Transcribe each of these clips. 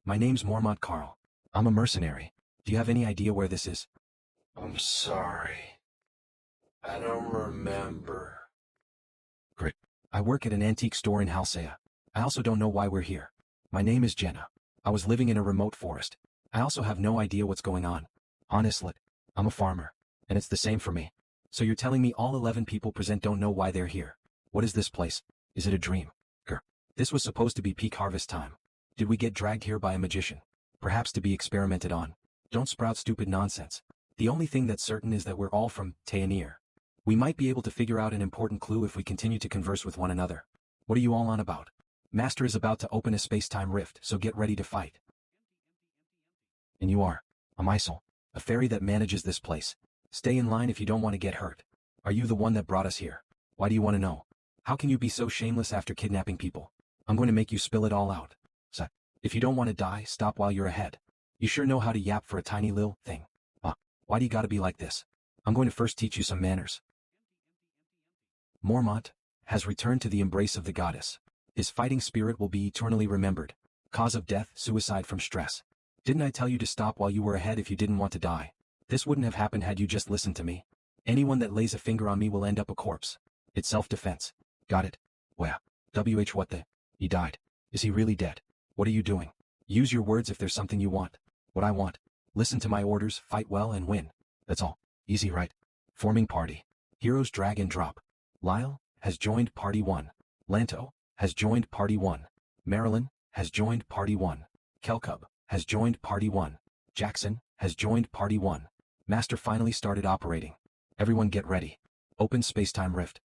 My name's Mormont Carl. I'm a mercenary. Do you have any idea where this is? I'm sorry. I don't remember. Great. I work at an antique store in Halcea. I also don't know why we're here. My name is Jenna. I was living in a remote forest. I also have no idea what's going on. Honestly, I'm a farmer, and it's the same for me. So you're telling me all 11 people present don't know why they're here? What is this place? Is it a dream? This was supposed to be peak harvest time. Did we get dragged here by a magician? Perhaps to be experimented on. Don't sprout stupid nonsense. The only thing that's certain is that we're all from Taenir. We might be able to figure out an important clue if we continue to converse with one another. What are you all on about? Master is about to open a space-time rift, so get ready to fight. And you are a Mysel, a fairy that manages this place. Stay in line if you don't want to get hurt. Are you the one that brought us here? Why do you want to know? How can you be so shameless after kidnapping people? I'm going to make you spill it all out. So, if you don't want to die, stop while you're ahead. You sure know how to yap for a tiny little thing. Why do you gotta be like this? I'm going to first teach you some manners. Mormont has returned to the embrace of the goddess. His fighting spirit will be eternally remembered. Cause of death, suicide from stress. Didn't I tell you to stop while you were ahead if you didn't want to die? This wouldn't have happened had you just listened to me. Anyone that lays a finger on me will end up a corpse. It's self-defense. Got it? Well, what the? He died. Is he really dead? What are you doing? Use your words if there's something you want. What I want. Listen to my orders, fight well and win. That's all. Easy, right? Forming party. Heroes drag and drop. Lyle has joined party 1. Lanto has joined party 1. Marilyn has joined party 1. Kelcub has joined party 1. Jackson has joined party 1. Master finally started operating. Everyone get ready. Open space-time rift.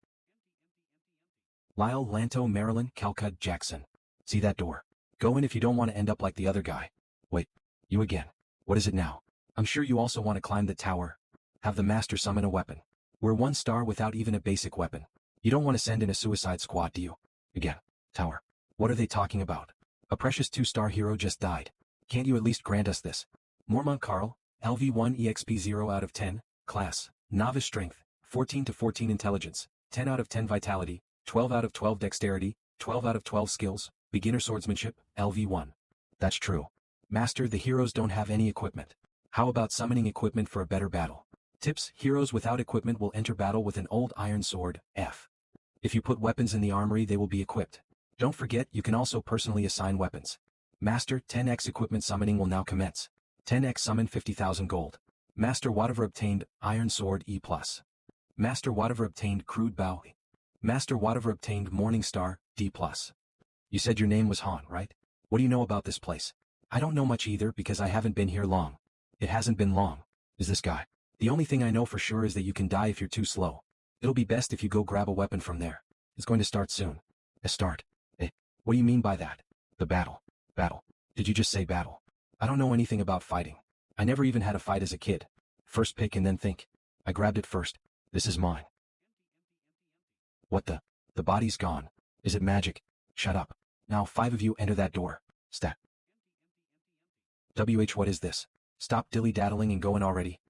Lyle, Lanto, Marilyn, Calcutta, Jackson. See that door? Go in if you don't want to end up like the other guy. Wait, you again. What is it now? I'm sure you also want to climb the tower. Have the master summon a weapon. We're 1 star without even a basic weapon. You don't want to send in a suicide squad, do you? Again, tower. What are they talking about? A precious 2-star hero just died. Can't you at least grant us this? Mormont Carl, LV1 EXP 0 out of 10, class, novice strength, 14 to 14 intelligence, 10 out of 10 vitality, 12 out of 12 dexterity, 12 out of 12 skills, beginner swordsmanship, LV1. That's true. Master, the heroes don't have any equipment. How about summoning equipment for a better battle? Tips: heroes without equipment will enter battle with an old iron sword, F. If you put weapons in the armory, they will be equipped. Don't forget, you can also personally assign weapons. Master, 10x equipment summoning will now commence. 10x summon 50,000 gold. Master, whatever obtained, iron sword E+. Master, whatever obtained, crude bow. Master, whatever obtained, morning star, D+. You said your name was Han, right? What do you know about this place? I don't know much either because I haven't been here long. It hasn't been long. Is this guy? The only thing I know for sure is that you can die if you're too slow. It'll be best if you go grab a weapon from there. It's going to start soon. A start? What do you mean by that? The battle. Battle. Did you just say battle? I don't know anything about fighting. I never even had a fight as a kid. First pick and then think. I grabbed it first. This is mine. What the? The body's gone. Is it magic? Shut up. Now 5 of you enter that door. Stat. What is this? Stop dilly-daddling and go in already.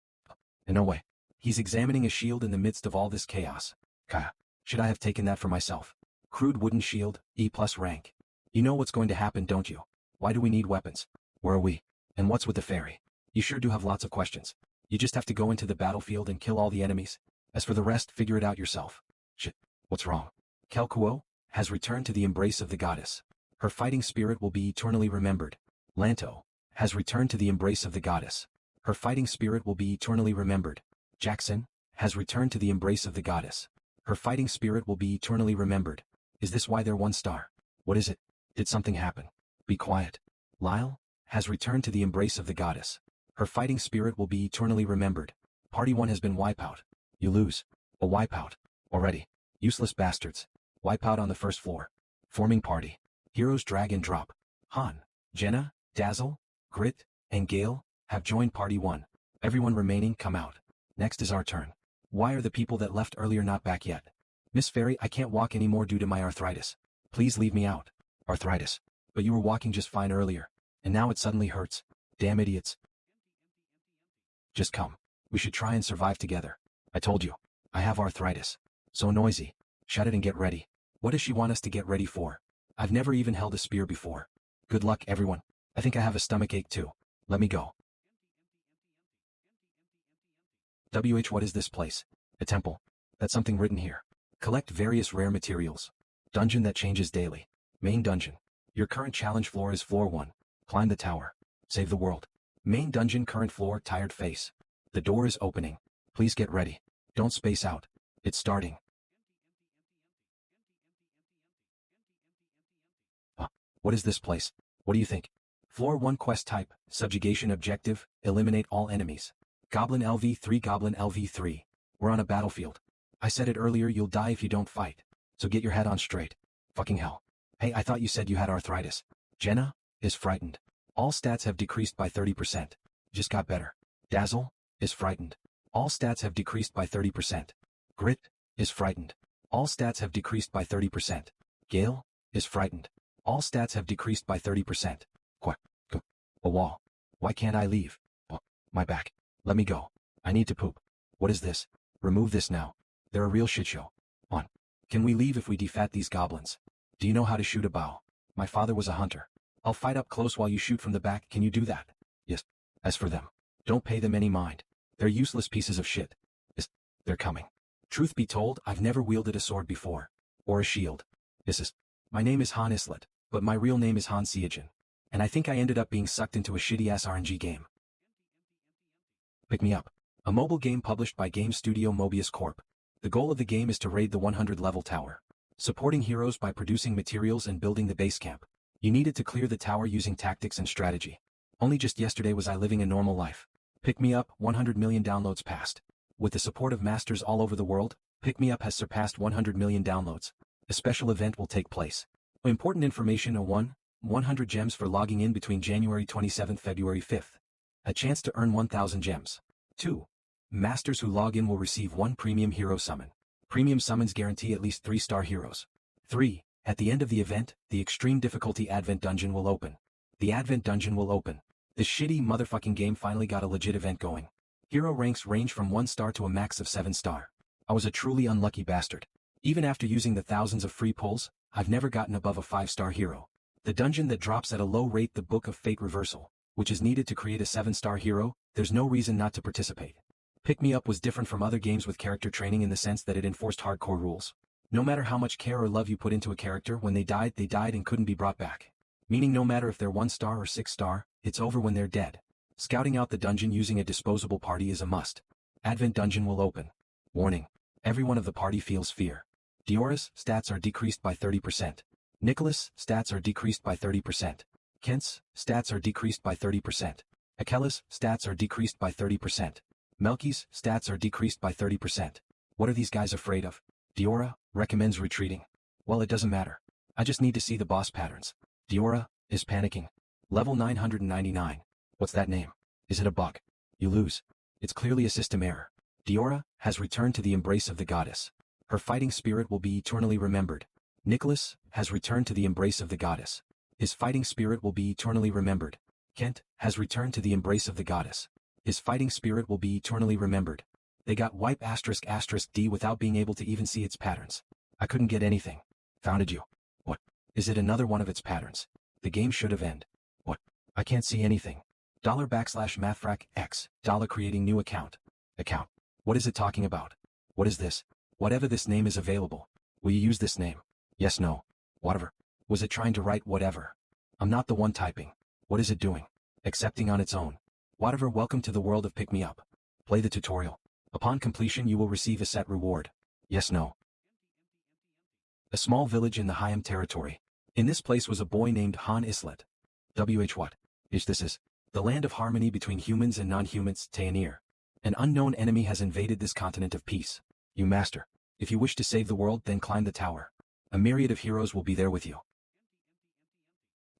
No way. He's examining a shield in the midst of all this chaos. Kaya. Should I have taken that for myself? Crude wooden shield, E+ rank. You know what's going to happen, don't you? Why do we need weapons? Where are we? And what's with the fairy? You sure do have lots of questions. You just have to go into the battlefield and kill all the enemies. As for the rest, figure it out yourself. Shit. What's wrong? Kelkuo has returned to the embrace of the goddess. Her fighting spirit will be eternally remembered. Lanto has returned to the embrace of the goddess. Her fighting spirit will be eternally remembered. Jackson has returned to the embrace of the goddess. Her fighting spirit will be eternally remembered. Is this why they're 1 star? What is it? Did something happen? Be quiet. Lyle has returned to the embrace of the goddess. Her fighting spirit will be eternally remembered. Party 1 has been wipeout. You lose. A wipeout. Already. Useless bastards. Wipeout on the first floor. Forming party. Heroes drag and drop. Han, Jenna, Dazzle, Grit, and Gale have joined party 1. Everyone remaining come out. Next is our turn. Why are the people that left earlier not back yet? Miss Fairy, I can't walk anymore due to my arthritis. Please leave me out. Arthritis. But you were walking just fine earlier. And now it suddenly hurts. Damn idiots. Just come. We should try and survive together. I told you. I have arthritis. So noisy. Shut it and get ready. What does she want us to get ready for? I've never even held a spear before. Good luck, everyone. I think I have a stomachache too. Let me go. What is this place? A temple. That's something written here. Collect various rare materials. Dungeon that changes daily. Main dungeon. Your current challenge floor is floor 1. Climb the tower. Save the world. Main dungeon current floor tired face. The door is opening. Please get ready. Don't space out. It's starting. What is this place? What do you think? Floor 1 quest type, subjugation objective, eliminate all enemies. Goblin LV3 Goblin LV3. We're on a battlefield. I said it earlier, you'll die if you don't fight. So get your head on straight. Fucking hell. Hey, I thought you said you had arthritis. Jenna is frightened. All stats have decreased by 30%. Just got better. Dazzle is frightened. All stats have decreased by 30%. Grit is frightened. All stats have decreased by 30%. Gale is frightened. All stats have decreased by 30%. A wall. Why can't I leave? My back. Let me go. I need to poop. What is this? Remove this now. They're a real shitshow. On. Can we leave if we defat these goblins? Do you know how to shoot a bow? My father was a hunter. I'll fight up close while you shoot from the back. Can you do that? Yes. As for them, don't pay them any mind. They're useless pieces of shit. They're coming. Truth be told, I've never wielded a sword before. Or a shield. My name is Han Islet, but my real name is Han Seojin. And I think I ended up being sucked into a shitty-ass RNG game. Pick Me Up. A mobile game published by game studio Mobius Corp. The goal of the game is to raid the 100-level tower. Supporting heroes by producing materials and building the base camp. You needed to clear the tower using tactics and strategy. Only just yesterday was I living a normal life. Pick Me Up, 100 million downloads passed. With the support of masters all over the world, Pick Me Up has surpassed 100 million downloads. A special event will take place. Important information: 100 gems for logging in between January 27th February 5th. A chance to earn 1,000 gems. 2. Masters who log in will receive 1 premium hero summon. Premium summons guarantee at least 3-star heroes. 3. At the end of the event, the extreme difficulty Advent Dungeon will open. The Advent Dungeon will open. This shitty motherfucking game finally got a legit event going. Hero ranks range from 1 star to a max of 7 star. I was a truly unlucky bastard. Even after using the thousands of free pulls, I've never gotten above a 5-star hero. The dungeon that drops at a low rate, the Book of Fate Reversal, which is needed to create a 7-star hero, there's no reason not to participate. Pick Me Up was different from other games with character training in the sense that it enforced hardcore rules. No matter how much care or love you put into a character, when they died and couldn't be brought back. Meaning no matter if they're 1 star or 6 star, it's over when they're dead. Scouting out the dungeon using a disposable party is a must. Advent Dungeon will open. Warning. Everyone of the party feels fear. Diora's stats are decreased by 30%. Nicholas' stats are decreased by 30%. Kent's stats are decreased by 30%. Akela's stats are decreased by 30%. Melky's stats are decreased by 30%. What are these guys afraid of? Diora recommends retreating. Well, it doesn't matter. I just need to see the boss patterns. Diora is panicking. Level 999. What's that name? Is it a bug? You lose. It's clearly a system error. Diora has returned to the embrace of the goddess. Her fighting spirit will be eternally remembered. Nicholas has returned to the embrace of the goddess. His fighting spirit will be eternally remembered. Kent has returned to the embrace of the goddess. His fighting spirit will be eternally remembered. They got wipe *** D without being able to even see its patterns. I couldn't get anything. Founded you. What? Is it another one of its patterns? The game should have ended. What? I can't see anything. $\mathfrac X. Creating new account. Account. What is it talking about? What is this? Whatever this name is available. Will you use this name? Yes, no. Whatever. Was it trying to write whatever? I'm not the one typing. What is it doing? Accepting on its own. Whatever. Welcome to the world of Pick Me Up. Play the tutorial. Upon completion you will receive a set reward. Yes, no. A small village in the Hyam territory. In this place was a boy named Han Islet. What? This is the land of harmony between humans and non-humans, Tayanir. An unknown enemy has invaded this continent of peace. You master. If you wish to save the world, then climb the tower. A myriad of heroes will be there with you.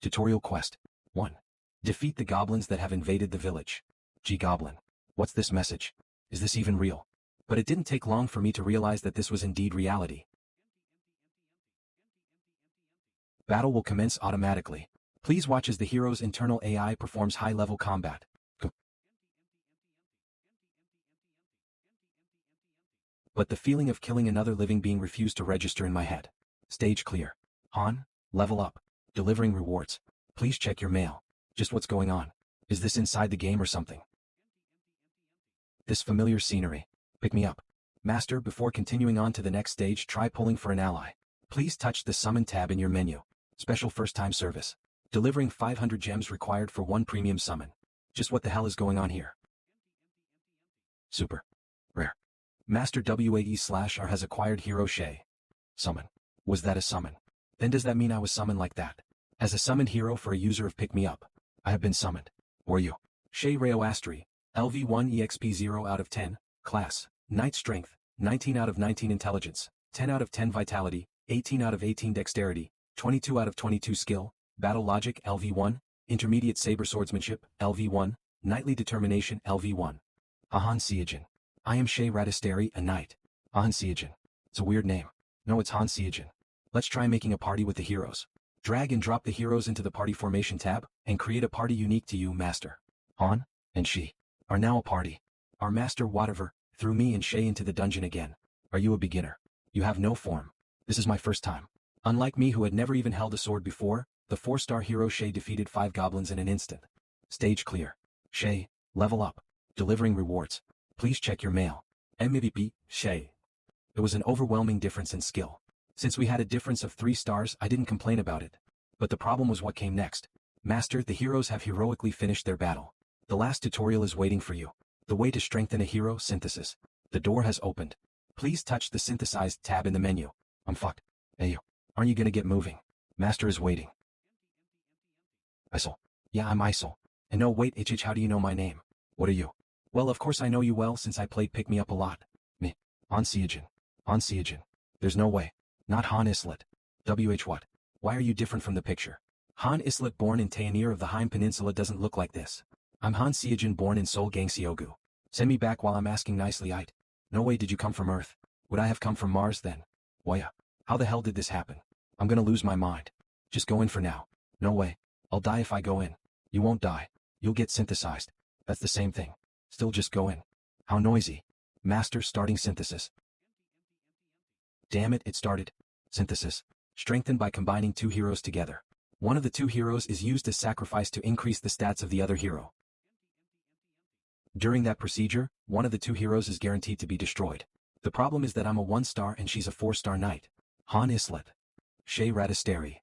Tutorial quest. 1. Defeat the goblins that have invaded the village. Goblin. What's this message? Is this even real? But it didn't take long for me to realize that this was indeed reality. Battle will commence automatically. Please watch as the hero's internal AI performs high-level combat. But the feeling of killing another living being refused to register in my head. Stage clear. Han, level up. Delivering rewards. Please check your mail. Just what's going on? Is this inside the game or something? This familiar scenery. Pick me up. Master, before continuing on to the next stage, try pulling for an ally. Please touch the Summon tab in your menu. Special first-time service. Delivering 500 gems required for 1 premium summon. Just what the hell is going on here? Super. Rare. Master WAE/R has acquired hero Shay. Summon. Was that a summon? Then does that mean I was summoned like that? As a summoned hero for a user of Pick Me Up, I have been summoned. Or you. Shay Reo Astri. LV1 EXP 0 out of 10. Class. Knight Strength. 19 out of 19 Intelligence. 10 out of 10 Vitality. 18 out of 18 Dexterity. 22 out of 22 Skill. Battle Logic LV1. Intermediate Saber Swordsmanship LV1. Knightly Determination LV1. Ahan Seijin. I am Shay Radisteri, a knight. Ahan Seijin. It's a weird name. No, it's Han Seijin. Let's try making a party with the heroes. Drag and drop the heroes into the Party Formation tab, and create a party unique to you, Master. Han and She are now a party. Our Master whatever threw me and Shay into the dungeon again. Are you a beginner? You have no form. This is my first time. Unlike me who had never even held a sword before, the 4-star hero Shay defeated 5 goblins in an instant. Stage clear. Shay, level up. Delivering rewards. Please check your mail. MVP, Shay. It was an overwhelming difference in skill. Since we had a difference of 3 stars, I didn't complain about it. But the problem was what came next. Master, the heroes have heroically finished their battle. The last tutorial is waiting for you. The way to strengthen a hero, synthesis. The door has opened. Please touch the synthesized tab in the menu. I'm fucked. Hey you. Aren't you gonna get moving? Master is waiting. Isol. Yeah, I'm Isol. And no, wait, Itch, how do you know my name? What are you? Well, of course I know you well since I played Pick Me Up a lot. Me. Han Seijin. Han Seijin. There's no way. Not Han Islet. WH what? Why are you different from the picture? Han Islet born in Taenir of the Haim Peninsula doesn't look like this. I'm Han Seijin born in Seoul Gangseogu. Send me back while I'm asking nicely, Ite. No way did you come from Earth. Would I have come from Mars then? Why, how the hell did this happen? I'm gonna lose my mind. Just go in for now. No way. I'll die if I go in. You won't die. You'll get synthesized. That's the same thing. Still just go in. How noisy. Master starting synthesis. Damn it, it started. Synthesis. Strengthened by combining 2 heroes together. One of the 2 heroes is used as sacrifice to increase the stats of the other hero. During that procedure, one of the 2 heroes is guaranteed to be destroyed. The problem is that I'm a 1-star and she's a 4-star knight. Han Islet. Shay Radisteri.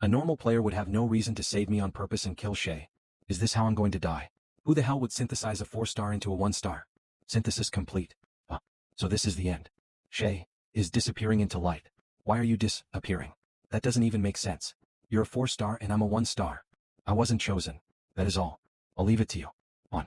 A normal player would have no reason to save me on purpose and kill Shay. Is this how I'm going to die? Who the hell would synthesize a 4-star into a 1-star? Synthesis complete. So this is the end. Shay is disappearing into light. Why are you disappearing? That doesn't even make sense. You're a 4-star and I'm a 1-star. I wasn't chosen. That is all. I'll leave it to you. On.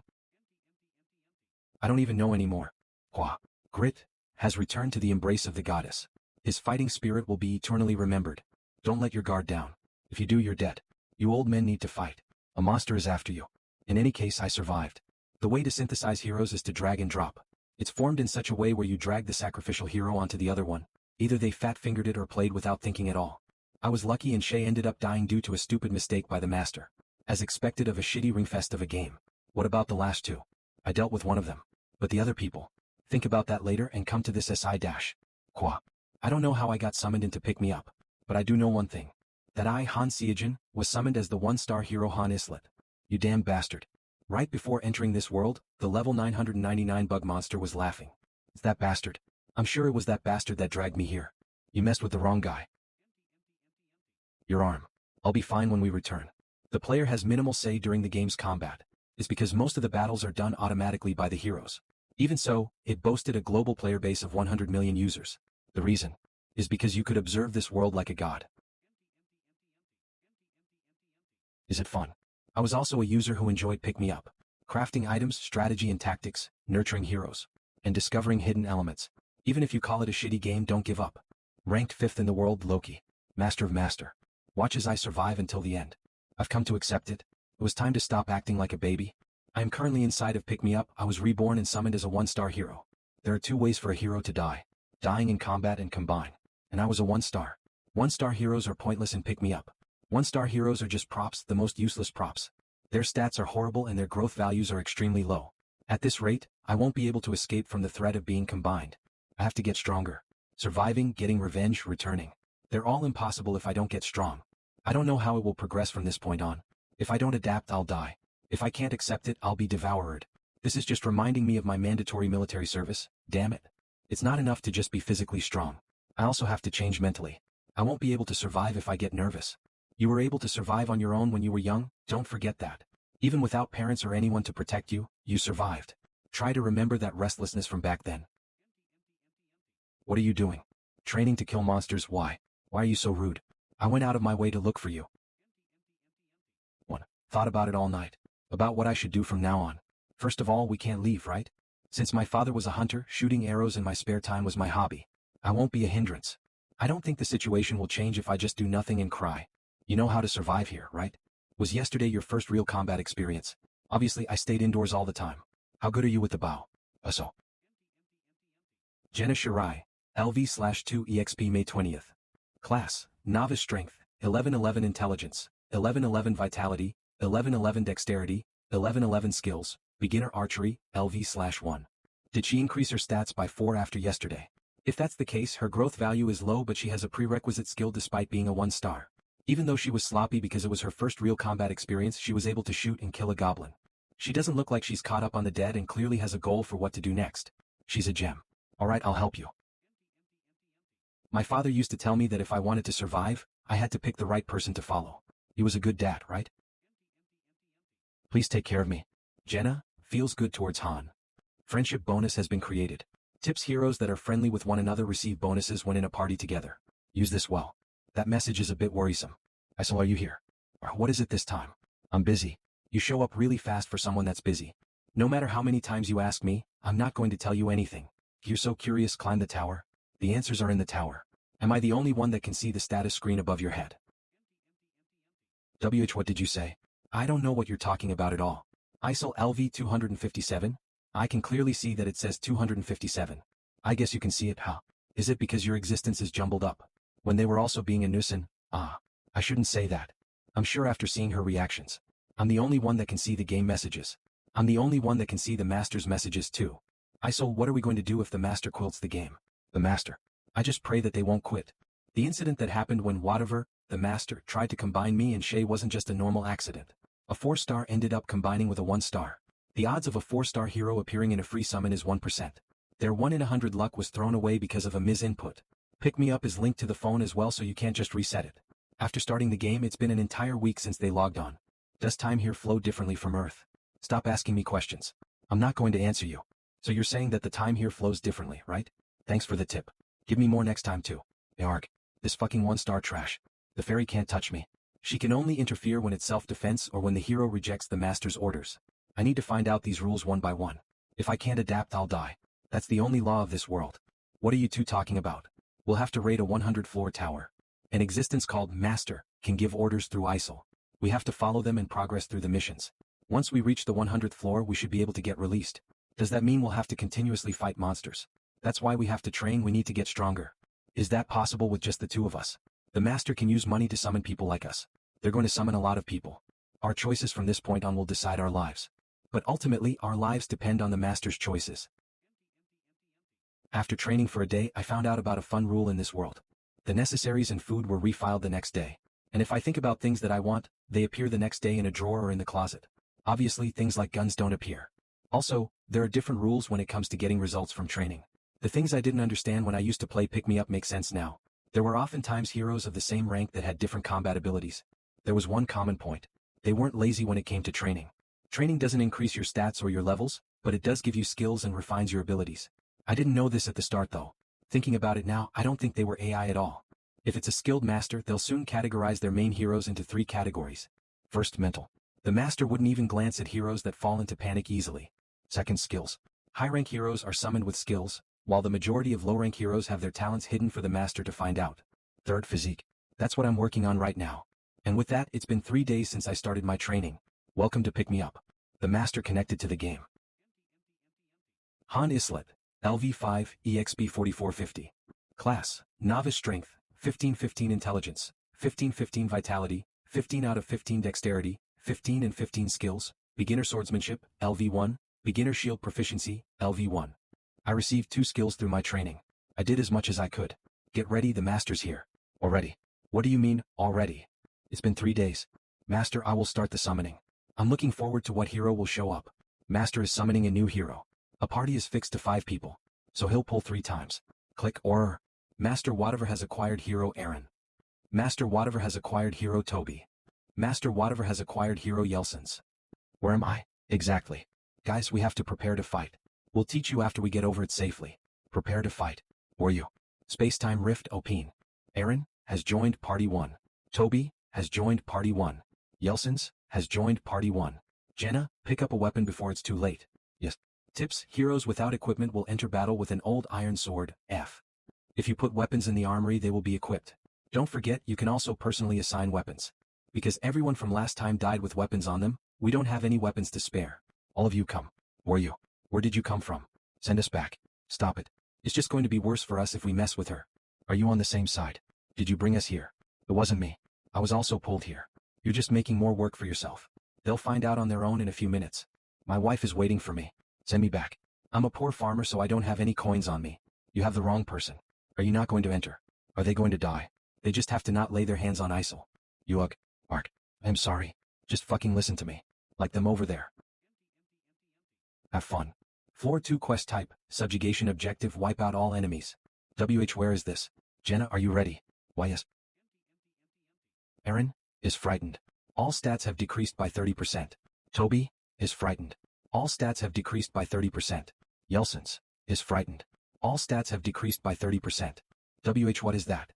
I don't even know anymore. Qua. Grit has returned to the embrace of the goddess. His fighting spirit will be eternally remembered. Don't let your guard down. If you do, you're dead. You old men need to fight. A monster is after you. In any case, I survived. The way to synthesize heroes is to drag and drop. It's formed in such a way where you drag the sacrificial hero onto the other one. Either they fat-fingered it or played without thinking at all. I was lucky and Shay ended up dying due to a stupid mistake by the master. As expected of a shitty ringfest of a game. What about the last 2? I dealt with one of them. But the other people? Think about that later and come to this SI dash. Qua. I don't know how I got summoned into Pick Me Up. But I do know one thing. That I, Han Seijin, was summoned as the 1-star hero Han Islet. You damn bastard. Right before entering this world, the level 999 bug monster was laughing. It's that bastard. I'm sure it was that bastard that dragged me here. You messed with the wrong guy. Your arm. I'll be fine when we return. The player has minimal say during the game's combat. It's because most of the battles are done automatically by the heroes. Even so, it boasted a global player base of 100 million users. The reason is because you could observe this world like a god. Is it fun? I was also a user who enjoyed Pick Me Up. Crafting items, strategy and tactics, nurturing heroes, and discovering hidden elements. Even if you call it a shitty game, don't give up. Ranked 5th in the world, Loki. Master of Master. Watch as I survive until the end. I've come to accept it. It was time to stop acting like a baby. I am currently inside of Pick Me Up. I was reborn and summoned as a 1-star hero. There are 2 ways for a hero to die. Dying in combat and combine. And I was a 1-star. 1-star heroes are pointless in Pick Me Up. 1-star heroes are just props, the most useless props. Their stats are horrible and their growth values are extremely low. At this rate, I won't be able to escape from the threat of being combined. I have to get stronger. Surviving, getting revenge, returning. They're all impossible if I don't get strong. I don't know how it will progress from this point on. If I don't adapt, I'll die. If I can't accept it, I'll be devoured. This is just reminding me of my mandatory military service, damn it. It's not enough to just be physically strong. I also have to change mentally. I won't be able to survive if I get nervous. You were able to survive on your own when you were young, don't forget that. Even without parents or anyone to protect you, you survived. Try to remember that restlessness from back then. What are you doing? Training to kill monsters, why? Why are you so rude? I went out of my way to look for you. 1. Thought about it all night. About what I should do from now on. First of all, we can't leave, right? Since my father was a hunter, shooting arrows in my spare time was my hobby. I won't be a hindrance. I don't think the situation will change if I just do nothing and cry. You know how to survive here, right? Was yesterday your first real combat experience? Obviously, I stayed indoors all the time. How good are you with the bow? So. Jenna Shirai, LV/2 EXP May 20th. Class, Novice Strength, 1111 Intelligence, 1111 Vitality, 1111 Dexterity, 1111 Skills, Beginner Archery, LV/1. Did she increase her stats by 4 after yesterday? If that's the case, her growth value is low, but she has a prerequisite skill despite being a 1-star. Even though she was sloppy because it was her first real combat experience, she was able to shoot and kill a goblin. She doesn't look like she's caught up on the dead and clearly has a goal for what to do next. She's a gem. Alright, I'll help you. My father used to tell me that if I wanted to survive, I had to pick the right person to follow. He was a good dad, right? Please take care of me. Jenna, feels good towards Han. Friendship bonus has been created. Tips: heroes that are friendly with one another receive bonuses when in a party together. Use this well. That message is a bit worrisome. So are you here? What is it this time? I'm busy. You show up really fast for someone that's busy. No matter how many times you ask me, I'm not going to tell you anything. You're so curious, climb the tower. The answers are in the tower. Am I the only one that can see the status screen above your head? What did you say? I don't know what you're talking about at all. ISIL LV 257? I can clearly see that it says 257. I guess you can see it, huh? Is it because your existence is jumbled up? When they were also being a nuisance? I shouldn't say that. I'm sure after seeing her reactions. I'm the only one that can see the game messages. I'm the only one that can see the master's messages too. ISIL, what are we going to do if the master quilts the game? The master. I just pray that they won't quit. The incident that happened when whatever, the master, tried to combine me and Shay wasn't just a normal accident. A 4-star ended up combining with a 1-star. The odds of a 4-star hero appearing in a free summon is 1%. Their 1 in 100 luck was thrown away because of a misinput. Pick Me Up is linked to the phone as well, so you can't just reset it. After starting the game, it's been an entire week since they logged on. Does time here flow differently from Earth? Stop asking me questions. I'm not going to answer you. So you're saying that the time here flows differently, right? Thanks for the tip. Give me more next time too. Arg. This fucking 1-star trash. The fairy can't touch me. She can only interfere when it's self-defense or when the hero rejects the master's orders. I need to find out these rules one by one. If I can't adapt, I'll die. That's the only law of this world. What are you two talking about? We'll have to raid a 100-floor tower. An existence called Master can give orders through ISIL. We have to follow them and progress through the missions. Once we reach the 100th floor, we should be able to get released. Does that mean we'll have to continuously fight monsters? That's why we have to train. We need to get stronger. Is that possible with just the 2 of us? The master can use money to summon people like us. They're going to summon a lot of people. Our choices from this point on will decide our lives. But ultimately, our lives depend on the master's choices. After training for a day, I found out about a fun rule in this world. The necessaries and food were refiled the next day. And if I think about things that I want, they appear the next day in a drawer or in the closet. Obviously, things like guns don't appear. Also, there are different rules when it comes to getting results from training. The things I didn't understand when I used to play Pick Me Up make sense now. There were oftentimes heroes of the same rank that had different combat abilities. There was one common point. They weren't lazy when it came to training. Training doesn't increase your stats or your levels, but it does give you skills and refines your abilities. I didn't know this at the start though. Thinking about it now, I don't think they were AI at all. If it's a skilled master, they'll soon categorize their main heroes into 3 categories. First, mental. The master wouldn't even glance at heroes that fall into panic easily. Second, skills. High-rank heroes are summoned with skills, while the majority of low-rank heroes have their talents hidden for the master to find out. Third, physique. That's what I'm working on right now. And with that, it's been 3 days since I started my training. Welcome to Pick Me Up. The master connected to the game. Han Islet, LV5, EXP 4450. Class, Novice Strength, 1515 Intelligence, 1515 Vitality, 15 out of 15 Dexterity, 15 and 15 Skills, Beginner Swordsmanship, LV1, Beginner Shield Proficiency, LV1. I received 2 skills through my training. I did as much as I could. Get ready, the master's here. Already. What do you mean, already? It's been 3 days. Master, I will start the summoning. I'm looking forward to what hero will show up. Master is summoning a new hero. A party is fixed to 5 people, so he'll pull 3 times. Click or Master whatever has acquired hero Aaron. Master whatever has acquired hero Toby. Master whatever has acquired hero Yelsens. Where am I? Exactly. Guys, we have to prepare to fight. We'll teach you after we get over it safely. Prepare to fight. Or you. Space-time rift Opine. Aaron has joined party 1. Toby has joined party 1. Yelsens has joined party 1. Jenna, pick up a weapon before it's too late. Yes. Tips: heroes without equipment will enter battle with an old iron sword, F. If you put weapons in the armory, they will be equipped. Don't forget, you can also personally assign weapons. Because everyone from last time died with weapons on them, we don't have any weapons to spare. All of you come. Or you. Where did you come from? Send us back. Stop it. It's just going to be worse for us if we mess with her. Are you on the same side? Did you bring us here? It wasn't me. I was also pulled here. You're just making more work for yourself. They'll find out on their own in a few minutes. My wife is waiting for me. Send me back. I'm a poor farmer, so I don't have any coins on me. You have the wrong person. Are you not going to enter? Are they going to die? They just have to not lay their hands on Isel. You ugh. Mark. I'm sorry. Just fucking listen to me. Like them over there. Have fun. Floor 2 quest type, subjugation objective, wipe out all enemies. WH, where is this? Jenna, are you ready? Why yes. Aaron is frightened. All stats have decreased by 30%. Toby is frightened. All stats have decreased by 30%. Yelsens is frightened. All stats have decreased by 30%. WH, what is that?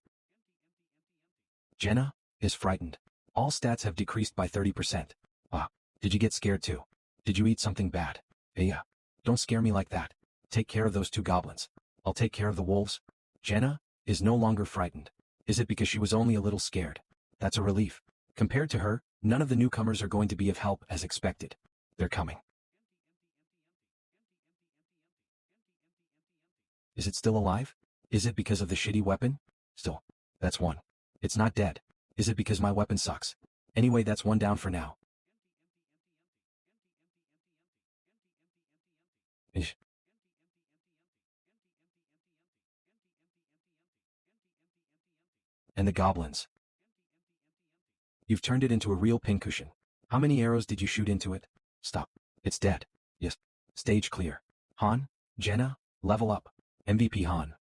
Jenna is frightened. All stats have decreased by 30%. Ah, did you get scared too? Did you eat something bad? Yeah. Don't scare me like that. Take care of those 2 goblins. I'll take care of the wolves. Jenna is no longer frightened. Is it because she was only a little scared? That's a relief. Compared to her, none of the newcomers are going to be of help as expected. They're coming. Is it still alive? Is it because of the shitty weapon? Still. That's 1. It's not dead. Is it because my weapon sucks? Anyway, that's 1 down for now. Ish. And the goblins. You've turned it into a real pincushion. How many arrows did you shoot into it? Stop. It's dead. Yes. Stage clear. Han, Jenna, level up. MVP Han.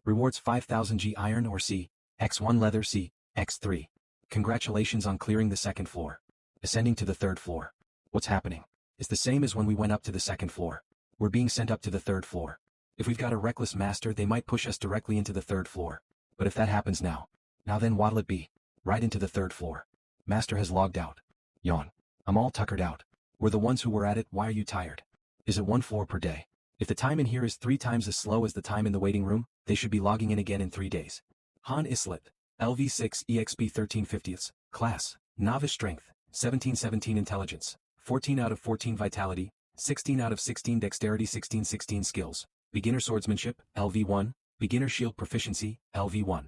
Rewards 5000 G iron or C, X1 leather C, X3. Congratulations on clearing the 2nd floor. Ascending to the 3rd floor. What's happening? It's the same as when we went up to the 2nd floor. We're being sent up to the 3rd floor. If we've got a reckless master, they might push us directly into the 3rd floor. But if that happens now then what'll it be? Right into the 3rd floor. Master has logged out. Yawn. I'm all tuckered out. We're the ones who were at it, why are you tired? Is it 1 floor per day? If the time in here is 3 times as slow as the time in the waiting room, they should be logging in again in 3 days. Han Islet. LV6 EXP 1350ths. Class. Novice Strength. 1717 Intelligence. 14 out of 14 Vitality. 16 out of 16 Dexterity. 16 Skills. Beginner Swordsmanship. LV1. Beginner Shield Proficiency. LV1.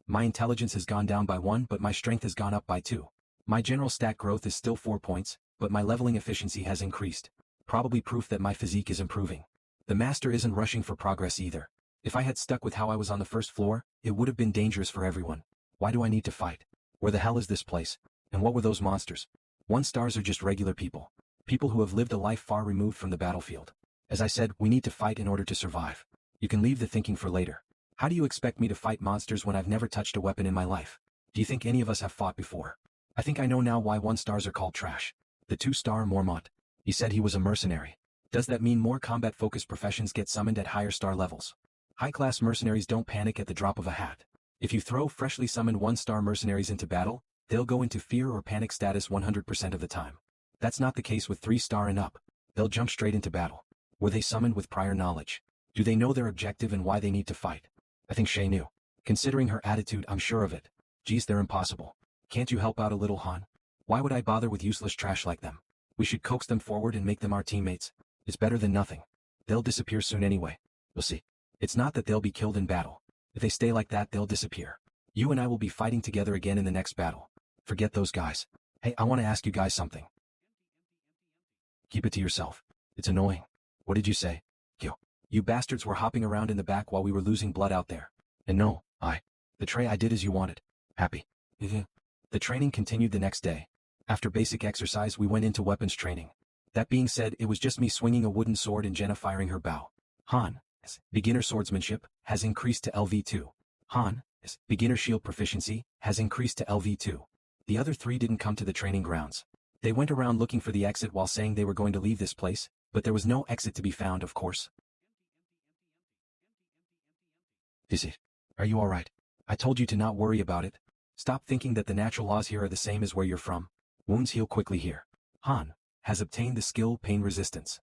My intelligence has gone down by 1, but my strength has gone up by 2. My general stat growth is still 4 points, but my leveling efficiency has increased. Probably proof that my physique is improving. The master isn't rushing for progress either. If I had stuck with how I was on the 1st floor, it would have been dangerous for everyone. Why do I need to fight? Where the hell is this place? And what were those monsters? 1 stars are just regular people. People who have lived a life far removed from the battlefield. As I said, we need to fight in order to survive. You can leave the thinking for later. How do you expect me to fight monsters when I've never touched a weapon in my life? Do you think any of us have fought before? I think I know now why 1 stars are called trash. The 2-star Mormont. He said he was a mercenary. Does that mean more combat-focused professions get summoned at higher star levels? High-class mercenaries don't panic at the drop of a hat. If you throw freshly summoned 1-star mercenaries into battle, they'll go into fear or panic status 100% of the time. That's not the case with 3-star and up. They'll jump straight into battle. Were they summoned with prior knowledge? Do they know their objective and why they need to fight? I think Shay knew. Considering her attitude, I'm sure of it. Geez, they're impossible. Can't you help out a little, Han? Why would I bother with useless trash like them? We should coax them forward and make them our teammates. It's better than nothing. They'll disappear soon anyway. We'll see. It's not that they'll be killed in battle. If they stay like that, they'll disappear. You and I will be fighting together again in the next battle. Forget those guys. Hey, I want to ask you guys something. Keep it to yourself. It's annoying. What did you say? You bastards were hopping around in the back while we were losing blood out there. And no, the tray I did as you wanted. Happy. The training continued the next day. After basic exercise we went into weapons training. That being said, it was just me swinging a wooden sword and Jenna firing her bow. Han's beginner swordsmanship has increased to LV2. Han's beginner shield proficiency has increased to LV2. The other three didn't come to the training grounds. They went around looking for the exit while saying they were going to leave this place, but there was no exit to be found, of course. Is it? Are you alright? I told you to not worry about it. Stop thinking that the natural laws here are the same as where you're from. Wounds heal quickly here. Han has obtained the skill pain resistance.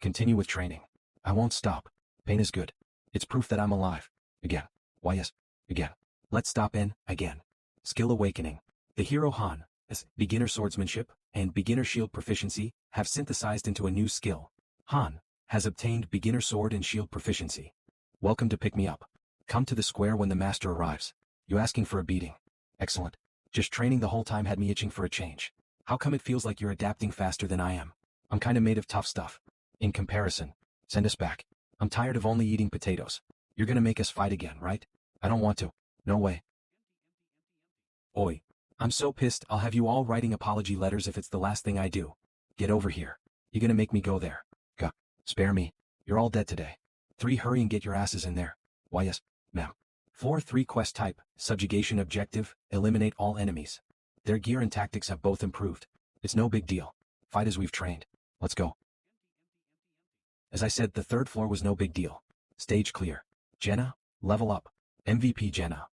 Continue with training. I won't stop. Pain is good. It's proof that I'm alive. Again. Why yes. Again. Let's stop in, again. Skill awakening. The hero Han, as beginner swordsmanship and beginner shield proficiency, have synthesized into a new skill. Han has obtained beginner sword and shield proficiency. Welcome to pick me up. Come to the square when the master arrives. You asking for a beating? Excellent. Just training the whole time had me itching for a change. How come it feels like you're adapting faster than I am? I'm kinda made of tough stuff. In comparison, send us back. I'm tired of only eating potatoes. You're gonna make us fight again, right? I don't want to. No way. Oi. I'm so pissed I'll have you all writing apology letters if it's the last thing I do. Get over here. You're gonna make me go there. Gah. Spare me. You're all dead today. 3 hurry and get your asses in there. Why yes, ma'am. 4-3 quest type, subjugation objective, eliminate all enemies. Their gear and tactics have both improved. It's no big deal. Fight as we've trained. Let's go. As I said, the 3rd floor was no big deal. Stage clear. Jenna, level up. MVP Jenna.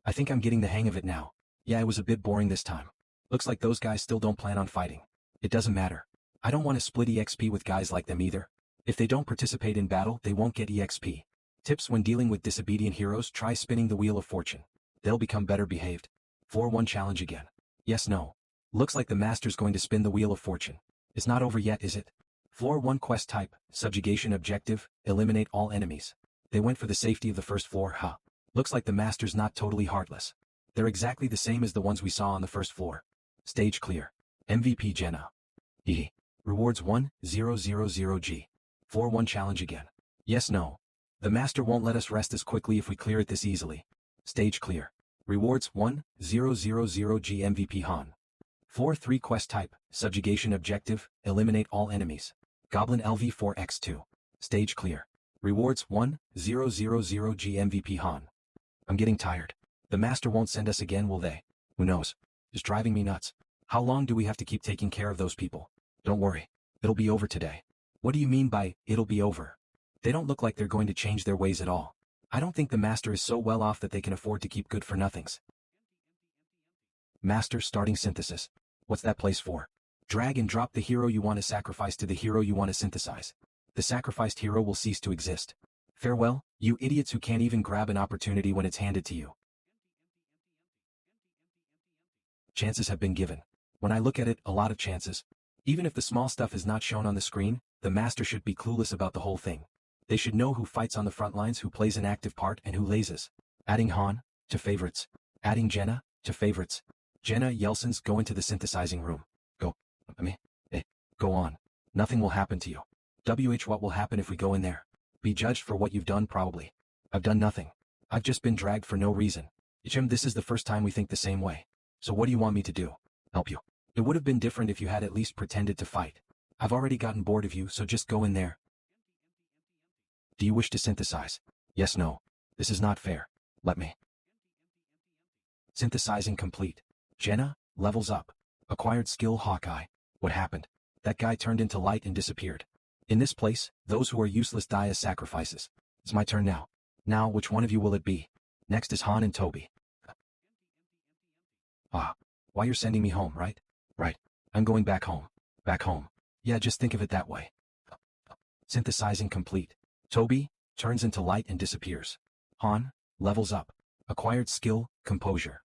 I think I'm getting the hang of it now. Yeah, it was a bit boring this time. Looks like those guys still don't plan on fighting. It doesn't matter. I don't want to split EXP with guys like them either. If they don't participate in battle, they won't get EXP. Tips when dealing with disobedient heroes: try spinning the wheel of fortune. They'll become better behaved. 4-1 challenge again. Yes, no. Looks like the master's going to spin the wheel of fortune. It's not over yet, is it? Floor 1 quest type, subjugation objective, eliminate all enemies. They went for the safety of the 1st floor, huh? Looks like the master's not totally heartless. They're exactly the same as the ones we saw on the 1st floor. Stage clear. MVP Jenna. Hehe. Rewards 1000G. 4-1 challenge again. Yes, no. The master won't let us rest as quickly if we clear it this easily. Stage clear. Rewards 1000G MVP Han. 4-3 quest type, subjugation objective, eliminate all enemies. Goblin LV4X2. Stage clear. Rewards 1000G MVP Han. I'm getting tired. The master won't send us again, will they? Who knows? It's driving me nuts. How long do we have to keep taking care of those people? Don't worry. It'll be over today. What do you mean by, it'll be over? They don't look like they're going to change their ways at all. I don't think the master is so well off that they can afford to keep good-for-nothings. Master starting synthesis. What's that place for? Drag and drop the hero you want to sacrifice to the hero you want to synthesize. The sacrificed hero will cease to exist. Farewell, you idiots who can't even grab an opportunity when it's handed to you. Chances have been given. When I look at it, a lot of chances. Even if the small stuff is not shown on the screen, the master should be clueless about the whole thing. They should know who fights on the front lines, who plays an active part, and who lazes. Adding Han to favorites. Adding Jenna to favorites. Jenna Yelson's go into the synthesizing room. Go on. Nothing will happen to you. What will happen if we go in there? Be judged for what you've done, probably. I've done nothing. I've just been dragged for no reason. Jim, this is the first time we think the same way. So what do you want me to do? Help you. It would have been different if you had at least pretended to fight. I've already gotten bored of you, so just go in there. Do you wish to synthesize? Yes, no. This is not fair. Let me. Synthesizing complete. Jenna, levels up. Acquired skill Hawkeye. What happened? That guy turned into light and disappeared. In this place, those who are useless die as sacrifices. It's my turn now. Now, which one of you will it be? Next is Han and Toby. Why you're sending me home, right? Right. I'm going back home. Back home. Yeah, just think of it that way. Synthesizing complete. Toby, turns into light and disappears. Han, levels up. Acquired skill, composure.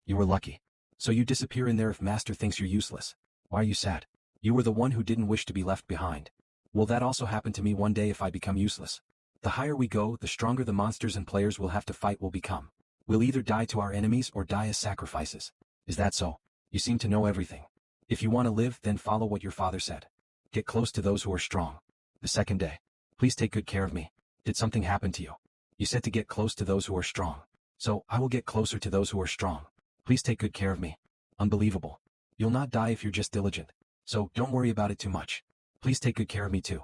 You were lucky. So you disappear in there if master thinks you're useless. Why are you sad? You were the one who didn't wish to be left behind. Will that also happen to me one day if I become useless? The higher we go, the stronger the monsters and players will have to fight will become. We'll either die to our enemies or die as sacrifices. Is that so? You seem to know everything. If you want to live, then follow what your father said. Get close to those who are strong. The 2nd day. Please take good care of me. Did something happen to you? You said to get close to those who are strong. So, I will get closer to those who are strong. Please take good care of me. Unbelievable. You'll not die if you're just diligent. So, don't worry about it too much. Please take good care of me too.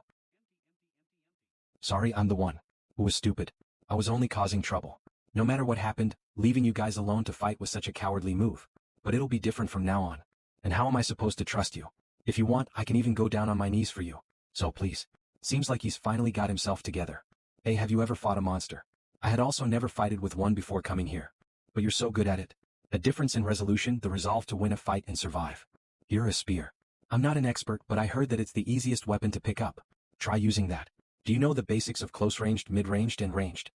Sorry, I'm the one who was stupid. I was only causing trouble. No matter what happened, leaving you guys alone to fight was such a cowardly move. But it'll be different from now on. And how am I supposed to trust you? If you want, I can even go down on my knees for you. So please. Seems like he's finally got himself together. Hey, have you ever fought a monster? I had also never fighted with one before coming here. But you're so good at it. A difference in resolution, the resolve to win a fight and survive. Here a spear. I'm not an expert, but I heard that it's the easiest weapon to pick up. Try using that. Do you know the basics of close-ranged, mid-ranged, and ranged?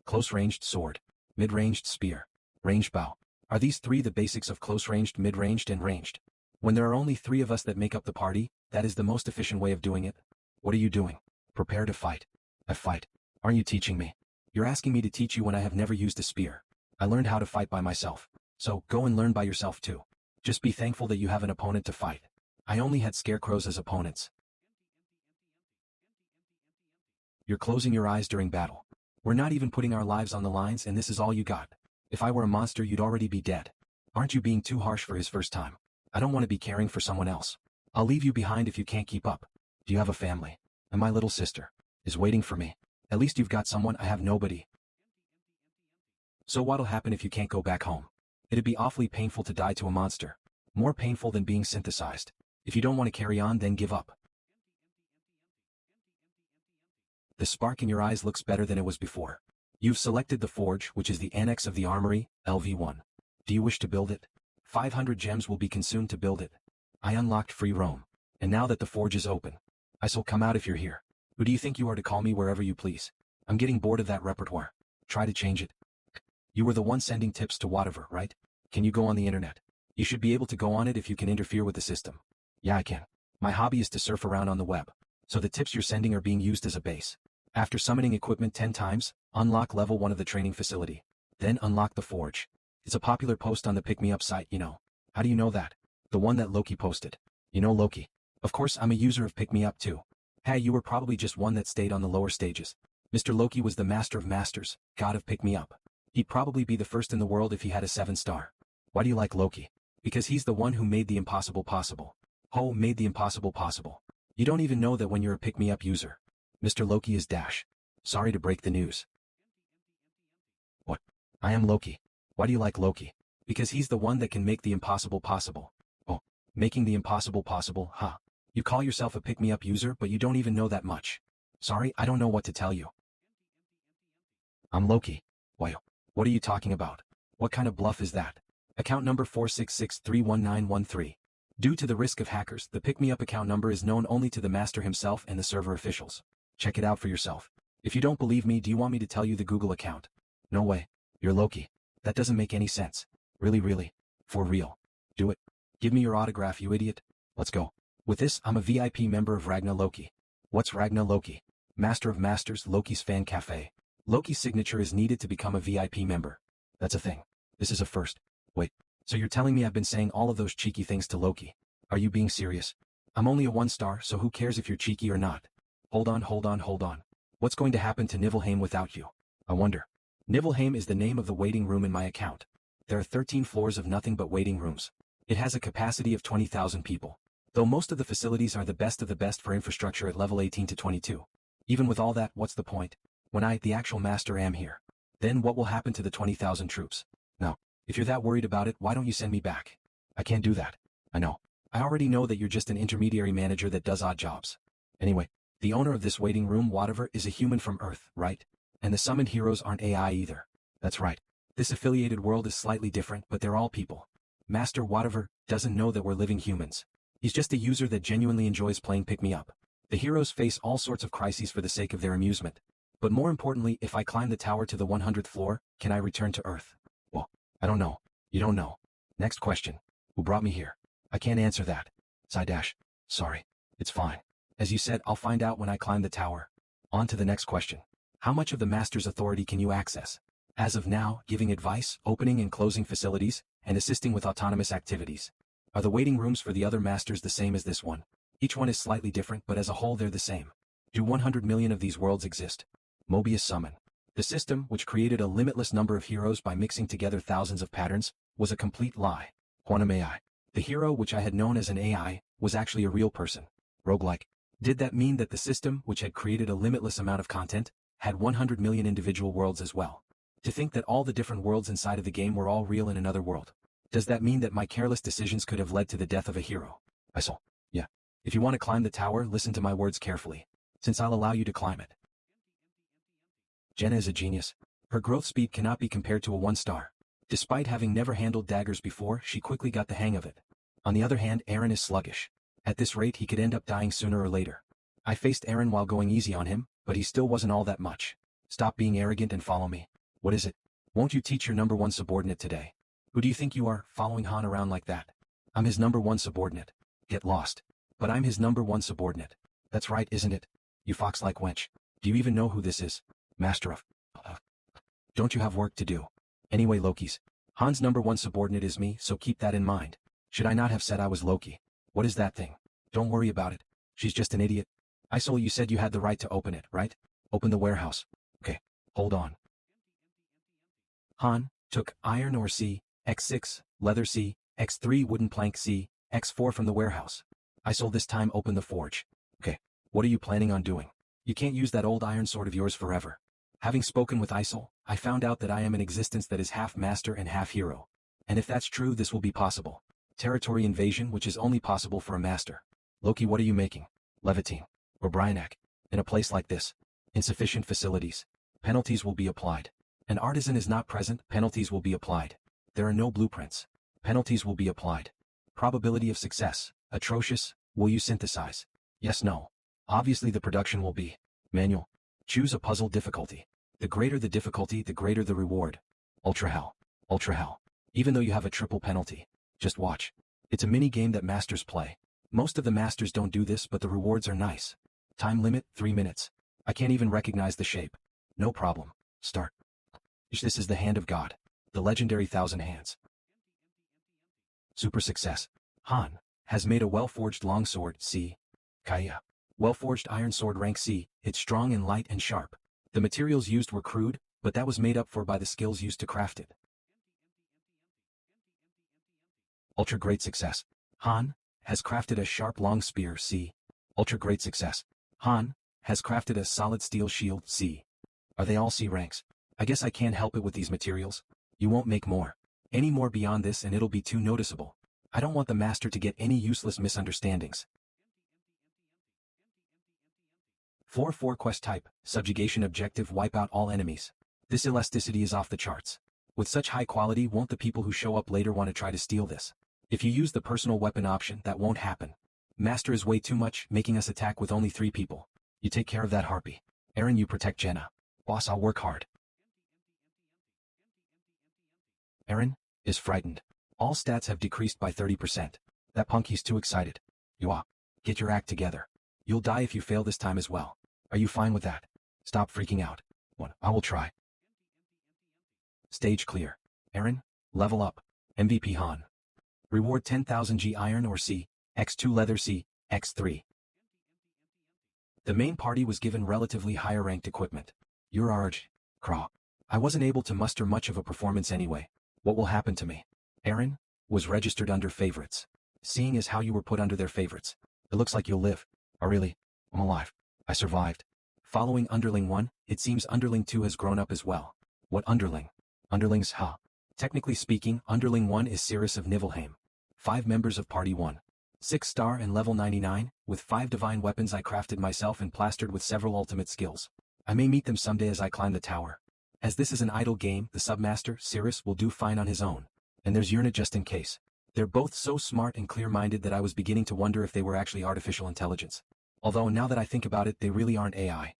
Close-ranged sword. Mid-ranged spear. Ranged bow. Are these three the basics of close-ranged, mid-ranged, and ranged? When there are only 3 of us that make up the party, that is the most efficient way of doing it. What are you doing? Prepare to fight. I fight. Aren't you teaching me? You're asking me to teach you when I have never used a spear. I learned how to fight by myself. So, go and learn by yourself too. Just be thankful that you have an opponent to fight. I only had scarecrows as opponents. You're closing your eyes during battle. We're not even putting our lives on the lines and this is all you got. If I were a monster you'd already be dead. Aren't you being too harsh for his first time? I don't want to be caring for someone else. I'll leave you behind if you can't keep up. Do you have a family? And my little sister is waiting for me. At least you've got someone. I have nobody. So what'll happen if you can't go back home? It'd be awfully painful to die to a monster. More painful than being synthesized. If you don't want to carry on, then give up. The spark in your eyes looks better than it was before. You've selected the forge, which is the annex of the armory, LV1. Do you wish to build it? 500 gems will be consumed to build it. I unlocked free roam. And now that the forge is open, I shall come out if you're here. Who do you think you are to call me wherever you please? I'm getting bored of that repertoire. Try to change it. You were the one sending tips to whatever, right? Can you go on the internet? You should be able to go on it if you can interfere with the system. Yeah, I can. My hobby is to surf around on the web. So the tips you're sending are being used as a base. After summoning equipment 10 times, unlock level 1 of the training facility. Then unlock the forge. It's a popular post on the Pick Me Up site, you know. How do you know that? The one that Loki posted. You know Loki. Of course I'm a user of Pick Me Up too. Hey, you were probably just one that stayed on the lower stages. Mr. Loki was the master of masters, god of Pick Me Up. He'd probably be the first in the world if he had a 7-star. Why do you like Loki? Because he's the one who made the impossible possible. Ho made the impossible possible. You don't even know that when you're a Pick Me Up user. Mr. Loki is Dash. Sorry to break the news. What? I am Loki. Why do you like Loki? Because he's the one that can make the impossible possible. Oh, making the impossible possible, huh? You call yourself a Pick Me Up user but you don't even know that much. Sorry, I don't know what to tell you. I'm Loki. Why? What are you talking about? What kind of bluff is that? Account number 466319113. Due to the risk of hackers, the Pick Me Up account number is known only to the master himself and the server officials. Check it out for yourself. If you don't believe me, do you want me to tell you the Google account? No way. You're Loki. That doesn't make any sense. Really. For real. Do it. Give me your autograph, you idiot. Let's go. With this, I'm a VIP member of Ragna Loki. What's Ragna Loki? Master of Masters, Loki's Fan Cafe. Loki's signature is needed to become a VIP member. That's a thing. This is a first. Wait, so you're telling me I've been saying all of those cheeky things to Loki? Are you being serious? I'm only a 1-star, so who cares if you're cheeky or not? Hold on. What's going to happen to Niflheim without you? I wonder. Niflheim is the name of the waiting room in my account. There are 13 floors of nothing but waiting rooms. It has a capacity of 20,000 people. Though most of the facilities are the best of the best for infrastructure at level 18 to 22. Even with all that, what's the point? When I, the actual master, am here. Then what will happen to the 20,000 troops? Now, if you're that worried about it, why don't you send me back? I can't do that. I know. I already know that you're just an intermediary manager that does odd jobs. Anyway, the owner of this waiting room, whatever, is a human from Earth, right? And the summoned heroes aren't AI either. That's right. This affiliated world is slightly different, but they're all people. Master whatever doesn't know that we're living humans. He's just a user that genuinely enjoys playing Pick Me Up. The heroes face all sorts of crises for the sake of their amusement. But more importantly, if I climb the tower to the 100th floor, can I return to Earth? Well, I don't know. You don't know. Next question. Who brought me here? I can't answer that. Dash. Sorry. It's fine. As you said, I'll find out when I climb the tower. On to the next question. How much of the master's authority can you access? As of now, giving advice, opening and closing facilities, and assisting with autonomous activities. Are the waiting rooms for the other masters the same as this one? Each one is slightly different, but as a whole they're the same. Do 100 million of these worlds exist? Mobius summon. The system, which created a limitless number of heroes by mixing together thousands of patterns, was a complete lie. Quantum AI. The hero, which I had known as an AI, was actually a real person. Roguelike. Did that mean that the system, which had created a limitless amount of content, had 100 million individual worlds as well? To think that all the different worlds inside of the game were all real in another world. Does that mean that my careless decisions could have led to the death of a hero? I saw. Yeah. If you want to climb the tower, listen to my words carefully, since I'll allow you to climb it. Jenna is a genius. Her growth speed cannot be compared to a 1-star. Despite having never handled daggers before, she quickly got the hang of it. On the other hand, Aaron is sluggish. At this rate, he could end up dying sooner or later. I faced Aaron while going easy on him, but he still wasn't all that much. Stop being arrogant and follow me. What is it? Won't you teach your number 1 subordinate today? Who do you think you are, following Han around like that? I'm his number 1 subordinate. Get lost. But I'm his number 1 subordinate. That's right, isn't it? You fox-like wench. Do you even know who this is? Master of... Don't you have work to do? Anyway, Loki's. Han's number 1 subordinate is me, so keep that in mind. Should I not have said I was Loki? What is that thing? Don't worry about it. She's just an idiot. Isol, you said you had the right to open it, right? Open the warehouse. Okay, hold on. Han took iron ore C, X6, leather C, X3 wooden plank C, X4 from the warehouse. Isol, this time open the forge. Okay, what are you planning on doing? You can't use that old iron sword of yours forever. Having spoken with Isol, I found out that I am an existence that is half master and half hero. And if that's true, this will be possible. Territory invasion, which is only possible for a master. Loki, what are you making? Levitine. Or Bryanak. In a place like this. Insufficient facilities. Penalties will be applied. An artisan is not present, penalties will be applied. There are no blueprints. Penalties will be applied. Probability of success. Atrocious. Will you synthesize? Yes, no. Obviously the production will be manual. Choose a puzzle difficulty. The greater the difficulty, the greater the reward. Ultra hell. Ultra hell. Even though you have a triple penalty. Just watch. It's a mini game that masters play. Most of the masters don't do this, but the rewards are nice. Time limit, 3 minutes. I can't even recognize the shape. No problem. Start. This is the hand of God. The legendary 1,000 hands. Super success. Han has made a well-forged longsword, C. Kaya. Well-forged iron sword rank C. It's strong and light and sharp. The materials used were crude, but that was made up for by the skills used to craft it. Ultra great success. Han has crafted a sharp long spear, C. Ultra great success. Han has crafted a solid steel shield, C. Are they all C ranks? I guess I can't help it with these materials. You won't make more. Any more beyond this and it'll be too noticeable. I don't want the master to get any useless misunderstandings. Floor 4 quest type, subjugation objective, wipe out all enemies. This elasticity is off the charts. With such high quality, won't the people who show up later want to try to steal this? If you use the personal weapon option, that won't happen. Master is way too much, making us attack with only 3 people. You take care of that harpy. Aaron, you protect Jenna. Boss, I'll work hard. Aaron is frightened. All stats have decreased by 30%. That punk, he's too excited. Get your act together. You'll die if you fail this time as well. Are you fine with that? Stop freaking out. I will try. Stage clear. Aaron, level up. MVP Han. Reward 10,000 G iron or C, X2 leather C, X3. The main party was given relatively higher ranked equipment. Your Arj. Craw. I wasn't able to muster much of a performance anyway. What will happen to me? Aaron was registered under favorites. Seeing as how you were put under their favorites, it looks like you'll live. Oh really? I'm alive. I survived. Following Underling 1, it seems Underling 2 has grown up as well. What Underling? Underlings, ha. Technically speaking, Underling 1 is Cirrus of Nibelheim. 5 members of Party 1. 6-star and level 99, with 5 divine weapons I crafted myself and plastered with several ultimate skills. I may meet them someday as I climb the tower. As this is an idle game, the submaster, Cirrus, will do fine on his own. And there's Yurna just in case. They're both so smart and clear-minded that I was beginning to wonder if they were actually artificial intelligence. Although now that I think about it, they really aren't AI.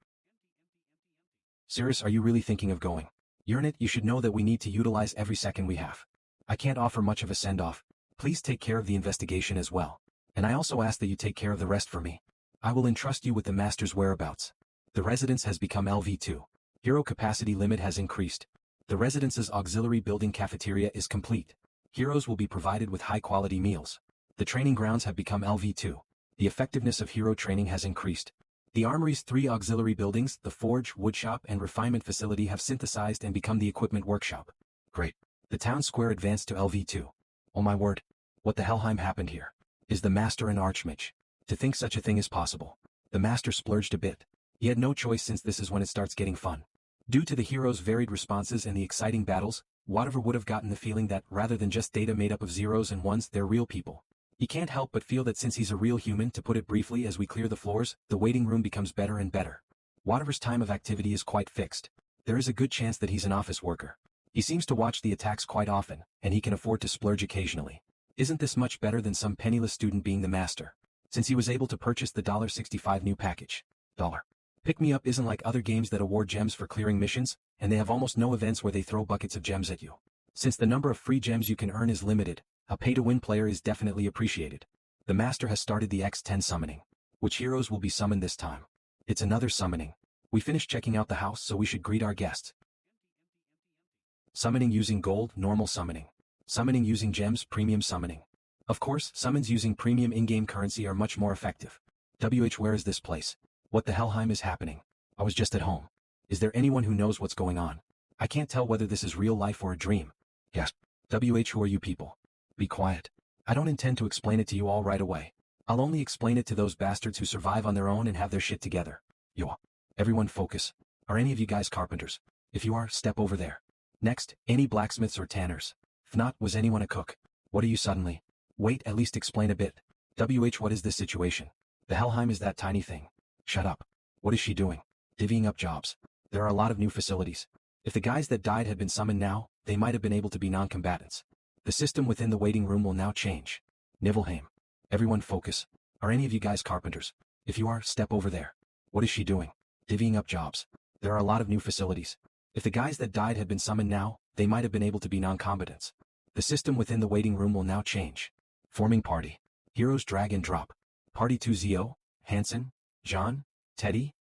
Cirrus, are you really thinking of going? Yurnit, you should know that we need to utilize every second we have. I can't offer much of a send-off. Please take care of the investigation as well. And I also ask that you take care of the rest for me. I will entrust you with the master's whereabouts. The residence has become LV2. Hero capacity limit has increased. The residence's auxiliary building cafeteria is complete. Heroes will be provided with high-quality meals. The training grounds have become LV2. The effectiveness of hero training has increased. The armory's 3 auxiliary buildings, the forge, woodshop, and refinement facility have synthesized and become the equipment workshop. Great. The town square advanced to LV2. Oh my word, What the hellheim happened here? Is the master an archmage? To think such a thing is possible. The master splurged a bit. He had no choice since this is when it starts getting fun. Due to the heroes' varied responses and the exciting battles, Whatever would have gotten the feeling that, rather than just data made up of zeros and ones, they're real people. He can't help but feel that since he's a real human, to put it briefly, as we clear the floors, the waiting room becomes better and better. Whatever's time of activity is quite fixed. There is a good chance that he's an office worker. He seems to watch the attacks quite often, and he can afford to splurge occasionally. Isn't this much better than some penniless student being the master? Since he was able to purchase the $65 new package. Pick Me Up isn't like other games that award gems for clearing missions, and they have almost no events where they throw buckets of gems at you. Since the number of free gems you can earn is limited, a pay-to-win player is definitely appreciated. The master has started the X10 summoning. Which heroes will be summoned this time? It's another summoning. We finished checking out the house, so we should greet our guests. Summoning using gold, normal summoning. Summoning using gems, premium summoning. Of course, summons using premium in-game currency are much more effective. Where is this place? What the hellheim is happening? I was just at home. Is there anyone who knows what's going on? I can't tell whether this is real life or a dream. Yes. Who are you people? Be quiet. I don't intend to explain it to you all right away. I'll only explain it to those bastards who survive on their own and have their shit together. Yo. Everyone focus. Are any of you guys carpenters? If you are, step over there. Next, any blacksmiths or tanners? If not, was anyone a cook? What are you suddenly? Wait, at least explain a bit. What is this situation? The hellheim is that tiny thing. Shut up. What is she doing? Divvying up jobs. There are a lot of new facilities. If the guys that died had been summoned now, they might have been able to be non-combatants. The system within the waiting room will now change. Nibelheim. Everyone focus. Are any of you guys carpenters? If you are, step over there. What is she doing? Divvying up jobs. There are a lot of new facilities. If the guys that died had been summoned now, they might have been able to be non-combatants. The system within the waiting room will now change. Forming party. Heroes drag and drop. Party 2 Zio, Hansen, John, Teddy.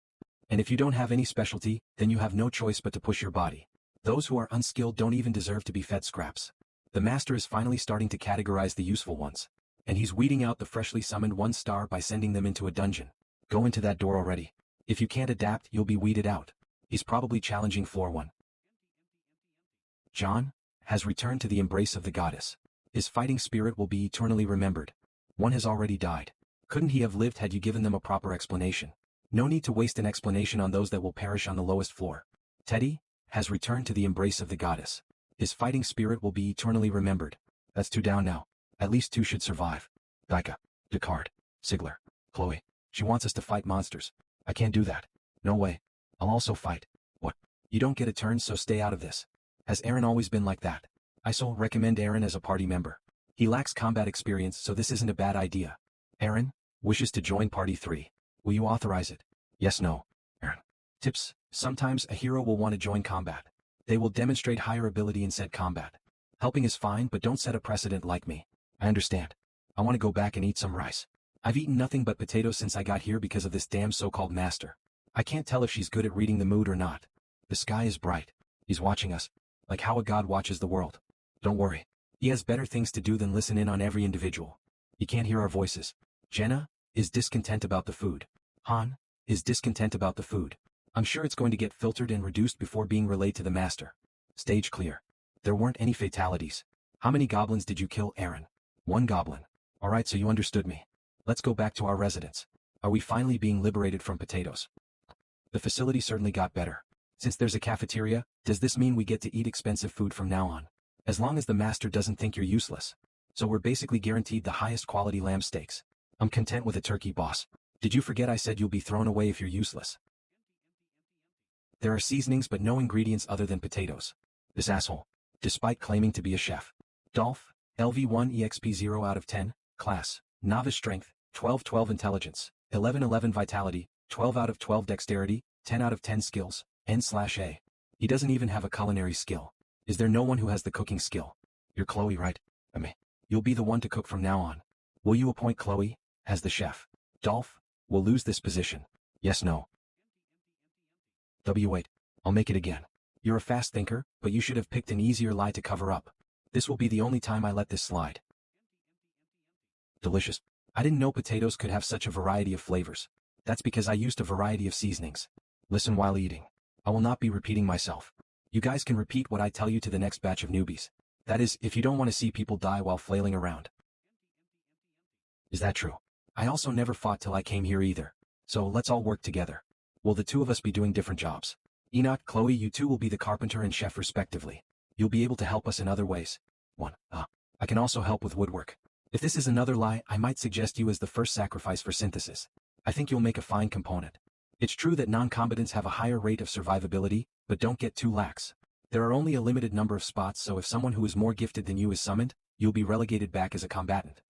And if you don't have any specialty, then you have no choice but to push your body. Those who are unskilled don't even deserve to be fed scraps. The master is finally starting to categorize the useful ones. And he's weeding out the freshly summoned 1-star by sending them into a dungeon. Go into that door already. If you can't adapt, you'll be weeded out. He's probably challenging floor 1. John has returned to the embrace of the goddess. His fighting spirit will be eternally remembered. One has already died. Couldn't he have lived had you given them a proper explanation? No need to waste an explanation on those that will perish on the lowest floor. Teddy has returned to the embrace of the goddess. His fighting spirit will be eternally remembered. That's 2 down now. At least 2 should survive. Daika, Descartes, Sigler, Chloe. She wants us to fight monsters. I can't do that. No way. I'll also fight. What? You don't get a turn, so stay out of this. Has Aaron always been like that? I so recommend Aaron as a party member. He lacks combat experience, so this isn't a bad idea. Aaron wishes to join party 3. Will you authorize it? Yes, no. Aaron. Tips. Sometimes a hero will want to join combat. They will demonstrate higher ability in said combat. Helping is fine, but don't set a precedent like me. I understand. I want to go back and eat some rice. I've eaten nothing but potatoes since I got here because of this damn so-called master. I can't tell if she's good at reading the mood or not. The sky is bright. He's watching us. Like how a god watches the world. Don't worry. He has better things to do than listen in on every individual. He can't hear our voices. Jenna is discontent about the food. Han is discontent about the food. I'm sure it's going to get filtered and reduced before being relayed to the master. Stage clear. There weren't any fatalities. How many goblins did you kill, Aaron? 1 goblin. Alright, so you understood me. Let's go back to our residence. Are we finally being liberated from potatoes? The facility certainly got better. Since there's a cafeteria, does this mean we get to eat expensive food from now on? As long as the master doesn't think you're useless. So we're basically guaranteed the highest quality lamb steaks. I'm content with a turkey, boss. Did you forget I said you'll be thrown away if you're useless? There are seasonings but no ingredients other than potatoes. This asshole. Despite claiming to be a chef. Dolph, LV1 EXP 0 out of 10, class, novice strength, 12/12 intelligence, 11/11 vitality, 12 out of 12 dexterity, 10 out of 10 skills, N/A. He doesn't even have a culinary skill. Is there no one who has the cooking skill? You're Chloe, right? You'll be the one to cook from now on. Will you appoint Chloe as the chef? Dolph will lose this position. Yes, no. Wait. I'll make it again. You're a fast thinker, but you should have picked an easier lie to cover up. This will be the only time I let this slide. Delicious. I didn't know potatoes could have such a variety of flavors. That's because I used a variety of seasonings. Listen while eating. I will not be repeating myself. You guys can repeat what I tell you to the next batch of newbies. That is, if you don't want to see people die while flailing around. Is that true? I also never fought till I came here either. So let's all work together. Will the two of us be doing different jobs? Enoch, Chloe, you two will be the carpenter and chef respectively. You'll be able to help us in other ways. 1. I can also help with woodwork. If this is another lie, I might suggest you as the first sacrifice for synthesis. I think you'll make a fine component. It's true that non-combatants have a higher rate of survivability, but don't get too lax. There are only a limited number of spots, so if someone who is more gifted than you is summoned, you'll be relegated back as a combatant.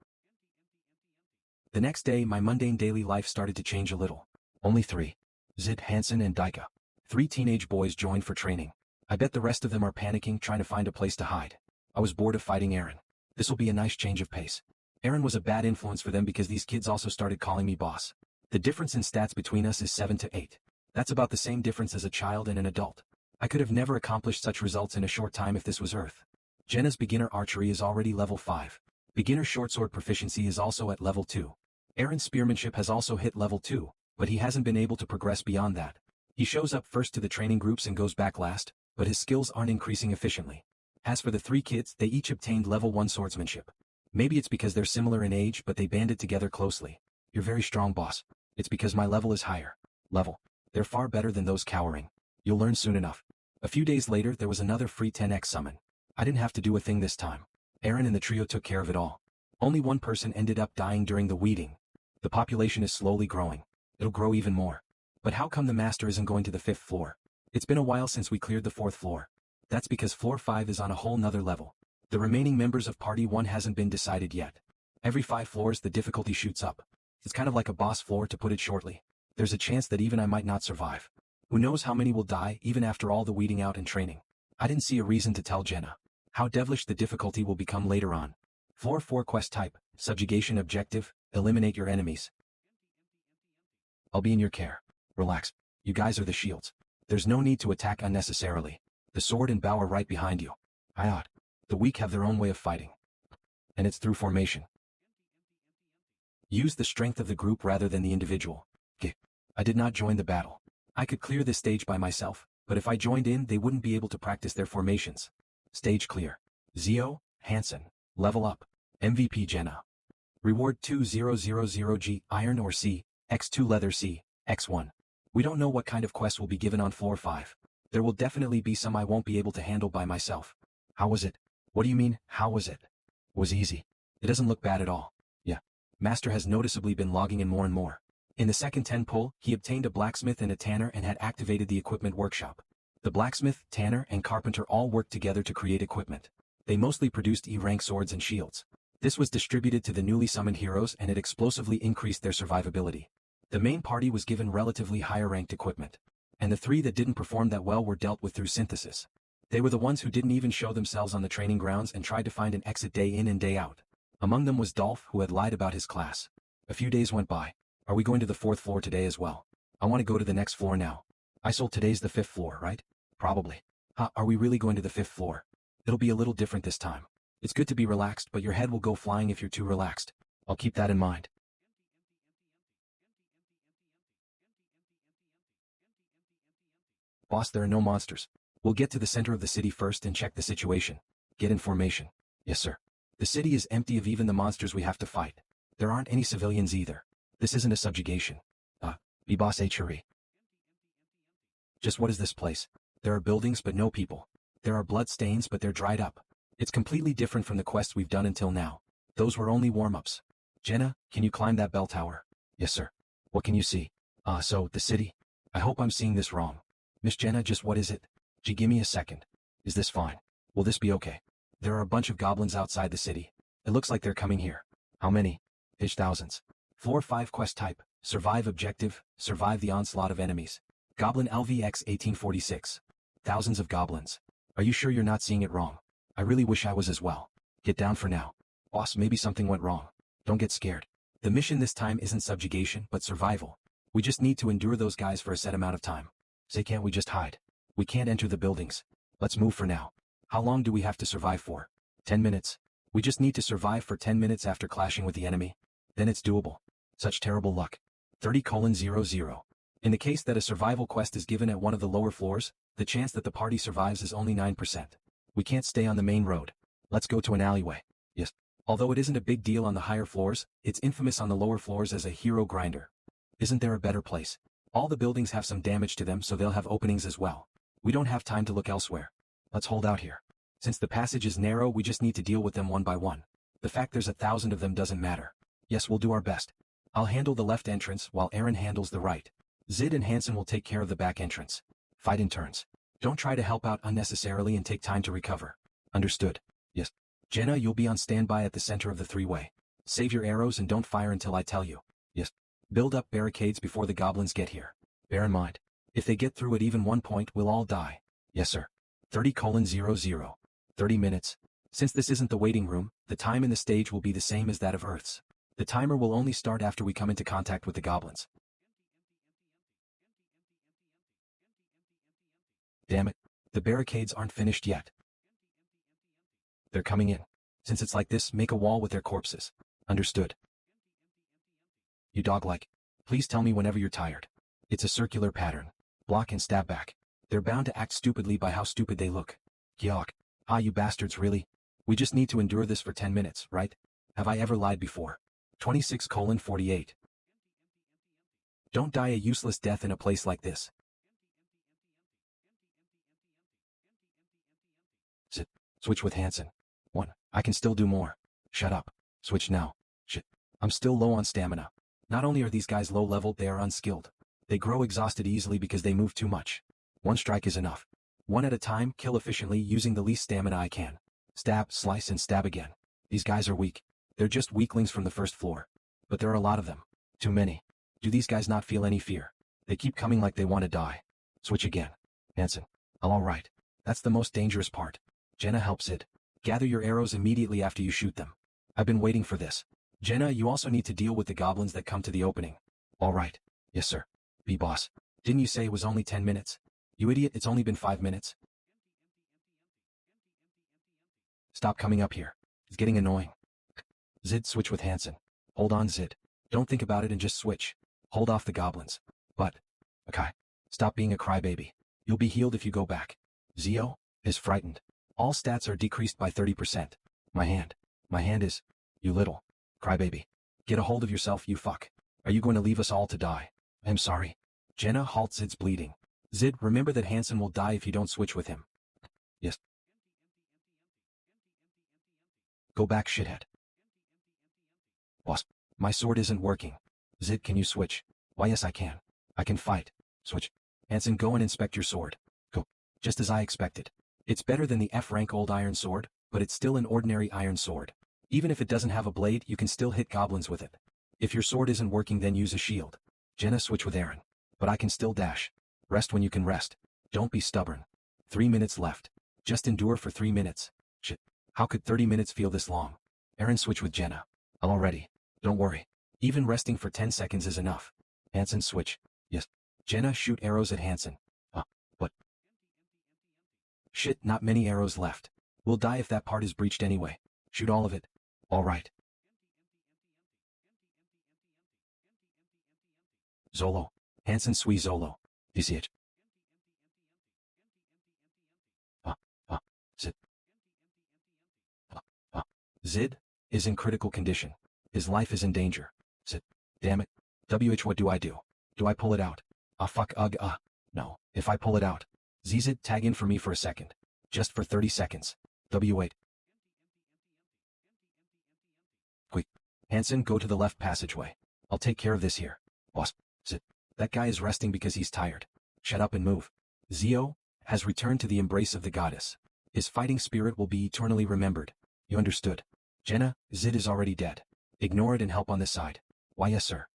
The next day, my mundane daily life started to change a little. Only 3. Zid, Hansen and Daika. 3 teenage boys joined for training. I bet the rest of them are panicking, trying to find a place to hide. I was bored of fighting Aaron. This will be a nice change of pace. Aaron was a bad influence for them because these kids also started calling me boss. The difference in stats between us is 7 to 8. That's about the same difference as a child and an adult. I could have never accomplished such results in a short time if this was Earth. Jenna's beginner archery is already level 5. Beginner shortsword proficiency is also at level 2. Aaron's spearmanship has also hit level 2, but he hasn't been able to progress beyond that. He shows up first to the training groups and goes back last, but his skills aren't increasing efficiently. As for the 3 kids, they each obtained level 1 swordsmanship. Maybe it's because they're similar in age, but they banded together closely. You're very strong, boss. It's because my level is higher. Level. They're far better than those cowering. You'll learn soon enough. A few days later, there was another free 10x summon. I didn't have to do a thing this time. Aaron and the trio took care of it all. Only one person ended up dying during the weeding. The population is slowly growing. It'll grow even more. But how come the master isn't going to the 5th floor? It's been a while since we cleared the 4th floor. That's because floor 5 is on a whole nother level. The remaining members of party 1 hasn't been decided yet. Every 5 floors the difficulty shoots up. It's kind of like a boss floor, to put it shortly. There's a chance that even I might not survive. Who knows how many will die even after all the weeding out and training. I didn't see a reason to tell Jenna how devilish the difficulty will become later on. Floor 4 quest type, subjugation objective, eliminate your enemies. I'll be in your care. Relax. You guys are the shields. There's no need to attack unnecessarily. The sword and bow are right behind you. The weak have their own way of fighting. And it's through formation. Use the strength of the group rather than the individual. I did not join the battle. I could clear this stage by myself, but if I joined in they wouldn't be able to practice their formations. Stage clear. Zio, Hansen. Level up. MVP Jenna. Reward 2000G, Iron or C, X2 Leather C, X1. We don't know what kind of quest will be given on floor 5. There will definitely be some I won't be able to handle by myself. How was it? What do you mean, how was it? Was easy. It doesn't look bad at all. Yeah. Master has noticeably been logging in more and more. In the second 10 pull, he obtained a blacksmith and a tanner and had activated the equipment workshop. The blacksmith, tanner, and carpenter all worked together to create equipment. They mostly produced E-rank swords and shields. This was distributed to the newly summoned heroes and it explosively increased their survivability. The main party was given relatively higher ranked equipment. And the 3 that didn't perform that well were dealt with through synthesis. They were the ones who didn't even show themselves on the training grounds and tried to find an exit day in and day out. Among them was Dolph, who had lied about his class. A few days went by. Are we going to the 4th floor today as well? I want to go to the next floor now. I sold today's the 5th floor, right? Probably. Are we really going to the 5th floor? It'll be a little different this time. It's good to be relaxed, but your head will go flying if you're too relaxed. I'll keep that in mind. Boss, there are no monsters. We'll get to the center of the city first and check the situation. Get in formation. Yes, sir. The city is empty of even the monsters we have to fight. There aren't any civilians either. This isn't a subjugation. Be boss H. Hurry. Just what is this place? There are buildings but no people. There are blood stains but they're dried up. It's completely different from the quests we've done until now. Those were only warm-ups. Jenna, can you climb that bell tower? Yes, sir. What can you see? So, the city? I hope I'm seeing this wrong. Miss Jenna, just what is it? Gee, give me a second. Is this fine? Will this be okay? There are a bunch of goblins outside the city. It looks like they're coming here. How many? Thousands. Floor 5 quest type, survive objective, survive the onslaught of enemies. Goblin LVX 1846. Thousands of goblins. Are you sure you're not seeing it wrong? I really wish I was as well. Get down for now. Boss, maybe something went wrong. Don't get scared. The mission this time isn't subjugation, but survival. We just need to endure those guys for a set amount of time. Say, can't we just hide? We can't enter the buildings. Let's move for now. How long do we have to survive for? 10 minutes. We just need to survive for 10 minutes after clashing with the enemy. Then it's doable. Such terrible luck. 30:00. In the case that a survival quest is given at one of the lower floors, the chance that the party survives is only 9%. We can't stay on the main road. Let's go to an alleyway. Yes. Although it isn't a big deal on the higher floors, it's infamous on the lower floors as a hero grinder. Isn't there a better place? All the buildings have some damage to them, so they'll have openings as well. We don't have time to look elsewhere. Let's hold out here. Since the passage is narrow, we just need to deal with them one by one. The fact there's 1,000 of them doesn't matter. Yes, we'll do our best. I'll handle the left entrance while Aaron handles the right. Zid and Hansen will take care of the back entrance. Fight in turns. Don't try to help out unnecessarily and take time to recover. Understood? Yes. Jenna, you'll be on standby at the center of the three-way. Save your arrows and don't fire until I tell you. Yes. Build up barricades before the goblins get here. Bear in mind, if they get through at even 1 point, we'll all die. Yes, sir. 30:00. 30 minutes. Since this isn't the waiting room, the time in the stage will be the same as that of Earth's. The timer will only start after we come into contact with the goblins. Damn it. The barricades aren't finished yet. They're coming in. Since it's like this, make a wall with their corpses. Understood. You dog-like. Please tell me whenever you're tired. It's a circular pattern. Block and stab back. They're bound to act stupidly by how stupid they look. Yuck. Ah, you bastards, really? We just need to endure this for 10 minutes, right? Have I ever lied before? 26:48. Don't die a useless death in a place like this. Sit. Switch with Hansen. 1. I can still do more. Shut up. Switch now. Shit. I'm still low on stamina. Not only are these guys low level, they are unskilled. They grow exhausted easily because they move too much. 1 strike is enough. 1 at a time, kill efficiently using the least stamina I can. Stab, slice and stab again. These guys are weak. They're just weaklings from the first floor. But there are a lot of them. Too many. Do these guys not feel any fear? They keep coming like they want to die. Switch again. Hansen. Alright. That's the most dangerous part. Jenna helps it. Gather your arrows immediately after you shoot them. I've been waiting for this. Jenna, you also need to deal with the goblins that come to the opening. Alright. Yes, sir. B-boss. Didn't you say it was only 10 minutes? You idiot, it's only been 5 minutes. Stop coming up here. It's getting annoying. Zid, switch with Hansen. Hold on, Zid. Don't think about it and just switch. Hold off the goblins. But, okay. Stop being a crybaby. You'll be healed if you go back. Zio is frightened. All stats are decreased by 30%. My hand. My hand is... You little crybaby. Get a hold of yourself, you fuck. Are you going to leave us all to die? I'm sorry. Jenna, halt Zid's bleeding. Zid, remember that Hansen will die if you don't switch with him. Yes. Go back, shithead. Boss, my sword isn't working. Zid, can you switch? Why, yes I can. I can fight. Switch. Hansen, go and inspect your sword. Go. Just as I expected. It's better than the F-rank old iron sword, but it's still an ordinary iron sword. Even if it doesn't have a blade, you can still hit goblins with it. If your sword isn't working, then use a shield. Jenna, switch with Aaron. But I can still dash. Rest when you can rest. Don't be stubborn. 3 minutes left. Just endure for 3 minutes. Shit. How could 30 minutes feel this long? Aaron, switch with Jenna. Already. Don't worry. Even resting for 10 seconds is enough. Hansen, switch. Yes. Jenna, shoot arrows at Hansen. What? Shit, not many arrows left. We'll die if that part is breached anyway. Shoot all of it. Alright. Zolo. Hansen, sui Zolo. DCH. Zid. Zid is in critical condition. His life is in danger. Zid. Damn it. WH, what do I do? Do I pull it out? Fuck, no. If I pull it out. Zid, tag in for me for a second. Just for 30 seconds. W8. Quick. Hansen, go to the left passageway. I'll take care of this here. Boss. Zid. That guy is resting because he's tired. Shut up and move. Zio has returned to the embrace of the goddess. His fighting spirit will be eternally remembered. You understood? Jenna, Zid is already dead. Ignore it and help on this side. Why, yes, sir.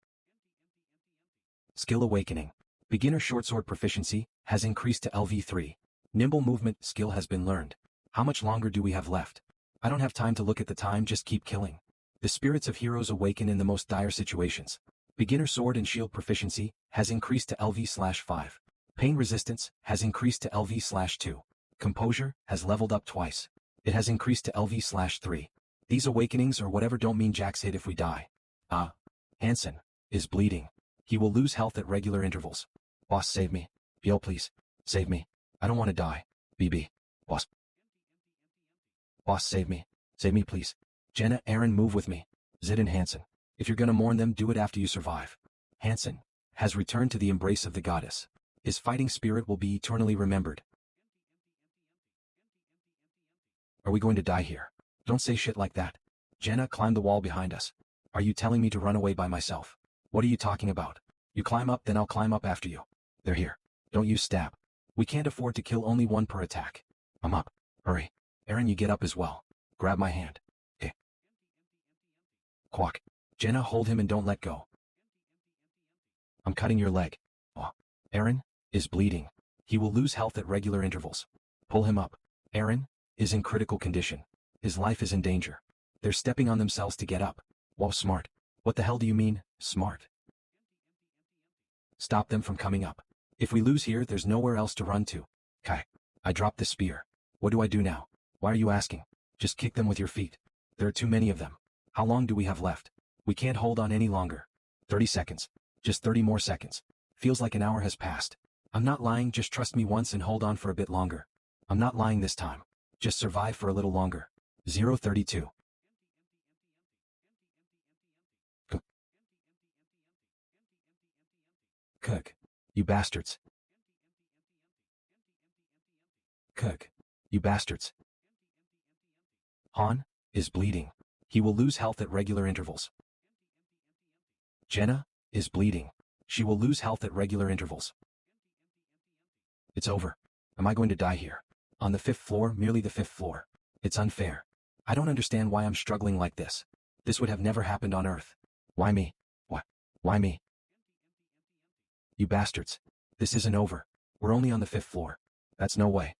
Skill awakening. Beginner shortsword proficiency has increased to LV3. Nimble movement skill has been learned. How much longer do we have left? I don't have time to look at the time, just keep killing. The spirits of heroes awaken in the most dire situations. Beginner sword and shield proficiency has increased to LV/5. Pain resistance has increased to LV/2. Composure has leveled up twice. It has increased to LV/3. These awakenings or whatever don't mean jack's hit if we die. Hansen is bleeding. He will lose health at regular intervals. Boss, save me. Yo, please. Save me. I don't want to die. BB. Boss. Boss, save me. Save me, please. Jenna, Aaron, move with me. Zid and Hansen. If you're gonna mourn them, do it after you survive. Hansen has returned to the embrace of the goddess. His fighting spirit will be eternally remembered. Are we going to die here? Don't say shit like that. Jenna, climb the wall behind us. Are you telling me to run away by myself? What are you talking about? You climb up, then I'll climb up after you. They're here. Don't use stab. We can't afford to kill only one per attack. I'm up. Hurry. Aaron, you get up as well. Grab my hand. Eh. Quack. Jenna, hold him and don't let go. I'm cutting your leg. Oh. Aaron is bleeding. He will lose health at regular intervals. Pull him up. Aaron is in critical condition. His life is in danger. They're stepping on themselves to get up. Whoa, smart. What the hell do you mean, smart? Stop them from coming up. If we lose here, there's nowhere else to run to. Kai. I dropped the spear. What do I do now? Why are you asking? Just kick them with your feet. There are too many of them. How long do we have left? We can't hold on any longer. 30 seconds. Just 30 more seconds. Feels like an hour has passed. I'm not lying, just trust me once and hold on for a bit longer. I'm not lying this time. Just survive for a little longer. 0:32. Cook. You bastards. Cook. You bastards. Han is bleeding. He will lose health at regular intervals. Jenna is bleeding. She will lose health at regular intervals. It's over. Am I going to die here? On the 5th floor, merely the 5th floor. It's unfair. I don't understand why I'm struggling like this. This would have never happened on Earth. Why me? What? Why me? You bastards. This isn't over. We're only on the 5th floor. That's no way.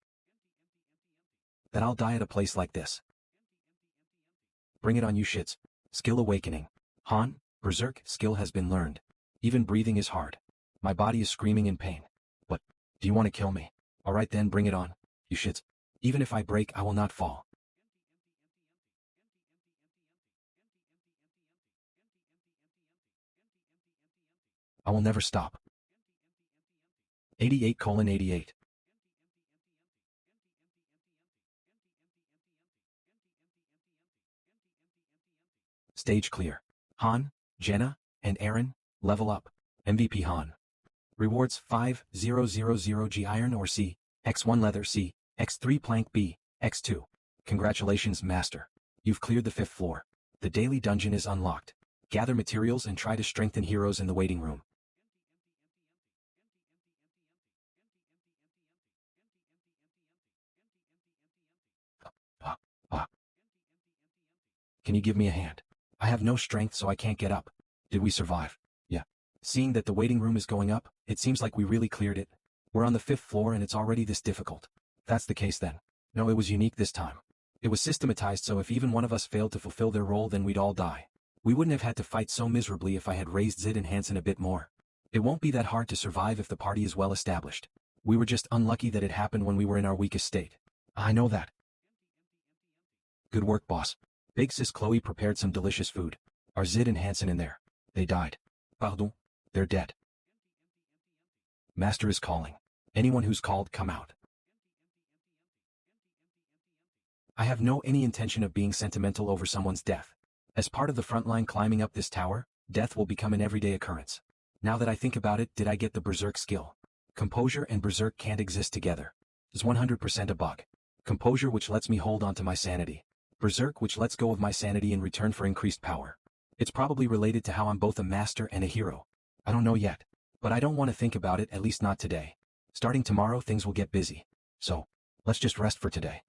That I'll die at a place like this. Bring it on, you shits. Skill awakening. Han, berserk skill has been learned. Even breathing is hard. My body is screaming in pain. What? Do you want to kill me? Alright then, bring it on, you shits. Even if I break, I will not fall. I will never stop. 88:88. Stage clear. Han, Jenna, and Aaron, level up. MVP Han. Rewards 5000 G iron or C, X1 leather C, X3 plank B, X2. Congratulations, Master. You've cleared the 5th floor. The daily dungeon is unlocked. Gather materials and try to strengthen heroes in the waiting room. Can you give me a hand? I have no strength, so I can't get up. Did we survive? Yeah. Seeing that the waiting room is going up, it seems like we really cleared it. We're on the 5th floor and it's already this difficult. That's the case then. No, it was unique this time. It was systematized, so if even one of us failed to fulfill their role, then we'd all die. We wouldn't have had to fight so miserably if I had raised Zid and Hansen a bit more. It won't be that hard to survive if the party is well established. We were just unlucky that it happened when we were in our weakest state. I know that. Good work, boss. Big sis Chloe prepared some delicious food. Are Zid and Hansen in there? They died. Pardon? They're dead. Master is calling. Anyone who's called, come out. I have no any intention of being sentimental over someone's death. As part of the front line climbing up this tower, death will become an everyday occurrence. Now that I think about it, did I get the berserk skill? Composure and berserk can't exist together. It's 100% a bug. Composure, which lets me hold on to my sanity. Berserk, which lets go of my sanity in return for increased power. It's probably related to how I'm both a master and a hero. I don't know yet. But I don't want to think about it, at least not today. Starting tomorrow, things will get busy. So, let's just rest for today.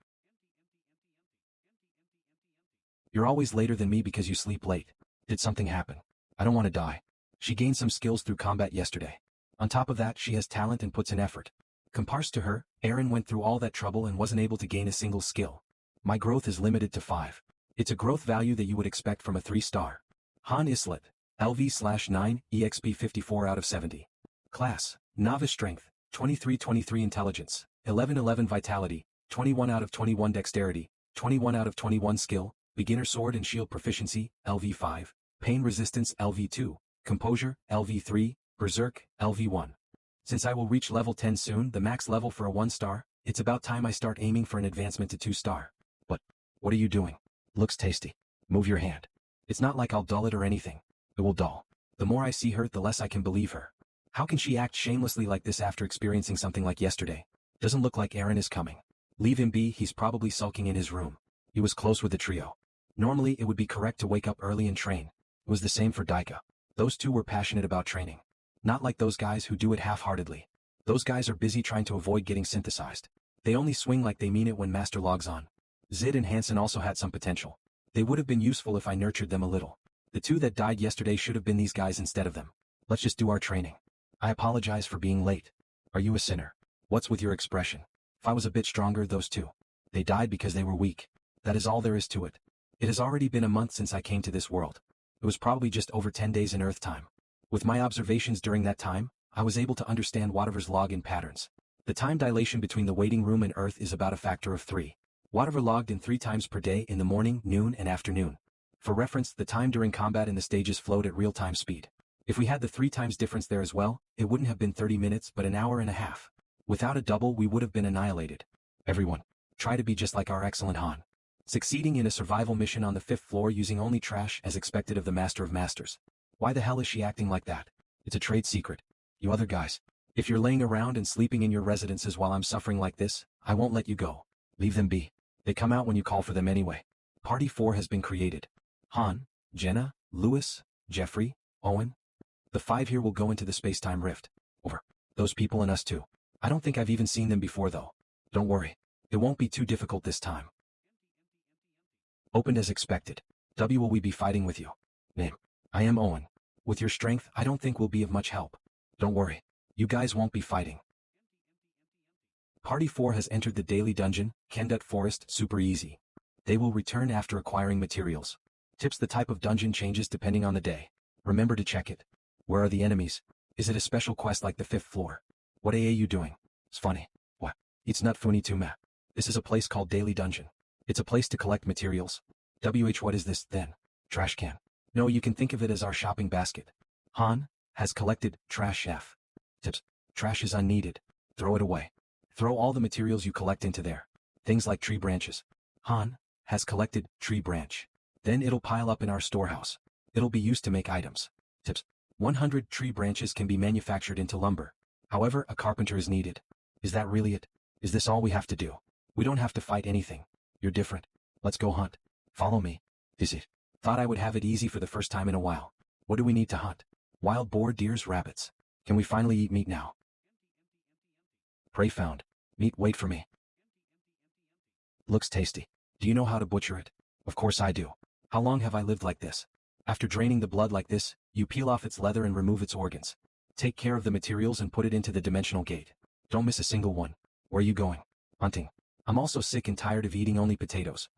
You're always later than me because you sleep late. Did something happen? I don't want to die. She gained some skills through combat yesterday. On top of that, she has talent and puts in effort. Comparse to her, Aaron went through all that trouble and wasn't able to gain a single skill. My growth is limited to 5. It's a growth value that you would expect from a 3-star. Han Islet, LV/9, EXP 54 out of 70. Class, Novice Strength, 23-23 Intelligence, 11-11 Vitality, 21 out of 21 Dexterity, 21 out of 21 Skill, Beginner Sword and Shield Proficiency, LV5, Pain Resistance, LV2, Composure, LV3, Berserk, LV1. Since I will reach level 10 soon, the max level for a 1-star, it's about time I start aiming for an advancement to 2-star. But, what are you doing? Looks tasty. Move your hand. It's not like I'll dull it or anything. It will dull. The more I see her, the less I can believe her. How can she act shamelessly like this after experiencing something like yesterday? Doesn't look like Aaron is coming. Leave him be, he's probably sulking in his room. He was close with the trio. Normally it would be correct to wake up early and train. It was the same for Daika. Those two were passionate about training. Not like those guys who do it half-heartedly. Those guys are busy trying to avoid getting synthesized. They only swing like they mean it when Master logs on. Zid and Hansen also had some potential. They would have been useful if I nurtured them a little. The two that died yesterday should have been these guys instead of them. Let's just do our training. I apologize for being late. Are you a sinner? What's with your expression? If I was a bit stronger, those two. They died because they were weak. That is all there is to it. It has already been a month since I came to this world. It was probably just over 10 days in Earth time. With my observations during that time, I was able to understand whatever's log-in patterns. The time dilation between the waiting room and Earth is about a factor of 3. Whatever logged in 3 times per day in the morning, noon, and afternoon. For reference, the time during combat in the stages flowed at real-time speed. If we had the 3 times difference there as well, it wouldn't have been 30 minutes but an hour and a half. Without a double, we would have been annihilated. Everyone, try to be just like our excellent Han. Succeeding in a survival mission on the 5th floor using only trash as expected of the Master of Masters. Why the hell is she acting like that? It's a trade secret. You other guys. If you're laying around and sleeping in your residences while I'm suffering like this, I won't let you go. Leave them be. They come out when you call for them anyway. Party 4 has been created. Han, Jenna, Lewis, Jeffrey, Owen. The 5 here will go into the space-time rift. Over. Those people and us too. I don't think I've even seen them before though. Don't worry. It won't be too difficult this time. Opened as expected. W, will we be fighting with you? Name. I am Owen. With your strength, I don't think we'll be of much help. Don't worry. You guys won't be fighting. Party 4 has entered the daily dungeon, Kendut Forest, super easy. They will return after acquiring materials. Tips: the type of dungeon changes depending on the day. Remember to check it. Where are the enemies? Is it a special quest like the 5th floor? What AA you doing? It's funny. What? It's not funny to me. This is a place called Daily Dungeon. It's a place to collect materials. WH, what is this, then? Trash can. No, you can think of it as our shopping basket. Han has collected trash F. Tips: trash is unneeded. Throw it away. Throw all the materials you collect into there. Things like tree branches. Han has collected tree branch. Then it'll pile up in our storehouse. It'll be used to make items. Tips: 100 tree branches can be manufactured into lumber. However, a carpenter is needed. Is that really it? Is this all we have to do? We don't have to fight anything. You're different. Let's go hunt. Follow me. Is it? Thought I would have it easy for the first time in a while. What do we need to hunt? Wild boar, deers, rabbits. Can we finally eat meat now? Prey found. Meat, wait for me. Looks tasty. Do you know how to butcher it? Of course I do. How long have I lived like this? After draining the blood like this, you peel off its leather and remove its organs. Take care of the materials and put it into the dimensional gate. Don't miss a single one. Where are you going? Hunting. I'm also sick and tired of eating only potatoes.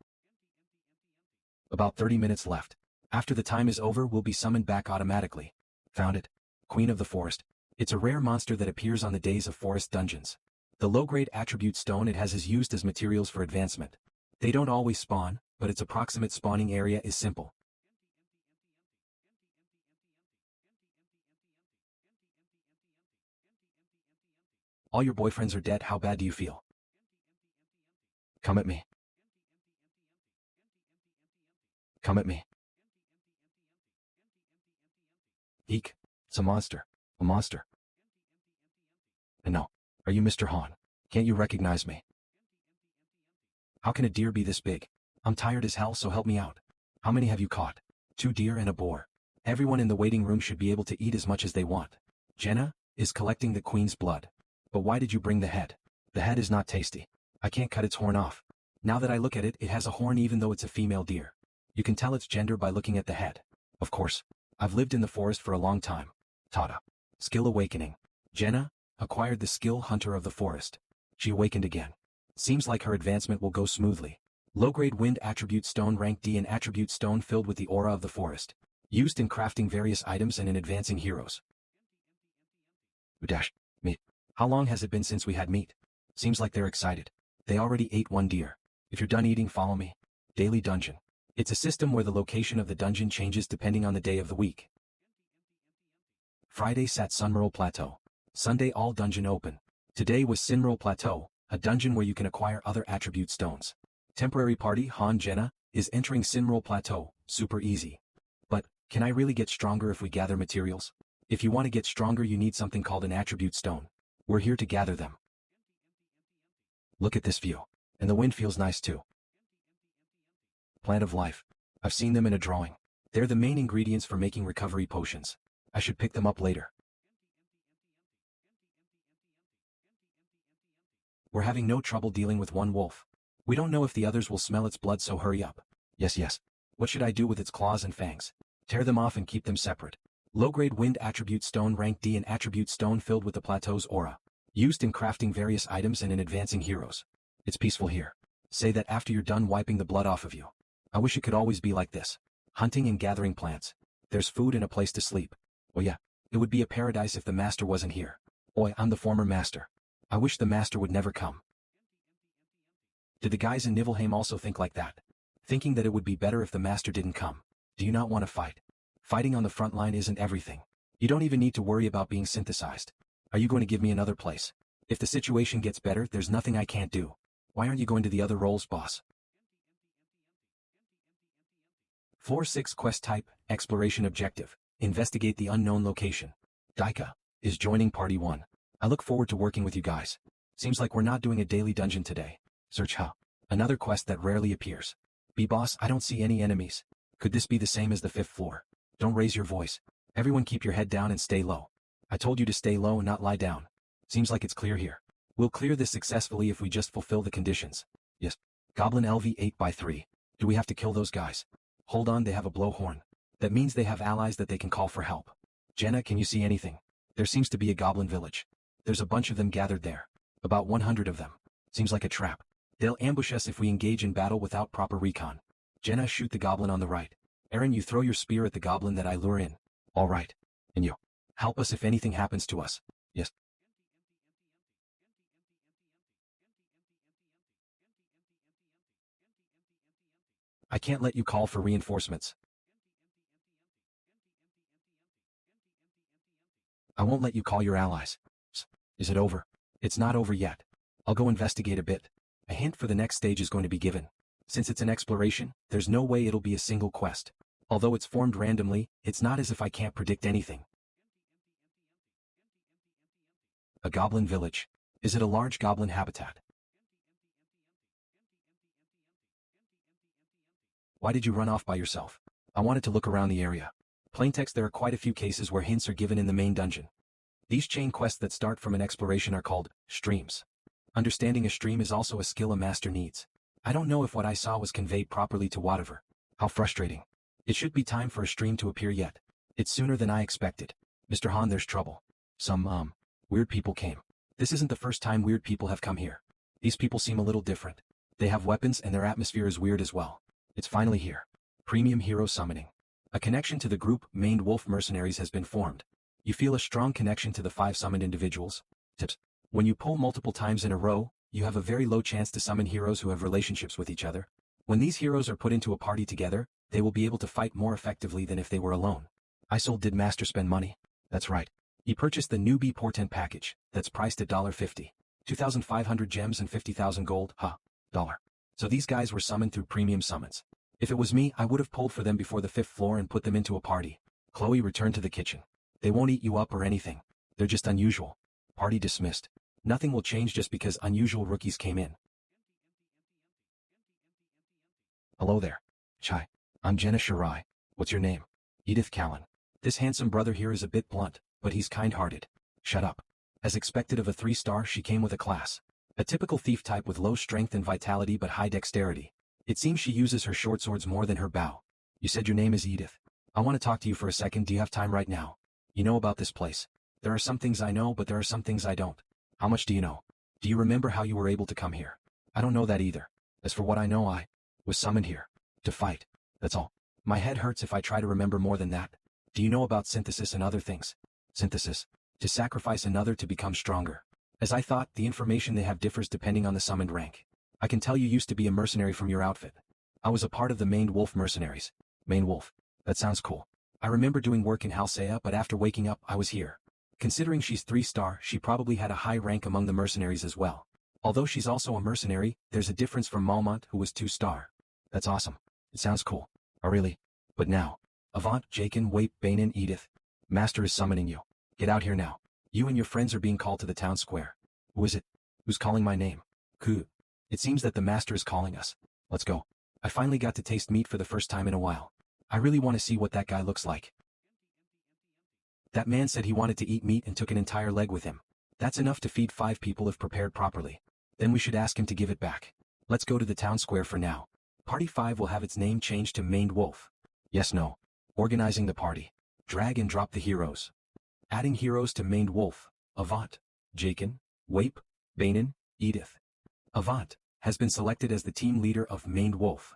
About 30 minutes left. After the time is over, we'll be summoned back automatically. Found it. Queen of the Forest. It's a rare monster that appears on the days of forest dungeons. The low-grade attribute stone it has is used as materials for advancement. They don't always spawn, but its approximate spawning area is simple. All your boyfriends are dead, how bad do you feel? Come at me. Come at me. Eek. It's a monster. A monster. And no. Are you Mr. Han? Can't you recognize me? How can a deer be this big? I'm tired as hell, so help me out. How many have you caught? 2 deer and a boar. Everyone in the waiting room should be able to eat as much as they want. Jenna is collecting the queen's blood. But why did you bring the head? The head is not tasty. I can't cut its horn off. Now that I look at it, it has a horn even though it's a female deer. You can tell its gender by looking at the head. Of course. I've lived in the forest for a long time. Tata. Skill awakening. Jenna acquired the skill Hunter of the Forest. She awakened again. Seems like her advancement will go smoothly. Low-grade wind attribute stone, rank D, an attribute stone filled with the aura of the forest. Used in crafting various items and in advancing heroes. Dash. Meat. How long has it been since we had meat? Seems like they're excited. They already ate 1 deer. If you're done eating, follow me. Daily Dungeon. It's a system where the location of the dungeon changes depending on the day of the week. Friday sat Sunmerl Plateau. Sunday all dungeon open. Today was Sinmerl Plateau, a dungeon where you can acquire other attribute stones. Temporary party Han Jenna is entering Sinmerl Plateau, Super easy. But, can I really get stronger if we gather materials? If you want to get stronger you need something called an attribute stone. We're here to gather them. Look at this view. And the wind feels nice too. Plant of life. I've seen them in a drawing. They're the main ingredients for making recovery potions. I should pick them up later. We're having no trouble dealing with one wolf. We don't know if the others will smell its blood, so hurry up. Yes. What should I do with its claws and fangs? Tear them off and keep them separate. Low-grade wind attribute stone rank D, an attribute stone filled with the plateau's aura. Used in crafting various items and in advancing heroes. It's peaceful here. Say that after you're done wiping the blood off of you. I wish it could always be like this. Hunting and gathering plants. There's food and a place to sleep. Oh yeah, it would be a paradise if the master wasn't here. Oi, I'm the former master. I wish the master would never come. Did the guys in Nibelheim also think like that? Thinking that it would be better if the master didn't come? Do you not want to fight? Fighting on the front line isn't everything. You don't even need to worry about being synthesized. Are you going to give me another place? If the situation gets better, there's nothing I can't do. Why aren't you going to the other roles, boss? Floor 6 quest type, exploration objective, investigate the unknown location. Daika is joining party 1. I look forward to working with you guys. Seems like we're not doing a daily dungeon today. Search another quest that rarely appears. B-boss, I don't see any enemies. Could this be the same as the 5th floor? Don't raise your voice. Everyone keep your head down and stay low. I told you to stay low and not lie down. Seems like it's clear here. We'll clear this successfully if we just fulfill the conditions. Yes. Goblin LV 8x3. Do we have to kill those guys? Hold on, they have a blowhorn. That means they have allies that they can call for help. Jenna, can you see anything? There seems to be a goblin village. There's a bunch of them gathered there. About 100 of them. Seems like a trap. They'll ambush us if we engage in battle without proper recon. Jenna, shoot the goblin on the right. Aaron, you throw your spear at the goblin that I lure in. All right. And you. Help us if anything happens to us. Yes. I can't let you call for reinforcements. I won't let you call your allies. Is it over? It's not over yet. I'll go investigate a bit. A hint for the next stage is going to be given. Since it's an exploration, there's no way it'll be a single quest. Although it's formed randomly, it's not as if I can't predict anything. A goblin village. Is it a large goblin habitat? Why did you run off by yourself? I wanted to look around the area. Plaintext, there are quite a few cases where hints are given in the main dungeon. These chain quests that start from an exploration are called streams. Understanding a stream is also a skill a master needs. I don't know if what I saw was conveyed properly to whatever. How frustrating. It should be time for a stream to appear yet. It's sooner than I expected. Mr. Han, there's trouble. Some, weird people came. This isn't the first time weird people have come here. These people seem a little different. They have weapons and their atmosphere is weird as well. It's finally here. Premium hero summoning. A connection to the group Maned Wolf Mercenaries has been formed. You feel a strong connection to the 5 summoned individuals. Tips. When you pull multiple times in a row, you have a very low chance to summon heroes who have relationships with each other. When these heroes are put into a party together, they will be able to fight more effectively than if they were alone. Did Master spend money? That's right. He purchased the newbie portent package, that's priced at $50. 2,500 gems and 50,000 gold, dollar. So these guys were summoned through premium summons. If it was me, I would have pulled for them before the 5th floor and put them into a party. Chloe returned to the kitchen. They won't eat you up or anything. They're just unusual. Party dismissed. Nothing will change just because unusual rookies came in. Hello there. Chai. I'm Jenna Shirai. What's your name? Edith Callan. This handsome brother here is a bit blunt, but he's kind-hearted. Shut up. As expected of a 3-star, she came with a class. A typical thief type with low strength and vitality but high dexterity. It seems she uses her short swords more than her bow. You said your name is Edith. I want to talk to you for a second. Do you have time right now? You know about this place. There are some things I know, but there are some things I don't. How much do you know? Do you remember how you were able to come here? I don't know that either. As for what I know, I was summoned here. To fight. That's all. My head hurts if I try to remember more than that. Do you know about synthesis and other things? Synthesis. To sacrifice another to become stronger. As I thought, the information they have differs depending on the summoned rank. I can tell you used to be a mercenary from your outfit. I was a part of the Maned Wolf Mercenaries. Maned Wolf. That sounds cool. I remember doing work in Halcea, but after waking up, I was here. Considering she's 3-star, she probably had a high rank among the mercenaries as well. Although she's also a mercenary, there's a difference from Malmont, who was 2-star. That's awesome. It sounds cool. Oh really? But now, Avant, Jakin, Wape, Bainin, Edith. Master is summoning you. Get out here now. You and your friends are being called to the town square. Who is it? Who's calling my name? Ku. It seems that the master is calling us. Let's go. I finally got to taste meat for the first time in a while. I really want to see what that guy looks like. That man said he wanted to eat meat and took an entire leg with him. That's enough to feed 5 people if prepared properly. Then we should ask him to give it back. Let's go to the town square for now. Party 5 will have its name changed to Maned Wolf. Yes, no. Organizing the party. Drag and drop the heroes. Adding heroes to Maned Wolf. Avant, Jakin, Wape, Bainin, Edith. Avant has been selected as the team leader of Maned Wolf.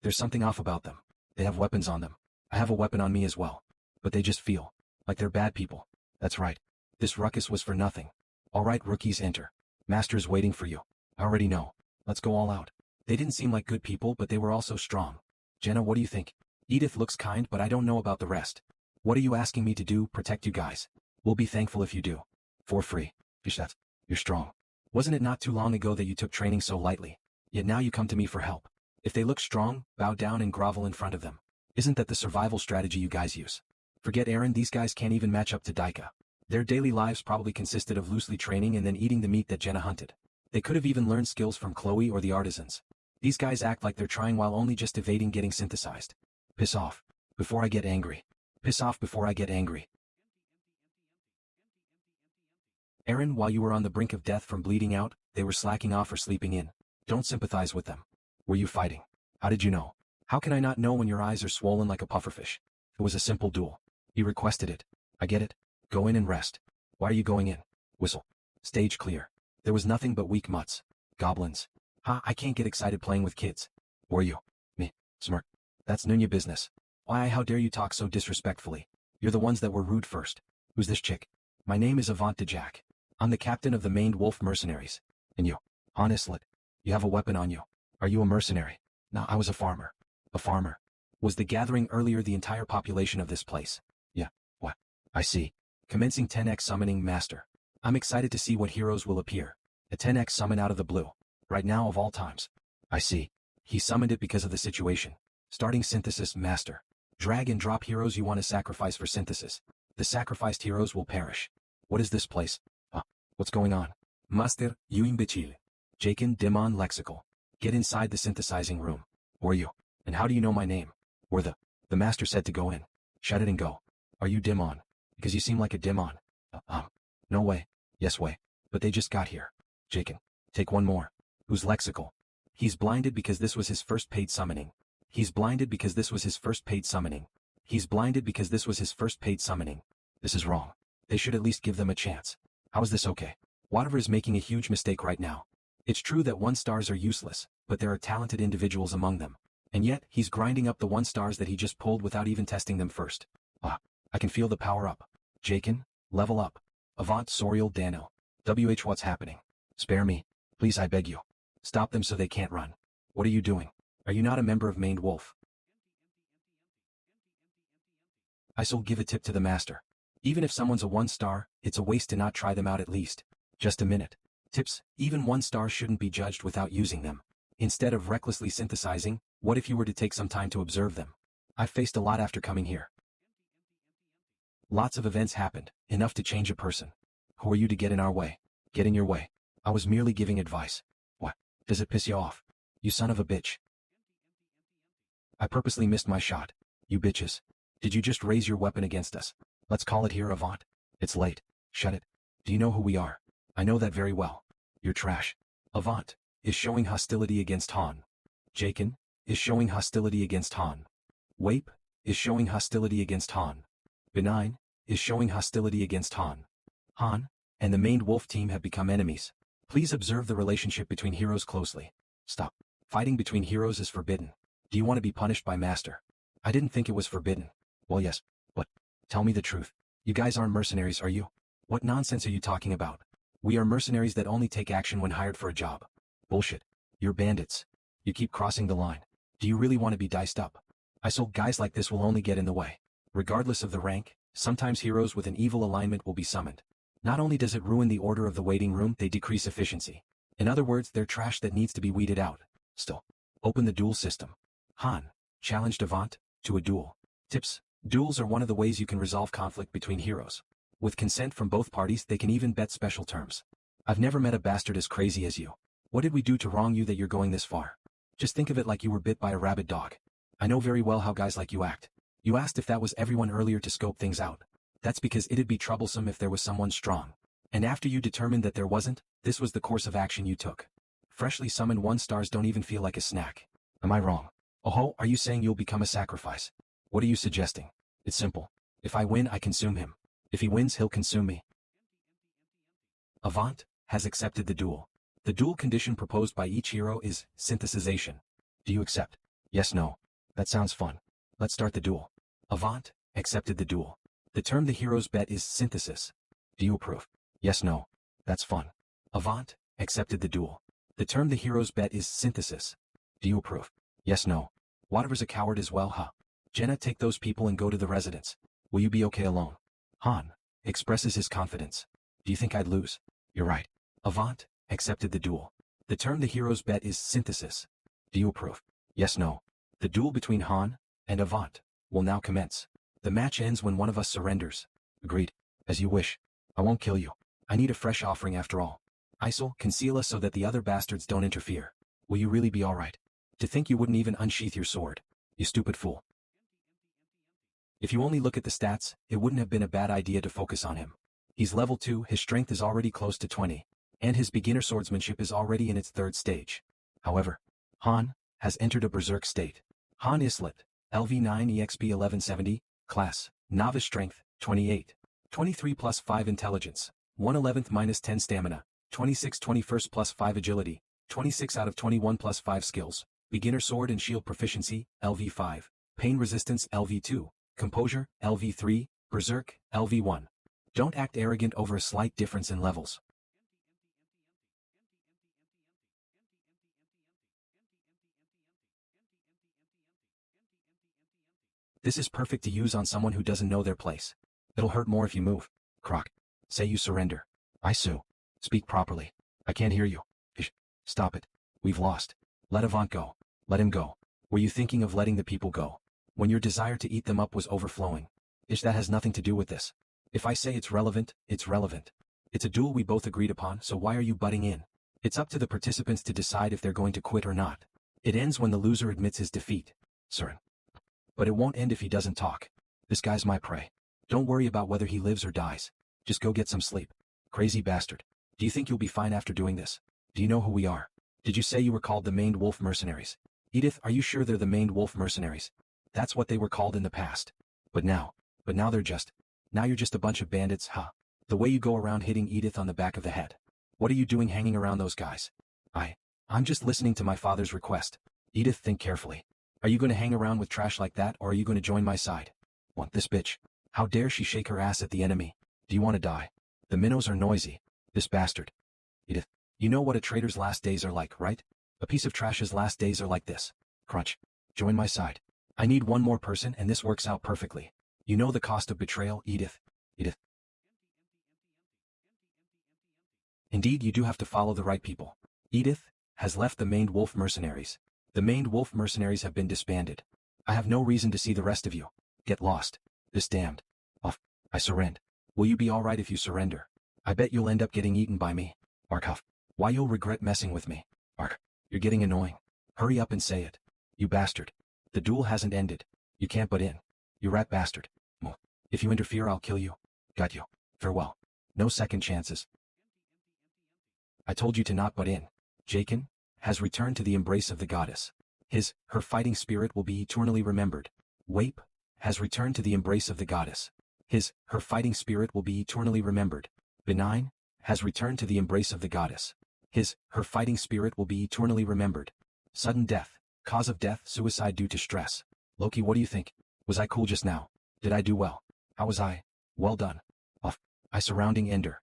There's something off about them. They have weapons on them. I have a weapon on me as well. But they just feel like they're bad people. That's right. This ruckus was for nothing. Alright, rookies, enter. Master is waiting for you. I already know. Let's go all out. They didn't seem like good people, but they were also strong. Jenna, what do you think? Edith looks kind, but I don't know about the rest. What are you asking me to do? Protect you guys. We'll be thankful if you do. For free. Bishat, you're strong. Wasn't it not too long ago that you took training so lightly? Yet now you come to me for help. If they look strong, bow down and grovel in front of them. Isn't that the survival strategy you guys use? Forget Aaron, these guys can't even match up to Daika. Their daily lives probably consisted of loosely training and then eating the meat that Jenna hunted. They could have even learned skills from Chloe or the artisans. These guys act like they're trying while only just evading getting synthesized. Piss off. Before I get angry. Piss off before I get angry. Aaron, while you were on the brink of death from bleeding out, they were slacking off or sleeping in. Don't sympathize with them. Were you fighting? How did you know? How can I not know when your eyes are swollen like a pufferfish? It was a simple duel. He requested it. I get it. Go in and rest. Why are you going in? Whistle. Stage clear. There was nothing but weak mutts. Goblins. Ha, I can't get excited playing with kids. Were you? Me. Smirk. That's none your business. Why, how dare you talk so disrespectfully? You're the ones that were rude first. Who's this chick? My name is Avant de Jack. I'm the captain of the Maned Wolf mercenaries. And you? Honestly, you have a weapon on you. Are you a mercenary? No, I was a farmer. A farmer. Was the gathering earlier the entire population of this place? Yeah. What? I see. Commencing 10x summoning master. I'm excited to see what heroes will appear. A 10x summon out of the blue. Right now of all times. I see. He summoned it because of the situation. Starting synthesis master. Drag and drop heroes you want to sacrifice for synthesis. The sacrificed heroes will perish. What is this place? What's going on? Master, you imbecile. Jakin Dimon lexical. Get inside the synthesizing room. Were you? And how do you know my name? Or the master said to go in. Shut it and go. Are you Dimon? Because you seem like a Dimon. No way. Yes way. But they just got here. Jakin. Take one more. Who's lexical? He's blinded because this was his first paid summoning. He's blinded because this was his first paid summoning. He's blinded because this was his first paid summoning. This is wrong. They should at least give them a chance. How is this okay? Whatever is making a huge mistake right now. It's true that 1-stars are useless, but there are talented individuals among them. And yet, he's grinding up the 1-stars that he just pulled without even testing them first. I can feel the power up. Jakin, level up. Avant Sorial Daniel. What's happening? Spare me. Please, I beg you. Stop them so they can't run. What are you doing? Are you not a member of Maned Wolf? I shall give a tip to the master. Even if someone's a 1-star, it's a waste to not try them out at least. Just a minute. Tips, even 1-stars shouldn't be judged without using them. Instead of recklessly synthesizing, what if you were to take some time to observe them? I've faced a lot after coming here. Lots of events happened, enough to change a person. Who are you to get in our way? Get in your way. I was merely giving advice. What? Does it piss you off? You son of a bitch. I purposely missed my shot. You bitches. Did you just raise your weapon against us? Let's call it here, Avant. It's late. Shut it. Do you know who we are? I know that very well. You're trash. Avant is showing hostility against Han. Jakin is showing hostility against Han. Wape is showing hostility against Han. Benign is showing hostility against Han. Han and the Maned Wolf team have become enemies. Please observe the relationship between heroes closely. Stop. Fighting between heroes is forbidden. Do you want to be punished by Master? I didn't think it was forbidden. Well, yes. But tell me the truth. You guys aren't mercenaries, are you? What nonsense are you talking about? We are mercenaries that only take action when hired for a job. Bullshit. You're bandits. You keep crossing the line. Do you really want to be diced up? I sold guys like this will only get in the way. Regardless of the rank, sometimes heroes with an evil alignment will be summoned. Not only does it ruin the order of the waiting room, they decrease efficiency. In other words, they're trash that needs to be weeded out. Still. Open the duel system. Han challenged Avant to a duel. Tips. Duels are one of the ways you can resolve conflict between heroes. With consent from both parties, they can even bet special terms. I've never met a bastard as crazy as you. What did we do to wrong you that you're going this far? Just think of it like you were bit by a rabid dog. I know very well how guys like you act. You asked if that was everyone earlier to scope things out. That's because it'd be troublesome if there was someone strong. And after you determined that there wasn't, this was the course of action you took. Freshly summoned 1-stars don't even feel like a snack. Am I wrong? Oh, are you saying you'll become a sacrifice? What are you suggesting? It's simple. If I win, I consume him. If he wins, he'll consume me. Avant has accepted the duel. The duel condition proposed by each hero is synthesization. Do you accept? Yes, no. That sounds fun. Let's start the duel. Avant accepted the duel. The term the heroes bet is synthesis. Do you approve? Yes, no. That's fun. Avant accepted the duel. The term the heroes bet is synthesis. Do you approve? Yes, no. Whatever's a coward as well, huh? Jenna, take those people and go to the residence. Will you be okay alone? Han expresses his confidence. Do you think I'd lose? You're right. Avant accepted the duel. The term the heroes bet is synthesis. Do you approve? Yes, no. The duel between Han and Avant will now commence. The match ends when one of us surrenders. Agreed. As you wish. I won't kill you. I need a fresh offering after all. Isol, conceal us so that the other bastards don't interfere. Will you really be alright? To think you wouldn't even unsheath your sword. You stupid fool. If you only look at the stats, it wouldn't have been a bad idea to focus on him. He's level 2, his strength is already close to 20, and his beginner swordsmanship is already in its 3rd stage. However, Han has entered a berserk state. Han Islet, LV9 EXP 1170, class, novice strength, 28. 23 plus 5 intelligence, 1/11th minus 10 stamina, 26 21st plus 5 agility, 26 out of 21 plus 5 skills, beginner sword and shield proficiency, LV5, pain resistance, LV2, composure, LV3, berserk, LV1. Don't act arrogant over a slight difference in levels. This is perfect to use on someone who doesn't know their place. It'll hurt more if you move. Croc. Say you surrender. I sue. Speak properly. I can't hear you. Ish. Stop it. We've lost. Let Avant go. Let him go. Were you thinking of letting the people go? When your desire to eat them up was overflowing. Ish, that has nothing to do with this. If I say it's relevant, it's relevant. It's a duel we both agreed upon, so why are you butting in? It's up to the participants to decide if they're going to quit or not. It ends when the loser admits his defeat. Surin. But it won't end if he doesn't talk. This guy's my prey. Don't worry about whether he lives or dies. Just go get some sleep. Crazy bastard. Do you think you'll be fine after doing this? Do you know who we are? Did you say you were called the Maned Wolf Mercenaries? Edith, are you sure they're the Maned Wolf Mercenaries? That's what they were called in the past. But now you're just a bunch of bandits, huh? The way you go around hitting Edith on the back of the head. What are you doing hanging around those guys? I'm just listening to my father's request. Edith, think carefully. Are you going to hang around with trash like that, or are you going to join my side? Want this bitch? How dare she shake her ass at the enemy? Do you want to die? The minnows are noisy. This bastard. Edith, you know what a traitor's last days are like, right? A piece of trash's last days are like this. Crunch. Join my side. I need one more person and this works out perfectly. You know the cost of betrayal, Edith. Edith. Indeed, you do have to follow the right people. Edith has left the Maned Wolf Mercenaries. The Maned Wolf Mercenaries have been disbanded. I have no reason to see the rest of you. Get lost. This damned. Off. I surrender. Will you be alright if you surrender? I bet you'll end up getting eaten by me. Huff. Why you'll regret messing with me. You're getting annoying. Hurry up and say it. You bastard. The duel hasn't ended. You can't butt in. You rat bastard. If you interfere, I'll kill you. Got you. Farewell. No second chances. I told you to not butt in. Jakin has returned to the embrace of the goddess. Her fighting spirit will be eternally remembered. Wape has returned to the embrace of the goddess. Her fighting spirit will be eternally remembered. Benign has returned to the embrace of the goddess. Her fighting spirit will be eternally remembered. Sudden death. Cause of death, suicide due to stress. Loki, what do you think? Was I cool just now? Did I do well? How was I? Well done. Off. I surrounding Ender.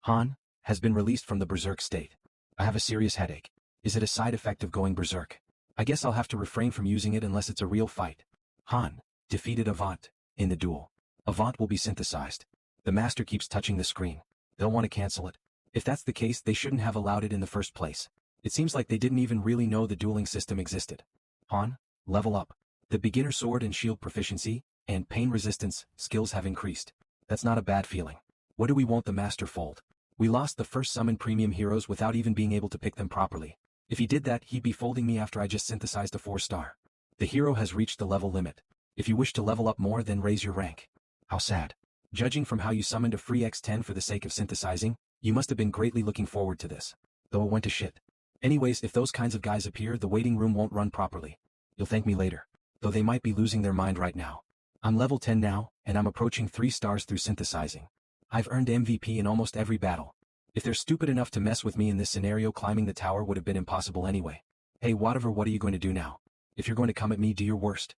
Han has been released from the berserk state. I have a serious headache. Is it a side effect of going berserk? I guess I'll have to refrain from using it unless it's a real fight. Han defeated Avant in the duel. Avant will be synthesized. The master keeps touching the screen. They'll want to cancel it. If that's the case, they shouldn't have allowed it in the first place. It seems like they didn't even really know the dueling system existed. Han, level up. The beginner sword and shield proficiency, and pain resistance, skills have increased. That's not a bad feeling. What do we want the master fold? We lost the first summon premium heroes without even being able to pick them properly. If he did that, he'd be folding me after I just synthesized a 4-star. The hero has reached the level limit. If you wish to level up more, then raise your rank. How sad. Judging from how you summoned a free X10 for the sake of synthesizing, you must have been greatly looking forward to this. Though it went to shit. Anyways, if those kinds of guys appear, the waiting room won't run properly. You'll thank me later. Though they might be losing their mind right now. I'm level 10 now, and I'm approaching 3 stars through synthesizing. I've earned MVP in almost every battle. If they're stupid enough to mess with me in this scenario, climbing the tower would have been impossible anyway. Hey whatever, what are you going to do now? If you're going to come at me, do your worst.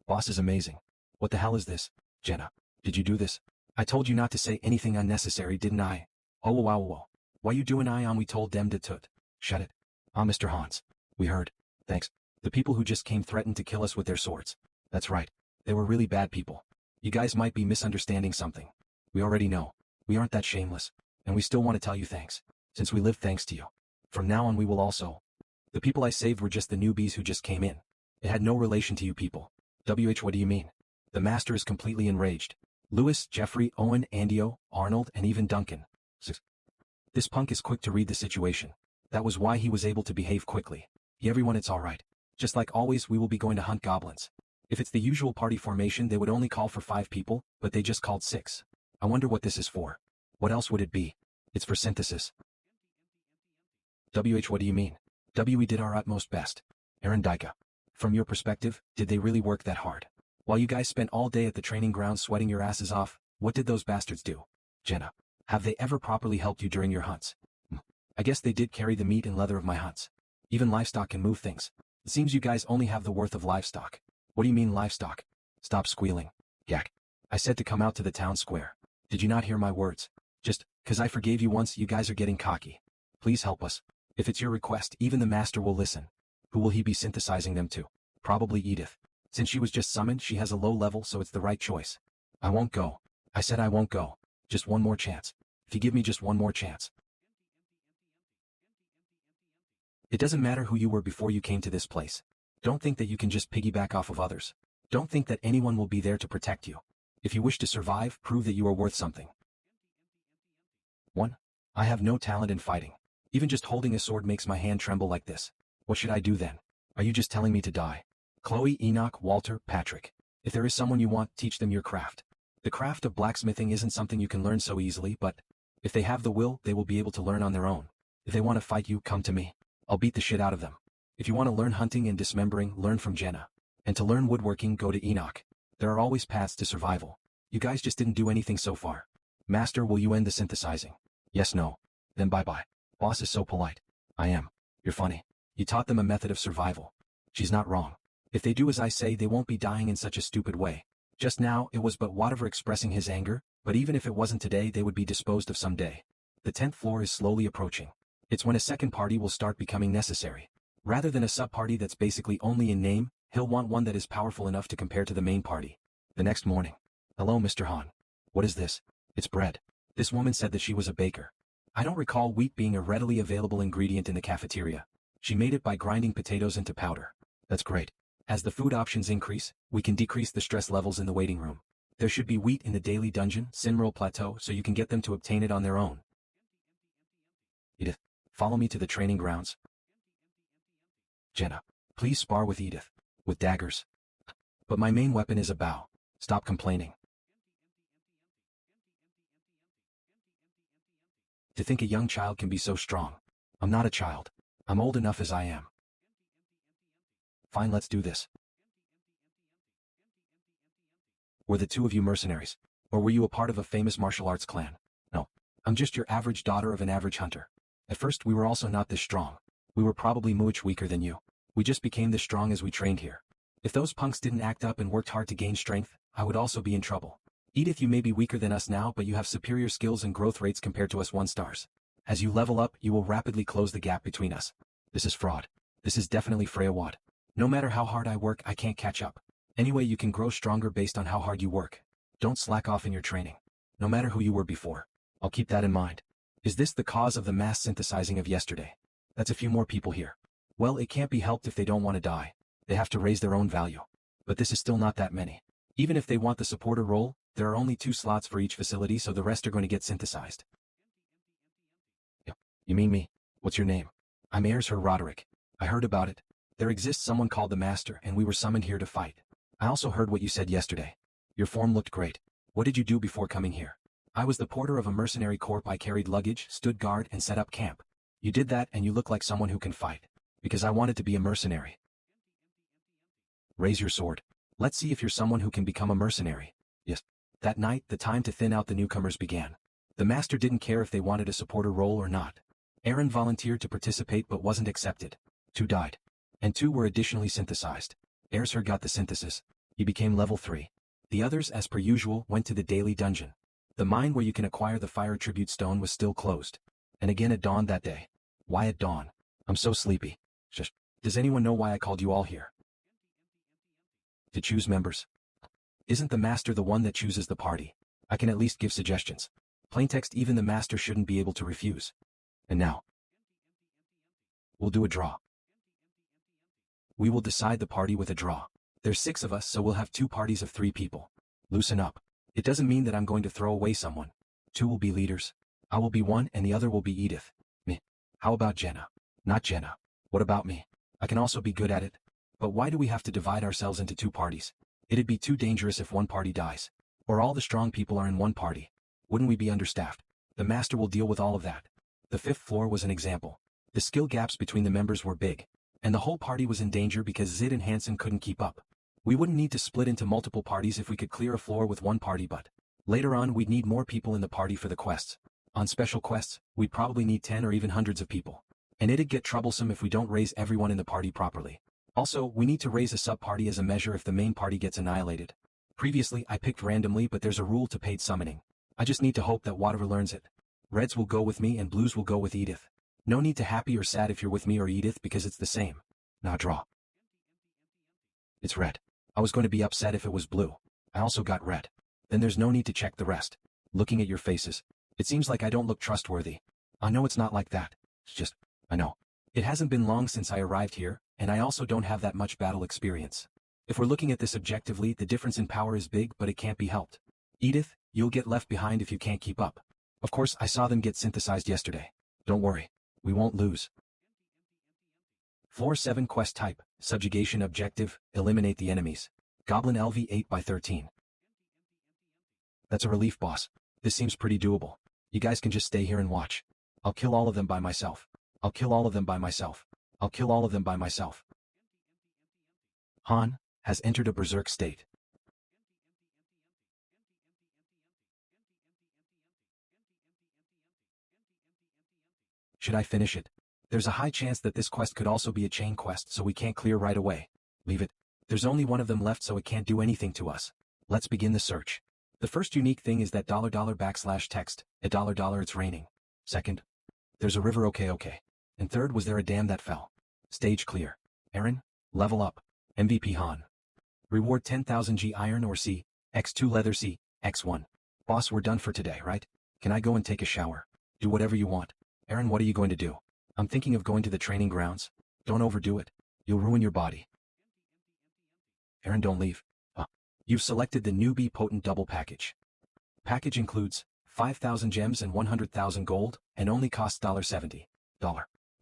Boss is amazing. What the hell is this? Jenna, did you do this? I told you not to say anything unnecessary, didn't I? Oh wow. Why you doing I on we told them to tut. Shut it. Ah, Mr. Hans. We heard. Thanks. The people who just came threatened to kill us with their swords. That's right. They were really bad people. You guys might be misunderstanding something. We already know. We aren't that shameless. And we still want to tell you thanks. Since we live thanks to you. From now on we will also. The people I saved were just the newbies who just came in. It had no relation to you people. What do you mean? The master is completely enraged. Lewis, Jeffrey, Owen, Andio, Arnold, and even Duncan. This punk is quick to read the situation. That was why he was able to behave quickly. Everyone, it's alright. Just like always, we will be going to hunt goblins. If it's the usual party formation, they would only call for 5 people, but they just called 6. I wonder what this is for. What else would it be? It's for synthesis. What do you mean? We did our utmost best. Aaron Dika. From your perspective, did they really work that hard? While you guys spent all day at the training ground sweating your asses off, what did those bastards do? Jenna. Have they ever properly helped you during your hunts? I guess they did carry the meat and leather of my hunts. Even livestock can move things. It seems you guys only have the worth of livestock. What do you mean livestock? Stop squealing. Yak. I said to come out to the town square. Did you not hear my words? Just, 'cause I forgave you once, you guys are getting cocky. Please help us. If it's your request, even the master will listen. Who will he be synthesizing them to? Probably Edith. Since she was just summoned, she has a low level, so it's the right choice. I won't go. I said I won't go. Just one more chance. If you give me just one more chance. It doesn't matter who you were before you came to this place. Don't think that you can just piggyback off of others. Don't think that anyone will be there to protect you. If you wish to survive, prove that you are worth something. 1. I have no talent in fighting. Even just holding a sword makes my hand tremble like this. What should I do then? Are you just telling me to die? Chloe, Enoch, Walter, Patrick. If there is someone you want, teach them your craft. The craft of blacksmithing isn't something you can learn so easily, but if they have the will, they will be able to learn on their own. If they want to fight you, come to me. I'll beat the shit out of them. If you want to learn hunting and dismembering, learn from Jenna. And to learn woodworking, go to Enoch. There are always paths to survival. You guys just didn't do anything so far. Master, will you end the synthesizing? Yes, no. Then bye-bye. Boss is so polite. I am. You're funny. You taught them a method of survival. She's not wrong. If they do as I say, they won't be dying in such a stupid way. Just now, it was but whatever expressing his anger, but even if it wasn't today, they would be disposed of someday. The 10th floor is slowly approaching. It's when a second party will start becoming necessary. Rather than a sub-party that's basically only in name, he'll want one that is powerful enough to compare to the main party. The next morning. Hello, Mr. Han. What is this? It's bread. This woman said that she was a baker. I don't recall wheat being a readily available ingredient in the cafeteria. She made it by grinding potatoes into powder. That's great. As the food options increase, we can decrease the stress levels in the waiting room. There should be wheat in the daily dungeon, Sinral Plateau, so you can get them to obtain it on their own. Edith, follow me to the training grounds. Jenna, please spar with Edith. With daggers. But my main weapon is a bow. Stop complaining. To think a young child can be so strong. I'm not a child. I'm old enough as I am. Fine, let's do this. Were the two of you mercenaries? Or were you a part of a famous martial arts clan? No. I'm just your average daughter of an average hunter. At first we were also not this strong. We were probably much weaker than you. We just became this strong as we trained here. If those punks didn't act up and worked hard to gain strength, I would also be in trouble. Edith, you may be weaker than us now, but you have superior skills and growth rates compared to us 1-stars. As you level up, you will rapidly close the gap between us. This is fraud. This is definitely Freyawad. No matter how hard I work, I can't catch up. Anyway, you can grow stronger based on how hard you work. Don't slack off in your training. No matter who you were before. I'll keep that in mind. Is this the cause of the mass synthesizing of yesterday? That's a few more people here. Well, it can't be helped if they don't want to die. They have to raise their own value. But this is still not that many. Even if they want the supporter role, there are only 2 slots for each facility, so the rest are going to get synthesized. You mean me? What's your name? I'm Her Roderick. I heard about it. There exists someone called the Master, and we were summoned here to fight. I also heard what you said yesterday. Your form looked great. What did you do before coming here? I was the porter of a mercenary corps. I carried luggage, stood guard, and set up camp. You did that, and you look like someone who can fight. Because I wanted to be a mercenary. Raise your sword. Let's see if you're someone who can become a mercenary. Yes. That night, the time to thin out the newcomers began. The Master didn't care if they wanted a supporter role or not. Aaron volunteered to participate but wasn't accepted. 2 died. And 2 were additionally synthesized. Ershur got the synthesis. He became level 3. The others, as per usual, went to the daily dungeon. The mine where you can acquire the fire tribute stone was still closed. And again at dawn that day. Why at dawn? I'm so sleepy. Shush. Does anyone know why I called you all here? To choose members. Isn't the Master the one that chooses the party? I can at least give suggestions. Plaintext, even the Master shouldn't be able to refuse. And now, we'll do a draw. We will decide the party with a draw. There's 6 of us, so we'll have 2 parties of 3 people. Loosen up. It doesn't mean that I'm going to throw away someone. 2 will be leaders. I will be one and the other will be Edith. Me. How about Jenna? Not Jenna. What about me? I can also be good at it. But why do we have to divide ourselves into 2 parties? It'd be too dangerous if one party dies. Or all the strong people are in one party. Wouldn't we be understaffed? The Master will deal with all of that. The 5th floor was an example. The skill gaps between the members were big. And the whole party was in danger because Zid and Hansen couldn't keep up. We wouldn't need to split into multiple parties if we could clear a floor with one party, but later on we'd need more people in the party for the quests. On special quests, we'd probably need 10 or even hundreds of people. And it'd get troublesome if we don't raise everyone in the party properly. Also, we need to raise a sub-party as a measure if the main party gets annihilated. Previously, I picked randomly, but there's a rule to paid summoning. I just need to hope that Whatever learns it. Reds will go with me and blues will go with Edith. No need to happy or sad if you're with me or Edith because it's the same. Now draw. It's red. I was going to be upset if it was blue. I also got red. Then there's no need to check the rest. Looking at your faces, it seems like I don't look trustworthy. I know it's not like that. It's just, I know. It hasn't been long since I arrived here, and I also don't have that much battle experience. If we're looking at this objectively, the difference in power is big, but it can't be helped. Edith, you'll get left behind if you can't keep up. Of course, I saw them get synthesized yesterday. Don't worry. We won't lose. Floor 7 quest type, subjugation objective, eliminate the enemies. Goblin LV 8/13. That's a relief, boss. This seems pretty doable. You guys can just stay here and watch. I'll kill all of them by myself. I'll kill all of them by myself. I'll kill all of them by myself. Han has entered a berserk state. Should I finish it? There's a high chance that this quest could also be a chain quest, so we can't clear right away. Leave it. There's only one of them left, so it can't do anything to us. Let's begin the search. The first unique thing is that $$text, $$, it's raining. Second, there's a river, okay. And third, was there a dam that fell? Stage clear. Aaron, level up. MVP Han. Reward 10,000 G iron or C, X2 leather C, X1. Boss, we're done for today, right? Can I go and take a shower? Do whatever you want. Aaron, what are you going to do? I'm thinking of going to the training grounds. Don't overdo it. You'll ruin your body. Aaron, don't leave. You've selected the newbie potent double package. Package includes 5,000 gems and 100,000 gold, and only costs $70.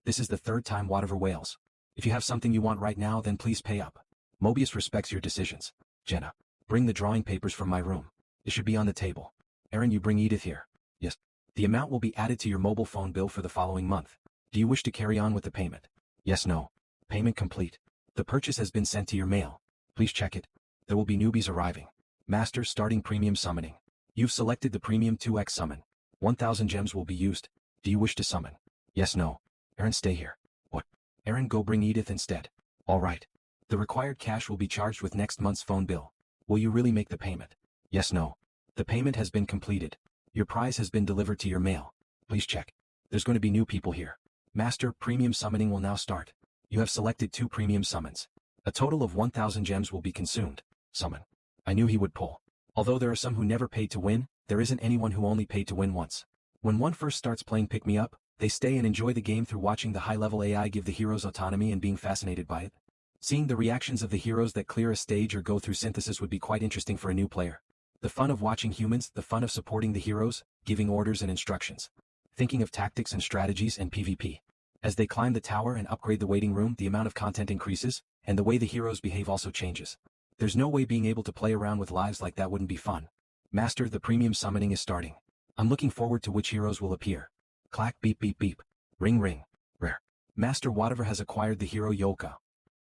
This is the 3rd time whatever whales. If you have something you want right now, then please pay up. Mobius respects your decisions. Jenna, bring the drawing papers from my room. It should be on the table. Aaron, you bring Edith here. Yes. The amount will be added to your mobile phone bill for the following month. Do you wish to carry on with the payment? Yes, no. Payment complete. The purchase has been sent to your mail. Please check it. There will be newbies arriving. Master starting premium summoning. You've selected the premium 2x summon. 1,000 gems will be used. Do you wish to summon? Yes, no. Aaron, stay here. What? Aaron, go bring Edith instead. All right. The required cash will be charged with next month's phone bill. Will you really make the payment? Yes, no. The payment has been completed. Your prize has been delivered to your mail. Please check. There's going to be new people here. Master, premium summoning will now start. You have selected 2 premium summons. A total of 1,000 gems will be consumed. Summon. I knew he would pull. Although there are some who never paid to win, there isn't anyone who only paid to win once. When one first starts playing Pick Me Up, They stay and enjoy the game through watching the high-level AI give the heroes autonomy and being fascinated by it. Seeing the reactions of the heroes that clear a stage or go through synthesis would be quite interesting for a new player. The fun of watching humans, the fun of supporting the heroes, giving orders and instructions. Thinking of tactics and strategies and PvP. As they climb the tower and upgrade the waiting room, the amount of content increases, and the way the heroes behave also changes. There's no way being able to play around with lives like that wouldn't be fun. Master, the premium summoning is starting. I'm looking forward to which heroes will appear. Clack beep beep beep. Ring ring. Rare. Master whatever has acquired the hero Yoka.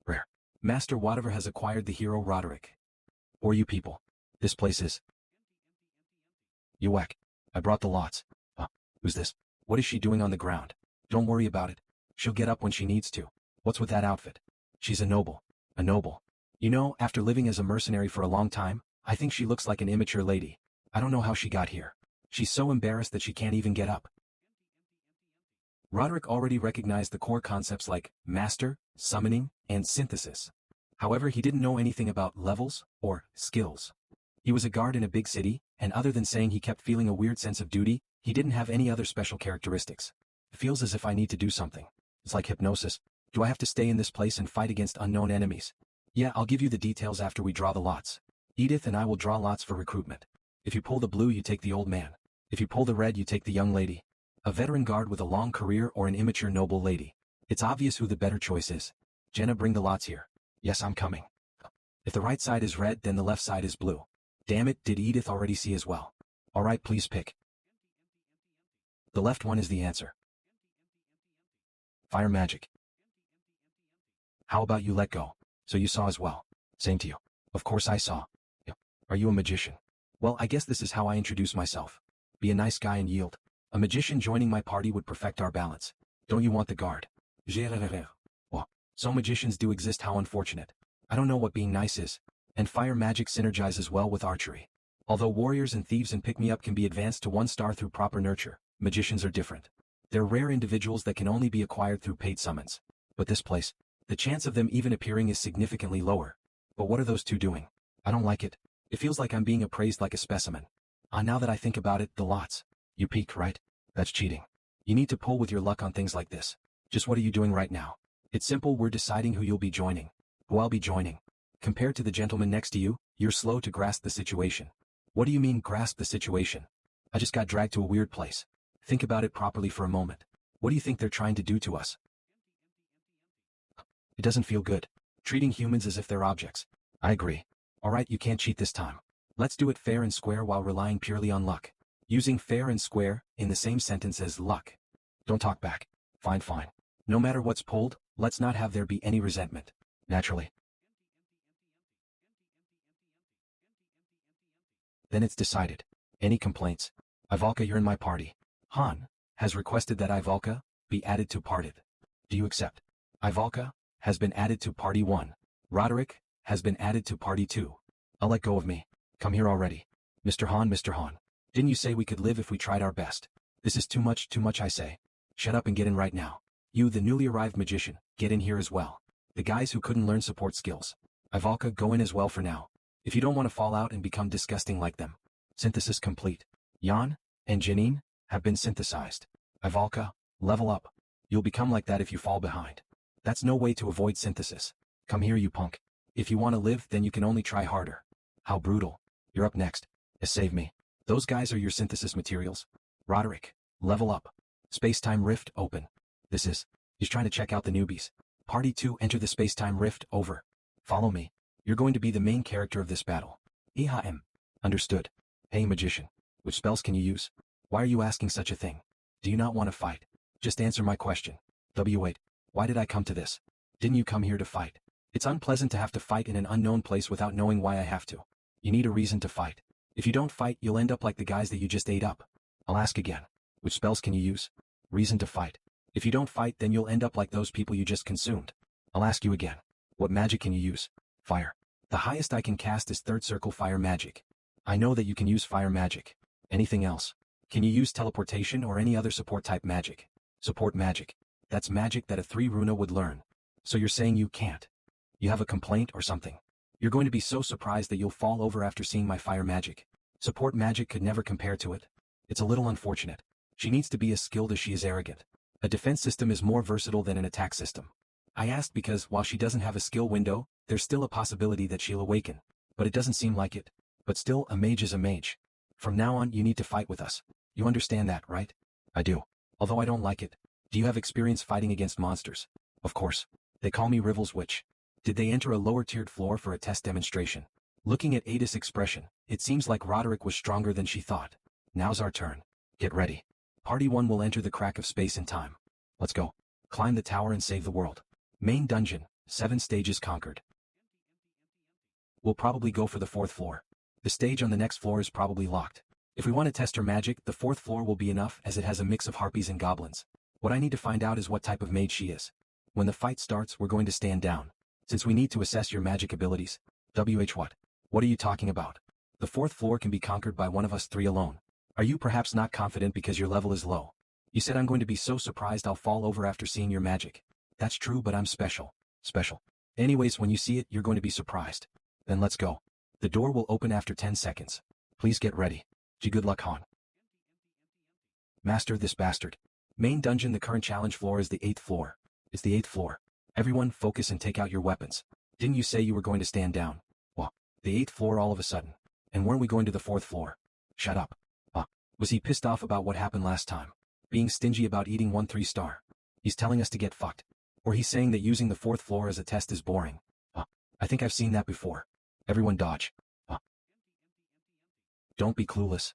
Rare. Master whatever has acquired the hero Roderick. Or you people. This place is. You whack. I brought the lots. Who's this? What is she doing on the ground? Don't worry about it. She'll get up when she needs to. What's with that outfit? She's a noble. A noble. You know, after living as a mercenary for a long time, I think she looks like an immature lady. I don't know how she got here. She's so embarrassed that she can't even get up. Roderick already recognized the core concepts like master, summoning, and synthesis. However, he didn't know anything about levels or skills. He was a guard in a big city, and other than saying he kept feeling a weird sense of duty, he didn't have any other special characteristics. It feels as if I need to do something. It's like hypnosis. Do I have to stay in this place and fight against unknown enemies? Yeah, I'll give you the details after we draw the lots. Edith and I will draw lots for recruitment. If you pull the blue, you take the old man. If you pull the red, you take the young lady. A veteran guard with a long career or an immature noble lady. It's obvious who the better choice is. Jenna, bring the lots here. Yes, I'm coming. If the right side is red, then the left side is blue. Damn it, did Edith already see as well? Alright, please pick. The left one is the answer. Fire magic. How about you let go? So you saw as well. Same to you. Of course I saw. Are you a magician? Well, I guess this is how I introduce myself. Be a nice guy and yield. A magician joining my party would perfect our balance. Don't you want the guard? Well, so magicians do exist, how unfortunate. I don't know what being nice is. And fire magic synergizes well with archery. Although warriors and thieves and pick-me-up can be advanced to 1 star through proper nurture, magicians are different. They're rare individuals that can only be acquired through paid summons. But this place, the chance of them even appearing is significantly lower. But what are those two doing? I don't like it. It feels like I'm being appraised like a specimen. Now that I think about it, the lots. You peek, right? That's cheating. You need to pull with your luck on things like this. Just what are you doing right now? It's simple, we're deciding who you'll be joining. Who I'll be joining. Compared to the gentleman next to you, you're slow to grasp the situation. What do you mean, grasp the situation? I just got dragged to a weird place. Think about it properly for a moment. What do you think they're trying to do to us? It doesn't feel good. Treating humans as if they're objects. I agree. Alright, you can't cheat this time. Let's do it fair and square while relying purely on luck. Using fair and square in the same sentence as luck. Don't talk back. Fine, fine. No matter what's pulled, let's not have there be any resentment. Naturally. Then it's decided. Any complaints? Ivalka, you're in my party. Han has requested that Ivalka be added to party. Do you accept? Ivalka has been added to party 1. Roderick has been added to party 2. I'll let go of me. Come here already. Mr. Han, Mr. Han. Didn't you say we could live if we tried our best? This is too much I say. Shut up and get in right now. You, the newly arrived magician, get in here as well. The guys who couldn't learn support skills. Ivalka, go in as well for now. If you don't want to fall out and become disgusting like them. Synthesis complete. Jan and Janine have been synthesized. Ivalka, level up. You'll become like that if you fall behind. That's no way to avoid synthesis. Come here, you punk. If you want to live, then you can only try harder. How brutal. You're up next. Save me. Those guys are your synthesis materials. Roderick, level up. Space-time rift open. He's trying to check out the newbies. Party 2, enter the space-time rift, over. Follow me. You're going to be the main character of this battle. EHM. Understood. Hey, magician. Which spells can you use? Why are you asking such a thing? Do you not want to fight? Just answer my question. Wait. Why did I come to this? Didn't you come here to fight? It's unpleasant to have to fight in an unknown place without knowing why I have to. You need a reason to fight. If you don't fight, you'll end up like the guys that you just ate up. I'll ask again. Which spells can you use? Reason to fight. If you don't fight, then you'll end up like those people you just consumed. I'll ask you again. What magic can you use? Fire. The highest I can cast is third circle fire magic. I know that you can use fire magic. Anything else? Can you use teleportation or any other support type magic? Support magic. That's magic that a 3 runa would learn. So you're saying you can't? You have a complaint or something? You're going to be so surprised that you'll fall over after seeing my fire magic. Support magic could never compare to it. It's a little unfortunate. She needs to be as skilled as she is arrogant. A defense system is more versatile than an attack system. I asked because while she doesn't have a skill window, there's still a possibility that she'll awaken. But it doesn't seem like it. But still, a mage is a mage. From now on, you need to fight with us. You understand that, right? I do. Although I don't like it. Do you have experience fighting against monsters? Of course. They call me Rivel's Witch. Did they enter a lower-tiered floor for a test demonstration? Looking at Ada's expression, it seems like Roderick was stronger than she thought. Now's our turn. Get ready. Party 1 will enter the crack of space and time. Let's go. Climb the tower and save the world. Main dungeon, 7 stages conquered. We'll probably go for the 4th floor. The stage on the next floor is probably locked. If we want to test her magic, the 4th floor will be enough as it has a mix of harpies and goblins. What I need to find out is what type of mage she is. When the fight starts, we're going to stand down. Since we need to assess your magic abilities. What? What are you talking about? The 4th floor can be conquered by one of us 3 alone. Are you perhaps not confident because your level is low? You said I'm going to be so surprised I'll fall over after seeing your magic. That's true, but I'm special. Special. Anyways, when you see it, you're going to be surprised. Then let's go. The door will open after 10 seconds. Please get ready. Good luck, Han. Master this bastard. Main dungeon, the current challenge floor is the 8th floor. It's the 8th floor. Everyone focus and take out your weapons. Didn't you say you were going to stand down? Well, the 8th floor all of a sudden. And weren't we going to the 4th floor? Shut up. Was he pissed off about what happened last time? Being stingy about eating 1 3-star. He's telling us to get fucked. Or he's saying that using the 4th floor as a test is boring. I think I've seen that before. Everyone dodge. Don't be clueless.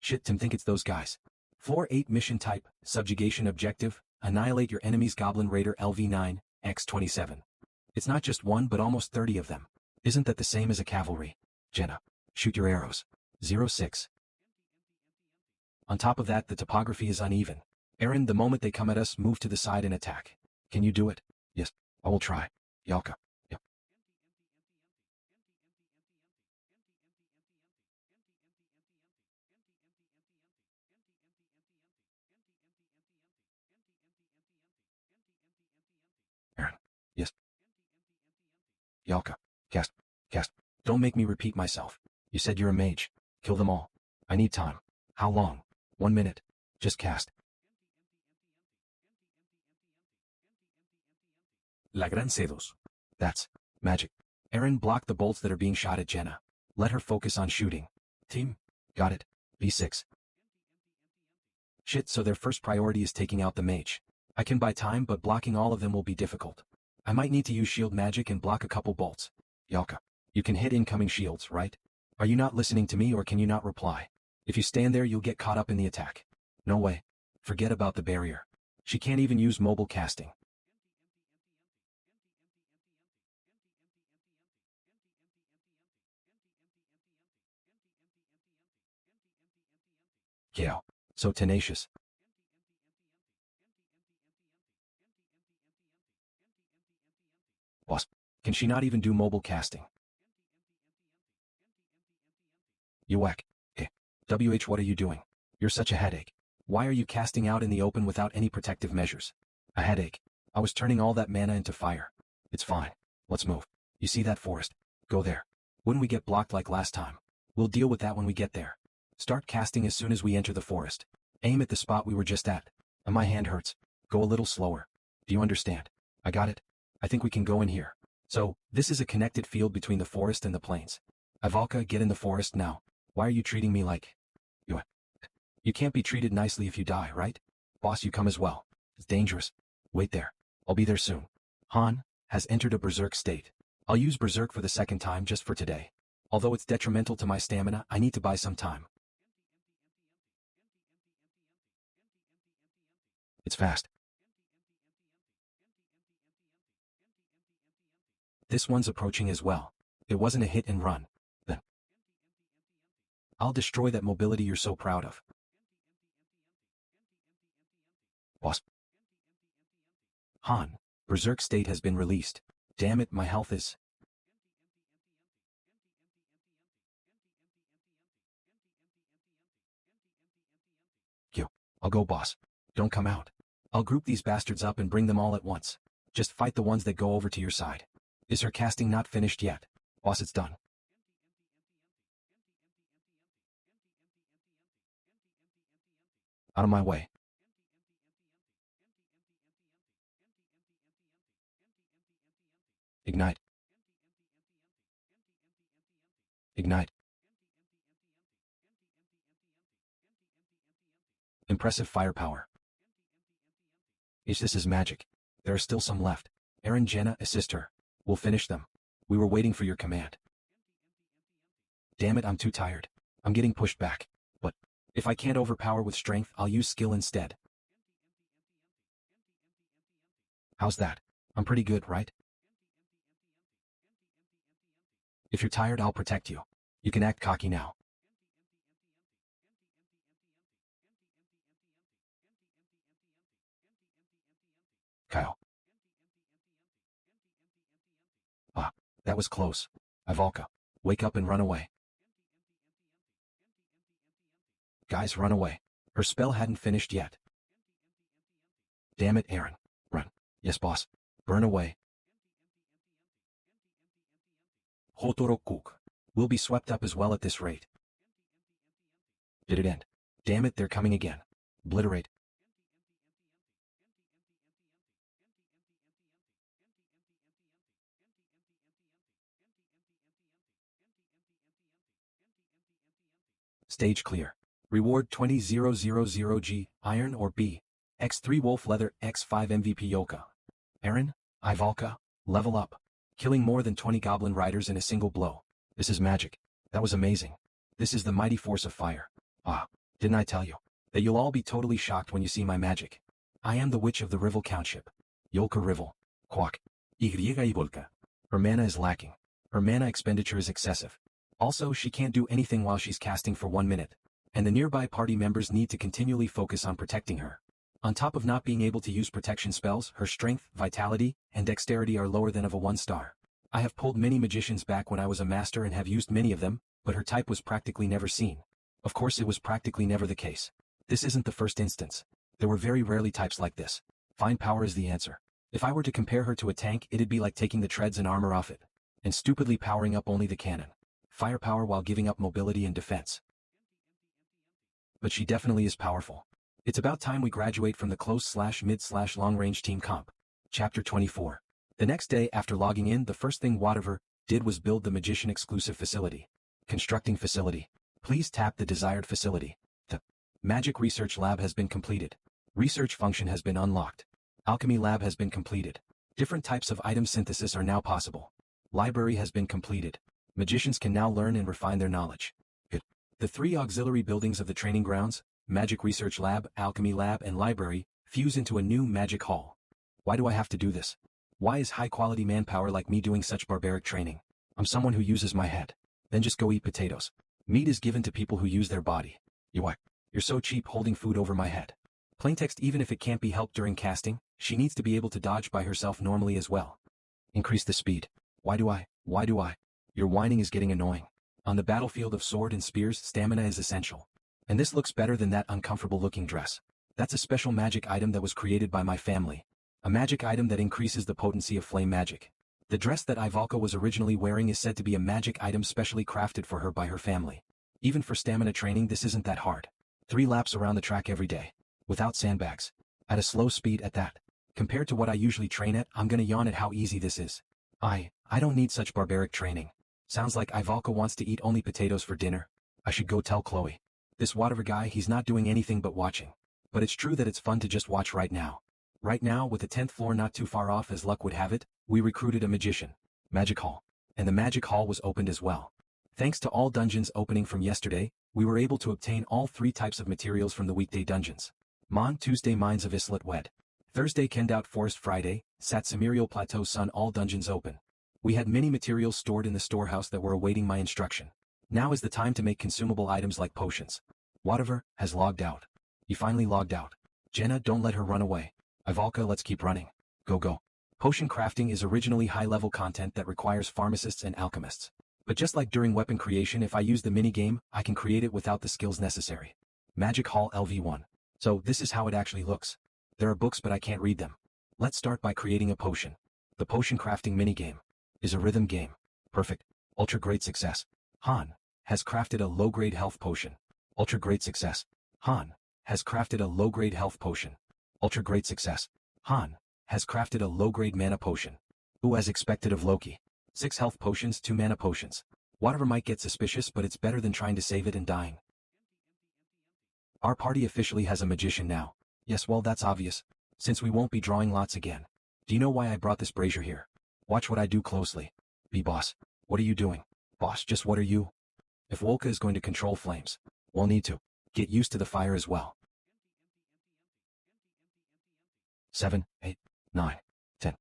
Shit, Tim, think it's those guys. Floor 8 mission type, subjugation objective, annihilate your enemy's goblin raider LV9, X27. It's not just 1 but almost 30 of them. Isn't that the same as a cavalry? Jenna, shoot your arrows. 06. On top of that, the topography is uneven. Aaron, the moment they come at us, move to the side and attack. Can you do it? Yes, I will try. Yalka. Yep. Aaron. Yes. Yalka. Cast. Cast. Don't make me repeat myself. You said you're a mage. Kill them all. I need time. How long? 1 minute. Just cast. La Gran Cedos. That's magic. Aaron, block the bolts that are being shot at Jenna. Let her focus on shooting. Team. Got it. B6. Shit, so their first priority is taking out the mage. I can buy time, but blocking all of them will be difficult. I might need to use shield magic and block a couple bolts. Yalka. You can hit incoming shields, right? Are you not listening to me or can you not reply? If you stand there, you'll get caught up in the attack. No way. Forget about the barrier. She can't even use mobile casting. Yeah. So tenacious. Boss. Can she not even do mobile casting? You whack. What are you doing? You're such a headache. Why are you casting out in the open without any protective measures? A headache. I was turning all that mana into fire. It's fine. Let's move. You see that forest? Go there. Wouldn't we get blocked like last time? We'll deal with that when we get there. Start casting as soon as we enter the forest. Aim at the spot we were just at. And my hand hurts. Go a little slower. Do you understand? I got it. I think we can go in here. So, this is a connected field between the forest and the plains. Ivalka, get in the forest now. Why are you treating me like... You can't be treated nicely if you die, right? Boss, you come as well. It's dangerous. Wait there. I'll be there soon. Han has entered a berserk state. I'll use berserk for the 2nd time just for today. Although it's detrimental to my stamina, I need to buy some time. It's fast. This one's approaching as well. It wasn't a hit and run. Then I'll destroy that mobility you're so proud of. Boss. Han, berserk state has been released. Damn it, my health is... I'll go, boss. Don't come out. I'll group these bastards up and bring them all at once. Just fight the ones that go over to your side. Is her casting not finished yet? Boss, it's done. Out of my way. Ignite. Ignite. Impressive firepower. This is magic. There are still some left. Aaron, Jenna, assist her. We'll finish them. We were waiting for your command. Damn it, I'm too tired. I'm getting pushed back. But if I can't overpower with strength, I'll use skill instead. How's that? I'm pretty good, right? If you're tired, I'll protect you. You can act cocky now. Kyle. Ah, that was close. Ivalka, wake up and run away. Guys, run away. Her spell hadn't finished yet. Damn it, Aaron. Run. Yes, boss. Burn away. Hotorokuk. We'll be swept up as well at this rate. Did it end? Damn it, they're coming again. Obliterate. Stage clear. Reward 20000G, iron or B. X3 wolf leather, X5 MVP Yoka. Aaron, Ivalka, level up. Killing more than 20 goblin riders in a single blow. This is magic. That was amazing. This is the mighty force of fire. Ah, didn't I tell you that you'll all be totally shocked when you see my magic? I am the witch of the Rivel Countship. Yolka Rivel. Quack. Her mana is lacking. Her mana expenditure is excessive. Also, she can't do anything while she's casting for 1 minute. And the nearby party members need to continually focus on protecting her. On top of not being able to use protection spells, her strength, vitality, and dexterity are lower than of a 1-star. I have pulled many magicians back when I was a master and have used many of them, but her type was practically never seen. Of course, it was practically never the case. This isn't the first instance. There were very rarely types like this. Fine power is the answer. If I were to compare her to a tank, it'd be like taking the treads and armor off it, and stupidly powering up only the cannon. Firepower while giving up mobility and defense. But she definitely is powerful. It's about time we graduate from the close/mid/long-range team comp. Chapter 24. The next day after logging in, the first thing Whatever did was build the magician-exclusive facility. Constructing facility. Please tap the desired facility. The Magic Research Lab has been completed. Research function has been unlocked. Alchemy Lab has been completed. Different types of item synthesis are now possible. Library has been completed. Magicians can now learn and refine their knowledge. Good. The 3 auxiliary buildings of the training grounds, Magic Research Lab, Alchemy Lab, and Library, fuse into a new Magic Hall. Why do I have to do this? Why is high-quality manpower like me doing such barbaric training? I'm someone who uses my head. Then just go eat potatoes. Meat is given to people who use their body. You're so cheap holding food over my head. Plaintext, even if it can't be helped during casting, she needs to be able to dodge by herself normally as well. Increase the speed. Why do I? Your whining is getting annoying. On the battlefield of sword and spears, stamina is essential. And this looks better than that uncomfortable-looking dress. That's a special magic item that was created by my family. A magic item that increases the potency of flame magic. The dress that Ivalka was originally wearing is said to be a magic item specially crafted for her by her family. Even for stamina training, this isn't that hard. 3 laps around the track every day. Without sandbags. At a slow speed at that. Compared to what I usually train at, I'm gonna yawn at how easy this is. I don't need such barbaric training. Sounds like Ivalka wants to eat only potatoes for dinner. I should go tell Chloe. This Whatever guy, he's not doing anything but watching. But it's true that it's fun to just watch right now. Right now, with the 10th floor not too far off as luck would have it, we recruited a magician. Magic Hall. And the Magic Hall was opened as well. Thanks to all dungeons opening from yesterday, we were able to obtain all 3 types of materials from the weekday dungeons. Tuesday Mines of Islet Wed. Thursday Kendout Forest Friday, Satsamirial Plateau Sun all dungeons open. We had many materials stored in the storehouse that were awaiting my instruction. Now is the time to make consumable items like potions. Whatever has logged out. He finally logged out. Jenna, don't let her run away. Ivalka, let's keep running. Go. Potion crafting is originally high-level content that requires pharmacists and alchemists. But just like during weapon creation, if I use the minigame, I can create it without the skills necessary. Magic Hall LV1. So this is how it actually looks. There are books but I can't read them. Let's start by creating a potion. The potion crafting minigame is a rhythm game. Perfect. Ultra great success. Han has crafted a low-grade health potion. Ultra great success. Han has crafted a low-grade health potion. Ultra great success. Han has crafted a low-grade mana potion. Ooh, as expected of Loki. 6 health potions, 2 mana potions. Whatever might get suspicious, but it's better than trying to save it and dying. Our party officially has a magician now. Yes, well that's obvious, since we won't be drawing lots again. Do you know why I brought this brazier here? Watch what I do closely. Boss. What are you doing? Boss, just what are you? If Wolka is going to control flames, we'll need to get used to the fire as well. 7, 8, 9, 10.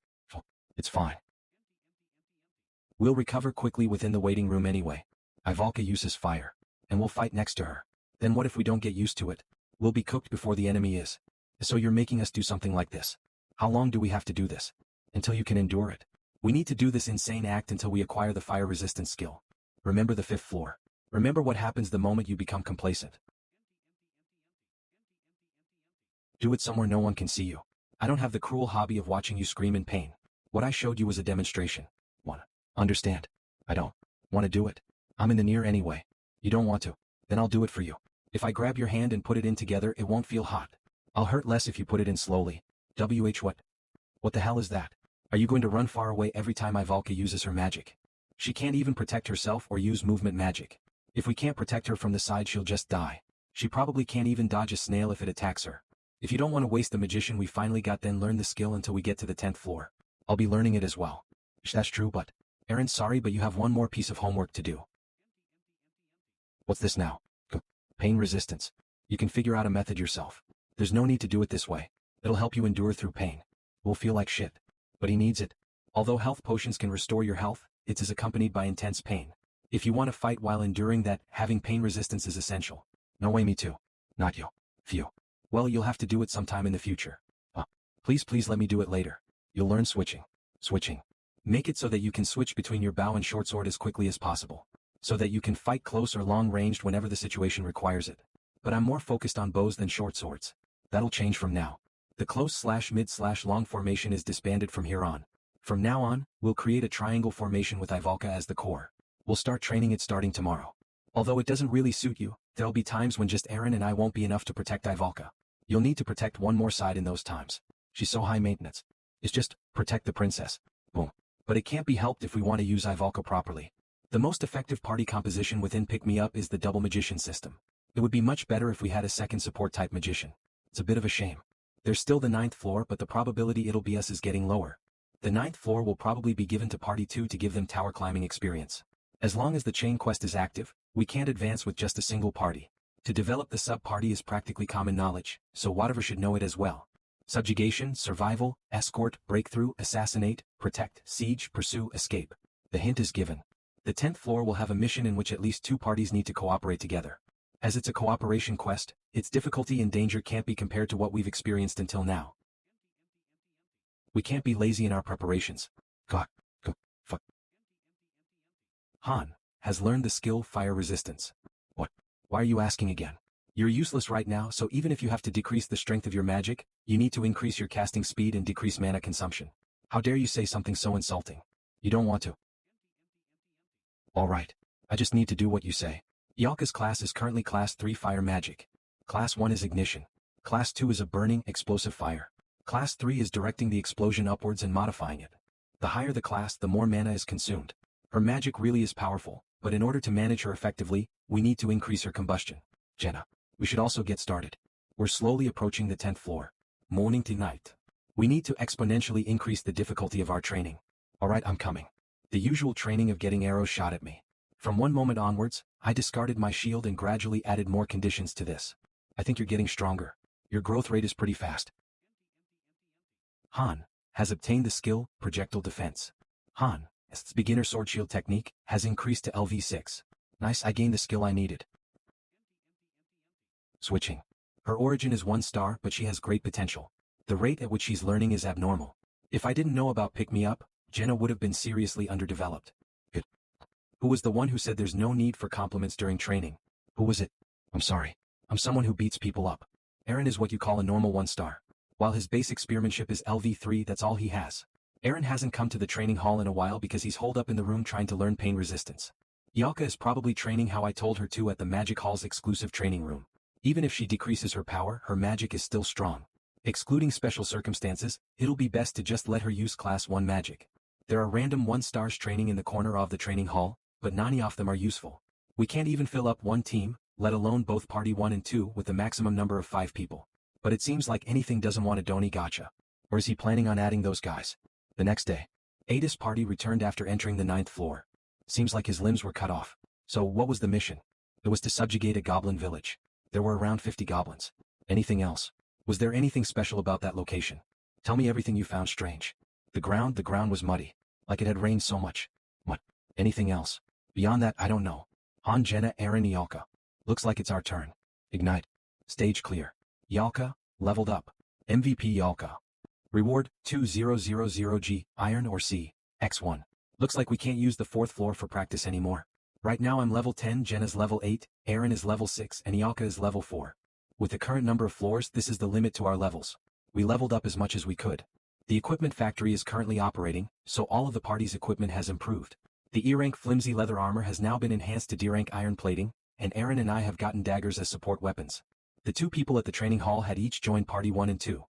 It's fine. We'll recover quickly within the waiting room anyway. Ivalka uses fire, and we'll fight next to her. Then what if we don't get used to it? We'll be cooked before the enemy is. So you're making us do something like this. How long do we have to do this? Until you can endure it. We need to do this insane act until we acquire the fire resistance skill. Remember the 5th floor. Remember what happens the moment you become complacent. Do it somewhere no one can see you. I don't have the cruel hobby of watching you scream in pain. What I showed you was a demonstration. 1. Understand? I don't want to do it. I'm in the near anyway. You don't want to. Then I'll do it for you. If I grab your hand and put it in together, it won't feel hot. I'll hurt less if you put it in slowly. What? What the hell is that? Are you going to run far away every time Ivalka uses her magic? She can't even protect herself or use movement magic. If we can't protect her from the side, she'll just die. She probably can't even dodge a snail if it attacks her. If you don't want to waste the magician we finally got, then learn the skill until we get to the 10th floor. I'll be learning it as well. That's true, but Aaron, sorry, but you have one more piece of homework to do. What's this now? Pain resistance. You can figure out a method yourself. There's no need to do it this way. It'll help you endure through pain. We'll feel like shit. But he needs it. Although health potions can restore your health, it is accompanied by intense pain. If you want to fight while enduring that, having pain resistance is essential. No way, me too. Not you. Phew. Well, you'll have to do it sometime in the future. Please let me do it later. You'll learn switching. Switching. Make it so that you can switch between your bow and short sword as quickly as possible. So that you can fight close or long ranged whenever the situation requires it. But I'm more focused on bows than short swords. That'll change from now. The close/mid/long formation is disbanded from here on. From now on, we'll create a triangle formation with Ivalka as the core. We'll start training it starting tomorrow. Although it doesn't really suit you, there'll be times when just Aaron and I won't be enough to protect Ivalka. You'll need to protect one more side in those times. She's so high maintenance. It's just, protect the princess. Boom. But it can't be helped if we want to use Ivalka properly. The most effective party composition within Pick Me Up is the double magician system. It would be much better if we had a second support type magician. It's a bit of a shame. There's still the 9th floor, but the probability it'll be us is getting lower. The 9th floor will probably be given to Party 2 to give them tower climbing experience. As long as the chain quest is active, we can't advance with just a single party. To develop the sub-party is practically common knowledge, so whatever should know it as well. Subjugation, survival, escort, breakthrough, assassinate, protect, siege, pursue, escape. The hint is given. The 10th floor will have a mission in which at least 2 parties need to cooperate together. As it's a cooperation quest, its difficulty and danger can't be compared to what we've experienced until now. We can't be lazy in our preparations. Fuck. Han has learned the skill fire resistance. What? Why are you asking again? You're useless right now, so even if you have to decrease the strength of your magic, you need to increase your casting speed and decrease mana consumption. How dare you say something so insulting? You don't want to. Alright. I just need to do what you say. Yalka's class is currently Class 3 Fire Magic. Class 1 is Ignition. Class 2 is a burning, explosive fire. Class 3 is directing the explosion upwards and modifying it. The higher the class, the more mana is consumed. Her magic really is powerful, but in order to manage her effectively, we need to increase her combustion. Jenna, we should also get started. We're slowly approaching the 10th floor. Morning to night. We need to exponentially increase the difficulty of our training. Alright, I'm coming. The usual training of getting arrows shot at me. From one moment onwards, I discarded my shield and gradually added more conditions to this. I think you're getting stronger. Your growth rate is pretty fast. Han has obtained the skill, Projectile Defense. Han's beginner sword shield technique has increased to LV6. Nice, I gained the skill I needed. Switching. Her origin is 1 star, but she has great potential. The rate at which she's learning is abnormal. If I didn't know about Pick Me Up, Jenna would have been seriously underdeveloped. Who was the one who said there's no need for compliments during training? Who was it? I'm sorry. I'm someone who beats people up. Aaron is what you call a normal 1 star. While his basic spearmanship is LV3, that's all he has. Aaron hasn't come to the training hall in a while because he's holed up in the room trying to learn pain resistance. Yalka is probably training how I told her to at the Magic Hall's exclusive training room. Even if she decreases her power, her magic is still strong. Excluding special circumstances, it'll be best to just let her use Class 1 magic. There are random 1-stars training in the corner of the training hall, but none of them are useful. We can't even fill up one team, let alone both party 1 and 2 with the maximum number of 5 people. But it seems like anything doesn't want a Doni gotcha. Or is he planning on adding those guys? The next day, Ada's party returned after entering the 9th floor. Seems like his limbs were cut off. So what was the mission? It was to subjugate a goblin village. There were around 50 goblins. Anything else? Was there anything special about that location? Tell me everything you found strange. The ground was muddy. Like it had rained so much. What? Anything else? Beyond that, I don't know. Han Jenna Aaron Yalka. Looks like it's our turn. Ignite. Stage clear. Yalka, leveled up. MVP Yalka. Reward, 2000G, Iron or C, X1. Looks like we can't use the 4th floor for practice anymore. Right now I'm level 10, Jenna's level 8, Aaron is level 6, and Yalka is level 4. With the current number of floors, this is the limit to our levels. We leveled up as much as we could. The equipment factory is currently operating, so all of the party's equipment has improved. The E-rank flimsy leather armor has now been enhanced to D-rank iron plating, and Aaron and I have gotten daggers as support weapons. The 2 people at the training hall had each joined party 1 and 2.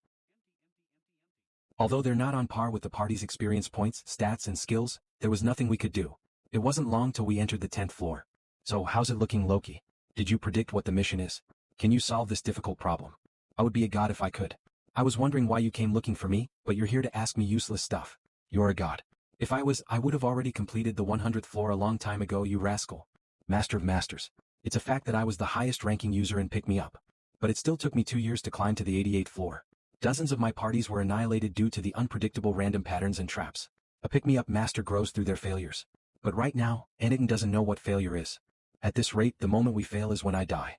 Although they're not on par with the party's experience points, stats and skills, there was nothing we could do. It wasn't long till we entered the 10th floor. So how's it looking, Loki? Did you predict what the mission is? Can you solve this difficult problem? I would be a god if I could. I was wondering why you came looking for me, but you're here to ask me useless stuff. You're a god. If I was, I would have already completed the 100th floor a long time ago, you rascal. Master of Masters. It's a fact that I was the highest ranking user in Pick Me Up. But it still took me 2 years to climb to the 88th floor. Dozens of my parties were annihilated due to the unpredictable random patterns and traps. A Pick Me Up master grows through their failures. But right now, Anakin doesn't know what failure is. At this rate, the moment we fail is when I die.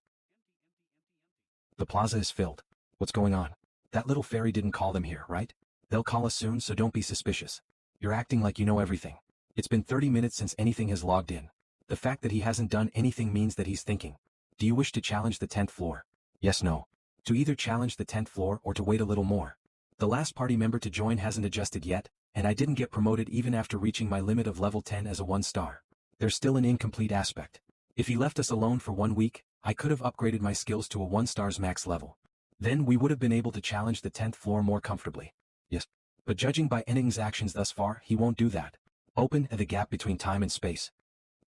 The plaza is filled. What's going on? That little fairy didn't call them here, right? They'll call us soon, so don't be suspicious. You're acting like you know everything. It's been 30 minutes since anything has logged in. The fact that he hasn't done anything means that he's thinking. Do you wish to challenge the 10th floor? Yes, no. To either challenge the 10th floor or to wait a little more. The last party member to join hasn't adjusted yet, and I didn't get promoted even after reaching my limit of level 10 as a 1-star. There's still an incomplete aspect. If he left us alone for 1 week, I could have upgraded my skills to a 1-star's max level. Then we would have been able to challenge the 10th floor more comfortably. Yes. But judging by Enning's actions thus far, he won't do that. Open the gap between time and space.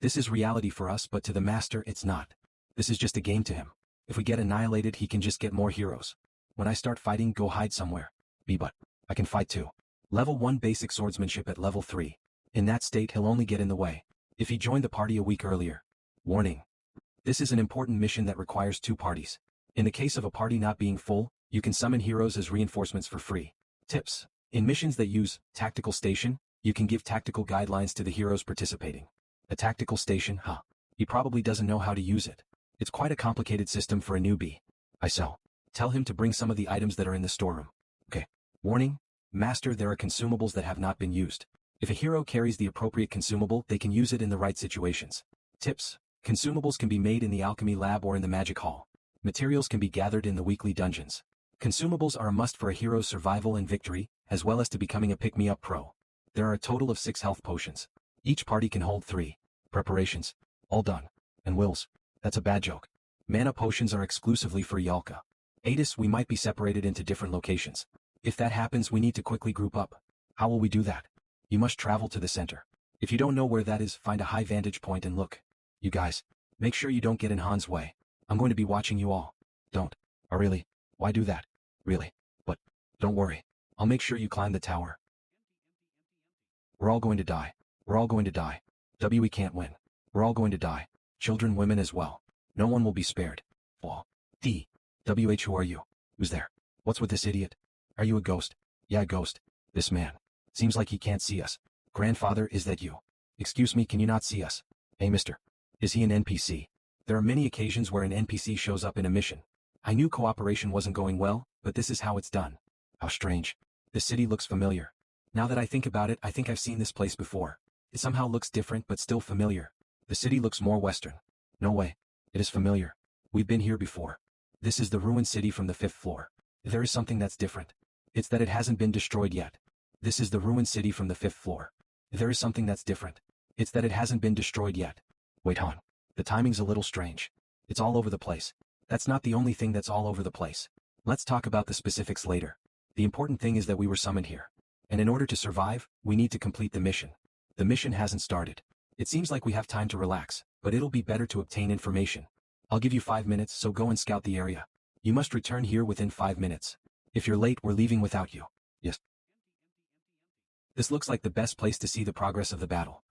This is reality for us, but to the master it's not. This is just a game to him. If we get annihilated, he can just get more heroes. When I start fighting, go hide somewhere. But I can fight too. Level 1 basic swordsmanship at level 3. In that state, he'll only get in the way. If he joined the party a week earlier. Warning. This is an important mission that requires 2 parties. In the case of a party not being full, you can summon heroes as reinforcements for free. Tips. In missions that use tactical station, you can give tactical guidelines to the heroes participating. A tactical station, he probably doesn't know how to use it. It's quite a complicated system for a newbie. Tell him to bring some of the items that are in the storeroom. Okay. Warning. Master, there are consumables that have not been used. If a hero carries the appropriate consumable, they can use it in the right situations. Tips. Consumables can be made in the alchemy lab or in the magic hall. Materials can be gathered in the weekly dungeons. Consumables are a must for a hero's survival and victory, as well as to becoming a pick-me-up pro. There are a total of 6 health potions. Each party can hold 3. Preparations. All done. And wills. That's a bad joke. Mana potions are exclusively for Yalka. Adis, we might be separated into different locations. If that happens, we need to quickly group up. How will we do that? You must travel to the center. If you don't know where that is, find a high vantage point and look. You guys, make sure you don't get in Han's way. I'm going to be watching you all. Don't. Oh really? Why do that? Really? But, don't worry. I'll make sure you climb the tower. We're all going to die. We're all going to die. We can't win. We're all going to die. Children, women as well. No one will be spared. Oh. Who are you? Who's there? What's with this idiot? Are you a ghost? Yeah, a ghost. This man. Seems like he can't see us. Grandfather, is that you? Excuse me, can you not see us? Hey mister. Is he an NPC? There are many occasions where an NPC shows up in a mission. I knew cooperation wasn't going well, but this is how it's done. How strange. This city looks familiar. Now that I think about it, I think I've seen this place before. It somehow looks different but still familiar. The city looks more western. No way. It is familiar. We've been here before. This is the ruined city from the 5th floor. There is something that's different. It's that it hasn't been destroyed yet. This is the ruined city from the 5th floor. There is something that's different. It's that it hasn't been destroyed yet. Wait, hon. The timing's a little strange. It's all over the place. That's not the only thing that's all over the place. Let's talk about the specifics later. The important thing is that we were summoned here. And in order to survive, we need to complete the mission. The mission hasn't started. It seems like we have time to relax, but it'll be better to obtain information. I'll give you 5 minutes, so go and scout the area. You must return here within 5 minutes. If you're late, we're leaving without you. Yes. This looks like the best place to see the progress of the battle.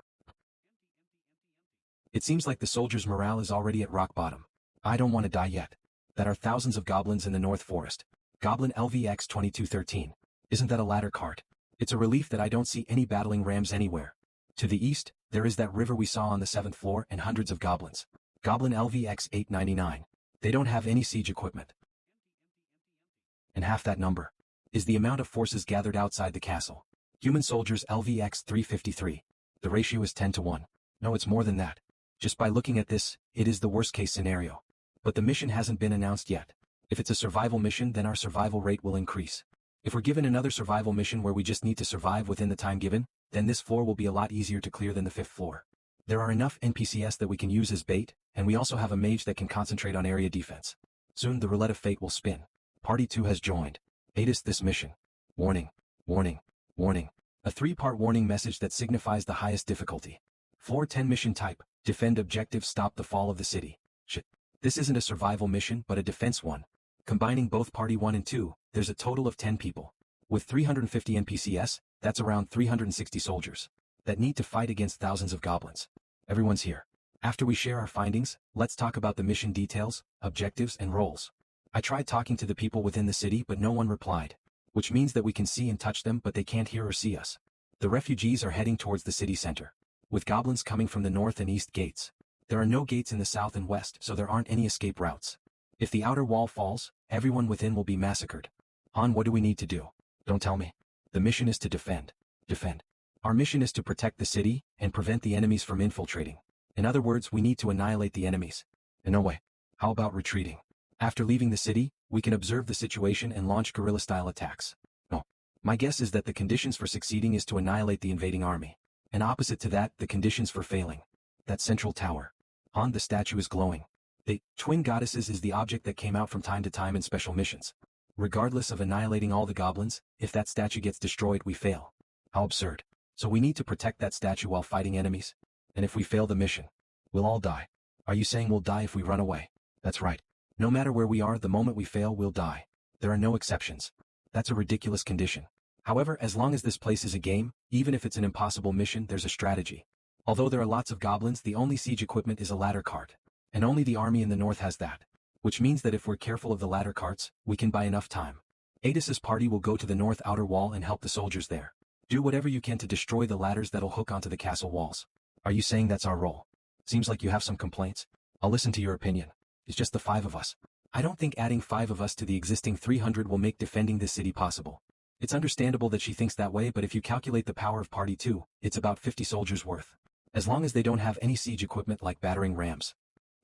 It seems like the soldiers' morale is already at rock bottom. I don't want to die yet. That are thousands of goblins in the North Forest. Goblin LVX 2213. Isn't that a ladder cart? It's a relief that I don't see any battling rams anywhere. To the east, there is that river we saw on the 7th floor and hundreds of goblins. Goblin LVX 899. They don't have any siege equipment. And half that number is the amount of forces gathered outside the castle. Human soldiers LVX 353. The ratio is 10 to 1. No, it's more than that. Just by looking at this, it is the worst case scenario. But the mission hasn't been announced yet. If it's a survival mission, then our survival rate will increase. If we're given another survival mission where we just need to survive within the time given, then this floor will be a lot easier to clear than the 5th floor. There are enough NPCs that we can use as bait, and we also have a mage that can concentrate on area defense. Soon the roulette of fate will spin. Party 2 has joined. Aidis this mission. Warning. Warning. Warning. A 3-part warning message that signifies the highest difficulty. Floor 10 mission type. Defend objective, stop the fall of the city. Shit. This isn't a survival mission but a defense one. Combining both party 1 and 2, there's a total of 10 people. With 350 NPCs, that's around 360 soldiers that need to fight against thousands of goblins. Everyone's here. After we share our findings, let's talk about the mission details, objectives, and roles. I tried talking to the people within the city but no one replied, which means that we can see and touch them but they can't hear or see us. The refugees are heading towards the city center, with goblins coming from the north and east gates. There are no gates in the south and west, so there aren't any escape routes. If the outer wall falls, everyone within will be massacred. What do we need to do? Don't tell me. The mission is to defend. Defend. Our mission is to protect the city and prevent the enemies from infiltrating. In other words, we need to annihilate the enemies. No way. How about retreating? After leaving the city, we can observe the situation and launch guerrilla-style attacks. No. My guess is that the conditions for succeeding is to annihilate the invading army. And opposite to that, the conditions for failing. That central tower. The statue is glowing. The twin goddesses is the object that came out from time to time in special missions. Regardless of annihilating all the goblins, if that statue gets destroyed, we fail. How absurd. So we need to protect that statue while fighting enemies? And if we fail the mission, we'll all die. Are you saying we'll die if we run away? That's right. No matter where we are, the moment we fail, we'll die. There are no exceptions. That's a ridiculous condition. However, as long as this place is a game, even if it's an impossible mission, there's a strategy. Although there are lots of goblins, the only siege equipment is a ladder cart. And only the army in the north has that. Which means that if we're careful of the ladder carts, we can buy enough time. Aidis's party will go to the north outer wall and help the soldiers there. Do whatever you can to destroy the ladders that'll hook onto the castle walls. Are you saying that's our role? Seems like you have some complaints. I'll listen to your opinion. It's just the 5 of us. I don't think adding 5 of us to the existing 300 will make defending this city possible. It's understandable that she thinks that way, but if you calculate the power of Party 2, it's about 50 soldiers worth. As long as they don't have any siege equipment like battering rams.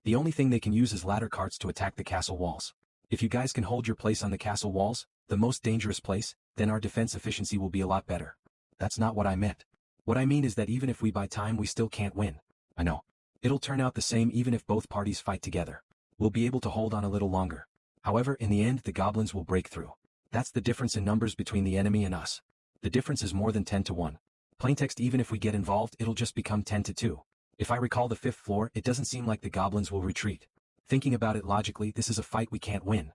The only thing they can use is ladder carts to attack the castle walls. If you guys can hold your place on the castle walls, the most dangerous place, then our defense efficiency will be a lot better. That's not what I meant. What I mean is that even if we buy time, we still can't win. I know. It'll turn out the same even if both parties fight together. We'll be able to hold on a little longer. However, in the end, the goblins will break through. That's the difference in numbers between the enemy and us. The difference is more than 10 to 1. Plaintext, even if we get involved, it'll just become 10 to 2. If I recall the 5th floor, it doesn't seem like the goblins will retreat. Thinking about it logically, this is a fight we can't win.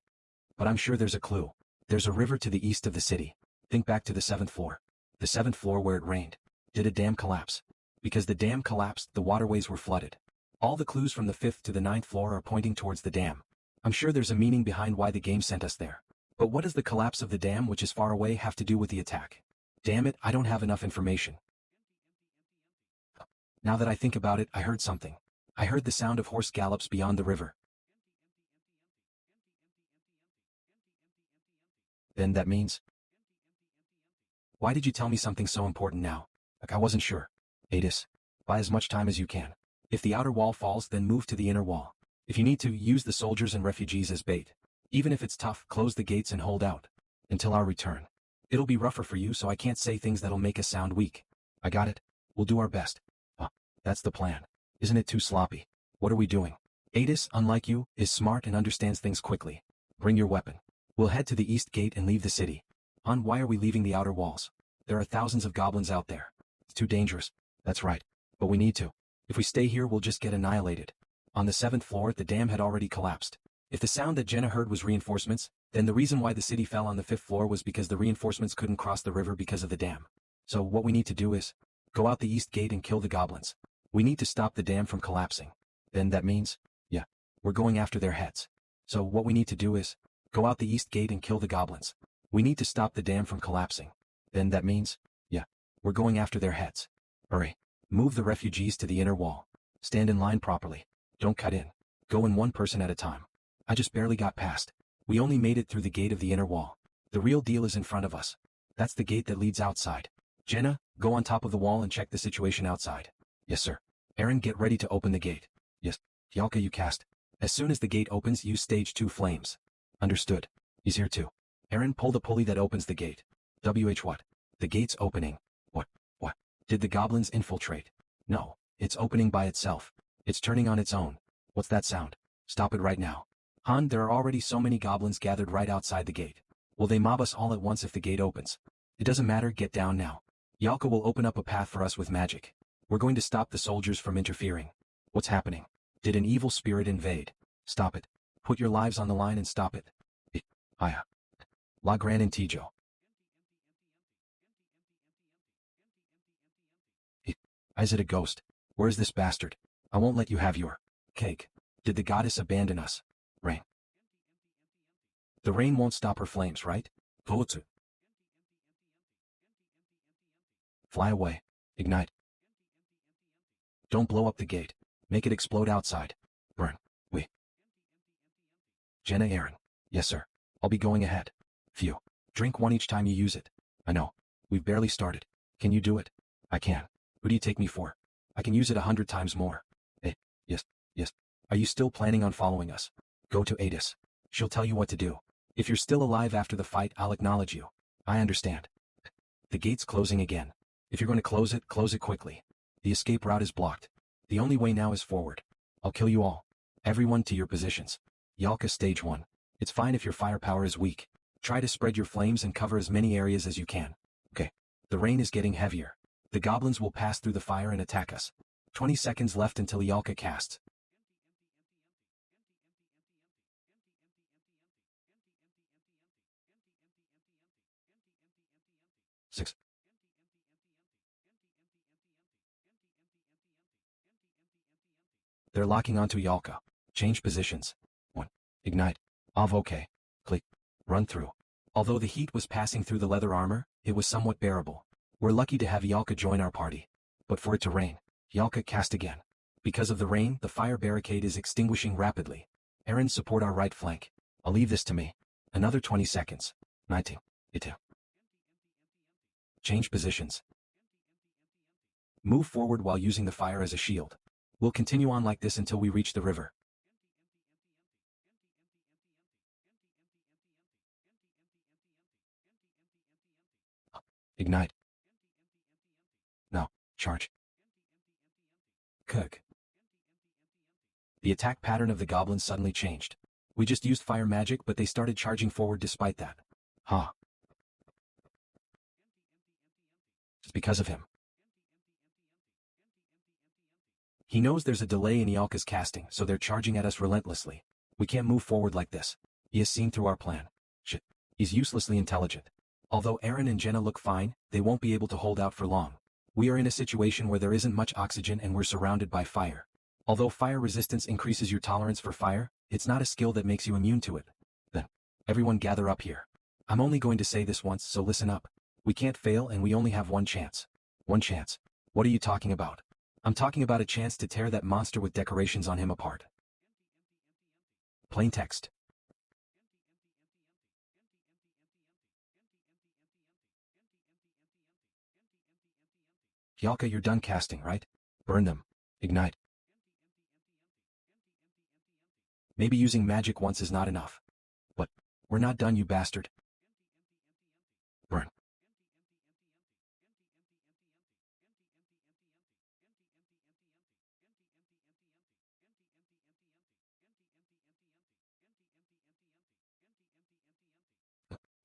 But I'm sure there's a clue. There's a river to the east of the city. Think back to the 7th floor. The 7th floor where it rained. Did a dam collapse? Because the dam collapsed, the waterways were flooded. All the clues from the 5th to the 9th floor are pointing towards the dam. I'm sure there's a meaning behind why the game sent us there. But what does the collapse of the dam, which is far away, have to do with the attack? Damn it, I don't have enough information. Now that I think about it, I heard something. I heard the sound of horse gallops beyond the river. Then that means? Why did you tell me something so important now? Like, I wasn't sure. Aidis, buy as much time as you can. If the outer wall falls, then move to the inner wall. If you need to, use the soldiers and refugees as bait. Even if it's tough, close the gates and hold out. Until our return. It'll be rougher for you, so I can't say things that'll make us sound weak. I got it. We'll do our best. That's the plan. Isn't it too sloppy? What are we doing? Aidis, unlike you, is smart and understands things quickly. Bring your weapon. We'll head to the east gate and leave the city. Why are we leaving the outer walls? There are thousands of goblins out there. It's too dangerous. That's right. But we need to. If we stay here, we'll just get annihilated. On the 7th floor, the dam had already collapsed. If the sound that Jenna heard was reinforcements, then the reason why the city fell on the 5th floor was because the reinforcements couldn't cross the river because of the dam. So what we need to do is go out the east gate and kill the goblins. We need to stop the dam from collapsing. Then that means, yeah, we're going after their heads. So what we need to do is go out the east gate and kill the goblins. We need to stop the dam from collapsing. Then that means, yeah, we're going after their heads. Hurry. Move the refugees to the inner wall. Stand in line properly. Don't cut in. Go in one person at a time. I just barely got past. We only made it through the gate of the inner wall. The real deal is in front of us. That's the gate that leads outside. Jenna, go on top of the wall and check the situation outside. Yes, sir. Aaron, get ready to open the gate. Yes. Yalka, you cast. As soon as the gate opens, use stage 2 flames. Understood. He's here too. Aaron, pull the pulley that opens the gate. What? The gate's opening. What? Did the goblins infiltrate? No, it's opening by itself. It's turning on its own. What's that sound? Stop it right now. Han, there are already so many goblins gathered right outside the gate. Will they mob us all at once if the gate opens? It doesn't matter, get down now. Yalka will open up a path for us with magic. We're going to stop the soldiers from interfering. What's happening? Did an evil spirit invade? Stop it. Put your lives on the line and stop it. Aya. La Gran and Tijo. Is it a ghost? Where's this bastard? I won't let you have your cake. Did the goddess abandon us? Rain. The rain won't stop her flames, right? Gotu. Fly away. Ignite. Don't blow up the gate. Make it explode outside. Burn. We. Jenna, Aaron. Yes, sir. I'll be going ahead. Phew. Drink one each time you use it. I know. We've barely started. Can you do it? I can. Who do you take me for? I can use it 100 times more. Yes. Are you still planning on following us? Go to Adis. She'll tell you what to do. If you're still alive after the fight, I'll acknowledge you. I understand. The gate's closing again. If you're going to close it quickly. The escape route is blocked. The only way now is forward. I'll kill you all. Everyone to your positions. Yalka, stage 1. It's fine if your firepower is weak. Try to spread your flames and cover as many areas as you can. Okay. The rain is getting heavier. The goblins will pass through the fire and attack us. 20 seconds left until Yalka casts. Six. They're locking onto Yalka. Change positions. 1. Ignite. Okay. Click. Run through. Although the heat was passing through the leather armor, it was somewhat bearable. We're lucky to have Yalka join our party. But for it to rain, Yalka cast again. Because of the rain, the fire barricade is extinguishing rapidly. Aaron, support our right flank. I'll leave this to me. Another 20 seconds. 19. Itu. Change positions. Move forward while using the fire as a shield. We'll continue on like this until we reach the river. Ignite. Now, charge. Cook. The attack pattern of the goblins suddenly changed. We just used fire magic, but they started charging forward despite that. It's because of him. He knows there's a delay in Yalka's casting, so they're charging at us relentlessly. We can't move forward like this. He has seen through our plan. Shit. He's uselessly intelligent. Although Aaron and Jenna look fine, they won't be able to hold out for long. We are in a situation where there isn't much oxygen and we're surrounded by fire. Although fire resistance increases your tolerance for fire, it's not a skill that makes you immune to it. Then, everyone gather up here. I'm only going to say this once, so listen up. We can't fail and we only have one chance. One chance. What are you talking about? I'm talking about a chance to tear that monster with decorations on him apart. Plain text. Yalka, you're done casting, right? Burn them. Ignite. Maybe using magic once is not enough. But, we're not done, you bastard. Burn.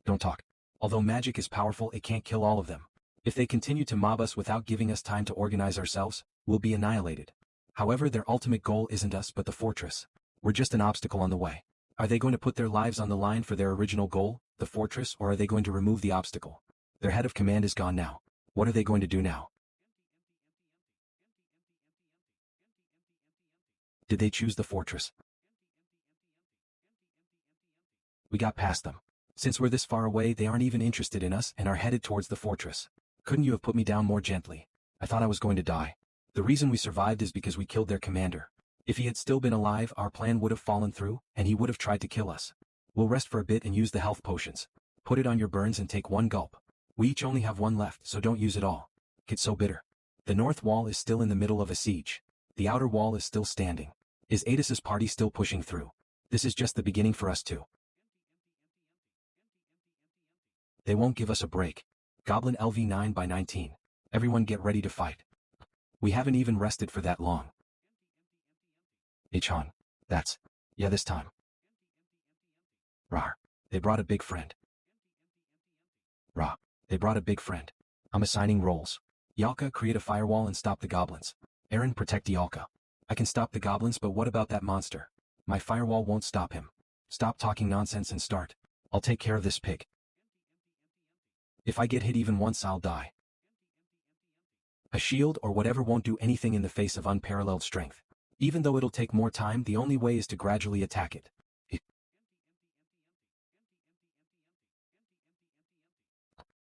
Don't talk. Although magic is powerful, it can't kill all of them. If they continue to mob us without giving us time to organize ourselves, we'll be annihilated. However, their ultimate goal isn't us but the fortress. We're just an obstacle on the way. Are they going to put their lives on the line for their original goal, the fortress, or are they going to remove the obstacle? Their head of command is gone now. What are they going to do now? Did they choose the fortress? We got past them. Since we're this far away, they aren't even interested in us and are headed towards the fortress. Couldn't you have put me down more gently? I thought I was going to die. The reason we survived is because we killed their commander. If he had still been alive, our plan would have fallen through, and he would have tried to kill us. We'll rest for a bit and use the health potions. Put it on your burns and take one gulp. We each only have one left, so don't use it all. It's so bitter. The north wall is still in the middle of a siege. The outer wall is still standing. Is Adis's party still pushing through? This is just the beginning for us too. They won't give us a break. Goblin LV 9/19. Everyone get ready to fight. We haven't even rested for that long. H-Han. Yeah, this time. Rar. They brought a big friend. Ra. They brought a big friend. I'm assigning roles. Yalka, create a firewall and stop the goblins. Aaron, protect Yalka. I can stop the goblins, but what about that monster? My firewall won't stop him. Stop talking nonsense and start. I'll take care of this pig. If I get hit even once, I'll die. A shield or whatever won't do anything in the face of unparalleled strength. Even though it'll take more time, the only way is to gradually attack it.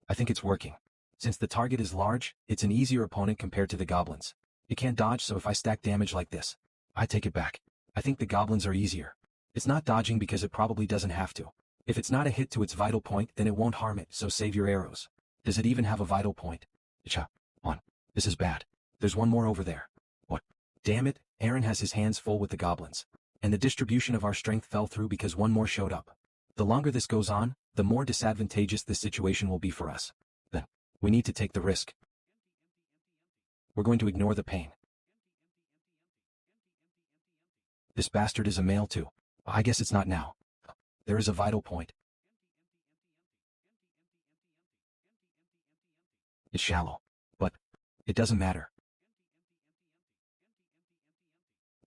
I think it's working. Since the target is large, it's an easier opponent compared to the goblins. It can't dodge, so if I stack damage like this, I take it back. I think the goblins are easier. It's not dodging because it probably doesn't have to. If it's not a hit to its vital point, then it won't harm it, so save your arrows. Does it even have a vital point? On. This is bad. There's one more over there. What? Damn it, Aaron has his hands full with the goblins. And the distribution of our strength fell through because one more showed up. The longer this goes on, the more disadvantageous this situation will be for us. Then, we need to take the risk. We're going to ignore the pain. This bastard is a male too. I guess it's not now. There is a vital point. It's shallow. But it doesn't matter.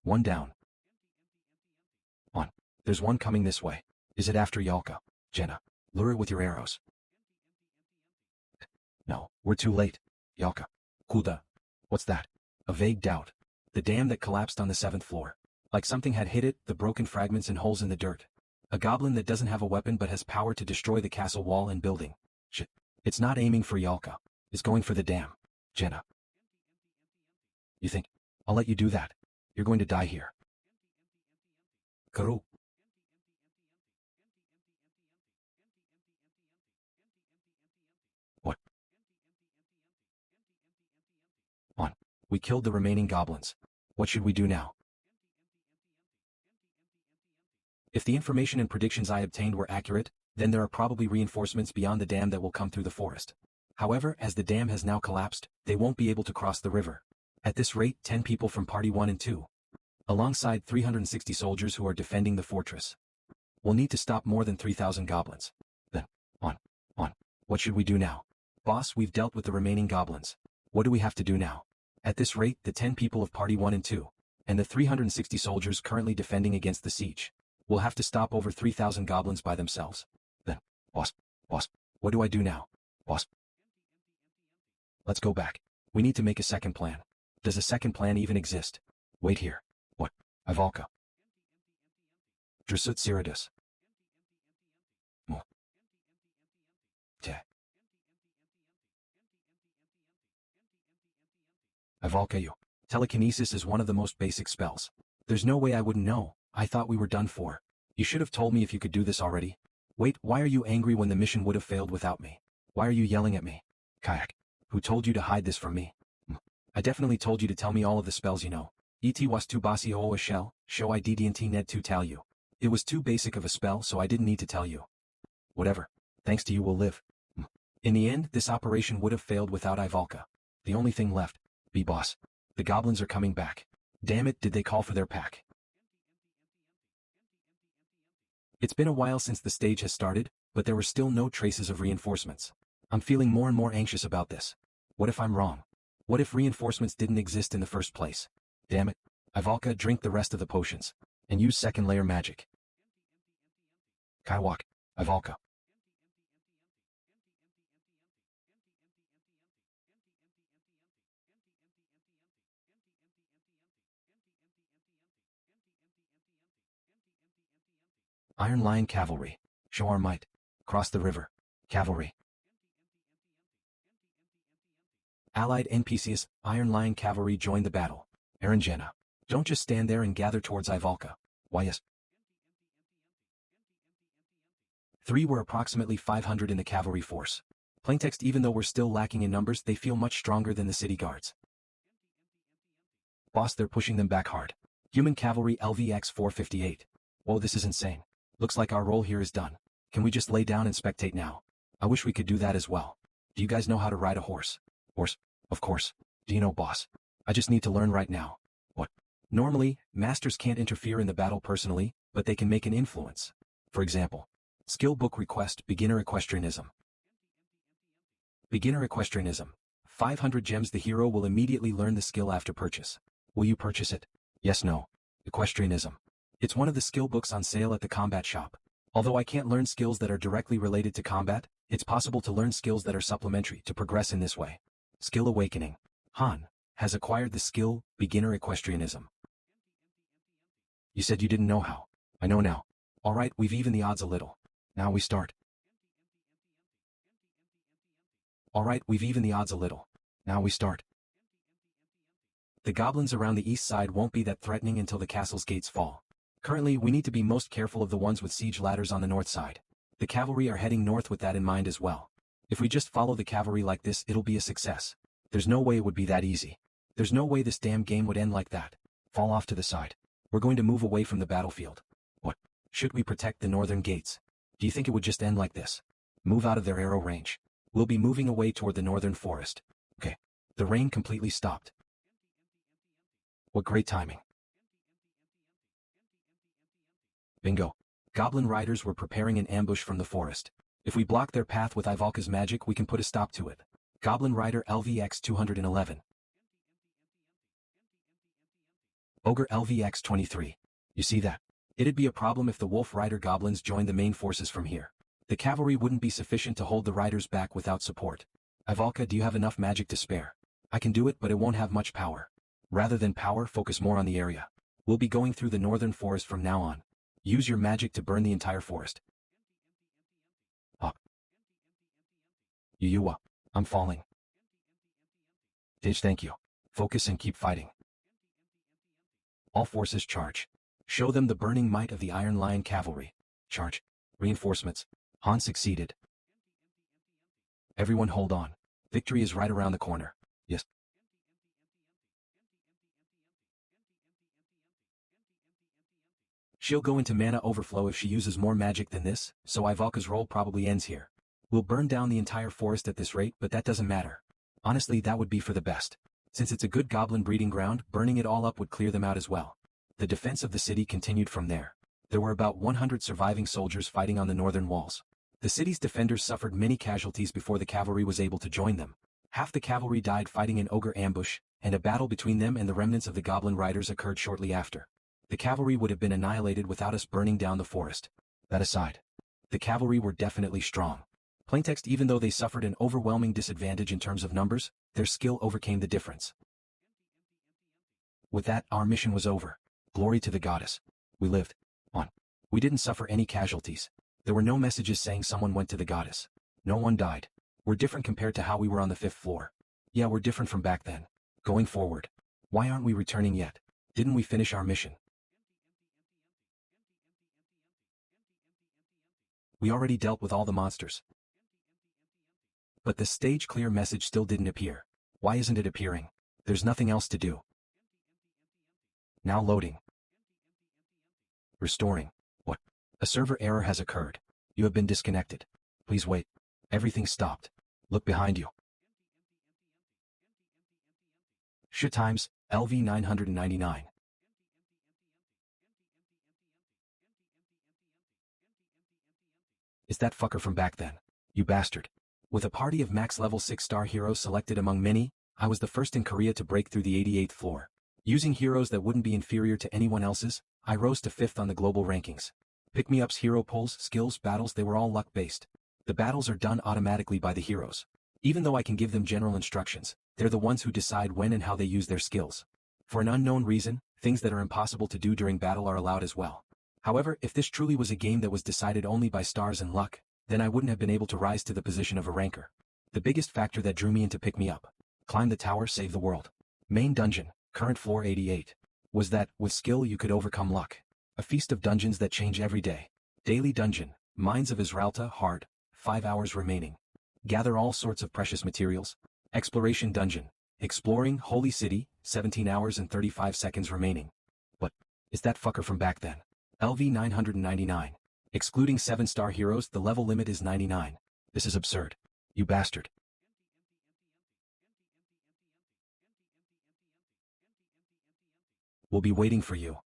One down. On. There's one coming this way. Is it after Yalka? Jenna, lure it with your arrows. No, we're too late. Yalka. Kuda. What's that? A vague doubt. The dam that collapsed on the 7th floor. Like something had hit it, the broken fragments and holes in the dirt. A goblin that doesn't have a weapon but has power to destroy the castle wall and building. Shit. It's not aiming for Yalka. It's going for the dam. Jenna. You think? I'll let you do that. You're going to die here. Karu. What? On. We killed the remaining goblins. What should we do now? If the information and predictions I obtained were accurate, then there are probably reinforcements beyond the dam that will come through the forest. However, as the dam has now collapsed, they won't be able to cross the river. At this rate, 10 people from Party 1 and 2. Alongside 360 soldiers who are defending the fortress. We'll need to stop more than 3,000 goblins. Then, on. What should we do now? Boss, we've dealt with the remaining goblins. What do we have to do now? At this rate, the 10 people of Party 1 and 2, and the 360 soldiers currently defending against the siege, will have to stop over 3,000 goblins by themselves. Then, boss, what do I do now? Boss. Let's go back. We need to make a second plan. Does a second plan even exist? Wait here. What? Ivalka. Drasut Siridus. Mo. Te. Ivalka you. Telekinesis is one of the most basic spells. There's no way I wouldn't know. I thought we were done for. You should have told me if you could do this already. Wait, why are you angry when the mission would have failed without me? Why are you yelling at me? Kayak. Who told you to hide this from me? I definitely told you to tell me all of the spells you know. Et was too bossy o a shell, show I ddnt ned to tell you. It was too basic of a spell, so I didn't need to tell you. Whatever. Thanks to you we'll live. In the end, this operation would have failed without Ivalka. The only thing left. Be boss. The goblins are coming back. Damn it, did they call for their pack? It's been a while since the stage has started, but there were still no traces of reinforcements. I'm feeling more and more anxious about this. What if I'm wrong? What if reinforcements didn't exist in the first place? Damn it. Ivalka, drink the rest of the potions. And use second layer magic. Kaiwak, Ivalka. Iron Lion Cavalry. Show our might. Cross the river. Cavalry. Allied NPCs, Iron Lion Cavalry joined the battle. Eranjana. Don't just stand there and gather towards Ivalka. Why yes. 3 were approximately 500 in the cavalry force. Plaintext, even though we're still lacking in numbers, they feel much stronger than the city guards. Boss, they're pushing them back hard. Human Cavalry LVX 458. Whoa, this is insane. Looks like our role here is done. Can we just lay down and spectate now? I wish we could do that as well. Do you guys know how to ride a horse? Horse? Of course. Do you know, boss? I just need to learn right now. What? Normally, masters can't interfere in the battle personally, but they can make an influence. For example, skill book request, beginner equestrianism. Beginner equestrianism. 500 gems. The hero will immediately learn the skill after purchase. Will you purchase it? Yes, no. Equestrianism. It's one of the skill books on sale at the combat shop. Although I can't learn skills that are directly related to combat, it's possible to learn skills that are supplementary to progress in this way. Skill awakening. Han has acquired the skill, beginner equestrianism. You said you didn't know how. I know now. Alright, we've evened the odds a little. Now we start. Alright, we've evened the odds a little. Now we start. The goblins around the east side won't be that threatening until the castle's gates fall. Currently, we need to be most careful of the ones with siege ladders on the north side. The cavalry are heading north with that in mind as well. If we just follow the cavalry like this, it'll be a success. There's no way it would be that easy. There's no way this damn game would end like that. Fall off to the side. We're going to move away from the battlefield. What? Should we protect the northern gates? Do you think it would just end like this? Move out of their arrow range. We'll be moving away toward the northern forest. Okay. The rain completely stopped. What great timing. Bingo. Goblin riders were preparing an ambush from the forest. If we block their path with Ivalka's magic, we can put a stop to it. Goblin Rider LVX 211. Ogre LVX 23. You see that? It'd be a problem if the Wolf Rider goblins joined the main forces from here. The cavalry wouldn't be sufficient to hold the riders back without support. Ivalka, do you have enough magic to spare? I can do it, but it won't have much power. Rather than power, focus more on the area. We'll be going through the northern forest from now on. Use your magic to burn the entire forest. Up. Yuyuwa. I'm falling. Tage, thank you. Focus and keep fighting. All forces charge. Show them the burning might of the Iron Lion Cavalry. Charge. Reinforcements. Han succeeded. Everyone hold on. Victory is right around the corner. Yes. She'll go into mana overflow if she uses more magic than this, so Ivalka's role probably ends here. We'll burn down the entire forest at this rate, but that doesn't matter. Honestly, that would be for the best. Since it's a good goblin breeding ground, burning it all up would clear them out as well. The defense of the city continued from there. There were about 100 surviving soldiers fighting on the northern walls. The city's defenders suffered many casualties before the cavalry was able to join them. Half the cavalry died fighting an ogre ambush, and a battle between them and the remnants of the goblin riders occurred shortly after. The cavalry would have been annihilated without us burning down the forest. That aside, the cavalry were definitely strong. Plaintext, even though they suffered an overwhelming disadvantage in terms of numbers, their skill overcame the difference. With that, our mission was over. Glory to the goddess. We lived on. We didn't suffer any casualties. There were no messages saying someone went to the goddess. No one died. We're different compared to how we were on the 5th floor. Yeah, we're different from back then. Going forward. Why aren't we returning yet? Didn't we finish our mission? We already dealt with all the monsters. But the stage clear message still didn't appear. Why isn't it appearing? There's nothing else to do. Now loading. Restoring. What? A server error has occurred. You have been disconnected. Please wait. Everything stopped. Look behind you. Shit times, LV 999. Is that fucker from back then? You bastard. With a party of max level 6-star heroes selected among many, I was the first in Korea to break through the 88th floor. Using heroes that wouldn't be inferior to anyone else's, I rose to 5th on the global rankings. Pick-me-ups, hero pulls, skills, battles, they were all luck-based. The battles are done automatically by the heroes. Even though I can give them general instructions, they're the ones who decide when and how they use their skills. For an unknown reason, things that are impossible to do during battle are allowed as well. However, if this truly was a game that was decided only by stars and luck, then I wouldn't have been able to rise to the position of a ranker. The biggest factor that drew me into Pick Me Up, climb the tower, save the world. Main dungeon, current floor 88. Was that, with skill you could overcome luck. A feast of dungeons that change every day. Daily dungeon, Mines of Israelta, hard, 5 hours remaining. Gather all sorts of precious materials. Exploration dungeon, exploring Holy City, 17 hours and 35 seconds remaining. But, is that fucker from back then? LV 999. Excluding 7-star heroes, the level limit is 99. This is absurd. You bastard. We'll be waiting for you.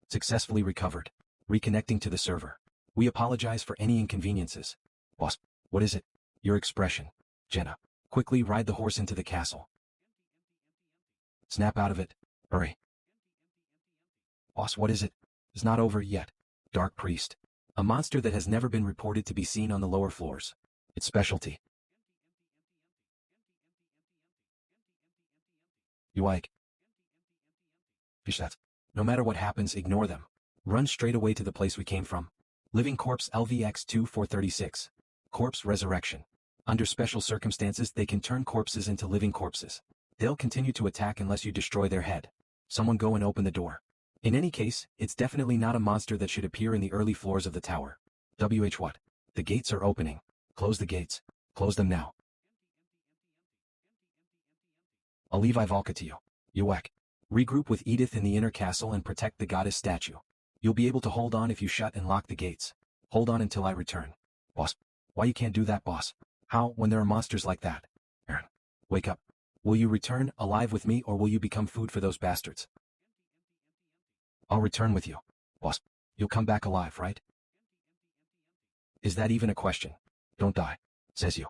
Successfully recovered. Reconnecting to the server. We apologize for any inconveniences. Boss, what is it? Your expression. Jenna, quickly ride the horse into the castle. Snap out of it. Hurry. Boss, what is it? It's not over yet. Dark Priest. A monster that has never been reported to be seen on the lower floors. Its specialty. You like? Fish that. No matter what happens, ignore them. Run straight away to the place we came from. Living Corpse LVX 2436. Corpse Resurrection. Under special circumstances, they can turn corpses into living corpses. They'll continue to attack unless you destroy their head. Someone go and open the door. In any case, it's definitely not a monster that should appear in the early floors of the tower. What? The gates are opening. Close the gates. Close them now. I'll leave Ivalka to you. Yuek. Regroup with Edith in the inner castle and protect the goddess statue. You'll be able to hold on if you shut and lock the gates. Hold on until I return. Boss. Why you can't do that, boss? How, when there are monsters like that? Aaron. Wake up. Will you return alive with me or will you become food for those bastards? I'll return with you. Boss. You'll come back alive, right? Is that even a question? Don't die. Says you.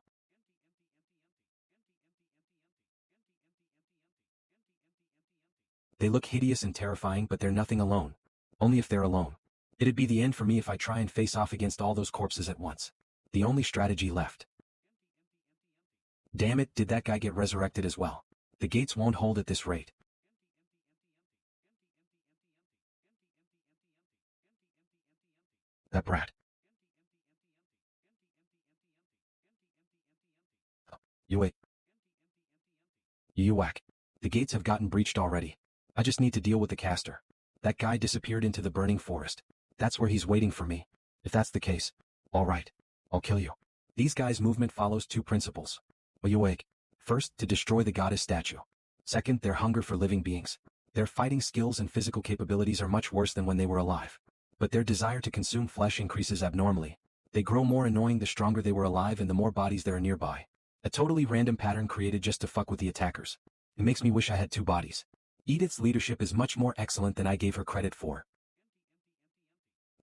They look hideous and terrifying, but they're nothing alone. Only if they're alone. It'd be the end for me if I try and face off against all those corpses at once. The only strategy left. Damn it, did that guy get resurrected as well? The gates won't hold at this rate. That brat. You wait. You whack. The gates have gotten breached already. I just need to deal with the caster. That guy disappeared into the burning forest. That's where he's waiting for me. If that's the case, all right. I'll kill you. These guys' movement follows two principles. Will you wake? First, to destroy the goddess statue. Second, their hunger for living beings. Their fighting skills and physical capabilities are much worse than when they were alive. But their desire to consume flesh increases abnormally. They grow more annoying the stronger they were alive and the more bodies there are nearby. A totally random pattern created just to fuck with the attackers. It makes me wish I had 2 bodies. Edith's leadership is much more excellent than I gave her credit for.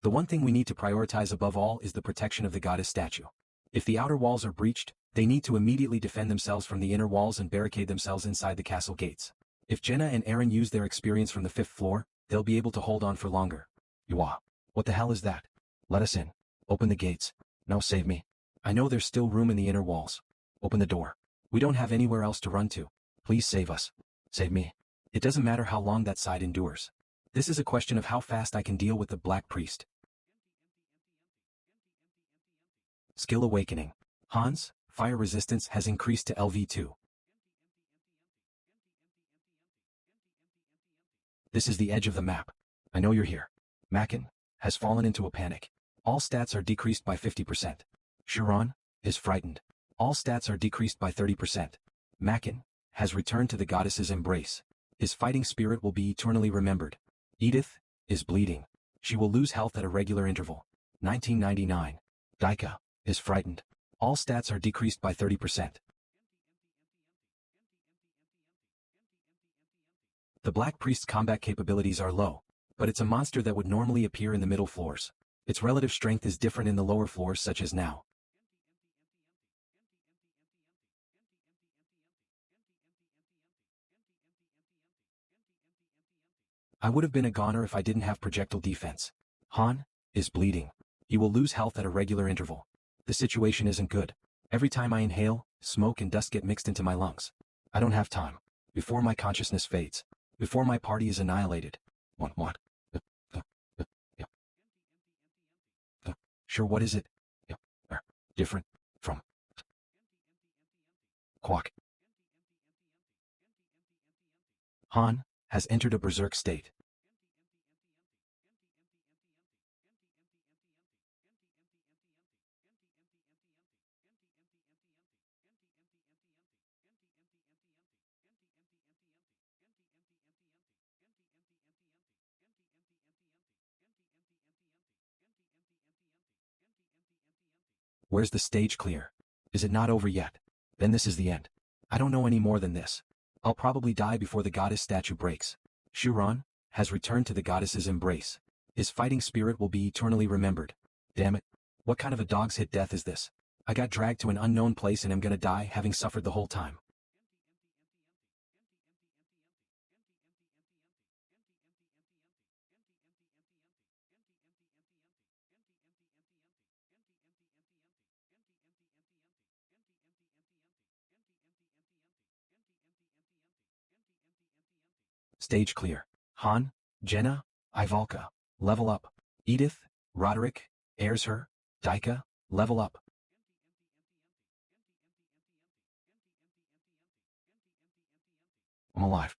The one thing we need to prioritize above all is the protection of the goddess statue. If the outer walls are breached, they need to immediately defend themselves from the inner walls and barricade themselves inside the castle gates. If Jenna and Aaron use their experience from the 5th floor, they'll be able to hold on for longer. Yuah. What the hell is that? Let us in. Open the gates. No, save me. I know there's still room in the inner walls. Open the door. We don't have anywhere else to run to. Please save us. Save me. It doesn't matter how long that side endures. This is a question of how fast I can deal with the Black Priest. Skill Awakening. Hans, fire resistance has increased to LV2. This is the edge of the map. I know you're here. Macken has fallen into a panic. All stats are decreased by 50%. Chiron is frightened. All stats are decreased by 30%. Macken has returned to the goddess's embrace. His fighting spirit will be eternally remembered. Edith is bleeding. She will lose health at a regular interval. 1999. Daika is frightened. All stats are decreased by 30%. The Black Priest's combat capabilities are low. but it's a monster that would normally appear in the middle floors. Its relative strength is different in the lower floors such as now. I would have been a goner if I didn't have projectile defense. Han is bleeding. He will lose health at a regular interval. The situation isn't good. Every time I inhale, smoke and dust get mixed into my lungs. I don't have time. Before my consciousness fades. Before my party is annihilated. What? Sure, what is it? Different from Quack. Han has entered a berserk state. Where's the stage clear? Is it not over yet? Then this is the end. I don't know any more than this. I'll probably die before the goddess statue breaks. Shuran has returned to the goddess's embrace. His fighting spirit will be eternally remembered. Damn it. What kind of a dog's hit death is this? I got dragged to an unknown place and am gonna die having suffered the whole time. Stage clear. Han, Jenna, Ivalka, level up. Edith, Roderick, Ayersher, Daika, level up. I'm alive.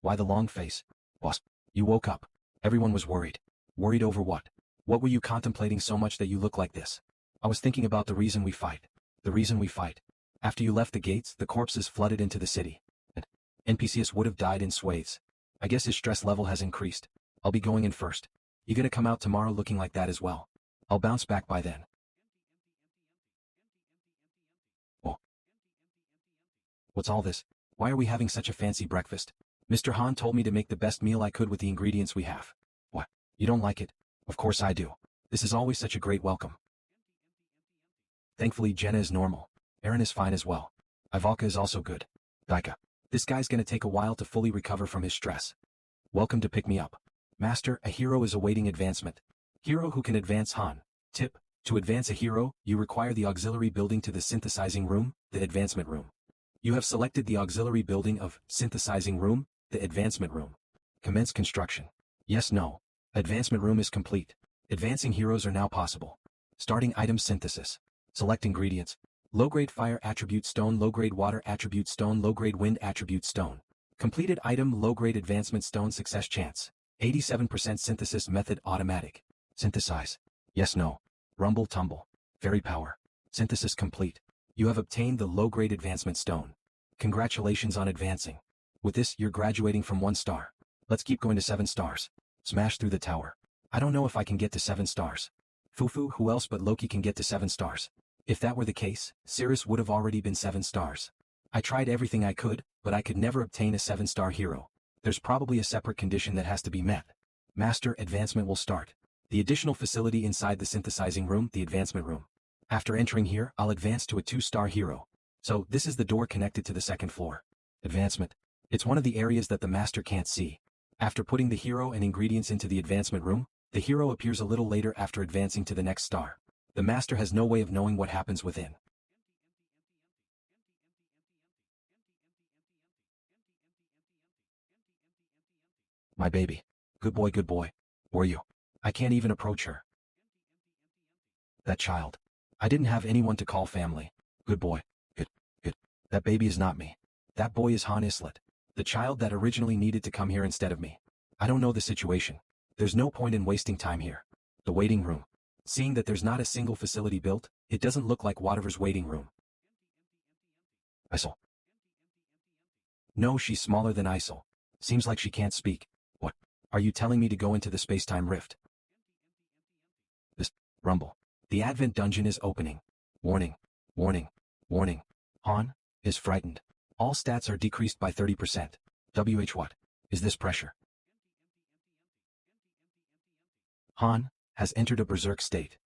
Why the long face? Boss, you woke up. Everyone was worried. Worried over what? What were you contemplating so much that you look like this? I was thinking about the reason we fight. The reason we fight. After you left the gates, the corpses flooded into the city. And NPCs would have died in swathes. I guess his stress level has increased. I'll be going in first. You gonna come out tomorrow looking like that as well? I'll bounce back by then. Oh. What's all this? Why are we having such a fancy breakfast? Mr. Han told me to make the best meal I could with the ingredients we have. What? You don't like it? Of course I do. This is always such a great welcome. Thankfully Jenna is normal. Aaron is fine as well. Ivalka is also good. Daika. This guy's gonna take a while to fully recover from his stress. Welcome to pick me up. Master, a hero is awaiting advancement. Hero who can advance Han. Tip. To advance a hero, you require the auxiliary building to the synthesizing room, the advancement room. You have selected the auxiliary building of synthesizing room, the advancement room. Commence construction. Yes, no. Advancement room is complete. Advancing heroes are now possible. Starting item synthesis. Select ingredients. Low-grade fire attribute stone, low-grade water attribute stone, low-grade wind attribute stone. Completed item low-grade advancement stone success chance. 87% synthesis method automatic. Synthesize. Yes, no. Rumble tumble. Fairy power. Synthesis complete. You have obtained the low-grade advancement stone. Congratulations on advancing. With this, you're graduating from 1 star. Let's keep going to 7 stars. Smash through the tower. I don't know if I can get to 7 stars. Fufu, who else but Loki can get to 7 stars? If that were the case, Cirrus would have already been 7 stars. I tried everything I could, but I could never obtain a 7-star hero. There's probably a separate condition that has to be met. Master advancement will start. The additional facility inside the synthesizing room, the advancement room. After entering here, I'll advance to a 2-star hero. So, this is the door connected to the 2nd floor. Advancement. It's one of the areas that the master can't see. After putting the hero and ingredients into the advancement room, the hero appears a little later after advancing to the next star. The master has no way of knowing what happens within. My baby. Good boy, good boy. Were you? I can't even approach her. That child. I didn't have anyone to call family. Good boy. Good. That baby is not me. That boy is Han Islet. The child that originally needed to come here instead of me. I don't know the situation. There's no point in wasting time here. The waiting room. Seeing that there's not a single facility built, it doesn't look like Whatever's waiting room. Isel. No, she's smaller than Isel. Seems like she can't speak. What? Are you telling me to go into the space-time rift? This. Rumble. The Advent dungeon is opening. Warning. Warning. Warning. Han is frightened. All stats are decreased by 30%. WH what? Is this pressure? Han has entered a berserk state.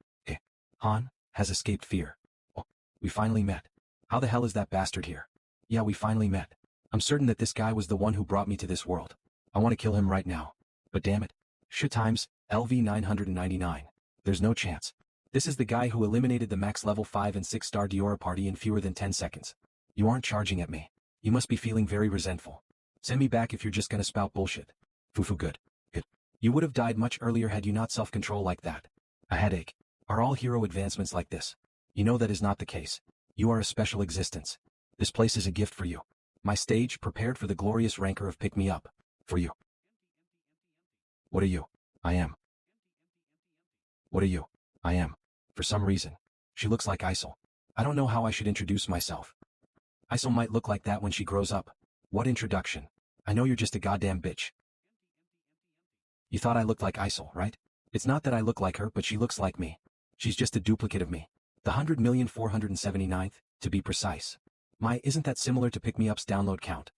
Han has escaped fear. Oh, we finally met. How the hell is that bastard here? Yeah, we finally met. I'm certain that this guy was the one who brought me to this world. I want to kill him right now. But damn it. Shit times, LV 999. There's no chance. This is the guy who eliminated the max level 5 and 6 star Diora party in fewer than 10 seconds. You aren't charging at me. You must be feeling very resentful. Send me back if you're just gonna spout bullshit. Fufu good. Good. You would have died much earlier had you not self-control like that. A headache. Are all hero advancements like this? You know that is not the case. You are a special existence. This place is a gift for you. My stage prepared for the glorious rancor of Pick Me Up. For you. What are you? I am. What are you? I am. For some reason. She looks like Isol. I don't know how I should introduce myself. Isol might look like that when she grows up. What introduction? I know you're just a goddamn bitch. You thought I looked like Isol, right? It's not that I look like her, but she looks like me. She's just a duplicate of me. The 100,479th, to be precise. Isn't that similar to Pick Me Up's download count?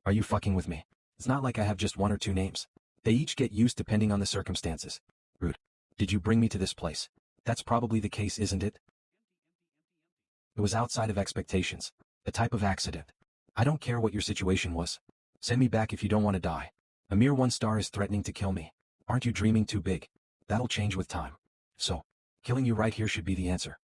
Are you fucking with me? It's not like I have just one or two names. They each get used depending on the circumstances. Rude. Did you bring me to this place? That's probably the case, isn't it? It was outside of expectations. A type of accident. I don't care what your situation was. Send me back if you don't want to die. A mere 1 star is threatening to kill me. Aren't you dreaming too big? That'll change with time. So, killing you right here should be the answer.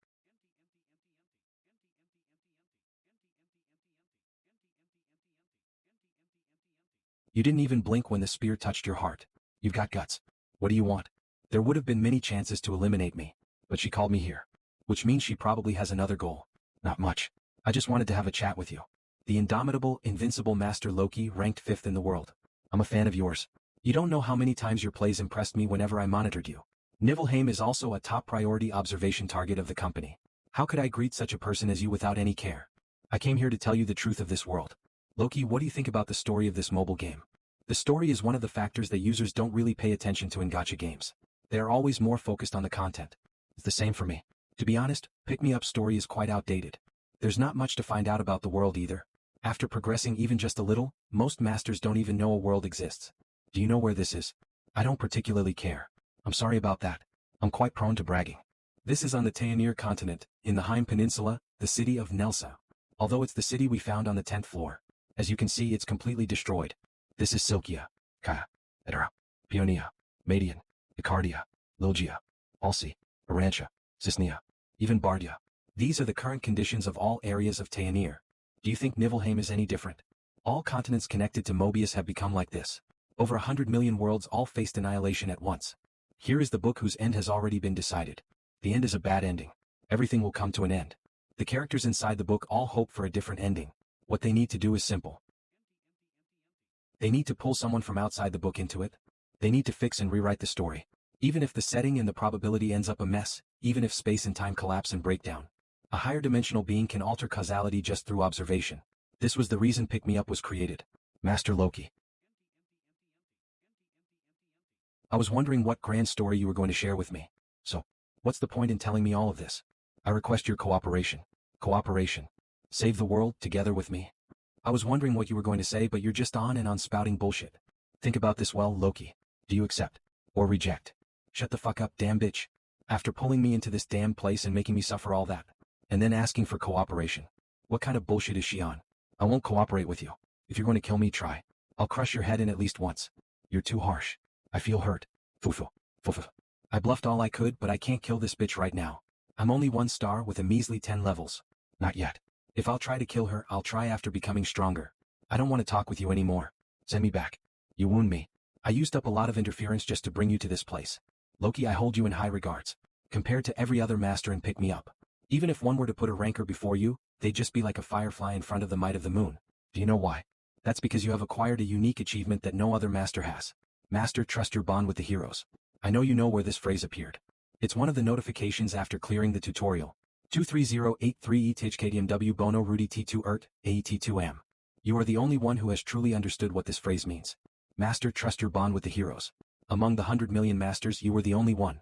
You didn't even blink when the spear touched your heart. You've got guts. What do you want? There would have been many chances to eliminate me, but she called me here. Which means she probably has another goal. Not much. I just wanted to have a chat with you. The indomitable, invincible Master Loki ranked 5th in the world. I'm a fan of yours. You don't know how many times your plays impressed me whenever I monitored you. Niflheim is also a top priority observation target of the company. How could I greet such a person as you without any care? I came here to tell you the truth of this world. Loki, what do you think about the story of this mobile game? The story is one of the factors that users don't really pay attention to in gacha games. They are always more focused on the content. It's the same for me. To be honest, Pick Me Up story is quite outdated. There's not much to find out about the world either. After progressing even just a little, most masters don't even know a world exists. Do you know where this is? I don't particularly care. I'm sorry about that. I'm quite prone to bragging. This is on the Taenir continent, in the Heim Peninsula, the city of Nelsa. Although it's the city we found on the 10th floor. As you can see, it's completely destroyed. This is Silkia, Kaya, Edera, Peonia, Madian, Icardia, Logia, Alsi, Arantia, Cisnia, even Bardia. These are the current conditions of all areas of Taenir. Do you think Niflheim is any different? All continents connected to Mobius have become like this. Over 100 million worlds all faced annihilation at once. Here is the book whose end has already been decided. The end is a bad ending. Everything will come to an end. The characters inside the book all hope for a different ending. What they need to do is simple. They need to pull someone from outside the book into it. They need to fix and rewrite the story. Even if the setting and the probability ends up a mess, even if space and time collapse and break down. A higher dimensional being can alter causality just through observation. This was the reason Pick Me Up was created. Master Loki. I was wondering what grand story you were going to share with me. So, what's the point in telling me all of this? I request your cooperation. Cooperation. Save the world, together with me. I was wondering what you were going to say, but you're just on and on spouting bullshit. Think about this well, Loki. Do you accept? Or reject? Shut the fuck up, damn bitch. After pulling me into this damn place and making me suffer all that. And then asking for cooperation. What kind of bullshit is she on? I won't cooperate with you. If you're going to kill me, try. I'll crush your head in at least once. You're too harsh. I feel hurt. Fufu. Fufu. I bluffed all I could, but I can't kill this bitch right now. I'm only 1 star with a measly 10 levels. Not yet. If I'll try to kill her, I'll try after becoming stronger. I don't want to talk with you anymore. Send me back. You wound me. I used up a lot of interference just to bring you to this place. Loki, I hold you in high regards. Compared to every other master and Pick Me Up. Even if one were to put a rancor before you, they'd just be like a firefly in front of the might of the moon. Do you know why? That's because you have acquired a unique achievement that no other master has. Master, trust your bond with the heroes. I know you know where this phrase appeared. It's one of the notifications after clearing the tutorial. 23083 ETHKDMW Bono Rudy T2 ERT, AET2M. You are the only one who has truly understood what this phrase means. Master, trust your bond with the heroes. Among the 100 million masters, you were the only one.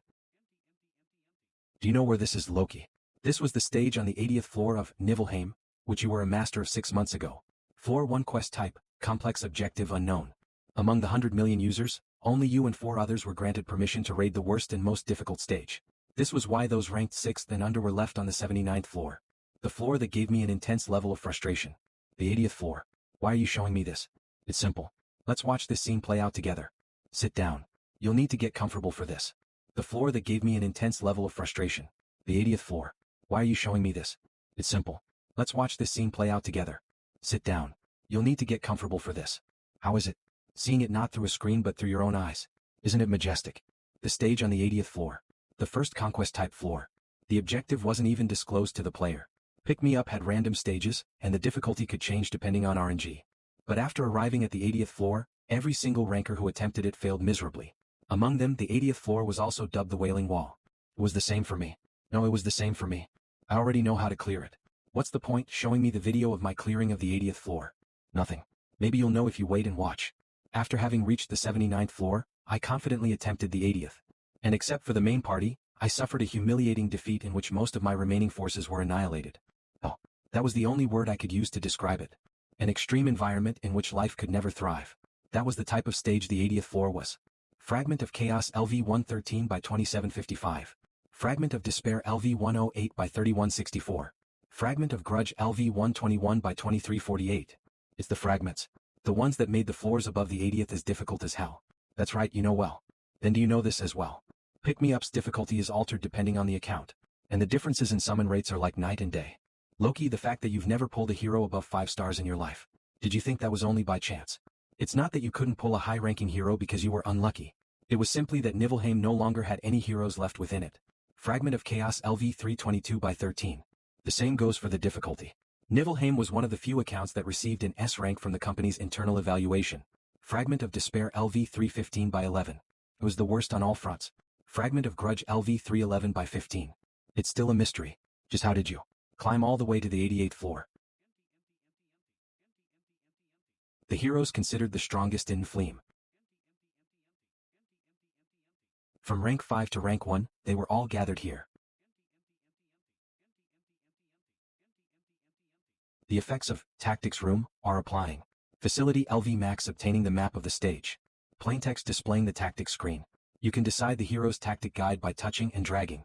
Do you know where this is, Loki? This was the stage on the 80th floor of Niflheim, which you were a master of 6 months ago. Floor 1 quest type, complex objective unknown. Among the 100 million users, only you and 4 others were granted permission to raid the worst and most difficult stage. This was why those ranked 6th and under were left on the 79th floor. The floor that gave me an intense level of frustration. The 80th floor. Why are you showing me this? It's simple. Let's watch this scene play out together. Sit down. You'll need to get comfortable for this. The floor that gave me an intense level of frustration. The 80th floor. Why are you showing me this? It's simple. Let's watch this scene play out together. Sit down. You'll need to get comfortable for this. How is it? Seeing it not through a screen but through your own eyes. Isn't it majestic? The stage on the 80th floor. The first conquest-type floor. The objective wasn't even disclosed to the player. Pick Me Up had random stages, and the difficulty could change depending on RNG. But after arriving at the 80th floor, every single ranker who attempted it failed miserably. Among them, the 80th floor was also dubbed the Wailing Wall. It was the same for me. No, it was the same for me. I already know how to clear it. What's the point showing me the video of my clearing of the 80th floor? Nothing. Maybe you'll know if you wait and watch. After having reached the 79th floor, I confidently attempted the 80th. And except for the main party, I suffered a humiliating defeat in which most of my remaining forces were annihilated. Oh, that was the only word I could use to describe it. An extreme environment in which life could never thrive. That was the type of stage the 80th floor was. Fragment of Chaos LV 113 by 2755. Fragment of Despair LV 108 by 3164. Fragment of Grudge LV 121 by 2348. It's the fragments. The ones that made the floors above the 80th as difficult as hell. That's right, you know well. Then do you know this as well? Pick Me Up's difficulty is altered depending on the account. And the differences in summon rates are like night and day. Loki, the fact that you've never pulled a hero above 5 stars in your life. Did you think that was only by chance? It's not that you couldn't pull a high-ranking hero because you were unlucky. It was simply that Nibelheim no longer had any heroes left within it. Fragment of Chaos LV 322 by 13. The same goes for the difficulty. Nibelheim was one of the few accounts that received an S rank from the company's internal evaluation. Fragment of Despair LV 315 by 11. It was the worst on all fronts. Fragment of Grudge LV 311 by 15. It's still a mystery. Just how did you climb all the way to the 88th floor? The heroes considered the strongest in Fleam. From rank 5 to rank 1, they were all gathered here. The effects of Tactics Room are applying. Facility LV Max obtaining the map of the stage. Plaintext displaying the tactics screen. You can decide the hero's tactic guide by touching and dragging.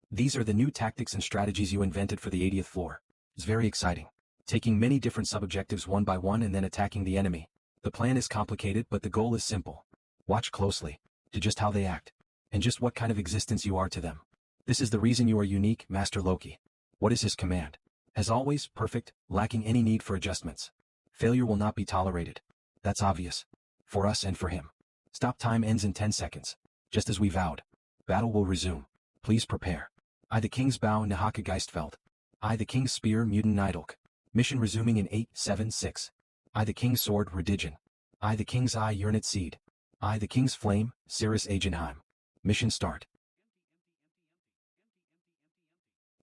These are the new tactics and strategies you invented for the 80th floor. It's very exciting. Taking many different sub-objectives one by one and then attacking the enemy. The plan is complicated but the goal is simple. Watch closely, to just how they act, and just what kind of existence you are to them. This is the reason you are unique, Master Loki. What is his command? As always, perfect, lacking any need for adjustments. Failure will not be tolerated. That's obvious. For us and for him. Stop time ends in 10 seconds. Just as we vowed. Battle will resume. Please prepare. I the King's Bow Nahaka Geistfeld. I the King's Spear Mutant Nidalk. Mission resuming in 8, 7, 6. I the King's Sword Redigen. I the King's Eye Urnit Seed. I the King's Flame, Cirrus Agenheim. Mission start.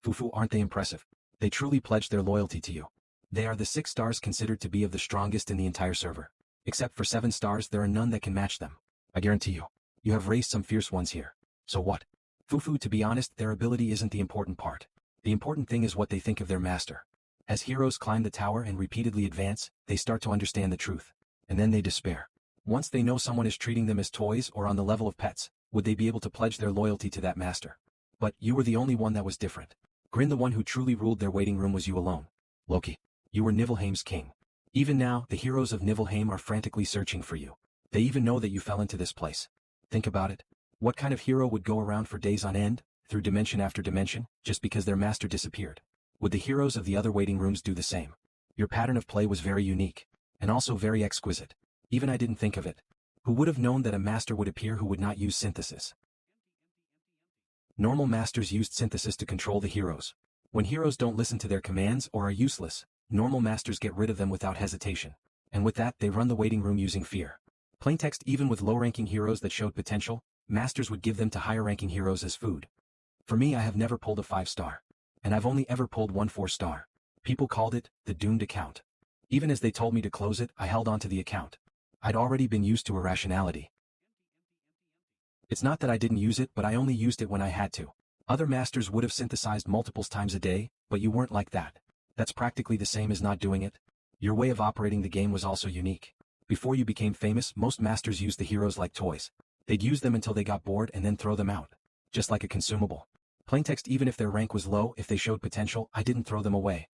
Fufu, aren't they impressive? They truly pledged their loyalty to you. They are the 6 stars considered to be of the strongest in the entire server. Except for 7 stars, there are none that can match them. I guarantee you. You have raised some fierce ones here. So what? Fufu, to be honest, their ability isn't the important part. The important thing is what they think of their master. As heroes climb the tower and repeatedly advance, they start to understand the truth. And then they despair. Once they know someone is treating them as toys or on the level of pets, would they be able to pledge their loyalty to that master? But you were the only one that was different. Grin, the one who truly ruled their waiting room was you alone. Loki, you were Nibelheim's king. Even now, the heroes of Nibelheim are frantically searching for you. They even know that you fell into this place. Think about it. What kind of hero would go around for days on end, through dimension after dimension, just because their master disappeared? Would the heroes of the other waiting rooms do the same? Your pattern of play was very unique, and also very exquisite. Even I didn't think of it. Who would have known that a master would appear who would not use synthesis? Normal masters used synthesis to control the heroes. When heroes don't listen to their commands or are useless, normal masters get rid of them without hesitation. And with that, they run the waiting room using fear. Plaintext, even with low-ranking heroes that showed potential, masters would give them to higher-ranking heroes as food. For me, I have never pulled a 5-star. And I've only ever pulled one 4-star. People called it the doomed account. Even as they told me to close it, I held on to the account. I'd already been used to irrationality. It's not that I didn't use it, but I only used it when I had to. Other masters would have synthesized multiples times a day, but you weren't like that. That's practically the same as not doing it. Your way of operating the game was also unique. Before you became famous, most masters used the heroes like toys. They'd use them until they got bored and then throw them out. Just like a consumable. Plaintext, even if their rank was low, if they showed potential, I didn't throw them away.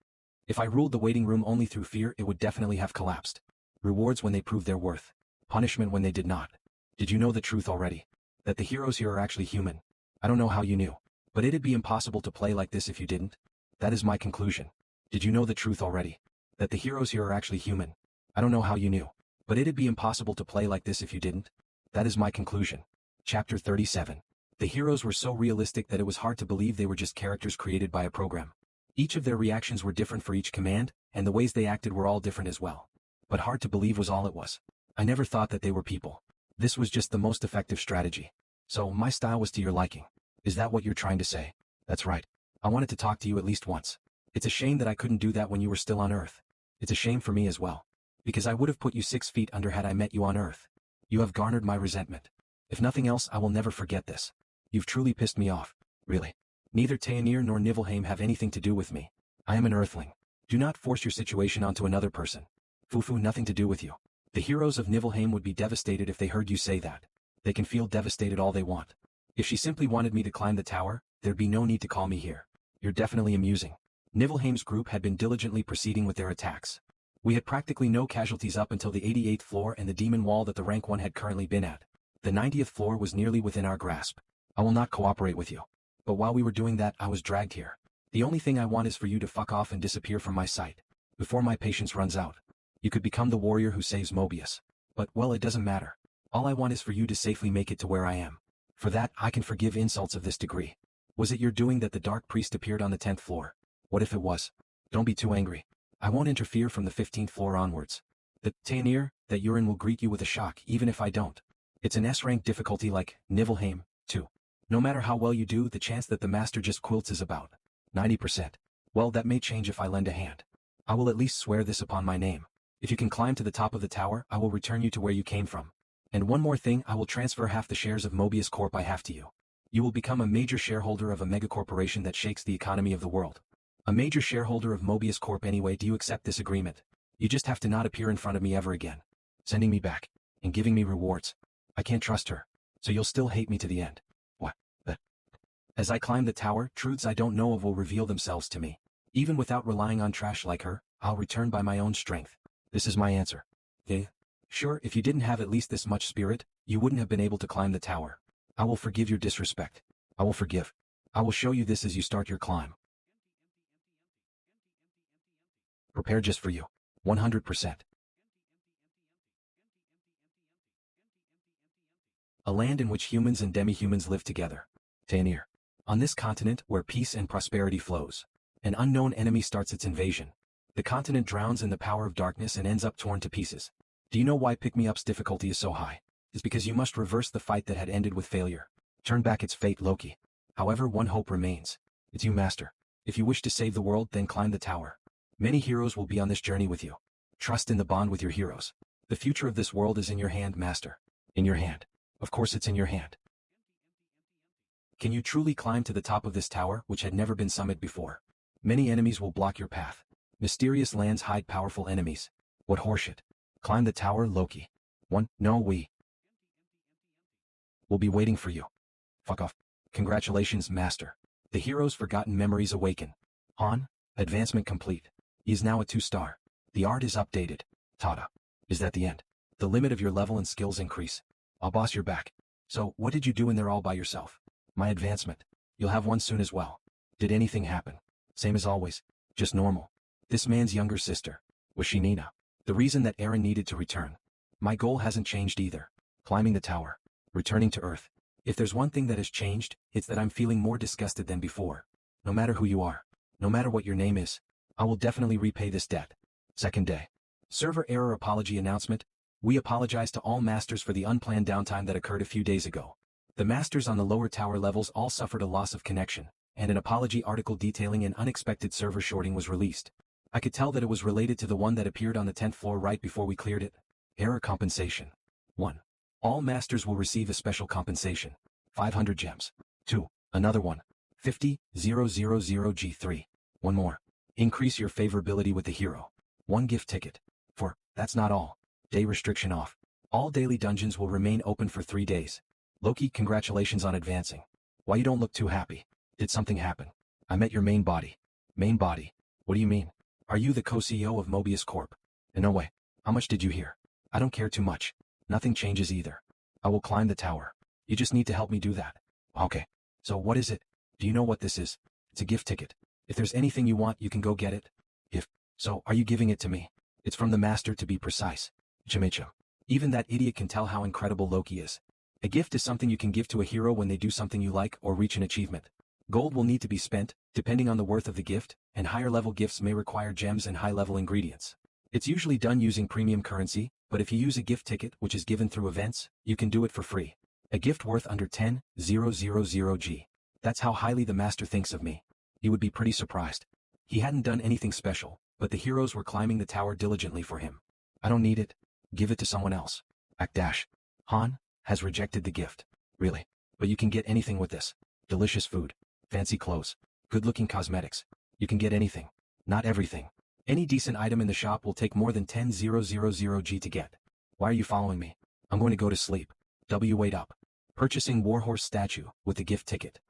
If I ruled the waiting room only through fear, it would definitely have collapsed. Rewards when they proved their worth. Punishment when they did not. Did you know the truth already? That the heroes here are actually human. I don't know how you knew. But it'd be impossible to play like this if you didn't. That is my conclusion. Did you know the truth already? That the heroes here are actually human. I don't know how you knew. But it'd be impossible to play like this if you didn't. That is my conclusion. Chapter 37. The heroes were so realistic that it was hard to believe they were just characters created by a program. Each of their reactions were different for each command, and the ways they acted were all different as well. But hard to believe was all it was. I never thought that they were people. This was just the most effective strategy. So my style was to your liking. Is that what you're trying to say? That's right. I wanted to talk to you at least once. It's a shame that I couldn't do that when you were still on Earth. It's a shame for me as well. Because I would have put you 6 feet under had I met you on Earth. You have garnered my resentment. If nothing else, I will never forget this. You've truly pissed me off. Really. Neither Taenir nor Niflheim have anything to do with me. I am an Earthling. Do not force your situation onto another person. Fufu, nothing to do with you. The heroes of Niflheim would be devastated if they heard you say that. They can feel devastated all they want. If she simply wanted me to climb the tower, there'd be no need to call me here. You're definitely amusing. Niflheim's group had been diligently proceeding with their attacks. We had practically no casualties up until the 88th floor and the demon wall that the rank 1 had currently been at. The 90th floor was nearly within our grasp. I will not cooperate with you. But while we were doing that, I was dragged here. The only thing I want is for you to fuck off and disappear from my sight. Before my patience runs out. You could become the warrior who saves Mobius. But, well, it doesn't matter. All I want is for you to safely make it to where I am. For that, I can forgive insults of this degree. Was it your doing that the Dark Priest appeared on the 10th floor? What if it was? Don't be too angry. I won't interfere from the 15th floor onwards. The Taenir that you're in will greet you with a shock even if I don't. It's an S-rank difficulty like Niflheim, too. No matter how well you do, the chance that the master just quilts is about 90%. Well, that may change if I lend a hand. I will at least swear this upon my name. If you can climb to the top of the tower, I will return you to where you came from. And one more thing, I will transfer half the shares of Mobius Corp I have to you. You will become a major shareholder of a mega corporation that shakes the economy of the world. A major shareholder of Mobius Corp anyway. Do you accept this agreement? You just have to not appear in front of me ever again. Sending me back. And giving me rewards. I can't trust her. So you'll still hate me to the end. What? As I climb the tower, truths I don't know of will reveal themselves to me. Even without relying on trash like her, I'll return by my own strength. This is my answer. Eh? Sure, if you didn't have at least this much spirit, you wouldn't have been able to climb the tower. I will forgive your disrespect. I will forgive. I will show you this as you start your climb. Prepare just for you. 100%. A land in which humans and demi-humans live together. Taenir. On this continent, where peace and prosperity flows, an unknown enemy starts its invasion. The continent drowns in the power of darkness and ends up torn to pieces. Do you know why pick-me-up's difficulty is so high? It's because you must reverse the fight that had ended with failure. Turn back its fate, Loki. However, one hope remains. It's you, Master. If you wish to save the world, then climb the tower. Many heroes will be on this journey with you. Trust in the bond with your heroes. The future of this world is in your hand, Master. In your hand. Of course it's in your hand. Can you truly climb to the top of this tower, which had never been summited before? Many enemies will block your path. Mysterious lands hide powerful enemies. What horseshit. Climb the tower, Loki. No, we will be waiting for you. Fuck off. Congratulations, Master. The hero's forgotten memories awaken. On. Advancement complete. He is now a 2-star. The art is updated. Tada. Is that the end? The limit of your level and skills increase. I'll boss your back. So, what did you do in there all by yourself? My advancement. You'll have one soon as well. Did anything happen? Same as always. Just normal. This man's younger sister. Was she Nina? The reason that Aaron needed to return. My goal hasn't changed either. Climbing the tower. Returning to Earth. If there's one thing that has changed, it's that I'm feeling more disgusted than before. No matter who you are. No matter what your name is. I will definitely repay this debt. Second day. Server error apology announcement. We apologize to all masters for the unplanned downtime that occurred a few days ago. The masters on the lower tower levels all suffered a loss of connection, and an apology article detailing an unexpected server shorting was released. I could tell that it was related to the one that appeared on the 10th floor right before we cleared it. Error compensation. 1. All masters will receive a special compensation. 500 gems. 2. Another one. 50,000 G3. One more. Increase your favorability with the hero. One gift ticket. 4. That's not all. Day restriction off. All daily dungeons will remain open for 3 days. Loki, congratulations on advancing. Why you don't look too happy? Did something happen? I met your main body. Main body? What do you mean? Are you the co-CEO of Mobius Corp? No way. How much did you hear? I don't care too much. Nothing changes either. I will climb the tower. You just need to help me do that. Okay. So what is it? Do you know what this is? It's a gift ticket. If there's anything you want, you can go get it. If so, are you giving it to me? It's from the master, to be precise. Chimichum. Even that idiot can tell how incredible Loki is. A gift is something you can give to a hero when they do something you like or reach an achievement. Gold will need to be spent, depending on the worth of the gift, and higher-level gifts may require gems and high-level ingredients. It's usually done using premium currency, but if you use a gift ticket which is given through events, you can do it for free. A gift worth under 10,000 G. That's how highly the master thinks of me. He would be pretty surprised. He hadn't done anything special, but the heroes were climbing the tower diligently for him. I don't need it. Give it to someone else. Act dash. Han has rejected the gift. Really? But you can get anything with this. Delicious food. Fancy clothes. Good-looking cosmetics. You can get anything. Not everything. Any decent item in the shop will take more than 10,000 G to get. Why are you following me? I'm going to go to sleep. Wait up. Purchasing Warhorse statue with the gift ticket.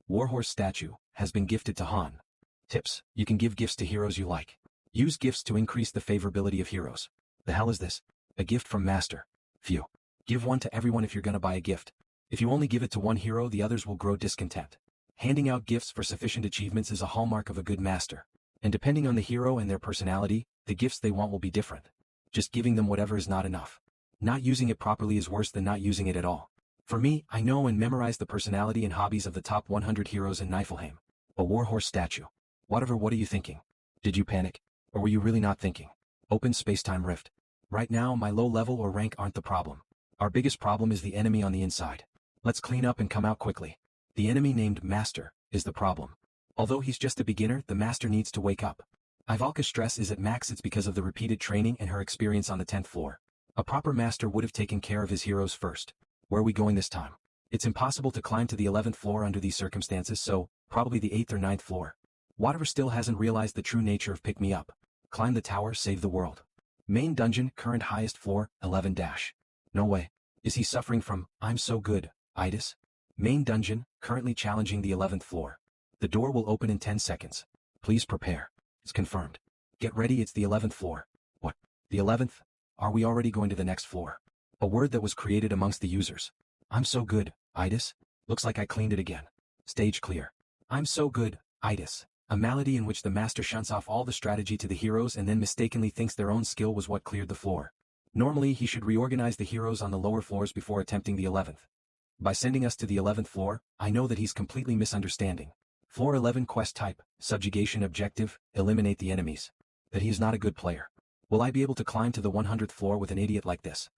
Warhorse statue has been gifted to Han. Tips. You can give gifts to heroes you like. Use gifts to increase the favorability of heroes. The hell is this? A gift from master. Phew. Give one to everyone if you're gonna buy a gift. If you only give it to one hero, the others will grow discontent. Handing out gifts for sufficient achievements is a hallmark of a good master. And depending on the hero and their personality, the gifts they want will be different. Just giving them whatever is not enough. Not using it properly is worse than not using it at all. For me, I know and memorize the personality and hobbies of the top 100 heroes in Niflheim. A Warhorse statue. Whatever, what are you thinking? Did you panic? Or were you really not thinking? Open space-time rift. Right now, my low level or rank aren't the problem. Our biggest problem is the enemy on the inside. Let's clean up and come out quickly. The enemy named Master is the problem. Although he's just a beginner, the Master needs to wake up. Ivalka's stress is at max. It's because of the repeated training and her experience on the 10th floor. A proper Master would have taken care of his heroes first. Where are we going this time? It's impossible to climb to the 11th floor under these circumstances, so probably the 8th or 9th floor. Whatever still hasn't realized the true nature of pick me up. Climb the tower, save the world. Main dungeon, current highest floor, 11 dash. No way. Is he suffering from, I'm so good, itis? Main dungeon, currently challenging the 11th floor. The door will open in 10 seconds. Please prepare. It's confirmed. Get ready, it's the 11th floor. What? The 11th? Are we already going to the next floor? A word that was created amongst the users. I'm so good, itis? Looks like I cleaned it again. Stage clear. I'm so good, itis. A malady in which the master shunts off all the strategy to the heroes and then mistakenly thinks their own skill was what cleared the floor. Normally he should reorganize the heroes on the lower floors before attempting the 11th. By sending us to the 11th floor, I know that he's completely misunderstanding. Floor 11 quest type, subjugation objective, eliminate the enemies. That he is not a good player. Will I be able to climb to the 100th floor with an idiot like this?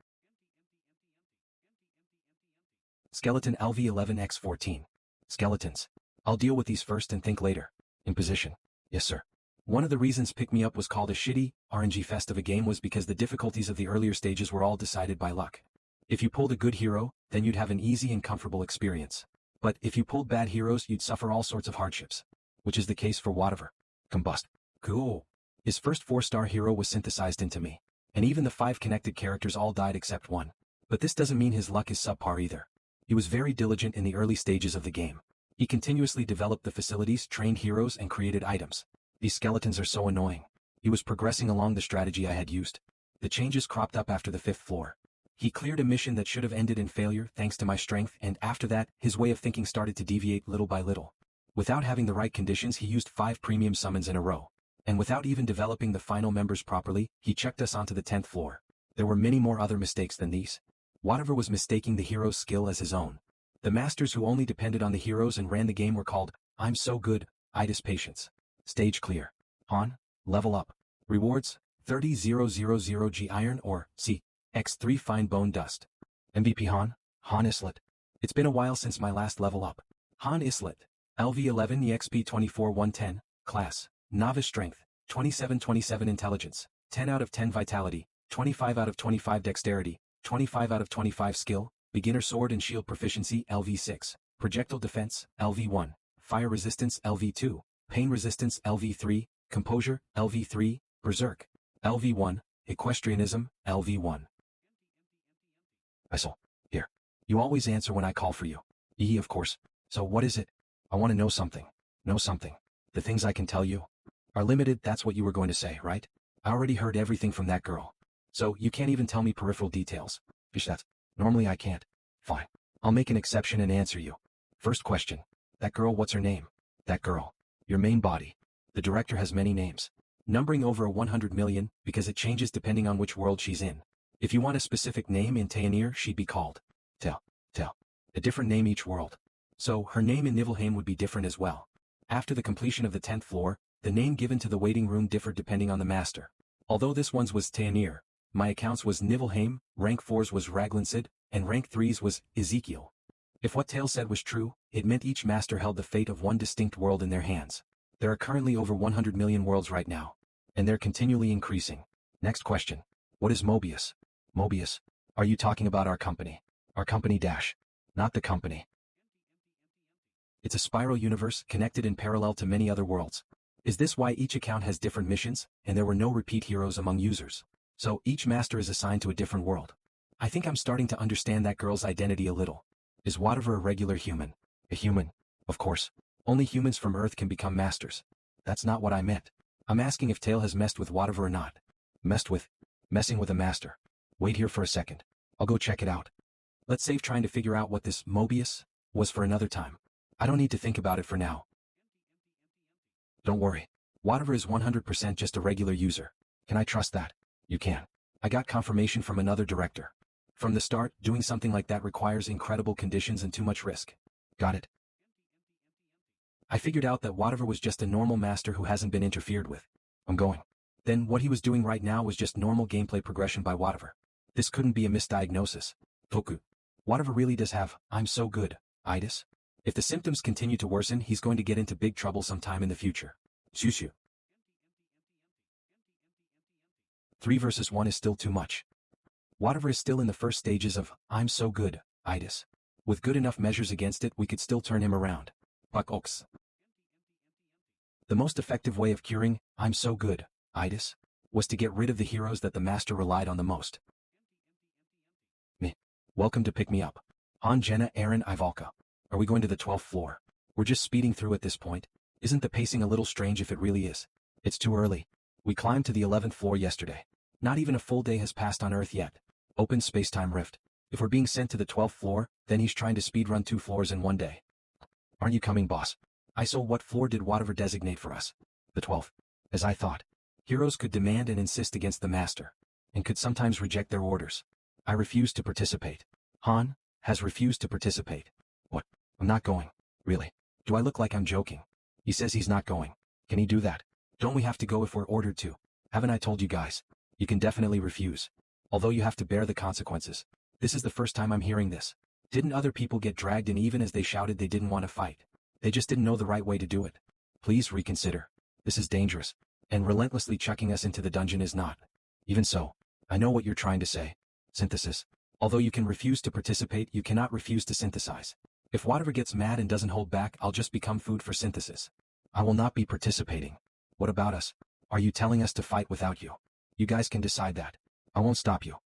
Skeleton LV11X14. Skeletons. I'll deal with these first and think later. In position. Yes sir. One of the reasons Pick Me Up was called a shitty, RNG fest of a game was because the difficulties of the earlier stages were all decided by luck. If you pulled a good hero, then you'd have an easy and comfortable experience. But if you pulled bad heroes, you'd suffer all sorts of hardships. Which is the case for whatever. Combust. Cool. His first 4-star hero was synthesized into me. And even the 5 connected characters all died except one. But this doesn't mean his luck is subpar either. He was very diligent in the early stages of the game. He continuously developed the facilities, trained heroes, and created items. These skeletons are so annoying. He was progressing along the strategy I had used. The changes cropped up after the 5th floor. He cleared a mission that should have ended in failure thanks to my strength, and after that, his way of thinking started to deviate little by little. Without having the right conditions, he used 5 premium summons in a row. And without even developing the final members properly, he checked us onto the 10th floor. There were many more other mistakes than these. Whatever was mistaking the hero's skill as his own. The masters who only depended on the heroes and ran the game were called, I'm so good, itis patience. Stage clear. Han, level up. Rewards, 30,000 G iron or, C, X3 fine bone dust. MVP Han Islet. It's been a while since my last level up. Han Islet, LV11 EXP 24 110, class, novice strength, 27 intelligence, 10 out of 10 vitality, 25 out of 25 dexterity, 25 out of 25 skill, beginner sword and shield proficiency LV6, projectile defense, LV1, fire resistance, LV2, pain resistance, LV3, composure, LV3, berserk, LV1, equestrianism, LV1. Vessel, here. You always answer when I call for you. Of course. So what is it? I want to know something. Know something. The things I can tell you are limited, that's what you were going to say, right? I already heard everything from that girl. So you can't even tell me peripheral details. That's normally I can't. Fine. I'll make an exception and answer you. First question. That girl, what's her name? That girl. Your main body. The director has many names. Numbering over 100 million, because it changes depending on which world she's in. If you want a specific name in Taenir, she'd be called Tell. A different name each world. So, her name in Nibelheim would be different as well. After the completion of the 10th floor, the name given to the waiting room differed depending on the master. Although this one's was Taenir, my accounts was Nibelheim, rank 4's was Raglansid, and rank 3's was Ezekiel. If what Tale said was true, it meant each master held the fate of one distinct world in their hands. There are currently over 100 million worlds right now. And they're continually increasing. Next question. What is Mobius? Mobius? Are you talking about our company? Our company dash. Not the company. It's a spiral universe connected in parallel to many other worlds. Is this why each account has different missions, and there were no repeat heroes among users? So each master is assigned to a different world. I think I'm starting to understand that girl's identity a little. Is whatever a regular human? A human? Of course. Only humans from Earth can become masters. That's not what I meant. I'm asking if Tale has messed with whatever or not. Messing with a master. Wait here for a second. I'll go check it out. Let's save trying to figure out what this Mobius was for another time. I don't need to think about it for now. Don't worry. Whatever is 100% just a regular user. Can I trust that? You can. I got confirmation from another director. From the start, doing something like that requires incredible conditions and too much risk. Got it. I figured out that whatever was just a normal master who hasn't been interfered with. I'm going. Then what he was doing right now was just normal gameplay progression by whatever. This couldn't be a misdiagnosis. Toku. Whatever really does have, I'm so good, itis. If the symptoms continue to worsen, he's going to get into big trouble sometime in the future. Shushu. 3 versus 1 is still too much. Whatever is still in the first stages of, I'm so good, itis. With good enough measures against it, we could still turn him around. Puck ox. The most effective way of curing, I'm so good, itis, was to get rid of the heroes that the master relied on the most. Me. Welcome to pick me up. Han, Jenna, Aaron, Ivalka. Are we going to the 12th floor? We're just speeding through at this point. Isn't the pacing a little strange if it really is? It's too early. We climbed to the 11th floor yesterday. Not even a full day has passed on Earth yet. Open space-time rift. If we're being sent to the 12th floor, then he's trying to speedrun 2 floors in one day. Aren't you coming, boss? So what floor did whatever designate for us? The 12th. As I thought. Heroes could demand and insist against the master. And could sometimes reject their orders. I refuse to participate. Han has refused to participate. What? I'm not going. Really? Do I look like I'm joking? He says he's not going. Can he do that? Don't we have to go if we're ordered to? Haven't I told you guys? You can definitely refuse. Although you have to bear the consequences. This is the first time I'm hearing this. Didn't other people get dragged in even as they shouted they didn't want to fight? They just didn't know the right way to do it. Please reconsider. This is dangerous. And relentlessly chucking us into the dungeon is not. Even so, I know what you're trying to say. Synthesis. Although you can refuse to participate, you cannot refuse to synthesize. If whatever gets mad and doesn't hold back, I'll just become food for synthesis. I will not be participating. What about us? Are you telling us to fight without you? You guys can decide that. I won't stop you.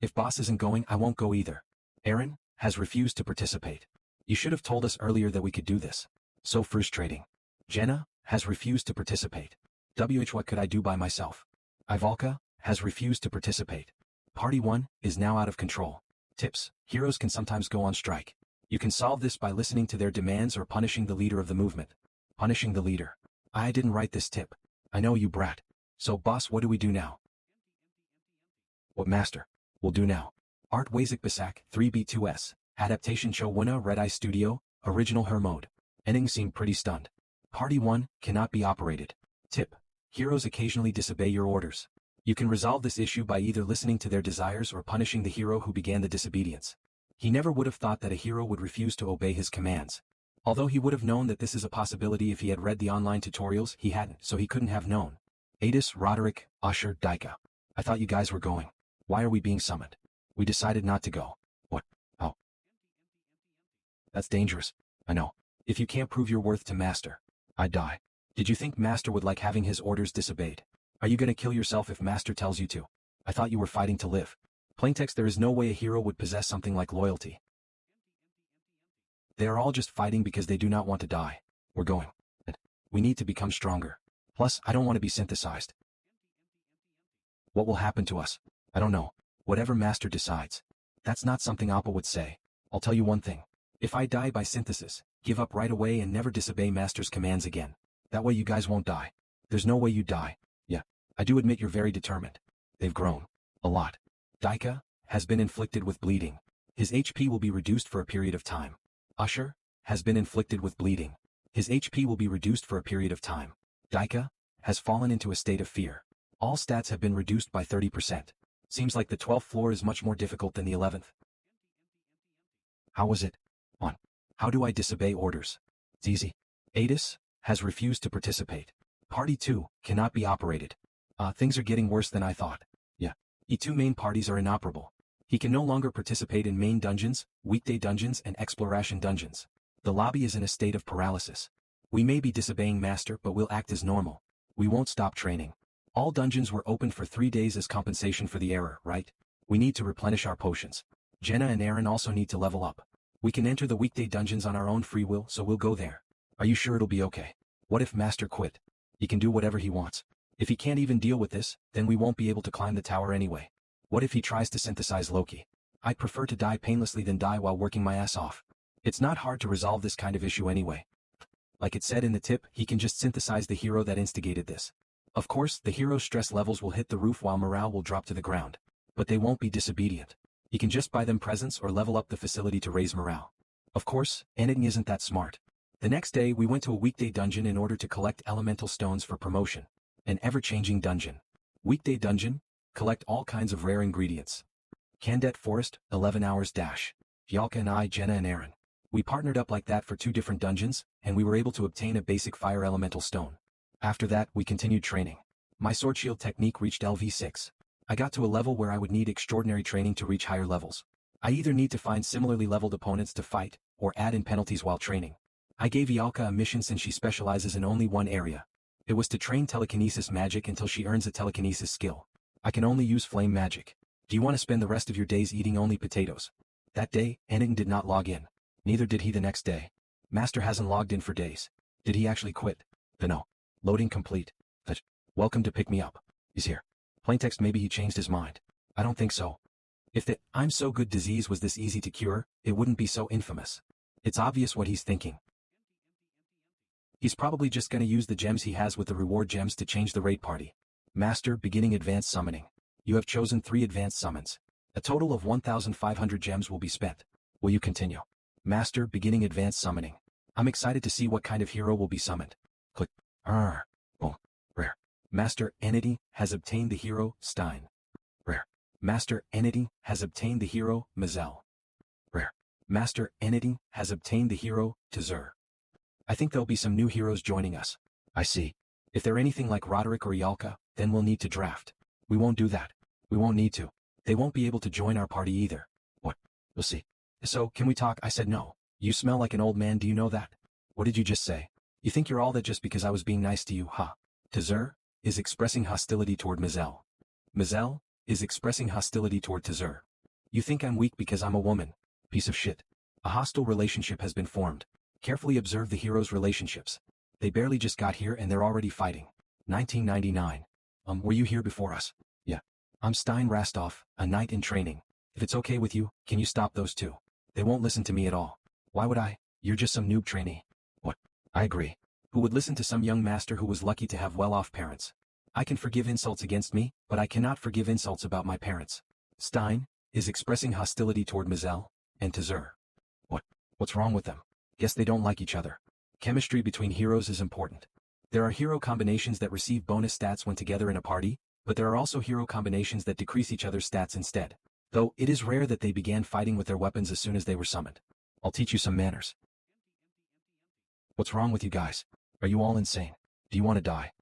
If boss isn't going, I won't go either. Aaron has refused to participate. You should have told us earlier that we could do this. So frustrating. Jenna has refused to participate. What could I do by myself? Ivalka has refused to participate. Party 1 is now out of control. Tips. Heroes can sometimes go on strike. You can solve this by listening to their demands or punishing the leader of the movement. Punishing the leader. I didn't write this tip. I know you, brat. So boss, what do we do now? What master? We'll do now. Art Wazik Basak, 3B2S. Adaptation Chowuna Red Eye Studio, original her mode. Ending seemed pretty stunned. Party 1 cannot be operated. Tip. Heroes occasionally disobey your orders. You can resolve this issue by either listening to their desires or punishing the hero who began the disobedience. He never would have thought that a hero would refuse to obey his commands. Although he would have known that this is a possibility if he had read the online tutorials, he hadn't, so he couldn't have known. Adis, Roderick, Usher, Daika. I thought you guys were going. Why are we being summoned? We decided not to go. What? Oh. That's dangerous. I know. If you can't prove your worth to Master, I'd die. Did you think Master would like having his orders disobeyed? Are you gonna kill yourself if Master tells you to? I thought you were fighting to live. Plaintext, there is no way a hero would possess something like loyalty. They are all just fighting because they do not want to die. We're going. And we need to become stronger. Plus, I don't want to be synthesized. What will happen to us? I don't know. Whatever Master decides. That's not something Appa would say. I'll tell you one thing. If I die by synthesis, give up right away and never disobey Master's commands again. That way you guys won't die. There's no way you die. Yeah, I do admit you're very determined. They've grown. A lot. Daika has been inflicted with bleeding. His HP will be reduced for a period of time. Usher has been inflicted with bleeding. His HP will be reduced for a period of time. Daika has fallen into a state of fear. All stats have been reduced by 30%. Seems like the 12th floor is much more difficult than the 11th. How was it? 1. How do I disobey orders? It's easy. Adis has refused to participate. Party 2 cannot be operated. Things are getting worse than I thought. Yeah. E2 main parties are inoperable. He can no longer participate in main dungeons, weekday dungeons and exploration dungeons. The lobby is in a state of paralysis. We may be disobeying Master but we'll act as normal. We won't stop training. All dungeons were opened for 3 days as compensation for the error, right? We need to replenish our potions. Jenna and Aaron also need to level up. We can enter the weekday dungeons on our own free will, so we'll go there. Are you sure it'll be okay? What if Master quit? He can do whatever he wants. If he can't even deal with this, then we won't be able to climb the tower anyway. What if he tries to synthesize Loki? I'd prefer to die painlessly than die while working my ass off. It's not hard to resolve this kind of issue anyway. Like it said in the tip, he can just synthesize the hero that instigated this. Of course, the hero's stress levels will hit the roof while morale will drop to the ground. But they won't be disobedient. He can just buy them presents or level up the facility to raise morale. Of course, anything isn't that smart. The next day we went to a weekday dungeon in order to collect elemental stones for promotion. An ever-changing dungeon. Weekday dungeon, collect all kinds of rare ingredients. Candet Forest, 11 hours dash. Yalka and I, Jenna and Aaron. We partnered up like that for 2 different dungeons, and we were able to obtain a basic fire elemental stone. After that, we continued training. My sword shield technique reached LV6. I got to a level where I would need extraordinary training to reach higher levels. I either need to find similarly leveled opponents to fight, or add in penalties while training. I gave Yalka a mission since she specializes in only one area. It was to train telekinesis magic until she earns a telekinesis skill. I can only use flame magic. Do you want to spend the rest of your days eating only potatoes? That day, Anakin did not log in. Neither did he the next day. Master hasn't logged in for days. Did he actually quit? No. Loading complete. Welcome to pick me up. He's here. Plaintext, maybe he changed his mind. I don't think so. If the I'm so good disease was this easy to cure, it wouldn't be so infamous. It's obvious what he's thinking. He's probably just gonna use the gems he has with the reward gems to change the raid party. Master, beginning advanced summoning. You have chosen 3 advanced summons. A total of 1,500 gems will be spent. Will you continue? Master, beginning advanced summoning. I'm excited to see what kind of hero will be summoned. Click. Boom. Rare. Master Entity has obtained the hero, Stein. Rare. Master Entity has obtained the hero, Mazel. Rare. Master Entity has obtained the hero, Tazur. I think there'll be some new heroes joining us. I see. If they're anything like Roderick or Yalka, then we'll need to draft. We won't do that. We won't need to. They won't be able to join our party either. What? We'll see. So, can we talk? I said no. You smell like an old man, do you know that? What did you just say? You think you're all that just because I was being nice to you, huh? Tazur is expressing hostility toward Mazel. Mazel is expressing hostility toward Tazur. You think I'm weak because I'm a woman? Piece of shit. A hostile relationship has been formed. Carefully observe the heroes' relationships. They barely just got here and they're already fighting. 1999. Were you here before us? Yeah. I'm Stein Rastov, a knight in training. If it's okay with you, can you stop those 2? They won't listen to me at all. Why would I? You're just some noob trainee. What? I agree. Who would listen to some young master who was lucky to have well-off parents? I can forgive insults against me, but I cannot forgive insults about my parents. Stein is expressing hostility toward Mazel and Tazur. What's wrong with them? Guess they don't like each other. Chemistry between heroes is important. There are hero combinations that receive bonus stats when together in a party, but there are also hero combinations that decrease each other's stats instead. Though, it is rare that they began fighting with their weapons as soon as they were summoned. I'll teach you some manners. What's wrong with you guys? Are you all insane? Do you want to die?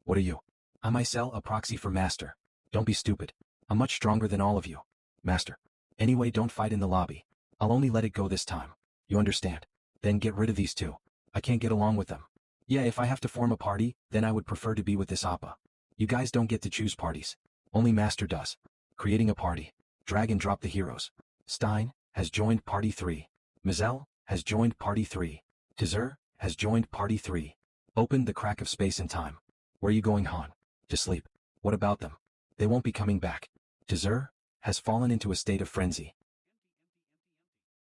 What are you? I'm Isel, a proxy for Master. Don't be stupid. I'm much stronger than all of you. Master. Anyway, don't fight in the lobby. I'll only let it go this time. You understand? Then get rid of these two. I can't get along with them. Yeah, if I have to form a party, then I would prefer to be with this Appa. You guys don't get to choose parties. Only Master does. Creating a party. Drag and drop the heroes. Stein has joined Party 3. Mazel has joined Party 3. Tizur has joined Party 3. Open the crack of space and time. Where are you going, Han? To sleep. What about them? They won't be coming back. Tizur has fallen into a state of frenzy.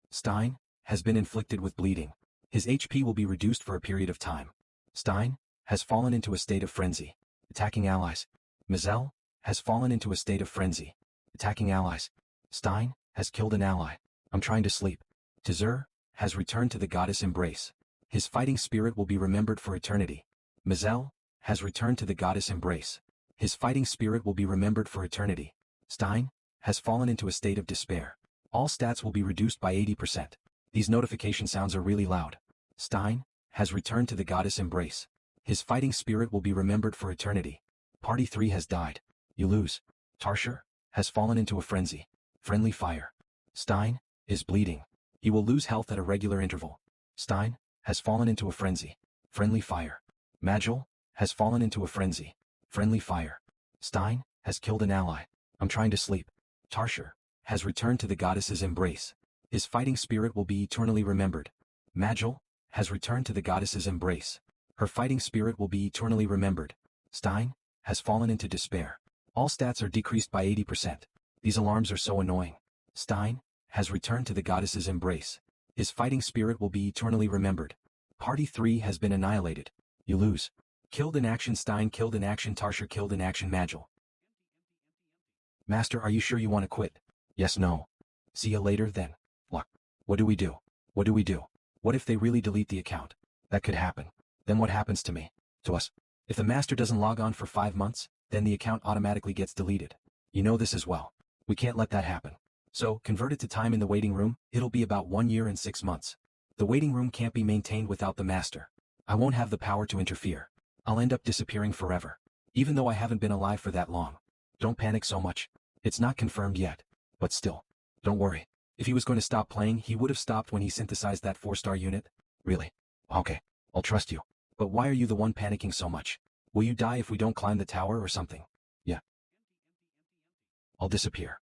Stein has been inflicted with bleeding. His HP will be reduced for a period of time. Stein has fallen into a state of frenzy. Attacking allies. Mazel has fallen into a state of frenzy. Attacking allies. Stein has killed an ally. I'm trying to sleep. Tizur has returned to the goddess embrace. His fighting spirit will be remembered for eternity. Mazel has returned to the goddess embrace. His fighting spirit will be remembered for eternity. Stein has fallen into a state of despair. All stats will be reduced by 80%. These notification sounds are really loud. Stein has returned to the goddess embrace. His fighting spirit will be remembered for eternity. Party 3 has died. You lose. Tarsher has fallen into a frenzy. Friendly fire. Stein is bleeding. He will lose health at a regular interval. Stein has fallen into a frenzy. Friendly fire. Magel has fallen into a frenzy. Friendly fire. Stein has killed an ally. I'm trying to sleep. Tarsher has returned to the goddess's embrace. His fighting spirit will be eternally remembered. Magel has returned to the goddess's embrace. Her fighting spirit will be eternally remembered. Stein has fallen into despair. All stats are decreased by 80%. These alarms are so annoying. Stein has returned to the goddess's embrace. His fighting spirit will be eternally remembered. Party 3 has been annihilated. You lose. Killed in action. Stein killed in action. Tarsher killed in action. Magel. Master, are you sure you want to quit? Yes, no. See you later then. Look. What do we do? What do we do? What if they really delete the account? That could happen. Then what happens to me? To us? If the master doesn't log on for 5 months, then the account automatically gets deleted. You know this as well. We can't let that happen. So, convert it to time in the waiting room, it'll be about 1 year and 6 months. The waiting room can't be maintained without the master. I won't have the power to interfere. I'll end up disappearing forever. Even though I haven't been alive for that long. Don't panic so much. It's not confirmed yet. But still. Don't worry. If he was going to stop playing, he would have stopped when he synthesized that 4-star unit. Really? Okay. I'll trust you. But why are you the one panicking so much? Will you die if we don't climb the tower or something? Yeah. I'll disappear.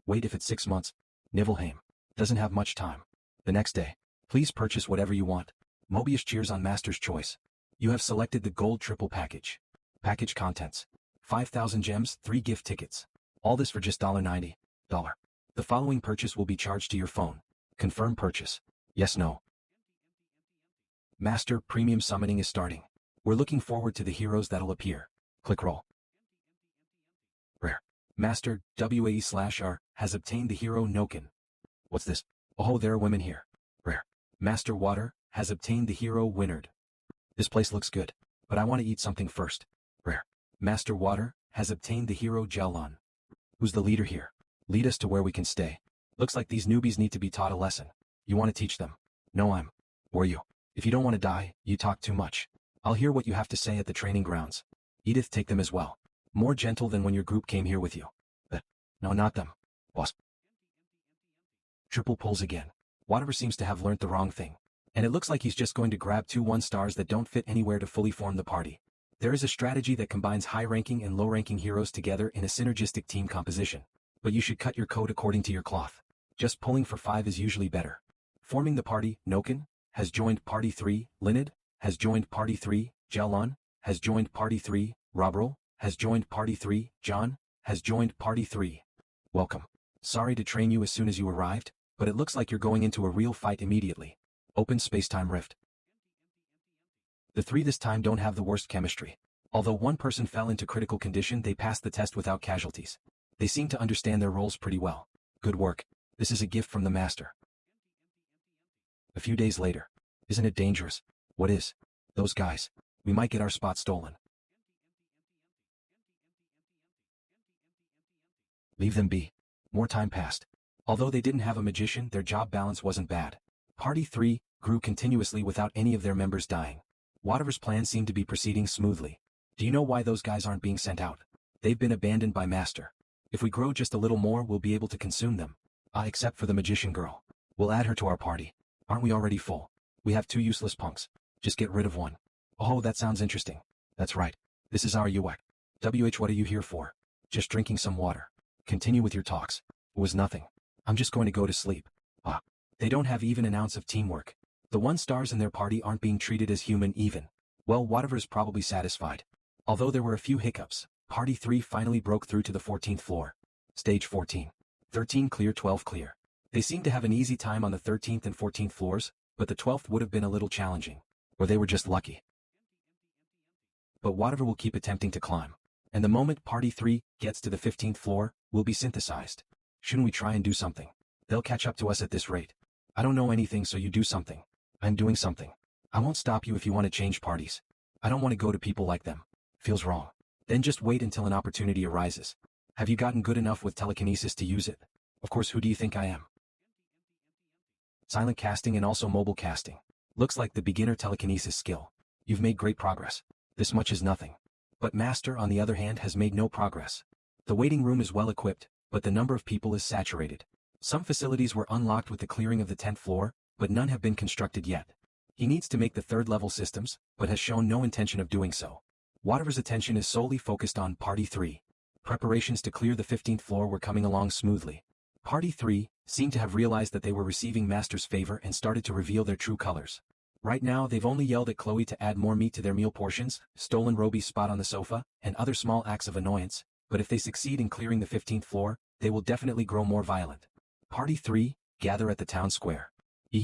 Wait, if it's 6 months. Nibelheim doesn't have much time. The next day. Please purchase whatever you want. Mobius cheers on Master's choice. You have selected the gold triple package. Package contents. 5,000 gems, 3 gift tickets. All this for just $90. The following purchase will be charged to your phone. Confirm purchase. Yes, no. Master, premium summoning is starting. We're looking forward to the heroes that'll appear. Click roll. Rare. Master, WAE/R, has obtained the hero Noken. What's this? Oh, there are women here. Rare. Master Water, has obtained the hero Winard. This place looks good, but I want to eat something first. Rare. Master Water, has obtained the hero Gelon. Who's the leader here? Lead us to where we can stay. Looks like these newbies need to be taught a lesson. You want to teach them? No, Or you? If you don't want to die, you talk too much. I'll hear what you have to say at the training grounds. Edith, take them as well. More gentle than when your group came here with you. No, not them. Boss. Triple pulls again. Whatever seems to have learnt the wrong thing. And it looks like he's just going to grab 2 1-stars that don't fit anywhere to fully form the party. There is a strategy that combines high-ranking and low-ranking heroes together in a synergistic team composition. But you should cut your coat according to your cloth. Just pulling for 5 is usually better. Forming the party, Noken has joined Party 3, Linid has joined Party 3, Jelon has joined Party 3, Robril has joined Party 3, John has joined Party 3. Welcome. Sorry to train you as soon as you arrived, but it looks like you're going into a real fight immediately. Open space-time rift. The 3 this time don't have the worst chemistry. Although one person fell into critical condition, they passed the test without casualties. They seem to understand their roles pretty well. Good work. This is a gift from the master. A few days later. Isn't it dangerous? What is? Those guys. We might get our spot stolen. Leave them be. More time passed. Although they didn't have a magician, their job balance wasn't bad. Party 3 grew continuously without any of their members dying. Whatever's plan seemed to be proceeding smoothly. Do you know why those guys aren't being sent out? They've been abandoned by Master. If we grow just a little more, we'll be able to consume them. Except for the magician girl. We'll add her to our party. Aren't we already full? We have 2 useless punks. Just get rid of one. Oh, that sounds interesting. That's right. This is our UX. What are you here for? Just drinking some water. Continue with your talks. It was nothing. I'm just going to go to sleep. Ah. They don't have even an ounce of teamwork. The 1-stars in their party aren't being treated as human even. Well, whatever's probably satisfied. Although there were a few hiccups, Party 3 finally broke through to the 14th floor. Stage 14. 13 clear, 12 clear. They seemed to have an easy time on the 13th and 14th floors, but the 12th would have been a little challenging. Or they were just lucky. But whatever will keep attempting to climb. And the moment Party 3 gets to the 15th floor, we'll be synthesized. Shouldn't we try and do something? They'll catch up to us at this rate. I don't know anything, so you do something. I'm doing something. I won't stop you if you want to change parties. I don't want to go to people like them. Feels wrong. Then just wait until an opportunity arises. Have you gotten good enough with telekinesis to use it? Of course, who do you think I am? Silent casting and also mobile casting. Looks like the beginner telekinesis skill. You've made great progress. This much is nothing. But Master, on the other hand, has made no progress. The waiting room is well equipped, but the number of people is saturated. Some facilities were unlocked with the clearing of the 10th floor, but none have been constructed yet. He needs to make the 3rd level systems, but has shown no intention of doing so. Whatever's attention is solely focused on Party 3. Preparations to clear the 15th floor were coming along smoothly. Party 3 seemed to have realized that they were receiving Master's favor and started to reveal their true colors. Right now they've only yelled at Chloe to add more meat to their meal portions, stolen Roby's spot on the sofa, and other small acts of annoyance, but if they succeed in clearing the 15th floor, they will definitely grow more violent. Party 3, gather at the town square.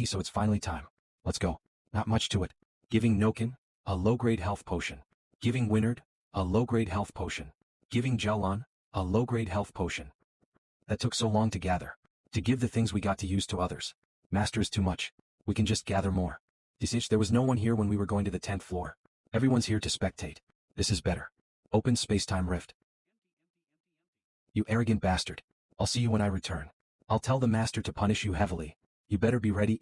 So it's finally time. Let's go. Not much to it. Giving Nokin a low-grade health potion. Giving Winard a low-grade health potion. Giving Jelon a low-grade health potion. That took so long to gather. To give the things we got to use to others. Master is too much. We can just gather more. There was no one here when we were going to the 10th floor. Everyone's here to spectate. This is better. Open space-time rift. You arrogant bastard. I'll see you when I return. I'll tell the Master to punish you heavily. You better be ready.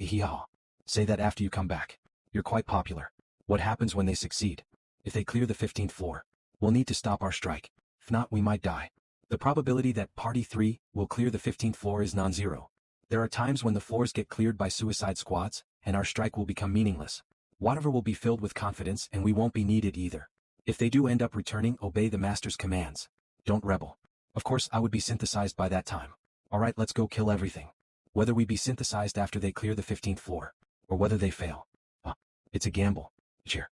Say that after you come back. You're quite popular. What happens when they succeed? If they clear the 15th floor, we'll need to stop our strike. If not, we might die. The probability that Party 3 will clear the 15th floor is non-zero. There are times when the floors get cleared by suicide squads, and our strike will become meaningless. Whatever will be filled with confidence, and we won't be needed either. If they do end up returning, obey the Master's commands. Don't rebel. Of course, I would be synthesized by that time. Alright, let's go kill everything. Whether we be synthesized after they clear the 15th floor, or whether they fail. It's a gamble. Cheer.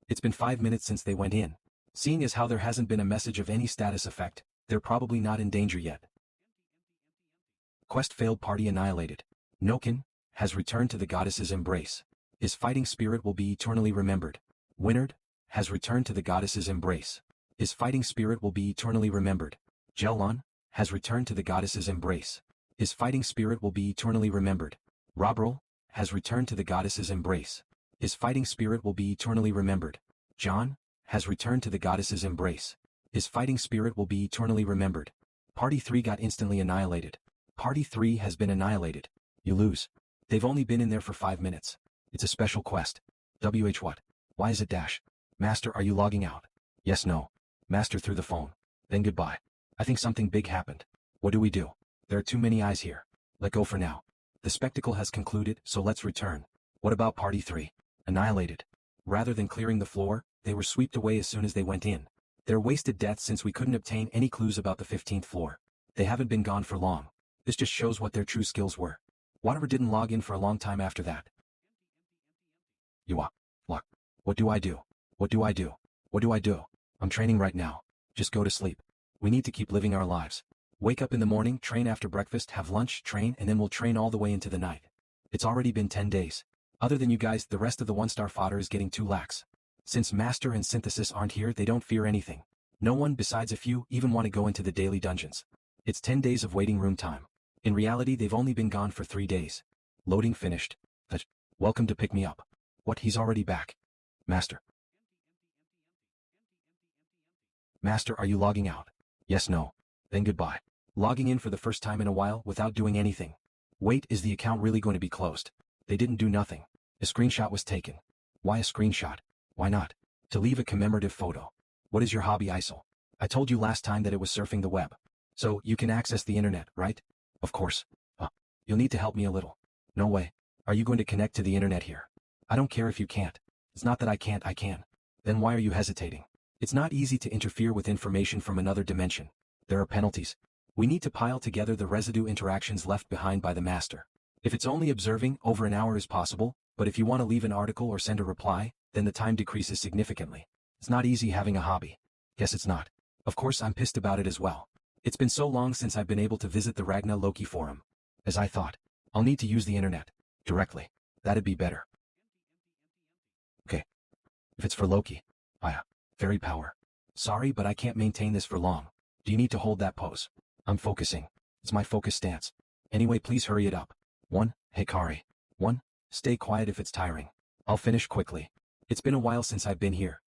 It's been 5 minutes since they went in. Seeing as how there hasn't been a message of any status effect, they're probably not in danger yet. Quest failed, party annihilated. Nokin has returned to the goddess's embrace. His fighting spirit will be eternally remembered. Winard has returned to the goddess's embrace. His fighting spirit will be eternally remembered. Jelon has returned to the goddess's embrace. His fighting spirit will be eternally remembered. Robril has returned to the goddess's embrace. His fighting spirit will be eternally remembered. John has returned to the goddess's embrace. His fighting spirit will be eternally remembered. Party 3 got instantly annihilated. Party 3 has been annihilated. You lose. They've only been in there for 5 minutes. It's a special quest. What? Why is it dash? Master, are you logging out? Yes, no. Master through the phone. Then goodbye. I think something big happened. What do we do? There are too many eyes here. Let go for now. The spectacle has concluded, so let's return. What about Party 3? Annihilated. Rather than clearing the floor, they were swept away as soon as they went in. They're wasted deaths since we couldn't obtain any clues about the 15th floor. They haven't been gone for long. This just shows what their true skills were. Whatever didn't log in for a long time after that. Look. What do I do? What do I do? What do I do? I'm training right now. Just go to sleep. We need to keep living our lives. Wake up in the morning, train after breakfast, have lunch, train, and then we'll train all the way into the night. It's already been 10 days. Other than you guys, the rest of the 1-star fodder is getting too lax. Since Master and Synthesis aren't here, they don't fear anything. No one besides a few even want to go into the daily dungeons. It's 10 days of waiting room time. In reality, they've only been gone for 3 days. Loading finished. Welcome to pick me up. What, he's already back? Master. Master, are you logging out? Yes, no. Then goodbye. Logging in for the first time in a while without doing anything. Wait, is the account really going to be closed? They didn't do nothing. A screenshot was taken. Why a screenshot? Why not? To leave a commemorative photo. What is your hobby, Isol? I told you last time that it was surfing the web. So, you can access the internet, right? Of course. You'll need to help me a little. No way. Are you going to connect to the internet here? I don't care if you can't. It's not that I can't, I can. Then why are you hesitating? It's not easy to interfere with information from another dimension. There are penalties. We need to pile together the residue interactions left behind by the master. If it's only observing, over an hour is possible, but if you want to leave an article or send a reply, then the time decreases significantly. It's not easy having a hobby. Guess it's not. Of course I'm pissed about it as well. It's been so long since I've been able to visit the Ragna Loki forum. As I thought. I'll need to use the internet. Directly. That'd be better. Okay. If it's for Loki. Fairy power. Sorry, but I can't maintain this for long. Do you need to hold that pose? I'm focusing. It's my focus stance. Anyway, please hurry it up. 1. Hikari. 1. Stay quiet if it's tiring. I'll finish quickly. It's been a while since I've been here.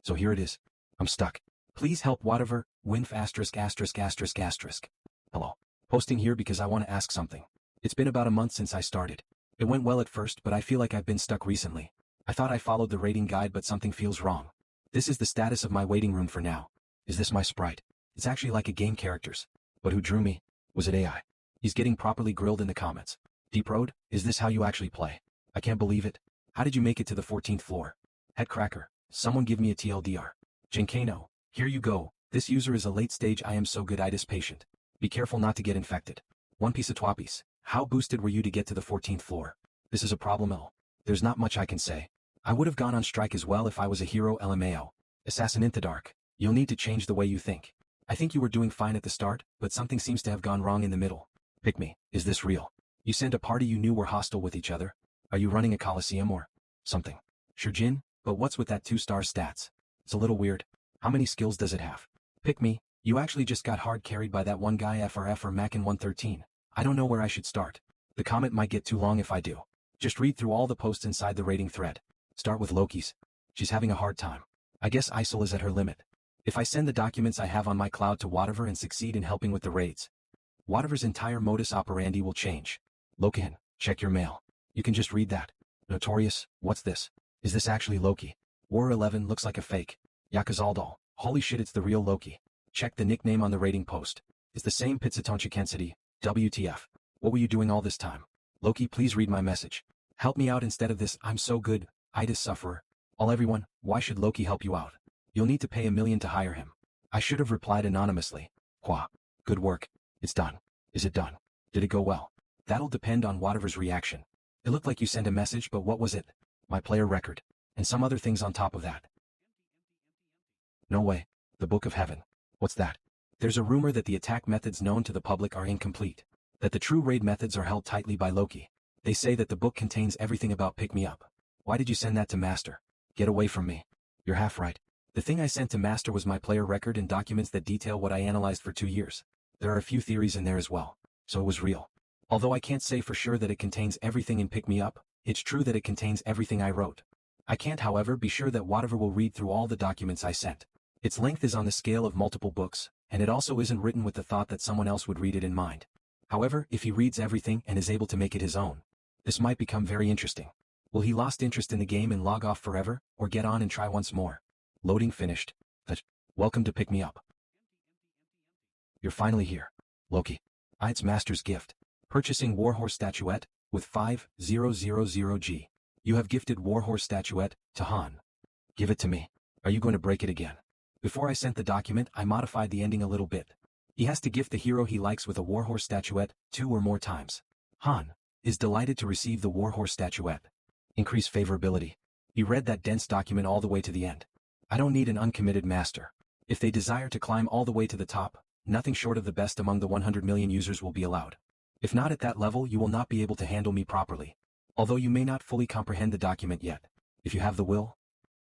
So here it is. I'm stuck. Please help whatever, winf asterisk asterisk asterisk asterisk. Hello. Posting here because I want to ask something. It's been about a month since I started. It went well at first, but I feel like I've been stuck recently. I thought I followed the rating guide, but something feels wrong. This is the status of my waiting room for now. Is this my sprite? It's actually like a game characters. But who drew me? Was it AI? He's getting properly grilled in the comments. Deep Road, is this how you actually play? I can't believe it. How did you make it to the 14th floor? Headcracker, someone give me a TLDR. Jinkano, here you go. This user is a late stage I am so good itis patient. Be careful not to get infected. One piece of twappies. How boosted were you to get to the 14th floor? This is a problem L. There's not much I can say. I would have gone on strike as well if I was a hero LMAO. Assassin in the dark. You'll need to change the way you think. I think you were doing fine at the start, but something seems to have gone wrong in the middle. Pick me. Is this real? You sent a party you knew were hostile with each other? Are you running a coliseum or something? Sure Jin, but what's with that 2-star stats? It's a little weird. How many skills does it have? Pick me. You actually just got hard carried by that one guy FRF or Mackin 113. I don't know where I should start. The comment might get too long if I do. Just read through all the posts inside the rating thread. Start with Loki's. She's having a hard time. I guess ISIL is at her limit. If I send the documents I have on my cloud to Whatever and succeed in helping with the raids, Whatever's entire modus operandi will change. Lokihan, check your mail. You can just read that. Notorious, what's this? Is this actually Loki? War 11 looks like a fake. Yakazaldal, holy shit it's the real Loki. Check the nickname on the rating post. It's the same Pizzatoncha Kensity. WTF. What were you doing all this time? Loki, please read my message. Help me out instead of this I'm so good, itis sufferer. All everyone, why should Loki help you out? You'll need to pay $1 million to hire him. I should have replied anonymously. Qua. Good work. It's done. Is it done? Did it go well? That'll depend on Whatever's reaction. It looked like you sent a message, but what was it? My player record. And some other things on top of that. No way. The Book of Heaven. What's that? There's a rumor that the attack methods known to the public are incomplete. That the true raid methods are held tightly by Loki. They say that the book contains everything about Pick Me Up. Why did you send that to Master? Get away from me. You're half right. The thing I sent to Master was my player record and documents that detail what I analyzed for 2 years. There are a few theories in there as well. So it was real. Although I can't say for sure that it contains everything in Pick Me Up, it's true that it contains everything I wrote. I can't however be sure that Whatever will read through all the documents I sent. Its length is on the scale of multiple books, and it also isn't written with the thought that someone else would read it in mind. However, if he reads everything and is able to make it his own, this might become very interesting. Will he lost interest in the game and log off forever, or get on and try once more? Loading finished. Welcome to Pick Me Up. You're finally here. Loki. It's Master's gift. Purchasing Warhorse Statuette, with 5000G. You have gifted Warhorse Statuette, to Han. Give it to me. Are you going to break it again? Before I sent the document, I modified the ending a little bit. He has to gift the hero he likes with a Warhorse Statuette, 2 or more times. Han is delighted to receive the Warhorse Statuette. Increase favorability. He read that dense document all the way to the end. I don't need an uncommitted master. If they desire to climb all the way to the top, nothing short of the best among the 100 million users will be allowed. If not at that level, you will not be able to handle me properly. Although you may not fully comprehend the document yet. If you have the will,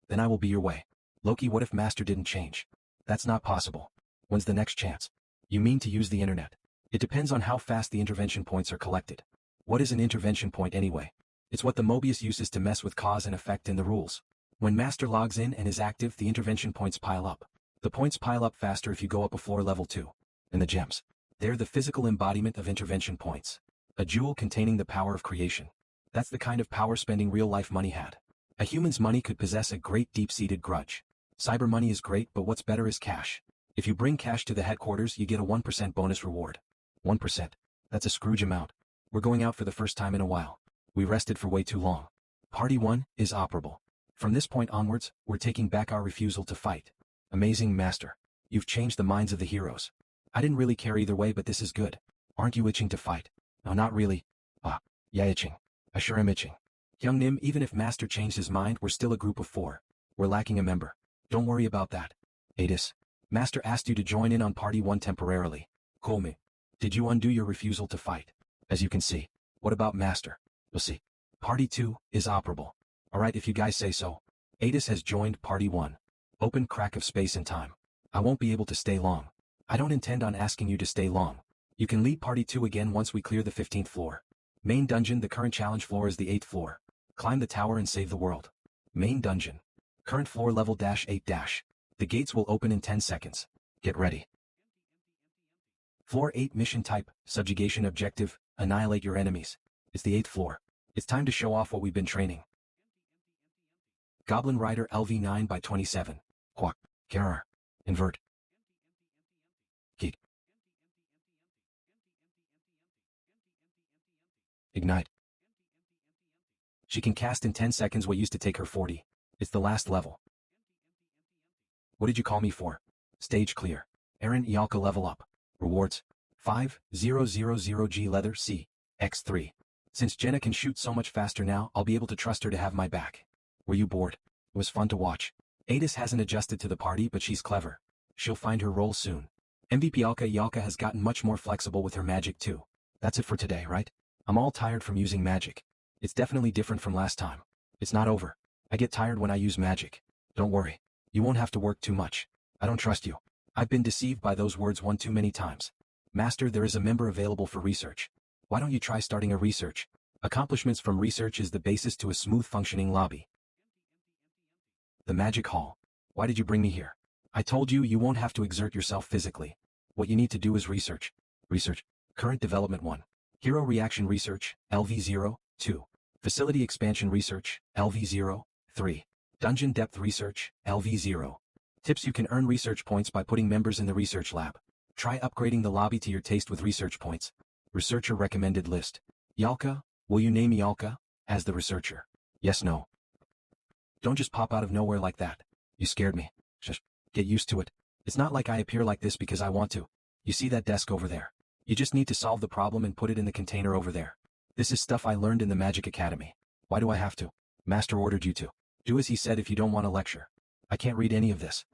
then I will be your way. Loki, what if Master didn't change? That's not possible. When's the next chance? You mean to use the internet? It depends on how fast the intervention points are collected. What is an intervention point anyway? It's what the Mobius uses to mess with cause and effect in the rules. When Master logs in and is active, the intervention points pile up. The points pile up faster if you go up a floor level 2. And the gems. They're the physical embodiment of intervention points. A jewel containing the power of creation. That's the kind of power spending real-life money had. A human's money could possess a great deep-seated grudge. Cyber money is great, but what's better is cash. If you bring cash to the headquarters, you get a 1% bonus reward. 1%. That's a Scrooge amount. We're going out for the first time in a while. We rested for way too long. Party 1 is operable. From this point onwards, we're taking back our refusal to fight. Amazing master. You've changed the minds of the heroes. I didn't really care either way, but this is good. Aren't you itching to fight? No, not really. Yeah, itching. I sure am itching. Young Nim, even if master changed his mind, we're still a group of 4. We're lacking a member. Don't worry about that. Adis. Master asked you to join in on Party 1 temporarily. Cool me. Did you undo your refusal to fight? As you can see. What about master? We'll see. Party 2 is operable. Alright, if you guys say so. Adis has joined Party 1. Open crack of space and time. I won't be able to stay long. I don't intend on asking you to stay long. You can lead Party 2 again once we clear the 15th floor. Main dungeon, the current challenge floor is the 8th floor. Climb the tower and save the world. Main dungeon. Current floor level -8-. The gates will open in 10 seconds. Get ready. Floor 8 mission type, subjugation objective, annihilate your enemies. It's the 8th floor. It's time to show off what we've been training. Goblin Rider LV9 by 27. Quack. Karar. Invert. Geek. Ignite. She can cast in 10 seconds what used to take her 40. It's the last level. What did you call me for? Stage clear. Aaron Ialka level up. Rewards. 5000G leather C. X3. Since Jenna can shoot so much faster now, I'll be able to trust her to have my back. Were you bored? It was fun to watch. Adis hasn't adjusted to the party, but she's clever. She'll find her role soon. MVP Ialka has gotten much more flexible with her magic too. That's it for today, right? I'm all tired from using magic. It's definitely different from last time. It's not over. I get tired when I use magic. Don't worry. You won't have to work too much. I don't trust you. I've been deceived by those words one too many times. Master, there is a member available for research. Why don't you try starting a research? Accomplishments from research is the basis to a smooth functioning lobby. The Magic Hall. Why did you bring me here? I told you you won't have to exert yourself physically. What you need to do is research. Research. Current development 1. Hero reaction research, LV0, 2. Facility expansion research, LV0, 3. Dungeon depth research, LV0. Tips: you can earn research points by putting members in the research lab. Try upgrading the lobby to your taste with research points. Researcher recommended list. Ialka, will you name Ialka as the researcher? Yes, no. Don't just pop out of nowhere like that. You scared me. Just get used to it. It's not like I appear like this because I want to. You see that desk over there? You just need to solve the problem and put it in the container over there. This is stuff I learned in the Magic Academy. Why do I have to? Master ordered you to. Do as he said if you don't want to lecture. I can't read any of this.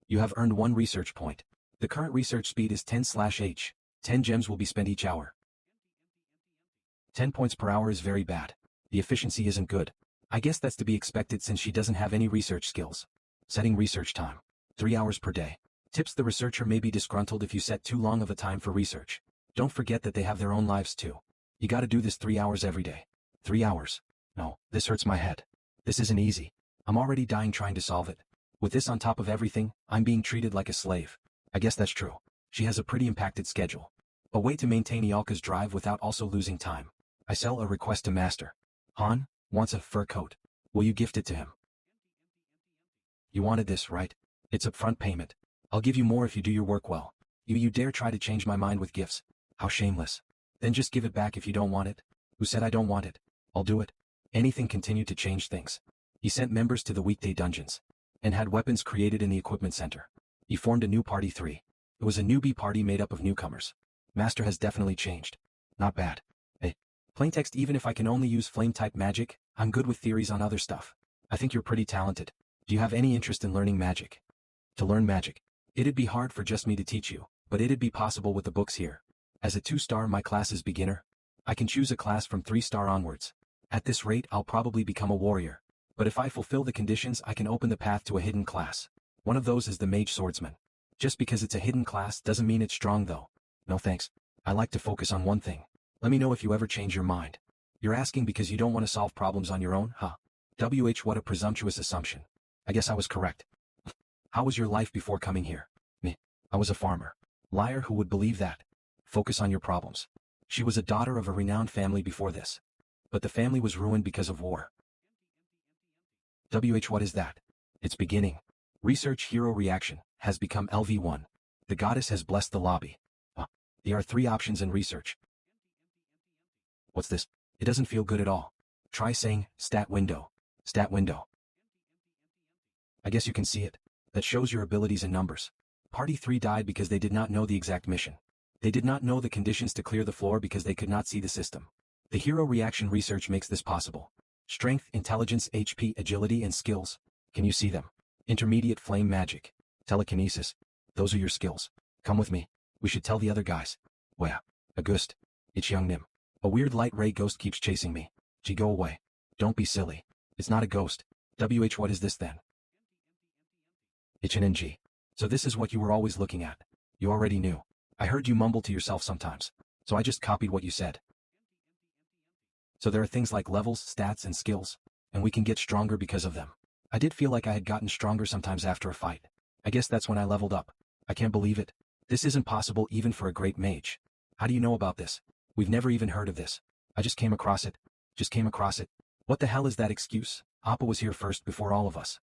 You have earned 1 research point. The current research speed is 10/H. 10 gems will be spent each hour. 10 points per hour is very bad. The efficiency isn't good. I guess that's to be expected since she doesn't have any research skills. Setting research time. 3 hours per day. Tips: the researcher may be disgruntled if you set too long of a time for research. Don't forget that they have their own lives too. You gotta do this 3 hours every day. 3 hours. No, this hurts my head. This isn't easy. I'm already dying trying to solve it. With this on top of everything, I'm being treated like a slave. I guess that's true. She has a pretty impacted schedule. A way to maintain Ialka's drive without also losing time. I sell a request to master. Han wants a fur coat. Will you gift it to him? You wanted this, right? It's upfront payment. I'll give you more if you do your work well. You dare try to change my mind with gifts. How shameless. Then just give it back if you don't want it. Who said I don't want it? I'll do it. Anything continued to change things. He sent members to the weekday dungeons. And had weapons created in the equipment center. He formed a new party 3. It was a newbie party made up of newcomers. Master has definitely changed. Not bad. Hey. Plaintext: even if I can only use flame-type magic, I'm good with theories on other stuff. I think you're pretty talented. Do you have any interest in learning magic? To learn magic. It'd be hard for just me to teach you, but it'd be possible with the books here. As a 2-star, my class is beginner. I can choose a class from 3-star onwards. At this rate, I'll probably become a warrior. But if I fulfill the conditions, I can open the path to a hidden class. One of those is the mage swordsman. Just because it's a hidden class doesn't mean it's strong though. No thanks. I like to focus on one thing. Let me know if you ever change your mind. You're asking because you don't want to solve problems on your own, huh? What a presumptuous assumption. I guess I was correct. How was your life before coming here? Me. I was a farmer. Liar, who would believe that? Focus on your problems. She was a daughter of a renowned family before this. But the family was ruined because of war. What is that? It's beginning. Research hero reaction has become LV1. The goddess has blessed the lobby. There are 3 options in research. What's this? It doesn't feel good at all. Try saying, stat window. Stat window. I guess you can see it. That shows your abilities in numbers. Party 3 died because they did not know the exact mission. They did not know the conditions to clear the floor because they could not see the system. The hero reaction research makes this possible. Strength, intelligence, HP, agility, and skills. Can you see them? Intermediate flame magic. Telekinesis. Those are your skills. Come with me. We should tell the other guys. Where? August. It's young Nim. A weird light ray ghost keeps chasing me. Gee, go away. Don't be silly. It's not a ghost. What is this then? It's an NG. So this is what you were always looking at. You already knew. I heard you mumble to yourself sometimes. So I just copied what you said. So there are things like levels, stats, and skills. And we can get stronger because of them. I did feel like I had gotten stronger sometimes after a fight. I guess that's when I leveled up. I can't believe it. This isn't possible even for a great mage. How do you know about this? We've never even heard of this. I just came across it. What the hell is that excuse? Appa was here first before all of us.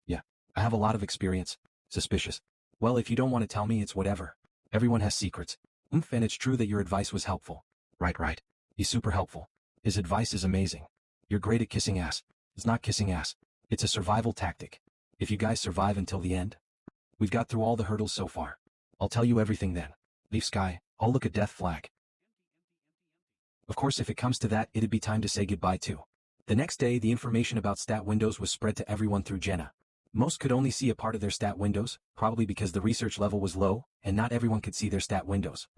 Yeah. I have a lot of experience. Suspicious. Well, if you don't want to tell me, it's whatever. Everyone has secrets. And it's true that your advice was helpful. Right. He's super helpful. His advice is amazing. You're great at kissing ass. It's not kissing ass. It's a survival tactic. If you guys survive until the end. We've got through all the hurdles so far. I'll tell you everything then. Leave Sky, I'll look at Death Flag. Of course, if it comes to that, it'd be time to say goodbye too. The next day, the information about stat windows was spread to everyone through Jenna. Most could only see a part of their stat windows, probably because the research level was low, and not everyone could see their stat windows.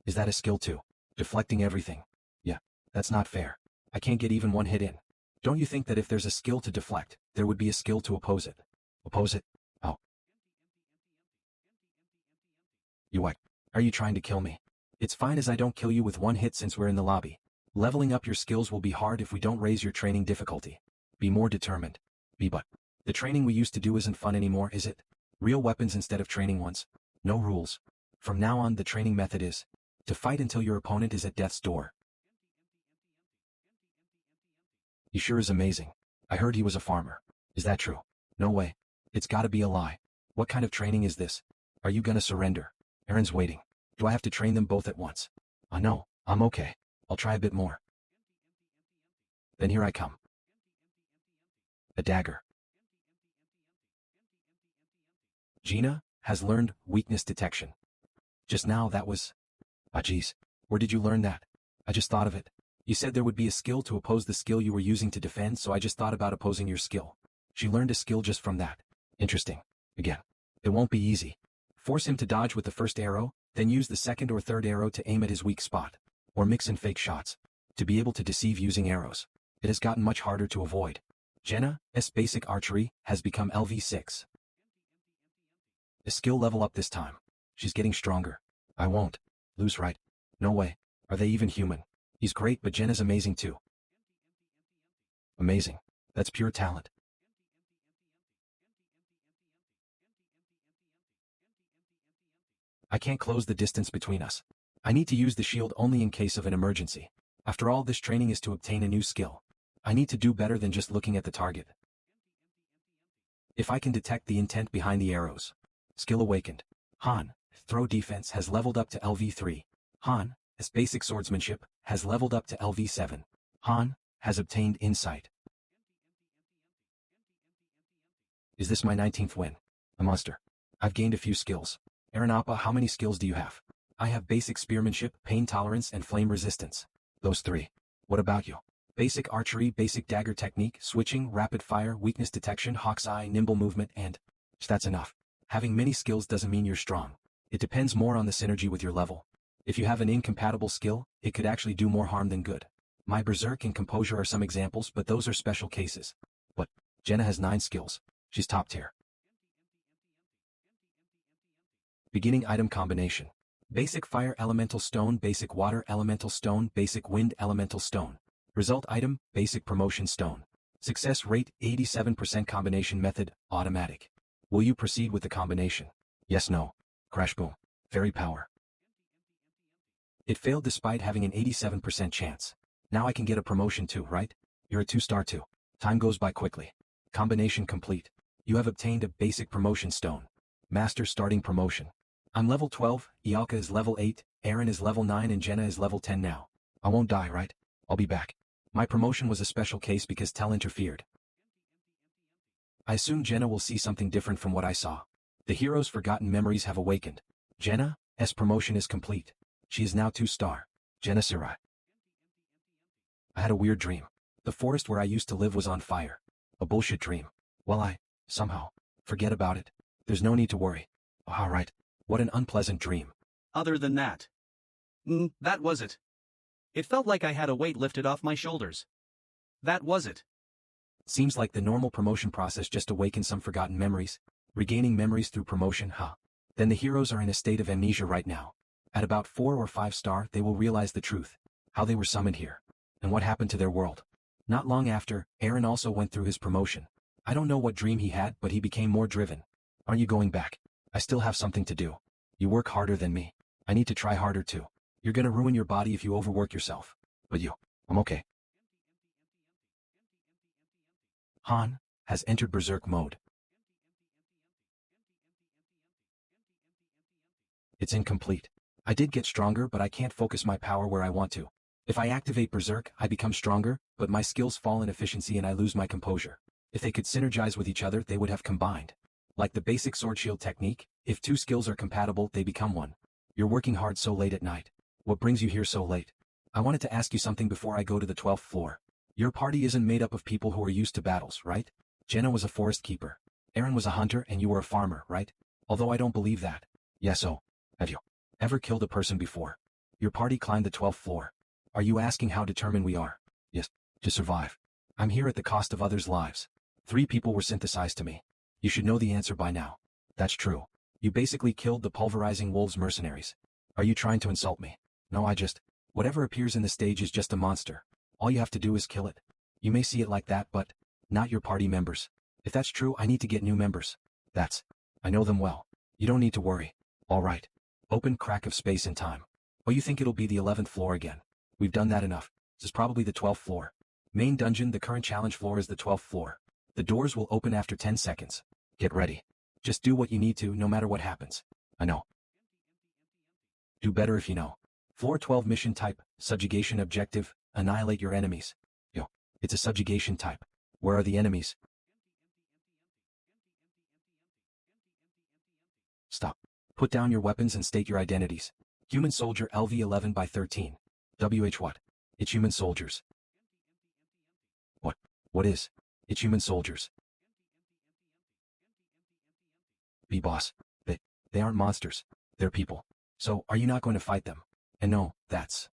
Is that a skill too? Deflecting everything. Yeah, that's not fair. I can't get even one hit in. Don't you think that if there's a skill to deflect, there would be a skill to oppose it? Oppose it? Oh. You what? Are you trying to kill me? It's fine as I don't kill you with one hit since we're in the lobby. Leveling up your skills will be hard if we don't raise your training difficulty. Be more determined. But the training we used to do isn't fun anymore, is it? Real weapons instead of training ones. No rules. From now on, the training method is to fight until your opponent is at death's door. He sure is amazing. I heard he was a farmer. Is that true? No way. It's gotta be a lie. What kind of training is this? Are you gonna surrender? Aaron's waiting. Do I have to train them both at once? No, I'm okay. I'll try a bit more. Then here I come. A dagger. Gina has learned weakness detection. Just now that was... geez. Where did you learn that? I just thought of it. You said there would be a skill to oppose the skill you were using to defend, so I just thought about opposing your skill. She learned a skill just from that. Interesting. Again. It won't be easy. Force him to dodge with the first arrow, then use the second or third arrow to aim at his weak spot. Or mix in fake shots. To be able to deceive using arrows. It has gotten much harder to avoid. Jenna's basic archery has become LV6. A skill level up this time. She's getting stronger. I won't lose, right? No way. Are they even human? He's great, but Jenna's amazing too. Amazing. That's pure talent. I can't close the distance between us. I need to use the shield only in case of an emergency. After all, this training is to obtain a new skill. I need to do better than just looking at the target. If I can detect the intent behind the arrows. Skill awakened. Han, throw defense has leveled up to LV3. Han, as basic swordsmanship, has leveled up to LV7. Han, has obtained insight. Is this my 19th win? A monster. I've gained a few skills. Aaron Appa, how many skills do you have? I have basic spearmanship, pain tolerance, and flame resistance. Those 3. What about you? Basic archery, basic dagger technique, switching, rapid fire, weakness detection, hawk's eye, nimble movement, and... That's enough. Having many skills doesn't mean you're strong. It depends more on the synergy with your level. If you have an incompatible skill, it could actually do more harm than good. My berserk and composure are some examples, but those are special cases. But Jenna has 9 skills. She's top tier. Beginning item combination. Basic fire elemental stone, basic water elemental stone, basic wind elemental stone. Result item, basic promotion stone. Success rate, 87% combination method, automatic. Will you proceed with the combination? Yes, no. Crash boom. Fairy power. It failed despite having an 87% chance. Now I can get a promotion too, right? You're a 2-star too. Time goes by quickly. Combination complete. You have obtained a basic promotion stone. Master starting promotion. I'm level 12, Ialka is level 8, Aaron is level 9 and Jenna is level 10 now. I won't die, right? I'll be back. My promotion was a special case because Tell interfered. I assume Jenna will see something different from what I saw. The hero's forgotten memories have awakened. Jenna's promotion is complete. She is now 2-star. Jenna Sarai. I had a weird dream. The forest where I used to live was on fire. A bullshit dream. Well, somehow, forget about it. There's no need to worry. Alright. What an unpleasant dream. Other than that. That was it. It felt like I had a weight lifted off my shoulders. That was it. Seems like the normal promotion process just awakened some forgotten memories. Regaining memories through promotion, Then the heroes are in a state of amnesia right now. At about 4 or 5-star, they will realize the truth. How they were summoned here. And what happened to their world. Not long after, Aaron also went through his promotion. I don't know what dream he had, but he became more driven. Aren't you going back? I still have something to do. You work harder than me. I need to try harder too. You're gonna ruin your body if you overwork yourself. But I'm okay. Han has entered berserk mode. It's incomplete. I did get stronger, but I can't focus my power where I want to. If I activate berserk, I become stronger, but my skills fall in efficiency and I lose my composure. If they could synergize with each other, they would have combined. Like the basic sword shield technique, if 2 skills are compatible, they become one. You're working hard so late at night. What brings you here so late? I wanted to ask you something before I go to the 12th floor. Your party isn't made up of people who are used to battles, right? Jenna was a forest keeper. Aaron was a hunter and you were a farmer, right? Although I don't believe that. Yes, so. Have you ever killed a person before? Your party climbed the 12th floor. Are you asking how determined we are? Yes, to survive. I'm here at the cost of others' lives. 3 people were synthesized to me. You should know the answer by now. That's true. You basically killed the pulverizing wolves mercenaries. Are you trying to insult me? No, whatever appears in the stage is just a monster. All you have to do is kill it. You may see it like that, but not your party members. If that's true, I need to get new members. I know them well. You don't need to worry. All right. Open crack of space and time. Oh, you think it'll be the 11th floor again? We've done that enough. This is probably the 12th floor. Main dungeon, the current challenge floor is the 12th floor. The doors will open after 10 seconds. Get ready. Just do what you need to, no matter what happens. I know. Do better if you know. Floor 12 mission type, subjugation objective, annihilate your enemies. It's a subjugation type. Where are the enemies? Stop. Put down your weapons and state your identities. Human soldier LV11 by 13. WH what? It's human soldiers. What is? It's human soldiers. B boss. They aren't monsters. They're people. So, are you not going to fight them? And no, that's.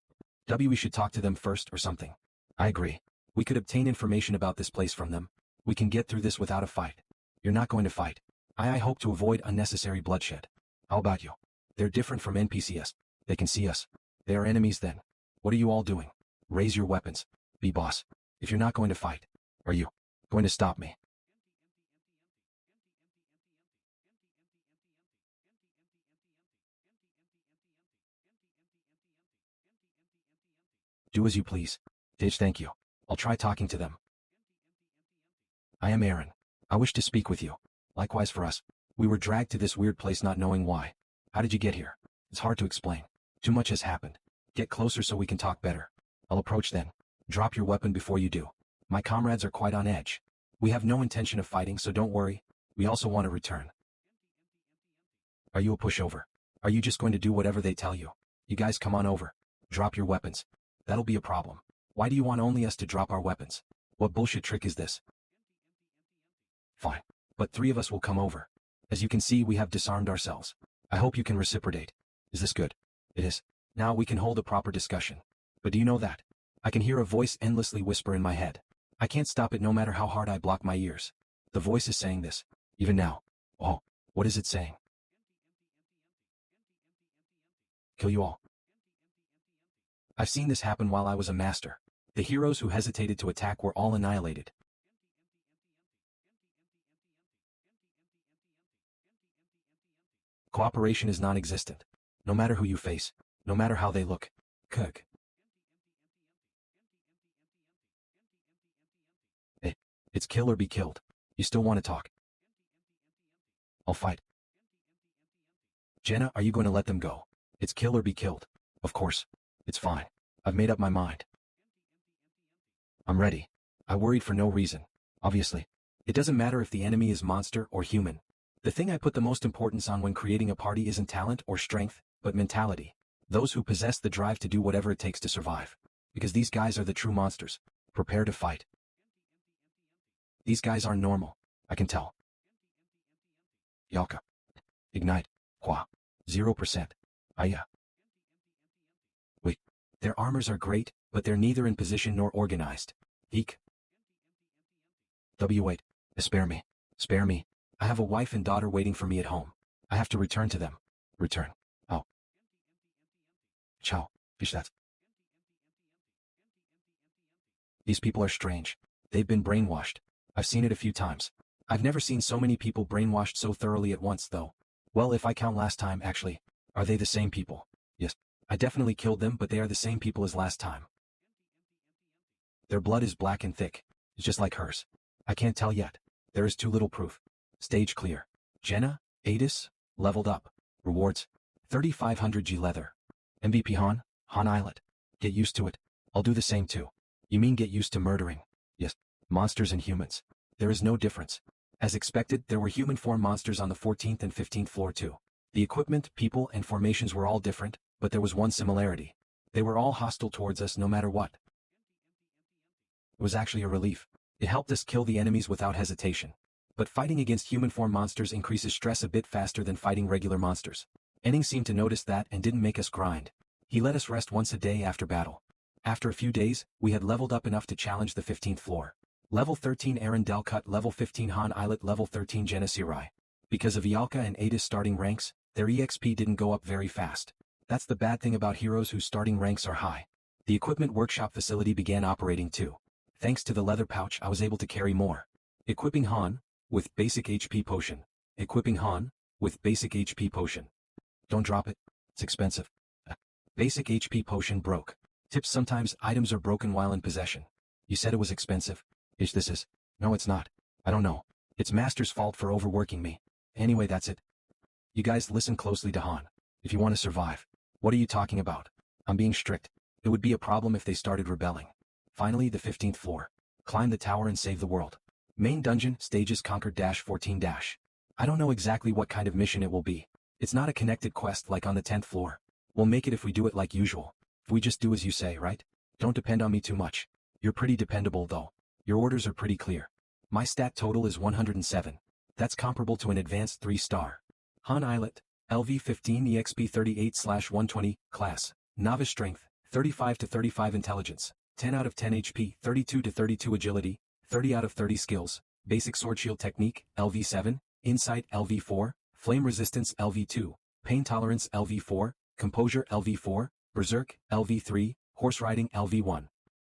We should talk to them first or something. I agree. We could obtain information about this place from them. We can get through this without a fight. You're not going to fight. I hope to avoid unnecessary bloodshed. How about you? They're different from NPCs. They can see us. They are enemies then. What are you all doing? Raise your weapons. B boss. If you're not going to fight, are you going to stop me? Do as you please. Dage, thank you. I'll try talking to them. I am Aaron. I wish to speak with you. Likewise for us. We were dragged to this weird place not knowing why. How did you get here? It's hard to explain. Too much has happened. Get closer so we can talk better. I'll approach then. Drop your weapon before you do. My comrades are quite on edge. We have no intention of fighting, so don't worry. We also want to return. Are you a pushover? Are you just going to do whatever they tell you? You guys come on over. Drop your weapons. That'll be a problem. Why do you want only us to drop our weapons? What bullshit trick is this? Fine. But 3 of us will come over. As you can see, we have disarmed ourselves. I hope you can reciprocate. Is this good? It is. Now we can hold a proper discussion. But do you know that? I can hear a voice endlessly whisper in my head. I can't stop it no matter how hard I block my ears. The voice is saying this. Even now. Oh, what is it saying? Kill you all. I've seen this happen while I was a master. The heroes who hesitated to attack were all annihilated. Cooperation is non-existent. No matter who you face, no matter how they look. Cook. It's kill or be killed. You still want to talk? I'll fight. Jenna, are you going to let them go? It's kill or be killed. Of course. It's fine. I've made up my mind. I'm ready. I worried for no reason. Obviously. It doesn't matter if the enemy is monster or human. The thing I put the most importance on when creating a party isn't talent or strength, but mentality. Those who possess the drive to do whatever it takes to survive. Because these guys are the true monsters. Prepare to fight. These guys aren't normal. I can tell. Yalka. Ignite. Qua. 0%. Aya. Wait. Their armors are great, but they're neither in position nor organized. Eek. W8. Spare me. Spare me. I have a wife and daughter waiting for me at home. I have to return to them. Return. Oh. Ciao. Fish that. These people are strange. They've been brainwashed. I've seen it a few times. I've never seen so many people brainwashed so thoroughly at once, though. Well, if I count last time, actually. Are they the same people? Yes. I definitely killed them, but they are the same people as last time. Their blood is black and thick. It's just like hers. I can't tell yet. There is too little proof. Stage clear. Jenna, Adis, leveled up. Rewards. 3500 G leather. MVP Han, Han Islet. Get used to it. I'll do the same too. You mean get used to murdering? Yes. Monsters and humans. There is no difference. As expected, there were human form monsters on the 14th and 15th floor too. The equipment, people, and formations were all different, but there was one similarity. They were all hostile towards us no matter what. It was actually a relief. It helped us kill the enemies without hesitation. But fighting against human form monsters increases stress a bit faster than fighting regular monsters. Enning seemed to notice that and didn't make us grind. He let us rest once a day after battle. After a few days, we had leveled up enough to challenge the 15th floor. Level 13 Aaron Delcut, level 15 Han Islet, level 13 Genesirai. Because of Ialka and Adis starting ranks, their EXP didn't go up very fast. That's the bad thing about heroes whose starting ranks are high. The equipment workshop facility began operating too. Thanks to the leather pouch, I was able to carry more. Equipping Han, with basic HP potion. Equipping Han, with basic HP potion. Don't drop it. It's expensive. Basic HP potion broke. Tips: sometimes items are broken while in possession. You said it was expensive. Ish, this is. No, it's not. I don't know. It's Master's fault for overworking me. Anyway, that's it. You guys listen closely to Han. If you want to survive. What are you talking about? I'm being strict. It would be a problem if they started rebelling. Finally, the 15th floor. Climb the tower and save the world. Main dungeon, stages conquered -14 -. I don't know exactly what kind of mission it will be. It's not a connected quest like on the 10th floor. We'll make it if we do it like usual. If we just do as you say, right? Don't depend on me too much. You're pretty dependable though. Your orders are pretty clear. My stat total is 107. That's comparable to an advanced 3-star. Han Islet, LV15 EXP 38/120, class, Novice Strength, 35 to 35 Intelligence, 10 out of 10 HP, 32 to 32 Agility, 30 out of 30 Skills, Basic Sword Shield Technique, LV7, Insight LV4, Flame Resistance LV2, Pain Tolerance LV4, Composure LV4, Berserk LV3, Horse Riding LV1.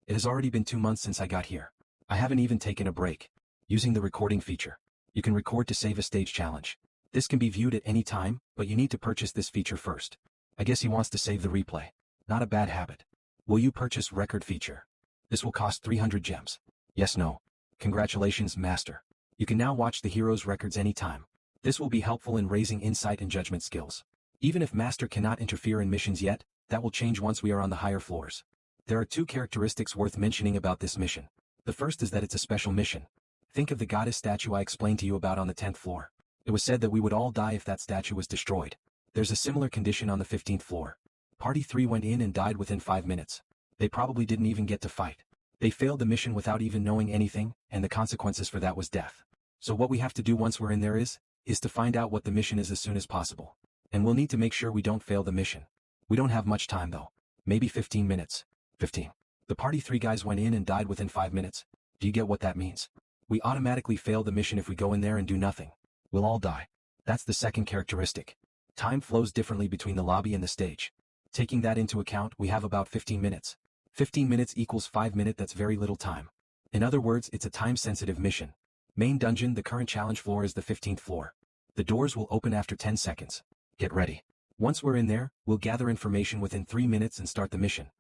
It has already been 2 months since I got here. I haven't even taken a break. Using the recording feature. You can record to save a stage challenge. This can be viewed at any time, but you need to purchase this feature first. I guess he wants to save the replay. Not a bad habit. Will you purchase record feature? This will cost 300 gems. Yes, no. Congratulations, Master. You can now watch the hero's records anytime. This will be helpful in raising insight and judgment skills. Even if Master cannot interfere in missions yet, that will change once we are on the higher floors. There are 2 characteristics worth mentioning about this mission. The first is that it's a special mission. Think of the goddess statue I explained to you about on the 10th floor. It was said that we would all die if that statue was destroyed. There's a similar condition on the 15th floor. Party 3 went in and died within 5 minutes. They probably didn't even get to fight. They failed the mission without even knowing anything, and the consequences for that was death. So what we have to do once we're in there is to find out what the mission is as soon as possible. And we'll need to make sure we don't fail the mission. We don't have much time though. Maybe 15 minutes. 15. The party 3 guys went in and died within 5 minutes. Do you get what that means? We automatically fail the mission if we go in there and do nothing. We'll all die. That's the second characteristic. Time flows differently between the lobby and the stage. Taking that into account, we have about 15 minutes. 15 minutes equals 5 minutes, that's very little time. In other words, it's a time-sensitive mission. Main dungeon, the current challenge floor is the 15th floor. The doors will open after 10 seconds. Get ready. Once we're in there, we'll gather information within 3 minutes and start the mission.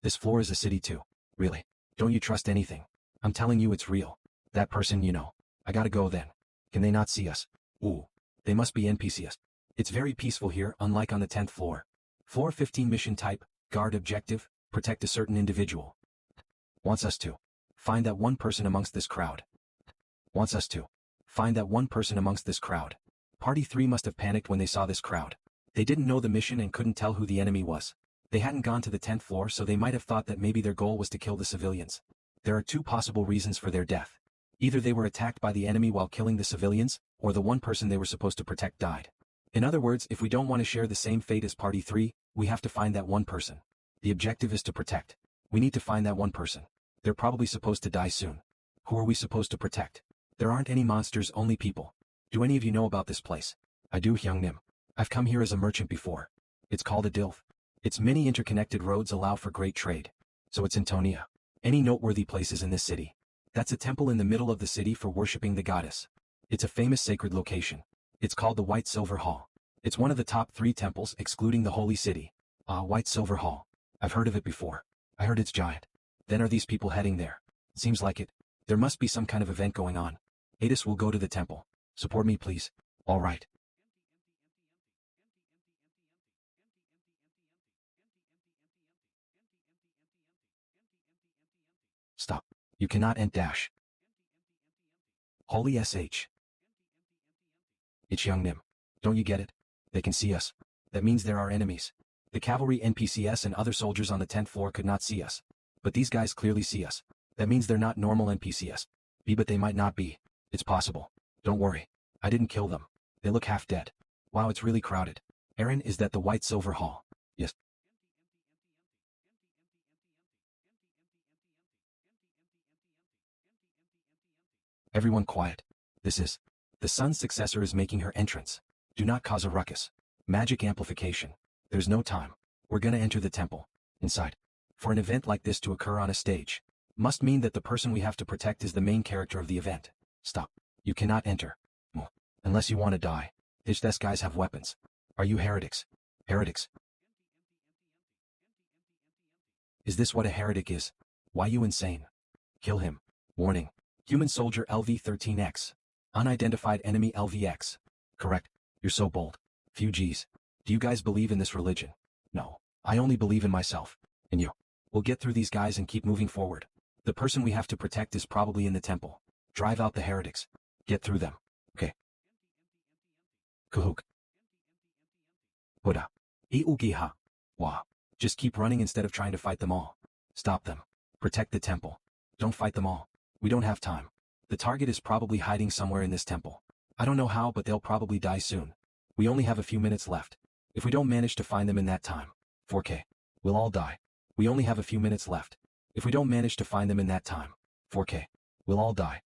This floor is a city too. Really. Don't you trust anything? I'm telling you it's real. That person you know. I gotta go then. Can they not see us? Ooh. They must be NPCs. It's very peaceful here, unlike on the 10th floor. Floor 15 mission type, guard objective, protect a certain individual. Wants us to find that one person amongst this crowd. Wants us to find that one person amongst this crowd. Party 3 must have panicked when they saw this crowd. They didn't know the mission and couldn't tell who the enemy was. They hadn't gone to the 10th floor, so they might have thought that maybe their goal was to kill the civilians. There are two possible reasons for their death. Either they were attacked by the enemy while killing the civilians, or the one person they were supposed to protect died. In other words, if we don't want to share the same fate as Party 3, we have to find that one person. The objective is to protect. We need to find that one person. They're probably supposed to die soon. Who are we supposed to protect? There aren't any monsters, only people. Do any of you know about this place? I do, Hyungnim. I've come here as a merchant before. It's called a dilf. Its many interconnected roads allow for great trade. So it's in Tonia. Any noteworthy places in this city? That's a temple in the middle of the city for worshipping the goddess. It's a famous sacred location. It's called the White Silver Hall. It's one of the top 3 temples, excluding the Holy City. White Silver Hall. I've heard of it before. I heard it's giant. Then are these people heading there? Seems like it. There must be some kind of event going on. Adis will go to the temple. Support me, please. All right. Stop. You cannot end dash. Holy SH. It's Young Don't you get it? They can see us. That means there are enemies. The cavalry NPCs and other soldiers on the 10th floor could not see us. But these guys clearly see us. That means they're not normal NPCs. But they might not be. It's possible. Don't worry. I didn't kill them. They look half dead. Wow, it's really crowded. Aaron, is that the White Silver Hall? Yes. Everyone quiet. This is. The sun's successor is making her entrance. Do not cause a ruckus. Magic amplification. There's no time. We're gonna enter the temple. Inside. For an event like this to occur on a stage, must mean that the person we have to protect is the main character of the event. Stop. You cannot enter. Unless you want to die. These guys have weapons. Are you heretics? Heretics? Is this what a heretic is? Why you insane? Kill him. Warning. Human soldier LV-13X. Unidentified enemy LVX. Correct. You're so bold. Few G's. Do you guys believe in this religion? No. I only believe in myself. And you. We'll get through these guys and keep moving forward. The person we have to protect is probably in the temple. Drive out the heretics. Get through them. Okay. Kahuk. Buddha. Iugiha. Wah. Just keep running instead of trying to fight them all. Stop them. Protect the temple. Don't fight them all. We don't have time. The target is probably hiding somewhere in this temple. I don't know how, but they'll probably die soon. We only have a few minutes left. If we don't manage to find them in that time, 4K. We'll all die. We only have a few minutes left. If we don't manage to find them in that time, 4K. We'll all die.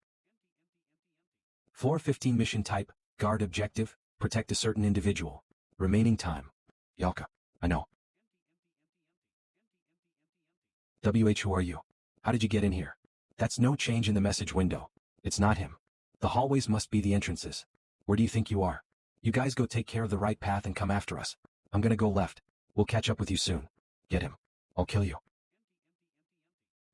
Floor 15 mission type, guard objective, protect a certain individual. Remaining time. Yalka. I know. WH, who are you? How did you get in here? That's no change in the message window. It's not him. The hallways must be the entrances. Where do you think you are? You guys go take care of the right path and come after us. I'm gonna go left. We'll catch up with you soon. Get him. I'll kill you.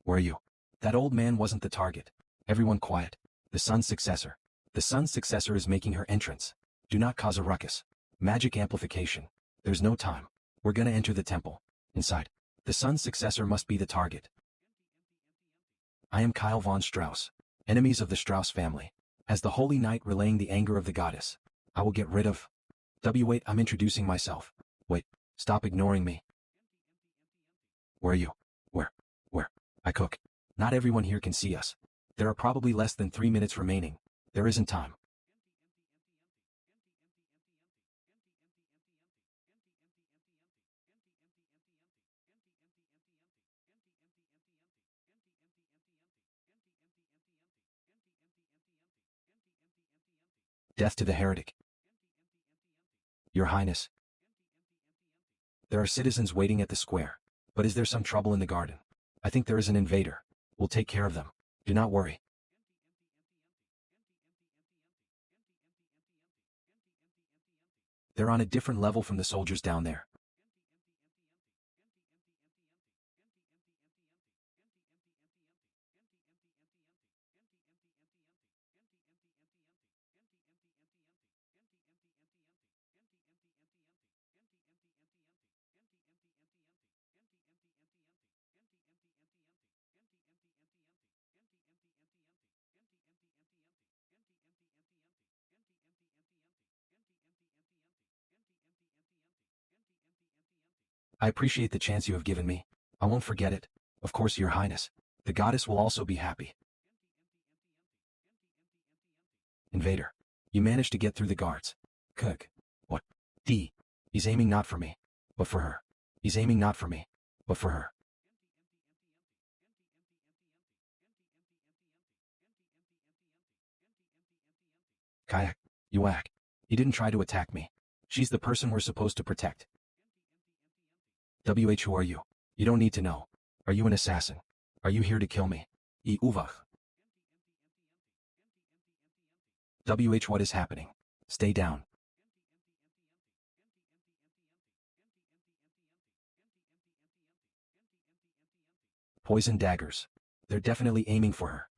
Where are you? That old man wasn't the target. Everyone quiet. The sun's successor. The sun's successor is making her entrance. Do not cause a ruckus. Magic amplification. There's no time. We're gonna enter the temple. Inside. The sun's successor must be the target. I am Kyle von Strauss. Enemies of the Strauss family. As the holy knight relaying the anger of the goddess. I will get rid of. Wait, I'm introducing myself. Wait, stop ignoring me. Where are you? Where? I cook. Not everyone here can see us. There are probably less than 3 minutes remaining. There isn't time. Death to the heretic. Your Highness. There are citizens waiting at the square. But is there some trouble in the garden? I think there is an invader. We'll take care of them. Do not worry. They're on a different level from the soldiers down there. I appreciate the chance you have given me. I won't forget it. Of course, Your Highness. The goddess will also be happy. Invader. You managed to get through the guards. Cook. What? D. He's aiming not for me, but for her. He's aiming not for me, but for her. Kayak. You whack. He didn't try to attack me. She's the person we're supposed to protect. Who are you? You don't need to know. Are you an assassin? Are you here to kill me? Uvach. What is happening? Stay down. Poison daggers. They're definitely aiming for her.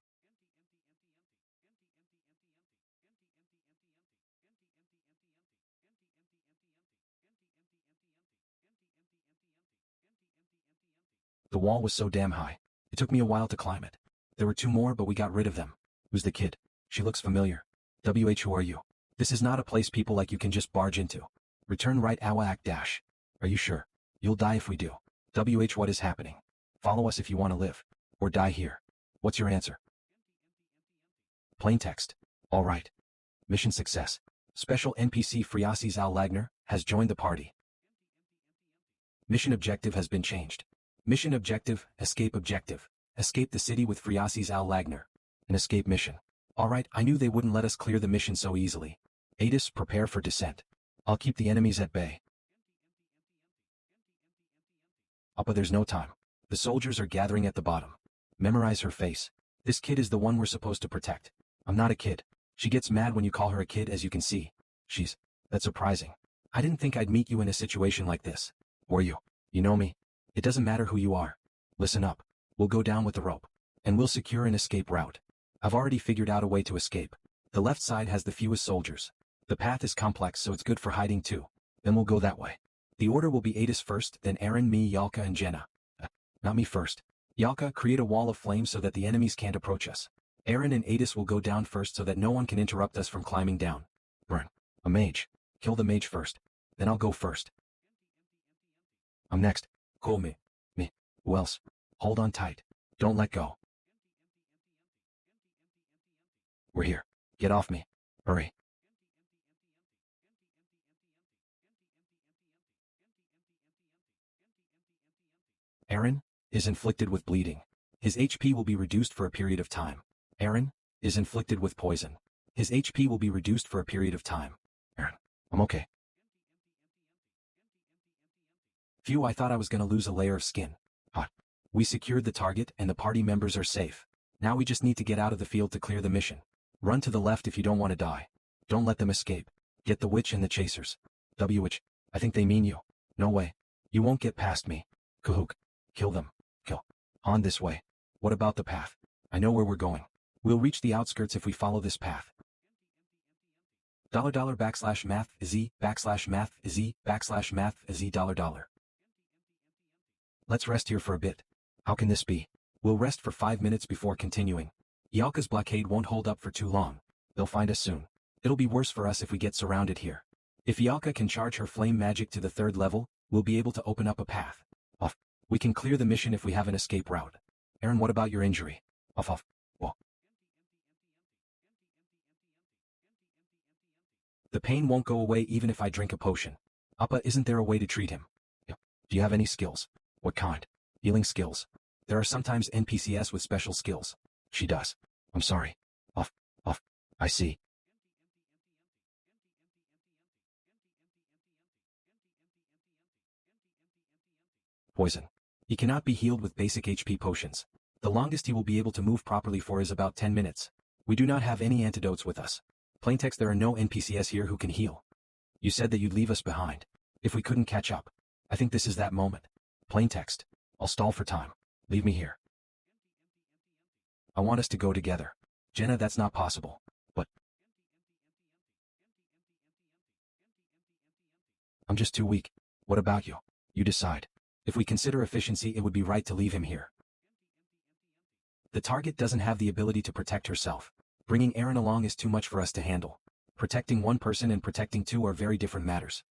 The wall was so damn high. It took me a while to climb it. There were two more, but we got rid of them. Who's the kid? She looks familiar. Who are you? This is not a place people like you can just barge into. Return right Awak dash. Are you sure? You'll die if we do. What is happening? Follow us if you want to live. Or die here. What's your answer? Plain text. All right. Mission success. Special NPC Friasis Al Lagner has joined the party. Mission objective has been changed. Mission objective, escape objective. Escape the city with Friasis Al Lagner. An escape mission. Alright, I knew they wouldn't let us clear the mission so easily. Adis, prepare for descent. I'll keep the enemies at bay. Appa, there's no time. The soldiers are gathering at the bottom. Memorize her face. This kid is the one we're supposed to protect. I'm not a kid. She gets mad when you call her a kid, as you can see. That's surprising. I didn't think I'd meet you in a situation like this. Or you. You know me. It doesn't matter who you are. Listen up. We'll go down with the rope. And we'll secure an escape route. I've already figured out a way to escape. The left side has the fewest soldiers. The path is complex, so it's good for hiding too. Then we'll go that way. The order will be Adis first, then Aaron, me, Yalka, and Jenna. Not me first. Yalka, create a wall of flame so that the enemies can't approach us. Aaron and Adis will go down first so that no one can interrupt us from climbing down. Burn. A mage. Kill the mage first. Then I'll go first. I'm next. Cool me. Who else? Hold on tight. Don't let go. We're here. Get off me. Hurry. Aaron is inflicted with bleeding. His HP will be reduced for a period of time. Aaron is inflicted with poison. His HP will be reduced for a period of time. Aaron, I'm okay. Phew, I thought I was gonna lose a layer of skin. Hot. We secured the target and the party members are safe. Now we just need to get out of the field to clear the mission. Run to the left if you don't want to die. Don't let them escape. Get the witch and the chasers. Witch. I think they mean you. No way. You won't get past me. Kahook. Kill them. Kill. On this way. What about the path? I know where we're going. We'll reach the outskirts if we follow this path. $math z /math z /math z $. Let's rest here for a bit. How can this be? We'll rest for 5 minutes before continuing. Yalka's blockade won't hold up for too long. They'll find us soon. It'll be worse for us if we get surrounded here. If Yalka can charge her flame magic to the 3rd level, we'll be able to open up a path. Off. We can clear the mission if we have an escape route. Aaron, what about your injury? Off. Whoa. The pain won't go away even if I drink a potion. Appa, isn't there a way to treat him? Do you have any skills? What kind? Healing skills. There are sometimes NPCs with special skills. She does. I'm sorry. Off. I see. Poison. He cannot be healed with basic HP potions. The longest he will be able to move properly for is about 10 minutes. We do not have any antidotes with us. Plaintext, there are no NPCs here who can heal. You said that you'd leave us behind. If we couldn't catch up. I think this is that moment. Plaintext. I'll stall for time. Leave me here. I want us to go together. Jenna, that's not possible. But I'm just too weak. What about you? You decide. If we consider efficiency, it would be right to leave him here. The target doesn't have the ability to protect herself. Bringing Aaron along is too much for us to handle. Protecting one person and protecting two are very different matters.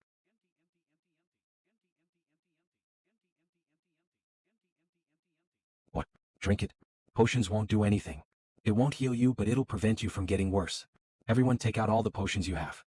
Drink it. Potions won't do anything. It won't heal you, but it'll prevent you from getting worse. Everyone take out all the potions you have.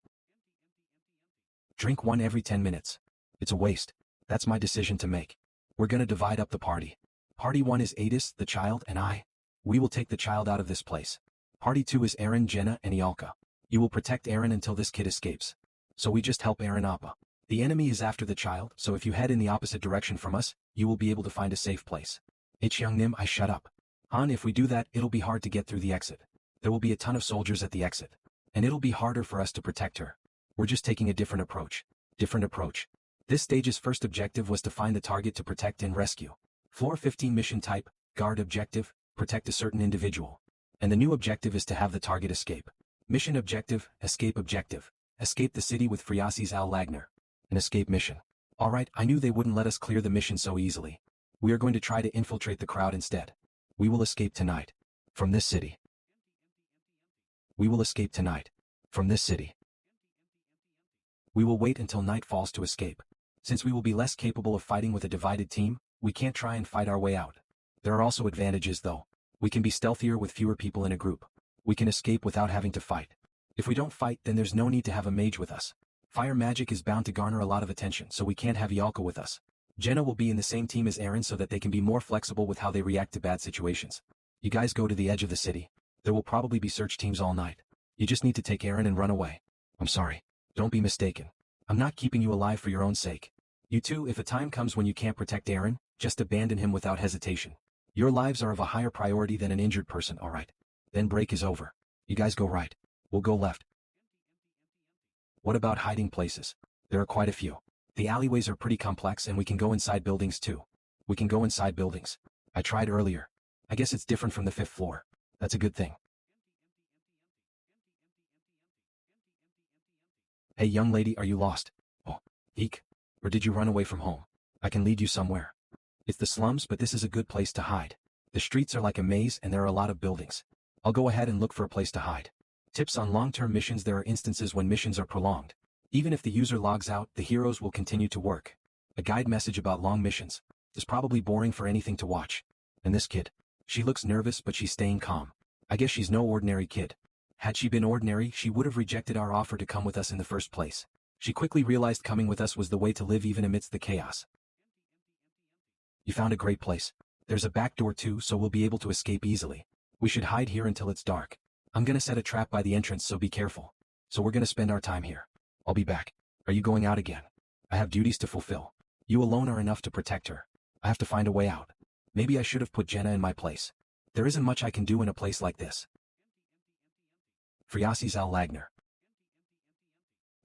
Drink one every 10 minutes. It's a waste. That's my decision to make. We're gonna divide up the party. Party 1 is Adis, the child, and I. We will take the child out of this place. Party 2 is Aaron, Jenna, and Ialka. You will protect Aaron until this kid escapes. So we just help Aaron Appa. The enemy is after the child, so if you head in the opposite direction from us, you will be able to find a safe place. H. Young Nim, I shut up. Han, if we do that, it'll be hard to get through the exit. There will be a ton of soldiers at the exit. And it'll be harder for us to protect her. We're just taking a different approach. Different approach. This stage's first objective was to find the target to protect and rescue. Floor 15 mission type, guard objective, protect a certain individual. And the new objective is to have the target escape. Mission objective, escape objective. Escape the city with Friasi's Al Lagner. An escape mission. Alright, I knew they wouldn't let us clear the mission so easily. We are going to try to infiltrate the crowd instead. We will escape tonight. From this city. We will escape tonight. From this city. We will wait until night falls to escape. Since we will be less capable of fighting with a divided team, we can't try and fight our way out. There are also advantages though. We can be stealthier with fewer people in a group. We can escape without having to fight. If we don't fight, then there's no need to have a mage with us. Fire magic is bound to garner a lot of attention, so we can't have Ialka with us. Jenna will be in the same team as Aaron so that they can be more flexible with how they react to bad situations. You guys go to the edge of the city. There will probably be search teams all night. You just need to take Aaron and run away. I'm sorry. Don't be mistaken. I'm not keeping you alive for your own sake. You two, if a time comes when you can't protect Aaron, just abandon him without hesitation. Your lives are of a higher priority than an injured person, alright? Then break is over. You guys go right. We'll go left. What about hiding places? There are quite a few. The alleyways are pretty complex and we can go inside buildings too. We can go inside buildings. I tried earlier. I guess it's different from the 5th floor. That's a good thing. Hey young lady, are you lost? Oh, eek. Or did you run away from home? I can lead you somewhere. It's the slums, but this is a good place to hide. The streets are like a maze and there are a lot of buildings. I'll go ahead and look for a place to hide. Tips on long-term missions. There are instances when missions are prolonged. Even if the user logs out, the heroes will continue to work. A guide message about long missions. It's probably boring for anything to watch. And this kid. She looks nervous but she's staying calm. I guess she's no ordinary kid. Had she been ordinary, she would have rejected our offer to come with us in the first place. She quickly realized coming with us was the way to live even amidst the chaos. You found a great place. There's a back door too, so we'll be able to escape easily. We should hide here until it's dark. I'm gonna set a trap by the entrance, so be careful. So we're gonna spend our time here. I'll be back. Are you going out again? I have duties to fulfill. You alone are enough to protect her. I have to find a way out. Maybe I should have put Jenna in my place. There isn't much I can do in a place like this. Friasi's Al Lagner.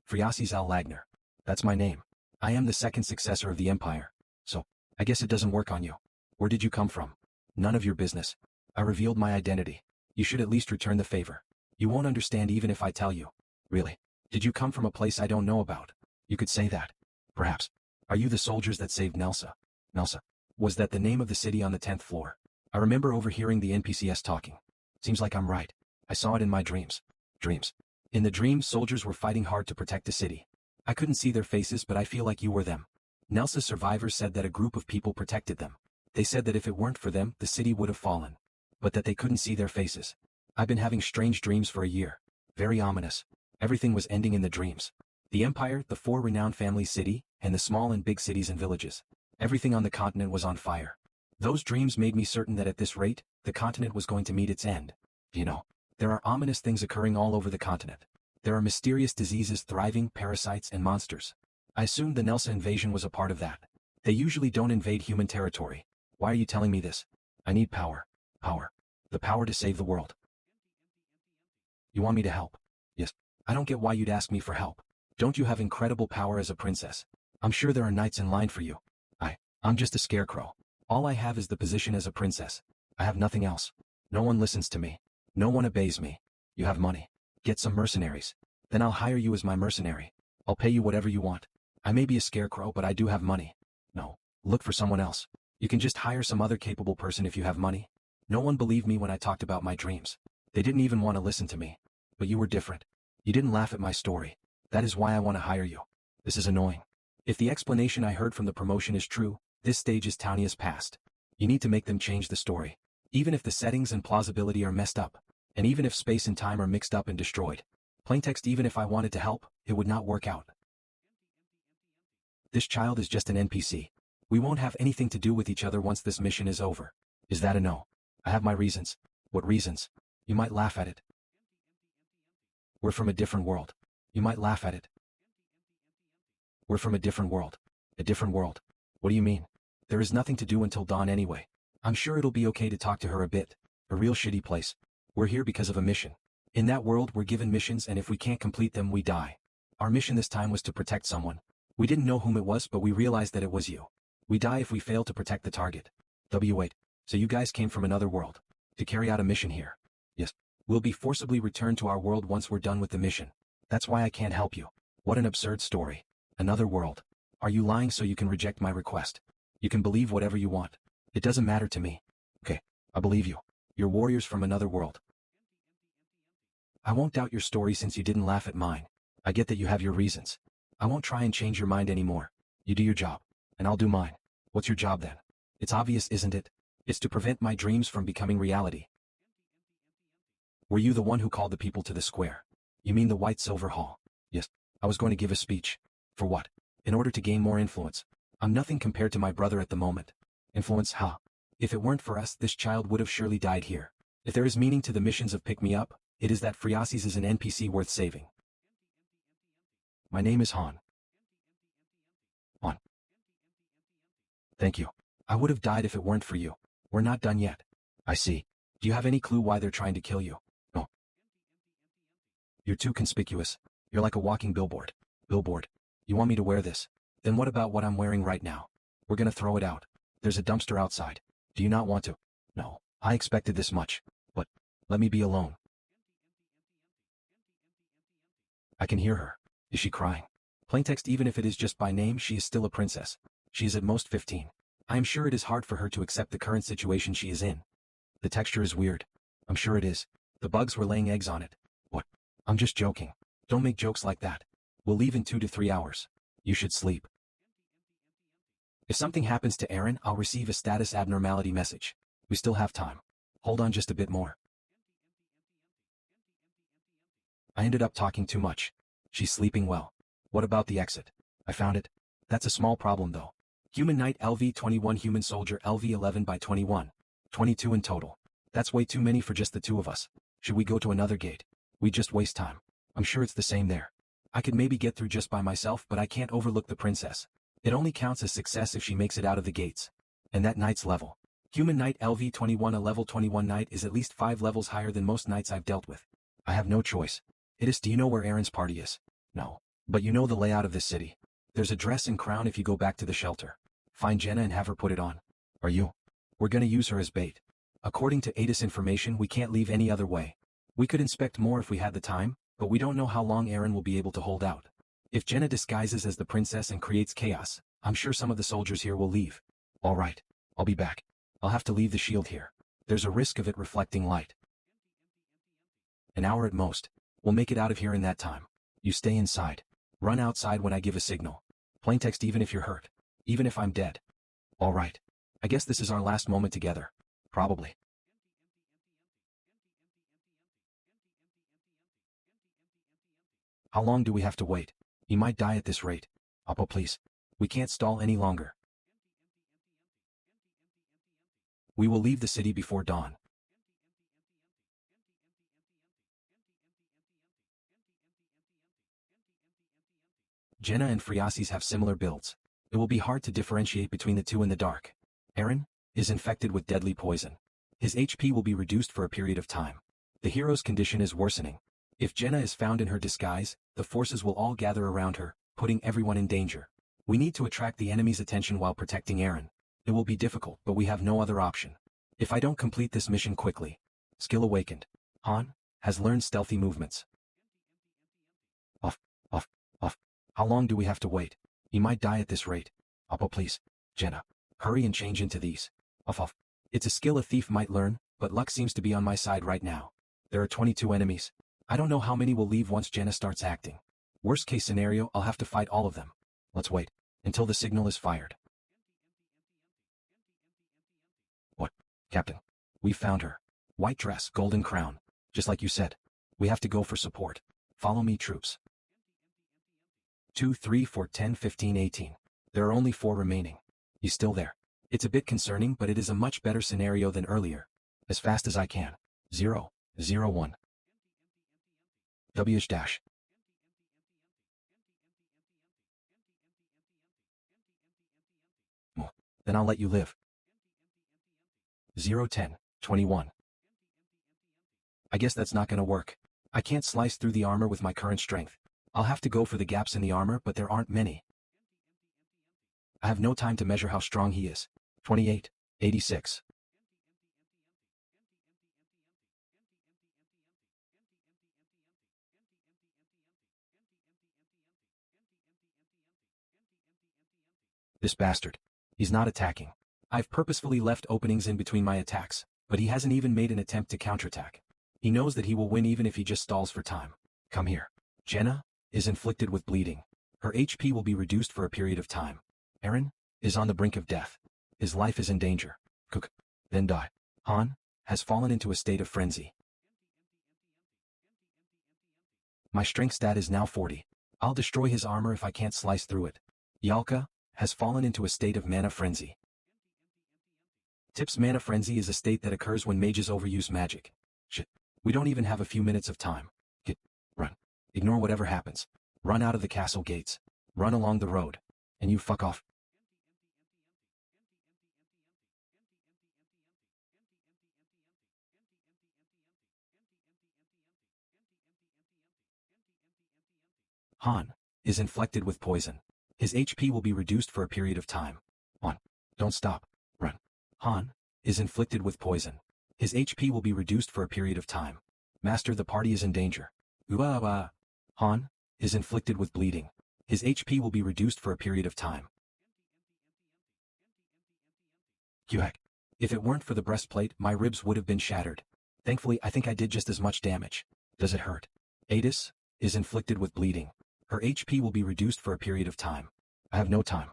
Friasi's Al Lagner. That's my name. I am the second successor of the Empire. So, I guess it doesn't work on you. Where did you come from? None of your business. I revealed my identity. You should at least return the favor. You won't understand even if I tell you. Really? Did you come from a place I don't know about? You could say that. Perhaps. Are you the soldiers that saved Nelsa? Nelsa. Was that the name of the city on the 10th floor? I remember overhearing the NPCs talking. Seems like I'm right. I saw it in my dreams. Dreams. In the dreams, soldiers were fighting hard to protect the city. I couldn't see their faces, but I feel like you were them. Nelsa's survivors said that a group of people protected them. They said that if it weren't for them, the city would have fallen. But that they couldn't see their faces. I've been having strange dreams for a year. Very ominous. Everything was ending in the dreams. The Empire, the 4 renowned family city, and the small and big cities and villages. Everything on the continent was on fire. Those dreams made me certain that at this rate, the continent was going to meet its end. You know, there are ominous things occurring all over the continent. There are mysterious diseases thriving, parasites, and monsters. I assumed the Nelsa invasion was a part of that. They usually don't invade human territory. Why are you telling me this? I need power. Power. The power to save the world. You want me to help? Yes. I don't get why you'd ask me for help. Don't you have incredible power as a princess? I'm sure there are knights in line for you. I'm just a scarecrow. All I have is the position as a princess. I have nothing else. No one listens to me. No one obeys me. You have money. Get some mercenaries. Then I'll hire you as my mercenary. I'll pay you whatever you want. I may be a scarecrow, but I do have money. No. Look for someone else. You can just hire some other capable person if you have money. No one believed me when I talked about my dreams. They didn't even want to listen to me. But you were different. You didn't laugh at my story. That is why I want to hire you. This is annoying. If the explanation I heard from the promotion is true, this stage is Tania's past. You need to make them change the story. Even if the settings and plausibility are messed up, and even if space and time are mixed up and destroyed. Plaintext, even if I wanted to help, it would not work out. This child is just an NPC. We won't have anything to do with each other once this mission is over. Is that a no? I have my reasons. What reasons? You might laugh at it. We're from a different world. You might laugh at it. We're from a different world. A different world. What do you mean? There is nothing to do until dawn anyway. I'm sure it'll be okay to talk to her a bit. A real shitty place. We're here because of a mission. In that world we're given missions, and if we can't complete them we die. Our mission this time was to protect someone. We didn't know whom it was, but we realized that it was you. We die if we fail to protect the target. Wait. So you guys came from another world. To carry out a mission here. Yes. We'll be forcibly returned to our world once we're done with the mission. That's why I can't help you. What an absurd story. Another world. Are you lying so you can reject my request? You can believe whatever you want. It doesn't matter to me. Okay, I believe you. You're warriors from another world. I won't doubt your story since you didn't laugh at mine. I get that you have your reasons. I won't try and change your mind anymore. You do your job, and I'll do mine. What's your job then? It's obvious, isn't it? It's to prevent my dreams from becoming reality. Were you the one who called the people to the square? You mean the White Silver Hall? Yes. I was going to give a speech. For what? In order to gain more influence. I'm nothing compared to my brother at the moment. Influence, huh? If it weren't for us, this child would have surely died here. If there is meaning to the missions of Pick Me Up, it is that Friasis is an NPC worth saving. My name is Han. Han. Thank you. I would have died if it weren't for you. We're not done yet. I see. Do you have any clue why they're trying to kill you? No. You're too conspicuous. You're like a walking billboard. Billboard. You want me to wear this? Then what about what I'm wearing right now? We're gonna throw it out. There's a dumpster outside. Do you not want to? No. I expected this much. But, let me be alone. I can hear her. Is she crying? Plaintext, even if it is just by name, she is still a princess. She is at most 15. I am sure it is hard for her to accept the current situation she is in. The texture is weird. I'm sure it is. The bugs were laying eggs on it. What? I'm just joking. Don't make jokes like that. We'll leave in 2 to 3 hours. You should sleep. If something happens to Aaron, I'll receive a status abnormality message. We still have time. Hold on just a bit more. I ended up talking too much. She's sleeping well. What about the exit? I found it. That's a small problem though. Human Knight LV-21, Human Soldier LV-11 by 21. 22 in total. That's way too many for just the two of us. Should we go to another gate? We just waste time. I'm sure it's the same there. I could maybe get through just by myself, but I can't overlook the princess. It only counts as success if she makes it out of the gates. And that knight's level. Human Knight LV-21, a level 21 knight, is at least 5 levels higher than most knights I've dealt with. I have no choice. Do you know where Aaron's party is? No. But you know the layout of this city. There's a dress and crown if you go back to the shelter. Find Jenna and have her put it on. Are you? We're gonna use her as bait. According to ATIS information, we can't leave any other way. We could inspect more if we had the time, but we don't know how long Aaron will be able to hold out. If Jenna disguises as the princess and creates chaos, I'm sure some of the soldiers here will leave. All right. I'll be back. I'll have to leave the shield here. There's a risk of it reflecting light. An hour at most. We'll make it out of here in that time. You stay inside. Run outside when I give a signal. Plaintext, even if you're hurt. Even if I'm dead. All right. I guess this is our last moment together. Probably. How long do we have to wait? He might die at this rate. Oppo, please. We can't stall any longer. We will leave the city before dawn. Jenna and Friasis have similar builds. It will be hard to differentiate between the two in the dark. Aaron is infected with deadly poison. His HP will be reduced for a period of time. The hero's condition is worsening. If Jenna is found in her disguise, the forces will all gather around her, putting everyone in danger. We need to attract the enemy's attention while protecting Aaron. It will be difficult, but we have no other option. If I don't complete this mission quickly. Skill awakened. Han has learned stealthy movements. Off. How long do we have to wait? He might die at this rate. Oppo, please. Jenna. Hurry and change into these. Off. It's a skill a thief might learn, but luck seems to be on my side right now. There are 22 enemies. I don't know how many will leave once Jenna starts acting. Worst case scenario, I'll have to fight all of them. Let's wait until the signal is fired. What? Captain. We found her. White dress, golden crown. Just like you said. We have to go for support. Follow me, troops. 2, 3, 4, 10, 15, 18. There are only 4 remaining. He's still there. It's a bit concerning, but it is a much better scenario than earlier. As fast as I can. 0, 0, 1. WH dash. Then I'll let you live. 0, 10, 21. I guess that's not gonna work. I can't slice through the armor with my current strength. I'll have to go for the gaps in the armor, but there aren't many. I have no time to measure how strong he is. 28, 86. This bastard. He's not attacking. I've purposefully left openings in between my attacks, but he hasn't even made an attempt to counterattack. He knows that he will win even if he just stalls for time. Come here. Jenna is inflicted with bleeding. Her HP will be reduced for a period of time. Eren is on the brink of death. His life is in danger. Cook. Then die. Han has fallen into a state of frenzy. My strength stat is now 40. I'll destroy his armor if I can't slice through it. Yalka has fallen into a state of mana frenzy. Tip's mana frenzy is a state that occurs when mages overuse magic. Shit. We don't even have a few minutes of time. Run. Ignore whatever happens. Run out of the castle gates. Run along the road. And you fuck off. Han is inflected with poison. His HP will be reduced for a period of time. On. Don't stop. Run. Han is inflicted with poison. His HP will be reduced for a period of time. Master, the party is in danger. Uah. Han is inflicted with bleeding. His HP will be reduced for a period of time. Qhek. If it weren't for the breastplate, my ribs would have been shattered. Thankfully, I think I did just as much damage. Does it hurt? Adis is inflicted with bleeding. Her HP will be reduced for a period of time. I have no time.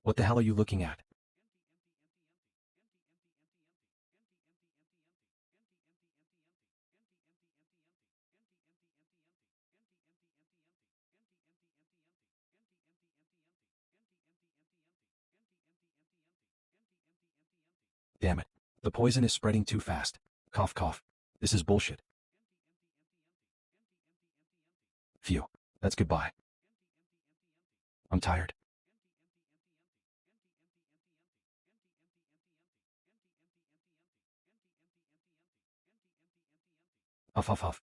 What the hell are you looking at? Damn it. The poison is spreading too fast. Cough cough. This is bullshit. Phew. That's goodbye. I'm tired. Huff huff huff.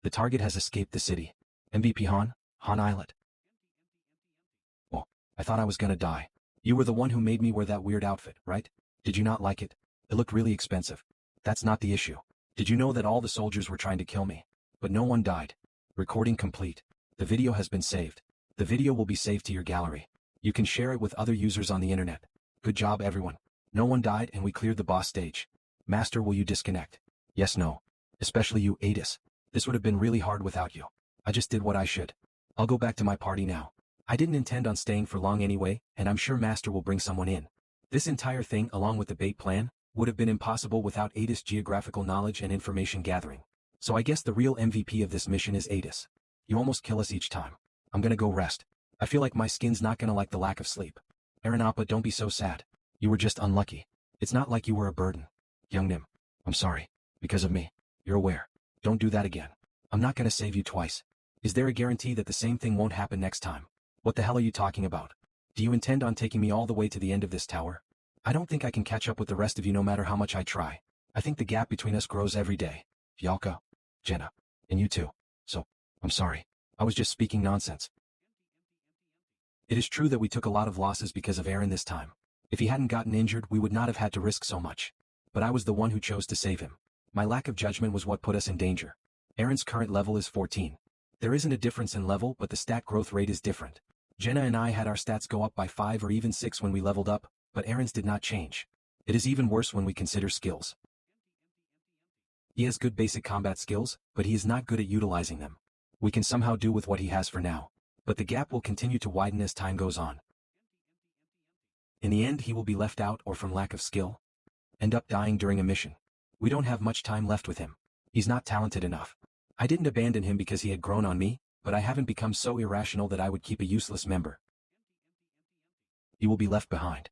The target has escaped the city. MVP Han Islet. Oh, I thought I was gonna die. You were the one who made me wear that weird outfit, right? Did you not like it? It looked really expensive. That's not the issue. Did you know that all the soldiers were trying to kill me? But no one died. Recording complete. The video has been saved. The video will be saved to your gallery. You can share it with other users on the internet. Good job, everyone. No one died and we cleared the boss stage. Master, will you disconnect? Yes, no. Especially you, Adis. This would have been really hard without you. I just did what I should. I'll go back to my party now. I didn't intend on staying for long anyway, and I'm sure Master will bring someone in. This entire thing, along with the bait plan, would have been impossible without Adis' geographical knowledge and information gathering. So I guess the real MVP of this mission is Adis. You almost kill us each time. I'm gonna go rest. I feel like my skin's not gonna like the lack of sleep. Eren Appa, don't be so sad. You were just unlucky. It's not like you were a burden. Young Nim, I'm sorry. Because of me. You're aware. Don't do that again. I'm not gonna save you twice. Is there a guarantee that the same thing won't happen next time? What the hell are you talking about? Do you intend on taking me all the way to the end of this tower? I don't think I can catch up with the rest of you no matter how much I try. I think the gap between us grows every day. Yalka, Jenna, and you too. So, I'm sorry. I was just speaking nonsense. It is true that we took a lot of losses because of Eren this time. If he hadn't gotten injured, we would not have had to risk so much. But I was the one who chose to save him. My lack of judgment was what put us in danger. Eren's current level is 14. There isn't a difference in level, but the stat growth rate is different. Jenna and I had our stats go up by 5 or even 6 when we leveled up, but Eren's did not change. It is even worse when we consider skills. He has good basic combat skills, but he is not good at utilizing them. We can somehow do with what he has for now. But the gap will continue to widen as time goes on. In the end he will be left out or from lack of skill, end up dying during a mission. We don't have much time left with him. He's not talented enough. I didn't abandon him because he had grown on me, but I haven't become so irrational that I would keep a useless member. You will be left behind.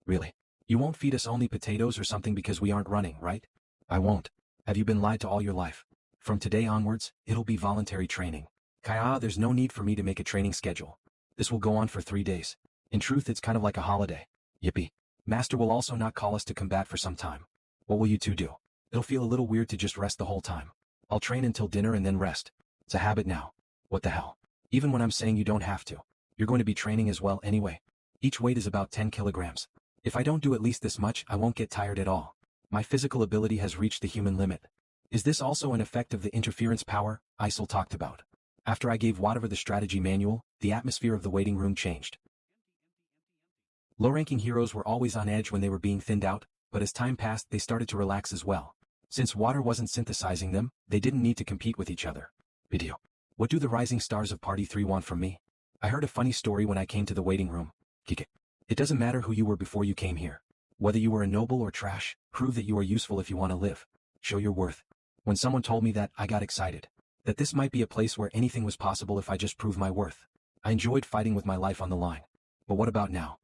Really? You won't feed us only potatoes or something because we aren't running, right? I won't. Have you been lied to all your life? From today onwards, it'll be voluntary training. Kaya, there's no need for me to make a training schedule. This will go on for 3 days. In truth, it's kind of like a holiday. Yippee. Master will also not call us to combat for some time. What will you two do? It'll feel a little weird to just rest the whole time. I'll train until dinner and then rest. It's a habit now. What the hell? Even when I'm saying you don't have to. You're going to be training as well anyway. Each weight is about 10 kilograms. If I don't do at least this much, I won't get tired at all. My physical ability has reached the human limit. Is this also an effect of the interference power Isol talked about? After I gave whatever the strategy manual, the atmosphere of the waiting room changed. Low-ranking heroes were always on edge when they were being thinned out, but as time passed they started to relax as well. Since water wasn't synthesizing them, they didn't need to compete with each other. Video. What do the rising stars of Party 3 want from me? I heard a funny story when I came to the waiting room. Kick it. It doesn't matter who you were before you came here. Whether you were a noble or trash, prove that you are useful if you want to live. Show your worth. When someone told me that, I got excited. That this might be a place where anything was possible if I just proved my worth. I enjoyed fighting with my life on the line. But what about now?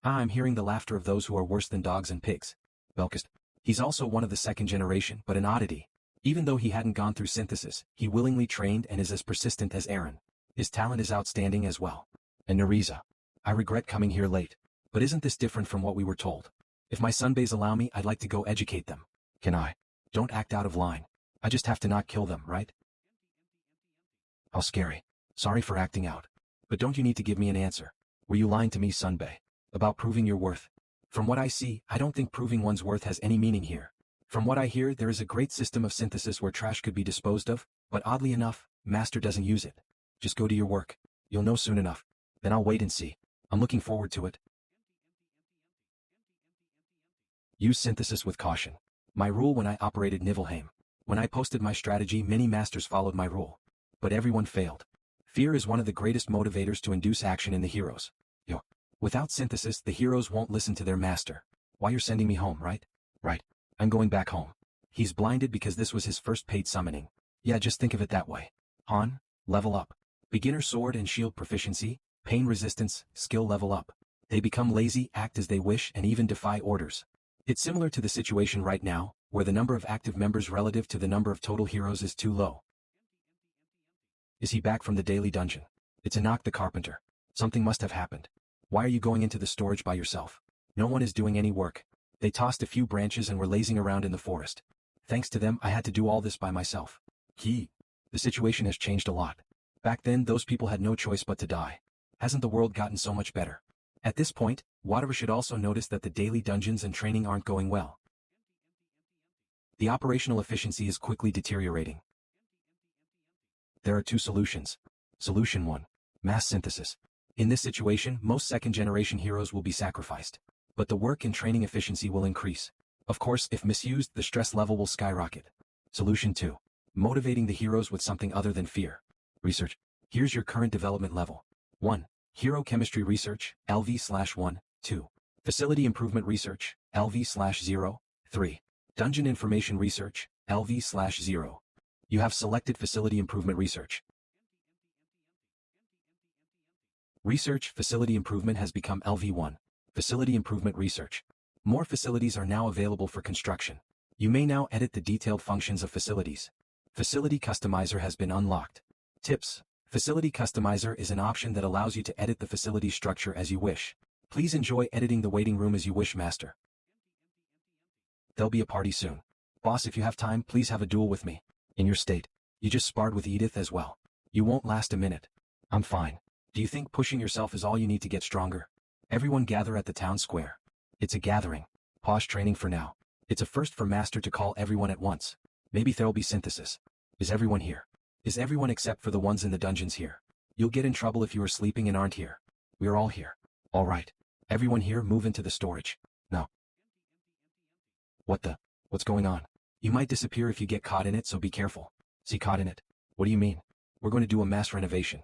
I'm hearing the laughter of those who are worse than dogs and pigs. Belkist. He's also one of the second generation, but an oddity. Even though he hadn't gone through synthesis, he willingly trained and is as persistent as Aaron. His talent is outstanding as well. And Nariza. I regret coming here late. But isn't this different from what we were told? If my sunbays allow me, I'd like to go educate them. Can I? Don't act out of line. I just have to not kill them, right? How scary. Sorry for acting out. But don't you need to give me an answer? Were you lying to me, Sunbay? About proving your worth? From what I see, I don't think proving one's worth has any meaning here. From what I hear, there is a great system of synthesis where trash could be disposed of, but oddly enough, Master doesn't use it. Just go to your work. You'll know soon enough. Then I'll wait and see. I'm looking forward to it. Use synthesis with caution. My rule when I operated Niflheim. When I posted my strategy, many masters followed my rule. But everyone failed. Fear is one of the greatest motivators to induce action in the heroes. Without synthesis, the heroes won't listen to their master. Why you're sending me home, right? Right. I'm going back home. He's blinded because this was his first paid summoning. Yeah, just think of it that way. Han, level up. Beginner sword and shield proficiency, pain resistance, skill level up. They become lazy, act as they wish, and even defy orders. It's similar to the situation right now, where the number of active members relative to the number of total heroes is too low. Is he back from the daily dungeon? It's Enoch the carpenter. Something must have happened. Why are you going into the storage by yourself? No one is doing any work. They tossed a few branches and were lazing around in the forest. Thanks to them, I had to do all this by myself. The situation has changed a lot. Back then, those people had no choice but to die. Hasn't the world gotten so much better? At this point, Whatever should also notice that the daily dungeons and training aren't going well. The operational efficiency is quickly deteriorating. There are two solutions. Solution 1. Mass synthesis. In this situation, most second-generation heroes will be sacrificed. But the work and training efficiency will increase. Of course, if misused, the stress level will skyrocket. Solution 2. Motivating the heroes with something other than fear. Research. Here's your current development level. 1. Hero Chemistry Research, LV/1, 2. Facility Improvement Research, LV/0, 3. Dungeon Information Research, LV/0. You have selected Facility Improvement Research. Research Facility Improvement has become LV1. Facility Improvement Research. More facilities are now available for construction. You may now edit the detailed functions of facilities. Facility Customizer has been unlocked. Tips. Facility Customizer is an option that allows you to edit the facility structure as you wish. Please enjoy editing the waiting room as you wish, Master. There'll be a party soon. Boss, if you have time, please have a duel with me. In your state, you just sparred with Edith as well. You won't last a minute. I'm fine. Do you think pushing yourself is all you need to get stronger? Everyone gather at the town square. It's a gathering. Pause training for now. It's a first for Master to call everyone at once. Maybe there'll be synthesis. Is everyone here? Is everyone except for the ones in the dungeons here? You'll get in trouble if you are sleeping and aren't here. We're all here. All right. Everyone here, move into the storage. No. What's going on? You might disappear if you get caught in it, so be careful. See, caught in it. What do you mean? We're going to do a mass renovation.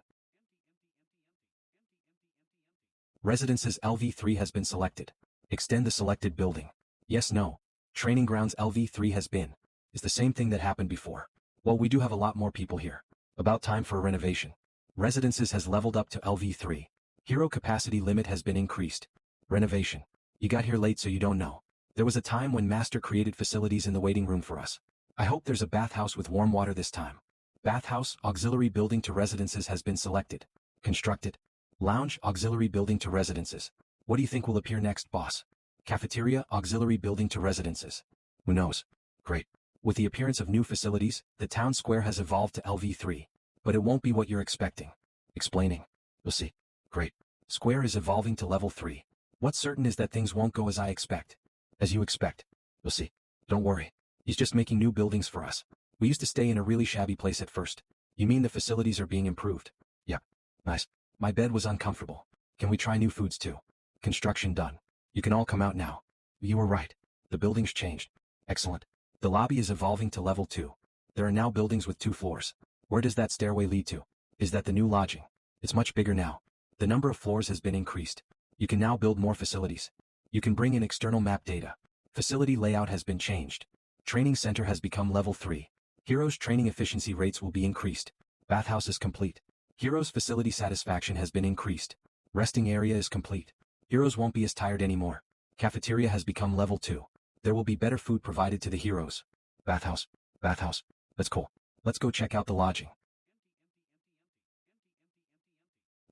Residences LV3 has been selected. Extend the selected building. Yes, no. Training grounds LV3 has been. Is the same thing that happened before. Well, we do have a lot more people here. About time for a renovation. Residences has leveled up to LV3. Hero capacity limit has been increased. Renovation. You got here late so you don't know. There was a time when Master created facilities in the waiting room for us. I hope there's a bathhouse with warm water this time. Bathhouse, auxiliary building to residences has been selected. Constructed. Lounge, auxiliary building to residences. What do you think will appear next, boss? Cafeteria, auxiliary building to residences. Who knows? Great. With the appearance of new facilities, the town square has evolved to LV3. But it won't be what you're expecting. Explaining. We'll see. Great. Square is evolving to level 3. What's certain is that things won't go as I expect. As you expect. We'll see. Don't worry. He's just making new buildings for us. We used to stay in a really shabby place at first. You mean the facilities are being improved? Yep. Nice. My bed was uncomfortable. Can we try new foods too? Construction done. You can all come out now. You were right. The building's changed. Excellent. The lobby is evolving to level 2. There are now buildings with 2 floors. Where does that stairway lead to? Is that the new lodging? It's much bigger now. The number of floors has been increased. You can now build more facilities. You can bring in external map data. Facility layout has been changed. Training center has become level 3. Heroes' training efficiency rates will be increased. Bathhouse is complete. Heroes' facility satisfaction has been increased. Resting area is complete. Heroes won't be as tired anymore. Cafeteria has become level 2. There will be better food provided to the heroes. Bathhouse. Bathhouse. That's cool. Let's go check out the lodging.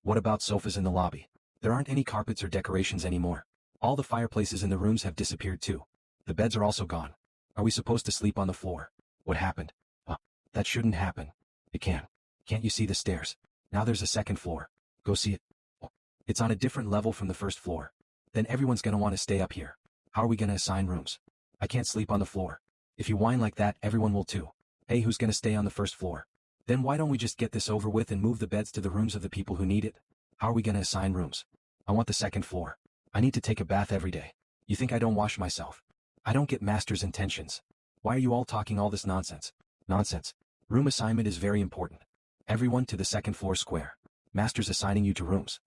What about sofas in the lobby? There aren't any carpets or decorations anymore. All the fireplaces in the rooms have disappeared too. The beds are also gone. Are we supposed to sleep on the floor? What happened? That shouldn't happen. It can. Can't you see the stairs? Now there's a second floor. Go see it. Oh, it's on a different level from the first floor. Then everyone's gonna want to stay up here. How are we gonna assign rooms? I can't sleep on the floor. If you whine like that, everyone will too. Hey, who's gonna stay on the first floor? Then why don't we just get this over with and move the beds to the rooms of the people who need it? How are we gonna assign rooms? I want the second floor. I need to take a bath every day. You think I don't wash myself? I don't get Master's intentions. Why are you all talking all this nonsense? Nonsense. Room assignment is very important. Everyone to the second floor square. Master's assigning you to rooms.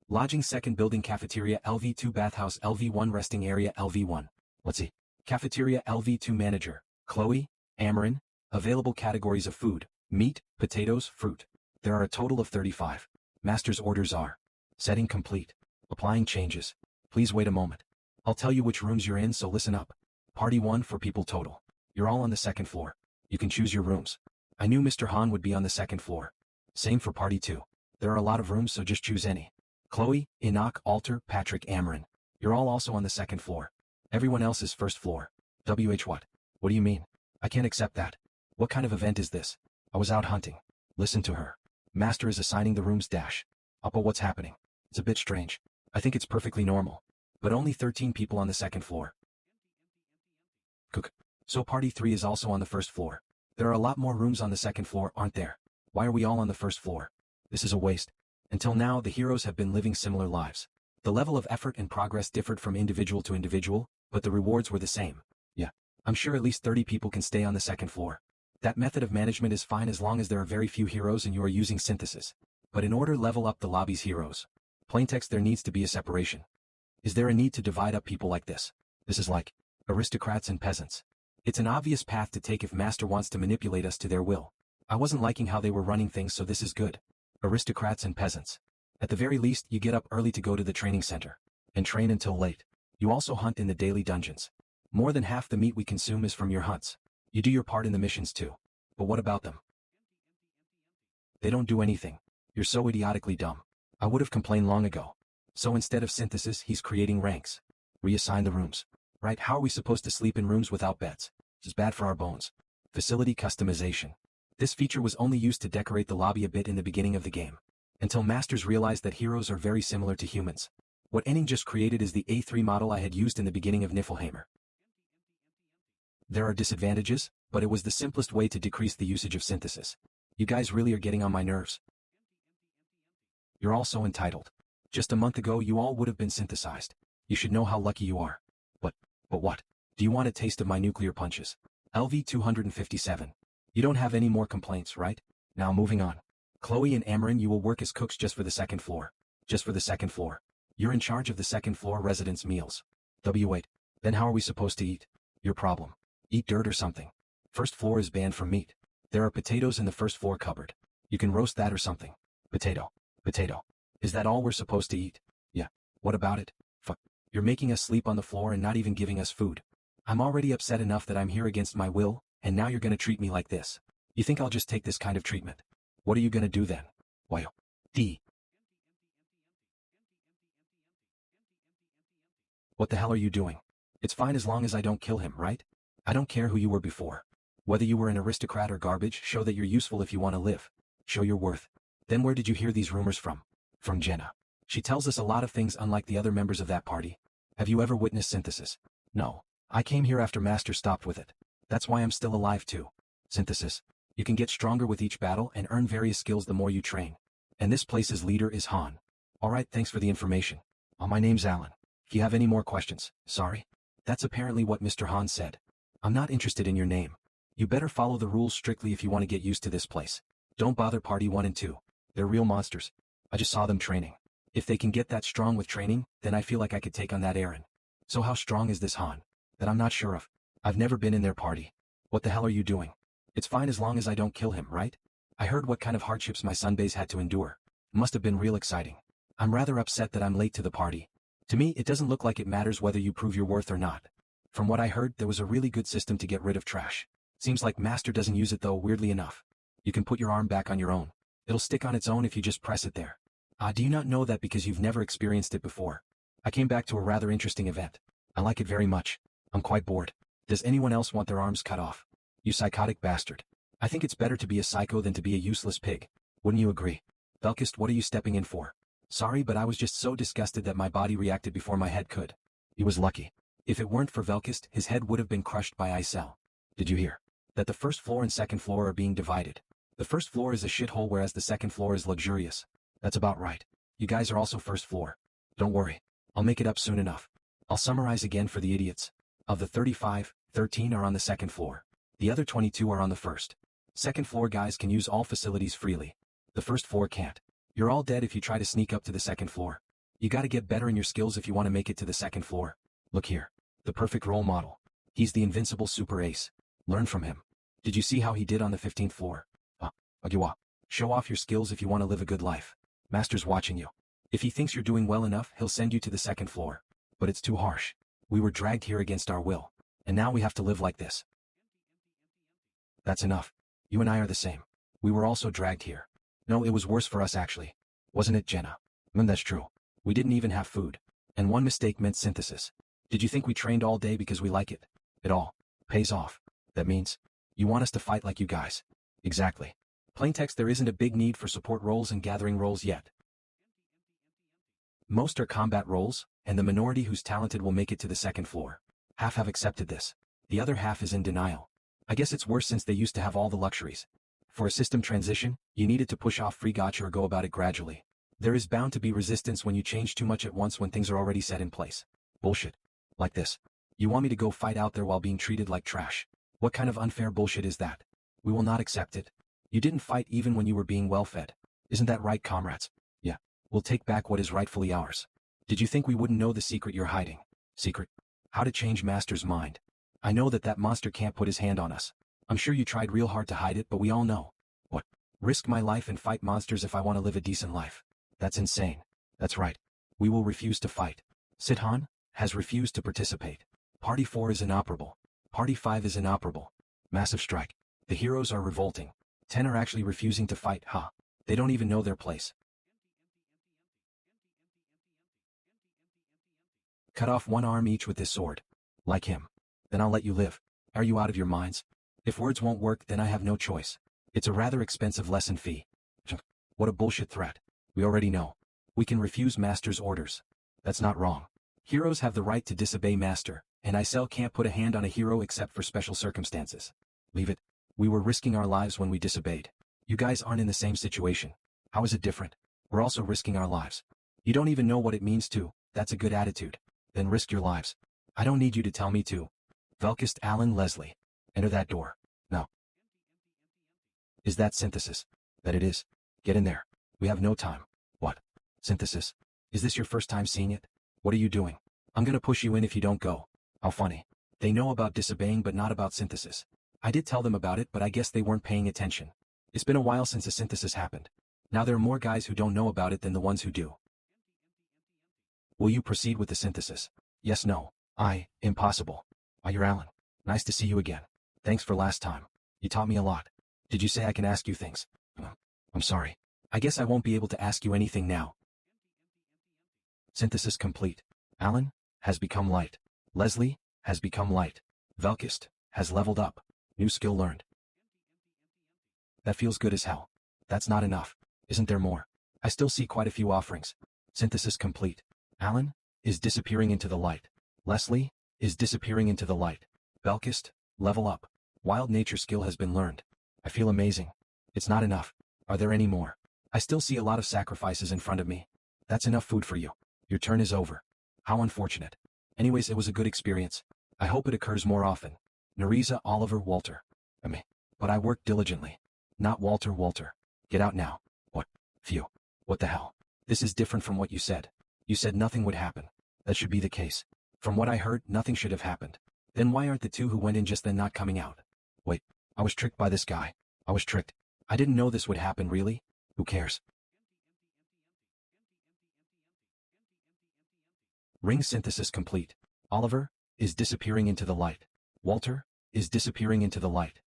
Lodging second building cafeteria LV2 bathhouse LV1 resting area LV1. Let's see. Cafeteria LV2 manager, Chloe, Amarin. Available categories of food, meat, potatoes, fruit. There are a total of 35. Master's orders are. Setting complete. Applying changes. Please wait a moment. I'll tell you which rooms you're in, so listen up. Party 1 for people total. You're all on the second floor. You can choose your rooms. I knew Mr. Han would be on the second floor. Same for party 2. There are a lot of rooms, so just choose any. Chloe, Enoch, Alter, Patrick, Amarin. You're all also on the second floor. Everyone else is first floor. WH what? What do you mean? I can't accept that. What kind of event is this? I was out hunting. Listen to her. Master is assigning the rooms dash. Uppa, what's happening? It's a bit strange. I think it's perfectly normal. But only 13 people on the second floor. Cook. So party 3 is also on the first floor. There are a lot more rooms on the second floor, aren't there? Why are we all on the first floor? This is a waste. Until now, the heroes have been living similar lives. The level of effort and progress differed from individual to individual, but the rewards were the same. Yeah. I'm sure at least 30 people can stay on the second floor. That method of management is fine as long as there are very few heroes and you are using synthesis. But in order to level up the lobby's heroes, plaintext, there needs to be a separation. Is there a need to divide up people like this? This is like aristocrats and peasants. It's an obvious path to take if Master wants to manipulate us to their will. I wasn't liking how they were running things, so this is good. Aristocrats and peasants. At the very least, you get up early to go to the training center. And train until late. You also hunt in the daily dungeons. More than half the meat we consume is from your hunts. You do your part in the missions too. But what about them? They don't do anything. You're so idiotically dumb. I would have complained long ago. So instead of synthesis, he's creating ranks. Reassign the rooms. Right, how are we supposed to sleep in rooms without beds? This is bad for our bones. Facility customization. This feature was only used to decorate the lobby a bit in the beginning of the game. Until Masters realized that heroes are very similar to humans. What Enning just created is the A3 model I had used in the beginning of Niflheimer. There are disadvantages, but it was the simplest way to decrease the usage of synthesis. You guys really are getting on my nerves. You're all so entitled. Just a month ago you all would have been synthesized. You should know how lucky you are. But what? Do you want a taste of my nuclear punches? LV 257. You don't have any more complaints, right? Now moving on. Chloe and Amarin, you will work as cooks just for the second floor. Just for the second floor. You're in charge of the second floor residents' meals. Wait. Then how are we supposed to eat? Your problem. Eat dirt or something. First floor is banned from meat. There are potatoes in the first floor cupboard. You can roast that or something. Potato. Potato. Is that all we're supposed to eat? Yeah. What about it? Fuck. You're making us sleep on the floor and not even giving us food. I'm already upset enough that I'm here against my will, and now you're gonna treat me like this. You think I'll just take this kind of treatment? What are you gonna do then? Why? D. What the hell are you doing? It's fine as long as I don't kill him, right? I don't care who you were before. Whether you were an aristocrat or garbage, show that you're useful if you want to live. Show your worth. Then where did you hear these rumors from? From Jenna. She tells us a lot of things unlike the other members of that party. Have you ever witnessed synthesis? No. I came here after Master stopped with it. That's why I'm still alive too. Synthesis. You can get stronger with each battle and earn various skills the more you train. And this place's leader is Han. Alright, thanks for the information. My name's Alan. If you have any more questions, sorry. That's apparently what Mr. Han said. I'm not interested in your name. You better follow the rules strictly if you want to get used to this place. Don't bother Party 1 and 2. They're real monsters. I just saw them training. If they can get that strong with training, then I feel like I could take on that Aaron. So how strong is this Han? That I'm not sure of. I've never been in their party. What the hell are you doing? It's fine as long as I don't kill him, right? I heard what kind of hardships my sunbays had to endure. Must have been real exciting. I'm rather upset that I'm late to the party. To me, it doesn't look like it matters whether you prove your worth or not. From what I heard, there was a really good system to get rid of trash. Seems like Master doesn't use it though, weirdly enough. You can put your arm back on your own. It'll stick on its own if you just press it there. Do you not know that because you've never experienced it before? I came back to a rather interesting event. I like it very much. I'm quite bored. Does anyone else want their arms cut off? You psychotic bastard. I think it's better to be a psycho than to be a useless pig. Wouldn't you agree? Belkist, what are you stepping in for? Sorry, but I was just so disgusted that my body reacted before my head could. He was lucky. If it weren't for Velkist, his head would have been crushed by Icel. Did you hear? That the first floor and second floor are being divided. The first floor is a shithole whereas the second floor is luxurious. That's about right. You guys are also first floor. Don't worry. I'll make it up soon enough. I'll summarize again for the idiots. Of the 35, 13 are on the second floor. The other 22 are on the first. Second floor guys can use all facilities freely. The first floor can't. You're all dead if you try to sneak up to the second floor. You gotta get better in your skills if you want to make it to the second floor. Look here. The perfect role model. He's the invincible super ace. Learn from him. Did you see how he did on the 15th floor? Agiwa. Show off your skills if you want to live a good life. Master's watching you. If he thinks you're doing well enough, he'll send you to the second floor. But it's too harsh. We were dragged here against our will. And now we have to live like this. That's enough. You and I are the same. We were also dragged here. No, it was worse for us actually. Wasn't it, Jenna? That's true. We didn't even have food. And one mistake meant synthesis. Did you think we trained all day because we like it? It all pays off. That means you want us to fight like you guys. Exactly. Plaintext, there isn't a big need for support roles and gathering roles yet. Most are combat roles, and the minority who's talented will make it to the second floor. Half have accepted this. The other half is in denial. I guess it's worse since they used to have all the luxuries. For a system transition, you needed to push off free gacha or go about it gradually. There is bound to be resistance when you change too much at once when things are already set in place. Bullshit. Like this. You want me to go fight out there while being treated like trash? What kind of unfair bullshit is that? We will not accept it. You didn't fight even when you were being well fed. Isn't that right, comrades? Yeah. We'll take back what is rightfully ours. Did you think we wouldn't know the secret you're hiding? Secret? How to change Master's mind. I know that monster can't put his hand on us. I'm sure you tried real hard to hide it, but we all know. What? Risk my life and fight monsters if I want to live a decent life. That's insane. That's right. We will refuse to fight. Sithan has refused to participate. Party 4 is inoperable. Party 5 is inoperable. Massive strike. The heroes are revolting. 10 are actually refusing to fight, huh? They don't even know their place. Cut off one arm each with this sword. Like him. Then I'll let you live. Are you out of your minds? If words won't work, then I have no choice. It's a rather expensive lesson fee. What a bullshit threat. We already know. We can refuse Master's orders. That's not wrong. Heroes have the right to disobey Master, and Icel can't put a hand on a hero except for special circumstances. Leave it. We were risking our lives when we disobeyed. You guys aren't in the same situation. How is it different? We're also risking our lives. You don't even know what it means to. That's a good attitude. Then risk your lives. I don't need you to tell me to. Velkist Allen Leslie. Enter that door. No. Is that synthesis? That it is. Get in there. We have no time. What? Synthesis? Is this your first time seeing it? What are you doing? I'm gonna push you in if you don't go. How funny. They know about disobeying but not about synthesis. I did tell them about it, but I guess they weren't paying attention. It's been a while since a synthesis happened. Now there are more guys who don't know about it than the ones who do. Will you proceed with the synthesis? Yes, no. Impossible. You're Alan. Nice to see you again. Thanks for last time. You taught me a lot. Did you say I can ask you things? I'm sorry. I guess I won't be able to ask you anything now. Synthesis complete. Alan has become light. Leslie has become light. Velkist has leveled up. New skill learned. That feels good as hell. That's not enough. Isn't there more? I still see quite a few offerings. Synthesis complete. Alan is disappearing into the light. Leslie is disappearing into the light. Velkist, level up. Wild nature skill has been learned. I feel amazing. It's not enough. Are there any more? I still see a lot of sacrifices in front of me. That's enough food for you. Your turn is over. How unfortunate. Anyways, it was a good experience. I hope it occurs more often. Nereza, Oliver, Walter. But I worked diligently. Not Walter. Get out now. What? Phew. What the hell? This is different from what you said. You said nothing would happen. That should be the case. From what I heard, nothing should have happened. Then why aren't the two who went in just then not coming out? Wait, I was tricked by this guy. I was tricked. I didn't know this would happen, really? Who cares? Ring synthesis complete. Oliver is disappearing into the light. Walter is disappearing into the light.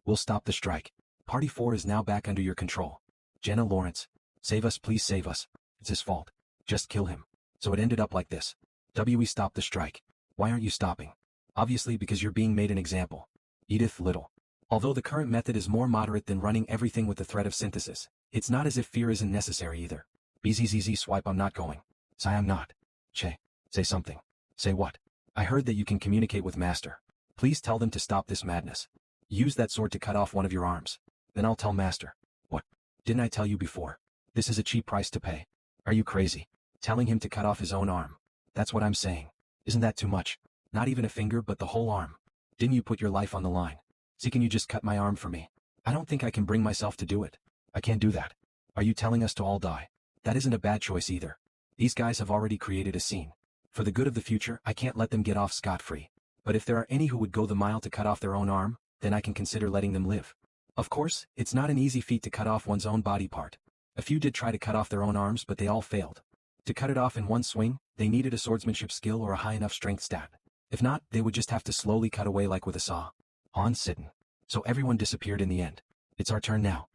We'll stop the strike. Party 4 is now back under your control. Jenna Lawrence. Save us, please save us. It's his fault. Just kill him. So it ended up like this. We stop the strike. Why aren't you stopping? Obviously because you're being made an example. Edith Little. Although the current method is more moderate than running everything with the threat of synthesis, it's not as if fear isn't necessary either. BZZZ swipe, I'm not going. Sigh, I'm not. Che. Say something. Say what? I heard that you can communicate with Master. Please tell them to stop this madness. Use that sword to cut off one of your arms. Then I'll tell Master. What? Didn't I tell you before? This is a cheap price to pay. Are you crazy? Telling him to cut off his own arm. That's what I'm saying. Isn't that too much? Not even a finger but the whole arm. Didn't you put your life on the line? See, can you just cut my arm for me? I don't think I can bring myself to do it. I can't do that. Are you telling us to all die? That isn't a bad choice either. These guys have already created a scene. For the good of the future, I can't let them get off scot-free. But if there are any who would go the mile to cut off their own arm, then I can consider letting them live. Of course, it's not an easy feat to cut off one's own body part. A few did try to cut off their own arms but they all failed. To cut it off in one swing, they needed a swordsmanship skill or a high enough strength stat. If not, they would just have to slowly cut away like with a saw. On sitten. So everyone disappeared in the end. It's our turn now.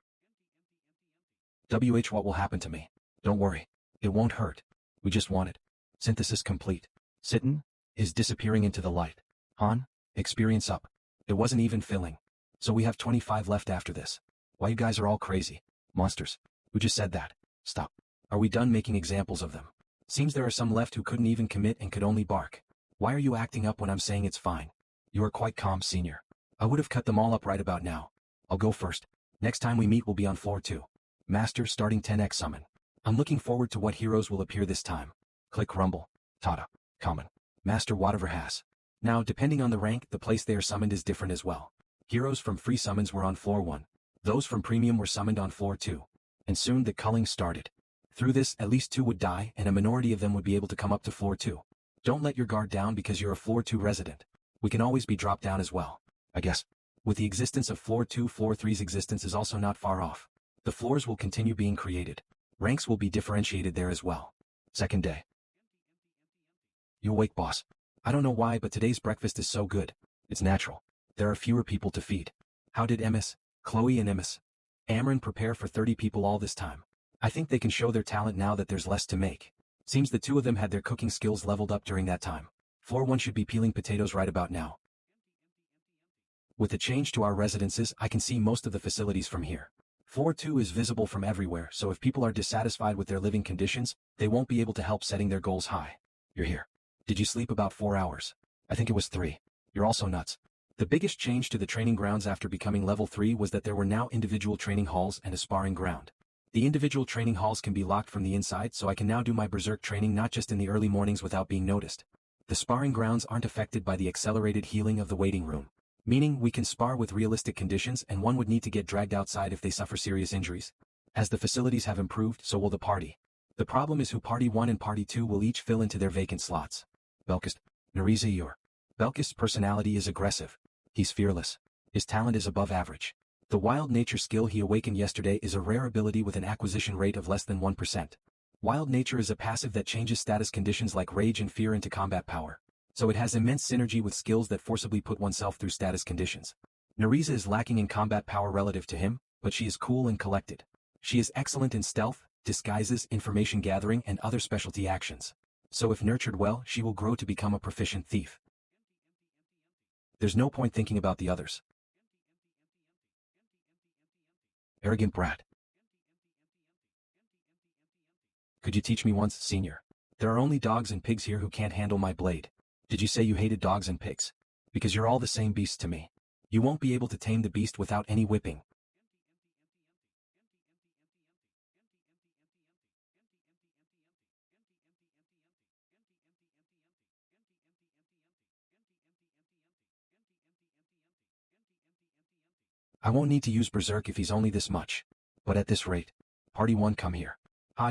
What will happen to me? Don't worry. It won't hurt. We just want it. Synthesis complete. Sitten is disappearing into the light. Han, experience up. It wasn't even filling. So we have 25 left after this. Why you guys are all crazy? Monsters. Who just said that? Stop. Are we done making examples of them? Seems there are some left who couldn't even commit and could only bark. Why are you acting up when I'm saying it's fine? You are quite calm, senior. I would have cut them all up right about now. I'll go first. Next time we meet we'll be on floor 2. Master starting 10x summon. I'm looking forward to what heroes will appear this time. Click Rumble. Tada. Common. Master whatever has. Now depending on the rank, the place they are summoned is different as well. Heroes from free summons were on floor 1. Those from premium were summoned on floor 2. And soon the culling started. Through this, at least 2 would die and a minority of them would be able to come up to floor 2. Don't let your guard down because you're a floor 2 resident. We can always be dropped down as well. I guess. With the existence of floor 2, floor 3's existence is also not far off. The floors will continue being created. Ranks will be differentiated there as well. Second day. You awake, boss? I don't know why, but today's breakfast is so good. It's natural. There are fewer people to feed. How did Chloe and Amron prepare for 30 people all this time? I think they can show their talent now that there's less to make. Seems the 2 of them had their cooking skills leveled up during that time. Floor 1 should be peeling potatoes right about now. With the change to our residences, I can see most of the facilities from here. Floor 2 is visible from everywhere, so if people are dissatisfied with their living conditions, they won't be able to help setting their goals high. You're here. Did you sleep about 4 hours? I think it was 3. You're also nuts. The biggest change to the training grounds after becoming level 3 was that there were now individual training halls and a sparring ground. The individual training halls can be locked from the inside, so I can now do my berserk training not just in the early mornings without being noticed. The sparring grounds aren't affected by the accelerated healing of the waiting room. Meaning we can spar with realistic conditions and one would need to get dragged outside if they suffer serious injuries. As the facilities have improved, so will the party. The problem is who Party 1 and Party 2 will each fill into their vacant slots. Belkist, Nariza Yor. Belkist's personality is aggressive. He's fearless. His talent is above average. The wild nature skill he awakened yesterday is a rare ability with an acquisition rate of less than 1%. Wild nature is a passive that changes status conditions like rage and fear into combat power. So it has immense synergy with skills that forcibly put oneself through status conditions. Nariza is lacking in combat power relative to him, but she is cool and collected. She is excellent in stealth, disguises, information gathering and other specialty actions. So if nurtured well, she will grow to become a proficient thief. There's no point thinking about the others. Arrogant brat. Could you teach me once, senior? There are only dogs and pigs here who can't handle my blade. Did you say you hated dogs and pigs? Because you're all the same beast to me. You won't be able to tame the beast without any whipping. I won't need to use Berserk if he's only this much. But at this rate. Party 1 come here.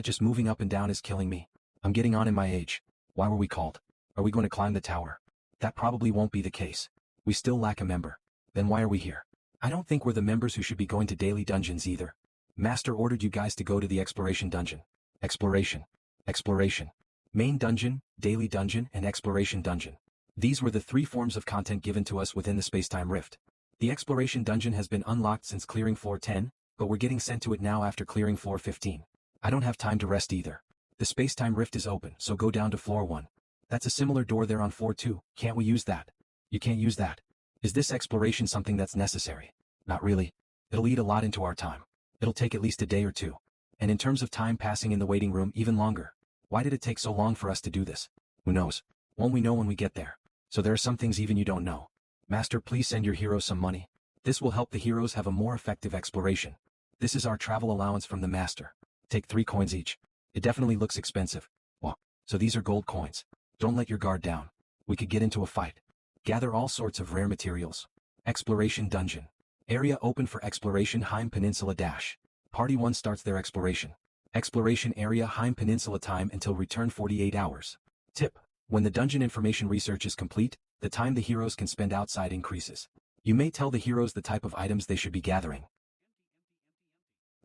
Just moving up and down is killing me. I'm getting on in my age. Why were we called? Are we going to climb the tower? That probably won't be the case. We still lack a member. Then why are we here? I don't think we're the members who should be going to daily dungeons either. Master ordered you guys to go to the exploration dungeon. Exploration. Exploration. Main dungeon, daily dungeon, and exploration dungeon. These were the 3 forms of content given to us within the spacetime rift. The exploration dungeon has been unlocked since clearing floor 10, but we're getting sent to it now after clearing floor 15. I don't have time to rest either. The spacetime rift is open, so go down to floor 1. That's a similar door there on floor 2, can't we use that? You can't use that. Is this exploration something that's necessary? Not really. It'll eat a lot into our time. It'll take at least a day or 2. And in terms of time passing in the waiting room, even longer. Why did it take so long for us to do this? Who knows? Won't we know when we get there? So there are some things even you don't know. Master, please send your heroes some money. This will help the heroes have a more effective exploration. This is our travel allowance from the master. Take 3 coins each. It definitely looks expensive. Well, so these are gold coins. Don't let your guard down. We could get into a fight. Gather all sorts of rare materials. Exploration dungeon. Area open for exploration Heim Peninsula dash. Party 1 starts their exploration. Exploration area Heim Peninsula time until return 48 hours. Tip. When the dungeon information research is complete, the time the heroes can spend outside increases. You may tell the heroes the type of items they should be gathering.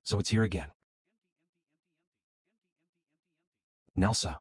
So it's here again. Nelsa.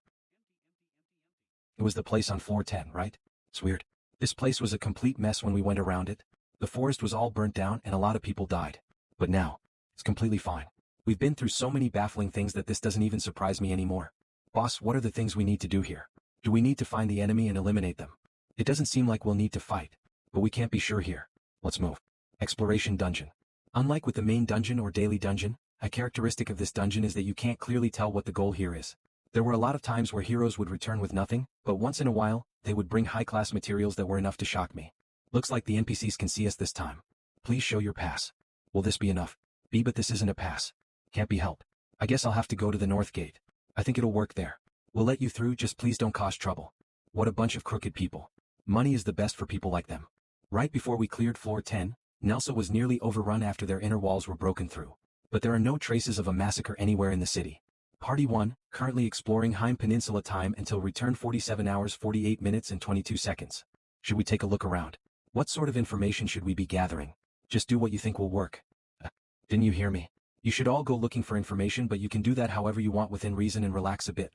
It was the place on floor 10, right? It's weird. This place was a complete mess when we went around it. The forest was all burnt down and a lot of people died. But now, it's completely fine. We've been through so many baffling things that this doesn't even surprise me anymore. Boss, what are the things we need to do here? Do we need to find the enemy and eliminate them? It doesn't seem like we'll need to fight, but we can't be sure here. Let's move. Exploration dungeon. Unlike with the main dungeon or daily dungeon, a characteristic of this dungeon is that you can't clearly tell what the goal here is. There were a lot of times where heroes would return with nothing, but once in a while, they would bring high-class materials that were enough to shock me. Looks like the NPCs can see us this time. Please show your pass. Will this be enough? But this isn't a pass. Can't be helped. I guess I'll have to go to the north gate. I think it'll work there. We'll let you through, just please don't cause trouble. What a bunch of crooked people. Money is the best for people like them. Right before we cleared floor 10, Nelsa was nearly overrun after their inner walls were broken through. But there are no traces of a massacre anywhere in the city. Party 1, currently exploring Heim Peninsula time until return 47 hours 48 minutes and 22 seconds. Should we take a look around? What sort of information should we be gathering? Just do what you think will work. Didn't you hear me? You should all go looking for information, but you can do that however you want within reason and relax a bit.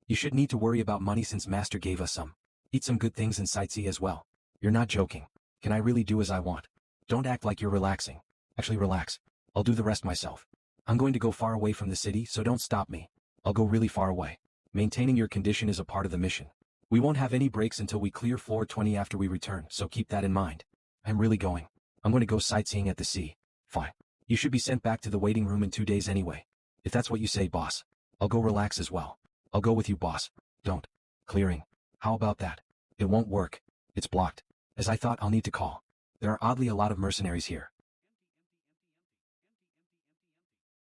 You shouldn't need to worry about money since Master gave us some. Eat some good things and sightsee as well. You're not joking. Can I really do as I want? Don't act like you're relaxing. Actually relax. I'll do the rest myself. I'm going to go far away from the city, so don't stop me. I'll go really far away. Maintaining your condition is a part of the mission. We won't have any breaks until we clear floor 20 after we return, so keep that in mind. I'm really going. I'm going to go sightseeing at the sea. Fine. You should be sent back to the waiting room in 2 days anyway. If that's what you say, boss. I'll go relax as well. I'll go with you, boss. Don't. Clearing. How about that? It won't work. It's blocked. As I thought, I'll need to call. There are oddly a lot of mercenaries here.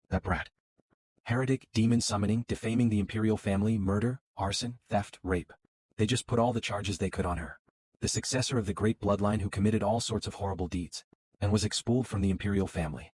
That brat. Heretic, demon summoning, defaming the imperial family, murder, arson, theft, rape. They just put all the charges they could on her. The successor of the great bloodline who committed all sorts of horrible deeds, and was expelled from the imperial family.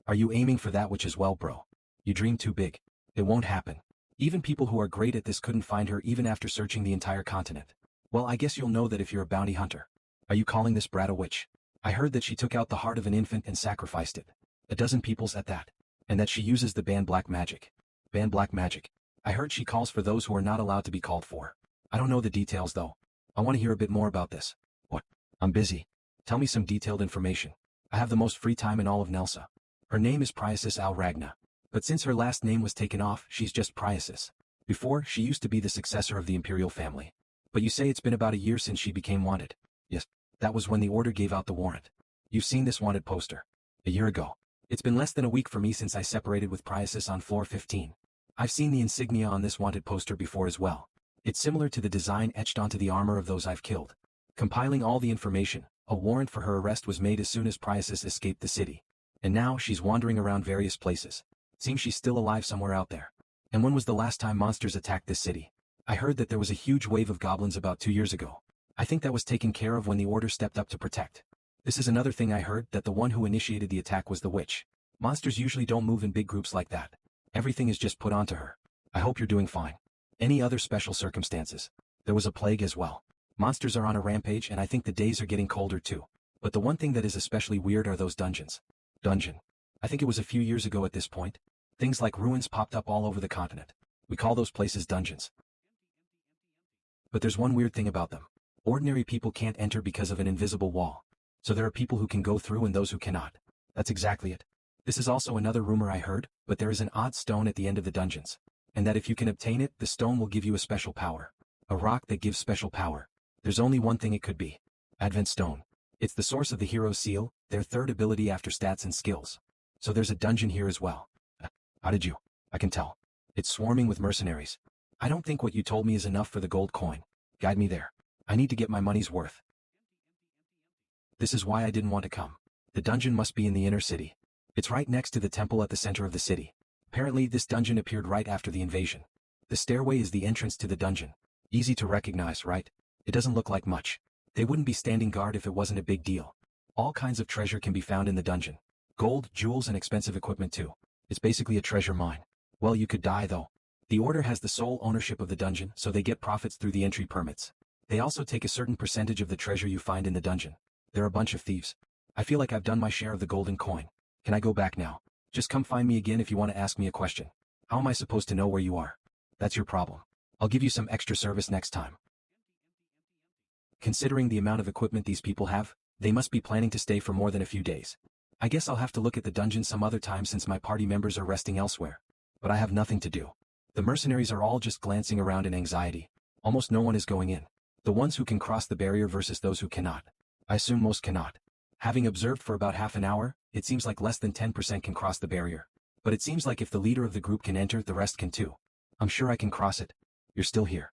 Are you aiming for that which as well, bro? You dream too big. It won't happen. Even people who are great at this couldn't find her even after searching the entire continent. Well, I guess you'll know that if you're a bounty hunter. Are you calling this brat a witch? I heard that she took out the heart of an infant and sacrificed it. A dozen peoples at that. And that she uses the ban black magic. Ban black magic. I heard she calls for those who are not allowed to be called for. I don't know the details though. I want to hear a bit more about this. What? I'm busy. Tell me some detailed information. I have the most free time in all of Nelsa. Her name is Priasis Al Ragna. But since her last name was taken off, she's just Priasis. Before, she used to be the successor of the imperial family. But you say it's been about a year since she became wanted. Yes, that was when the order gave out the warrant. You've seen this wanted poster. A year ago. It's been less than a week for me since I separated with Priasis on floor 15. I've seen the insignia on this wanted poster before as well. It's similar to the design etched onto the armor of those I've killed. Compiling all the information, a warrant for her arrest was made as soon as Priasis escaped the city. And now she's wandering around various places. Seems she's still alive somewhere out there. And when was the last time monsters attacked this city? I heard that there was a huge wave of goblins about 2 years ago. I think that was taken care of when the order stepped up to protect. This is another thing I heard, that the one who initiated the attack was the witch. Monsters usually don't move in big groups like that. Everything is just put onto her. I hope you're doing fine. Any other special circumstances? There was a plague as well. Monsters are on a rampage and I think the days are getting colder too. But the one thing that is especially weird are those dungeons. Dungeon. I think it was a few years ago at this point. Things like ruins popped up all over the continent. We call those places dungeons. But there's one weird thing about them. Ordinary people can't enter because of an invisible wall. So there are people who can go through and those who cannot. That's exactly it. This is also another rumor I heard, but there is an odd stone at the end of the dungeons. And that if you can obtain it, the stone will give you a special power. A rock that gives special power. There's only one thing it could be. Advent Stone. It's the source of the hero's seal, their third ability after stats and skills. So there's a dungeon here as well. How did you? I can tell. It's swarming with mercenaries. I don't think what you told me is enough for the gold coin. Guide me there. I need to get my money's worth. This is why I didn't want to come. The dungeon must be in the inner city. It's right next to the temple at the center of the city. Apparently this dungeon appeared right after the invasion. The stairway is the entrance to the dungeon. Easy to recognize, right? It doesn't look like much. They wouldn't be standing guard if it wasn't a big deal. All kinds of treasure can be found in the dungeon. Gold, jewels and expensive equipment too. It's basically a treasure mine. Well, you could die though. The order has the sole ownership of the dungeon, so they get profits through the entry permits. They also take a certain percentage of the treasure you find in the dungeon. They're a bunch of thieves. I feel like I've done my share of the golden coin. Can I go back now? Just come find me again if you want to ask me a question. How am I supposed to know where you are? That's your problem. I'll give you some extra service next time. Considering the amount of equipment these people have, they must be planning to stay for more than a few days. I guess I'll have to look at the dungeon some other time since my party members are resting elsewhere. But I have nothing to do. The mercenaries are all just glancing around in anxiety. Almost no one is going in. The ones who can cross the barrier versus those who cannot. I assume most cannot. Having observed for about half an hour, it seems like less than 10% can cross the barrier. But it seems like if the leader of the group can enter, the rest can too. I'm sure I can cross it. You're still here.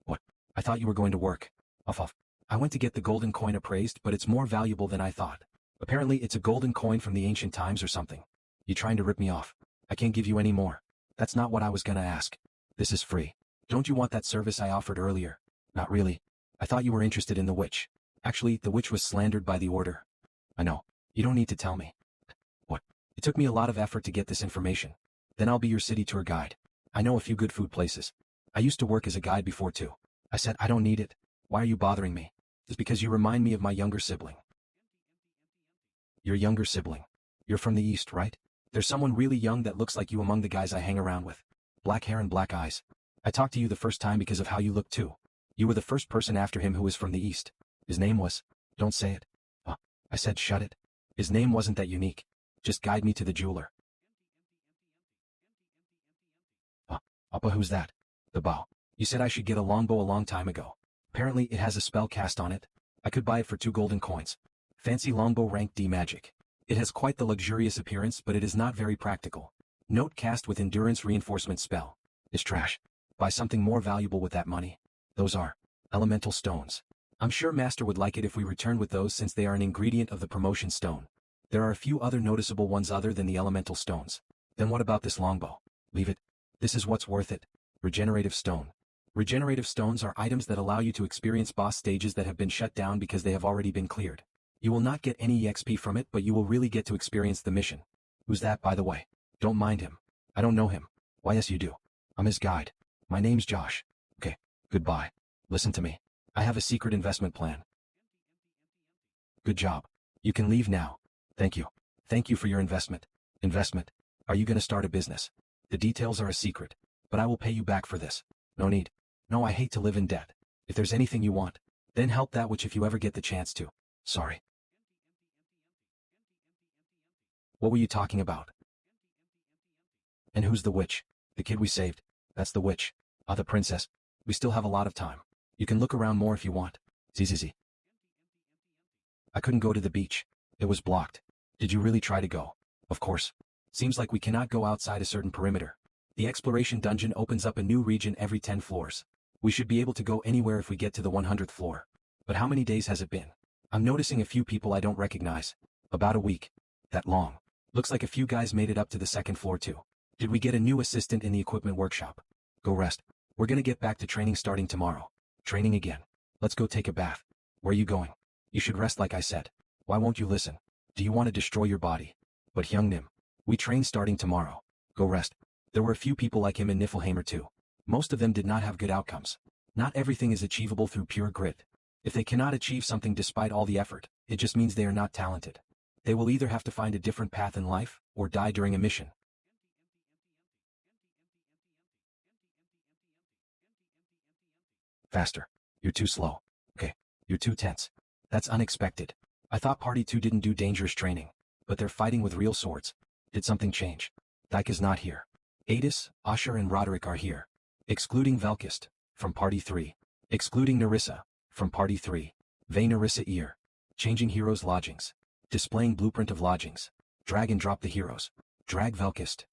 What? I thought you were going to work. Off. I went to get the golden coin appraised, but it's more valuable than I thought. Apparently it's a golden coin from the ancient times or something. You trying to rip me off? I can't give you any more. That's not what I was gonna ask. This is free. Don't you want that service I offered earlier? Not really. I thought you were interested in the witch. Actually, the witch was slandered by the order. I know. You don't need to tell me. What? It took me a lot of effort to get this information. Then I'll be your city tour guide. I know a few good food places. I used to work as a guide before too. I said I don't need it. Why are you bothering me? It's because you remind me of my younger sibling. Your younger sibling. You're from the east, right? There's someone really young that looks like you among the guys I hang around with. Black hair and black eyes. I talked to you the first time because of how you look too. You were the first person after him who was from the east. His name was... Don't say it. I said shut it. His name wasn't that unique. Just guide me to the jeweler. Appa, who's that? The bow. You said I should get a longbow a long time ago. Apparently it has a spell cast on it. I could buy it for 2 golden coins. Fancy longbow rank D magic. It has quite the luxurious appearance, but it is not very practical. Note cast with endurance reinforcement spell. It's trash. Buy something more valuable with that money. Those are elemental stones. I'm sure Master would like it if we returned with those since they are an ingredient of the promotion stone. There are a few other noticeable ones other than the elemental stones. Then what about this longbow? Leave it. This is what's worth it. Regenerative stone. Regenerative stones are items that allow you to experience boss stages that have been shut down because they have already been cleared. You will not get any EXP from it, but you will really get to experience the mission. Who's that, by the way? Don't mind him. I don't know him. Why, yes you do. I'm his guide. My name's Josh. Okay, goodbye. Listen to me. I have a secret investment plan. Good job. You can leave now. Thank you. Thank you for your investment. Investment? Are you gonna start a business? The details are a secret, but I will pay you back for this. No need. No, I hate to live in debt. If there's anything you want, then help that which if you ever get the chance to. Sorry. What were you talking about? And who's the witch? The kid we saved. That's the witch. Ah, the princess. We still have a lot of time. You can look around more if you want. ZZZ. I couldn't go to the beach. It was blocked. Did you really try to go? Of course. Seems like we cannot go outside a certain perimeter. The exploration dungeon opens up a new region every 10 floors. We should be able to go anywhere if we get to the 100th floor. But how many days has it been? I'm noticing a few people I don't recognize. About a week. That long. Looks like a few guys made it up to the 2nd floor too. Did we get a new assistant in the equipment workshop? Go rest. We're gonna get back to training starting tomorrow. Training again. Let's go take a bath. Where are you going? You should rest like I said. Why won't you listen? Do you want to destroy your body? But Hyungnim. We train starting tomorrow. Go rest. There were a few people like him in Niflheimer too. Most of them did not have good outcomes. Not everything is achievable through pure grit. If they cannot achieve something despite all the effort, it just means they are not talented. They will either have to find a different path in life, or die during a mission. Faster. You're too slow. Okay. You're too tense. That's unexpected. I thought Party 2 didn't do dangerous training, but they're fighting with real swords. Did something change? Dyke is not here. Adis, Asher and Roderick are here. Excluding Velkist, from Party 3. Excluding Narissa, from Party 3. Vey Narissa ear. Changing heroes' lodgings. Displaying blueprint of lodgings. Drag and drop the heroes. Drag Velkist.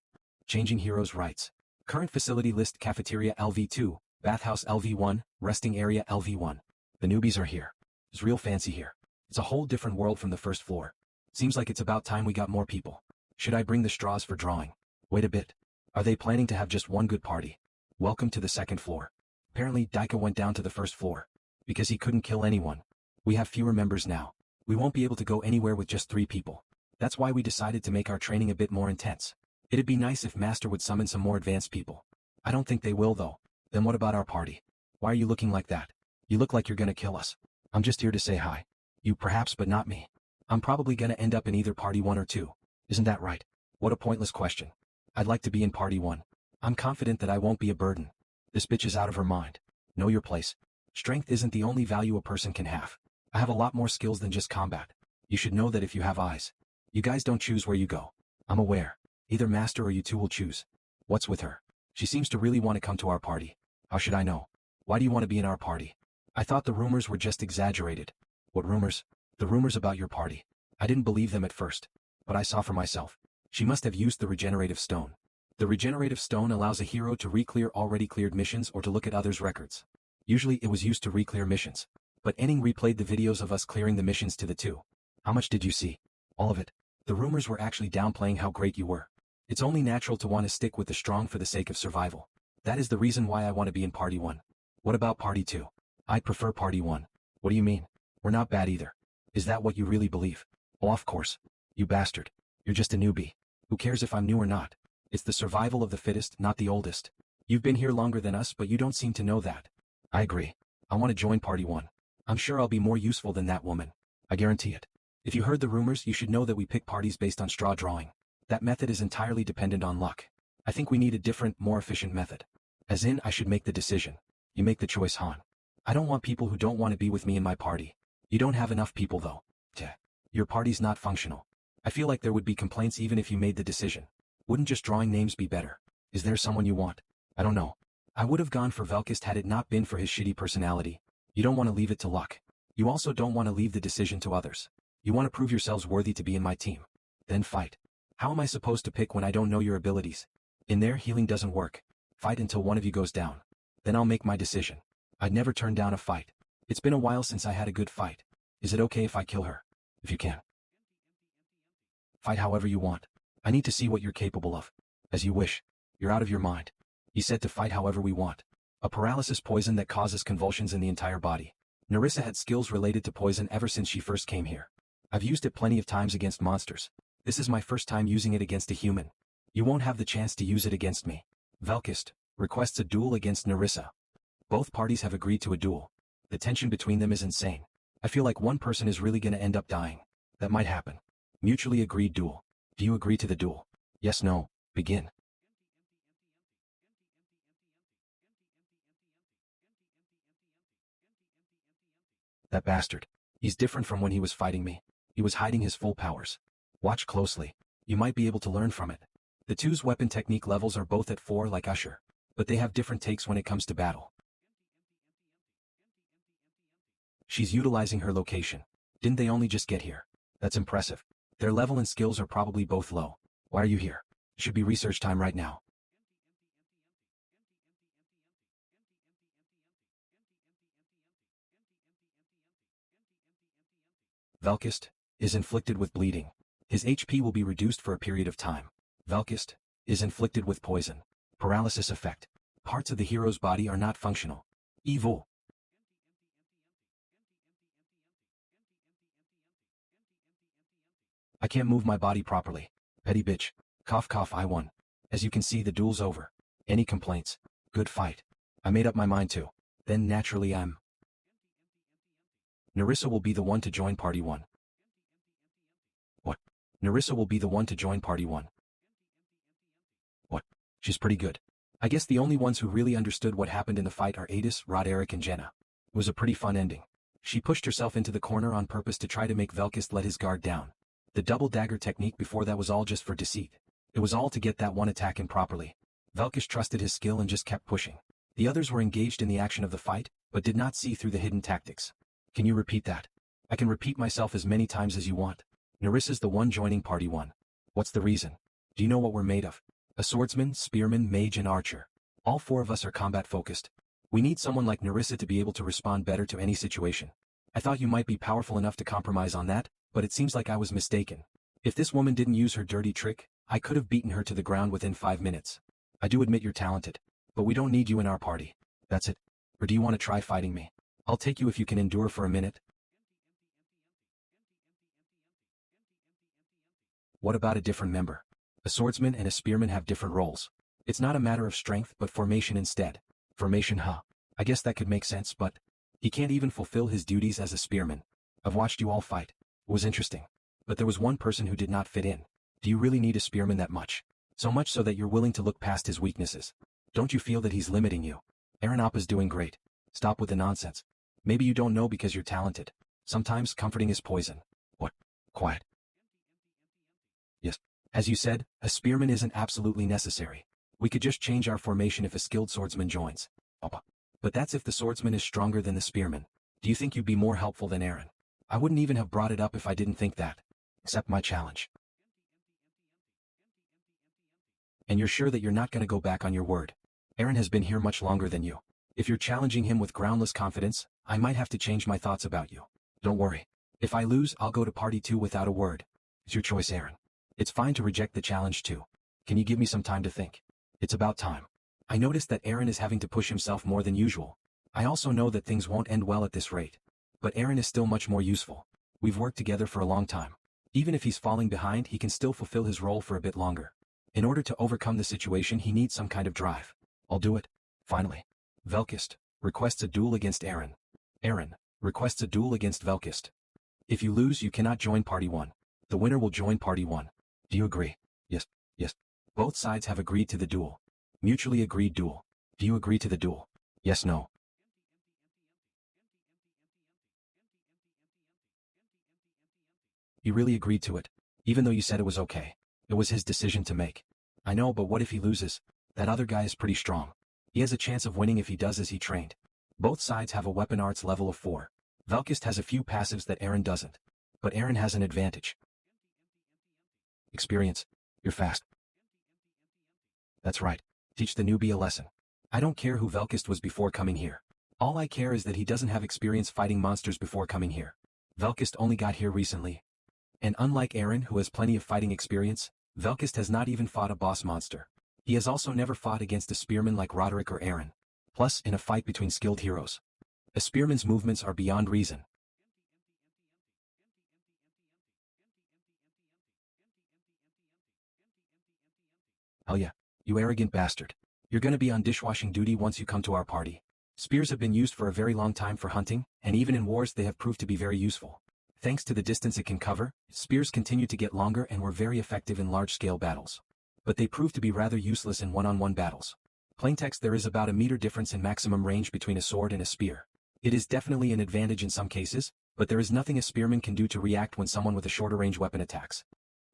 Changing heroes' rights. Current facility list: cafeteria LV2, bathhouse LV1, resting area LV1. The newbies are here. It's real fancy here. It's a whole different world from the 1st floor. Seems like it's about time we got more people. Should I bring the straws for drawing? Wait a bit. Are they planning to have just one good party? Welcome to the 2nd floor. Apparently Daika went down to the 1st floor. Because he couldn't kill anyone. We have fewer members now. We won't be able to go anywhere with just 3 people. That's why we decided to make our training a bit more intense. It'd be nice if Master would summon some more advanced people. I don't think they will though. Then what about our party? Why are you looking like that? You look like you're gonna kill us. I'm just here to say hi. You perhaps, but not me. I'm probably gonna end up in either Party 1 or 2. Isn't that right? What a pointless question. I'd like to be in Party 1. I'm confident that I won't be a burden. This bitch is out of her mind. Know your place. Strength isn't the only value a person can have. I have a lot more skills than just combat. You should know that if you have eyes. You guys don't choose where you go. I'm aware. Either Master or you two will choose. What's with her? She seems to really want to come to our party. How should I know? Why do you want to be in our party? I thought the rumors were just exaggerated. What rumors? The rumors about your party. I didn't believe them at first. But I saw for myself. She must have used the regenerative stone. The regenerative stone allows a hero to re-clear already cleared missions or to look at others' records. Usually it was used to re-clear missions. But Enning replayed the videos of us clearing the missions to the 2. How much did you see? All of it. The rumors were actually downplaying how great you were. It's only natural to want to stick with the strong for the sake of survival. That is the reason why I want to be in Party 1. What about Party 2? I'd prefer Party 1. What do you mean? We're not bad either. Is that what you really believe? Oh, of course. You bastard. You're just a newbie. Who cares if I'm new or not? It's the survival of the fittest, not the oldest. You've been here longer than us, but you don't seem to know that. I agree. I want to join Party 1. I'm sure I'll be more useful than that woman. I guarantee it. If you heard the rumors, you should know that we pick parties based on straw drawing. That method is entirely dependent on luck. I think we need a different, more efficient method. As in, I should make the decision. You make the choice, Han. I don't want people who don't want to be with me in my party. You don't have enough people though. Teh. Your party's not functional. I feel like there would be complaints even if you made the decision. Wouldn't just drawing names be better? Is there someone you want? I don't know. I would have gone for Velkist had it not been for his shitty personality. You don't want to leave it to luck. You also don't want to leave the decision to others. You want to prove yourselves worthy to be in my team. Then fight. How am I supposed to pick when I don't know your abilities? In there, healing doesn't work. Fight until one of you goes down. Then I'll make my decision. I'd never turn down a fight. It's been a while since I had a good fight. Is it okay if I kill her? If you can. Fight however you want. I need to see what you're capable of. As you wish. You're out of your mind. He said to fight however we want. A paralysis poison that causes convulsions in the entire body. Nerissa had skills related to poison ever since she first came here. I've used it plenty of times against monsters. This is my first time using it against a human. You won't have the chance to use it against me. Velkist requests a duel against Nerissa. Both parties have agreed to a duel. The tension between them is insane. I feel like one person is really gonna end up dying. That might happen. Mutually agreed duel. Do you agree to the duel? Yes, no, begin. That bastard. He's different from when he was fighting me. He was hiding his full powers. Watch closely. You might be able to learn from it. The two's weapon technique levels are both at 4 like Usher. But they have different takes when it comes to battle. She's utilizing her location. Didn't they only just get here? That's impressive. Their level and skills are probably both low. Why are you here? Should be research time right now. Velkist is inflicted with bleeding. His HP will be reduced for a period of time. Velkist is inflicted with poison. Paralysis effect. Parts of the hero's body are not functional. Evil. I can't move my body properly. Petty bitch. Cough cough I won. As you can see, the duel's over. Any complaints? Good fight. I made up my mind to. Then naturally Nerissa will be the one to join party 1. What? Nerissa will be the one to join party 1. What? She's pretty good. I guess the only ones who really understood what happened in the fight are Adis, Roderick and Jenna. It was a pretty fun ending. She pushed herself into the corner on purpose to try to make Velkist let his guard down. The double dagger technique before that was all just for deceit. It was all to get that one attack in properly. Velkist trusted his skill and just kept pushing. The others were engaged in the action of the fight, but did not see through the hidden tactics. Can you repeat that? I can repeat myself as many times as you want. Nerissa's the one joining party 1. What's the reason? Do you know what we're made of? A swordsman, spearman, mage and archer. All 4 of us are combat focused. We need someone like Nerissa to be able to respond better to any situation. I thought you might be powerful enough to compromise on that, but it seems like I was mistaken. If this woman didn't use her dirty trick, I could have beaten her to the ground within 5 minutes. I do admit you're talented, but we don't need you in our party. That's it. Or do you want to try fighting me? I'll take you if you can endure for a minute. What about a different member? A swordsman and a spearman have different roles. It's not a matter of strength but formation instead. Formation, huh? I guess that could make sense, but he can't even fulfill his duties as a spearman. I've watched you all fight. It was interesting. But there was one person who did not fit in. Do you really need a spearman that much? So much so that you're willing to look past his weaknesses. Don't you feel that he's limiting you? Aranappa's doing great. Stop with the nonsense. Maybe you don't know because you're talented. Sometimes comforting is poison. What? Quiet. Yes. As you said, a spearman isn't absolutely necessary. We could just change our formation if a skilled swordsman joins. But that's if the swordsman is stronger than the spearman. Do you think you'd be more helpful than Aaron? I wouldn't even have brought it up if I didn't think that. Accept my challenge. And you're sure that you're not going to go back on your word? Aaron has been here much longer than you. If you're challenging him with groundless confidence, I might have to change my thoughts about you. Don't worry. If I lose, I'll go to party 2 without a word. It's your choice, Aaron. It's fine to reject the challenge too. Can you give me some time to think? It's about time. I noticed that Aaron is having to push himself more than usual. I also know that things won't end well at this rate. But Aaron is still much more useful. We've worked together for a long time. Even if he's falling behind, he can still fulfill his role for a bit longer. In order to overcome the situation, he needs some kind of drive. I'll do it. Finally. Velkist requests a duel against Aaron. Aaron requests a duel against Velkist. If you lose, you cannot join party 1. The winner will join party 1. Do you agree? Yes. Yes. Both sides have agreed to the duel. Mutually agreed duel. Do you agree to the duel? Yes, no. He really agreed to it. Even though you said it was okay. It was his decision to make. I know, but what if he loses? That other guy is pretty strong. He has a chance of winning if he does as he trained. Both sides have a weapon arts level of 4. Velkist has a few passives that Aaron doesn't. But Aaron has an advantage. Experience. You're fast. That's right. Teach the newbie a lesson. I don't care who Velkist was before coming here. All I care is that he doesn't have experience fighting monsters before coming here. Velkist only got here recently. And unlike Aaron, who has plenty of fighting experience, Velkist has not even fought a boss monster. He has also never fought against a spearman like Roderick or Aaron. Plus, in a fight between skilled heroes, a spearman's movements are beyond reason. Hell yeah, you arrogant bastard. You're gonna be on dishwashing duty once you come to our party. Spears have been used for a very long time for hunting, and even in wars they have proved to be very useful. Thanks to the distance it can cover, spears continue to get longer and were very effective in large-scale battles. But they proved to be rather useless in one-on-one battles. Plaintext: there is about a meter difference in maximum range between a sword and a spear. It is definitely an advantage in some cases, but there is nothing a spearman can do to react when someone with a shorter range weapon attacks.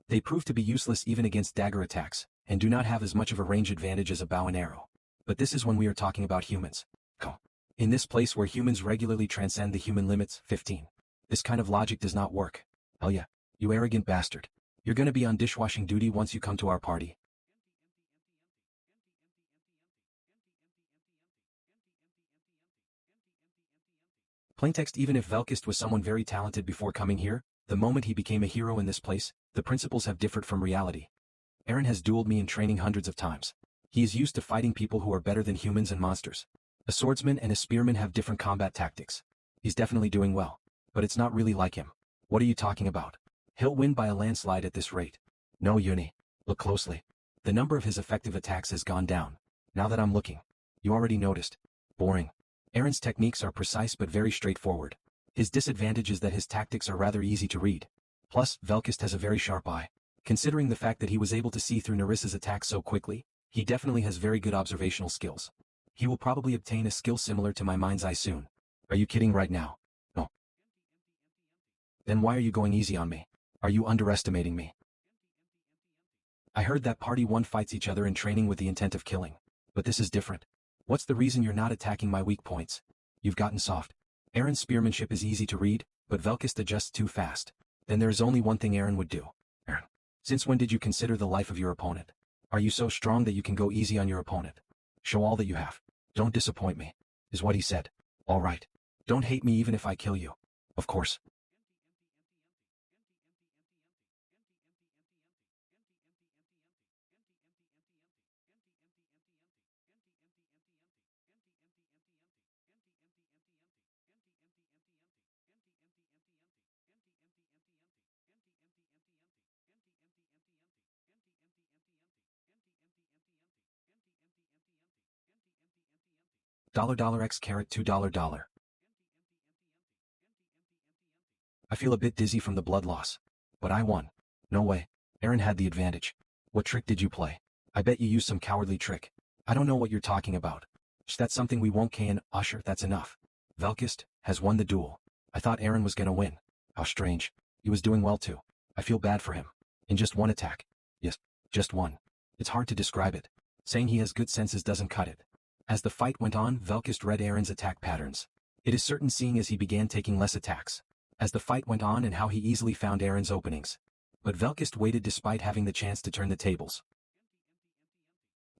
They prove to be useless even against dagger attacks, and do not have as much of a range advantage as a bow and arrow. But this is when we are talking about humans. Go. In this place where humans regularly transcend the human limits, 15. This kind of logic does not work. Hell yeah, you arrogant bastard. You're gonna be on dishwashing duty once you come to our party. Plaintext: even if Velkist was someone very talented before coming here, the moment he became a hero in this place, the principles have differed from reality. Eren has dueled me in training hundreds of times. He is used to fighting people who are better than humans and monsters. A swordsman and a spearman have different combat tactics. He's definitely doing well. But it's not really like him. What are you talking about? He'll win by a landslide at this rate. No, Uni. Look closely. The number of his effective attacks has gone down. Now that I'm looking. You already noticed. Boring. Eren's techniques are precise but very straightforward. His disadvantage is that his tactics are rather easy to read. Plus, Velkist has a very sharp eye. Considering the fact that he was able to see through Nerissa's attacks so quickly, he definitely has very good observational skills. He will probably obtain a skill similar to my mind's eye soon. Are you kidding right now? No. Then why are you going easy on me? Are you underestimating me? I heard that Party 1 fights each other in training with the intent of killing. But this is different. What's the reason you're not attacking my weak points? You've gotten soft. Eren's spearmanship is easy to read, but Velkist adjusts too fast. Then there is only one thing Eren would do. Eren, since when did you consider the life of your opponent? Are you so strong that you can go easy on your opponent? Show all that you have. Don't disappoint me, is what he said. All right. Don't hate me even if I kill you. Of course. $X carat $2. I feel a bit dizzy from the blood loss. But I won. No way. Eren had the advantage. What trick did you play? I bet you used some cowardly trick. I don't know what you're talking about. That's something we won't can. Usher, that's enough. Velkist has won the duel. I thought Eren was gonna win. How strange. He was doing well too. I feel bad for him. In just one attack. Yes, just one. It's hard to describe it. Saying he has good senses doesn't cut it. As the fight went on, Velkist read Eren's attack patterns. It is certain seeing as he began taking less attacks. As the fight went on and how he easily found Eren's openings. But Velkist waited despite having the chance to turn the tables.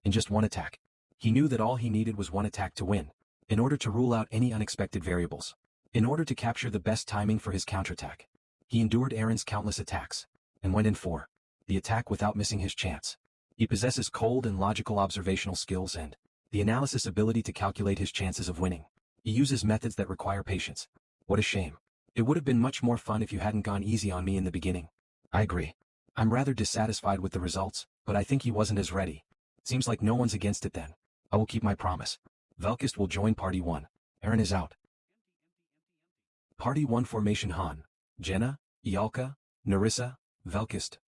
In just one attack. He knew that all he needed was one attack to win. In order to rule out any unexpected variables. In order to capture the best timing for his counterattack. He endured Eren's countless attacks. And went in for the attack without missing his chance. He possesses cold and logical observational skills and the analysis ability to calculate his chances of winning. He uses methods that require patience. What a shame. It would have been much more fun if you hadn't gone easy on me in the beginning. I agree. I'm rather dissatisfied with the results, but I think he wasn't as ready. Seems like no one's against it then. I will keep my promise. Velkist will join Party 1. Eren is out. Party 1 formation: Han, Jenna, Ialka, Nerissa, Velkist.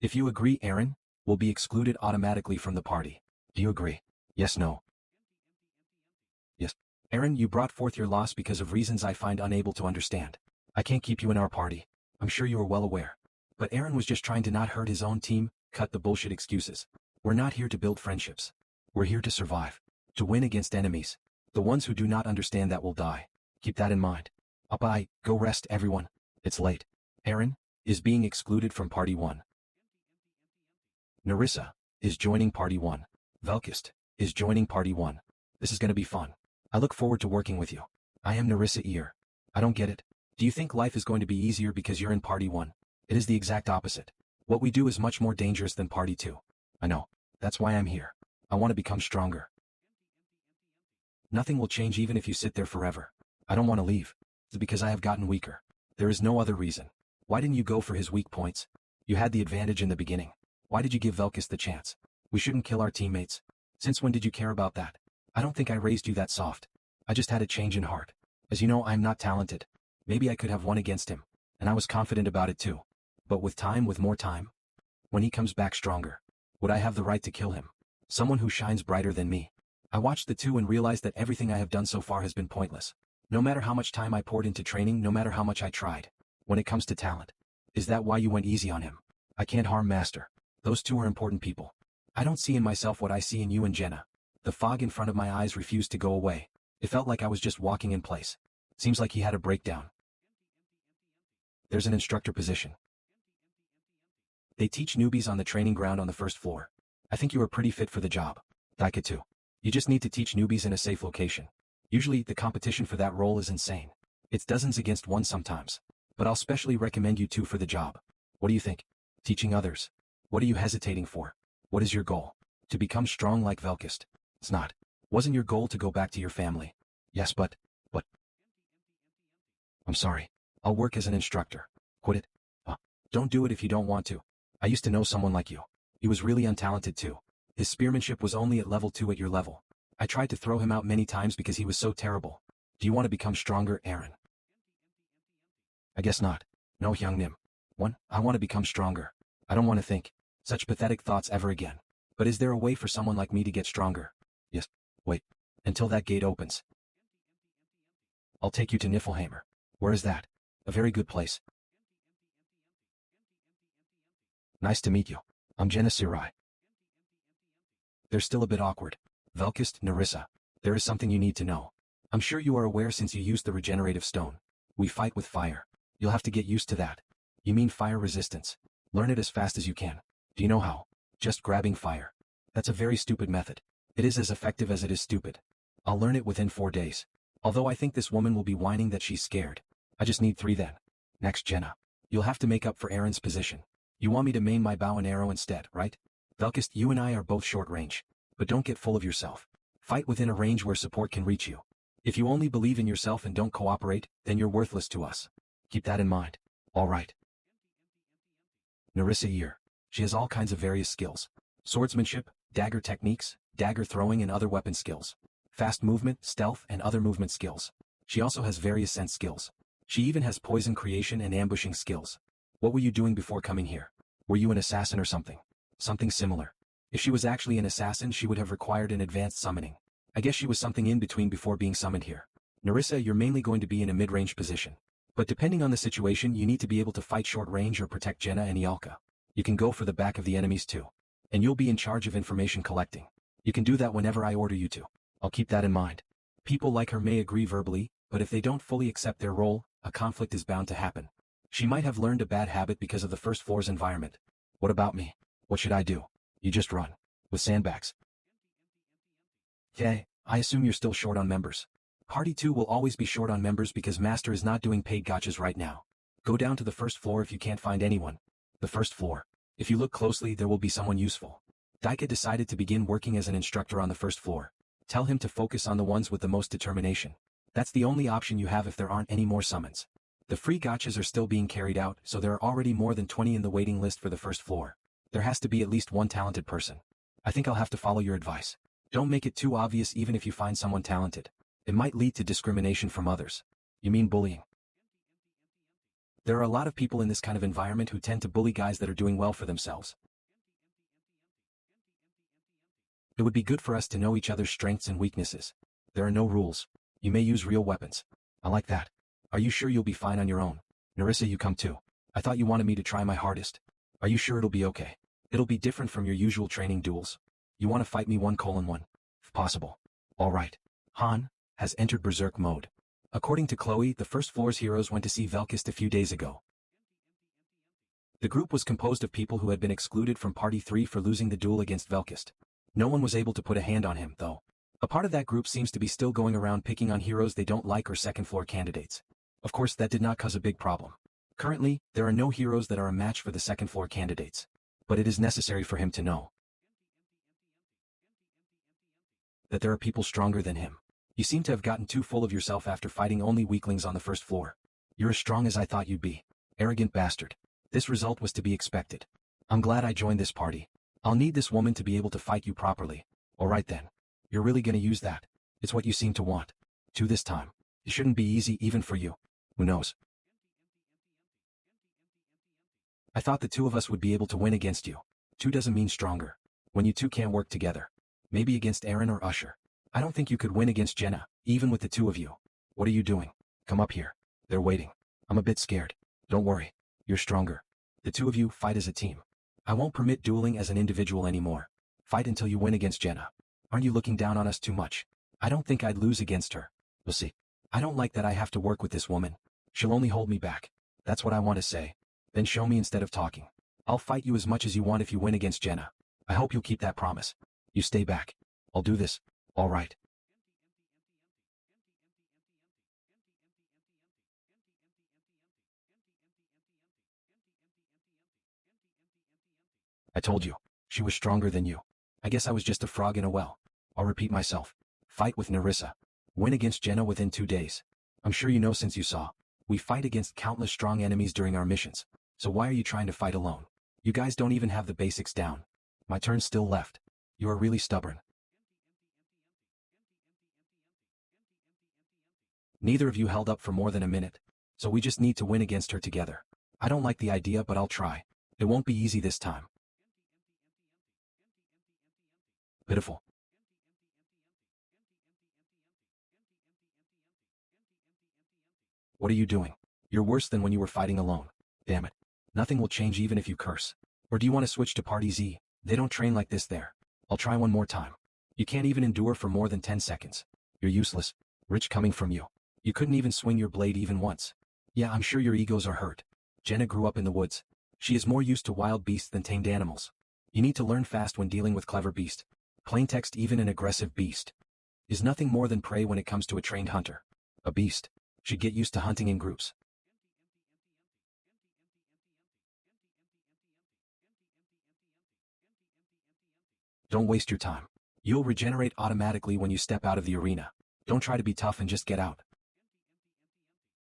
If you agree, Eren will be excluded automatically from the party. Do you agree? Yes, no. Yes. Eren, you brought forth your loss because of reasons I find unable to understand. I can't keep you in our party. I'm sure you are well aware. But Eren was just trying to not hurt his own team. Cut the bullshit excuses. We're not here to build friendships. We're here to survive. To win against enemies. The ones who do not understand that will die. Keep that in mind. Bye. Go rest, everyone. It's late. Eren is being excluded from Party 1. Nerissa is joining Party 1. Velkist is joining Party 1. This is gonna be fun. I look forward to working with you. I am Nerissa Ear. I don't get it. Do you think life is going to be easier because you're in Party 1? It is the exact opposite. What we do is much more dangerous than Party 2. I know. That's why I'm here. I want to become stronger. Nothing will change even if you sit there forever. I don't want to leave. It's because I have gotten weaker. There is no other reason. Why didn't you go for his weak points? You had the advantage in the beginning. Why did you give Velkis the chance? We shouldn't kill our teammates. Since when did you care about that? I don't think I raised you that soft. I just had a change in heart. As you know, I'm not talented. Maybe I could have won against him. And I was confident about it too. But with more time, when he comes back stronger, would I have the right to kill him? Someone who shines brighter than me. I watched the two and realized that everything I have done so far has been pointless. No matter how much time I poured into training, no matter how much I tried. When it comes to talent. Is that why you went easy on him? I can't harm Master. Those two are important people. I don't see in myself what I see in you and Jenna. The fog in front of my eyes refused to go away. It felt like I was just walking in place. Seems like he had a breakdown. There's an instructor position. They teach newbies on the training ground on the first floor. I think you are pretty fit for the job. Daika too. You just need to teach newbies in a safe location. Usually, the competition for that role is insane. It's dozens against one sometimes. But I'll specially recommend you two for the job. What do you think? Teaching others. What are you hesitating for? What is your goal? To become strong like Velkis? It's not. Wasn't your goal to go back to your family? Yes, but. I'm sorry. I'll work as an instructor. Quit it. Don't do it if you don't want to. I used to know someone like you. He was really untalented too. His spearmanship was only at level 2 at your level. I tried to throw him out many times because he was so terrible. Do you want to become stronger, Aaron? I guess not. No, Hyung Nim. I want to become stronger. I don't want to think such pathetic thoughts ever again. But is there a way for someone like me to get stronger? Yes. Wait. Until that gate opens. I'll take you to Niflheimer. Where is that? A very good place. Nice to meet you. I'm Jenna Sirai. They're still a bit awkward. Velkis, Narissa. There is something you need to know. I'm sure you are aware since you used the regenerative stone. We fight with fire. You'll have to get used to that. You mean fire resistance. Learn it as fast as you can. Do you know how? Just grabbing fire. That's a very stupid method. It is as effective as it is stupid. I'll learn it within 4 days. Although I think this woman will be whining that she's scared. I just need 3 then. Next, Jenna. You'll have to make up for Aaron's position. You want me to main my bow and arrow instead, right? Velkis, you and I are both short range. But don't get full of yourself. Fight within a range where support can reach you. If you only believe in yourself and don't cooperate, then you're worthless to us. Keep that in mind. All right. Narissa Year. She has all kinds of various skills. Swordsmanship, dagger techniques, dagger throwing and other weapon skills. Fast movement, stealth and other movement skills. She also has various sense skills. She even has poison creation and ambushing skills. What were you doing before coming here? Were you an assassin or something? Something similar. If she was actually an assassin, she would have required an advanced summoning. I guess she was something in between before being summoned here. Narissa, you're mainly going to be in a mid-range position. But depending on the situation, you need to be able to fight short range or protect Jenna and Ialka. You can go for the back of the enemies too. And you'll be in charge of information collecting. You can do that whenever I order you to. I'll keep that in mind. People like her may agree verbally, but if they don't fully accept their role, a conflict is bound to happen. She might have learned a bad habit because of the first floor's environment. What about me? What should I do? You just run. With sandbags. Okay, I assume you're still short on members. Party 2 will always be short on members because Master is not doing paid gotchas right now. Go down to the first floor if you can't find anyone. The first floor. If you look closely, there will be someone useful. Daika decided to begin working as an instructor on the first floor. Tell him to focus on the ones with the most determination. That's the only option you have if there aren't any more summons. The free gotchas are still being carried out, so there are already more than 20 in the waiting list for the first floor. There has to be at least one talented person. I think I'll have to follow your advice. Don't make it too obvious even if you find someone talented. It might lead to discrimination from others. You mean bullying? There are a lot of people in this kind of environment who tend to bully guys that are doing well for themselves. It would be good for us to know each other's strengths and weaknesses. There are no rules. You may use real weapons. I like that. Are you sure you'll be fine on your own? Narissa, you come too. I thought you wanted me to try my hardest. Are you sure it'll be okay? It'll be different from your usual training duels. You want to fight me 1:1? If possible. All right. Han has entered berserk mode. According to Chloe, the first floor's heroes went to see Velkis a few days ago. The group was composed of people who had been excluded from Party 3 for losing the duel against Velkis. No one was able to put a hand on him, though. A part of that group seems to be still going around picking on heroes they don't like or second-floor candidates. Of course, that did not cause a big problem. Currently, there are no heroes that are a match for the second-floor candidates. But it is necessary for him to know that there are people stronger than him. You seem to have gotten too full of yourself after fighting only weaklings on the first floor. You're as strong as I thought you'd be. Arrogant bastard. This result was to be expected. I'm glad I joined this party. I'll need this woman to be able to fight you properly. Alright then. You're really gonna use that. It's what you seem to want. To this time. It shouldn't be easy even for you. Who knows? I thought the two of us would be able to win against you. Two doesn't mean stronger. When you two can't work together. Maybe against Aaron or Usher. I don't think you could win against Jenna, even with the two of you. What are you doing? Come up here. They're waiting. I'm a bit scared. Don't worry. You're stronger. The two of you fight as a team. I won't permit dueling as an individual anymore. Fight until you win against Jenna. Aren't you looking down on us too much? I don't think I'd lose against her. We'll see. I don't like that I have to work with this woman. She'll only hold me back. That's what I want to say. Then show me instead of talking. I'll fight you as much as you want if you win against Jenna. I hope you'll keep that promise. You stay back. I'll do this. All right. I told you. She was stronger than you. I guess I was just a frog in a well. I'll repeat myself. Fight with Nerissa. Win against Jenna within 2 days. I'm sure you know since you saw. We fight against countless strong enemies during our missions. So why are you trying to fight alone? You guys don't even have the basics down. My turn's still left. You are really stubborn. Neither of you held up for more than a minute. So we just need to win against her together. I don't like the idea, but I'll try. It won't be easy this time. Pitiful. What are you doing? You're worse than when you were fighting alone. Damn it. Nothing will change even if you curse. Or do you want to switch to Party Z? They don't train like this there. I'll try one more time. You can't even endure for more than 10 seconds. You're useless. Rich coming from you. You couldn't even swing your blade even once. Yeah, I'm sure your egos are hurt. Jenna grew up in the woods. She is more used to wild beasts than tamed animals. You need to learn fast when dealing with clever beast. Plain text, even an aggressive beast is nothing more than prey when it comes to a trained hunter. A beast should get used to hunting in groups. Don't waste your time. You'll regenerate automatically when you step out of the arena. Don't try to be tough and just get out.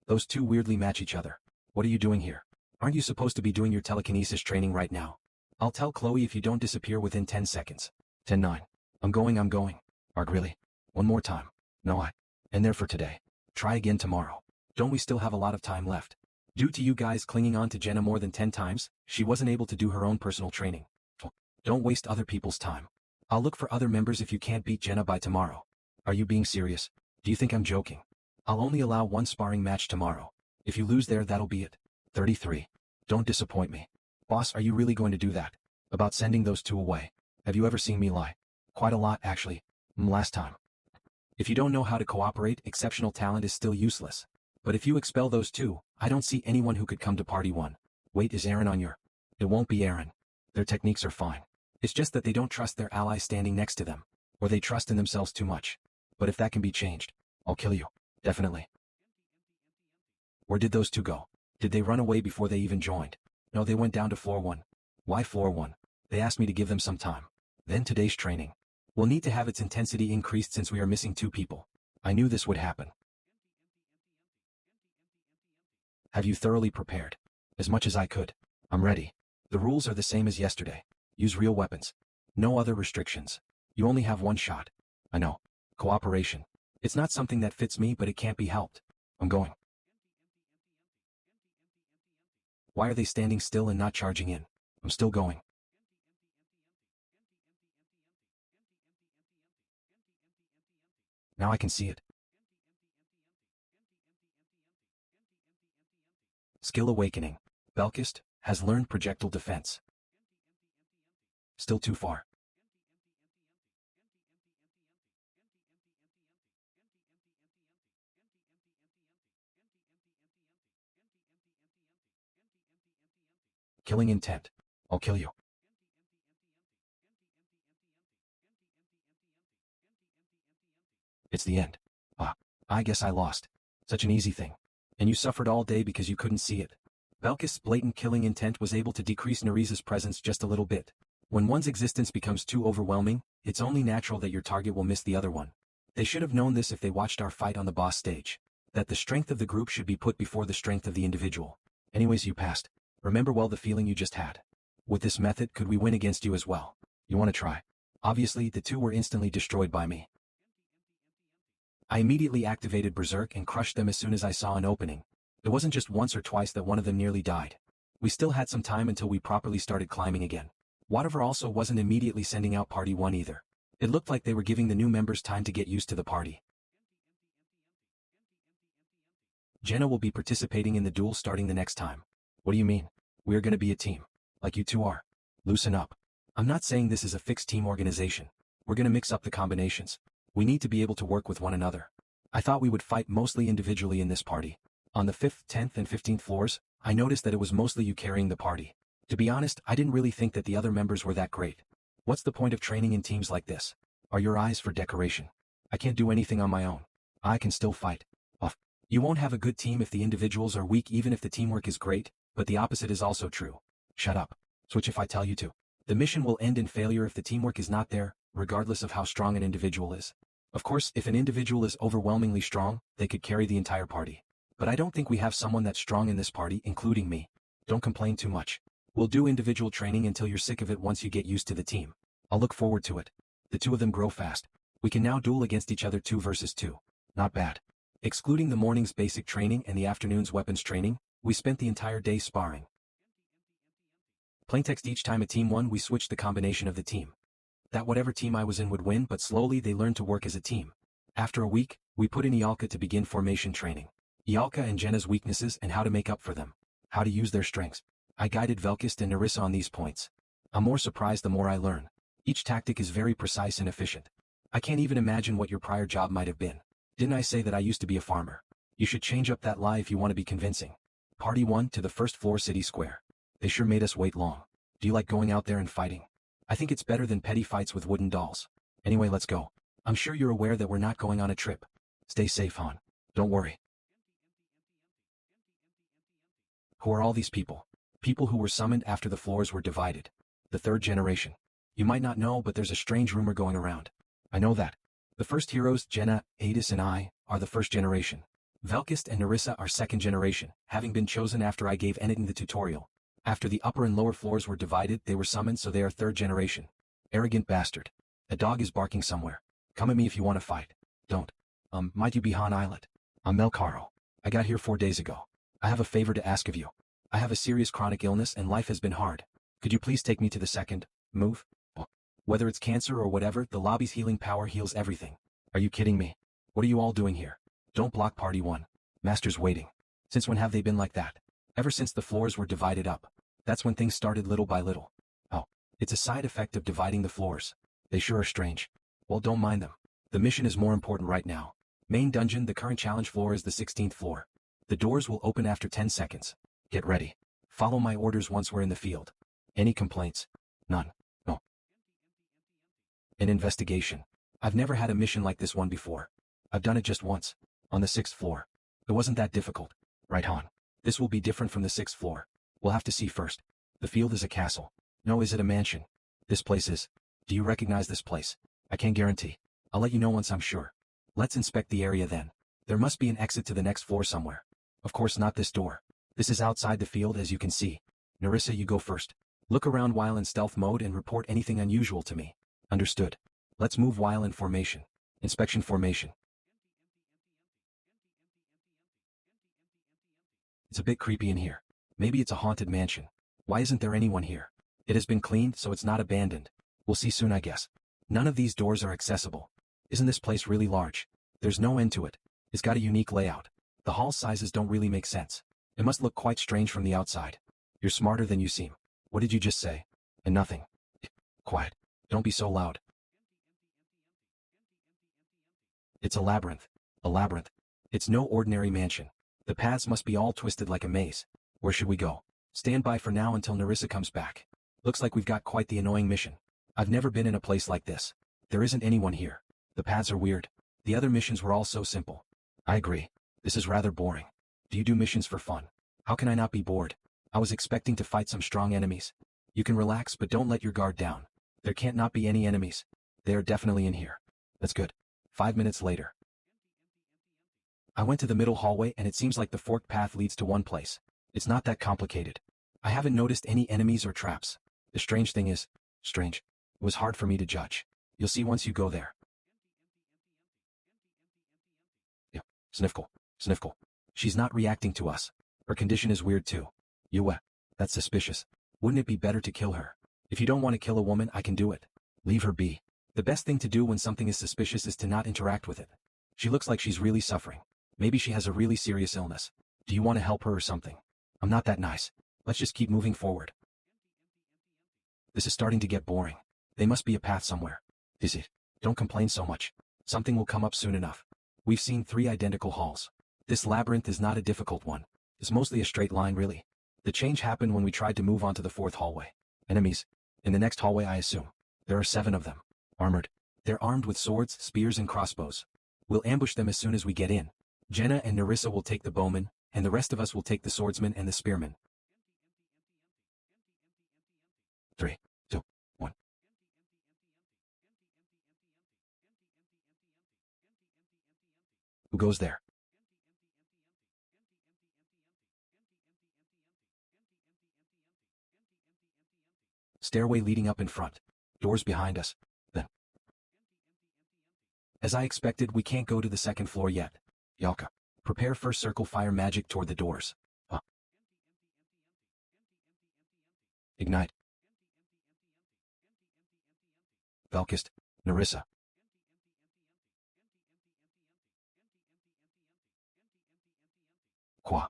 Those two weirdly match each other. What are you doing here? Aren't you supposed to be doing your telekinesis training right now? I'll tell Chloe if you don't disappear within 10 seconds. 10-9. I'm going. Arg, really? One more time. No, and there for today. Try again tomorrow. Don't we still have a lot of time left? Due to you guys clinging on to Jenna more than 10 times, she wasn't able to do her own personal training. Don't waste other people's time. I'll look for other members if you can't beat Jenna by tomorrow. Are you being serious? Do you think I'm joking? I'll only allow one sparring match tomorrow. If you lose there, that'll be it. 33. Don't disappoint me. Boss, are you really going to do that? About sending those two away? Have you ever seen me lie? Quite a lot, actually. Last time. If you don't know how to cooperate, exceptional talent is still useless. But if you expel those two, I don't see anyone who could come to Party 1. Wait, is Aaron on your... It won't be Aaron. Their techniques are fine. It's just that they don't trust their ally standing next to them. Or they trust in themselves too much. But if that can be changed, I'll kill you. Definitely. Where did those two go? Did they run away before they even joined? No, they went down to floor 1. Why floor 1? They asked me to give them some time. Then today's training. We'll need to have its intensity increased since we are missing 2 people. I knew this would happen. Have you thoroughly prepared? As much as I could. I'm ready. The rules are the same as yesterday. Use real weapons. No other restrictions. You only have 1 shot. I know. Cooperation. It's not something that fits me, but it can't be helped. I'm going. Why are they standing still and not charging in? I'm still going. Now I can see it. Skill awakening. Belkist has learned projectile defense. Still too far. Killing intent. I'll kill you. It's the end. I guess I lost. Such an easy thing. And you suffered all day because you couldn't see it. Belkist's blatant killing intent was able to decrease Nereza's presence just a little bit. When one's existence becomes too overwhelming, it's only natural that your target will miss the other one. They should have known this if they watched our fight on the boss stage. That the strength of the group should be put before the strength of the individual. Anyways, you passed. Remember well the feeling you just had. With this method, could we win against you as well? You want to try? Obviously, the two were instantly destroyed by me. I immediately activated Berserk and crushed them as soon as I saw an opening. It wasn't just once or twice that one of them nearly died. We still had some time until we properly started climbing again. Whatever also wasn't immediately sending out Party 1 either. It looked like they were giving the new members time to get used to the party. Jenna will be participating in the duel starting the next time. What do you mean? We're gonna be a team. Like you two are. Loosen up. I'm not saying this is a fixed team organization. We're gonna mix up the combinations. We need to be able to work with one another. I thought we would fight mostly individually in this party. On the 5th, 10th, and 15th floors, I noticed that it was mostly you carrying the party. To be honest, I didn't really think that the other members were that great. What's the point of training in teams like this? Are your eyes for decoration? I can't do anything on my own. I can still fight. Off. You won't have a good team if the individuals are weak even if the teamwork is great, but the opposite is also true. Shut up. Switch if I tell you to. The mission will end in failure if the teamwork is not there, regardless of how strong an individual is. Of course, if an individual is overwhelmingly strong, they could carry the entire party. But I don't think we have someone that's strong in this party, including me. Don't complain too much. We'll do individual training until you're sick of it once you get used to the team. I'll look forward to it. The two of them grow fast. We can now duel against each other 2 versus 2. Not bad. Excluding the morning's basic training and the afternoon's weapons training, we spent the entire day sparring. Plaintext each time a team won we switched the combination of the team. That whatever team I was in would win but slowly they learned to work as a team. After a week, we put in Ialka to begin formation training. Ialka and Jenna's weaknesses and how to make up for them. How to use their strengths. I guided Velkist and Nerissa on these points. I'm more surprised the more I learn. Each tactic is very precise and efficient. I can't even imagine what your prior job might have been. Didn't I say that I used to be a farmer? You should change up that lie if you want to be convincing. Party 1 to the first floor city square. They sure made us wait long. Do you like going out there and fighting? I think it's better than petty fights with wooden dolls. Anyway, let's go. I'm sure you're aware that we're not going on a trip. Stay safe, Han. Don't worry. Who are all these people? People who were summoned after the floors were divided. The 3rd generation. You might not know, but there's a strange rumor going around. I know that. The first heroes, Jenna, Adis and I, are the 1st generation. Velkist and Nerissa are 2nd generation, having been chosen after I gave Enitin the tutorial. After the upper and lower floors were divided, they were summoned so they are 3rd generation. Arrogant bastard. A dog is barking somewhere. Come at me if you want to fight. Don't. Might you be Han Islet? I'm Melcaro. I got here 4 days ago. I have a favor to ask of you. I have a serious chronic illness and life has been hard. Could you please take me to the 2nd move? Whether it's cancer or whatever, the lobby's healing power heals everything. Are you kidding me? What are you all doing here? Don't block Party 1. Master's waiting. Since when have they been like that? Ever since the floors were divided up. That's when things started little by little. Oh, it's a side effect of dividing the floors. They sure are strange. Well, don't mind them. The mission is more important right now. Main dungeon, the current challenge floor is the 16th floor. The doors will open after 10 seconds. Get ready. Follow my orders once we're in the field. Any complaints? None. No. An investigation. I've never had a mission like this one before. I've done it just once. On the 6th floor. It wasn't that difficult. Right, Han? This will be different from the 6th floor. We'll have to see first. The field is a castle. No, is it a mansion? This place is. Do you recognize this place? I can't guarantee. I'll let you know once I'm sure. Let's inspect the area then. There must be an exit to the next floor somewhere. Of course not this door. This is outside the field as you can see. Nerissa, you go first. Look around while in stealth mode and report anything unusual to me. Understood. Let's move while in formation. Inspection formation. It's a bit creepy in here. Maybe it's a haunted mansion. Why isn't there anyone here? It has been cleaned, so it's not abandoned. We'll see soon, I guess. None of these doors are accessible. Isn't this place really large? There's no end to it. It's got a unique layout. The hall sizes don't really make sense. It must look quite strange from the outside. You're smarter than you seem. What did you just say? And nothing. Quiet. Don't be so loud. It's a labyrinth. A labyrinth. It's no ordinary mansion. The paths must be all twisted like a maze. Where should we go? Stand by for now until Nerissa comes back. Looks like we've got quite the annoying mission. I've never been in a place like this. There isn't anyone here. The paths are weird. The other missions were all so simple. I agree. This is rather boring. Do you do missions for fun? How can I not be bored? I was expecting to fight some strong enemies. You can relax but don't let your guard down. There can't not be any enemies. They are definitely in here. That's good. 5 minutes later. I went to the middle hallway and it seems like the forked path leads to one place. It's not that complicated. I haven't noticed any enemies or traps. The strange thing is, it was hard for me to judge. You'll see once you go there. Yeah, sniffle. She's not reacting to us. Her condition is weird too. That's suspicious. Wouldn't it be better to kill her? If you don't want to kill a woman, I can do it. Leave her be. The best thing to do when something is suspicious is to not interact with it. She looks like she's really suffering. Maybe she has a really serious illness. Do you want to help her or something? I'm not that nice. Let's just keep moving forward. This is starting to get boring. They must be a path somewhere. Is it? Don't complain so much. Something will come up soon enough. We've seen 3 identical halls. This labyrinth is not a difficult one. It's mostly a straight line really. The change happened when we tried to move on to the 4th hallway. Enemies. In the next hallway I assume. There are 7 of them. Armored. They're armed with swords, spears and crossbows. We'll ambush them as soon as we get in. Jenna and Nerissa will take the bowmen, and the rest of us will take the swordsmen and the spearmen. 3, 2, 1. Who goes there? Stairway leading up in front. Doors behind us. Then. As I expected, we can't go to the 2nd floor yet. Yalka. Prepare first circle fire magic toward the doors. Ignite. Velkist. Nerissa. Qua.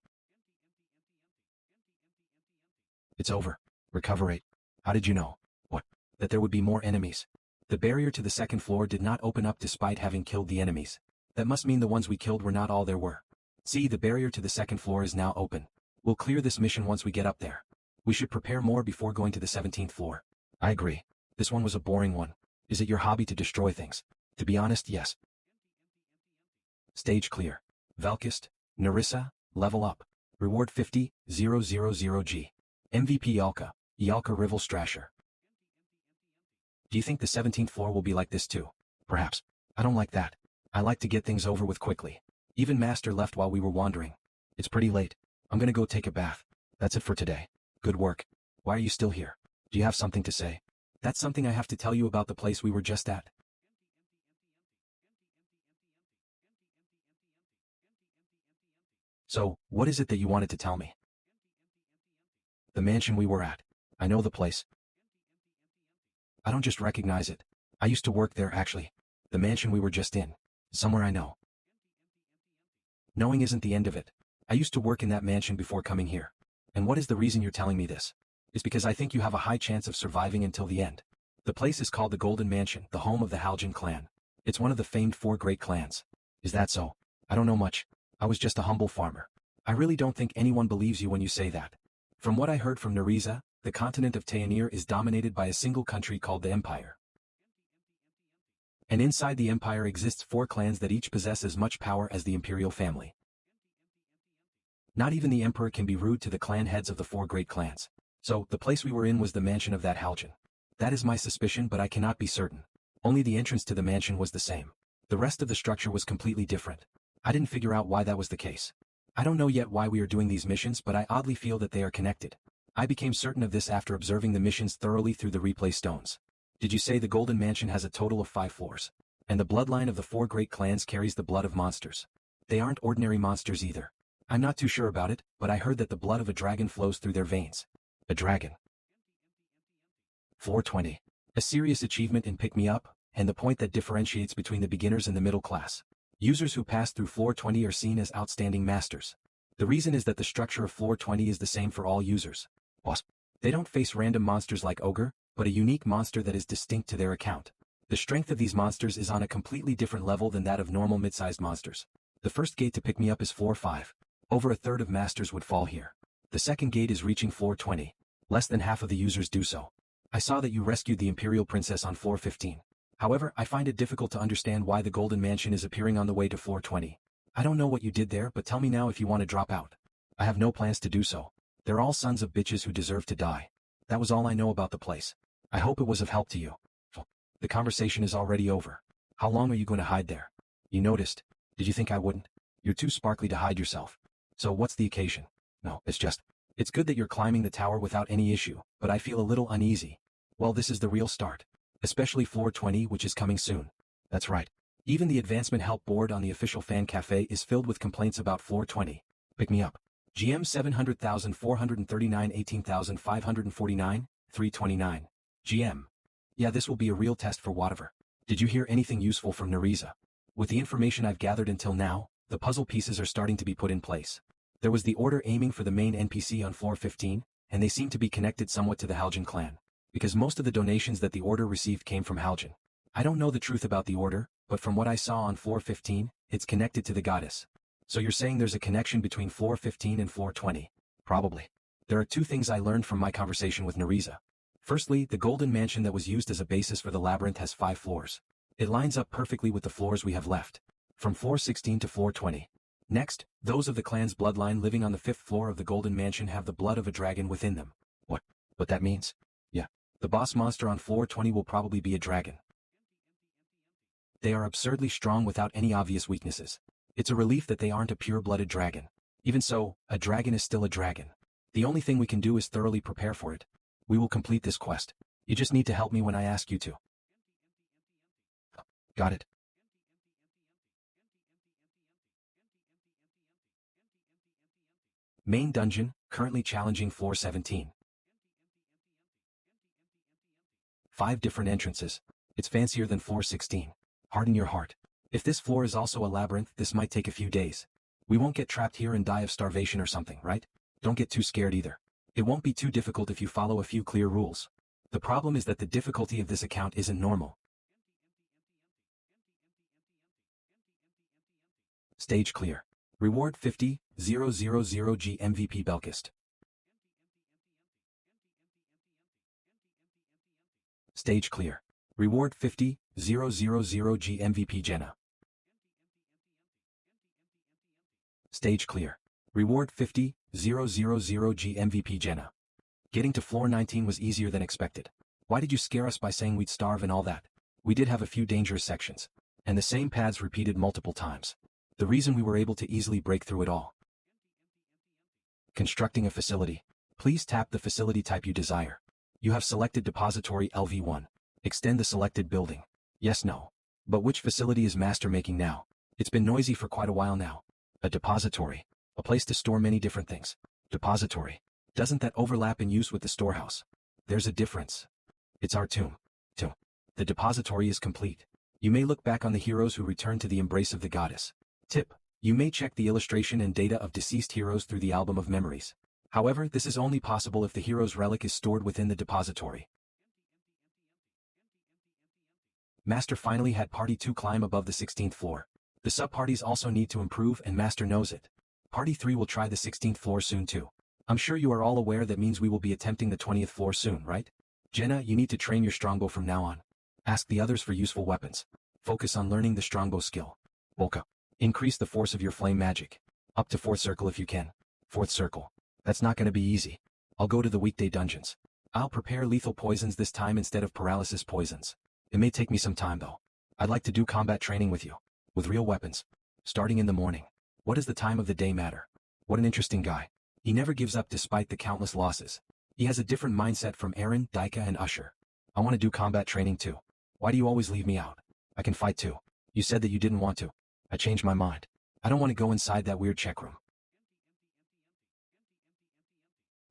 It's over. Recoverate. How did you know? What? That there would be more enemies. The barrier to the 2nd floor did not open up despite having killed the enemies. That must mean the ones we killed were not all there were. See, the barrier to the 2nd floor is now open. We'll clear this mission once we get up there. We should prepare more before going to the 17th floor. I agree. This one was a boring one. Is it your hobby to destroy things? To be honest, yes. Stage clear. Velkist, Nerissa, level up. Reward 50,000G. MVP Yalka, Rival Strasher. Do you think the 17th floor will be like this too? Perhaps. I don't like that. I like to get things over with quickly. Even Master left while we were wandering. It's pretty late. I'm gonna go take a bath. That's it for today. Good work. Why are you still here? Do you have something to say? That's something I have to tell you about the place we were just at. So, what is it that you wanted to tell me? The mansion we were at. I know the place. I don't just recognize it. I used to work there actually. The mansion we were just in. Somewhere I know. Knowing isn't the end of it. I used to work in that mansion before coming here. And what is the reason you're telling me this? It's because I think you have a high chance of surviving until the end. The place is called the Golden Mansion, the home of the Haljan clan. It's one of the famed 4 great clans. Is that so? I don't know much. I was just a humble farmer. I really don't think anyone believes you when you say that. From what I heard from Nerissa, the continent of Tayanir is dominated by a single country called the Empire. And inside the Empire exists 4 clans that each possess as much power as the imperial family. Not even the Emperor can be rude to the clan heads of the 4 great clans. So, the place we were in was the mansion of that Haljan. That is my suspicion, but I cannot be certain. Only the entrance to the mansion was the same. The rest of the structure was completely different. I didn't figure out why that was the case. I don't know yet why we are doing these missions, but I oddly feel that they are connected. I became certain of this after observing the missions thoroughly through the replay stones. Did you say the Golden Mansion has a total of 5 floors? And the bloodline of the 4 great clans carries the blood of monsters. They aren't ordinary monsters either. I'm not too sure about it, but I heard that the blood of a dragon flows through their veins. A dragon. Floor 20. A serious achievement in Pick Me Up, and the point that differentiates between the beginners and the middle class. Users who pass through Floor 20 are seen as outstanding masters. The reason is that the structure of Floor 20 is the same for all users. They don't face random monsters like Ogre, but a unique monster that is distinct to their account. The strength of these monsters is on a completely different level than that of normal mid-sized monsters. The first gate to Pick Me Up is Floor 5. Over a third of masters would fall here. The second gate is reaching Floor 20. Less than half of the users do so. I saw that you rescued the Imperial Princess on Floor 15. However, I find it difficult to understand why the Golden Mansion is appearing on the way to Floor 20. I don't know what you did there, but tell me now if you want to drop out. I have no plans to do so. They're all sons of bitches who deserve to die. That was all I know about the place. I hope it was of help to you. The conversation is already over. How long are you going to hide there? You noticed? Did you think I wouldn't? You're too sparkly to hide yourself. So what's the occasion? No, it's good that you're climbing the tower without any issue, but I feel a little uneasy. Well, this is the real start. Especially floor 20, which is coming soon. That's right. Even the advancement help board on the official fan cafe is filled with complaints about floor 20. Pick me up. GM 700,439 18,549, 329. GM. Yeah, this will be a real test for whatever. Did you hear anything useful from Nereza? With the information I've gathered until now, the puzzle pieces are starting to be put in place. There was the order aiming for the main NPC on floor 15, and they seem to be connected somewhat to the Haljan clan, because most of the donations that the order received came from Haljan. I don't know the truth about the order, but from what I saw on floor 15, it's connected to the goddess. So you're saying there's a connection between floor 15 and floor 20? Probably. There are two things I learned from my conversation with Nereza. Firstly, the golden mansion that was used as a basis for the labyrinth has 5 floors. It lines up perfectly with the floors we have left, from floor 16 to floor 20. Next, those of the clan's bloodline living on the 5th floor of the golden mansion have the blood of a dragon within them. What that means? Yeah. The boss monster on floor 20 will probably be a dragon. They are absurdly strong without any obvious weaknesses. It's a relief that they aren't a pure-blooded dragon. Even so, a dragon is still a dragon. The only thing we can do is thoroughly prepare for it. We will complete this quest. You just need to help me when I ask you to. Got it. Main dungeon, currently challenging floor 17. 5 different entrances. It's fancier than floor 16. Harden your heart. If this floor is also a labyrinth, this might take a few days. We won't get trapped here and die of starvation or something, right? Don't get too scared either. It won't be too difficult if you follow a few clear rules. The problem is that the difficulty of this account isn't normal. Stage clear. Reward 50,000 G MVP Belkist. Stage clear. Reward 50,000 G MVP Jenna. Stage clear. Reward 50,000 G MVP Jenna. Getting to floor 19 was easier than expected. Why did you scare us by saying we'd starve and all that? We did have a few dangerous sections, and the same paths repeated multiple times. The reason we were able to easily break through it all. Constructing a facility. Please tap the facility type you desire. You have selected Depository LV1. Extend the selected building. Yes, no. But which facility is Master making now? It's been noisy for quite a while now. A depository. A place to store many different things. Depository. Doesn't that overlap in use with the storehouse? There's a difference. It's our tomb. The depository is complete. You may look back on the heroes who returned to the embrace of the goddess. Tip. You may check the illustration and data of deceased heroes through the album of memories. However, this is only possible if the hero's relic is stored within the depository. Master finally had Party 2 climb above the 16th floor. The sub-parties also need to improve and Master knows it. Party 3 will try the 16th floor soon too. I'm sure you are all aware that means we will be attempting the 20th floor soon, right? Jenna, you need to train your strongbow from now on. Ask the others for useful weapons. Focus on learning the strongbow skill. Volka. Increase the force of your flame magic. Up to 4th circle if you can. 4th circle. That's not gonna be easy. I'll go to the weekday dungeons. I'll prepare lethal poisons this time instead of paralysis poisons. It may take me some time though. I'd like to do combat training with you. With real weapons. Starting in the morning. What does the time of the day matter? What an interesting guy. He never gives up despite the countless losses. He has a different mindset from Aaron, Daika and Usher. I want to do combat training too. Why do you always leave me out? I can fight too. You said that you didn't want to. I changed my mind. I don't want to go inside that weird check room.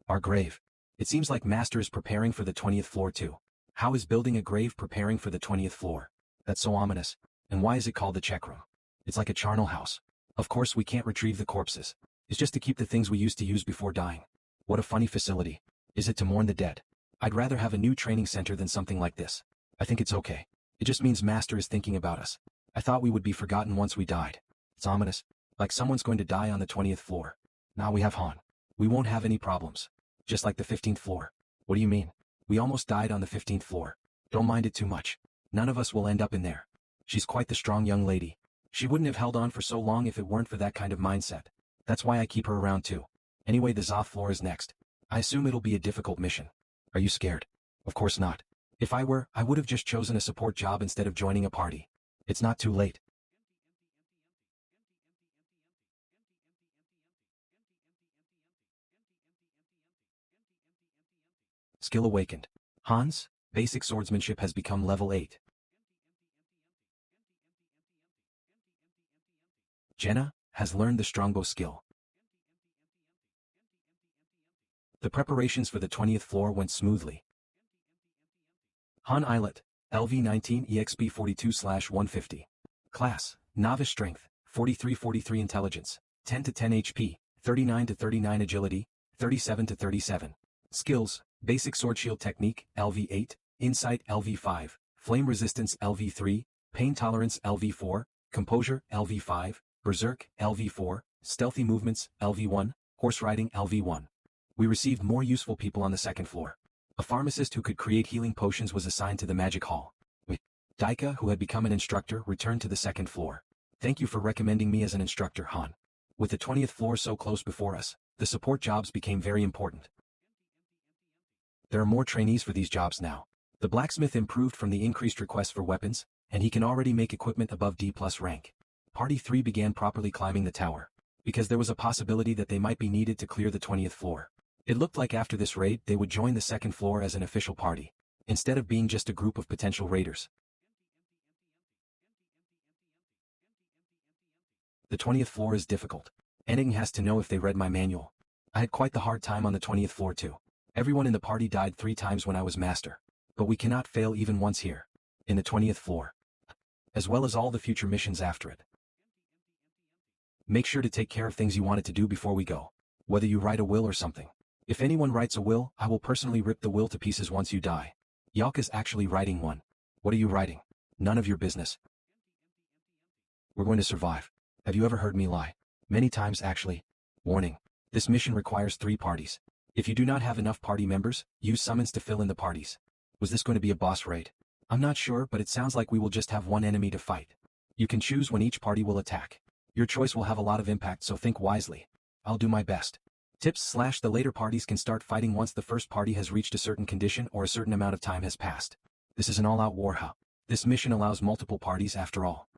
Our grave. It seems like Master is preparing for the 20th floor too. How is building a grave preparing for the 20th floor? That's so ominous. And why is it called the check room? It's like a charnel house. Of course we can't retrieve the corpses. It's just to keep the things we used to use before dying. What a funny facility. Is it to mourn the dead? I'd rather have a new training center than something like this. I think it's okay. It just means Master is thinking about us. I thought we would be forgotten once we died. It's ominous. Like someone's going to die on the 20th floor. Now we have Han. We won't have any problems. Just like the 15th floor. What do you mean? We almost died on the 15th floor. Don't mind it too much. None of us will end up in there. She's quite the strong young lady. She wouldn't have held on for so long if it weren't for that kind of mindset. That's why I keep her around too. Anyway, the Zoth floor is next. I assume it'll be a difficult mission. Are you scared? Of course not. If I were, I would have just chosen a support job instead of joining a party. It's not too late. Skill awakened. Hans, basic swordsmanship has become level 8. Jenna has learned the strongbow skill. The preparations for the 20th floor went smoothly. Han Islet, LV19 EXP 42/150. Class, Novice Strength, 43-43 Intelligence, 10-10 HP, 39-39 Agility, 37-37. Skills, Basic Sword Shield Technique, LV8, Insight LV5, Flame Resistance LV3, Pain Tolerance LV4, Composure LV5, Berserk LV4, Stealthy Movements LV1, Horse Riding LV1. We received more useful people on the second floor. A pharmacist who could create healing potions was assigned to the magic hall. Daika, who had become an instructor, returned to the second floor. Thank you for recommending me as an instructor, Han. With the 20th floor so close before us, the support jobs became very important. There are more trainees for these jobs now. The blacksmith improved from the increased requests for weapons, and he can already make equipment above D+ rank. Party 3 began properly climbing the tower, because there was a possibility that they might be needed to clear the 20th floor. It looked like after this raid they would join the second floor as an official party, instead of being just a group of potential raiders. The 20th floor is difficult. Anything has to know if they read my manual. I had quite the hard time on the 20th floor too. Everyone in the party died 3 times when I was master. But we cannot fail even once here. In the 20th floor. As well as all the future missions after it. Make sure to take care of things you wanted to do before we go. Whether you write a will or something. If anyone writes a will, I will personally rip the will to pieces once you die. Yalka's actually writing one. What are you writing? None of your business. We're going to survive. Have you ever heard me lie? Many times actually. Warning. This mission requires 3 parties. If you do not have enough party members, use summons to fill in the parties. Was this going to be a boss raid? I'm not sure, but it sounds like we will just have one enemy to fight. You can choose when each party will attack. Your choice will have a lot of impact, so think wisely. I'll do my best. Tips / the later parties can start fighting once the first party has reached a certain condition or a certain amount of time has passed. This is an all-out war, huh? This mission allows multiple parties after all.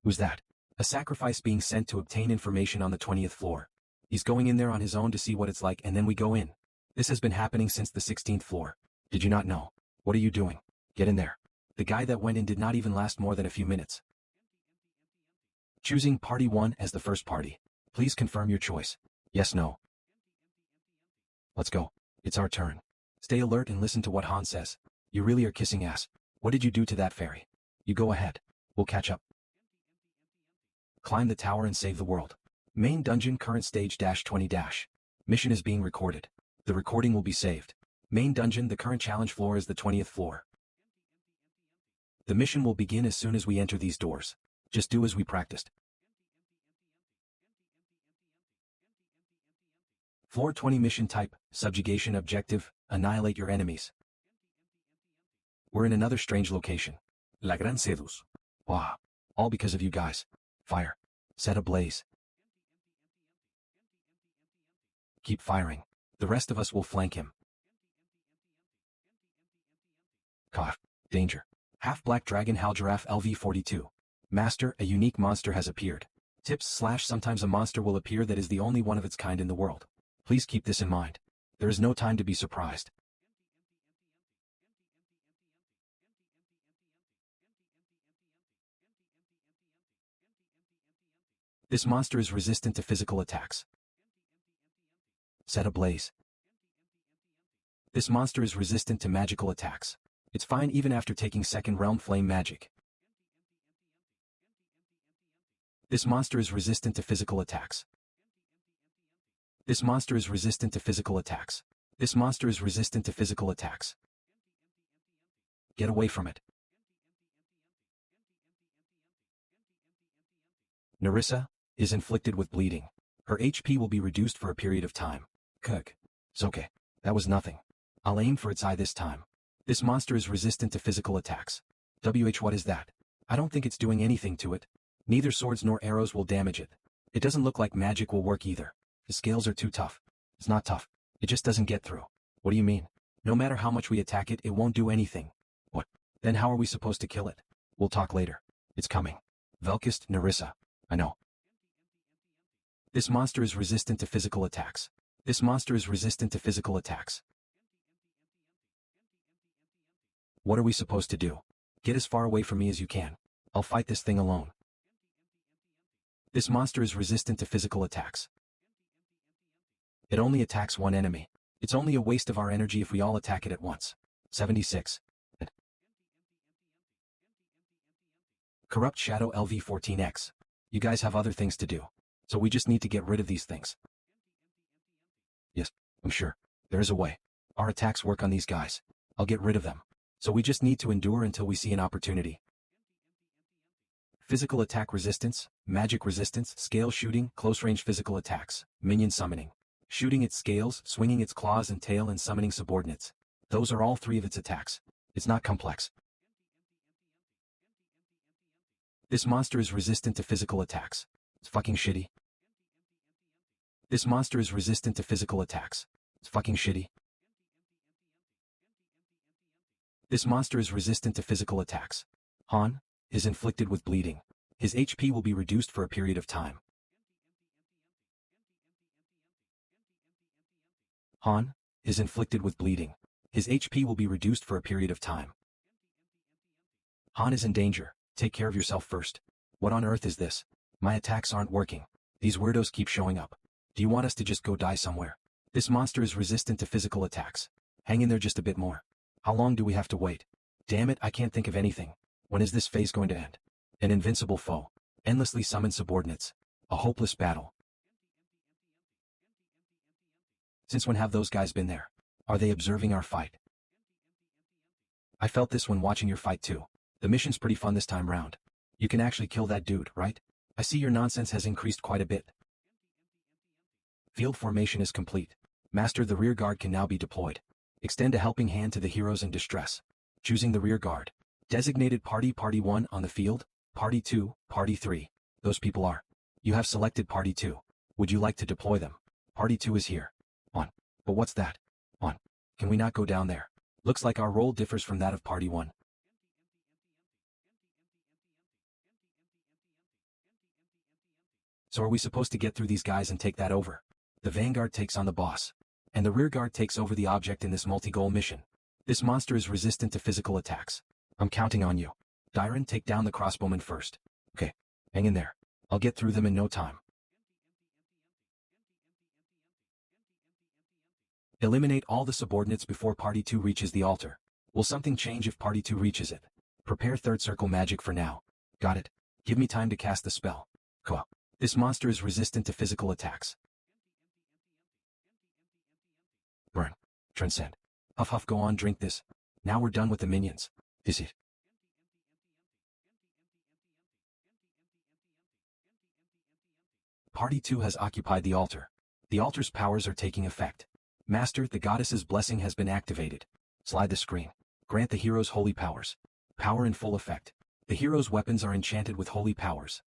Who's that? A sacrifice being sent to obtain information on the 20th floor. He's going in there on his own to see what it's like and then we go in. This has been happening since the 16th floor. Did you not know? What are you doing? Get in there. The guy that went in did not even last more than a few minutes. Choosing Party 1 as the first party. Please confirm your choice. Yes, no. Let's go. It's our turn. Stay alert and listen to what Han says. You really are kissing ass. What did you do to that fairy? You go ahead. We'll catch up. Climb the tower and save the world. Main dungeon current stage -20 Mission is being recorded. The recording will be saved. Main dungeon, the current challenge floor is the 20th floor. The mission will begin as soon as we enter these doors. Just do as we practiced. Floor 20 mission type, subjugation objective, annihilate your enemies. We're in another strange location. La Gran Sedus. Wow. All because of you guys. Fire. Set ablaze. Keep firing. The rest of us will flank him. Cough. Danger. Half-Black Dragon Halgiraffe LV42. Master, a unique monster has appeared. Tips / sometimes a monster will appear that is the only one of its kind in the world. Please keep this in mind. There is no time to be surprised. This monster is resistant to physical attacks. Set ablaze. This monster is resistant to magical attacks. It's fine even after taking second realm flame magic. This monster is resistant to physical attacks. This monster is resistant to physical attacks. This monster is resistant to physical attacks. Get away from it. Nerissa is inflicted with bleeding. Her HP will be reduced for a period of time. Cook. It's okay. That was nothing. I'll aim for its eye this time. This monster is resistant to physical attacks. What is that? I don't think it's doing anything to it. Neither swords nor arrows will damage it. It doesn't look like magic will work either. The scales are too tough. It's not tough. It just doesn't get through. What do you mean? No matter how much we attack it, it won't do anything. What? Then how are we supposed to kill it? We'll talk later. It's coming. Velkist, Nerissa. I know. This monster is resistant to physical attacks. This monster is resistant to physical attacks. What are we supposed to do? Get as far away from me as you can. I'll fight this thing alone. This monster is resistant to physical attacks. It only attacks one enemy. It's only a waste of our energy if we all attack it at once. 76. Corrupt Shadow LV14X. You guys have other things to do. So we just need to get rid of these things. Yes, I'm sure. There is a way. Our attacks work on these guys. I'll get rid of them. So we just need to endure until we see an opportunity. Physical attack resistance, magic resistance, scale shooting, close range physical attacks, minion summoning. Shooting its scales, swinging its claws and tail and summoning subordinates. Those are all three of its attacks. It's not complex. This monster is resistant to physical attacks. It's fucking shitty. This monster is resistant to physical attacks. It's fucking shitty. This monster is resistant to physical attacks. Han is inflicted with bleeding. His HP will be reduced for a period of time. Han is inflicted with bleeding. His HP will be reduced for a period of time. Han is in danger. Take care of yourself first. What on earth is this? My attacks aren't working. These weirdos keep showing up. Do you want us to just go die somewhere? This monster is resistant to physical attacks. Hang in there just a bit more. How long do we have to wait? Damn it, I can't think of anything. When is this phase going to end? An invincible foe. Endlessly summoned subordinates. A hopeless battle. Since when have those guys been there? Are they observing our fight? I felt this when watching your fight too. The mission's pretty fun this time round. You can actually kill that dude, right? I see your nonsense has increased quite a bit. Field formation is complete. Master, the rear guard can now be deployed. Extend a helping hand to the heroes in distress. Choosing the rear guard. Designated party 1 on the field, party 2, party 3. Those people are. You have selected party 2. Would you like to deploy them? Party 2 is here. On. But what's that? On. Can we not go down there? Looks like our role differs from that of party 1. So are we supposed to get through these guys and take that over? The vanguard takes on the boss. And the rear guard takes over the object in this multi-goal mission. This monster is resistant to physical attacks. I'm counting on you. Dyron, take down the crossbowmen first. Okay. Hang in there. I'll get through them in no time. Eliminate all the subordinates before party 2 reaches the altar. Will something change if party 2 reaches it? Prepare third circle magic for now. Got it. Give me time to cast the spell. Cool. This monster is resistant to physical attacks. Burn. Transcend. Huff huff, go on, drink this. Now we're done with the minions. Is it? Party 2 has occupied the altar. The altar's powers are taking effect. Master, the goddess's blessing has been activated. Slide the screen. Grant the heroes holy powers. Power in full effect. The heroes' weapons are enchanted with holy powers.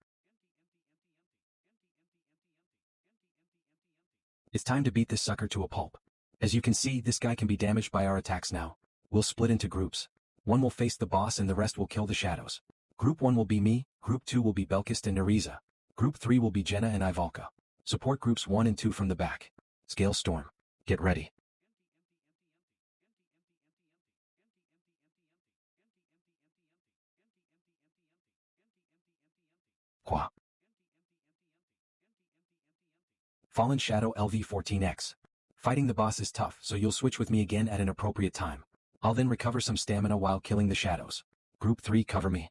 It's time to beat this sucker to a pulp. As you can see, this guy can be damaged by our attacks now. We'll split into groups. One will face the boss and the rest will kill the shadows. Group 1 will be me, Group 2 will be Belkist and Neriza. Group 3 will be Jenna and Ivalka. Support groups 1 and 2 from the back. Scale Storm. Get ready. Qua. Fallen Shadow LV14X. Fighting the boss is tough, so you'll switch with me again at an appropriate time. I'll then recover some stamina while killing the shadows. Group 3, cover me.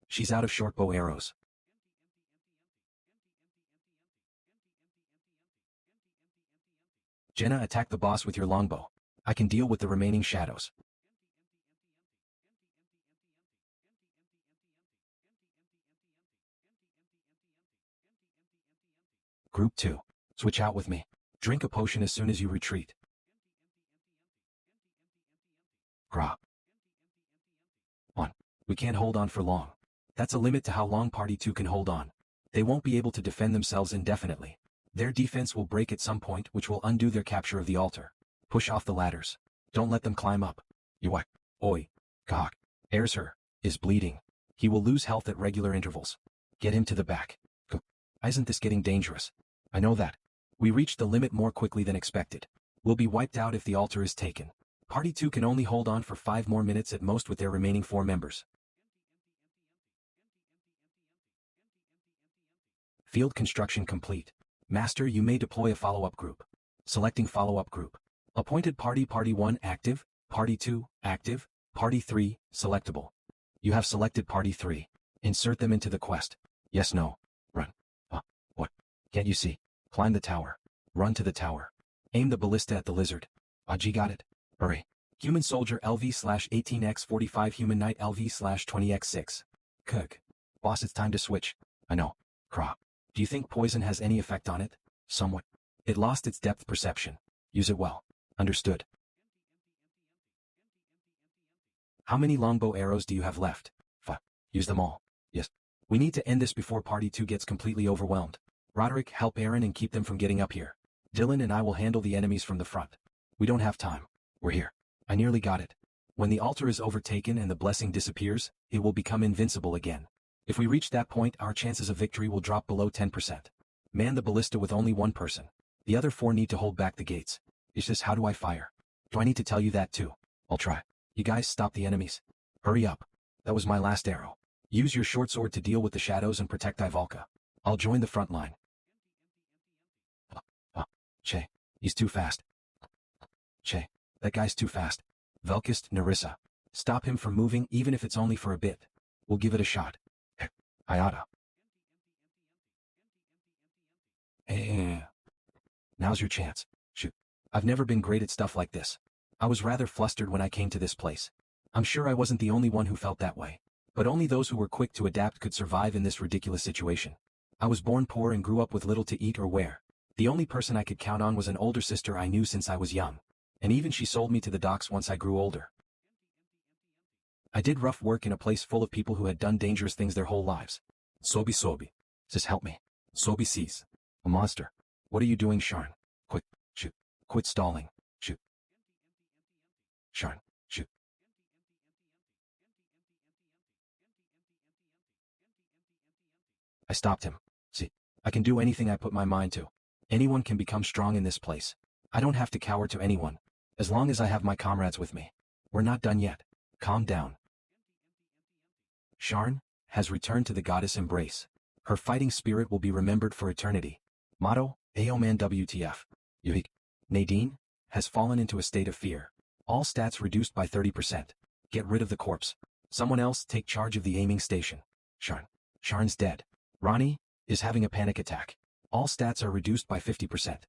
She's out of short bow arrows. Jenna, attack the boss with your longbow. I can deal with the remaining shadows. Group 2. Switch out with me. Drink a potion as soon as you retreat. Gra. 1. We can't hold on for long. That's a limit to how long Party 2 can hold on. They won't be able to defend themselves indefinitely. Their defense will break at some point, which will undo their capture of the altar. Push off the ladders. Don't let them climb up. Yuak. Oi. Cock. Airs her. Is bleeding. He will lose health at regular intervals. Get him to the back. Go. Isn't this getting dangerous? I know that. We reached the limit more quickly than expected. We'll be wiped out if the altar is taken. Party 2 can only hold on for 5 more minutes at most with their remaining 4 members. Field construction complete. Master, you may deploy a follow-up group. Selecting follow-up group. Appointed party 1 active, party 2 active, party 3 selectable. You have selected party 3. Insert them into the quest. Yes, no. Run. What? Can't you see? Climb the tower. Run to the tower. Aim the ballista at the lizard. Aji got it. Hurry. Human soldier LV/18x45 human knight LV/20x6. Cook. Boss, it's time to switch. I know. Craw. Do you think poison has any effect on it? Somewhat. It lost its depth perception. Use it well. Understood. How many longbow arrows do you have left? Use them all. Yes. We need to end this before party 2 gets completely overwhelmed. Roderick, help Aaron and keep them from getting up here. Dylan and I will handle the enemies from the front. We don't have time. We're here. I nearly got it. When the altar is overtaken and the blessing disappears, it will become invincible again. If we reach that point, our chances of victory will drop below 10%. Man the ballista with only 1 person. The other 4 need to hold back the gates. It's just, how do I fire? Do I need to tell you that too? I'll try. You guys stop the enemies. Hurry up. That was my last arrow. Use your short sword to deal with the shadows and protect Ivalka. I'll join the front line. Che. He's too fast. Che. That guy's too fast. Velkist, Narissa. Stop him from moving even if it's only for a bit. We'll give it a shot. Ayata. Now's your chance. Shoot. I've never been great at stuff like this. I was rather flustered when I came to this place. I'm sure I wasn't the only one who felt that way. But only those who were quick to adapt could survive in this ridiculous situation. I was born poor and grew up with little to eat or wear. The only person I could count on was an older sister I knew since I was young. And even she sold me to the docks once I grew older. I did rough work in a place full of people who had done dangerous things their whole lives. Sobi. Sis, help me. Sobi sees. A monster. What are you doing, Sharn? Quick. Shoot. Quit stalling. Shoot. Sharn. Shoot. I stopped him. See, I can do anything I put my mind to. Anyone can become strong in this place. I don't have to cower to anyone. As long as I have my comrades with me. We're not done yet. Calm down. Sharn has returned to the goddess embrace. Her fighting spirit will be remembered for eternity. Motto, Aoman WTF. Yuhik. Nadine has fallen into a state of fear. All stats reduced by 30%. Get rid of the corpse. Someone else take charge of the aiming station. Sharn's dead. Ronnie is having a panic attack. All stats are reduced by 50%.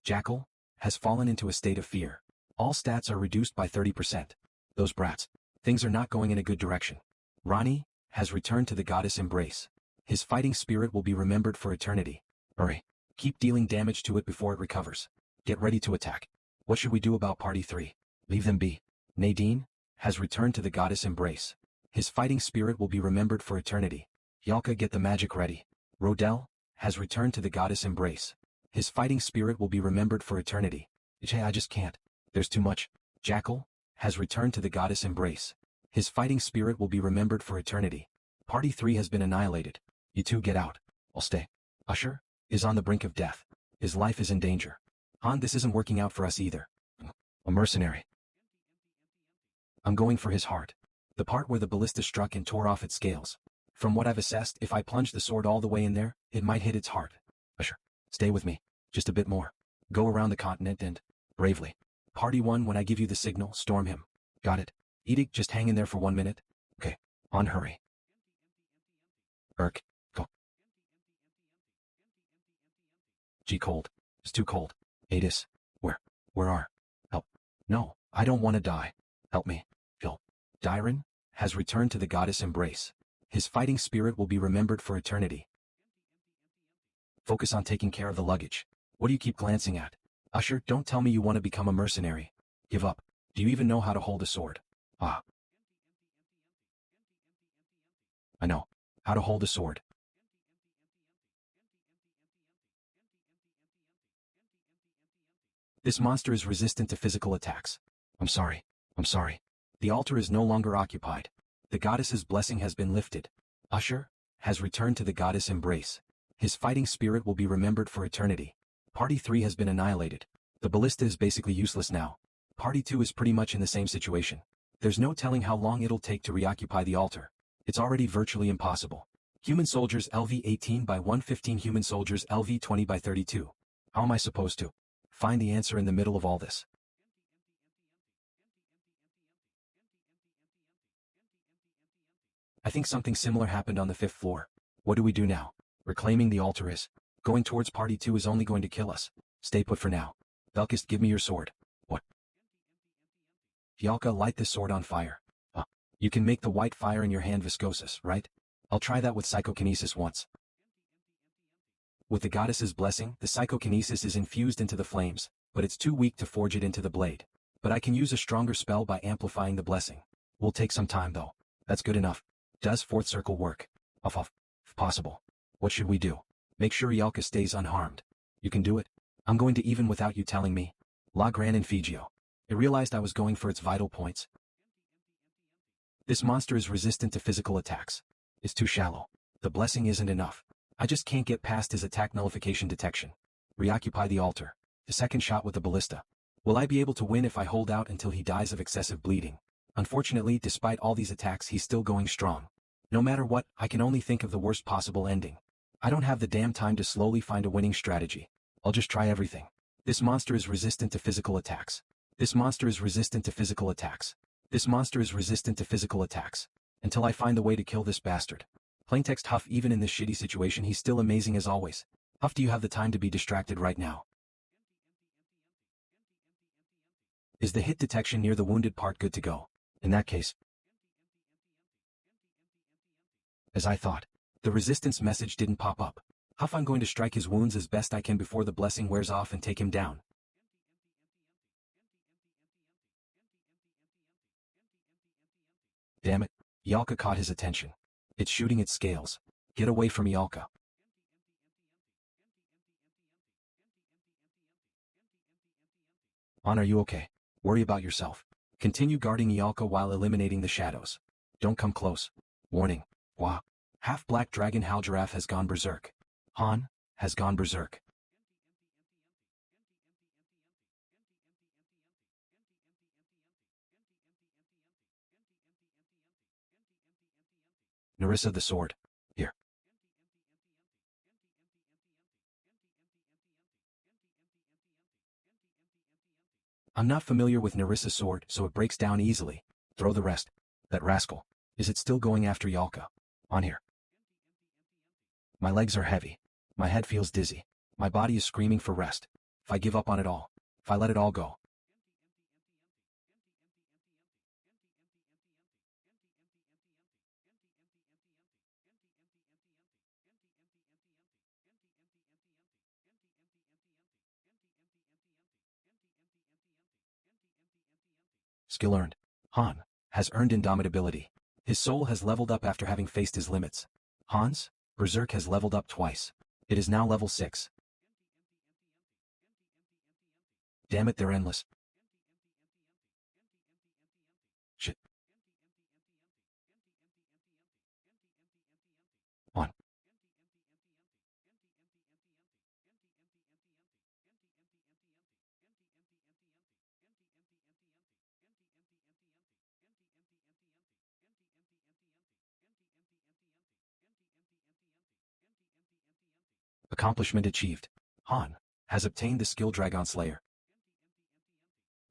Jackal has fallen into a state of fear. All stats are reduced by 30%. Those brats. Things are not going in a good direction. Ronnie has returned to the goddess embrace. His fighting spirit will be remembered for eternity. Hurry. Keep dealing damage to it before it recovers. Get ready to attack. What should we do about party 3? Leave them be. Nadine has returned to the goddess embrace. His fighting spirit will be remembered for eternity. Yalka, get the magic ready. Rodell has returned to the goddess embrace. His fighting spirit will be remembered for eternity. I just can't. There's too much. Jackal has returned to the goddess embrace. His fighting spirit will be remembered for eternity. Party 3 has been annihilated. You two get out. I'll stay. Usher is on the brink of death. His life is in danger. Han, this isn't working out for us either. A mercenary. I'm going for his heart. The part where the ballista struck and tore off its scales. From what I've assessed, if I plunge the sword all the way in there, it might hit its heart. Usher, stay with me. Just a bit more. Go around the continent and, bravely. Party 1, when I give you the signal, storm him. Got it. Edict, just hang in there for 1 minute. Okay. On, hurry. Urk, go. Gee, cold. It's too cold. Adis, where are? Help. No, I don't want to die. Help me. Phil. Dyron has returned to the goddess embrace. His fighting spirit will be remembered for eternity. Focus on taking care of the luggage. What do you keep glancing at? Usher, don't tell me you want to become a mercenary. Give up. Do you even know how to hold a sword? Ah. I know. How to hold a sword. This monster is resistant to physical attacks. I'm sorry. The altar is no longer occupied. The goddess's blessing has been lifted. Usher has returned to the goddess embrace. His fighting spirit will be remembered for eternity. Party 3 has been annihilated. The ballista is basically useless now. Party 2 is pretty much in the same situation. There's no telling how long it'll take to reoccupy the altar. It's already virtually impossible. Human soldiers LV 18 by 115, human soldiers LV 20 by 32. How am I supposed to find the answer in the middle of all this? I think something similar happened on the 5th floor. What do we do now? Reclaiming the altar is. Going towards Party 2 is only going to kill us. Stay put for now. Velkist, give me your sword. What? Yalka, light this sword on fire. You can make the white fire in your hand viscosus, right? I'll try that with psychokinesis once. With the goddess's blessing, the psychokinesis is infused into the flames, but it's too weak to forge it into the blade. But I can use a stronger spell by amplifying the blessing. Will take some time though. That's good enough. Does fourth circle work? If possible. What should we do? Make sure Yalka stays unharmed. You can do it. I'm going to even without you telling me. La Gran Infugio. It realized I was going for its vital points. This monster is resistant to physical attacks. It's too shallow. The blessing isn't enough. I just can't get past his attack nullification detection. Reoccupy the altar. The second shot with the ballista. Will I be able to win if I hold out until he dies of excessive bleeding? Unfortunately, despite all these attacks, he's still going strong. No matter what, I can only think of the worst possible ending. I don't have the damn time to slowly find a winning strategy. I'll just try everything. This monster is resistant to physical attacks. This monster is resistant to physical attacks. This monster is resistant to physical attacks. Until I find the way to kill this bastard. Plaintext Huff, even in this shitty situation he's still amazing as always. Huff, do you have the time to be distracted right now? Is the hit detection near the wounded part good to go? In that case. As I thought. The resistance message didn't pop up. Huff, I'm going to strike his wounds as best I can before the blessing wears off and take him down. Damn it. Yalka caught his attention. It's shooting its scales. Get away from Yalka. Are you okay? Worry about yourself. Continue guarding Yalka while eliminating the shadows. Don't come close. Warning. Wah. Half-black dragon Hal Giraffe has gone berserk. Han has gone berserk. Nerissa the sword. Here. I'm not familiar with Nerissa's sword, so it breaks down easily. Throw the rest. That rascal. Is it still going after Yalka? On here. My legs are heavy. My head feels dizzy. My body is screaming for rest. If I give up on it all. If I let it all go. Skill earned. Han has earned indomitability. His soul has leveled up after having faced his limits. Han's berserk has leveled up twice. It is now level 6. Damn it, they're endless. Shit. On. Accomplishment achieved. Han has obtained the skill Dragon Slayer.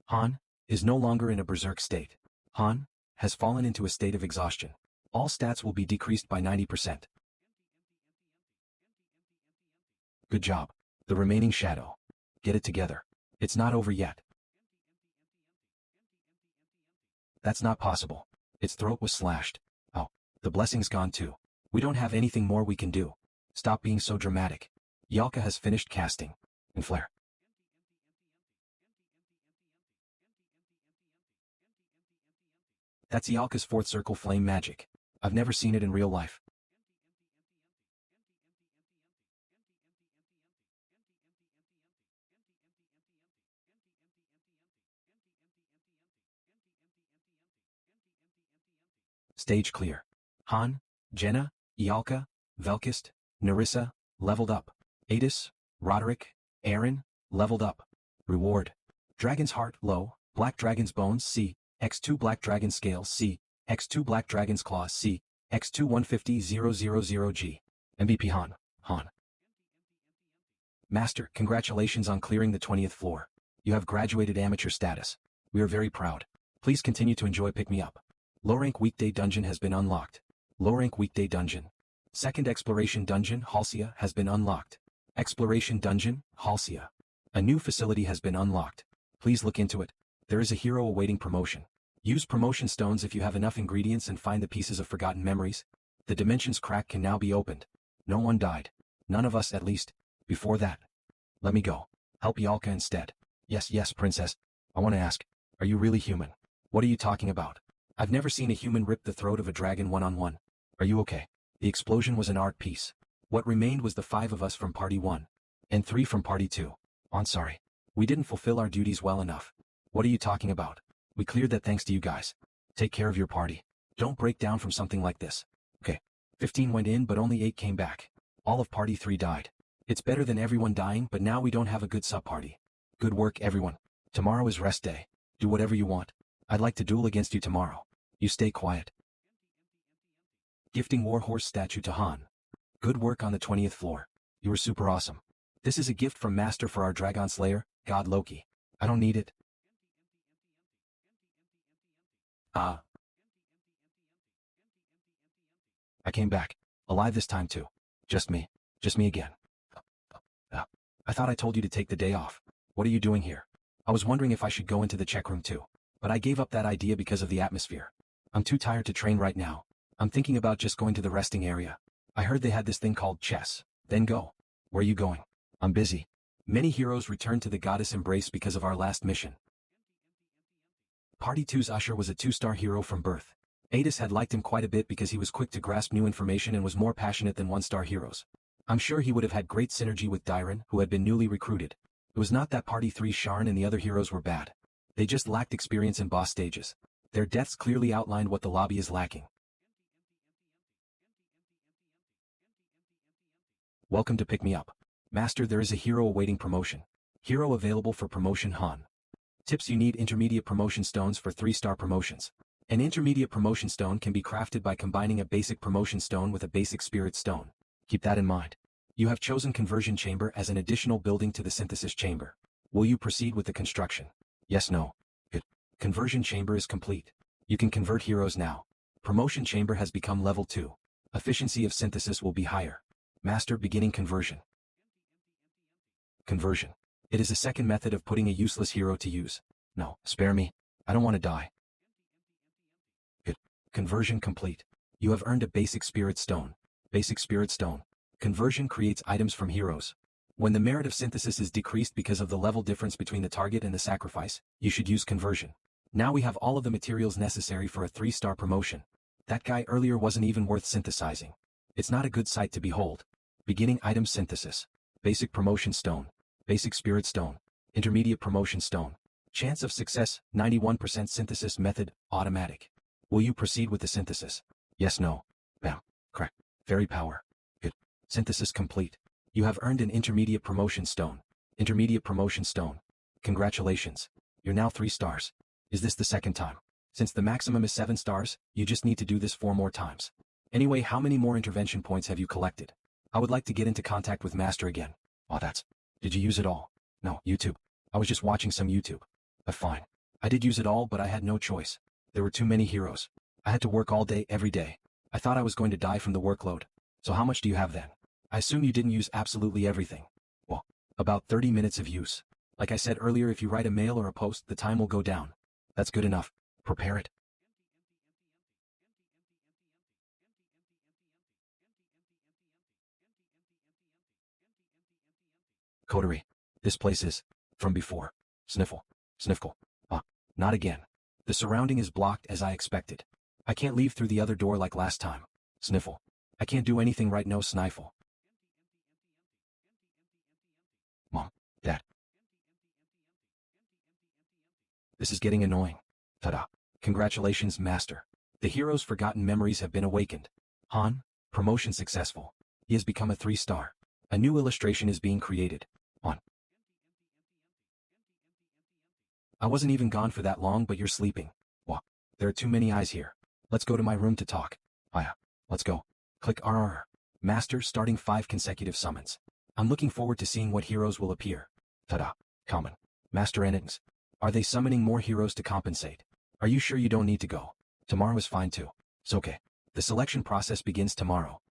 Han is no longer in a berserk state. Han has fallen into a state of exhaustion. All stats will be decreased by 90%. Good job. The remaining shadow. Get it together. It's not over yet. That's not possible. Its throat was slashed. Oh, the blessing's gone too. We don't have anything more we can do. Stop being so dramatic. Yalka has finished casting. And flare. That's Yalka's fourth circle flame magic. I've never seen it in real life. Stage clear. Han, Jenna, Yalka, Velkist, Nerissa, leveled up. Adis, Roderick, Aaron, leveled up. Reward. Dragon's Heart, low. Black Dragon's Bones, C. X2 Black Dragon Scales, C. X2 Black Dragon's Claws, C. X2 150,000G. MVP Han. Han. Master, congratulations on clearing the 20th floor. You have graduated amateur status. We are very proud. Please continue to enjoy Pick Me Up. Low rank weekday dungeon has been unlocked. Low rank weekday dungeon. Second exploration dungeon, Halcyon, has been unlocked. Exploration dungeon, Halcyon. A new facility has been unlocked. Please look into it. There is a hero awaiting promotion. Use promotion stones if you have enough ingredients and find the pieces of forgotten memories. The dimensions crack can now be opened. No one died. None of us, at least. Before that. Let me go. Help Yalka instead. Yes, princess. I want to ask, are you really human? What are you talking about? I've never seen a human rip the throat of a dragon one-on-one. Are you okay? The explosion was an art piece. What remained was the 5 of us from Party 1. And 3 from Party 2. I'm sorry. We didn't fulfill our duties well enough. What are you talking about? We cleared that thanks to you guys. Take care of your party. Don't break down from something like this. Okay. 15 went in but only 8 came back. All of Party 3 died. It's better than everyone dying, but now we don't have a good sub-party. Good work, everyone. Tomorrow is rest day. Do whatever you want. I'd like to duel against you tomorrow. You stay quiet. Gifting Warhorse statue to Han. Good work on the 20th floor. You were super awesome. This is a gift from Master for our Dragon Slayer, God Loki. I don't need it. I came back. Alive this time too. Just me. Just me again. I thought I told you to take the day off. What are you doing here? I was wondering if I should go into the check room too. But I gave up that idea because of the atmosphere. I'm too tired to train right now. I'm thinking about just going to the resting area. I heard they had this thing called chess. Then go. Where are you going? I'm busy. Many heroes returned to the goddess embrace because of our last mission. Party 2's Usher was a 2-star hero from birth. Adis had liked him quite a bit because he was quick to grasp new information and was more passionate than 1-star heroes. I'm sure he would have had great synergy with Dyron, who had been newly recruited. It was not that Party 3 Sharn and the other heroes were bad. They just lacked experience in boss stages. Their deaths clearly outlined what the lobby is lacking. Welcome to Pick Me Up. Master, there is a hero awaiting promotion. Hero available for promotion Han. Tips: you need intermediate promotion stones for 3-star promotions. An intermediate promotion stone can be crafted by combining a basic promotion stone with a basic spirit stone. Keep that in mind. You have chosen conversion chamber as an additional building to the synthesis chamber. Will you proceed with the construction? Yes, no. Good. Conversion chamber is complete. You can convert heroes now. Promotion chamber has become level 2. Efficiency of synthesis will be higher. Master, beginning conversion. Conversion. It is a second method of putting a useless hero to use. No, spare me. I don't want to die. Good. Conversion complete. You have earned a basic spirit stone. Basic spirit stone. Conversion creates items from heroes. When the merit of synthesis is decreased because of the level difference between the target and the sacrifice, you should use conversion. Now we have all of the materials necessary for a 3-star promotion. That guy earlier wasn't even worth synthesizing. It's not a good sight to behold. Beginning item synthesis. Basic promotion stone. Basic spirit stone. Intermediate promotion stone. Chance of success, 91% synthesis method, automatic. Will you proceed with the synthesis? Yes, no. Bam. Crack. Fairy power. Good. Synthesis complete. You have earned an intermediate promotion stone. Intermediate promotion stone. Congratulations. You're now 3 stars. Is this the second time? Since the maximum is 7 stars, you just need to do this 4 more times. Anyway, how many more intervention points have you collected? I would like to get into contact with Master again. Oh, that's... Did you use it all? No, YouTube. I was just watching some YouTube. Fine. I did use it all, but I had no choice. There were too many heroes. I had to work all day, every day. I thought I was going to die from the workload. So how much do you have then? I assume you didn't use absolutely everything. Well, about 30 minutes of use. Like I said earlier, if you write a mail or a post, the time will go down. That's good enough. Prepare it. Coterie. This place is... from before. Sniffle. Sniffle. Not again. The surrounding is blocked as I expected. I can't leave through the other door like last time. Sniffle. I can't do anything right, no snifle. Mom. Dad. This is getting annoying. Ta-da. Congratulations, Master. The hero's forgotten memories have been awakened. Han, promotion successful. He has become a 3-star. A new illustration is being created. On. I wasn't even gone for that long, but you're sleeping. Wah. There are too many eyes here. Let's go to my room to talk. Aya. Let's go. Click RR. Master starting 5 consecutive summons. I'm looking forward to seeing what heroes will appear. Ta-da. Common. Master endings. Are they summoning more heroes to compensate? Are you sure you don't need to go? Tomorrow is fine too. It's okay. The selection process begins tomorrow.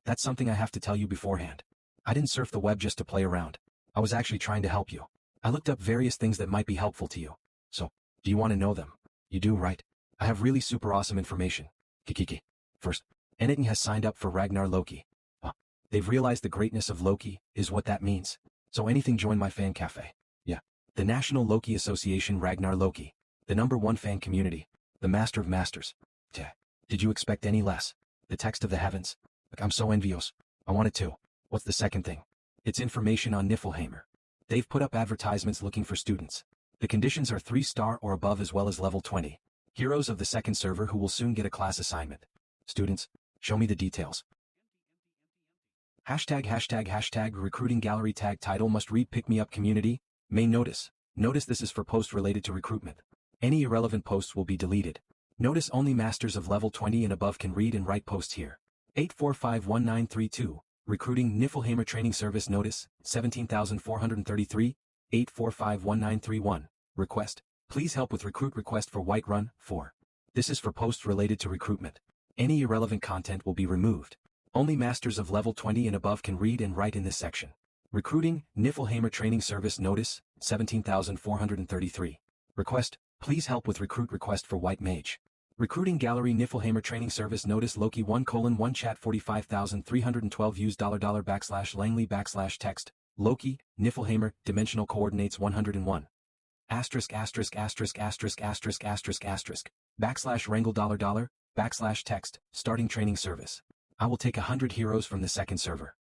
That's something I have to tell you beforehand. I didn't surf the web just to play around. I was actually trying to help you. I looked up various things that might be helpful to you. So, do you want to know them? You do, right? I have really super awesome information. Kikiki. First, Anything has signed up for Ragnar Loki. They've realized the greatness of Loki, is what that means. So anything join my fan cafe. Yeah. The National Loki Association Ragnar Loki. The #1 fan community. The master of masters. Did you expect any less? The text of the heavens. Like, I'm so envious. I want it too. What's the second thing? It's information on Niflheimer. They've put up advertisements looking for students. The conditions are 3-star or above as well as level 20. Heroes of the second server who will soon get a class assignment. Students, show me the details. #### recruiting gallery tag title must read pick me up community. Main notice. Notice this is for posts related to recruitment. Any irrelevant posts will be deleted. Notice only masters of level 20 and above can read and write posts here. 8451932. Recruiting Niflheimer Training Service Notice, 17,433, 8451931. Request. Please help with recruit request for Whiterun, 4. This is for posts related to recruitment. Any irrelevant content will be removed. Only masters of level 20 and above can read and write in this section. Recruiting Niflheimer Training Service Notice, 17,433. Request. Please help with recruit request for White Mage. Recruiting Gallery Niflheimer Training Service Notice Loki 1:1 chat 45,312 views $Langley /text Loki Niflheimer Dimensional Coordinates 101 ************* /text Starting Training Service. I will take 100 heroes from the second server.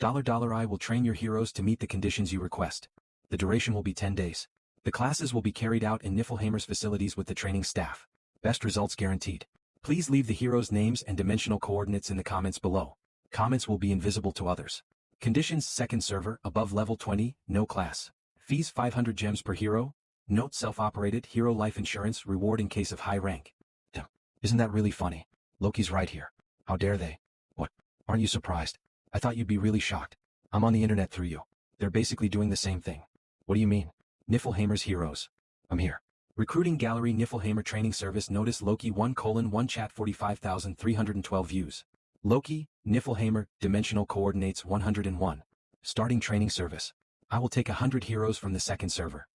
$I will train your heroes to meet the conditions you request. The duration will be 10 days. The classes will be carried out in Niflheimer's facilities with the training staff. Best results guaranteed. Please leave the heroes' names and dimensional coordinates in the comments below. Comments will be invisible to others. Conditions: second server, above level 20, no class. Fees 500 gems per hero. Note: self-operated hero life insurance reward in case of high rank. Damn, isn't that really funny? Loki's right here. How dare they? What? Aren't you surprised? I thought you'd be really shocked. I'm on the internet through you. They're basically doing the same thing. What do you mean? Niflheimer's heroes. I'm here. Recruiting Gallery Niflheimer Training Service Notice Loki 1:1 chat 45,312 views. Loki, Niflheimer, Dimensional Coordinates 101. Starting Training Service. I will take 100 heroes from the second server.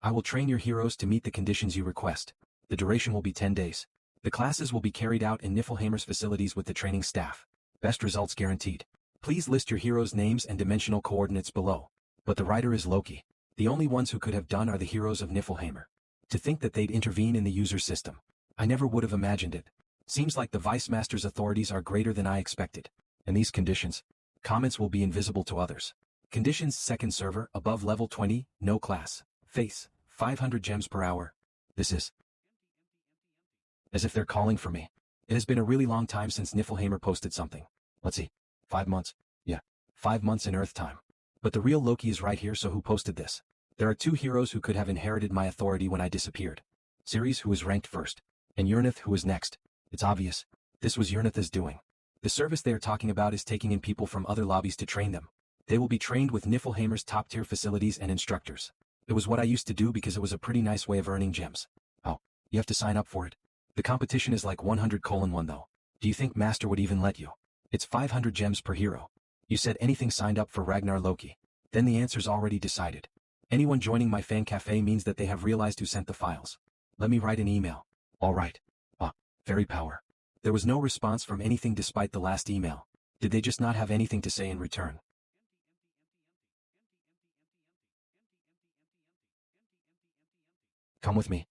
I will train your heroes to meet the conditions you request. The duration will be 10 days. The classes will be carried out in Niflheimer's facilities with the training staff. Best results guaranteed. Please list your heroes' names and dimensional coordinates below. But the writer is Loki. The only ones who could have done are the heroes of Niflheimer. To think that they'd intervene in the user system. I never would have imagined it. Seems like the Vice Master's authorities are greater than I expected. And these conditions? Comments will be invisible to others. Conditions: second server, above level 20, no class. Face, 500 gems per hour. This is as if they're calling for me. It has been a really long time since Niflheimer posted something. Let's see. 5 months. Yeah. 5 months in Earth time. But the real Loki is right here, so who posted this? There are 2 heroes who could have inherited my authority when I disappeared. Ceres, who was ranked first, and Urnith, who was next. It's obvious. This was Urnith's doing. The service they are talking about is taking in people from other lobbies to train them. They will be trained with Niflheimer's top-tier facilities and instructors. It was what I used to do because it was a pretty nice way of earning gems. Oh, you have to sign up for it. The competition is like 100:1 though. Do you think Master would even let you? It's 500 gems per hero. You said anything signed up for Ragnar Loki. Then the answer's already decided. Anyone joining my fan cafe means that they have realized who sent the files. Let me write an email. All right. Very power. There was no response from anything despite the last email. Did they just not have anything to say in return? Come with me.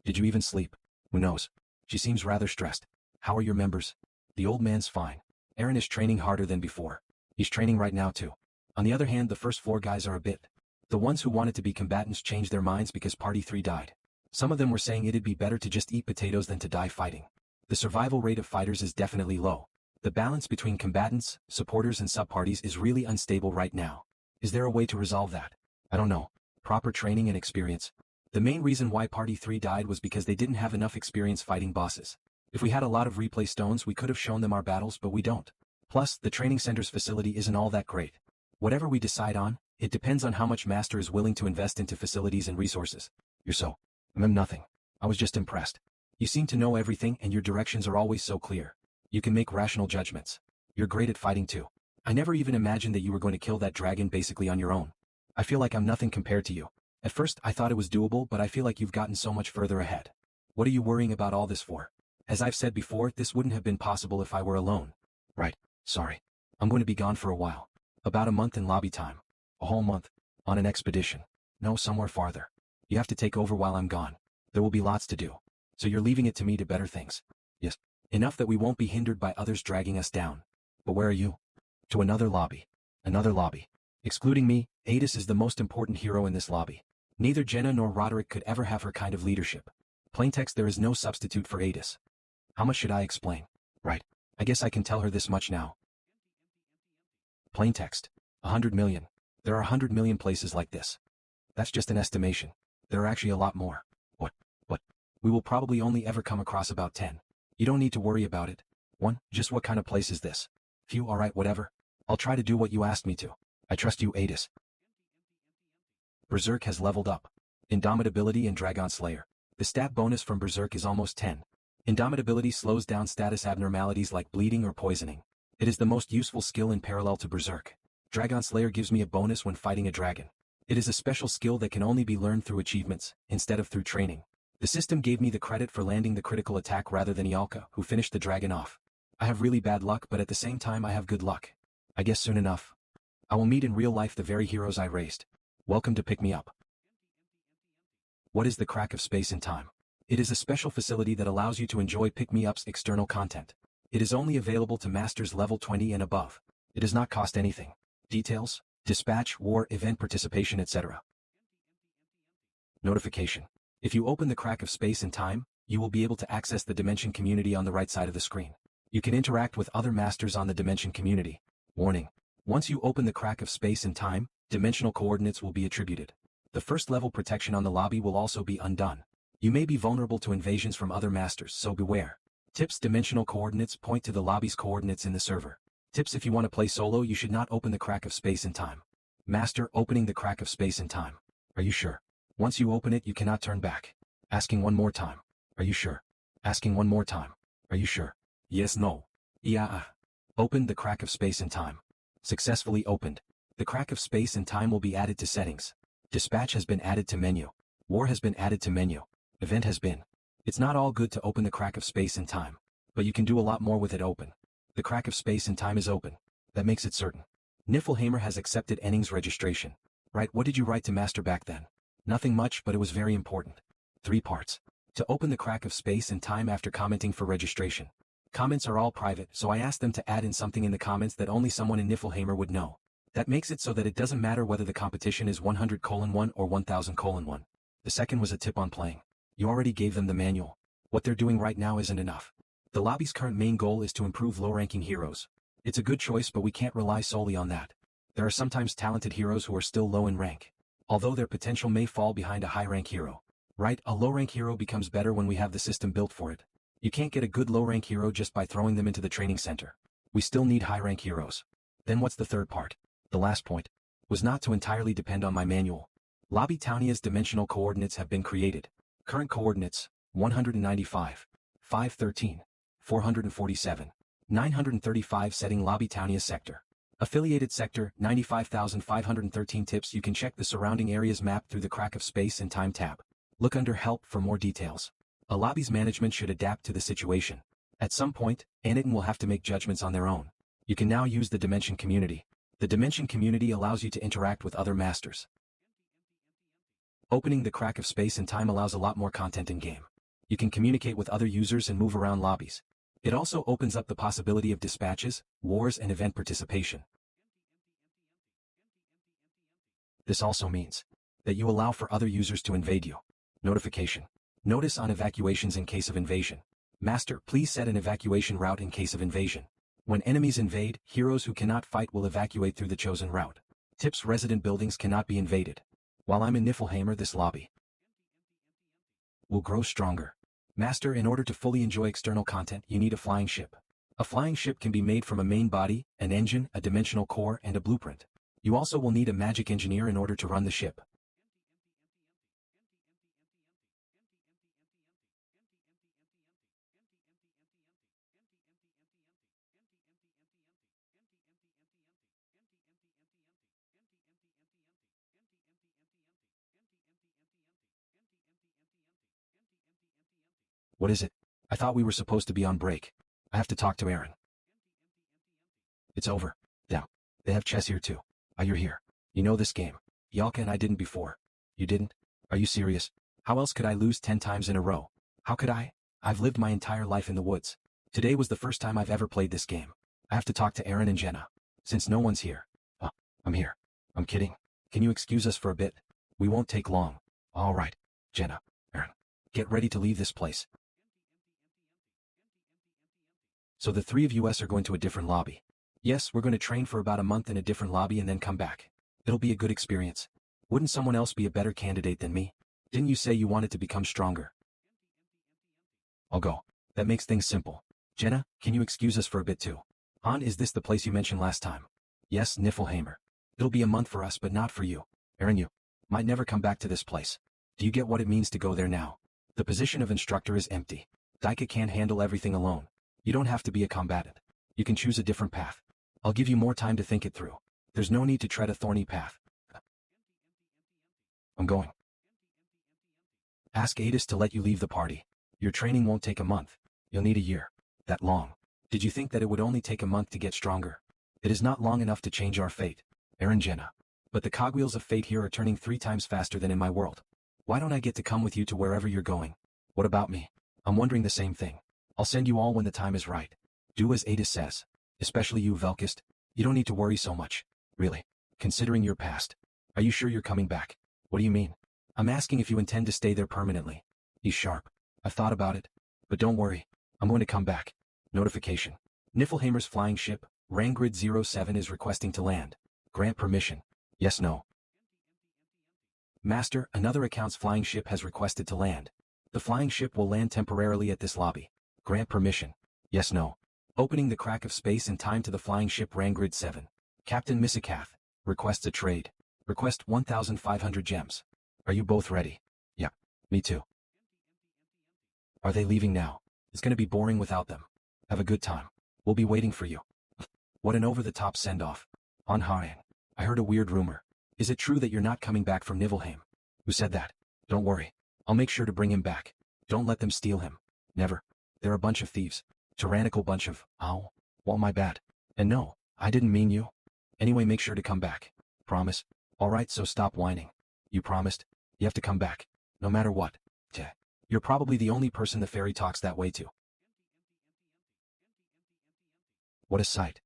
Did you even sleep? Who knows? She seems rather stressed. How are your members? The old man's fine. Aaron is training harder than before. He's training right now too. On the other hand, the first floor guys are a bit. The ones who wanted to be combatants changed their minds because Party 3 died. Some of them were saying it'd be better to just eat potatoes than to die fighting. The survival rate of fighters is definitely low. The balance between combatants, supporters and subparties is really unstable right now. Is there a way to resolve that? I don't know. Proper training and experience. The main reason why Party 3 died was because they didn't have enough experience fighting bosses. If we had a lot of replay stones we could have shown them our battles but we don't. Plus, the training center's facility isn't all that great. Whatever we decide on, it depends on how much Master is willing to invest into facilities and resources. You're so... nothing. I was just impressed. You seem to know everything and your directions are always so clear. You can make rational judgments. You're great at fighting too. I never even imagined that you were going to kill that dragon basically on your own. I feel like I'm nothing compared to you. At first I thought it was doable but I feel like you've gotten so much further ahead. What are you worrying about all this for? As I've said before, this wouldn't have been possible if I were alone. Right, sorry. I'm going to be gone for a while. About a month in lobby time. A whole month. On an expedition. No, somewhere farther. You have to take over while I'm gone. There will be lots to do. So you're leaving it to me to better things. Yes. Enough that we won't be hindered by others dragging us down. But where are you? To another lobby. Another lobby. Excluding me, Adis is the most important hero in this lobby. Neither Jenna nor Roderick could ever have her kind of leadership. Plaintext, there is no substitute for Adis. How much should I explain? Right. I guess I can tell her this much now. Plaintext. 100 million. There are 100 million places like this. That's just an estimation. There are actually a lot more. What? We will probably only ever come across about 10. You don't need to worry about it. 1. Just what kind of place is this? Few, alright, whatever. I'll try to do what you asked me to. I trust you, Adis. Berserk has leveled up. Indomitability and Dragon Slayer. The stat bonus from Berserk is almost 10. Indomitability slows down status abnormalities like bleeding or poisoning. It is the most useful skill in parallel to Berserk. Dragon Slayer gives me a bonus when fighting a dragon. It is a special skill that can only be learned through achievements, instead of through training. The system gave me the credit for landing the critical attack rather than Ialka, who finished the dragon off. I have really bad luck but at the same time I have good luck. I guess soon enough. I will meet in real life the very heroes I raised. Welcome to pick me up. What is the crack of space and time? It is a special facility that allows you to enjoy pick-me-up's external content. It is only available to masters level 20 and above. It does not cost anything. Details, dispatch, war, event participation, etc. Notification. If you open the crack of space and time, you will be able to access the dimension community on the right side of the screen. You can interact with other masters on the dimension community. Warning. Once you open the crack of space and time, dimensional coordinates will be attributed. The first level protection on the lobby will also be undone. You may be vulnerable to invasions from other masters, so beware. Tips: dimensional coordinates point to the lobby's coordinates in the server. Tips: if you want to play solo you should not open the crack of space and time. Master, opening the crack of space and time. Are you sure? Once you open it you cannot turn back. Asking one more time. Are you sure? Asking one more time. Are you sure? Yes, no. Yeah. Opened the crack of space and time. Successfully opened. The crack of space and time will be added to settings. Dispatch has been added to menu. War has been added to menu. Event has been. It's not all good to open the crack of space and time. But you can do a lot more with it open. The crack of space and time is open. That makes it certain. Niflheimer has accepted Enning's registration. Right, what did you write to Master back then? Nothing much, but it was very important. 3 parts. To open the crack of space and time after commenting for registration. Comments are all private, so I asked them to add in something in the comments that only someone in Niflheimer would know. That makes it so that it doesn't matter whether the competition is 100:1 or 1000:1. The second was a tip on playing. You already gave them the manual. What they're doing right now isn't enough. The lobby's current main goal is to improve low-ranking heroes. It's a good choice but we can't rely solely on that. There are sometimes talented heroes who are still low in rank. Although their potential may fall behind a high-rank hero. Right, a low-rank hero becomes better when we have the system built for it. You can't get a good low-rank hero just by throwing them into the training center. We still need high-rank heroes. Then what's the third part? The last point. Was not to entirely depend on my manual. Lobby Taunia's dimensional coordinates have been created. Current coordinates, 195, 513, 447, 935 setting Lobby Taunia sector. Affiliated sector, 95,513 tips. You can check the surrounding areas map through the crack of space and time tab. Look under help for more details. A lobby's management should adapt to the situation. At some point, Aniton will have to make judgments on their own. You can now use the dimension community. The dimension community allows you to interact with other masters. Opening the crack of space and time allows a lot more content in-game. You can communicate with other users and move around lobbies. It also opens up the possibility of dispatches, wars and event participation. This also means that you allow for other users to invade you. Notification. Notice on evacuations in case of invasion. Master, please set an evacuation route in case of invasion. When enemies invade, heroes who cannot fight will evacuate through the chosen route. Tips: resident buildings cannot be invaded. While I'm in Niflheimer, this lobby will grow stronger. Master, in order to fully enjoy external content, you need a flying ship. A flying ship can be made from a main body, an engine, a dimensional core, and a blueprint. You also will need a magic engineer in order to run the ship. What is it? I thought we were supposed to be on break. I have to talk to Aaron. It's over. Damn. They have chess here too. Ah, you're here. You know this game. Yalka and I didn't before. You didn't? Are you serious? How else could I lose 10 times in a row? How could I? I've lived my entire life in the woods. Today was the first time I've ever played this game. I have to talk to Aaron and Jenna. Since no one's here. I'm here. I'm kidding. Can you excuse us for a bit? We won't take long. All right. Jenna. Aaron. Get ready to leave this place. So the three of us are going to a different lobby. Yes, we're going to train for about a month in a different lobby and then come back. It'll be a good experience. Wouldn't someone else be a better candidate than me? Didn't you say you wanted to become stronger? I'll go. That makes things simple. Jenna, can you excuse us for a bit too? Han, is this the place you mentioned last time? Yes, Niflheimer. It'll be a month for us but not for you. Aaron, you might never come back to this place. Do you get what it means to go there now? The position of instructor is empty. Daika can't handle everything alone. You don't have to be a combatant. You can choose a different path. I'll give you more time to think it through. There's no need to tread a thorny path. I'm going. Ask Adis to let you leave the party. Your training won't take a month. You'll need a year. That long. Did you think that it would only take a month to get stronger? It is not long enough to change our fate. Aaron, Jenna. But the cogwheels of fate here are turning 3 times faster than in my world. Why don't I get to come with you to wherever you're going? What about me? I'm wondering the same thing. I'll send you all when the time is right. Do as Adis says. Especially you, Velkist. You don't need to worry so much. Really. Considering your past. Are you sure you're coming back? What do you mean? I'm asking if you intend to stay there permanently. He's sharp. I've thought about it. But don't worry. I'm going to come back. Notification. Niflheimer's flying ship, Rangrid 07 is requesting to land. Grant permission. Yes, no. Master, another account's flying ship has requested to land. The flying ship will land temporarily at this lobby. Grant permission. Yes, no. Opening the crack of space in time to the flying ship Rangrid 7. Captain Massacre requests a trade. Request 1,500 gems. Are you both ready? Yeah, me too. Are they leaving now? It's gonna be boring without them. Have a good time. We'll be waiting for you. What an over-the-top send-off. On Haran. I heard a weird rumor. Is it true that you're not coming back from Niflheim? Who said that? Don't worry. I'll make sure to bring him back. Don't let them steal him. Never. They're a bunch of thieves. Tyrannical bunch of, ow. Well, my bad. And no, I didn't mean you. Anyway, make sure to come back. Promise? Alright, so stop whining. You promised? You have to come back. No matter what. You're probably the only person the fairy talks that way to. What a sight.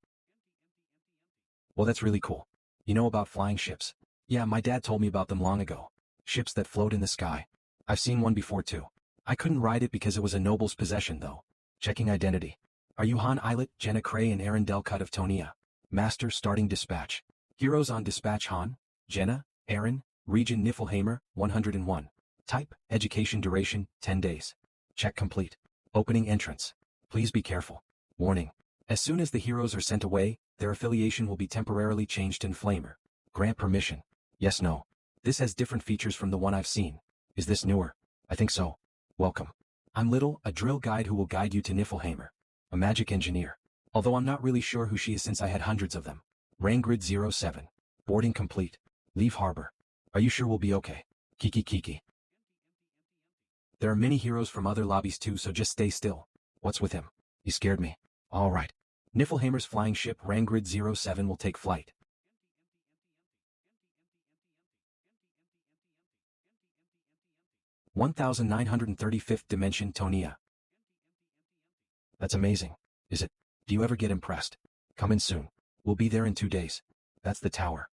Well, that's really cool. You know about flying ships? Yeah, my dad told me about them long ago. Ships that float in the sky. I've seen one before too. I couldn't ride it because it was a noble's possession though. Checking identity. Are you Han Islet, Jenna Cray and Aaron Delcut of Tonia? Master starting dispatch. Heroes on dispatch Han, Jenna, Aaron, Region Niflheimer, 101. Type, education duration, 10 days. Check complete. Opening entrance. Please be careful. Warning. As soon as the heroes are sent away, their affiliation will be temporarily changed in Flamer. Grant permission. Yes, no. This has different features from the one I've seen. Is this newer? I think so. Welcome. I'm Little, a drill guide who will guide you to Niflheimer. A magic engineer. Although I'm not really sure who she is since I had hundreds of them. Rangrid 07. Boarding complete. Leave harbor. Are you sure we'll be okay? Kiki. There are many heroes from other lobbies too, so just stay still. What's with him? He scared me. Alright. Niflheimer's flying ship Rangrid 07 will take flight. (1935th dimension Tonia). That's amazing. Is it? Do you ever get impressed? Come in soon. We'll be there in 2 days. That's the tower.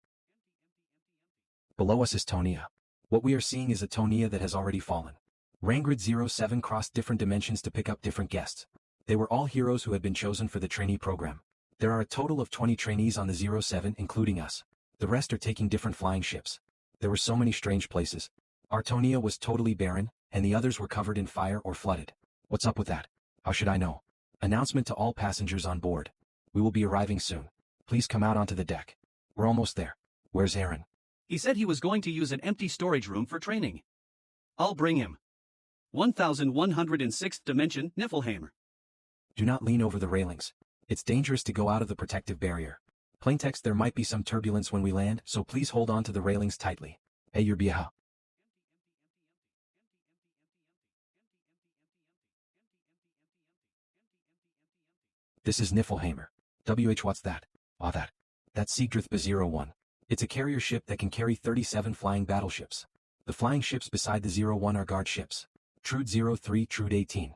Below us is Tonia. What we are seeing is a Tonia that has already fallen. Rangrid 07 crossed different dimensions to pick up different guests. They were all heroes who had been chosen for the trainee program. There are a total of 20 trainees on the 07 including us. The rest are taking different flying ships. There were so many strange places. Artonia was totally barren, and the others were covered in fire or flooded. What's up with that? How should I know? Announcement to all passengers on board. We will be arriving soon. Please come out onto the deck. We're almost there. Where's Aaron? He said he was going to use an empty storage room for training. I'll bring him. 1106th dimension, Niflheim. Do not lean over the railings. It's dangerous to go out of the protective barrier. Plaintext, there might be some turbulence when we land, so please hold on to the railings tightly. Hey, your vieja. This is Niflheimer. What's that? That's Siegdrith B-01. It's a carrier ship that can carry 37 flying battleships. The flying ships beside the 01 are guard ships. Trude 03, Trude 18.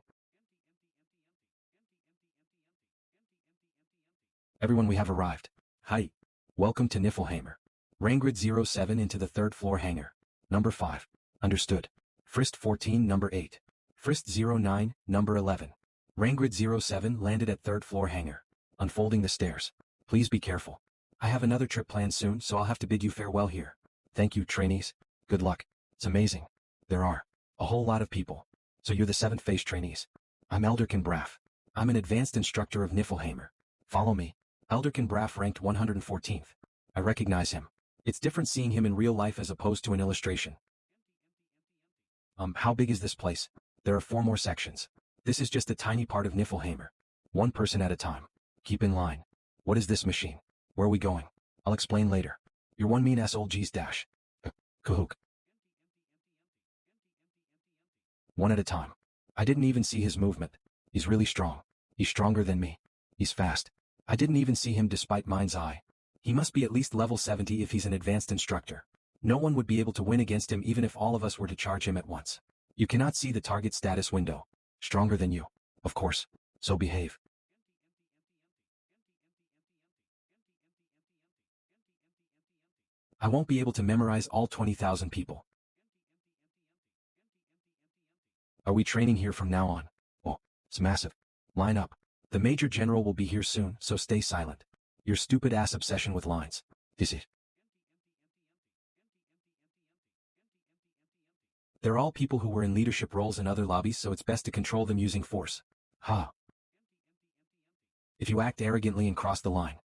Everyone, we have arrived. Hi. Welcome to Niflheimer. Rangrid 07 into the 3rd floor hangar. Number 5. Understood. Frist 14, number 8. Frist 09, number 11. Rangrid 07 landed at 3rd floor hangar. Unfolding the stairs. Please be careful. I have another trip planned soon, so I'll have to bid you farewell here. Thank you, trainees. Good luck. It's amazing. There are a whole lot of people. So you're the 7th phase trainees. I'm Elderkin Braff. I'm an advanced instructor of Niflheimer. Follow me. Elderkin Braff ranked 114th. I recognize him. It's different seeing him in real life as opposed to an illustration. How big is this place? There are 4 more sections. This is just a tiny part of Niflheimer. 1 person at a time. Keep in line. What is this machine? Where are we going? I'll explain later. You're one mean ass old G's dash. Kahook. 1 at a time. I didn't even see his movement. He's really strong. He's stronger than me. He's fast. I didn't even see him despite mind's eye. He must be at least level 70 if he's an advanced instructor. No one would be able to win against him even if all of us were to charge him at once. You cannot see the target status window. Stronger than you. Of course. So behave. I won't be able to memorize all 20,000 people. Are we training here from now on? Oh, it's massive. Line up. The Major General will be here soon, so stay silent. Your stupid ass obsession with lines. Is it? They're all people who were in leadership roles in other lobbies, so it's best to control them using force. Ha. If you act arrogantly and cross the line,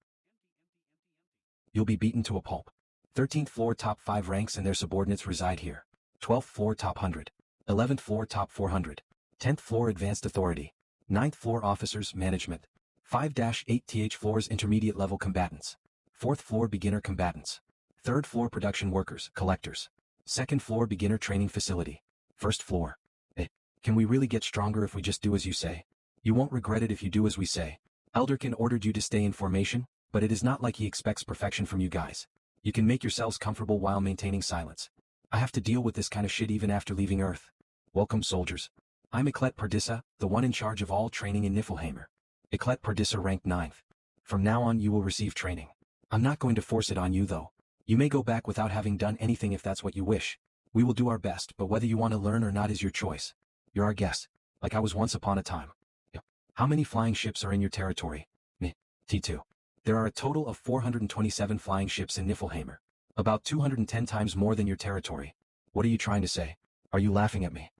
you'll be beaten to a pulp. 13th floor top 5 ranks and their subordinates reside here. 12th floor top 100. 11th floor top 400. 10th floor advanced authority. 9th floor officers management. 5-8th floors intermediate level combatants. 4th floor beginner combatants. 3rd floor production workers, collectors. 2nd floor beginner training facility. 1st floor. Can we really get stronger if we just do as you say? You won't regret it if you do as we say. Elderkin ordered you to stay in formation, but it is not like he expects perfection from you guys. You can make yourselves comfortable while maintaining silence. I have to deal with this kind of shit even after leaving Earth. Welcome, soldiers. I'm Eclet Perdissa, the one in charge of all training in Niflheimer. Eclet Perdissa ranked 9th. From now on you will receive training. I'm not going to force it on you though. You may go back without having done anything if that's what you wish. We will do our best, but whether you want to learn or not is your choice. You're our guest, like I was once upon a time. How many flying ships are in your territory? Me. T2. There are a total of 427 flying ships in Niflheimer. About 210 times more than your territory. What are you trying to say? Are you laughing at me?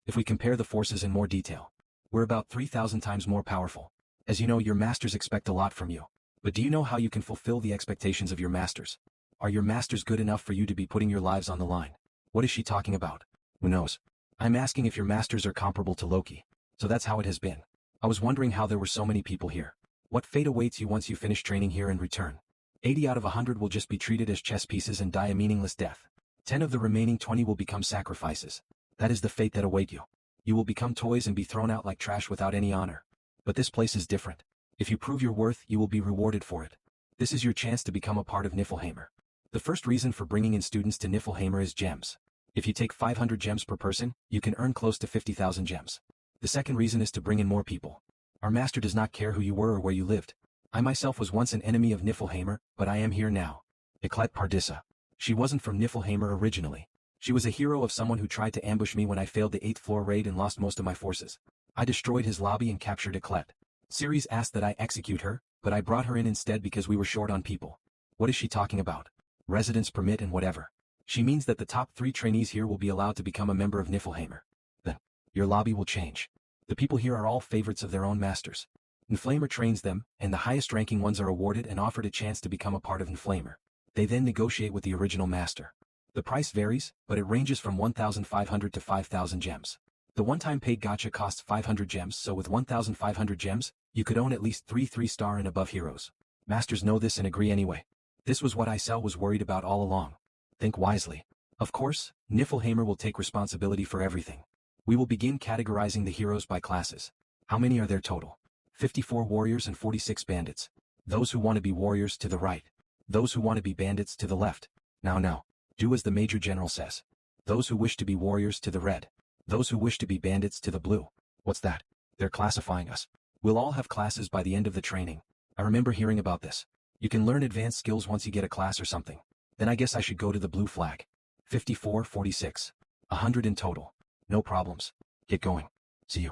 If we compare the forces in more detail, we're about 3,000 times more powerful. As you know, your masters expect a lot from you. But do you know how you can fulfill the expectations of your masters? Are your masters good enough for you to be putting your lives on the line? What is she talking about? Who knows? I'm asking if your masters are comparable to Loki. So that's how it has been. I was wondering how there were so many people here. What fate awaits you once you finish training here and return? 80 out of 100 will just be treated as chess pieces and die a meaningless death. 10 of the remaining 20 will become sacrifices. That is the fate that await you. You will become toys and be thrown out like trash without any honor. But this place is different. If you prove your worth, you will be rewarded for it. This is your chance to become a part of Niflheimer. The first reason for bringing in students to Niflheimer is gems. If you take 500 gems per person, you can earn close to 50,000 gems. The second reason is to bring in more people. Our master does not care who you were or where you lived. I myself was once an enemy of Niflheimer, but I am here now. Eclet Perdissa. She wasn't from Niflheimer originally. She was a hero of someone who tried to ambush me when I failed the 8th floor raid and lost most of my forces. I destroyed his lobby and captured Eclet. Ceres asked that I execute her, but I brought her in instead because we were short on people. What is she talking about? Residence permit and whatever. She means that the top 3 trainees here will be allowed to become a member of Niflheimer. Then, your lobby will change. The people here are all favorites of their own masters. Niflheimer trains them, and the highest-ranking ones are awarded and offered a chance to become a part of Niflheimer. They then negotiate with the original master. The price varies, but it ranges from 1,500 to 5,000 gems. The one-time paid gacha costs 500 gems, so with 1,500 gems, you could own at least 3 3-star and above heroes. Masters know this and agree anyway. This was what Isel was worried about all along. Think wisely. Of course, Niflheimer will take responsibility for everything. We will begin categorizing the heroes by classes. How many are there total? 54 warriors and 46 bandits. Those who want to be warriors to the right. Those who want to be bandits to the left. Now, do as the Major General says. Those who wish to be warriors to the red. Those who wish to be bandits to the blue. What's that? They're classifying us. We'll all have classes by the end of the training. I remember hearing about this. You can learn advanced skills once you get a class or something. Then I guess I should go to the blue flag. 54, 46. 100 in total. No problems. Get going. See you.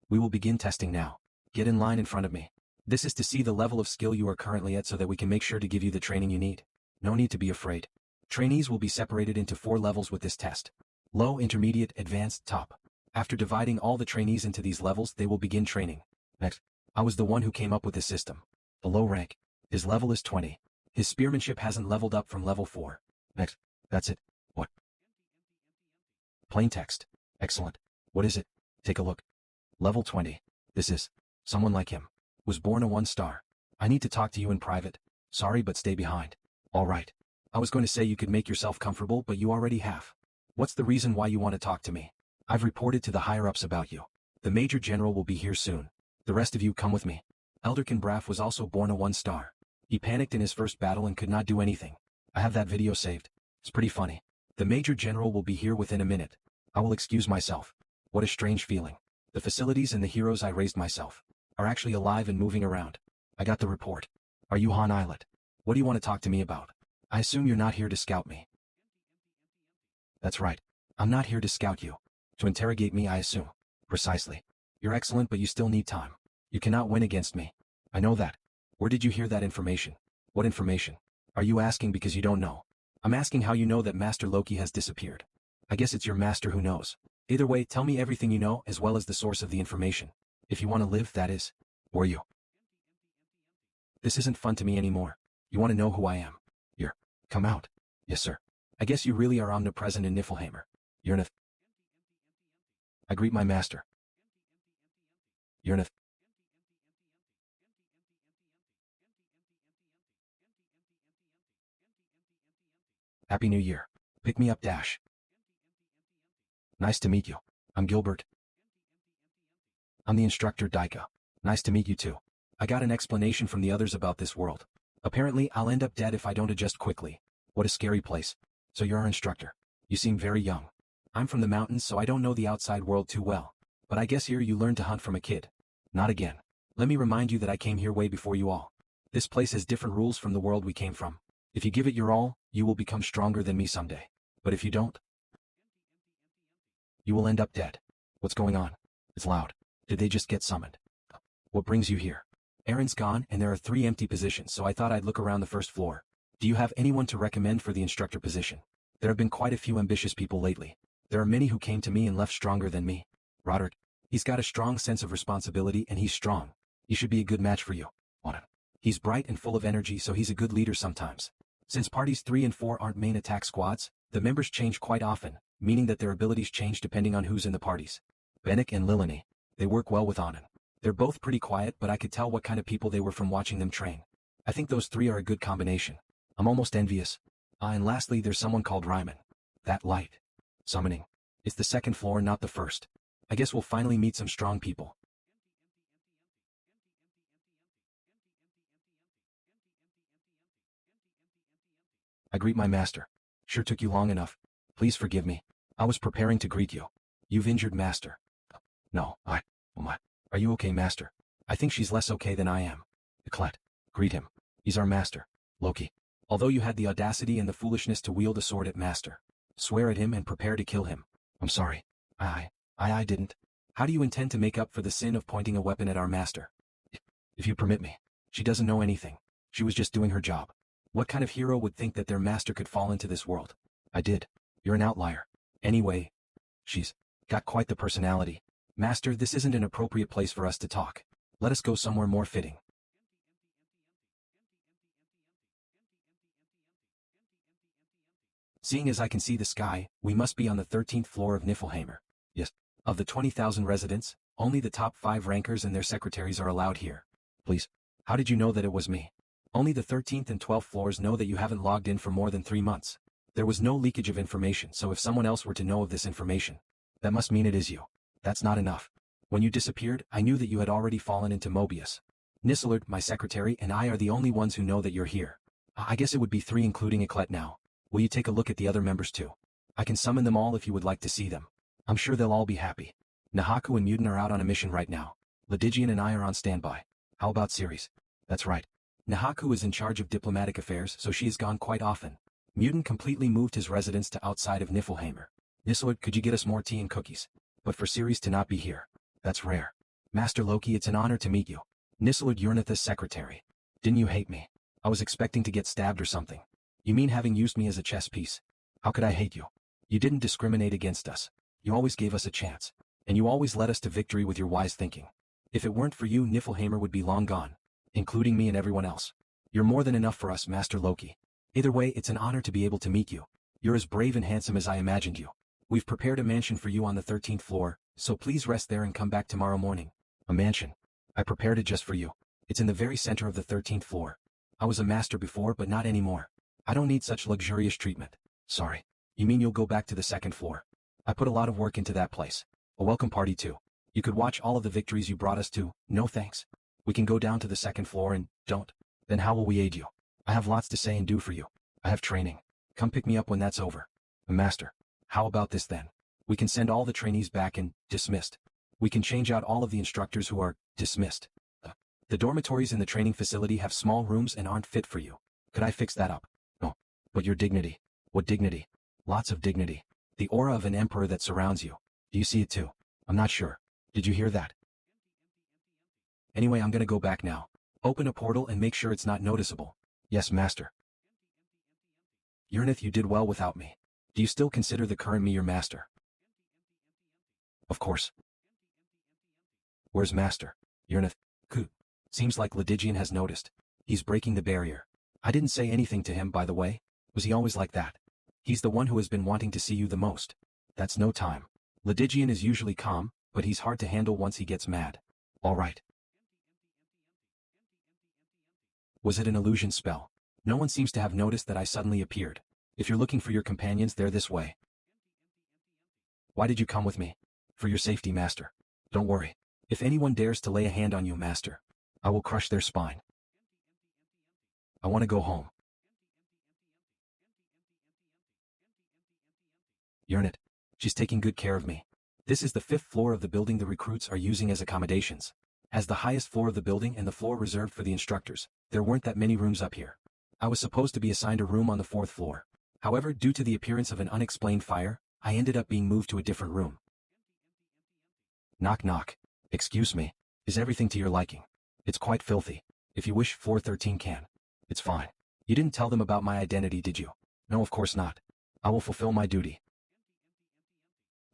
We will begin testing now. Get in line in front of me. This is to see the level of skill you are currently at so that we can make sure to give you the training you need. No need to be afraid. Trainees will be separated into 4 levels with this test. Low, intermediate, advanced, top. After dividing all the trainees into these levels, they will begin training. Next, I was the one who came up with this system. The low rank. His level is 20. His spearmanship hasn't leveled up from level 4. Next, that's it. What? Plain text. Excellent. What is it? Take a look. Level 20. This is someone like him. Was born a 1-star. I need to talk to you in private. Sorry, but stay behind. All right. I was going to say you could make yourself comfortable, but you already have. What's the reason why you want to talk to me? I've reported to the higher-ups about you. The Major General will be here soon. The rest of you come with me. Elderkin Braff was also born a 1-star. He panicked in his first battle and could not do anything. I have that video saved. It's pretty funny. The Major General will be here within a minute. I will excuse myself. What a strange feeling. The facilities and the heroes I raised myself are actually alive and moving around. I got the report. Are you Han Islet? What do you want to talk to me about? I assume you're not here to scout me. That's right. I'm not here to scout you. To interrogate me, I assume. Precisely. You're excellent, but you still need time. You cannot win against me. I know that. Where did you hear that information? What information? Are you asking because you don't know? I'm asking how you know that Master Loki has disappeared. I guess it's your master who knows. Either way, tell me everything you know as well as the source of the information. If you want to live, that is. Or you. This isn't fun to me anymore. You want to know who I am? You're. Come out. Yes, sir. I guess you really are omnipresent in Niflheimer. You're an I greet my master. You're an Happy New Year. Pick me up dash. Nice to meet you. I'm Gilbert. I'm the instructor Daika. Nice to meet you too. I got an explanation from the others about this world. Apparently I'll end up dead if I don't adjust quickly. What a scary place. So you're our instructor. You seem very young. I'm from the mountains so I don't know the outside world too well. But I guess here you learn to hunt from a kid. Not again. Let me remind you that I came here way before you all. This place has different rules from the world we came from. If you give it your all, you will become stronger than me someday. But if you don't, you will end up dead. What's going on? It's loud. Did they just get summoned? What brings you here? Aaron's gone and there are 3 empty positions, so I thought I'd look around the first floor. Do you have anyone to recommend for the instructor position? There have been quite a few ambitious people lately. There are many who came to me and left stronger than me. Roderick. He's got a strong sense of responsibility and he's strong. He should be a good match for you. He's bright and full of energy, so he's a good leader sometimes. Since parties 3 and 4 aren't main attack squads, the members change quite often, meaning that their abilities change depending on who's in the parties. Benik and Lilini. They work well with Anand. They're both pretty quiet, but I could tell what kind of people they were from watching them train. I think those 3 are a good combination. I'm almost envious. And lastly, there's someone called Ryman. That light. Summoning. It's the 2nd floor, not the 1st. I guess we'll finally meet some strong people. I greet my master. Sure took you long enough. Please forgive me. I was preparing to greet you. You've injured master. No, Are you okay, master? I think she's less okay than I am. Eclat. Greet him. He's our master. Loki. Although you had the audacity and the foolishness to wield a sword at master. Swear at him and prepare to kill him. I'm sorry. I didn't. How do you intend to make up for the sin of pointing a weapon at our master? If you permit me. She doesn't know anything. She was just doing her job. What kind of hero would think that their master could fall into this world? I did. You're an outlier. Anyway, she's got quite the personality. Master, this isn't an appropriate place for us to talk. Let us go somewhere more fitting. Seeing as I can see the sky, we must be on the 13th floor of Niflheimer. Yes. Of the 20,000 residents, only the top 5 rankers and their secretaries are allowed here. Please. How did you know that it was me? Only the 13th and 12th floors know that you haven't logged in for more than 3 months. There was no leakage of information, so if someone else were to know of this information, that must mean it is you. That's not enough. When you disappeared, I knew that you had already fallen into Mobius. Nisselard, my secretary, and I are the only ones who know that you're here. I guess it would be 3 including Eclet now. Will you take a look at the other members too? I can summon them all if you would like to see them. I'm sure they'll all be happy. Nahaku and Mutant are out on a mission right now. Ledigian and I are on standby. How about Ceres? That's right. Nahaku is in charge of diplomatic affairs, so she is gone quite often. Mutant completely moved his residence to outside of Niflheimer. Nisselard, could you get us more tea and cookies? But for Ceres to not be here. That's rare. Master Loki, it's an honor to meet you. Nisselard, Uranith's secretary. Didn't you hate me? I was expecting to get stabbed or something. You mean having used me as a chess piece? How could I hate you? You didn't discriminate against us. You always gave us a chance. And you always led us to victory with your wise thinking. If it weren't for you, Niflheimer would be long gone. Including me and everyone else. You're more than enough for us, Master Loki. Either way, it's an honor to be able to meet you. You're as brave and handsome as I imagined you. We've prepared a mansion for you on the 13th floor, so please rest there and come back tomorrow morning. A mansion. I prepared it just for you. It's in the very center of the 13th floor. I was a master before, but not anymore. I don't need such luxurious treatment. Sorry. You mean you'll go back to the 2nd floor? I put a lot of work into that place. A welcome party too. You could watch all of the victories you brought us to. No thanks. We can go down to the 2nd floor and don't. Then how will we aid you? I have lots to say and do for you. I have training. Come pick me up when that's over. Master. How about this then? We can send all the trainees back and dismissed. We can change out all of the instructors who are dismissed. The dormitories in the training facility have small rooms and aren't fit for you. Could I fix that up? No. But your dignity. What dignity? Lots of dignity. The aura of an emperor that surrounds you. Do you see it too? I'm not sure. Did you hear that? Anyway, I'm gonna go back now. Open a portal and make sure it's not noticeable. Yes, master. Uranith, you did well without me. Do you still consider the current me your master? Of course. Where's master? Uranith. Seems like Ledigian has noticed. He's breaking the barrier. I didn't say anything to him, by the way. Was he always like that? He's the one who has been wanting to see you the most. That's no time. Ledigian is usually calm, but he's hard to handle once he gets mad. All right. Was it an illusion spell? No one seems to have noticed that I suddenly appeared. If you're looking for your companions, they're this way. Why did you come with me? For your safety, master. Don't worry. If anyone dares to lay a hand on you, master, I will crush their spine. I want to go home. Uranith. She's taking good care of me. This is the 5th floor of the building the recruits are using as accommodations. As the highest floor of the building and the floor reserved for the instructors, there weren't that many rooms up here. I was supposed to be assigned a room on the 4th floor. However, due to the appearance of an unexplained fire, I ended up being moved to a different room. Knock knock. Excuse me. Is everything to your liking? It's quite filthy. If you wish, floor 13 can. It's fine. You didn't tell them about my identity, did you? No, of course not. I will fulfill my duty.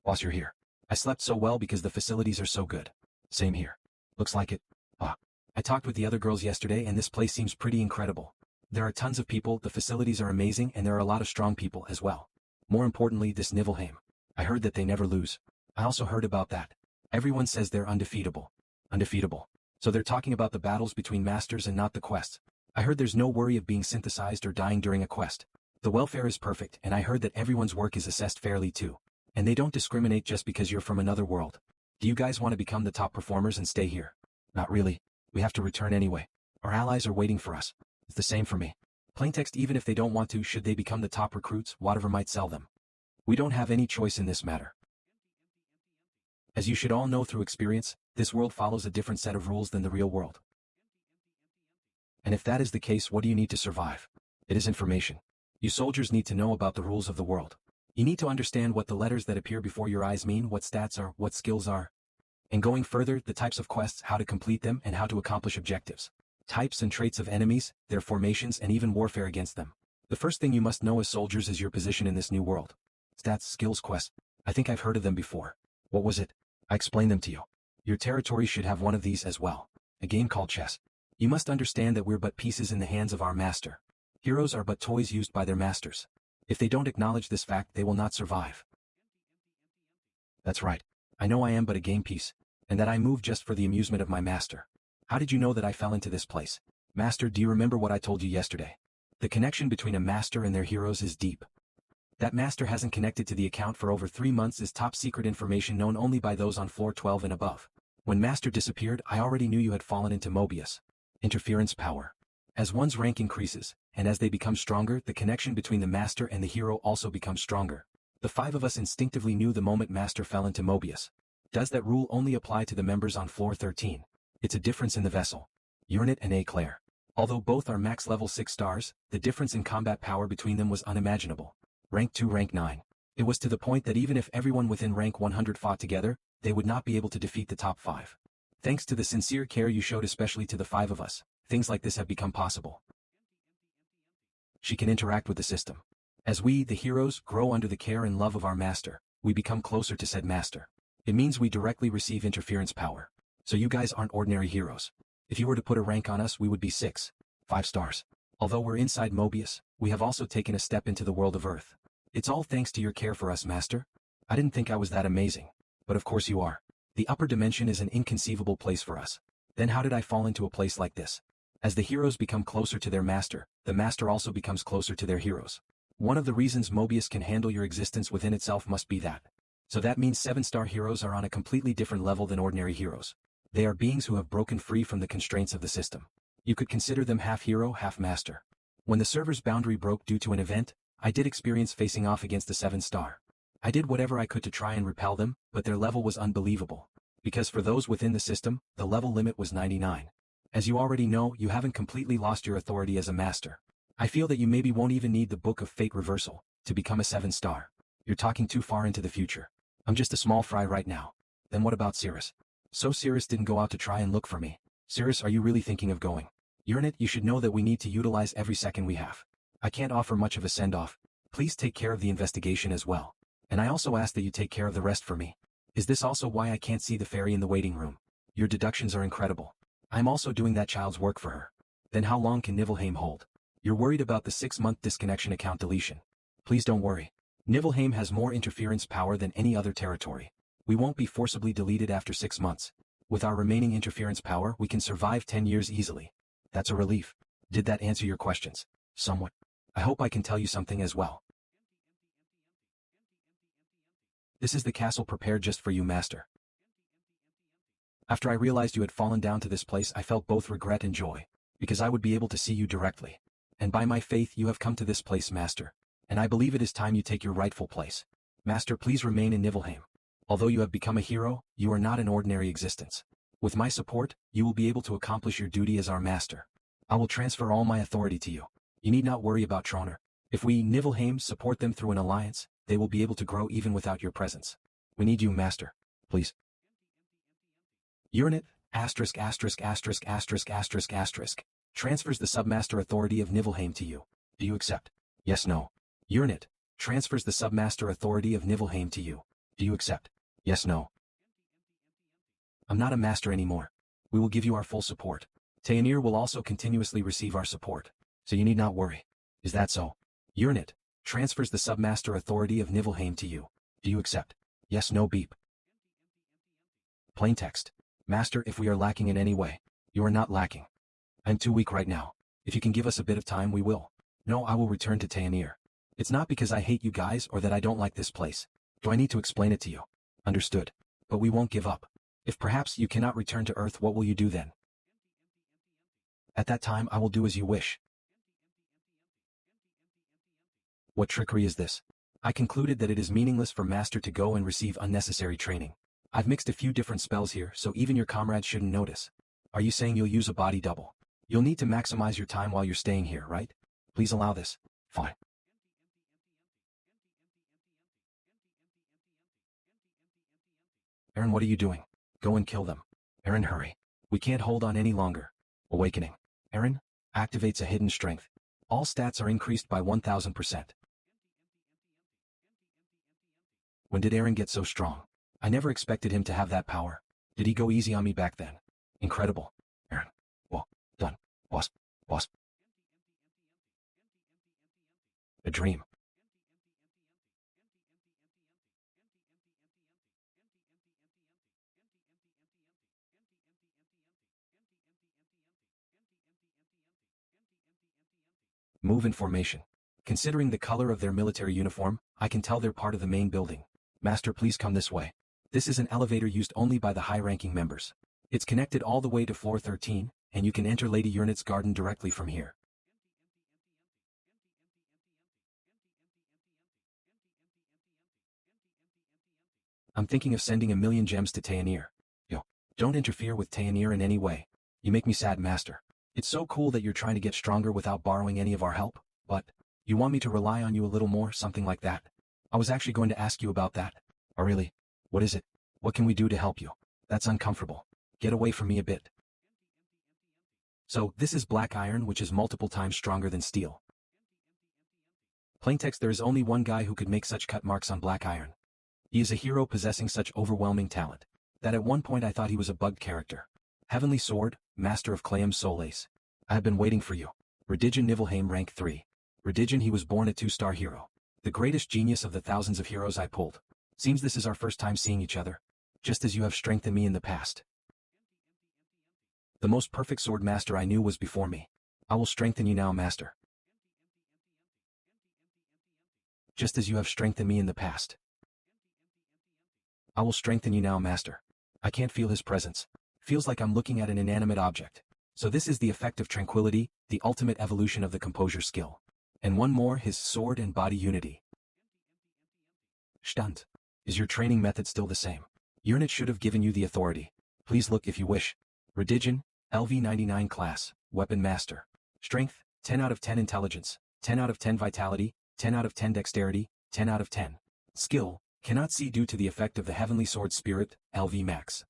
Boss, you're here. I slept so well because the facilities are so good. Same here. Looks like it. I talked with the other girls yesterday and this place seems pretty incredible. There are tons of people, the facilities are amazing, and there are a lot of strong people as well. More importantly, this Niflheim. I heard that they never lose. I also heard about that. Everyone says they're undefeatable. Undefeatable. So they're talking about the battles between masters and not the quests. I heard there's no worry of being synthesized or dying during a quest. The welfare is perfect, and I heard that everyone's work is assessed fairly too. And they don't discriminate just because you're from another world. Do you guys want to become the top performers and stay here? Not really. We have to return anyway. Our allies are waiting for us. It's the same for me. Plaintext, even if they don't want to, should they become the top recruits, whatever might sell them. We don't have any choice in this matter. As you should all know through experience, this world follows a different set of rules than the real world. And if that is the case, what do you need to survive? It is information. You soldiers need to know about the rules of the world. You need to understand what the letters that appear before your eyes mean, what stats are, what skills are. And going further, the types of quests, how to complete them, and how to accomplish objectives. Types and traits of enemies, their formations and even warfare against them. The first thing you must know as soldiers is your position in this new world. Stats, skills, quests. I think I've heard of them before. What was it? I explained them to you. Your territory should have one of these as well. A game called chess. You must understand that we're but pieces in the hands of our master. Heroes are but toys used by their masters. If they don't acknowledge this fact, they will not survive. That's right. I know I am but a game piece, and that I move just for the amusement of my master. How did you know that I fell into this place? Master, do you remember what I told you yesterday? The connection between a master and their heroes is deep. That master hasn't connected to the account for over 3 months is top secret information known only by those on floor 12 and above. When master disappeared, I already knew you had fallen into Mobius. Interference power. As one's rank increases, and as they become stronger, the connection between the master and the hero also becomes stronger. The 5 of us instinctively knew the moment master fell into Mobius. Does that rule only apply to the members on floor 13? It's a difference in the vessel. Unit and Eclair. Although both are max level 6 stars, the difference in combat power between them was unimaginable. Rank 2, rank 9. It was to the point that even if everyone within rank 100 fought together, they would not be able to defeat the top 5. Thanks to the sincere care you showed especially to the 5 of us, things like this have become possible. She can interact with the system. As we, the heroes, grow under the care and love of our master, we become closer to said master. It means we directly receive interference power. So you guys aren't ordinary heroes. If you were to put a rank on us, we would be 6, 5 stars. Although we're inside Mobius, we have also taken a step into the world of Earth. It's all thanks to your care for us, master. I didn't think I was that amazing. But of course you are. The upper dimension is an inconceivable place for us. Then how did I fall into a place like this? As the heroes become closer to their master, the master also becomes closer to their heroes. One of the reasons Mobius can handle your existence within itself must be that. So that means 7-star heroes are on a completely different level than ordinary heroes. They are beings who have broken free from the constraints of the system. You could consider them half hero, half master. When the server's boundary broke due to an event, I did experience facing off against a 7-star. I did whatever I could to try and repel them, but their level was unbelievable. Because for those within the system, the level limit was 99. As you already know, you haven't completely lost your authority as a master. I feel that you maybe won't even need the Book of Fate reversal to become a 7-star. You're talking too far into the future. I'm just a small fry right now. Then what about Cirrus? So Cirrus didn't go out to try and look for me. Cirrus, are you really thinking of going? Uranit, you should know that we need to utilize every second we have. I can't offer much of a send-off. Please take care of the investigation as well. And I also ask that you take care of the rest for me. Is this also why I can't see the fairy in the waiting room? Your deductions are incredible. I'm also doing that child's work for her. Then how long can Nibelheim hold? You're worried about the 6-month disconnection account deletion. Please don't worry. Nibelheim has more interference power than any other territory. We won't be forcibly deleted after 6 months. With our remaining interference power, we can survive 10 years easily. That's a relief. Did that answer your questions? Somewhat. I hope I can tell you something as well. This is the castle prepared just for you, master. After I realized you had fallen down to this place, I felt both regret and joy, because I would be able to see you directly. And by my faith you have come to this place, master. And I believe it is time you take your rightful place. Master, please remain in Nibelheim. Although you have become a hero, you are not an ordinary existence. With my support, you will be able to accomplish your duty as our master. I will transfer all my authority to you. You need not worry about Troner. If we, Nibelheim, support them through an alliance, they will be able to grow even without your presence. We need you, master. Please. Uranit, **********, transfers the submaster authority of Nibelheim to you. Do you accept? Yes, no. Uranit, transfers the submaster authority of Nibelheim to you. Do you accept? Yes, no. I'm not a master anymore. We will give you our full support. Tayanir will also continuously receive our support. So you need not worry. Is that so? Uranit, transfers the submaster authority of Nibelheim to you. Do you accept? Yes, no, beep. Plain text. Master, if we are lacking in any way, you are not lacking. I'm too weak right now. If you can give us a bit of time, we will. No, I will return to Tayanir. It's not because I hate you guys or that I don't like this place. Do I need to explain it to you? Understood. But we won't give up. If perhaps you cannot return to Earth, what will you do then? At that time I will do as you wish. What trickery is this? I concluded that it is meaningless for Master to go and receive unnecessary training. I've mixed a few different spells here, so even your comrades shouldn't notice. Are you saying you'll use a body double? You'll need to maximize your time while you're staying here, right? Please allow this. Fine. Eren, what are you doing? Go and kill them. Eren, hurry. We can't hold on any longer. Awakening. Eren activates a hidden strength. All stats are increased by 1000%. When did Eren get so strong? I never expected him to have that power. Did he go easy on me back then? Incredible. Eren. Well, done. Boss. Boss. A dream. Move in formation. Considering the color of their military uniform, I can tell they're part of the main building. Master, please come this way. This is an elevator used only by the high-ranking members. It's connected all the way to floor 13, and you can enter Lady Urnit's garden directly from here. I'm thinking of sending 1,000,000 gems to Tayanir. Yo, don't interfere with Tayanir in any way. You make me sad, Master. It's so cool that you're trying to get stronger without borrowing any of our help, but you want me to rely on you a little more, something like that? I was actually going to ask you about that. Oh really? What is it? What can we do to help you? That's uncomfortable. Get away from me a bit. So, this is black iron, which is multiple times stronger than steel. Plaintext: there is only one guy who could make such cut marks on black iron. He is a hero possessing such overwhelming talent, that at one point I thought he was a bugged character. Heavenly Sword, Master of Clayam Solace. I have been waiting for you. Redigen Nivellheim, rank 3. Redigen, he was born a 2-star hero. The greatest genius of the thousands of heroes I pulled. Seems this is our first time seeing each other. Just as you have strengthened me in the past. The most perfect sword master I knew was before me. I will strengthen you now, Master. Just as you have strengthened me in the past. I will strengthen you now, Master. I can't feel his presence. Feels like I'm looking at an inanimate object. So this is the effect of tranquility, the ultimate evolution of the composure skill. And one more, his sword and body unity. Stunt. Is your training method still the same? Urnit should have given you the authority. Please look if you wish. Redigen, LV99 class, Weapon Master. Strength, 10 out of 10 intelligence, 10 out of 10 vitality, 10 out of 10 dexterity, 10 out of 10. Skill, cannot see due to the effect of the Heavenly Sword Spirit, LV Max.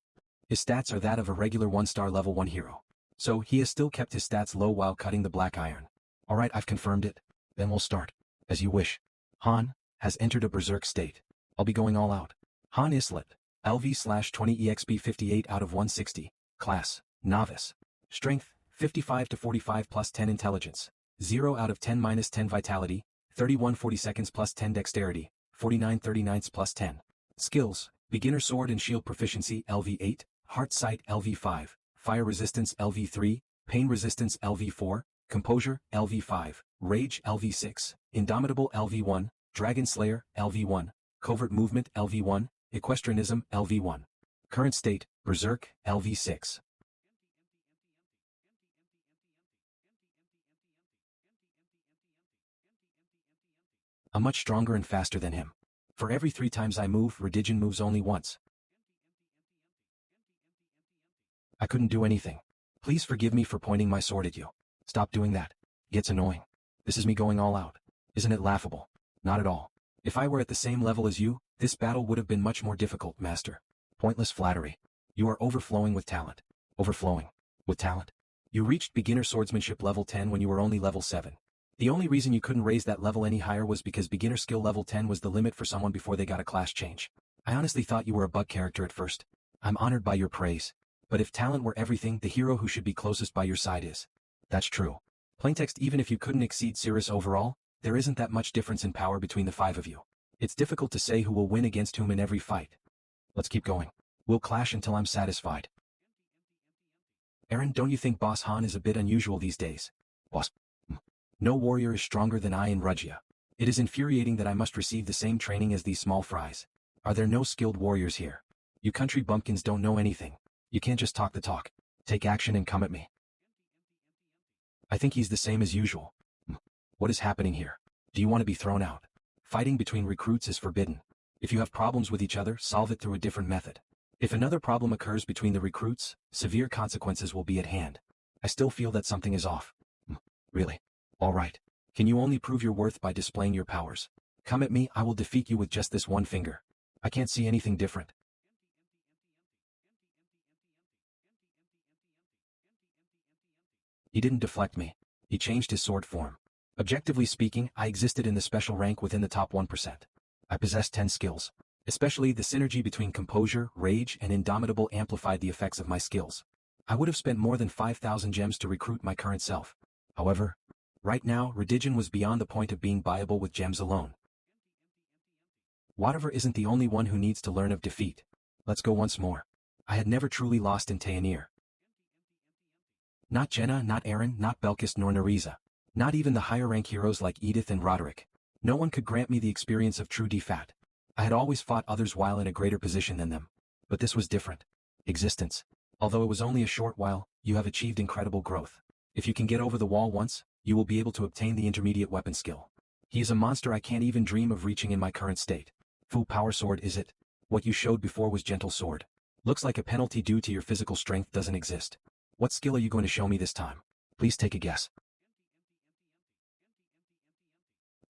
His stats are that of a regular 1-star level 1 hero. So he has still kept his stats low while cutting the black iron. Alright, I've confirmed it. Then we'll start. As you wish. Han has entered a berserk state. I'll be going all out. Han Islet, LV/20 EXP 58 out of 160. Class, Novice. Strength, 55 to 45 plus 10 intelligence. 0 out of 10 minus 10 vitality. 31 40 seconds plus 10 dexterity. 49 39 plus 10. Skills, beginner sword and shield proficiency LV8, heart sight LV5, fire resistance LV3, pain resistance LV4, composure LV5, rage LV6, indomitable LV1, dragon slayer LV1, covert movement LV1, equestrianism LV1. Current state, berserk LV6. I'm much stronger and faster than him. For every 3 times I move, Redigen moves only once. I couldn't do anything. Please forgive me for pointing my sword at you. Stop doing that. Gets annoying. This is me going all out. Isn't it laughable? Not at all. If I were at the same level as you, this battle would have been much more difficult, Master. Pointless flattery. You are overflowing with talent. Overflowing. With talent? You reached beginner swordsmanship level 10 when you were only level 7. The only reason you couldn't raise that level any higher was because beginner skill level 10 was the limit for someone before they got a class change. I honestly thought you were a bug character at first. I'm honored by your praise. But if talent were everything, the hero who should be closest by your side is. That's true. Plaintext: even if you couldn't exceed Cirrus overall, there isn't that much difference in power between the 5 of you. It's difficult to say who will win against whom in every fight. Let's keep going. We'll clash until I'm satisfied. Eren, don't you think Boss Han is a bit unusual these days? Boss? No warrior is stronger than I in Rudgia. It is infuriating that I must receive the same training as these small fries. Are there no skilled warriors here? You country bumpkins don't know anything. You can't just talk the talk. Take action and come at me. I think he's the same as usual. What is happening here? Do you want to be thrown out? Fighting between recruits is forbidden. If you have problems with each other, solve it through a different method. If another problem occurs between the recruits, severe consequences will be at hand. I still feel that something is off. Really? All right. Can you only prove your worth by displaying your powers? Come at me, I will defeat you with just this one finger. I can't see anything different. He didn't deflect me. He changed his sword form. Objectively speaking, I existed in the special rank within the top 1%. I possessed 10 skills. Especially the synergy between composure, rage, and indomitable amplified the effects of my skills. I would have spent more than 5,000 gems to recruit my current self. However, right now, religion was beyond the point of being buyable with gems alone. Whatever isn't the only one who needs to learn of defeat. Let's go once more. I had never truly lost in Tayanir. Not Jenna, not Aaron, not Belkis nor Nariza. Not even the higher rank heroes like Edith and Roderick. No one could grant me the experience of true defat. I had always fought others while in a greater position than them. But this was different. Existence. Although it was only a short while, you have achieved incredible growth. If you can get over the wall once, you will be able to obtain the intermediate weapon skill. He is a monster I can't even dream of reaching in my current state. Full power sword is it? What you showed before was gentle sword. Looks like a penalty due to your physical strength doesn't exist. What skill are you going to show me this time? Please take a guess.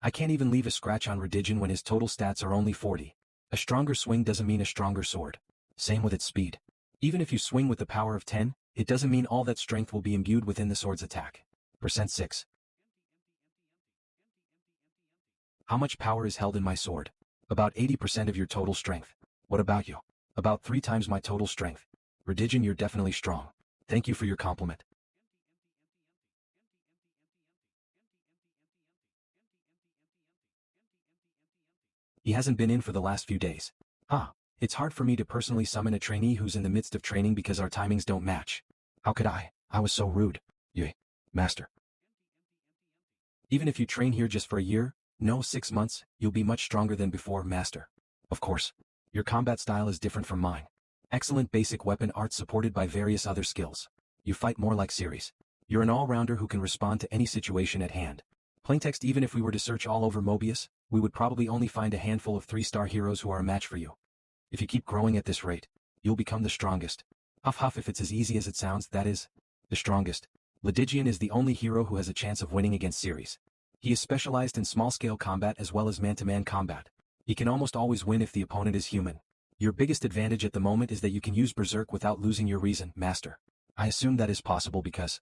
I can't even leave a scratch on Redigion when his total stats are only 40. A stronger swing doesn't mean a stronger sword. Same with its speed. Even if you swing with the power of 10, it doesn't mean all that strength will be imbued within the sword's attack. Percent 6. How much power is held in my sword? About 80% of your total strength. What about you? About 3 times my total strength. Redigion, you're definitely strong. Thank you for your compliment. He hasn't been in for the last few days. It's hard for me to personally summon a trainee who's in the midst of training because our timings don't match. How could I? I was so rude. Yay, master. Even if you train here just for a year, no 6 months, you'll be much stronger than before, master. Of course. Your combat style is different from mine. Excellent basic weapon art supported by various other skills. You fight more like series. You're an all-rounder who can respond to any situation at hand. Plaintext, even if we were to search all over Mobius, we would probably only find a handful of 3-star heroes who are a match for you. If you keep growing at this rate, you'll become the strongest. Huff huff, if it's as easy as it sounds, that is, the strongest. Ledigian is the only hero who has a chance of winning against Ceres. He is specialized in small-scale combat as well as man-to-man combat. He can almost always win if the opponent is human. Your biggest advantage at the moment is that you can use Berserk without losing your reason, master. I assume that is possible because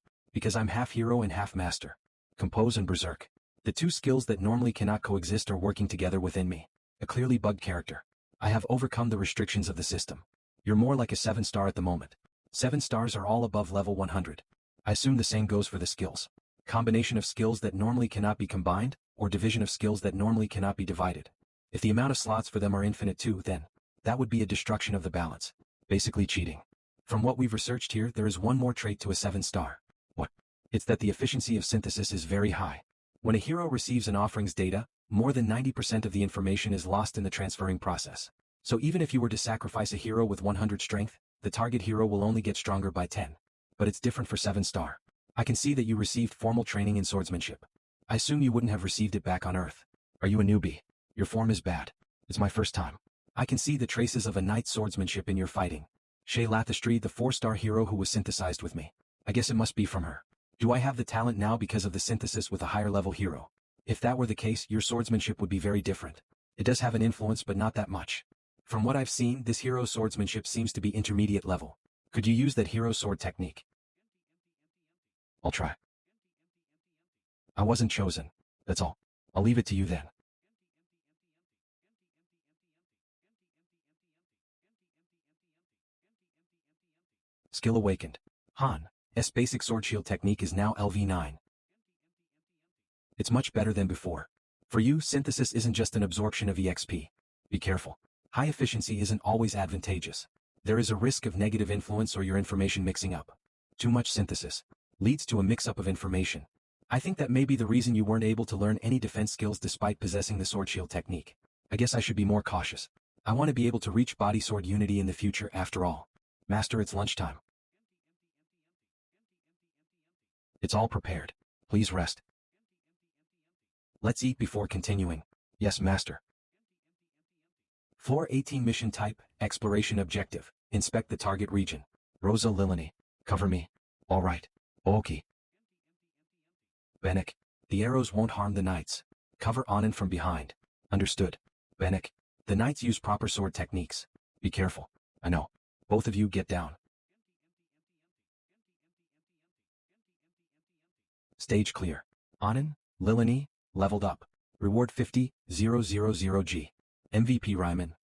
I'm half hero and half master. Compose and Berserk. The 2 skills that normally cannot coexist are working together within me. A clearly bugged character. I have overcome the restrictions of the system. You're more like a 7-star at the moment. 7 stars are all above level 100. I assume the same goes for the skills. Combination of skills that normally cannot be combined, or division of skills that normally cannot be divided. If the amount of slots for them are infinite too, then that would be a destruction of the balance. Basically cheating. From what we've researched here, there is one more trait to a 7-star. What? It's that the efficiency of synthesis is very high. When a hero receives an offering's data, more than 90% of the information is lost in the transferring process. So even if you were to sacrifice a hero with 100 strength, the target hero will only get stronger by 10. But it's different for 7-star. I can see that you received formal training in swordsmanship. I assume you wouldn't have received it back on Earth. Are you a newbie? Your form is bad. It's my first time. I can see the traces of a knight's swordsmanship in your fighting. Shay Lathistry, the 4-star hero who was synthesized with me. I guess it must be from her. Do I have the talent now because of the synthesis with a higher level hero? If that were the case, your swordsmanship would be very different. It does have an influence, but not that much. From what I've seen, this hero's swordsmanship seems to be intermediate level. Could you use that hero sword technique? I'll try. I wasn't chosen. That's all. I'll leave it to you then. Skill awakened. Han's basic sword shield technique is now LV9. It's much better than before. For you, synthesis isn't just an absorption of EXP. Be careful. High efficiency isn't always advantageous. There is a risk of negative influence or your information mixing up. Too much synthesis leads to a mix-up of information. I think that may be the reason you weren't able to learn any defense skills despite possessing the sword shield technique. I guess I should be more cautious. I want to be able to reach body sword unity in the future after all. Master, it's lunchtime. It's all prepared. Please rest. Let's eat before continuing. Yes, master. Floor 18 mission type, exploration objective, inspect the target region. Rosa Lilini. Cover me. All right. Oki. Benek. The arrows won't harm the knights. Cover on and from behind. Understood. Benek. The knights use proper sword techniques. Be careful. I know. Both of you get down. Stage clear. Anin, Lilini, leveled up. Reward 50,000G. MVP Ryman.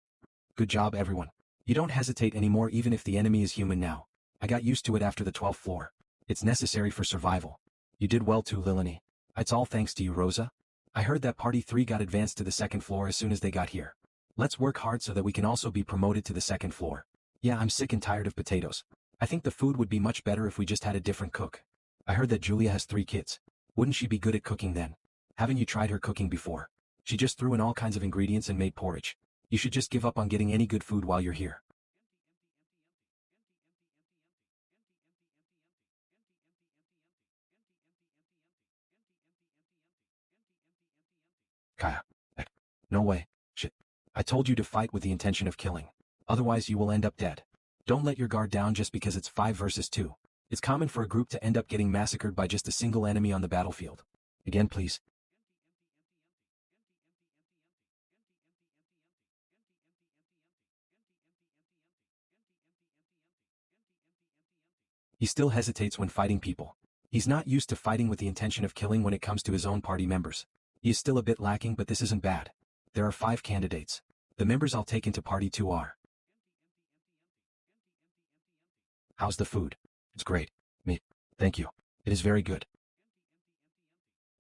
Good job everyone. You don't hesitate anymore even if the enemy is human now. I got used to it after the 12th floor. It's necessary for survival. You did well too, Lilini. It's all thanks to you, Rosa. I heard that Party 3 got advanced to the 2nd floor as soon as they got here. Let's work hard so that we can also be promoted to the 2nd floor. Yeah, I'm sick and tired of potatoes. I think the food would be much better if we just had a different cook. I heard that Julia has 3 kids. Wouldn't she be good at cooking then? Haven't you tried her cooking before? She just threw in all kinds of ingredients and made porridge. You should just give up on getting any good food while you're here. Kaya. No way. Shit. I told you to fight with the intention of killing. Otherwise you will end up dead. Don't let your guard down just because it's 5 versus 2. It's common for a group to end up getting massacred by just a single enemy on the battlefield. Again please. He still hesitates when fighting people. He's not used to fighting with the intention of killing when it comes to his own party members. He is still a bit lacking, but this isn't bad. There are 5 candidates. The members I'll take into Party 2 are. How's the food? It's great. Me. Thank you. It is very good.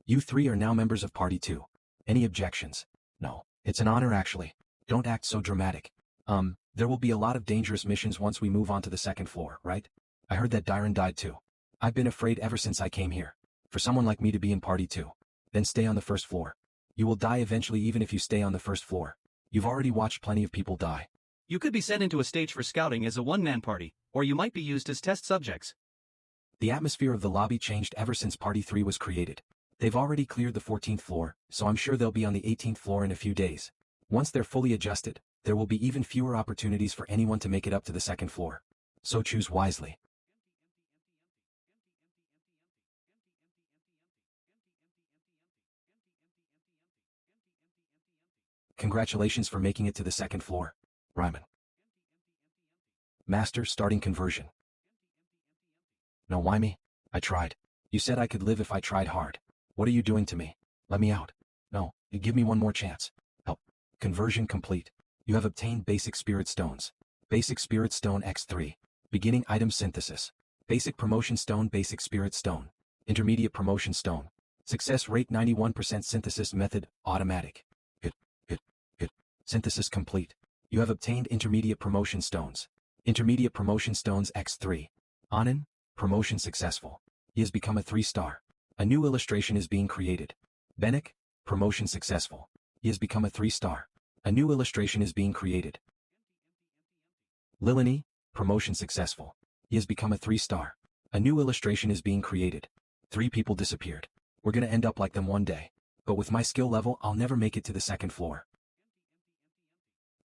You 3 are now members of Party 2. Any objections? No. It's an honor actually. Don't act so dramatic. There will be a lot of dangerous missions once we move on to the 2nd floor, right? I heard that Dyron died too. I've been afraid ever since I came here. For someone like me to be in Party 2. Then stay on the 1st floor. You will die eventually even if you stay on the 1st floor. You've already watched plenty of people die. You could be sent into a stage for scouting as a one-man party, or you might be used as test subjects. The atmosphere of the lobby changed ever since Party 3 was created. They've already cleared the 14th floor, so I'm sure they'll be on the 18th floor in a few days. Once they're fully adjusted, there will be even fewer opportunities for anyone to make it up to the 2nd floor. So choose wisely. Congratulations for making it to the 2nd floor, Ryman. Master, starting conversion. No, why me? I tried. You said I could live if I tried hard. What are you doing to me? Let me out. No, you give me one more chance. Help. Conversion complete. You have obtained basic spirit stones. Basic spirit stone X3. Beginning item synthesis. Basic promotion stone, basic spirit stone. Intermediate promotion stone. Success rate 91%, synthesis method, automatic. Synthesis complete. You have obtained intermediate promotion stones. Intermediate promotion stones X3. Anin, promotion successful. He has become a 3-star. A new illustration is being created. Benik, promotion successful. He has become a 3-star. A new illustration is being created. Lilini, promotion successful. He has become a 3-star. A new illustration is being created. 3 people disappeared. We're gonna end up like them one day. But with my skill level, I'll never make it to the 2nd floor.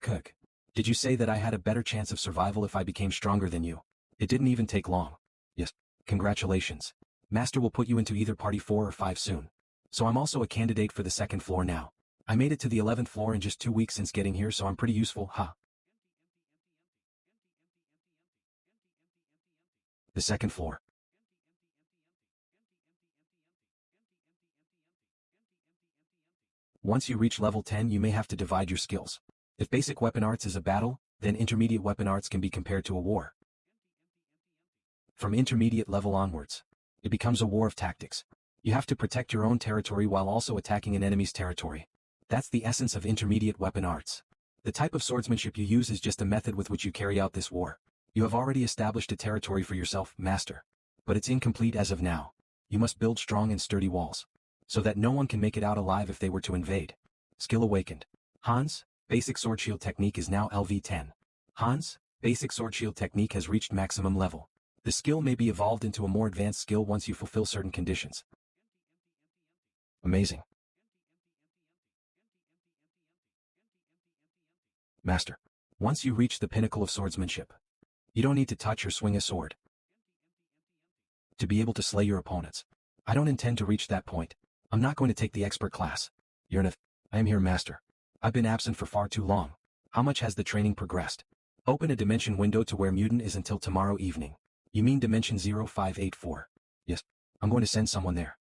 Cook. Did you say that I had a better chance of survival if I became stronger than you? It didn't even take long. Yes. Congratulations. Master will put you into either Party 4 or 5 soon. So I'm also a candidate for the 2nd floor now. I made it to the 11th floor in just 2 weeks since getting here, so I'm pretty useful, huh? The 2nd floor. Once you reach level 10 you may have to divide your skills. If basic weapon arts is a battle, then intermediate weapon arts can be compared to a war. From intermediate level onwards, it becomes a war of tactics. You have to protect your own territory while also attacking an enemy's territory. That's the essence of intermediate weapon arts. The type of swordsmanship you use is just a method with which you carry out this war. You have already established a territory for yourself, Master. But it's incomplete as of now. You must build strong and sturdy walls, so that no one can make it out alive if they were to invade. Skill awakened. Hans, basic sword shield technique is now LV10. Hans, basic sword shield technique has reached maximum level. The skill may be evolved into a more advanced skill once you fulfill certain conditions. Amazing. Master. Once you reach the pinnacle of swordsmanship, you don't need to touch or swing a sword to be able to slay your opponents. I don't intend to reach that point. I'm not going to take the expert class. I am here, Master. I've been absent for far too long. How much has the training progressed? Open a dimension window to where mutant is until tomorrow evening. You mean dimension 0584? Yes. I'm going to send someone there.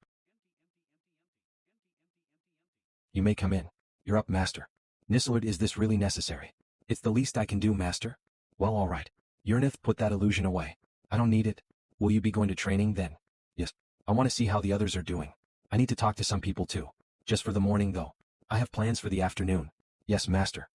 You may come in. You're up, master. Nislord, is this really necessary? It's the least I can do, master. Well, alright. Urnith, put that illusion away. I don't need it. Will you be going to training then? Yes. I want to see how the others are doing. I need to talk to some people too. Just for the morning though. I have plans for the afternoon. Yes, master.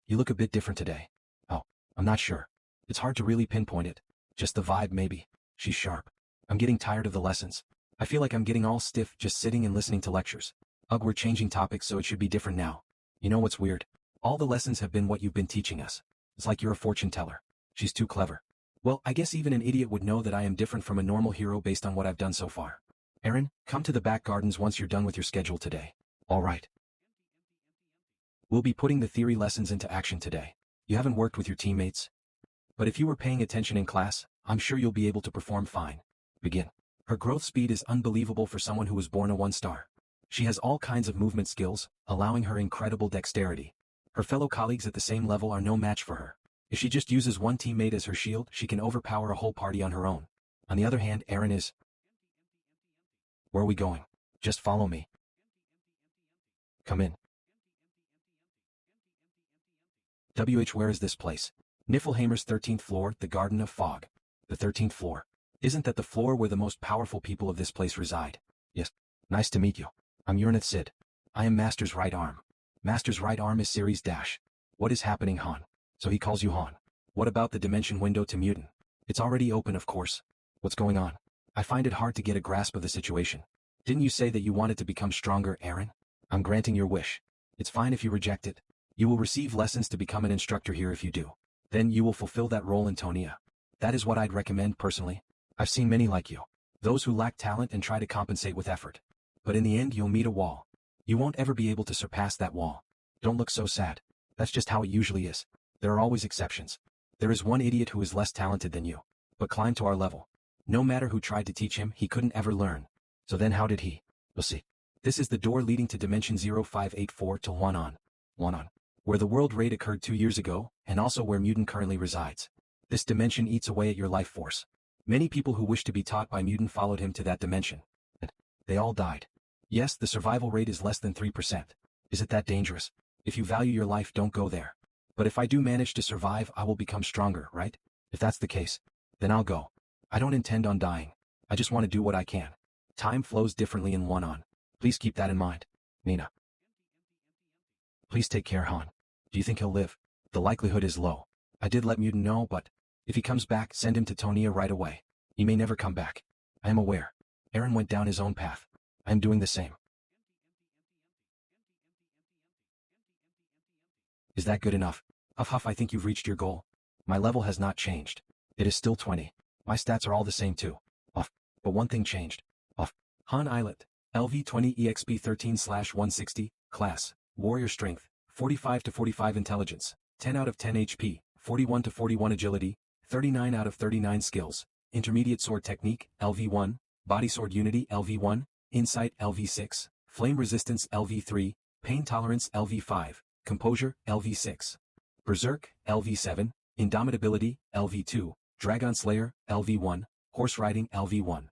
You look a bit different today. Oh, I'm not sure. It's hard to really pinpoint it. Just the vibe maybe. She's sharp. I'm getting tired of the lessons. I feel like I'm getting all stiff just sitting and listening to lectures. Ugh, we're changing topics so it should be different now. You know what's weird? All the lessons have been what you've been teaching us. It's like you're a fortune teller. She's too clever. Well, I guess even an idiot would know that I am different from a normal hero based on what I've done so far. Aaron, come to the back gardens once you're done with your schedule today. All right. We'll be putting the theory lessons into action today. You haven't worked with your teammates? But if you were paying attention in class, I'm sure you'll be able to perform fine. Begin. Her growth speed is unbelievable for someone who was born a 1-star. She has all kinds of movement skills, allowing her incredible dexterity. Her fellow colleagues at the same level are no match for her. If she just uses one teammate as her shield, she can overpower a whole party on her own. On the other hand, Aaron is... Where are we going? Just follow me. Come in. Where is this place? Niflheimer's 13th floor, the Garden of Fog. The 13th floor. Isn't that the floor where the most powerful people of this place reside? Yes. Nice to meet you. I'm Urnith Sid. I am Master's right arm. Master's right arm is Series Dash. What is happening, Han? So he calls you Han. What about the dimension window to Mutant? It's already open, of course. What's going on? I find it hard to get a grasp of the situation. Didn't you say that you wanted to become stronger, Aaron? I'm granting your wish. It's fine if you reject it. You will receive lessons to become an instructor here if you do. Then you will fulfill that role in Tonia. That is what I'd recommend personally. I've seen many like you. Those who lack talent and try to compensate with effort. But in the end you'll meet a wall. You won't ever be able to surpass that wall. Don't look so sad. That's just how it usually is. There are always exceptions. There is one idiot who is less talented than you, but climbed to our level. No matter who tried to teach him, he couldn't ever learn. So then how did he? We'll see. This is the door leading to dimension 0584 to Huanon, where the world raid occurred 2 years ago, and also where Mutant currently resides. This dimension eats away at your life force. Many people who wished to be taught by Mutant followed him to that dimension. And they all died. Yes, the survival rate is less than 3%. Is it that dangerous? If you value your life, don't go there. But if I do manage to survive, I will become stronger, right? If that's the case, then I'll go. I don't intend on dying. I just want to do what I can. Time flows differently in Huanon. Please keep that in mind. Nina. Please take care, Han. Do you think he'll live? The likelihood is low. I did let Mutant know, but if he comes back, send him to Tonia right away. He may never come back. I am aware. Aaron went down his own path. I am doing the same. Is that good enough? Huff, I think you've reached your goal. My level has not changed. It is still 20. My stats are all the same too. But one thing changed. Han Islet, LV20 EXP 13/160, class, warrior strength, 45 to 45 intelligence, 10 out of 10 HP, 41 to 41 agility, 39 out of 39 skills, intermediate sword technique, LV1, body sword unity, LV1, insight, LV6, flame resistance, LV3, pain tolerance, LV5, composure, LV6, berserk, LV7, indomitability, LV2, dragon slayer, LV1, horse riding, LV1.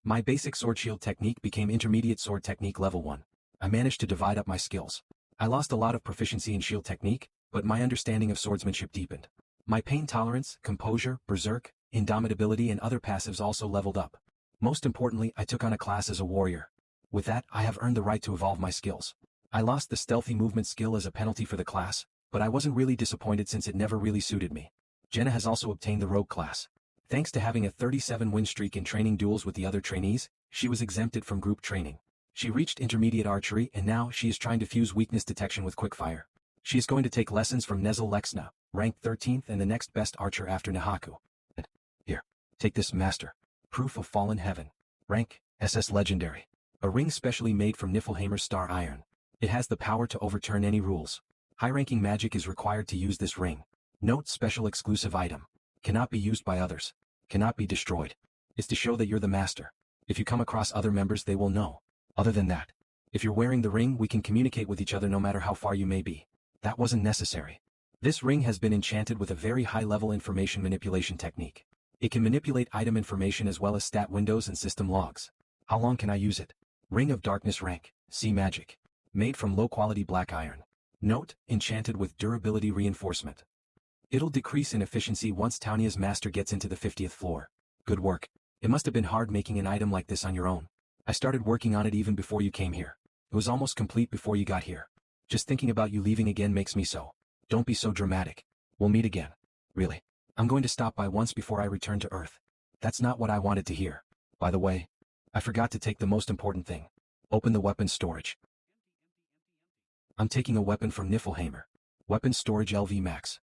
My basic sword shield technique became intermediate sword technique level 1. I managed to divide up my skills. I lost a lot of proficiency in shield technique, but my understanding of swordsmanship deepened. My pain tolerance, composure, berserk, indomitability and other passives also leveled up. Most importantly, I took on a class as a warrior. With that, I have earned the right to evolve my skills. I lost the stealthy movement skill as a penalty for the class, but I wasn't really disappointed since it never really suited me. Jenna has also obtained the rogue class. Thanks to having a 37-win streak in training duels with the other trainees, she was exempted from group training. She reached intermediate archery and now she is trying to fuse weakness detection with quickfire. She is going to take lessons from Nezel Lexna, ranked 13th and the next best archer after Nahaku. And here, take this, master. Proof of Fallen Heaven. Rank, SS Legendary. A ring specially made from Niflheimer's star iron. It has the power to overturn any rules. High-ranking magic is required to use this ring. Note: special exclusive item. Cannot be used by others. Cannot be destroyed. It's to show that you're the master. If you come across other members, they will know. Other than that, if you're wearing the ring, we can communicate with each other no matter how far you may be. That wasn't necessary. This ring has been enchanted with a very high-level information manipulation technique. It can manipulate item information as well as stat windows and system logs. How long can I use it? Ring of Darkness rank, See magic. Made from low-quality black iron. Note, enchanted with durability reinforcement. It'll decrease in efficiency once Taunia's master gets into the 50th floor. Good work. It must have been hard making an item like this on your own. I started working on it even before you came here. It was almost complete before you got here. Just thinking about you leaving again makes me so. Don't be so dramatic. We'll meet again. Really. I'm going to stop by once before I return to Earth. That's not what I wanted to hear. By the way, I forgot to take the most important thing. Open the weapons storage. I'm taking a weapon from Niflheimer. Weapons storage LV max.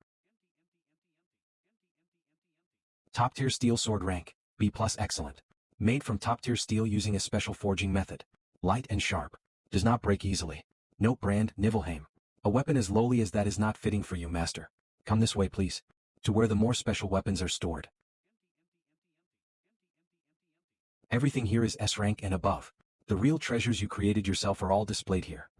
Top tier steel sword rank, B+ excellent. Made from top tier steel using a special forging method. Light and sharp. Does not break easily. Note brand, Niflheim. A weapon as lowly as that is not fitting for you, master. Come this way please. To where the more special weapons are stored. Everything here is S rank and above. The real treasures you created yourself are all displayed here.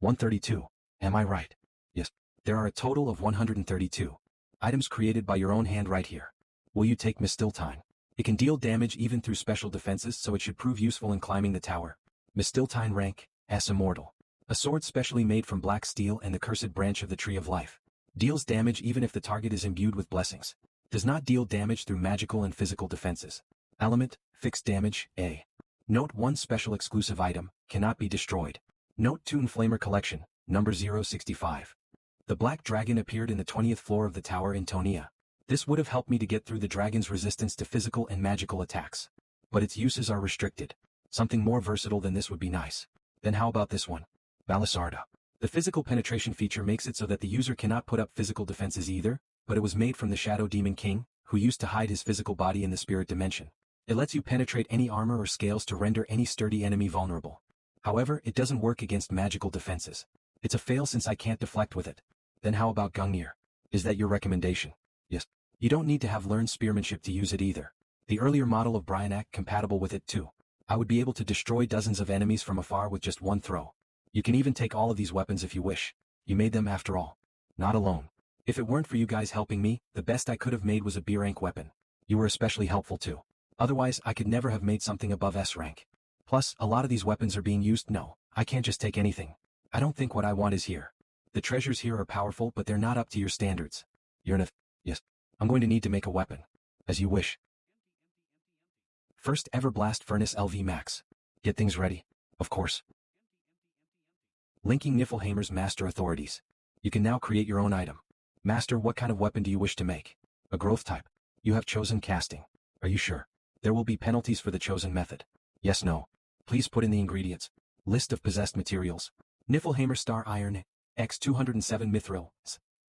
132. Am I right? Yes. There are a total of 132 items created by your own hand right here. Will you take Mistiltine? It can deal damage even through special defenses, so it should prove useful in climbing the tower. Mistiltine rank, S immortal. A sword specially made from black steel and the cursed branch of the Tree of Life. Deals damage even if the target is imbued with blessings. Does not deal damage through magical and physical defenses. Element, fixed damage, A. Note 1 special exclusive item, cannot be destroyed. Note 2 Flamer collection, number 065. The black dragon appeared in the 20th floor of the tower in Tonia. This would have helped me to get through the dragon's resistance to physical and magical attacks. But its uses are restricted. Something more versatile than this would be nice. Then how about this one? Balisarda. The physical penetration feature makes it so that the user cannot put up physical defenses either, but it was made from the Shadow Demon King, who used to hide his physical body in the spirit dimension. It lets you penetrate any armor or scales to render any sturdy enemy vulnerable. However, it doesn't work against magical defenses. It's a fail since I can't deflect with it. Then how about Gungnir? Is that your recommendation? Yes. You don't need to have learned spearmanship to use it either. The earlier model of Bryanak compatible with it too. I would be able to destroy dozens of enemies from afar with just one throw. You can even take all of these weapons if you wish. You made them after all. Not alone. If it weren't for you guys helping me, the best I could have made was a B rank weapon. You were especially helpful too. Otherwise, I could never have made something above S rank. Plus, a lot of these weapons are being used. No, I can't just take anything. I don't think what I want is here. The treasures here are powerful, but they're not up to your standards. You're Yes. I'm going to need to make a weapon. As you wish. First ever blast furnace LV max. Get things ready. Of course. Linking Niflheimer's master authorities. You can now create your own item. Master, what kind of weapon do you wish to make? A growth type. You have chosen casting. Are you sure? There will be penalties for the chosen method. Yes, no. Please put in the ingredients. List of possessed materials. Niflheimer star iron, X207 mithril,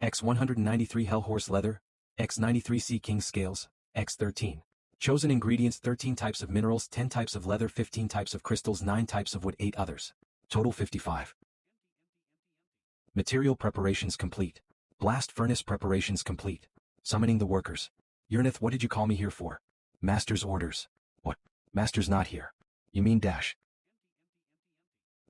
X193 hellhorse leather, X93 sea king scales, X13. Chosen ingredients 13 types of minerals, 10 types of leather, 15 types of crystals, 9 types of wood, 8 others. Total 55. Material preparations complete. Blast furnace preparations complete. Summoning the workers. Yurnith, what did you call me here for? Master's orders. What? Master's not here. You mean dash.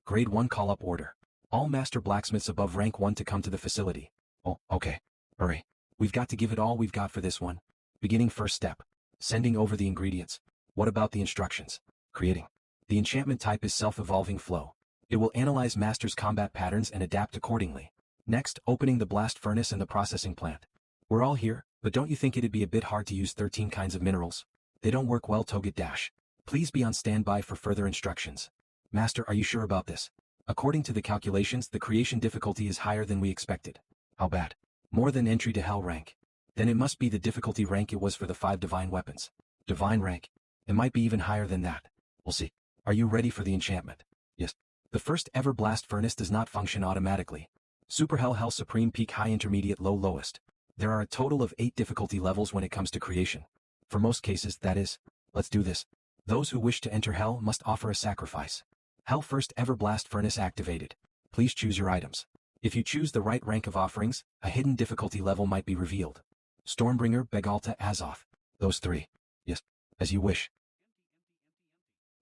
Grade 1 call-up order. All master blacksmiths above rank 1 to come to the facility. Oh, okay. Hurry. We've got to give it all we've got for this one. Beginning first step. Sending over the ingredients. What about the instructions? Creating. The enchantment type is self-evolving flow. It will analyze master's combat patterns and adapt accordingly. Next, opening the blast furnace and the processing plant. We're all here, but don't you think it'd be a bit hard to use 13 kinds of minerals? They don't work well. Toget dash. Please be on standby for further instructions. Master, are you sure about this? According to the calculations, the creation difficulty is higher than we expected. How bad? More than entry to hell rank. Then it must be the difficulty rank it was for the 5 divine weapons. Divine rank. It might be even higher than that. We'll see. Are you ready for the enchantment? Yes. The first ever blast furnace does not function automatically. Super Hell Supreme Peak High Intermediate Low Lowest. There are a total of 8 difficulty levels when it comes to creation. For most cases, that is. Let's do this. Those who wish to enter Hell must offer a sacrifice. Hell first ever blast furnace activated. Please choose your items. If you choose the right rank of offerings, a hidden difficulty level might be revealed. Stormbringer, Begalta, Azoth. Those 3. Yes. As you wish.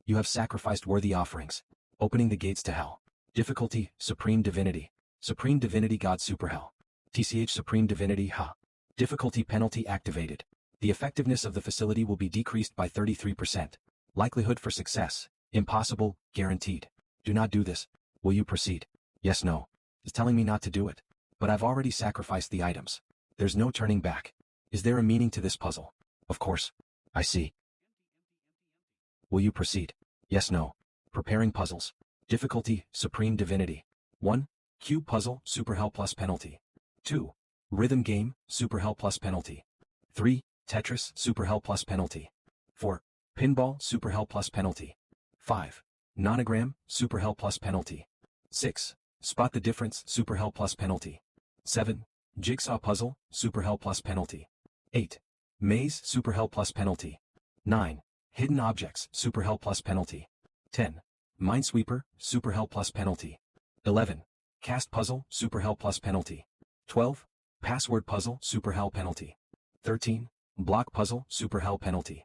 You have sacrificed worthy offerings. Opening the gates to Hell. Difficulty, Supreme Divinity. Supreme Divinity God Super Hell. TCH Supreme Divinity Ha. Difficulty penalty activated. The effectiveness of the facility will be decreased by 33%. Likelihood for success, Impossible, guaranteed. Do not do this. Will you proceed? Yes, no. It's telling me not to do it. But I've already sacrificed the items. There's no turning back. Is there a meaning to this puzzle? Of course. I see. Will you proceed? Yes, no. Preparing puzzles. Difficulty, Supreme Divinity. 1. Cube puzzle, Super Hell plus penalty. 2. Rhythm game, Super Hell plus penalty. 3. Tetris, Super Hell plus penalty. 4. Pinball, Super Hell plus penalty. 5. Nonogram, Super Hell plus penalty. 6. Spot the difference, Super Hell plus penalty. 7. Jigsaw puzzle, Super Hell plus penalty. 8. Maze, Super Hell plus penalty. 9. Hidden objects, Super Hell plus penalty. 10. Minesweeper, Super Hell plus penalty. 11. Cast puzzle, Super Hell plus penalty. 12. Password puzzle, Super Hell penalty. 13. Block puzzle, Super Hell penalty.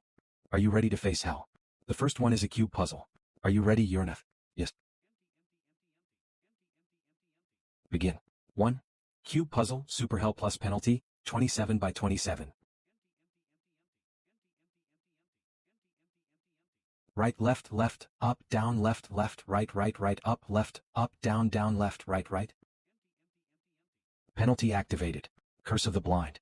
Are you ready to face hell? The first one is a cube puzzle. Are you ready, Yurneth? Yes. Begin. 1. Cube puzzle, Super Hell plus penalty, 27 by 27. Right, left, left, up, down, left, left, right, right, right, up, down, left, right, right. Penalty activated. Curse of the blind.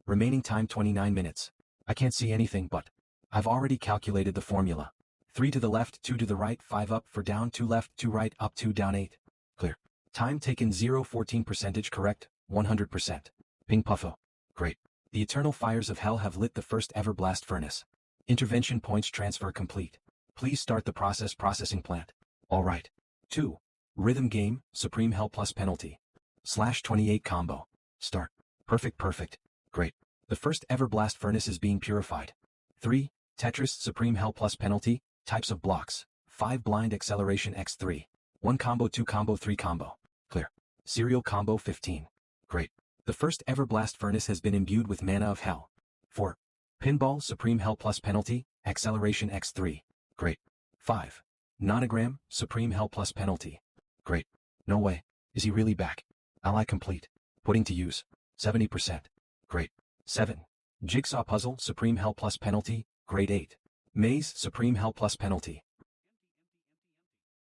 Remaining time 29 minutes. I can't see anything but. I've already calculated the formula. 3 to the left, 2 to the right, 5 up for down, 2 left, 2 right, up, 2 down, 8. Clear. Time taken 0.14% correct, 100%. Ping puffo. Great. The eternal fires of hell have lit the first ever blast furnace. Intervention points transfer complete. Please start the processing plant. Alright. 2. Rhythm game, Supreme Hell plus penalty. /28 combo. Start. Perfect. Great. The first ever blast furnace is being purified. 3. Tetris, Supreme Hell plus penalty, types of blocks. 5 blind acceleration x3. 1 combo, 2 combo, 3 combo. Clear. Serial combo 15. Great. The first ever blast furnace has been imbued with mana of hell. 4. Pinball, Supreme Hell plus penalty, acceleration x3. Great. 5. Nonogram, Supreme Hell plus penalty. Great. No way. Is he really back? Ally complete. Putting to use. 70%. Great. 7. Jigsaw puzzle, Supreme Hell plus penalty, grade 8. Maze, Supreme Hell plus penalty.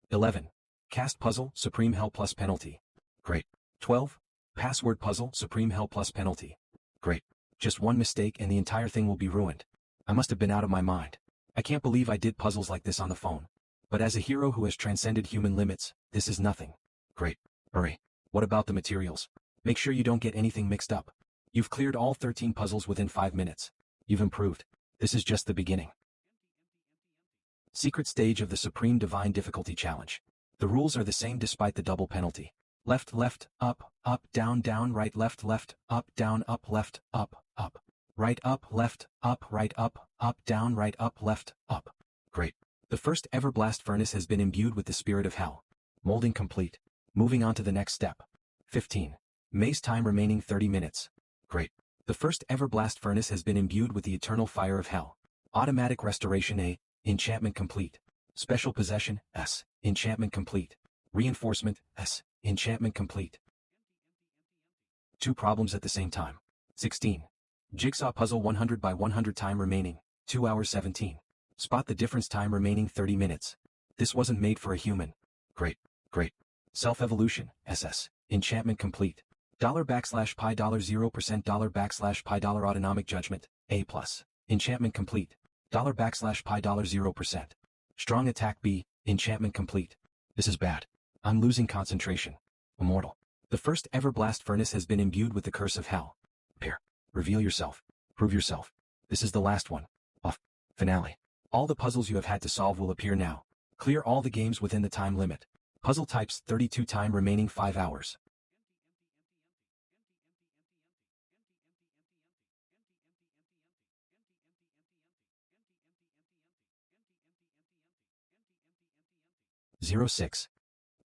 11. Cast puzzle, Supreme Hell plus penalty. Great. 12. Password puzzle, Supreme Hell plus penalty. Great. Just one mistake and the entire thing will be ruined. I must have been out of my mind. I can't believe I did puzzles like this on the phone. But as a hero who has transcended human limits, this is nothing. Great. Hurry. What about the materials? Make sure you don't get anything mixed up. You've cleared all 13 puzzles within 5 minutes. You've improved. This is just the beginning. Secret stage of the Supreme Divine Difficulty Challenge. The rules are the same despite the double penalty. Left, left, up, down, right, left, up, down, left, up, right, left, right, up, down, right, left, up. Great. The first ever blast furnace has been imbued with the spirit of hell. Molding complete. Moving on to the next step. 15. Maze time remaining 30 minutes. Great. The first ever blast furnace has been imbued with the eternal fire of hell. Automatic restoration A. Enchantment complete. Special possession S. Enchantment complete. Reinforcement S. Enchantment complete. 2 problems at the same time. 16. Jigsaw puzzle 100 by 100 time remaining, 2 hours 17. Spot the difference time remaining 30 minutes. This wasn't made for a human. Great. Self-evolution, SS. Enchantment complete. $/pi $0% $/pi autonomic judgment, A+. Enchantment complete. $/pi $0%. Strong attack B, enchantment complete. This is bad. I'm losing concentration. Immortal. The first ever blast furnace has been imbued with the curse of hell. Appear. Reveal yourself. Prove yourself. This is the last one. Off. Finale. All the puzzles you have had to solve will appear now. Clear all the games within the time limit. Puzzle types 32 time remaining 5 hours. Zero 6.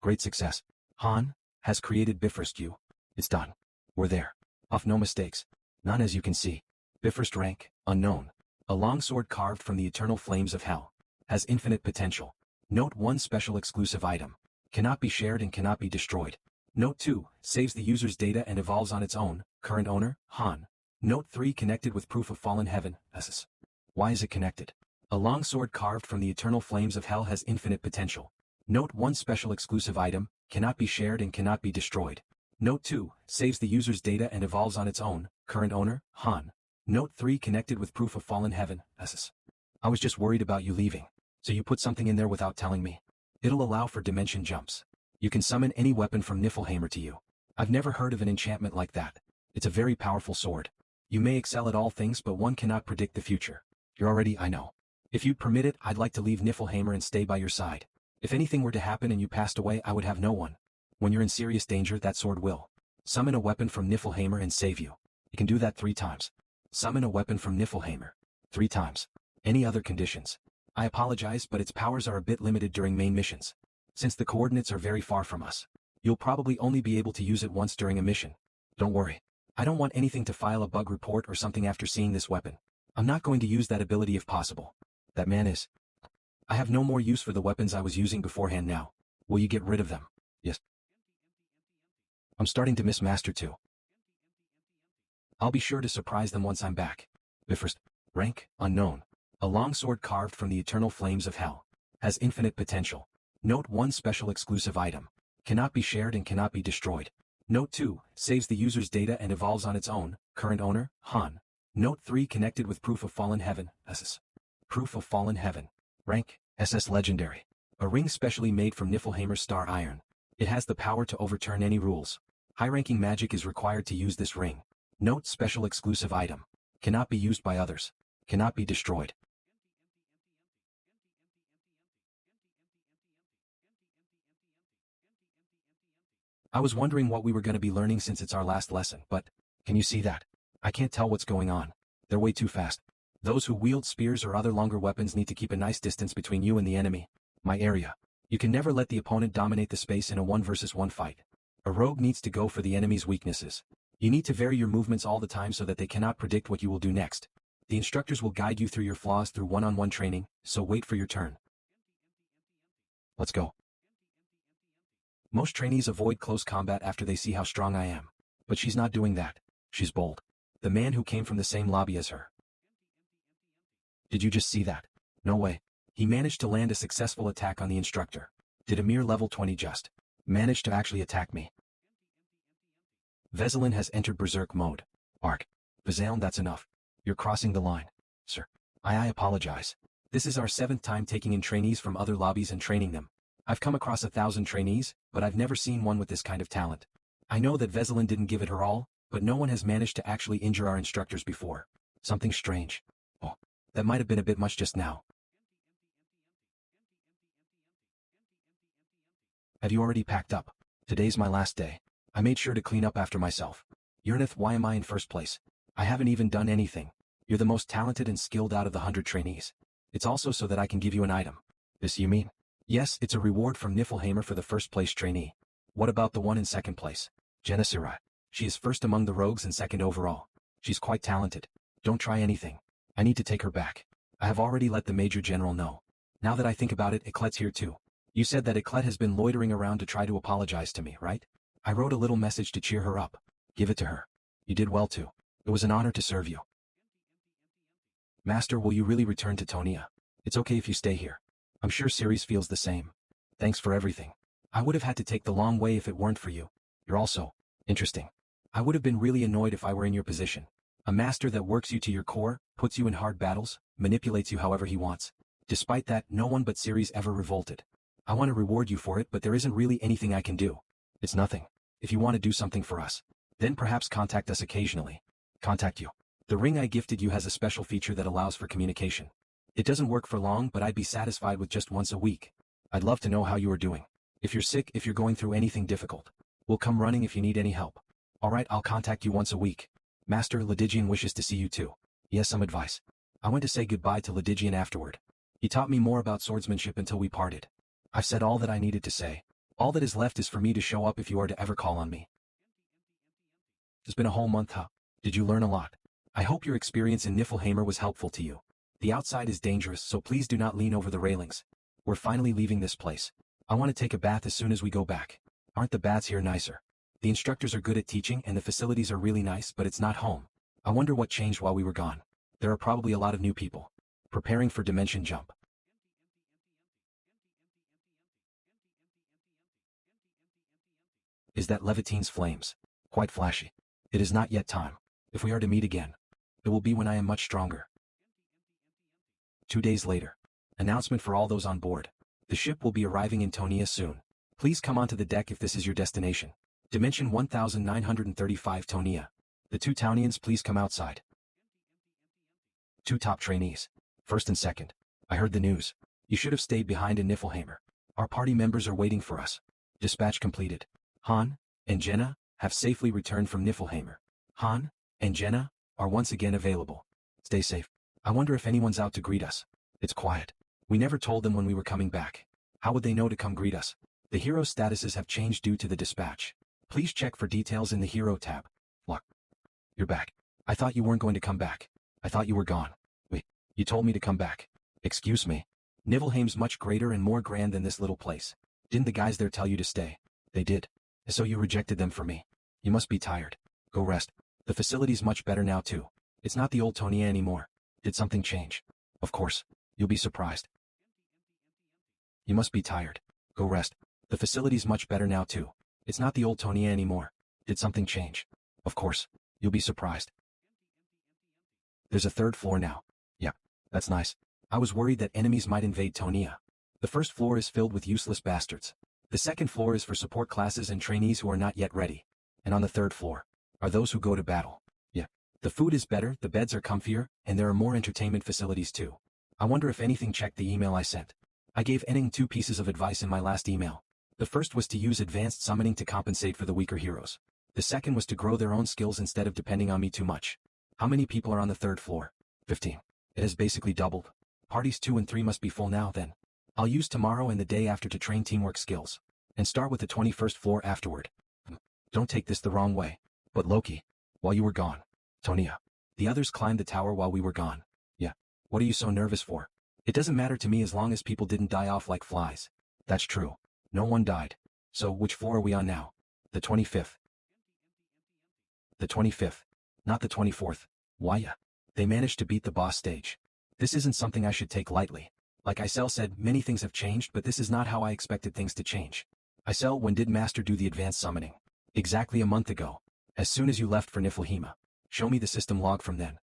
Great success. Han has created Bifrost U. It's done. We're there. Off no mistakes. None as you can see. Bifrost rank, unknown. A longsword carved from the eternal flames of hell. Has infinite potential. Note 1 special exclusive item. Cannot be shared and cannot be destroyed. Note 2, saves the user's data and evolves on its own. Current owner, Han. Note 3 connected with proof of fallen heaven, SS. Why is it connected? A long sword carved from the eternal flames of hell has infinite potential. Note 1 special exclusive item, cannot be shared and cannot be destroyed. Note 2, saves the user's data and evolves on its own, current owner, Han. Note 3 connected with proof of fallen heaven, SS. I was just worried about you leaving. So you put something in there without telling me. It'll allow for dimension jumps. You can summon any weapon from Niflheimr to you. I've never heard of an enchantment like that. It's a very powerful sword. You may excel at all things but one cannot predict the future. You're already, I know. If you'd permit it, I'd like to leave Niflheimr and stay by your side. If anything were to happen and you passed away, I would have no one. When you're in serious danger, that sword will summon a weapon from Niflheimr and save you. You can do that 3 times. Summon a weapon from Niflheimr. 3 times. Any other conditions? I apologize, but its powers are a bit limited during main missions. Since the coordinates are very far from us, you'll probably only be able to use it once during a mission. Don't worry. I don't want anything to file a bug report or something after seeing this weapon. I'm not going to use that ability if possible. That man is. I have no more use for the weapons I was using beforehand now. Will you get rid of them? Yes. I'm starting to miss Master too. I'll be sure to surprise them once I'm back. Bifrost. Rank, unknown. A long sword carved from the eternal flames of hell. Has infinite potential. Note 1 special exclusive item. Cannot be shared and cannot be destroyed. Note 2, saves the user's data and evolves on its own, current owner, Han. Note 3 connected with proof of fallen heaven, SS. Proof of fallen heaven. Rank, SS legendary. A ring specially made from Niflheimr's star iron. It has the power to overturn any rules. High-ranking magic is required to use this ring. Note special exclusive item. Cannot be used by others. Cannot be destroyed. I was wondering what we were going to be learning since it's our last lesson, but, can you see that? I can't tell what's going on. They're way too fast. Those who wield spears or other longer weapons need to keep a nice distance between you and the enemy. My area. You can never let the opponent dominate the space in a 1 versus 1 fight. A rogue needs to go for the enemy's weaknesses. You need to vary your movements all the time so that they cannot predict what you will do next. The instructors will guide you through your flaws through one-on-one training, so wait for your turn. Let's go. Most trainees avoid close combat after they see how strong I am. But she's not doing that. She's bold. The man who came from the same lobby as her. Did you just see that? No way. He managed to land a successful attack on the instructor. Did a mere level 20 just manage to actually attack me? Veselin has entered berserk mode. Ark. Veselin, that's enough. You're crossing the line. Sir. I apologize. This is our 7th time taking in trainees from other lobbies and training them. I've come across 1,000 trainees, but I've never seen one with this kind of talent. I know that Veselin didn't give it her all, but no one has managed to actually injure our instructors before. Something strange. Oh, that might have been a bit much just now. Have you already packed up? Today's my last day. I made sure to clean up after myself. Yurnith, why am I in first place? I haven't even done anything. You're the most talented and skilled out of the 100 trainees. It's also so that I can give you an item. This you mean? Yes, it's a reward from Niflheimr for the first place trainee. What about the one in second place? Genesira. She is first among the rogues and second overall. She's quite talented. Don't try anything. I need to take her back. I have already let the Major General know. Now that I think about it, Eclet's here too. You said that Eclet has been loitering around to try to apologize to me, right? I wrote a little message to cheer her up. Give it to her. You did well too. It was an honor to serve you. Master, will you really return to Tonia? It's okay if you stay here. I'm sure Ceres feels the same. Thanks for everything. I would have had to take the long way if it weren't for you. You're also interesting. I would have been really annoyed if I were in your position. A master that works you to your core, puts you in hard battles, manipulates you however he wants. Despite that, no one but Ceres ever revolted. I want to reward you for it, but there isn't really anything I can do. It's nothing. If you want to do something for us, then perhaps contact us occasionally. Contact you. The ring I gifted you has a special feature that allows for communication. It doesn't work for long, but I'd be satisfied with just once a week. I'd love to know how you are doing. If you're sick, if you're going through anything difficult, we'll come running if you need any help. Alright, I'll contact you once a week. Master, Lydigian wishes to see you too. He has some advice. I went to say goodbye to Lydigian afterward. He taught me more about swordsmanship until we parted. I've said all that I needed to say. All that is left is for me to show up if you are to ever call on me. It's been a whole month, huh? Did you learn a lot? I hope your experience in Niflheimr was helpful to you. The outside is dangerous, so please do not lean over the railings. We're finally leaving this place. I want to take a bath as soon as we go back. Aren't the baths here nicer? The instructors are good at teaching and the facilities are really nice, but it's not home. I wonder what changed while we were gone. There are probably a lot of new people. Preparing for dimension jump. Is that Levitine's flames? Quite flashy. It is not yet time. If we are to meet again, it will be when I am much stronger. 2 days later. Announcement for all those on board. The ship will be arriving in Tonia soon. Please come onto the deck if this is your destination. Dimension 1935 Tonia. The 2 Townians please come outside. 2 top trainees. First and second. I heard the news. You should have stayed behind in Niflheimer. Our party members are waiting for us. Dispatch completed. Han and Jenna have safely returned from Niflheimer. Han and Jenna are once again available. Stay safe. I wonder if anyone's out to greet us. It's quiet. We never told them when we were coming back. How would they know to come greet us? The hero statuses have changed due to the dispatch. Please check for details in the hero tab. Look. You're back. I thought you weren't going to come back. I thought you were gone. Wait, you told me to come back. Excuse me. Niflheim's much greater and more grand than this little place. Didn't the guys there tell you to stay? They did. So you rejected them for me. You must be tired. Go rest. The facility's much better now too. It's not the old Tonia anymore. Did something change? Of course. You'll be surprised. You must be tired. Go rest. The facility's much better now too. It's not the old Tonia anymore. Did something change? Of course. You'll be surprised. There's a 3rd floor now. Yep. That's nice. I was worried that enemies might invade Tonia. The 1st floor is filled with useless bastards. The 2nd floor is for support classes and trainees who are not yet ready. And on the 3rd floor are those who go to battle. Yeah. The food is better, the beds are comfier, and there are more entertainment facilities too. I wonder if anything checked the email I sent. I gave Enning 2 pieces of advice in my last email. The first was to use advanced summoning to compensate for the weaker heroes. The second was to grow their own skills instead of depending on me too much. How many people are on the 3rd floor? 15. It has basically doubled. Parties 2 and 3 must be full now then. I'll use tomorrow and the day after to train teamwork skills. And start with the 21st floor afterward. Don't take this the wrong way. But Loki, while you were gone. Tonia. The others climbed the tower while we were gone. Yeah. What are you so nervous for? It doesn't matter to me as long as people didn't die off like flies. That's true. No one died. So which floor are we on now? The 25th. The 25th. Not the 24th. Why yeah? They managed to beat the boss stage. This isn't something I should take lightly. Like Isel said, many things have changed, but this is not how I expected things to change. Isel, when did Master do the advanced summoning? Exactly a month ago. As soon as you left for Niflheima. Show me the system log from then.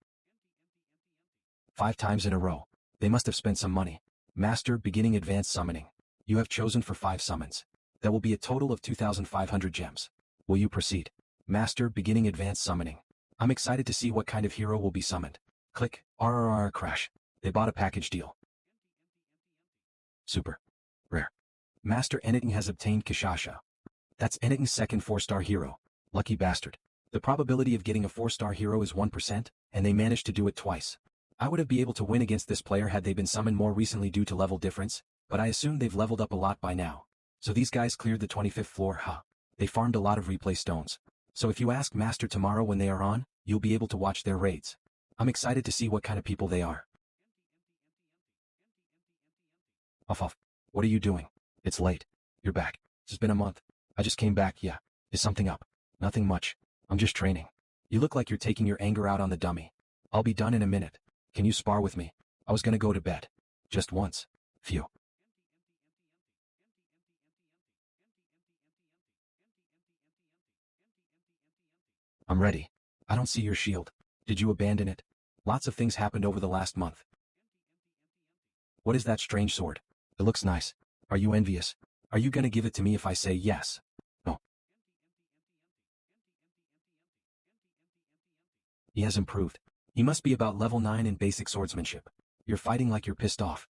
5 times in a row. They must have spent some money. Master, beginning advanced summoning. You have chosen for 5 summons. That will be a total of 2,500 gems. Will you proceed? Master, beginning advanced summoning. I'm excited to see what kind of hero will be summoned. Click. RRR crash. They bought a package deal. Super. Rare. Master Eniting has obtained Kishasha. That's Eniting's 2nd 4-star hero. Lucky bastard. The probability of getting a 4-star hero is 1%, and they managed to do it twice. I would have been able to win against this player had they been summoned more recently due to level difference, but I assume they've leveled up a lot by now. So these guys cleared the 25th floor, huh? They farmed a lot of replay stones. So if you ask Master tomorrow when they are on, you'll be able to watch their raids. I'm excited to see what kind of people they are. Off. What are you doing? It's late. You're back. It's been a month. I just came back, yeah. Is something up? Nothing much. I'm just training. You look like you're taking your anger out on the dummy. I'll be done in a minute. Can you spar with me? I was gonna go to bed. Just once. Phew. I'm ready. I don't see your shield. Did you abandon it? Lots of things happened over the last month. What is that strange sword? It looks nice. Are you envious? Are you gonna give it to me if I say yes? No. He has improved. He must be about level 9 in basic swordsmanship. You're fighting like you're pissed off.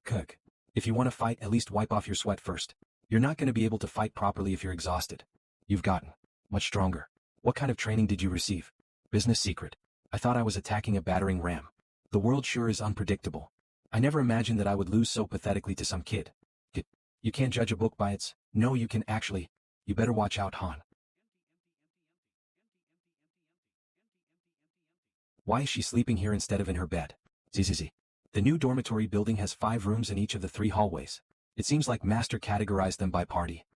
Cook. If you want to fight, at least wipe off your sweat first. You're not going to be able to fight properly if you're exhausted. You've gotten much stronger. What kind of training did you receive? Business secret. I thought I was attacking a battering ram. The world sure is unpredictable. I never imagined that I would lose so pathetically to some kid. You can't judge a book by its... No, you can actually. You better watch out, Han. Why is she sleeping here instead of in her bed? ZZZ. The new dormitory building has 5 rooms in each of the 3 hallways. It seems like Master categorized them by party.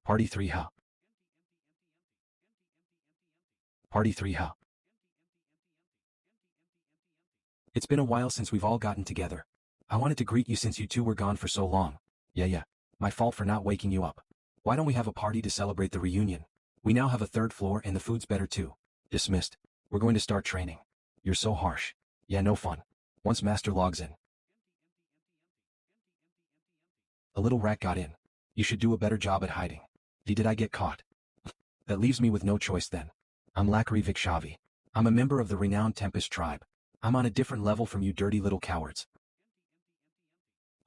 Party 3, huh? Party 3 huh? It's been a while since we've all gotten together. I wanted to greet you since you two were gone for so long. Yeah. My fault for not waking you up. Why don't we have a party to celebrate the reunion? We now have a third floor and the food's better too. Dismissed. We're going to start training. You're so harsh. Yeah, no fun. Once master logs in. A little rat got in. You should do a better job at hiding. Did I get caught? That leaves me with no choice then. I'm Lakari Vikshavi. I'm a member of the renowned Tempest tribe. I'm on a different level from you dirty little cowards.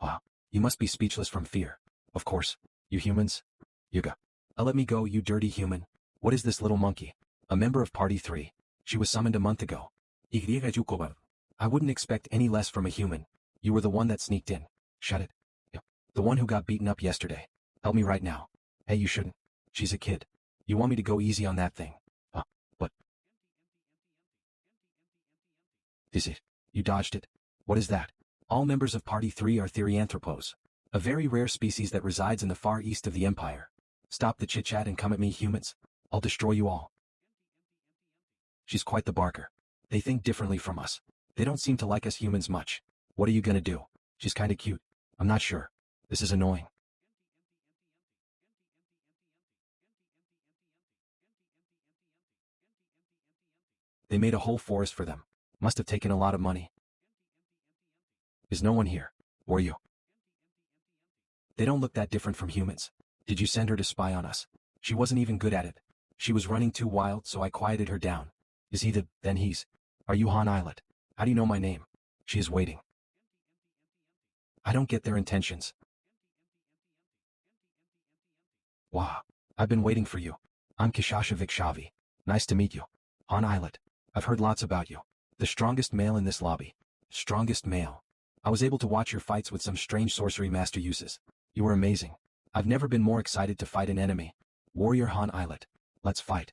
Wow, you must be speechless from fear. Of course. You humans? Yuga. Let me go, you dirty human. What is this little monkey? A member of Party 3. She was summoned a month ago. I wouldn't expect any less from a human. You were the one that sneaked in. Shut it. The one who got beaten up yesterday. Help me right now. Hey, you shouldn't. She's a kid. You want me to go easy on that thing? What? Is it? You dodged it. What is that? All members of Party 3 are Therianthropos. A very rare species that resides in the far east of the Empire. Stop the chit-chat and come at me, humans. I'll destroy you all. She's quite the barker. They think differently from us. They don't seem to like us humans much. What are you gonna do? She's kinda cute. I'm not sure. This is annoying. They made a whole forest for them. Must have taken a lot of money. Is no one here? Were you? They don't look that different from humans. Did you send her to spy on us? She wasn't even good at it. She was running too wild, so I quieted her down. Is he then he's. Are you Han Islet? How do you know my name? She is waiting. I don't get their intentions. Wow. I've been waiting for you. I'm Kishasha Vikshavi. Nice to meet you. Han Islet. I've heard lots about you. The strongest male in this lobby. Strongest male. I was able to watch your fights with some strange sorcery master uses. You were amazing. I've never been more excited to fight an enemy. Warrior Han Islet. Let's fight.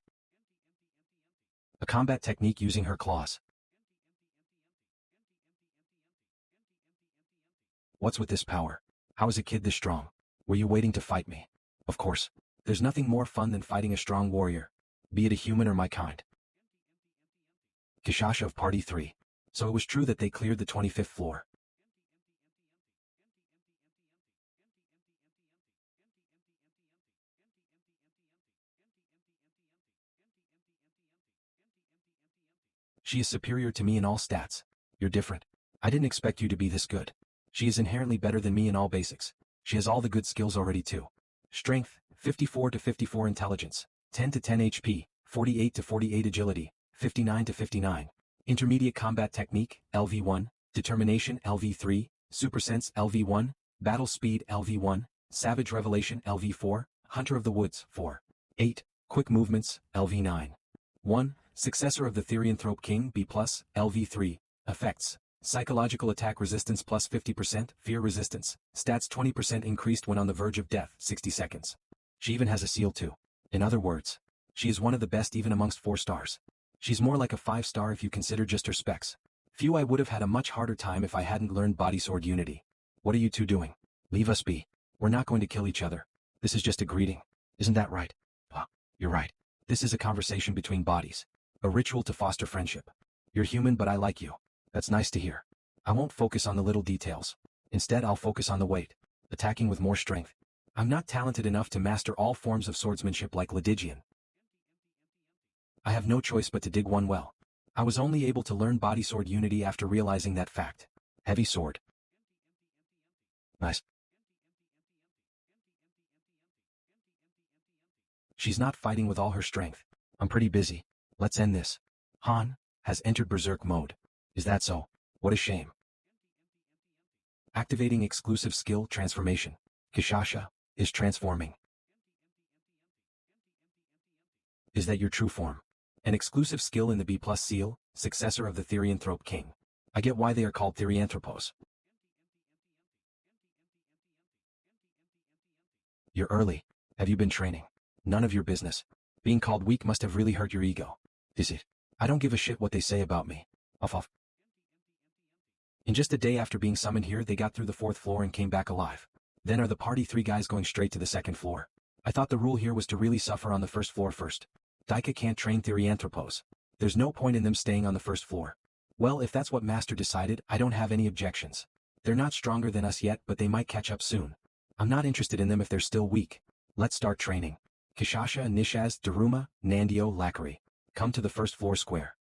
A combat technique using her claws. What's with this power? How is a kid this strong? Were you waiting to fight me? Of course. There's nothing more fun than fighting a strong warrior. Be it a human or my kind. Kishasha of Party 3. So it was true that they cleared the 25th floor. She is superior to me in all stats. You're different. I didn't expect you to be this good. She is inherently better than me in all basics. She has all the good skills already too. Strength, 54 to 54 intelligence, 10 to 10 HP, 48 to 48 agility, 59 to 59. Intermediate combat technique, LV1, determination LV3, supersense LV1, battle speed LV1, savage revelation LV4, hunter of the woods 4. 8. Quick movements LV9. 1. Successor of the Therianthrope King B+, LV3. Effects. Psychological attack resistance plus 50%, fear resistance, stats 20% increased when on the verge of death, 60 seconds. She even has a seal too. In other words, she is one of the best even amongst 4 stars. She's more like a 5-star if you consider just her specs. I would have had a much harder time if I hadn't learned body sword unity. What are you two doing? Leave us be. We're not going to kill each other. This is just a greeting. Isn't that right? You're right. This is a conversation between bodies. A ritual to foster friendship. You're human but I like you. That's nice to hear. I won't focus on the little details. Instead I'll focus on the weight. Attacking with more strength. I'm not talented enough to master all forms of swordsmanship like Lydigian. I have no choice but to dig one well. I was only able to learn body sword unity after realizing that fact. Heavy sword. Nice. She's not fighting with all her strength. I'm pretty busy. Let's end this. Han has entered berserk mode. Is that so? What a shame. Activating exclusive skill transformation. Kishasha is transforming. Is that your true form? An exclusive skill in the B+ seal, successor of the Therianthrope King. I get why they are called Therianthropos. You're early. Have you been training? None of your business. Being called weak must have really hurt your ego. Is it? I don't give a shit what they say about me. Off. In just a day after being summoned here they got through the 4th floor and came back alive. Then are the Party 3 guys going straight to the 2nd floor? I thought the rule here was to really suffer on the 1st floor first. Daika can't train Therianthropos. There's no point in them staying on the first floor. Well, if that's what Master decided, I don't have any objections. They're not stronger than us yet, but they might catch up soon. I'm not interested in them if they're still weak. Let's start training. Kishasha, Nishaz, Daruma, Nandio, Lakari. Come to the first floor square.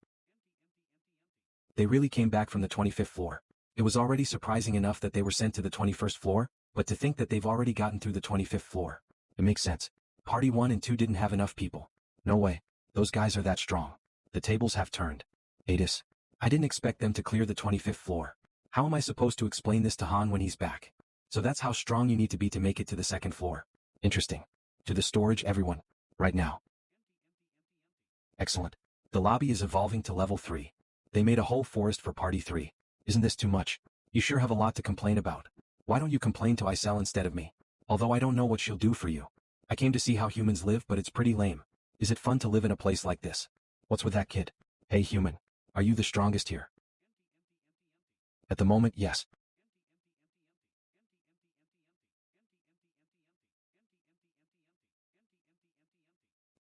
They really came back from the 25th floor. It was already surprising enough that they were sent to the 21st floor, but to think that they've already gotten through the 25th floor. It makes sense. Party 1 and 2 didn't have enough people. No way. Those guys are that strong. The tables have turned. Adis. I didn't expect them to clear the 25th floor. How am I supposed to explain this to Han when he's back? So that's how strong you need to be to make it to the second floor. Interesting. To the storage, everyone. Right now. Excellent. The lobby is evolving to level 3. They made a whole forest for Party 3. Isn't this too much? You sure have a lot to complain about. Why don't you complain to Isel instead of me? Although I don't know what she'll do for you. I came to see how humans live, but it's pretty lame. Is it fun to live in a place like this? What's with that kid? Hey human. Are you the strongest here? At the moment, yes.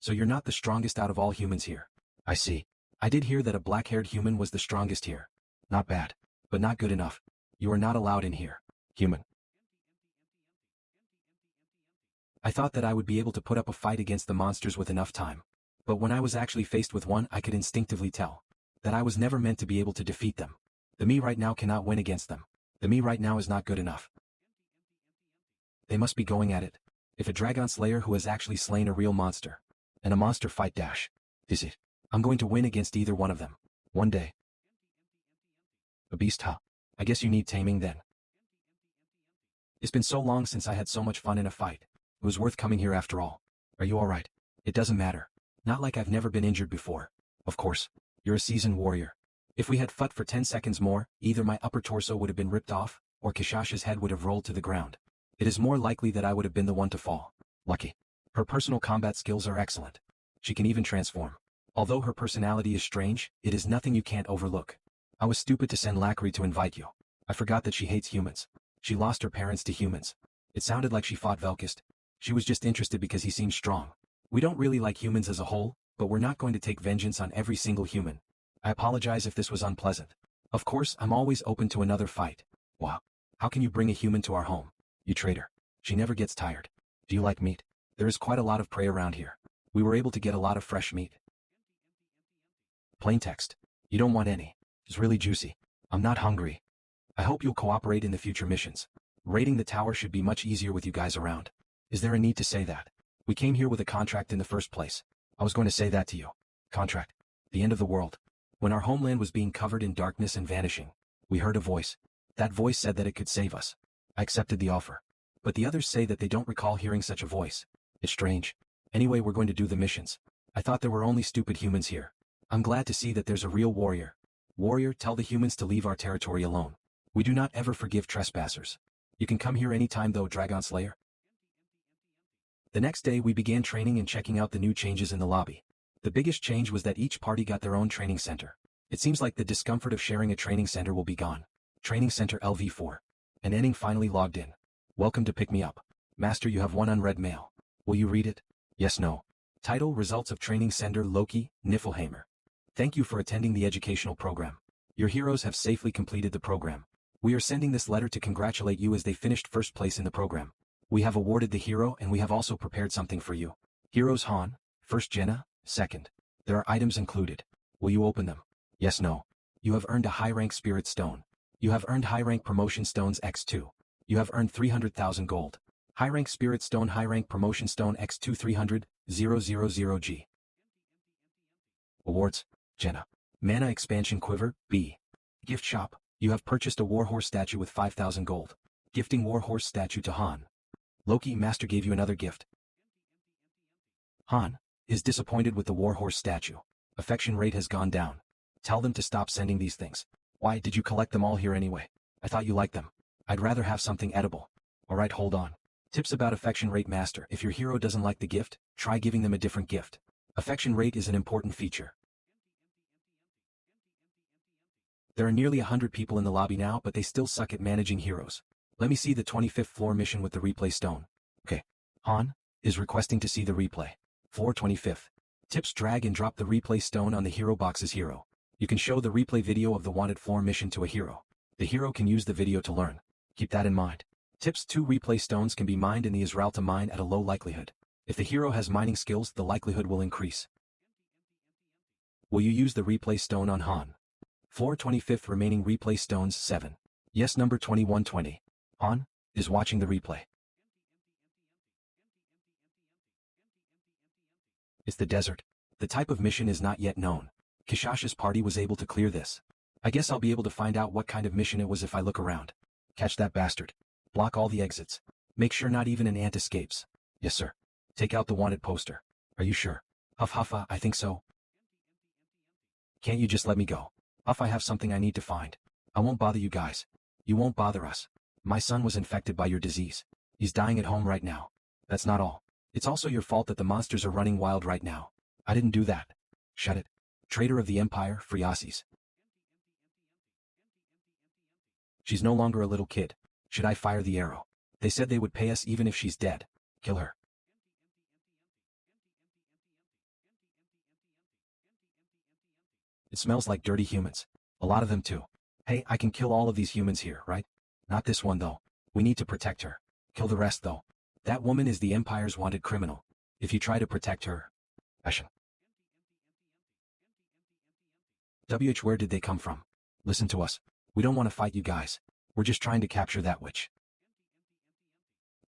So you're not the strongest out of all humans here. I see. I did hear that a black-haired human was the strongest here. Not bad. But not good enough. You are not allowed in here. Human. I thought that I would be able to put up a fight against the monsters with enough time. But when I was actually faced with one, I could instinctively tell that I was never meant to be able to defeat them. The me right now cannot win against them. The me right now is not good enough. They must be going at it. If a dragon slayer who has actually slain a real monster. And a monster fight dash. Is it? I'm going to win against either one of them. One day. A beast, huh? I guess you need taming then. It's been so long since I had so much fun in a fight. It was worth coming here after all. Are you alright? It doesn't matter. Not like I've never been injured before. Of course. You're a seasoned warrior. If we had fought for 10 seconds more, either my upper torso would have been ripped off, or Kishasha's head would have rolled to the ground. It is more likely that I would have been the one to fall. Lucky. Her personal combat skills are excellent. She can even transform. Although her personality is strange, it is nothing you can't overlook. I was stupid to send Lakari to invite you. I forgot that she hates humans. She lost her parents to humans. It sounded like she fought Velkist. She was just interested because he seemed strong. We don't really like humans as a whole, but we're not going to take vengeance on every single human. I apologize if this was unpleasant. Of course, I'm always open to another fight. Wow. How can you bring a human to our home? You traitor. She never gets tired. Do you like meat? There is quite a lot of prey around here. We were able to get a lot of fresh meat. Plain text. You don't want any. It's really juicy. I'm not hungry. I hope you'll cooperate in the future missions. Raiding the tower should be much easier with you guys around. Is there a need to say that? We came here with a contract in the first place. I was going to say that to you. Contract. The end of the world. When our homeland was being covered in darkness and vanishing, we heard a voice. That voice said that it could save us. I accepted the offer. But the others say that they don't recall hearing such a voice. It's strange. Anyway, we're going to do the missions. I thought there were only stupid humans here. I'm glad to see that there's a real warrior. Warrior, tell the humans to leave our territory alone. We do not ever forgive trespassers. You can come here anytime though, Dragon Slayer. The next day we began training and checking out the new changes in the lobby. The biggest change was that each party got their own training center. It seems like the discomfort of sharing a training center will be gone. Training center LV4. And Enning finally logged in. Welcome to Pick Me Up. Master, you have one unread mail. Will you read it? Yes, no. Title, Results of Training Center Loki, Niflheimer. Thank you for attending the educational program. Your heroes have safely completed the program. We are sending this letter to congratulate you as they finished first place in the program. We have awarded the hero and we have also prepared something for you. Heroes Han, first Jenna, second. There are items included. Will you open them? Yes, no. You have earned a high-rank spirit stone. You have earned high-rank promotion stones X2. You have earned 300,000 gold. High-rank spirit stone, high-rank promotion stone X2 300,000G. Awards. Jenna. Mana expansion quiver, B. Gift shop. You have purchased a warhorse statue with 5,000 gold. Gifting warhorse statue to Han. Loki, Master gave you another gift. Han is disappointed with the warhorse statue. Affection rate has gone down. Tell them to stop sending these things. Why did you collect them all here anyway? I thought you liked them. I'd rather have something edible. Alright, hold on. Tips about affection rate, Master. If your hero doesn't like the gift, try giving them a different gift. Affection rate is an important feature. There are nearly 100 people in the lobby now, but they still suck at managing heroes. Let me see the 25th floor mission with the replay stone. Okay. Han is requesting to see the replay. Floor 25th. Tips: drag and drop the replay stone on the hero box's hero. You can show the replay video of the wanted floor mission to a hero. The hero can use the video to learn. Keep that in mind. Tips: 2 replay stones can be mined in the Israel to mine at a low likelihood. If the hero has mining skills, the likelihood will increase. Will you use the replay stone on Han? Floor 25th remaining replay stones 7. Yes, number 2120. Han is watching the replay. It's the desert. The type of mission is not yet known. Kishasha's party was able to clear this. I guess I'll be able to find out what kind of mission it was if I look around. Catch that bastard. Block all the exits. Make sure not even an ant escapes. Yes, sir. Take out the wanted poster. Are you sure? Huff huffa, I think so. Can't you just let me go? Huff, I have something I need to find. I won't bother you guys. You won't bother us. My son was infected by your disease. He's dying at home right now. That's not all. It's also your fault that the monsters are running wild right now. I didn't do that. Shut it. Traitor of the Empire, Friasis. She's no longer a little kid. Should I fire the arrow? They said they would pay us even if she's dead. Kill her. It smells like dirty humans. A lot of them too. Hey, I can kill all of these humans here, right? Not this one though. We need to protect her. Kill the rest though. That woman is the Empire's wanted criminal. If you try to protect her... Passion. Where did they come from? Listen to us. We don't want to fight you guys. We're just trying to capture that witch.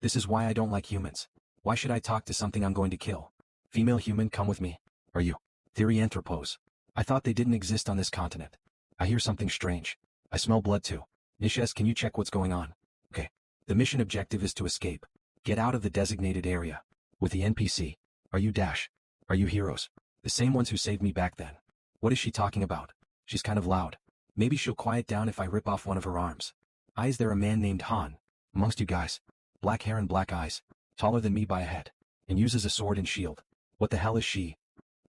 This is why I don't like humans. Why should I talk to something I'm going to kill? Female human, come with me. Are you? Theory anthropos. I thought they didn't exist on this continent. I hear something strange. I smell blood too. Nishes, can you check what's going on? Okay. The mission objective is to escape. Get out of the designated area. With the NPC. Are you Dash? Are you heroes? The same ones who saved me back then. What is she talking about? She's kind of loud. Maybe she'll quiet down if I rip off one of her arms. Is there a man named Han? Amongst you guys. Black hair and black eyes. Taller than me by a head. And uses a sword and shield. What the hell is she?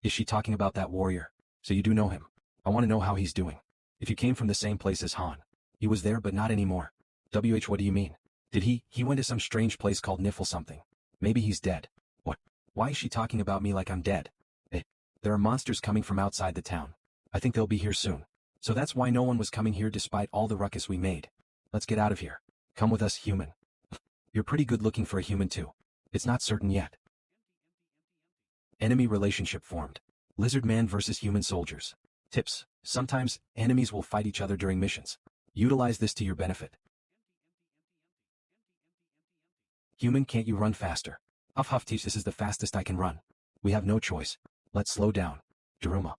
Is she talking about that warrior? So you do know him. I want to know how he's doing. If you came from the same place as Han. He was there but not anymore. What do you mean? Did he went to some strange place called Niffle something. Maybe he's dead. What? Why is she talking about me like I'm dead? There are monsters coming from outside the town. I think they'll be here soon. So that's why no one was coming here despite all the ruckus we made. Let's get out of here. Come with us, human. You're pretty good looking for a human too. It's not certain yet. Enemy relationship formed. Lizard man versus human soldiers. Tips. Sometimes, enemies will fight each other during missions. Utilize this to your benefit. Human, can't you run faster? Huff huff, teach, this is the fastest I can run. We have no choice. Let's slow down. Daruma.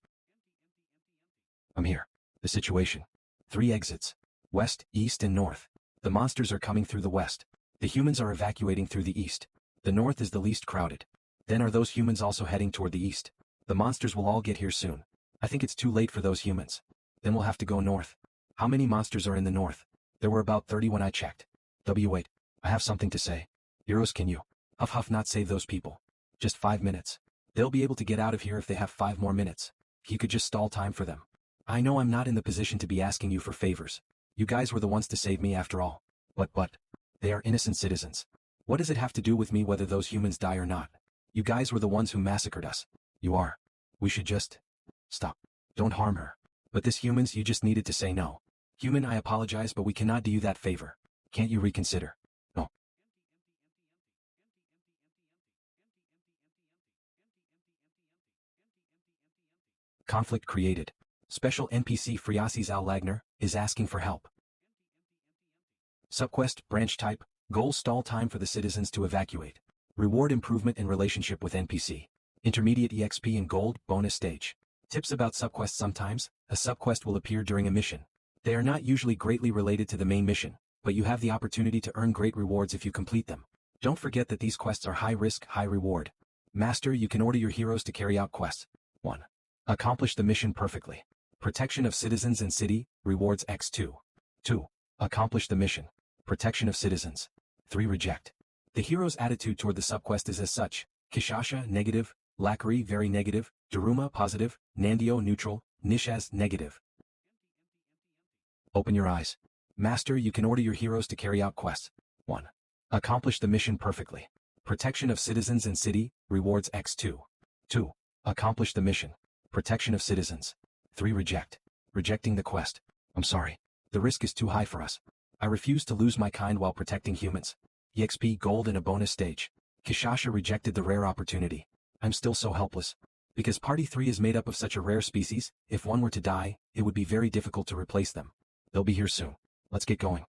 I'm here. The situation. 3 exits. West, east and north. The monsters are coming through the west. The humans are evacuating through the east. The north is the least crowded. Then are those humans also heading toward the east? The monsters will all get here soon. I think it's too late for those humans. Then we'll have to go north. How many monsters are in the north? There were about 30 when I checked. Wait. I have something to say. Heroes, can you? Huff huff, not save those people. Just 5 minutes. They'll be able to get out of here if they have 5 more minutes. You could just stall time for them. I know I'm not in the position to be asking you for favors. You guys were the ones to save me after all. But, they are innocent citizens. What does it have to do with me whether those humans die or not? You guys were the ones who massacred us. You are. We should just... Stop. Don't harm her. But this humans, you just needed to say no. Human, I apologize, but we cannot do you that favor. Can't you reconsider? No. Conflict created. Special NPC Friasis Al Lagner is asking for help. Subquest, branch type, goal stall time for the citizens to evacuate. Reward improvement in relationship with NPC. Intermediate EXP and gold, bonus stage. Tips about subquests. Sometimes, a subquest will appear during a mission. They are not usually greatly related to the main mission, but you have the opportunity to earn great rewards if you complete them. Don't forget that these quests are high risk, high reward. Master, you can order your heroes to carry out quests. 1. Accomplish the mission perfectly. Protection of citizens and city, rewards X2. 2. Accomplish the mission. Protection of citizens. 3. Reject. The hero's attitude toward the subquest is as such. Kishasha, negative. Lakari, very negative. Daruma, positive. Nandio, neutral. Nishaz, negative. Open your eyes. Master, you can order your heroes to carry out quests. 1. Accomplish the mission perfectly. Protection of citizens and city, rewards X2. 2. Accomplish the mission. Protection of citizens. 3 reject. Rejecting the quest. I'm sorry. The risk is too high for us. I refuse to lose my kind while protecting humans. EXP gold in a bonus stage. Kishasha rejected the rare opportunity. I'm still so helpless. Because Party 3 is made up of such a rare species, if one were to die, it would be very difficult to replace them. They'll be here soon. Let's get going.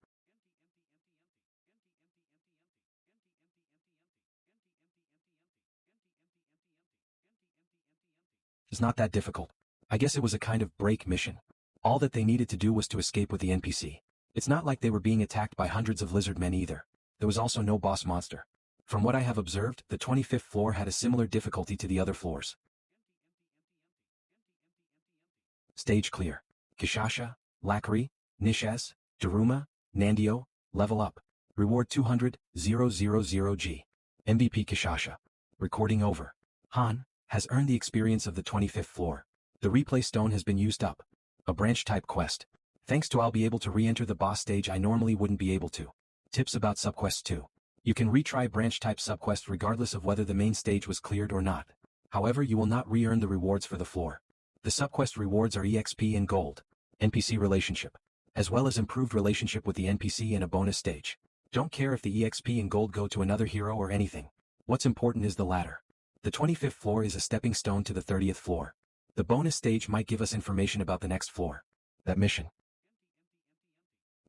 It's not that difficult. I guess it was a kind of break mission. All that they needed to do was to escape with the NPC. It's not like they were being attacked by hundreds of lizard men either. There was also no boss monster. From what I have observed, the 25th floor had a similar difficulty to the other floors. Stage clear. Kishasha, Lakari, Nishes, Daruma, Nandio, level up. Reward 200,000G. MVP Kishasha. Recording over. Han has earned the experience of the 25th floor. The replay stone has been used up. A branch type quest. Thanks to I'll be able to re-enter the boss stage I normally wouldn't be able to. Tips about subquests 2. You can retry branch type subquest regardless of whether the main stage was cleared or not. However, you will not re-earn the rewards for the floor. The subquest rewards are EXP and gold, NPC relationship, as well as improved relationship with the NPC in a bonus stage. Don't care if the EXP and gold go to another hero or anything. What's important is the latter. The 25th floor is a stepping stone to the 30th floor. The bonus stage might give us information about the next floor. That mission.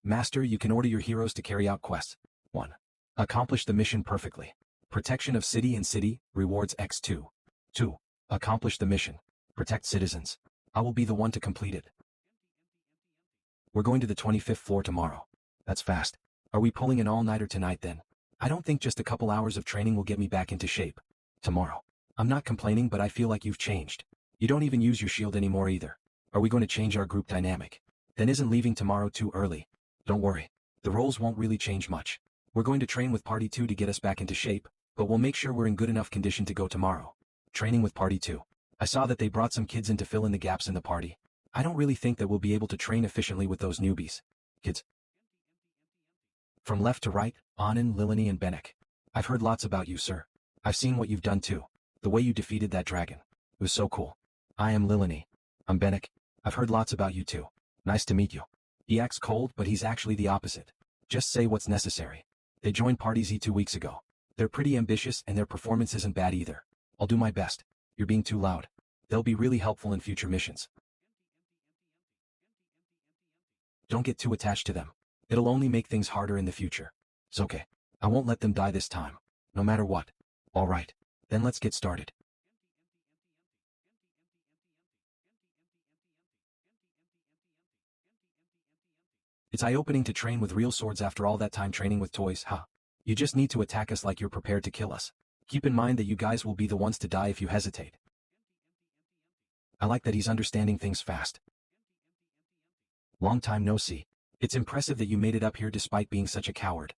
Master, you can order your heroes to carry out quests. 1. Accomplish the mission perfectly. Protection of city and city, rewards X2. 2. Accomplish the mission. Protect citizens. I will be the one to complete it. We're going to the 25th floor tomorrow. That's fast. Are we pulling an all-nighter tonight then? I don't think just a couple hours of training will get me back into shape. Tomorrow. I'm not complaining, but I feel like you've changed. You don't even use your shield anymore either. Are we going to change our group dynamic? Then isn't leaving tomorrow too early? Don't worry. The roles won't really change much. We're going to train with Party 2 to get us back into shape, but we'll make sure we're in good enough condition to go tomorrow. Training with Party 2. I saw that they brought some kids in to fill in the gaps in the party. I don't really think that we'll be able to train efficiently with those newbies. Kids. From left to right, Anand, Lilini and Benek. I've heard lots about you, sir. I've seen what you've done too. The way you defeated that dragon. It was so cool. I am Lilini. I'm Benek. I've heard lots about you too. Nice to meet you. He acts cold, but he's actually the opposite. Just say what's necessary. They joined Party Z 2 weeks ago. They're pretty ambitious and their performance isn't bad either. I'll do my best. You're being too loud. They'll be really helpful in future missions. Don't get too attached to them. It'll only make things harder in the future. It's okay. I won't let them die this time. No matter what. Alright. Then let's get started. It's eye-opening to train with real swords after all that time training with toys, huh? You just need to attack us like you're prepared to kill us. Keep in mind that you guys will be the ones to die if you hesitate. I like that he's understanding things fast. Long time no see. It's impressive that you made it up here despite being such a coward.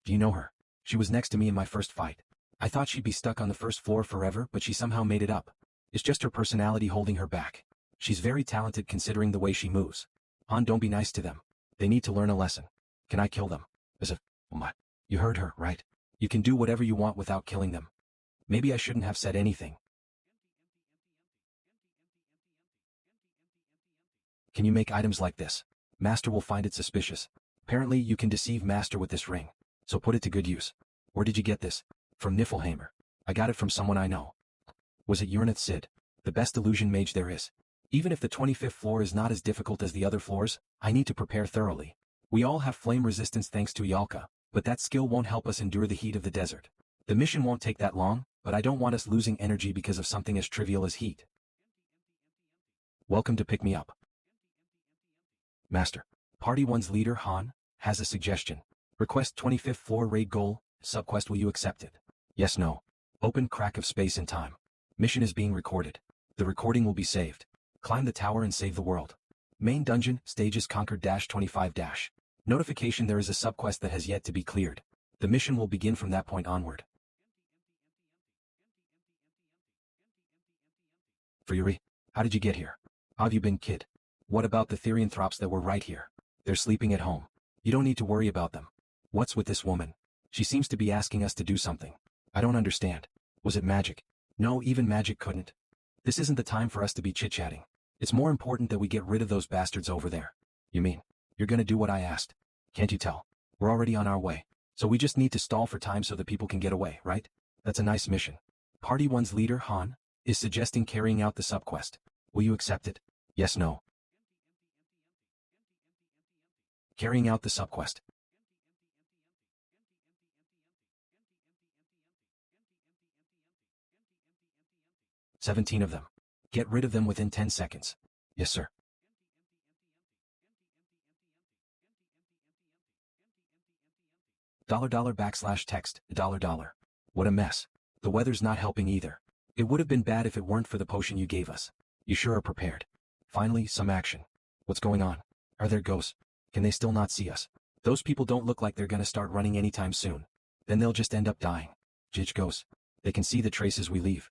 Do you know her? She was next to me in my first fight. I thought she'd be stuck on the first floor forever, but she somehow made it up. It's just her personality holding her back. She's very talented considering the way she moves. Han, don't be nice to them. They need to learn a lesson. Can I kill them? As if, oh my, you heard her, right? You can do whatever you want without killing them. Maybe I shouldn't have said anything. Can you make items like this? Master will find it suspicious. Apparently you can deceive Master with this ring. So put it to good use. Where did you get this? From Niflheimer. I got it from someone I know. Was it Uranith Sid? The best illusion mage there is. Even if the 25th floor is not as difficult as the other floors, I need to prepare thoroughly. We all have flame resistance thanks to Yalka, but that skill won't help us endure the heat of the desert. The mission won't take that long, but I don't want us losing energy because of something as trivial as heat. Welcome to pick me up. Master. Party 1's leader, Han, has a suggestion. Request 25th floor raid goal, subquest, will you accept it? Yes, no. Open crack of space and time. Mission is being recorded. The recording will be saved. Climb the tower and save the world. Main dungeon, stages conquered -25 Notification, there is a subquest that has yet to be cleared. The mission will begin from that point onward. Friuri, how did you get here? How have you been, kid? What about the Therianthropes that were right here? They're sleeping at home. You don't need to worry about them. What's with this woman? She seems to be asking us to do something. I don't understand. Was it magic? No, even magic couldn't. This isn't the time for us to be chit-chatting. It's more important that we get rid of those bastards over there. You mean, you're gonna do what I asked? Can't you tell? We're already on our way. So we just need to stall for time so that people can get away, right? That's a nice mission. Party 1's leader, Han, is suggesting carrying out the subquest. Will you accept it? Yes, no. Carrying out the subquest. $17 of them. Get rid of them within 10 seconds. Yes, sir. $$\text, $. What a mess. The weather's not helping either. It would have been bad if it weren't for the potion you gave us. You sure are prepared. Finally, some action. What's going on? Are there ghosts? Can they still not see us? Those people don't look like they're gonna start running anytime soon. Then they'll just end up dying. Jidge ghosts. They can see the traces we leave.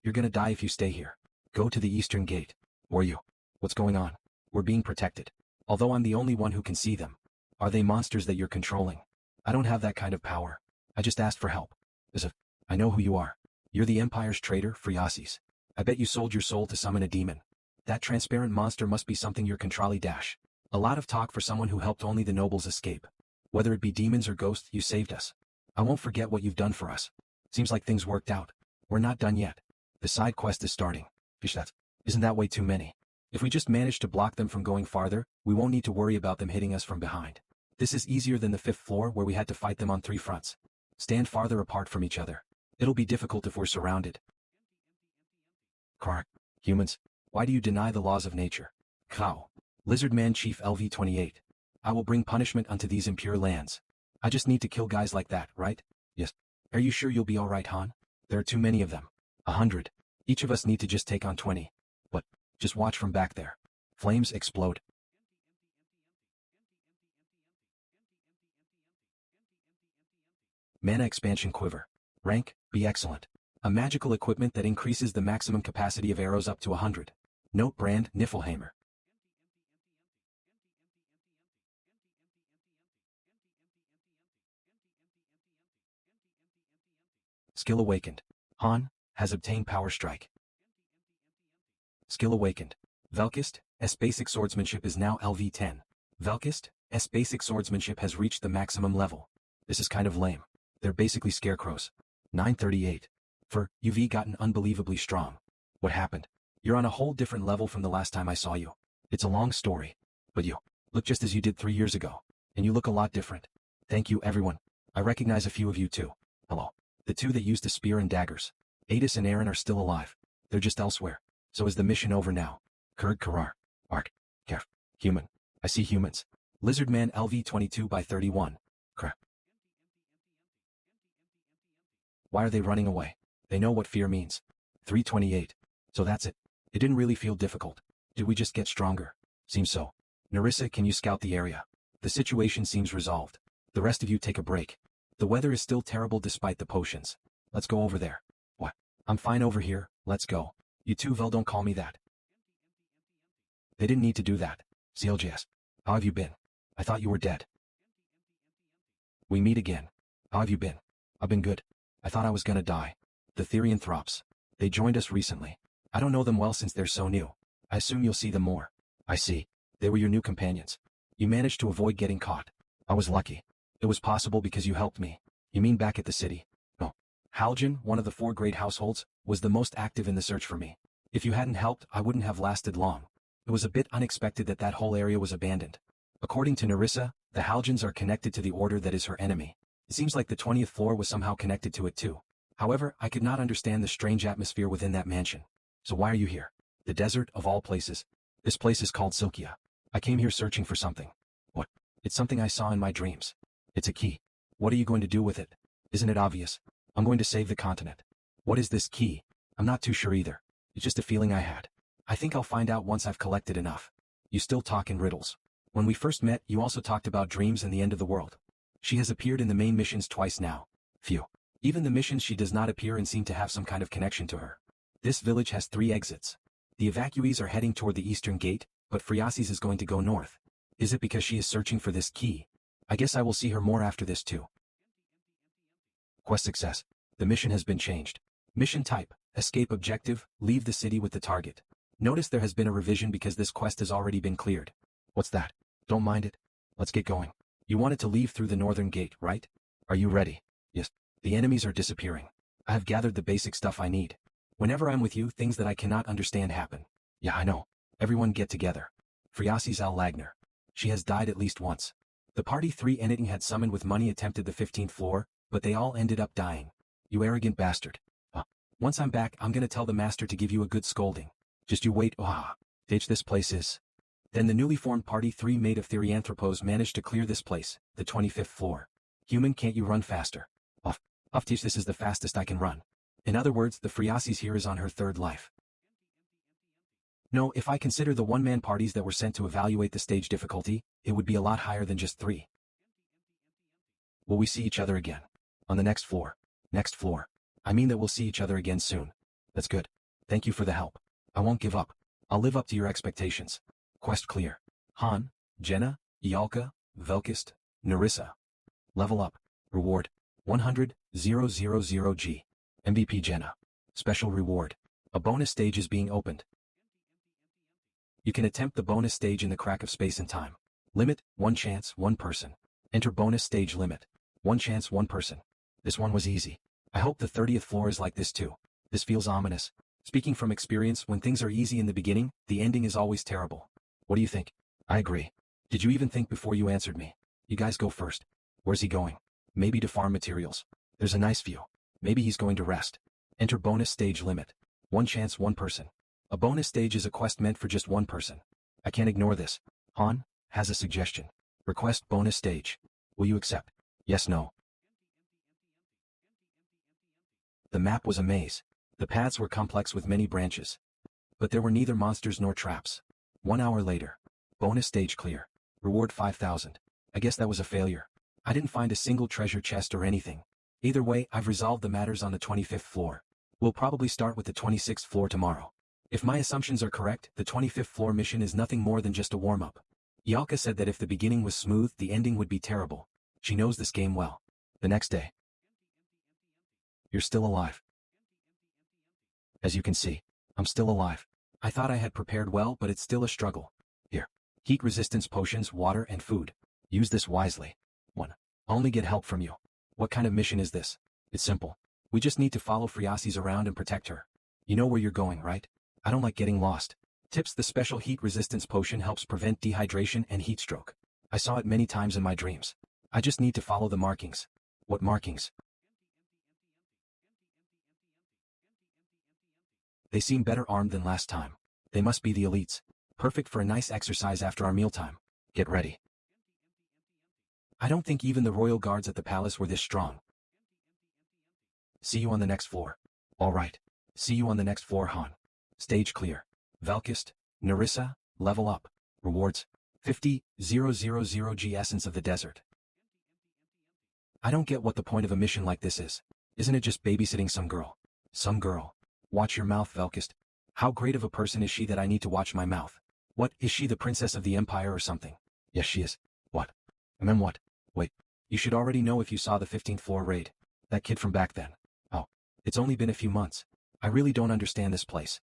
You're gonna die if you stay here. Go to the eastern gate. Or you. What's going on? We're being protected. Although I'm the only one who can see them. Are they monsters that you're controlling? I don't have that kind of power. I just asked for help. As if, I know who you are. You're the Empire's traitor, Friasis. I bet you sold your soul to summon a demon. That transparent monster must be something you're controlling. A lot of talk for someone who helped only the nobles escape. Whether it be demons or ghosts, you saved us. I won't forget what you've done for us. Seems like things worked out. We're not done yet. The side quest is starting. Isn't that way too many? If we just manage to block them from going farther, we won't need to worry about them hitting us from behind. This is easier than the 5th floor where we had to fight them on 3 fronts. Stand farther apart from each other. It'll be difficult if we're surrounded. Kark. Humans. Why do you deny the laws of nature? Cow. Lizardman Chief LV-28. I will bring punishment unto these impure lands. I just need to kill guys like that, right? Yes. Are you sure you'll be alright, Han? There are too many of them. 100. Each of us need to just take on 20. But, just watch from back there. Flames explode. Mana expansion quiver. Rank, be excellent. A magical equipment that increases the maximum capacity of arrows up to 100. Note brand, Niflheimer. Skill awakened. Han has obtained power strike. Skill awakened. Velkist, S basic swordsmanship is now LV10. Velkist, S basic swordsmanship has reached the maximum level. This is kind of lame. They're basically scarecrows. 938. For, you've gotten unbelievably strong. What happened? You're on a whole different level from the last time I saw you. It's a long story. But you look just as you did 3 years ago. And you look a lot different. Thank you, everyone. I recognize a few of you too. Hello. The 2 that used the spear and daggers. Adis and Aaron are still alive. They're just elsewhere. So is the mission over now? Kurd Karar. Ark. Kef. Human. I see humans. Lizardman LV-22 by 31. Crap. Why are they running away? They know what fear means. 328. So that's it. It didn't really feel difficult. Did we just get stronger? Seems so. Nerissa, can you scout the area? The situation seems resolved. The rest of you take a break. The weather is still terrible despite the potions. Let's go over there. What? I'm fine over here, let's go. You two, Vel, don't call me that. They didn't need to do that. CLJS. How have you been? I thought you were dead. We meet again. How have you been? I've been good. I thought I was gonna die. The Therianthrops. They joined us recently. I don't know them well since they're so new. I assume you'll see them more. I see. They were your new companions. You managed to avoid getting caught. I was lucky. It was possible because you helped me. You mean back at the city? No. Haljan, one of the 4 great households, was the most active in the search for me. If you hadn't helped, I wouldn't have lasted long. It was a bit unexpected that that whole area was abandoned. According to Nerissa, the Haljans are connected to the order that is her enemy. It seems like the 20th floor was somehow connected to it too. However, I could not understand the strange atmosphere within that mansion. So why are you here? The desert, of all places. This place is called Silkia. I came here searching for something. What? It's something I saw in my dreams. It's a key. What are you going to do with it? Isn't it obvious? I'm going to save the continent. What is this key? I'm not too sure either. It's just a feeling I had. I think I'll find out once I've collected enough. You still talk in riddles. When we first met, you also talked about dreams and the end of the world. She has appeared in the main missions twice now. Phew. Even the missions she does not appear in seem to have some kind of connection to her. This village has 3 exits. The evacuees are heading toward the eastern gate, but Friasis is going to go north. Is it because she is searching for this key? I guess I will see her more after this too. Quest success. The mission has been changed. Mission type, escape objective, leave the city with the target. Notice there has been a revision because this quest has already been cleared. What's that? Don't mind it. Let's get going. You wanted to leave through the northern gate, right? Are you ready? Yes. The enemies are disappearing. I have gathered the basic stuff I need. Whenever I'm with you, things that I cannot understand happen. Yeah, I know. Everyone get together. Friasi's Al Lagner. She has died at least once. The party 3 anything had summoned with money attempted the 15th floor, but they all ended up dying. You arrogant bastard. Once I'm back, I'm gonna tell the master to give you a good scolding. Just you wait. Ditch this place is. Then the newly formed party 3 made of Therianthropos managed to clear this place, the 25th floor. Human, can't you run faster? Off teach, this is the fastest I can run. In other words, the Friasis here is on her 3rd life. No, if I consider the one-man parties that were sent to evaluate the stage difficulty, it would be a lot higher than just 3. Will we see each other again? On the next floor. Next floor. I mean that we'll see each other again soon. That's good. Thank you for the help. I won't give up. I'll live up to your expectations. Quest clear. Han, Jenna, Ialka, Velkist, Narissa. Level up. Reward. 100,000G. MVP Jenna. Special reward. A bonus stage is being opened. You can attempt the bonus stage in the crack of space and time. Limit, 1 chance, 1 person. Enter bonus stage limit. 1 chance, 1 person. This one was easy. I hope the 30th floor is like this too. This feels ominous. Speaking from experience, when things are easy in the beginning, the ending is always terrible. What do you think? I agree. Did you even think before you answered me? You guys go first. Where's he going? Maybe to farm materials. There's a nice view. Maybe he's going to rest. Enter bonus stage limit. 1 chance, 1 person. A bonus stage is a quest meant for just 1 person. I can't ignore this. Han has a suggestion. Request bonus stage. Will you accept? Yes, no. The map was a maze. The paths were complex with many branches. But there were neither monsters nor traps. 1 hour later. Bonus stage clear. Reward 5,000. I guess that was a failure. I didn't find a single treasure chest or anything. Either way, I've resolved the matters on the 25th floor. We'll probably start with the 26th floor tomorrow. If my assumptions are correct, the 25th floor mission is nothing more than just a warm-up. Ialka said that if the beginning was smooth, the ending would be terrible. She knows this game well. The next day. You're still alive. As you can see, I'm still alive. I thought I had prepared well, but it's still a struggle. Here. Heat resistance potions, water, and food. Use this wisely. 1. Only get help from you. What kind of mission is this? It's simple. We just need to follow Friasis around and protect her. You know where you're going, right? I don't like getting lost. Tips: the special heat resistance potion helps prevent dehydration and heat stroke. I saw it many times in my dreams. I just need to follow the markings. What markings? They seem better armed than last time. They must be the elites. Perfect for a nice exercise after our mealtime. Get ready. I don't think even the royal guards at the palace were this strong. See you on the next floor. All right. See you on the next floor, Han. Stage clear. Velkist, Narissa, level up. Rewards. 50,000G Essence of the Desert. I don't get what the point of a mission like this is. Isn't it just babysitting some girl? Some girl. Watch your mouth, Velkist. How great of a person is she that I need to watch my mouth? What, is she the princess of the empire or something? Yes, she is. What? And then what? Wait, you should already know if you saw the 15th floor raid. That kid from back then. Oh, it's only been a few months. I really don't understand this place.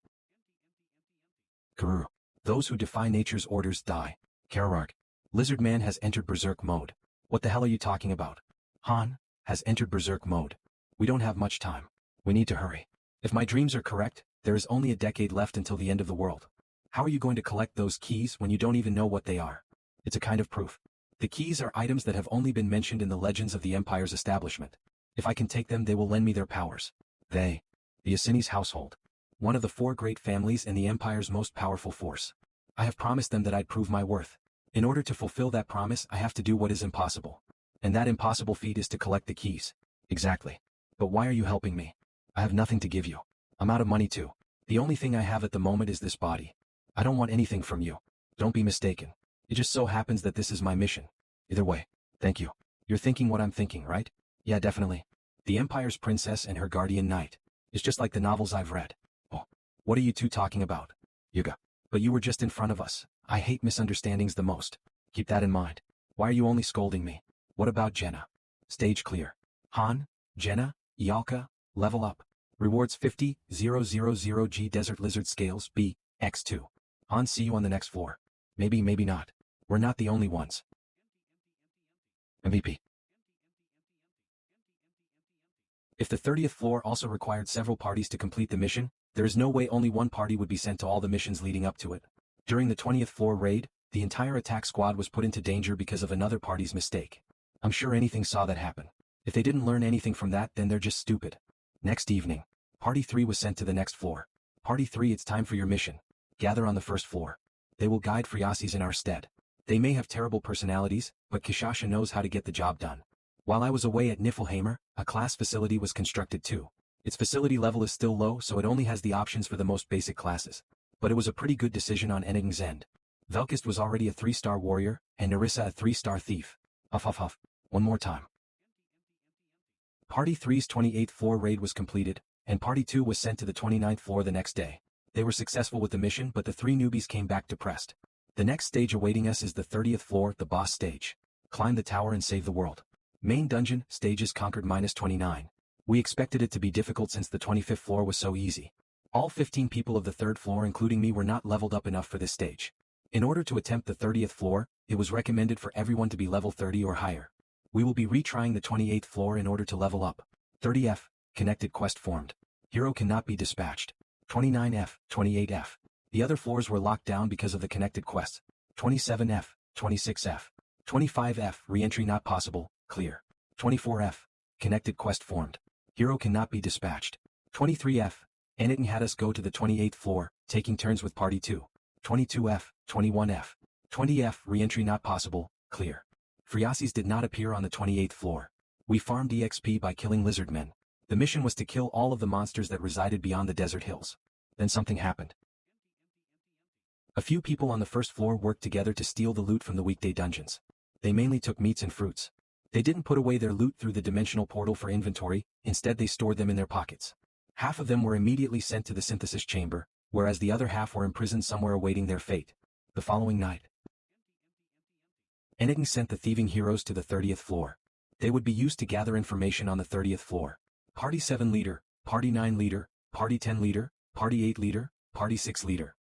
Karuru. Those who defy nature's orders die. Kararark. Lizard Man has entered berserk mode. What the hell are you talking about? Han has entered berserk mode. We don't have much time. We need to hurry. If my dreams are correct, there is only a decade left until the end of the world. How are you going to collect those keys when you don't even know what they are? It's a kind of proof. The keys are items that have only been mentioned in the legends of the Empire's establishment. If I can take them, they will lend me their powers. They. The Asini's household. One of the 4 great families and the Empire's most powerful force. I have promised them that I'd prove my worth. In order to fulfill that promise, I have to do what is impossible. And that impossible feat is to collect the keys. Exactly. But why are you helping me? I have nothing to give you. I'm out of money too. The only thing I have at the moment is this body. I don't want anything from you. Don't be mistaken. It just so happens that this is my mission. Either way, thank you. You're thinking what I'm thinking, right? Yeah, definitely. The Empire's princess and her guardian knight. It's just like the novels I've read. Oh, what are you two talking about? Yuga. But you were just in front of us. I hate misunderstandings the most. Keep that in mind. Why are you only scolding me? What about Jenna? Stage clear. Han, Jenna, Ialka, Level up. Rewards 50,000 G Desert Lizard Scales B, X2. On, see you on the next floor. Maybe, maybe not. We're not the only ones. MVP. If the 30th floor also required several parties to complete the mission, there is no way only one party would be sent to all the missions leading up to it. During the 20th floor raid, the entire attack squad was put into danger because of another party's mistake. I'm sure anything saw that happen. If they didn't learn anything from that, then they're just stupid. Next evening, Party 3 was sent to the next floor. Party 3, it's time for your mission. Gather on the first floor. They will guide Fryasis in our stead. They may have terrible personalities, but Kishasha knows how to get the job done. While I was away at Niflheimer, a class facility was constructed too. Its facility level is still low, so it only has the options for the most basic classes. But it was a pretty good decision on Enig's end. Velkist was already a 3-star warrior, and Nerissa a 3-star thief. Huff huff huff. One more time. Party 3's 28th floor raid was completed, and Party 2 was sent to the 29th floor the next day. They were successful with the mission, but the 3 newbies came back depressed. The next stage awaiting us is the 30th floor, the boss stage. Climb the tower and save the world. Main dungeon, stages conquered -29. We expected it to be difficult since the 25th floor was so easy. All 15 people of the 3rd floor including me were not leveled up enough for this stage. In order to attempt the 30th floor, it was recommended for everyone to be level 30 or higher. We will be retrying the 28th floor in order to level up. 30F, connected quest formed. Hero cannot be dispatched. 29F, 28F. The other floors were locked down because of the connected quests. 27F, 26F. 25F, re-entry not possible, clear. 24F, connected quest formed. Hero cannot be dispatched. 23F, Anakin had us go to the 28th floor, taking turns with Party 2. 22F, 21F. 20F, re-entry not possible, clear. Fryasis did not appear on the 28th floor. We farmed EXP by killing lizardmen. The mission was to kill all of the monsters that resided beyond the desert hills. Then something happened. A few people on the first floor worked together to steal the loot from the weekday dungeons. They mainly took meats and fruits. They didn't put away their loot through the dimensional portal for inventory, instead they stored them in their pockets. Half of them were immediately sent to the synthesis chamber, whereas the other half were imprisoned somewhere awaiting their fate. The following night, Anakin sent the thieving heroes to the 30th floor. They would be used to gather information on the 30th floor. Party 7 leader, Party 9 leader, Party 10 leader, Party 8 leader, Party 6 leader.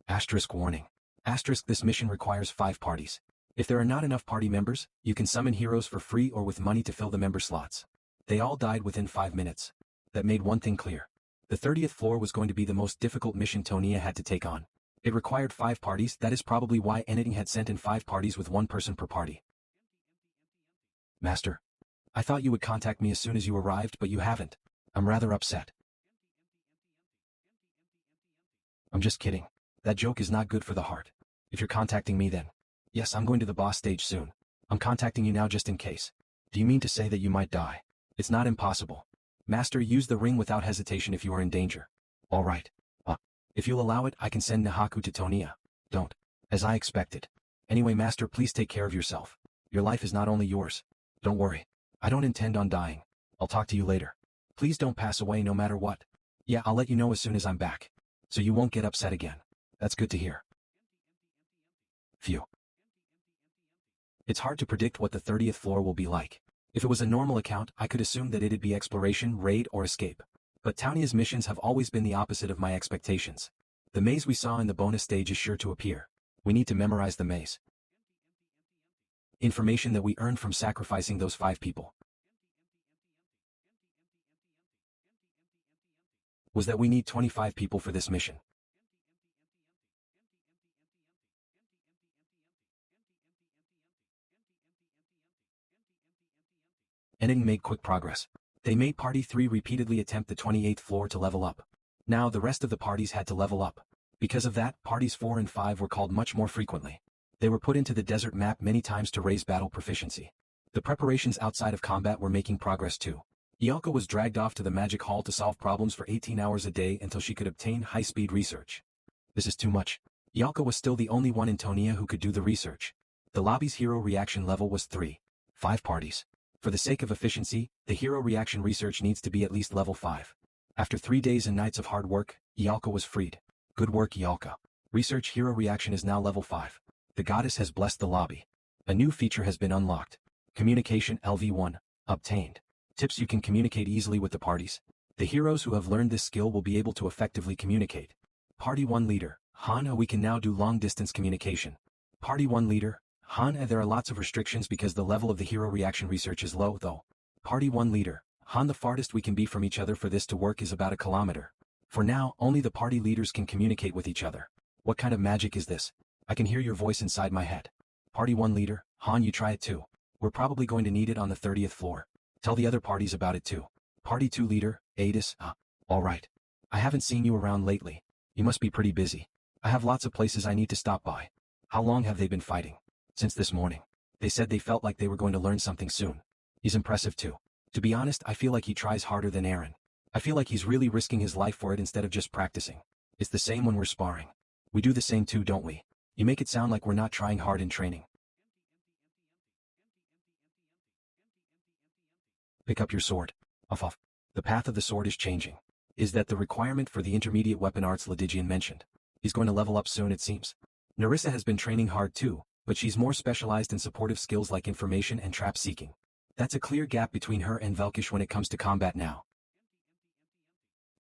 Asterisk warning. Asterisk this mission requires 5 parties. If there are not enough party members, you can summon heroes for free or with money to fill the member slots. They all died within 5 minutes. That made one thing clear. The 30th floor was going to be the most difficult mission Tonia had to take on. It required 5 parties, that is probably why Anakin had sent in 5 parties with 1 person per party. Master. I thought you would contact me as soon as you arrived, but you haven't. I'm rather upset. I'm just kidding. That joke is not good for the heart. If you're contacting me then. Yes, I'm going to the boss stage soon. I'm contacting you now just in case. Do you mean to say that you might die? It's not impossible. Master, use the ring without hesitation if you are in danger. All right. If you'll allow it, I can send Nahaku to Tonia. Don't. As I expected. Anyway, Master, please take care of yourself. Your life is not only yours. Don't worry. I don't intend on dying. I'll talk to you later. Please don't pass away no matter what. Yeah, I'll let you know as soon as I'm back. So you won't get upset again. That's good to hear. Phew. It's hard to predict what the 30th floor will be like. If it was a normal account, I could assume that it'd be exploration, raid, or escape. But Tonia's missions have always been the opposite of my expectations. The maze we saw in the bonus stage is sure to appear. We need to memorize the maze. Information that we earned from sacrificing those 5 people was that we need 25 people for this mission. Enigma made quick progress. They made Party 3 repeatedly attempt the 28th floor to level up. Now the rest of the parties had to level up. Because of that, Parties 4 and 5 were called much more frequently. They were put into the desert map many times to raise battle proficiency. The preparations outside of combat were making progress too. Ialka was dragged off to the magic hall to solve problems for 18 hours a day until she could obtain high-speed research. This is too much. Ialka was still the only one in Tonia who could do the research. The lobby's hero reaction level was 3. 5 parties. For the sake of efficiency, the hero reaction research needs to be at least level 5. After 3 days and nights of hard work, Ialka was freed. Good work, Ialka. Research hero reaction is now level 5. The goddess has blessed the lobby. A new feature has been unlocked. Communication LV1, obtained. Tips: you can communicate easily with the parties. The heroes who have learned this skill will be able to effectively communicate. Party 1 Leader, Han. We can now do long-distance communication. Party 1 Leader, Han. There are lots of restrictions because the level of the hero reaction research is low, though. Party 1 Leader, Han. The farthest we can be from each other for this to work is about 1 kilometer. For now, only the party leaders can communicate with each other. What kind of magic is this? I can hear your voice inside my head. Party 1 Leader, Han. You try it too. We're probably going to need it on the 30th floor. Tell the other parties about it too. Party 2 Leader, Adis. All right. I haven't seen you around lately. You must be pretty busy. I have lots of places I need to stop by. How long have they been fighting? Since this morning. They said they felt like they were going to learn something soon. He's impressive too. To be honest, I feel like he tries harder than Aaron. I feel like he's really risking his life for it instead of just practicing. It's the same when we're sparring. We do the same too, don't we? You make it sound like we're not trying hard in training. Pick up your sword. Off. The path of the sword is changing. Is that the requirement for the intermediate weapon arts Ledigian mentioned? He's going to level up soon, it seems. Nerissa has been training hard too, but she's more specialized in supportive skills like information and trap seeking. That's a clear gap between her and Velkish when it comes to combat now.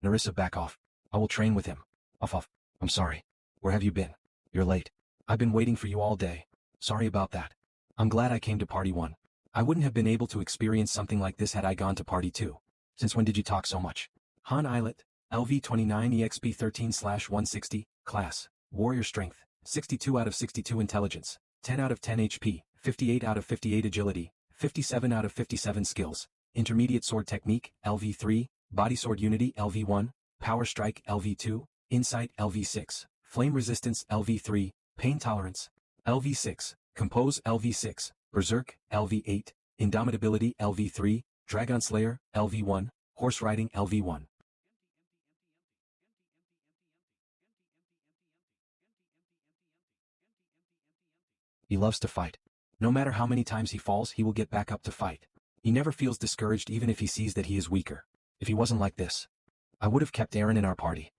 Nerissa, back off. I will train with him. Off. I'm sorry. Where have you been? You're late. I've been waiting for you all day. Sorry about that. I'm glad I came to Party 1. I wouldn't have been able to experience something like this had I gone to Party 2. Since when did you talk so much? Han Islet, LV29 EXP 13/160, Class, Warrior Strength, 62 out of 62 Intelligence, 10 out of 10 HP, 58 out of 58 Agility, 57 out of 57 Skills, Intermediate Sword Technique, LV3, Body Sword Unity, LV1, Power Strike, LV2, Insight, LV6, Flame Resistance, LV3, Pain Tolerance, LV6, Compose, LV6, Berserk, LV8, Indomitability, LV3, Dragon Slayer, LV1, Horse Riding, LV1. He loves to fight. No matter how many times he falls, he will get back up to fight. He never feels discouraged even if he sees that he is weaker. If he wasn't like this, I would have kept Aaron in our party.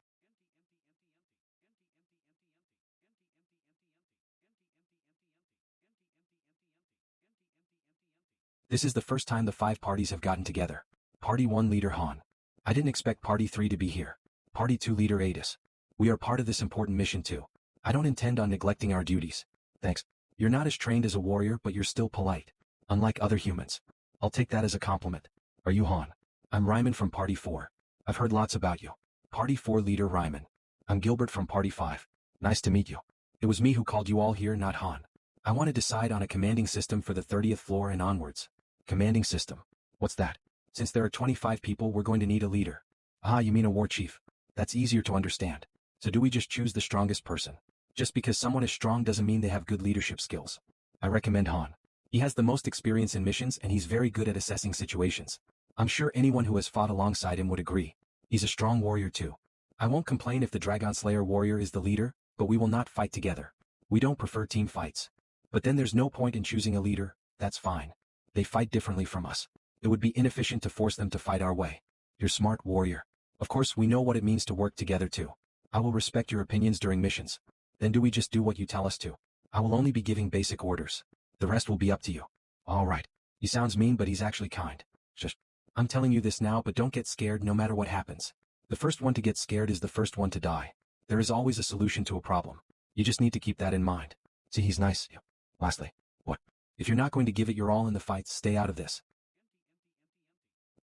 This is the first time the 5 parties have gotten together. Party 1 Leader Han. I didn't expect Party 3 to be here. Party 2 Leader Adis. We are part of this important mission too. I don't intend on neglecting our duties. Thanks. You're not as trained as a warrior, but you're still polite. Unlike other humans. I'll take that as a compliment. Are you Han? I'm Ryman from Party 4. I've heard lots about you. Party 4 Leader Ryman. I'm Gilbert from Party 5. Nice to meet you. It was me who called you all here, not Han. I want to decide on a commanding system for the 30th floor and onwards. Commanding system. What's that? Since there are 25 people, we're going to need a leader. Ah, you mean a war chief. That's easier to understand. So do we just choose the strongest person? Just because someone is strong doesn't mean they have good leadership skills. I recommend Han. He has the most experience in missions and he's very good at assessing situations. I'm sure anyone who has fought alongside him would agree. He's a strong warrior too. I won't complain if the Dragon Slayer warrior is the leader, but we will not fight together. We don't prefer team fights. But then there's no point in choosing a leader, that's fine. They fight differently from us. It would be inefficient to force them to fight our way. You're smart, warrior. Of course we know what it means to work together too. I will respect your opinions during missions. Then do we just do what you tell us to? I will only be giving basic orders. The rest will be up to you. All right. He sounds mean, but he's actually kind. Shush. I'm telling you this now, but don't get scared no matter what happens. The first one to get scared is the first one to die. There is always a solution to a problem. You just need to keep that in mind. See, he's nice. Lastly, what? If you're not going to give it your all in the fights, stay out of this.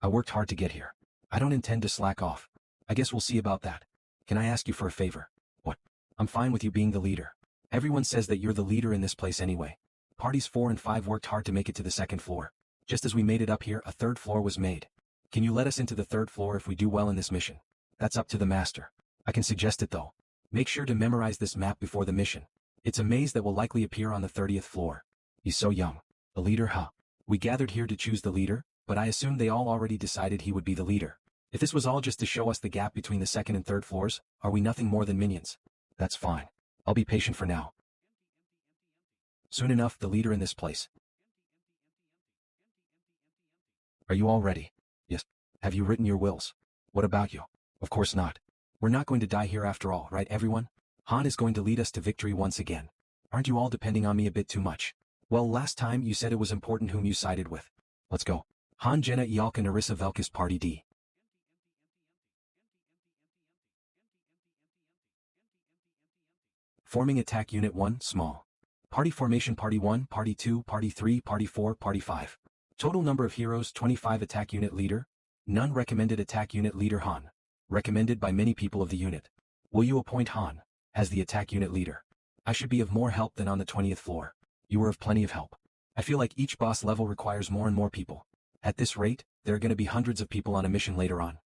I worked hard to get here. I don't intend to slack off. I guess we'll see about that. Can I ask you for a favor? What? I'm fine with you being the leader. Everyone says that you're the leader in this place anyway. Parties 4 and 5 worked hard to make it to the 2nd floor. Just as we made it up here, a 3rd floor was made. Can you let us into the 3rd floor if we do well in this mission? That's up to the master. I can suggest it though. Make sure to memorize this map before the mission. It's a maze that will likely appear on the 30th floor. He's so young. The leader, huh? We gathered here to choose the leader, but I assumed they all already decided he would be the leader. If this was all just to show us the gap between the 2nd and 3rd floors, are we nothing more than minions? That's fine. I'll be patient for now. Soon enough, the leader in this place. Are you all ready? Yes. Have you written your wills? What about you? Of course not. We're not going to die here after all, right everyone? Han is going to lead us to victory once again. Aren't you all depending on me a bit too much? Well, last time you said it was important whom you sided with. Let's go. Han, Jenna, Ialka, Narissa, Velkis, Party D. Forming attack unit 1, small. Party formation party 1, party 2, party 3, party 4, party 5. Total number of heroes 25 attack unit leader. None recommended attack unit leader Han. Recommended by many people of the unit. Will you appoint Han as the attack unit leader? I should be of more help than on the 20th floor. You were of plenty of help. I feel like each boss level requires more and more people. At this rate, there are going to be hundreds of people on a mission later on.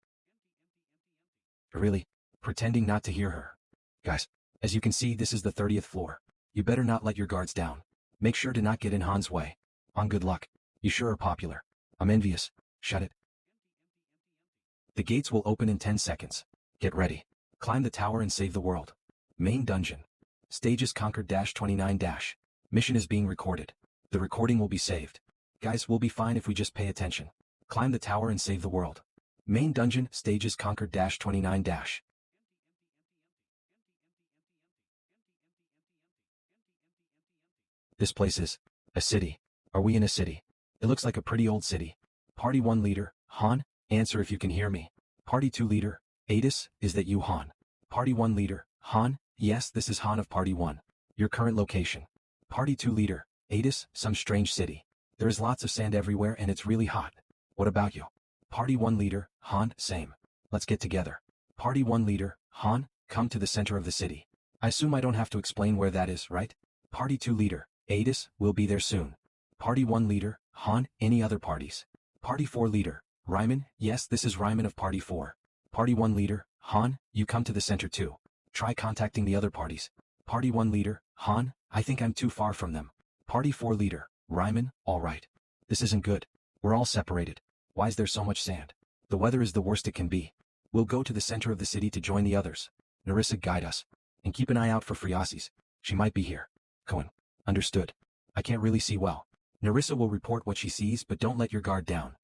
Really? Pretending not to hear her. Guys, as you can see, this is the 30th floor. You better not let your guards down. Make sure to not get in Han's way. On good luck. You sure are popular. I'm envious. Shut it. The gates will open in 10 seconds. Get ready. Climb the tower and save the world. Main dungeon. Stages conquered -29 Mission is being recorded. The recording will be saved. Guys, we'll be fine if we just pay attention. Climb the tower and save the world. Main dungeon, stages conquered -29 This place is a city. Are we in a city? It looks like a pretty old city. Party 1 leader, Han, answer if you can hear me. Party 2 leader, Adis, is that you, Han? Party 1 leader, Han, yes, this is Han of Party 1. Your current location. Party 2 leader, Adis, some strange city. There is lots of sand everywhere and it's really hot. What about you? Party 1 leader, Han, same. Let's get together. Party 1 leader, Han, come to the center of the city. I assume I don't have to explain where that is, right? Party 2 leader, Adis, will be there soon. Party 1 leader, Han, any other parties? Party 4 leader, Ryman, yes, this is Ryman of Party 4. Party 1 leader, Han, you come to the center too. Try contacting the other parties. Party 1 leader, Han, I think I'm too far from them. Party 4 leader, Ryman, alright. This isn't good. We're all separated. Why is there so much sand? The weather is the worst it can be. We'll go to the center of the city to join the others. Narissa, guide us. And keep an eye out for Friasis. She might be here. Cohen. Understood. I can't really see well. Narissa will report what she sees, but don't let your guard down.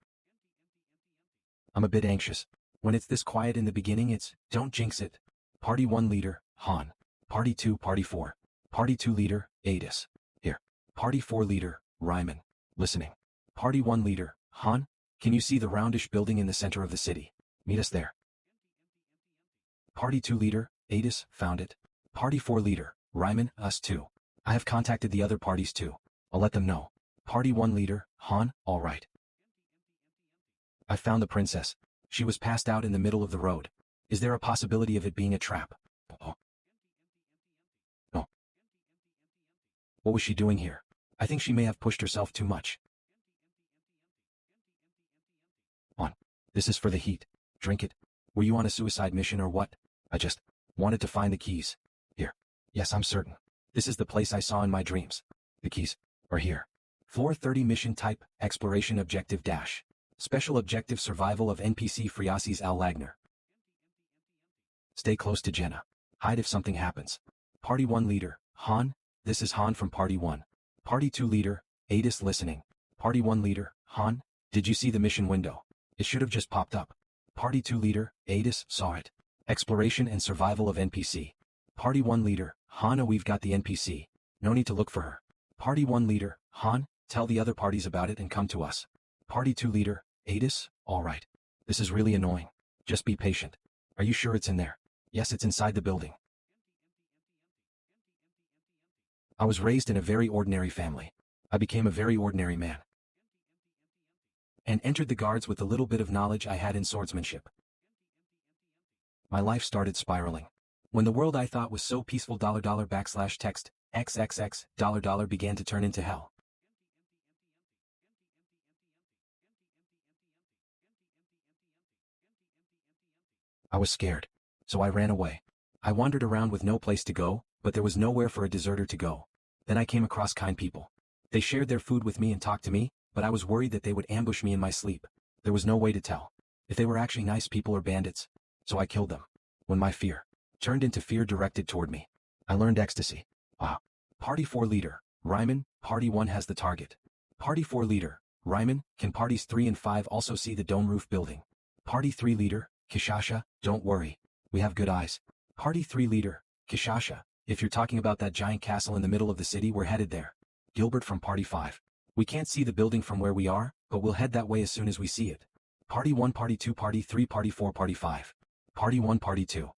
I'm a bit anxious. When it's this quiet in the beginning, don't jinx it. Party 1 leader, Han. Party 2, Party 4. Party 2 leader, Adis. Here. Party 4 leader, Ryman. Listening. Party 1 leader, Han, can you see the roundish building in the center of the city? Meet us there. Party 2 leader, Adis, found it. Party 4 leader, Ryman, us too. I have contacted the other parties too. I'll let them know. Party 1 leader, Han, alright. I found the princess. She was passed out in the middle of the road. Is there a possibility of it being a trap? Oh. No. What was she doing here? I think she may have pushed herself too much. On. This is for the heat. Drink it. Were you on a suicide mission or what? I just wanted to find the keys. Here. Yes, I'm certain. This is the place I saw in my dreams. The keys are here. Floor 30 mission type, exploration objective dash. Special objective survival of NPC Friasis Al Lagner. Stay close to Jenna. Hide if something happens. Party 1 leader, Han, this is Han from Party 1. Party 2 leader, Adis listening. Party 1 leader, Han, did you see the mission window? It should have just popped up. Party 2 leader, Adis, saw it. Exploration and survival of NPC. Party 1 leader, Han, we've got the NPC. No need to look for her. Party 1 leader, Han, tell the other parties about it and come to us. Party 2 leader, Adis, alright. This is really annoying. Just be patient. Are you sure it's in there? Yes, it's inside the building. I was raised in a very ordinary family. I became a very ordinary man. And entered the guards with the little bit of knowledge I had in swordsmanship. My life started spiraling. When the world I thought was so peaceful $text XXX began to turn into hell. I was scared. So I ran away. I wandered around with no place to go, but there was nowhere for a deserter to go. Then I came across kind people. They shared their food with me and talked to me, but I was worried that they would ambush me in my sleep. There was no way to tell if they were actually nice people or bandits. So I killed them. When my fear turned into fear directed toward me, I learned ecstasy. Wow. Party 4 leader, Ryman, Party 1 has the target. Party 4 leader, Ryman, can parties 3 and 5 also see the dome roof building? Party 3 leader, Kishasha, don't worry. We have good eyes. Party 3 leader, Kishasha, if you're talking about that giant castle in the middle of the city, we're headed there. Gilbert from Party 5. We can't see the building from where we are, but we'll head that way as soon as we see it. Party 1, Party 2, Party 3, Party 4, Party 5. Party 1, Party 2.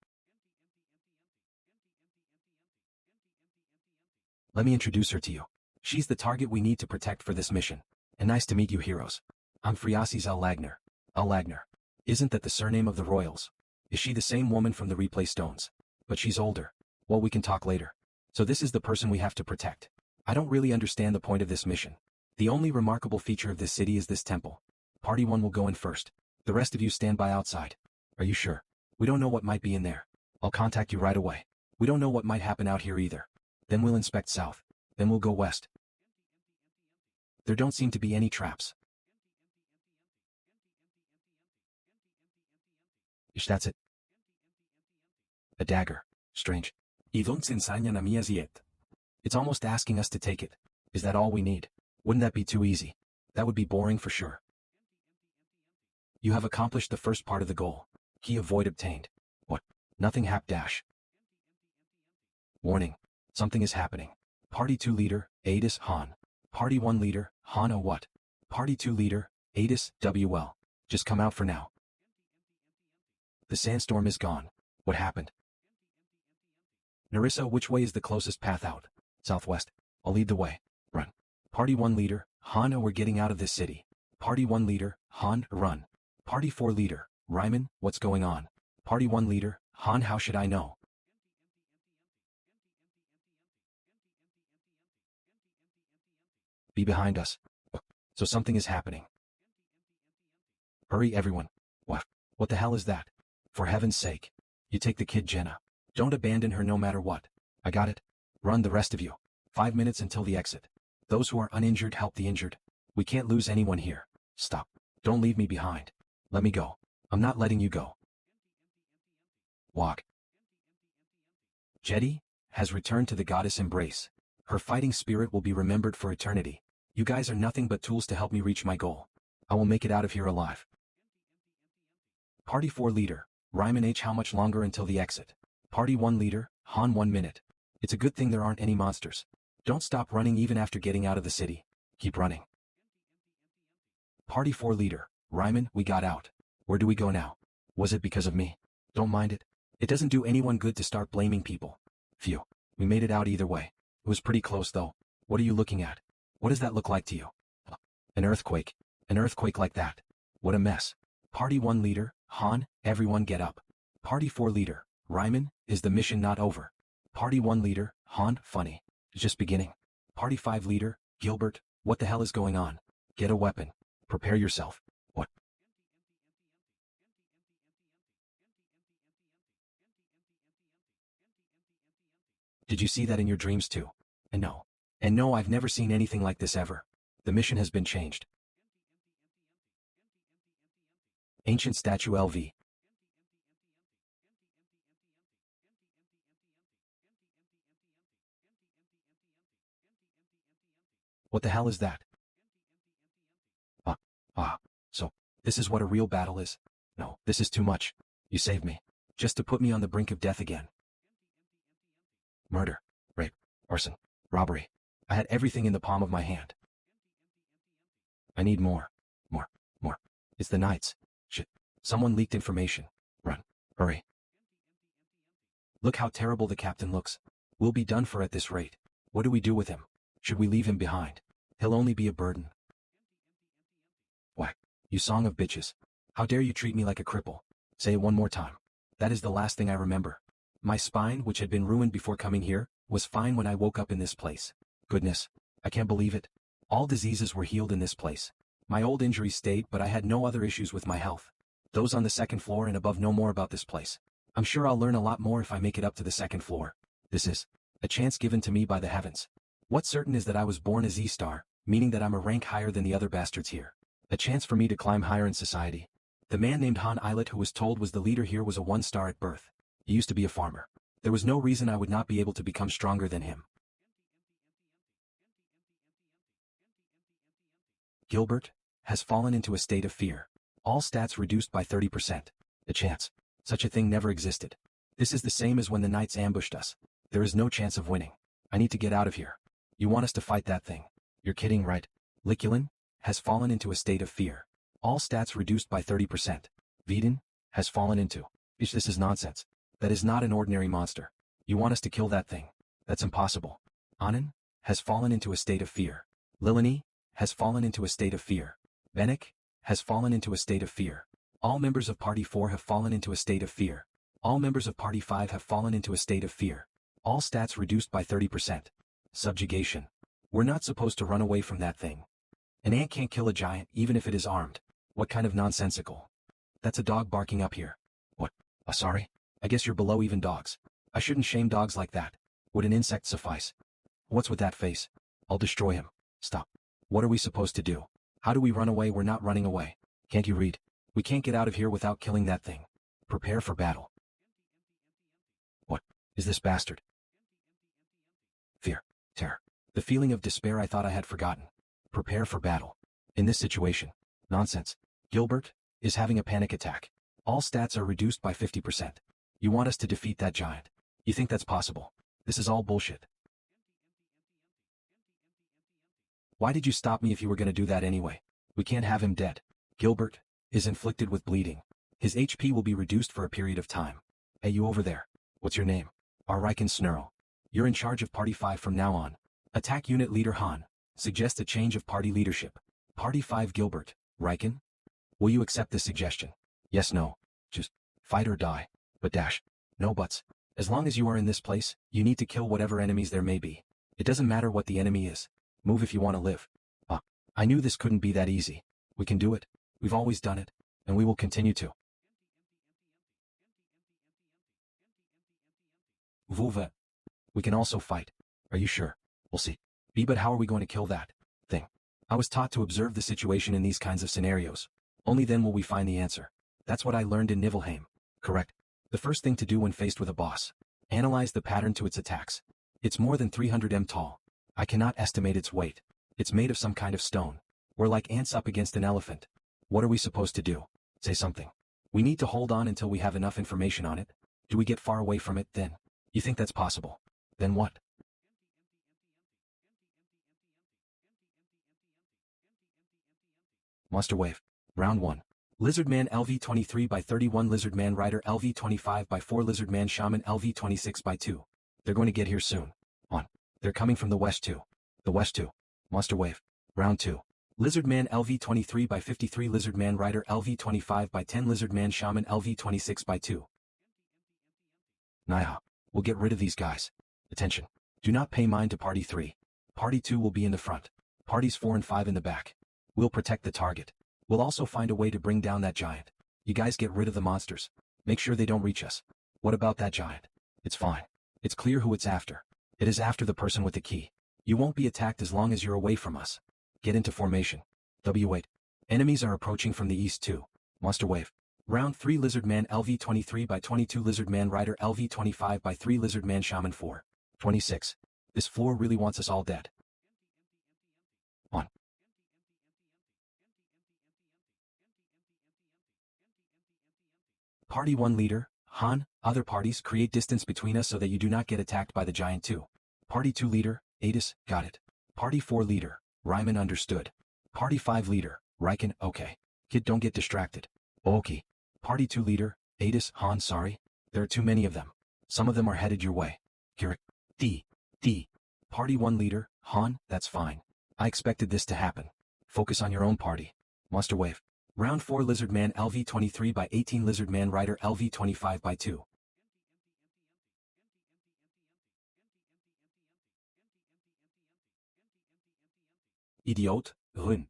Let me introduce her to you. She's the target we need to protect for this mission. And nice to meet you heroes. I'm Friasis Lagner. Lagner. Isn't that the surname of the royals? Is she the same woman from the replay stones? But she's older. Well, we can talk later. So this is the person we have to protect. I don't really understand the point of this mission. The only remarkable feature of this city is this temple. Party 1 will go in first. The rest of you stand by outside. Are you sure? We don't know what might be in there. I'll contact you right away. We don't know what might happen out here either. Then we'll inspect south. Then we'll go west. There don't seem to be any traps. Ish, that's it. A dagger. Strange. Y don't enseñan a mí as yet. It's almost asking us to take it. Is that all we need? Wouldn't that be too easy? That would be boring for sure. You have accomplished the first part of the goal. Key of void obtained. What? Nothing hap dash. Warning. Something is happening. Party 2 leader, Adis Han. Party 1 leader, Hana what? Party 2 leader, Adis WL. Just come out for now. The sandstorm is gone. What happened? Narissa, which way is the closest path out? Southwest. I'll lead the way. Run. Party 1 leader, Hana, we're getting out of this city. Party 1 leader, Han, run. Party 4 leader, Ryman, what's going on? Party 1 leader, Han, how should I know? Be behind us. So something is happening. Hurry everyone. What the hell is that? For heaven's sake. You take the kid Jenna. Don't abandon her no matter what. I got it. Run the rest of you. 5 minutes until the exit. Those who are uninjured help the injured. We can't lose anyone here. Stop. Don't leave me behind. Let me go. I'm not letting you go. Walk. Jetty has returned to the goddess embrace. Her fighting spirit will be remembered for eternity. You guys are nothing but tools to help me reach my goal. I will make it out of here alive. Party 4 leader, Ryman H, how much longer until the exit? Party 1 leader, Han, 1 minute. It's a good thing there aren't any monsters. Don't stop running even after getting out of the city. Keep running. Party 4 leader, Ryman, we got out. Where do we go now? Was it because of me? Don't mind it. It doesn't do anyone good to start blaming people. Phew. We made it out either way. It was pretty close though. What are you looking at? What does that look like to you? An earthquake. An earthquake like that. What a mess. Party 1 leader, Han, everyone get up. Party 4 leader, Ryman, is the mission not over? Party 1 leader, Han, funny. It's just beginning. Party 5 leader, Gilbert, what the hell is going on? Get a weapon. Prepare yourself. What? Did you see that in your dreams too? And no, I've never seen anything like this ever. The mission has been changed. Ancient statue LV. What the hell is that? So, this is what a real battle is? No, this is too much. You saved me. Just to put me on the brink of death again. Murder, rape, arson, robbery. I had everything in the palm of my hand. I need more. It's the Knights. Shit. Someone leaked information. Run. Hurry. Look how terrible the captain looks. We'll be done for at this rate. What do we do with him? Should we leave him behind? He'll only be a burden. Whack. You song of bitches. How dare you treat me like a cripple? Say it one more time. That is the last thing I remember. My spine, which had been ruined before coming here, was fine when I woke up in this place. Goodness. I can't believe it. All diseases were healed in this place. My old injuries stayed, but I had no other issues with my health. Those on the second floor and above know more about this place. I'm sure I'll learn a lot more if I make it up to the second floor. This is a chance given to me by the heavens. What's certain is that I was born a Z-star, meaning that I'm a rank higher than the other bastards here. A chance for me to climb higher in society. The man named Han Islet who was told was the leader here was a 1-star at birth. He used to be a farmer. There was no reason I would not be able to become stronger than him. Gilbert has fallen into a state of fear. All stats reduced by 30%. A chance. Such a thing never existed. This is the same as when the Knights ambushed us. There is no chance of winning. I need to get out of here. You want us to fight that thing? You're kidding, right? Liculin has fallen into a state of fear. All stats reduced by 30%. Vedin has fallen into. This is nonsense. That is not an ordinary monster. You want us to kill that thing? That's impossible. Anand has fallen into a state of fear. Lilani has fallen into a state of fear. Benik has fallen into a state of fear. All members of Party 4 have fallen into a state of fear. All members of Party 5 have fallen into a state of fear. All stats reduced by 30%. Subjugation. We're not supposed to run away from that thing. An ant can't kill a giant even if it is armed. What kind of nonsensical? That's a dog barking up here. What? Sorry? I guess you're below even dogs. I shouldn't shame dogs like that. Would an insect suffice? What's with that face? I'll destroy him. Stop. What are we supposed to do? How do we run away? We're not running away. Can't you read? We can't get out of here without killing that thing. Prepare for battle. What is this bastard? Fear. Terror. The feeling of despair I thought I had forgotten. Prepare for battle. In this situation. Nonsense. Gilbert is having a panic attack. All stats are reduced by 50%. You want us to defeat that giant. You think that's possible? This is all bullshit. Why did you stop me if you were going to do that anyway? We can't have him dead. Gilbert is inflicted with bleeding. His HP will be reduced for a period of time. Hey, you over there. What's your name? Ariken Snurl. You're in charge of Party 5 from now on. Attack Unit Leader Han. Suggest a change of party leadership. Party 5 Gilbert. Riken? Will you accept this suggestion? Yes, no. Just fight or die. But dash. No buts. As long as you are in this place, you need to kill whatever enemies there may be. It doesn't matter what the enemy is. Move if you want to live. I knew this couldn't be that easy. We can do it. We've always done it. And we will continue to. Vulva. We can also fight. Are you sure? We'll see. But how are we going to kill that thing? I was taught to observe the situation in these kinds of scenarios. Only then will we find the answer. That's what I learned in Nibelheim. Correct. The first thing to do when faced with a boss. Analyze the pattern to its attacks. It's more than 300 m tall. I cannot estimate its weight. It's made of some kind of stone. We're like ants up against an elephant. What are we supposed to do? Say something. We need to hold on until we have enough information on it. Do we get far away from it then? You think that's possible? Then what? Monster Wave. Round 1. Lizardman LV-23 by 31 Lizardman Rider LV-25 by 4 Lizardman Shaman LV-26 by 2. They're going to get here soon. On. They're coming from the west too. The west too. Monster Wave. Round 2. Lizardman LV-23 by 53 Lizardman Rider LV-25 by 10 Lizardman Shaman LV-26 by 2. Naya. We'll get rid of these guys. Attention. Do not pay mind to Party 3. Party 2 will be in the front. Parties 4 and 5 in the back. We'll protect the target. We'll also find a way to bring down that giant. You guys get rid of the monsters. Make sure they don't reach us. What about that giant? It's fine. It's clear who it's after. It is after the person with the key. You won't be attacked as long as you're away from us. Get into formation. W8. Enemies are approaching from the east too. Monster Wave. Round 3 Lizardman LV-23 by 22 Lizardman Rider LV-25 by 3 Lizardman Shaman 4. 26. This floor really wants us all dead. On. Party 1 Leader, Han. Other parties create distance between us so that you do not get attacked by the giant too. Party 2 Leader, Adis, got it. Party 4 Leader, Ryman understood. Party 5 Leader, Riken, okay. Kid, don't get distracted. Okay. Party 2 Leader, Adis, Han, sorry. There are too many of them. Some of them are headed your way. Kirik. D. Party 1 Leader, Han, that's fine. I expected this to happen. Focus on your own party. Monster Wave. Round 4 Lizardman LV-23 by 18 Lizardman Rider LV-25 by 2. Idiot, Run.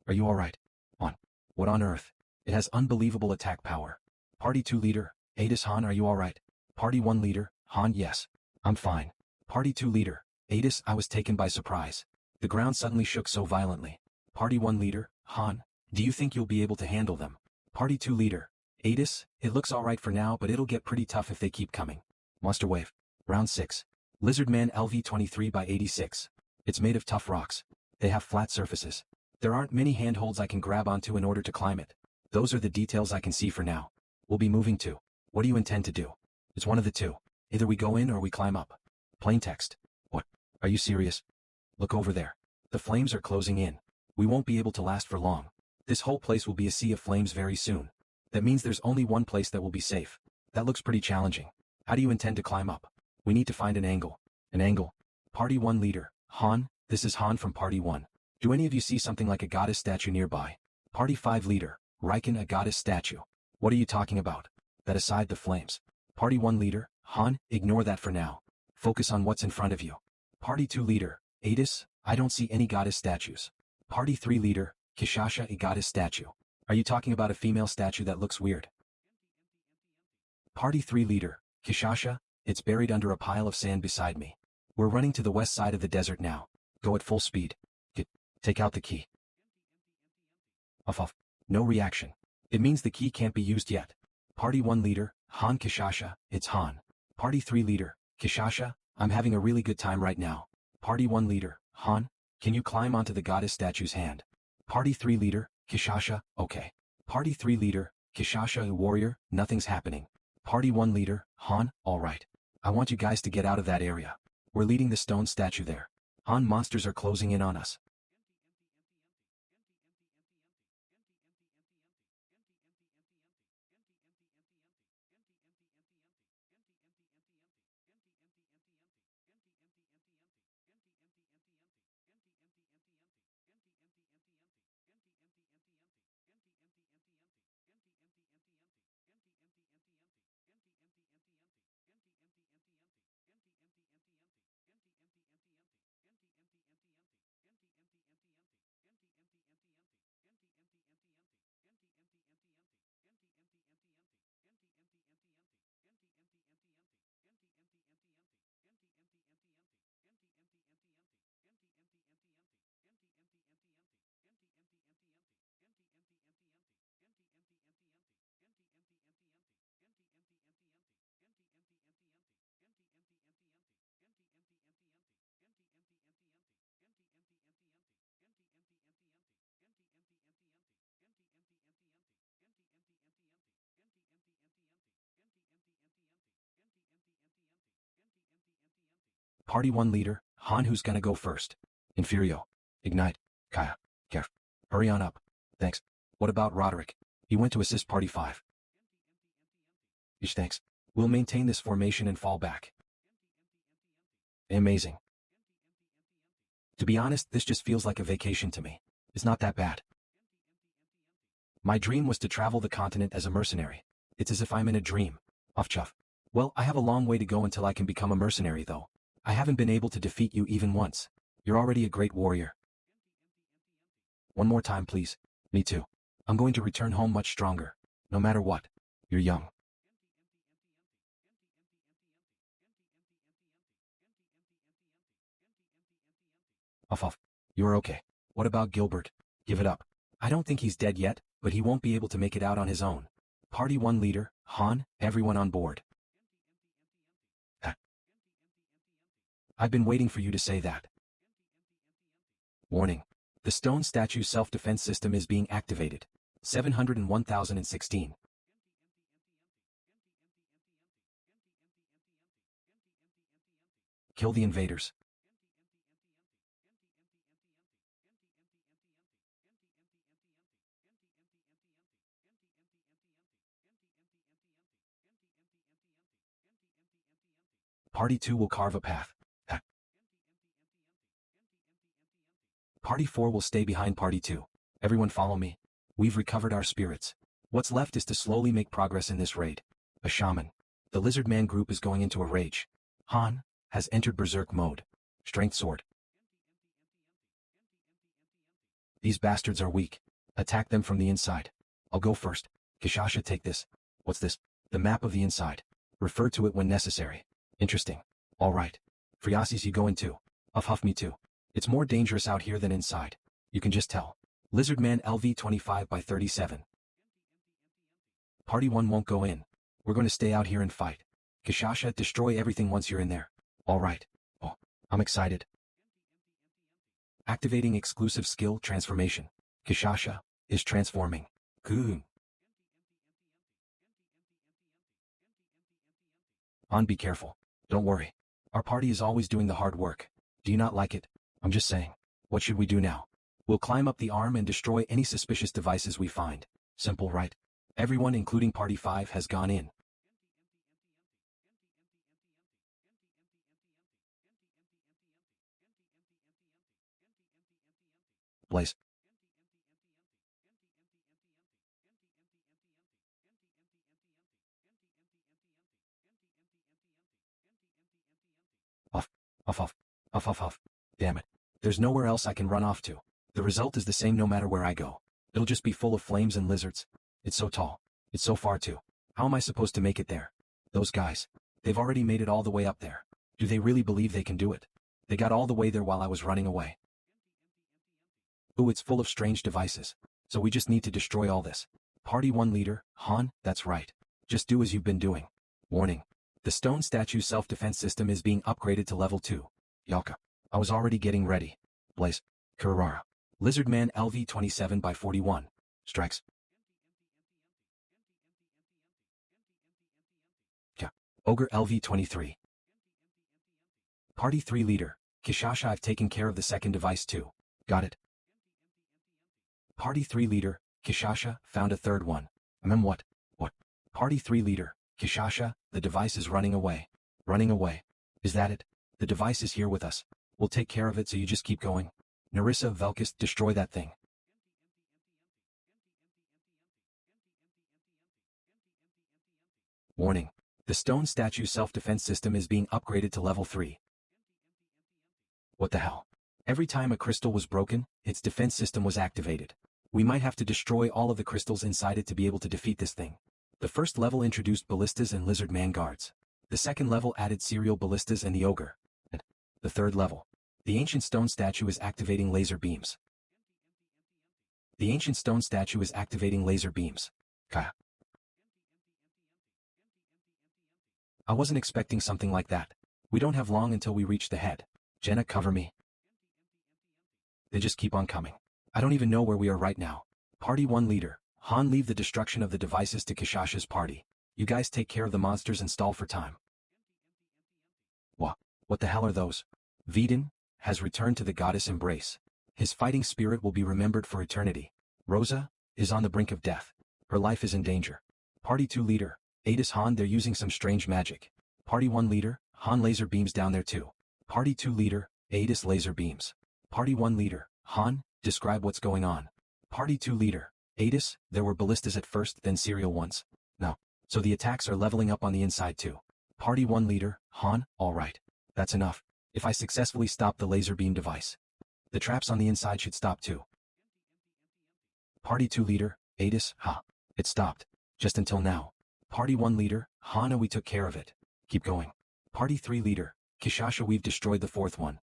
Are you alright? On. What on earth? It has unbelievable attack power. Party 2 Leader, Adis Han, are you alright? Party 1 Leader, Han, yes. I'm fine. Party 2 Leader, Adis, I was taken by surprise. The ground suddenly shook so violently. Party 1 Leader, Han, do you think you'll be able to handle them? Party 2 Leader, Adis, it looks alright for now, but it'll get pretty tough if they keep coming. Monster Wave. Round 6. Lizardman LV-23 by 86. It's made of tough rocks. They have flat surfaces. There aren't many handholds I can grab onto in order to climb it. Those are the details I can see for now. We'll be moving to. What do you intend to do? It's one of the two. Either we go in or we climb up. Plain text. What? Are you serious? Look over there. The flames are closing in. We won't be able to last for long. This whole place will be a sea of flames very soon. That means there's only one place that will be safe. That looks pretty challenging. How do you intend to climb up? We need to find an angle. An angle. Party 1 leader, Han, this is Han from Party 1. Do any of you see something like a goddess statue nearby? Party 5 leader, Riken, a goddess statue. What are you talking about? That aside the flames. Party 1 leader, Han, ignore that for now. Focus on what's in front of you. Party 2 leader, Adis, I don't see any goddess statues. Party 3 leader, Kishasha, a goddess statue. Are you talking about a female statue that looks weird? Party 3 leader, Kishasha, it's buried under a pile of sand beside me. We're running to the west side of the desert now. Go at full speed. Take out the key. Off. No reaction. It means the key can't be used yet. Party 1 leader, Han Kishasha, it's Han. Party 3 leader, Kishasha, I'm having a really good time right now. Party 1 leader, Han, can you climb onto the goddess statue's hand? Party 3 leader, Kishasha, okay. Party 3 leader, Kishasha, a warrior, nothing's happening. Party 1 leader, Han, alright. I want you guys to get out of that area. We're leading the stone statue there. Han, monsters are closing in on us. Party 1 leader, Han, who's gonna go first? Inferio. Ignite. Kaya. Kef. Hurry on up. Thanks. What about Roderick? He went to assist Party 5. Ish, thanks. We'll maintain this formation and fall back. Amazing. To be honest, this just feels like a vacation to me. It's not that bad. My dream was to travel the continent as a mercenary. It's as if I'm in a dream. Off chuff. Well, I have a long way to go until I can become a mercenary though. I haven't been able to defeat you even once. You're already a great warrior. One more time please. Me too. I'm going to return home much stronger. No matter what. You're young. Off. You're okay. What about Gilbert? Give it up. I don't think he's dead yet, but he won't be able to make it out on his own. Party 1 leader, Han, everyone on board. I've been waiting for you to say that. Warning. The stone statue self-defense system is being activated. 701,016. Kill the invaders. Party 2 will carve a path. Party 4 will stay behind Party 2. Everyone follow me. We've recovered our spirits. What's left is to slowly make progress in this raid. A shaman. The lizard man group is going into a rage. Han has entered berserk mode. Strength sword. These bastards are weak. Attack them from the inside. I'll go first. Kishasha, take this. What's this? The map of the inside. Refer to it when necessary. Interesting. All right. Friasis, you go in too. Huff me too. It's more dangerous out here than inside. You can just tell. Lizardman LV 25 by 37. Party 1 won't go in. We're going to stay out here and fight. Kishasha, destroy everything once you're in there. All right. Oh, I'm excited. Activating exclusive skill transformation. Kishasha is transforming. Cool. On, be careful. Don't worry. Our party is always doing the hard work. Do you not like it? I'm just saying. What should we do now? We'll climb up the arm and destroy any suspicious devices we find. Simple, right? Everyone including Party 5 has gone in. Blaze. Off. Off off. Off off off. Damn it. There's nowhere else I can run off to. The result is the same no matter where I go. It'll just be full of flames and lizards. It's so tall. It's so far too. How am I supposed to make it there? Those guys. They've already made it all the way up there. Do they really believe they can do it? They got all the way there while I was running away. Ooh, it's full of strange devices. So we just need to destroy all this. Party 1 leader, Han, that's right. Just do as you've been doing. Warning. The stone statue's self-defense system is being upgraded to level 2. Yalka. I was already getting ready. Blaze. Kurara. Lizardman LV-27 by 41. Strikes. Kya. Ogre LV-23. Party 3 leader. Kishasha, I've taken care of the second device too. Got it. Party 3 leader. Kishasha, found a third one. What? What? Party 3 leader. Kishasha, the device is running away. Running away. Is that it? The device is here with us. We'll take care of it so you just keep going. Narissa, Velkis, destroy that thing. Warning. The stone statue self-defense system is being upgraded to level 3. What the hell? Every time a crystal was broken, its defense system was activated. We might have to destroy all of the crystals inside it to be able to defeat this thing. The first level introduced ballistas and lizard man guards. The second level added serial ballistas and the ogre. And the third level. The ancient stone statue is activating laser beams. The ancient stone statue is activating laser beams. Kaya. I wasn't expecting something like that. We don't have long until we reach the head. Jenna, cover me. They just keep on coming. I don't even know where we are right now. Party 1 leader. Han, leave the destruction of the devices to Kishasha's party. You guys take care of the monsters and stall for time. What the hell are those? Vidin has returned to the goddess embrace. His fighting spirit will be remembered for eternity. Rosa is on the brink of death. Her life is in danger. Party 2 leader. Adis, Han, they're using some strange magic. Party 1 leader. Han, laser beams down there too. Party 2 leader. Adis, laser beams. Party 1 leader. Han, describe what's going on. Party 2 leader. Adis, there were ballistas at first, then serial ones. No. So the attacks are leveling up on the inside too. Party 1 leader. Han, alright. That's enough. If I successfully stop the laser beam device, the traps on the inside should stop too. Party 2 leader. Adis, ha. It stopped. Just until now. Party 1 leader. Hana, we took care of it. Keep going. Party 3 leader. Kishasha, we've destroyed the fourth one.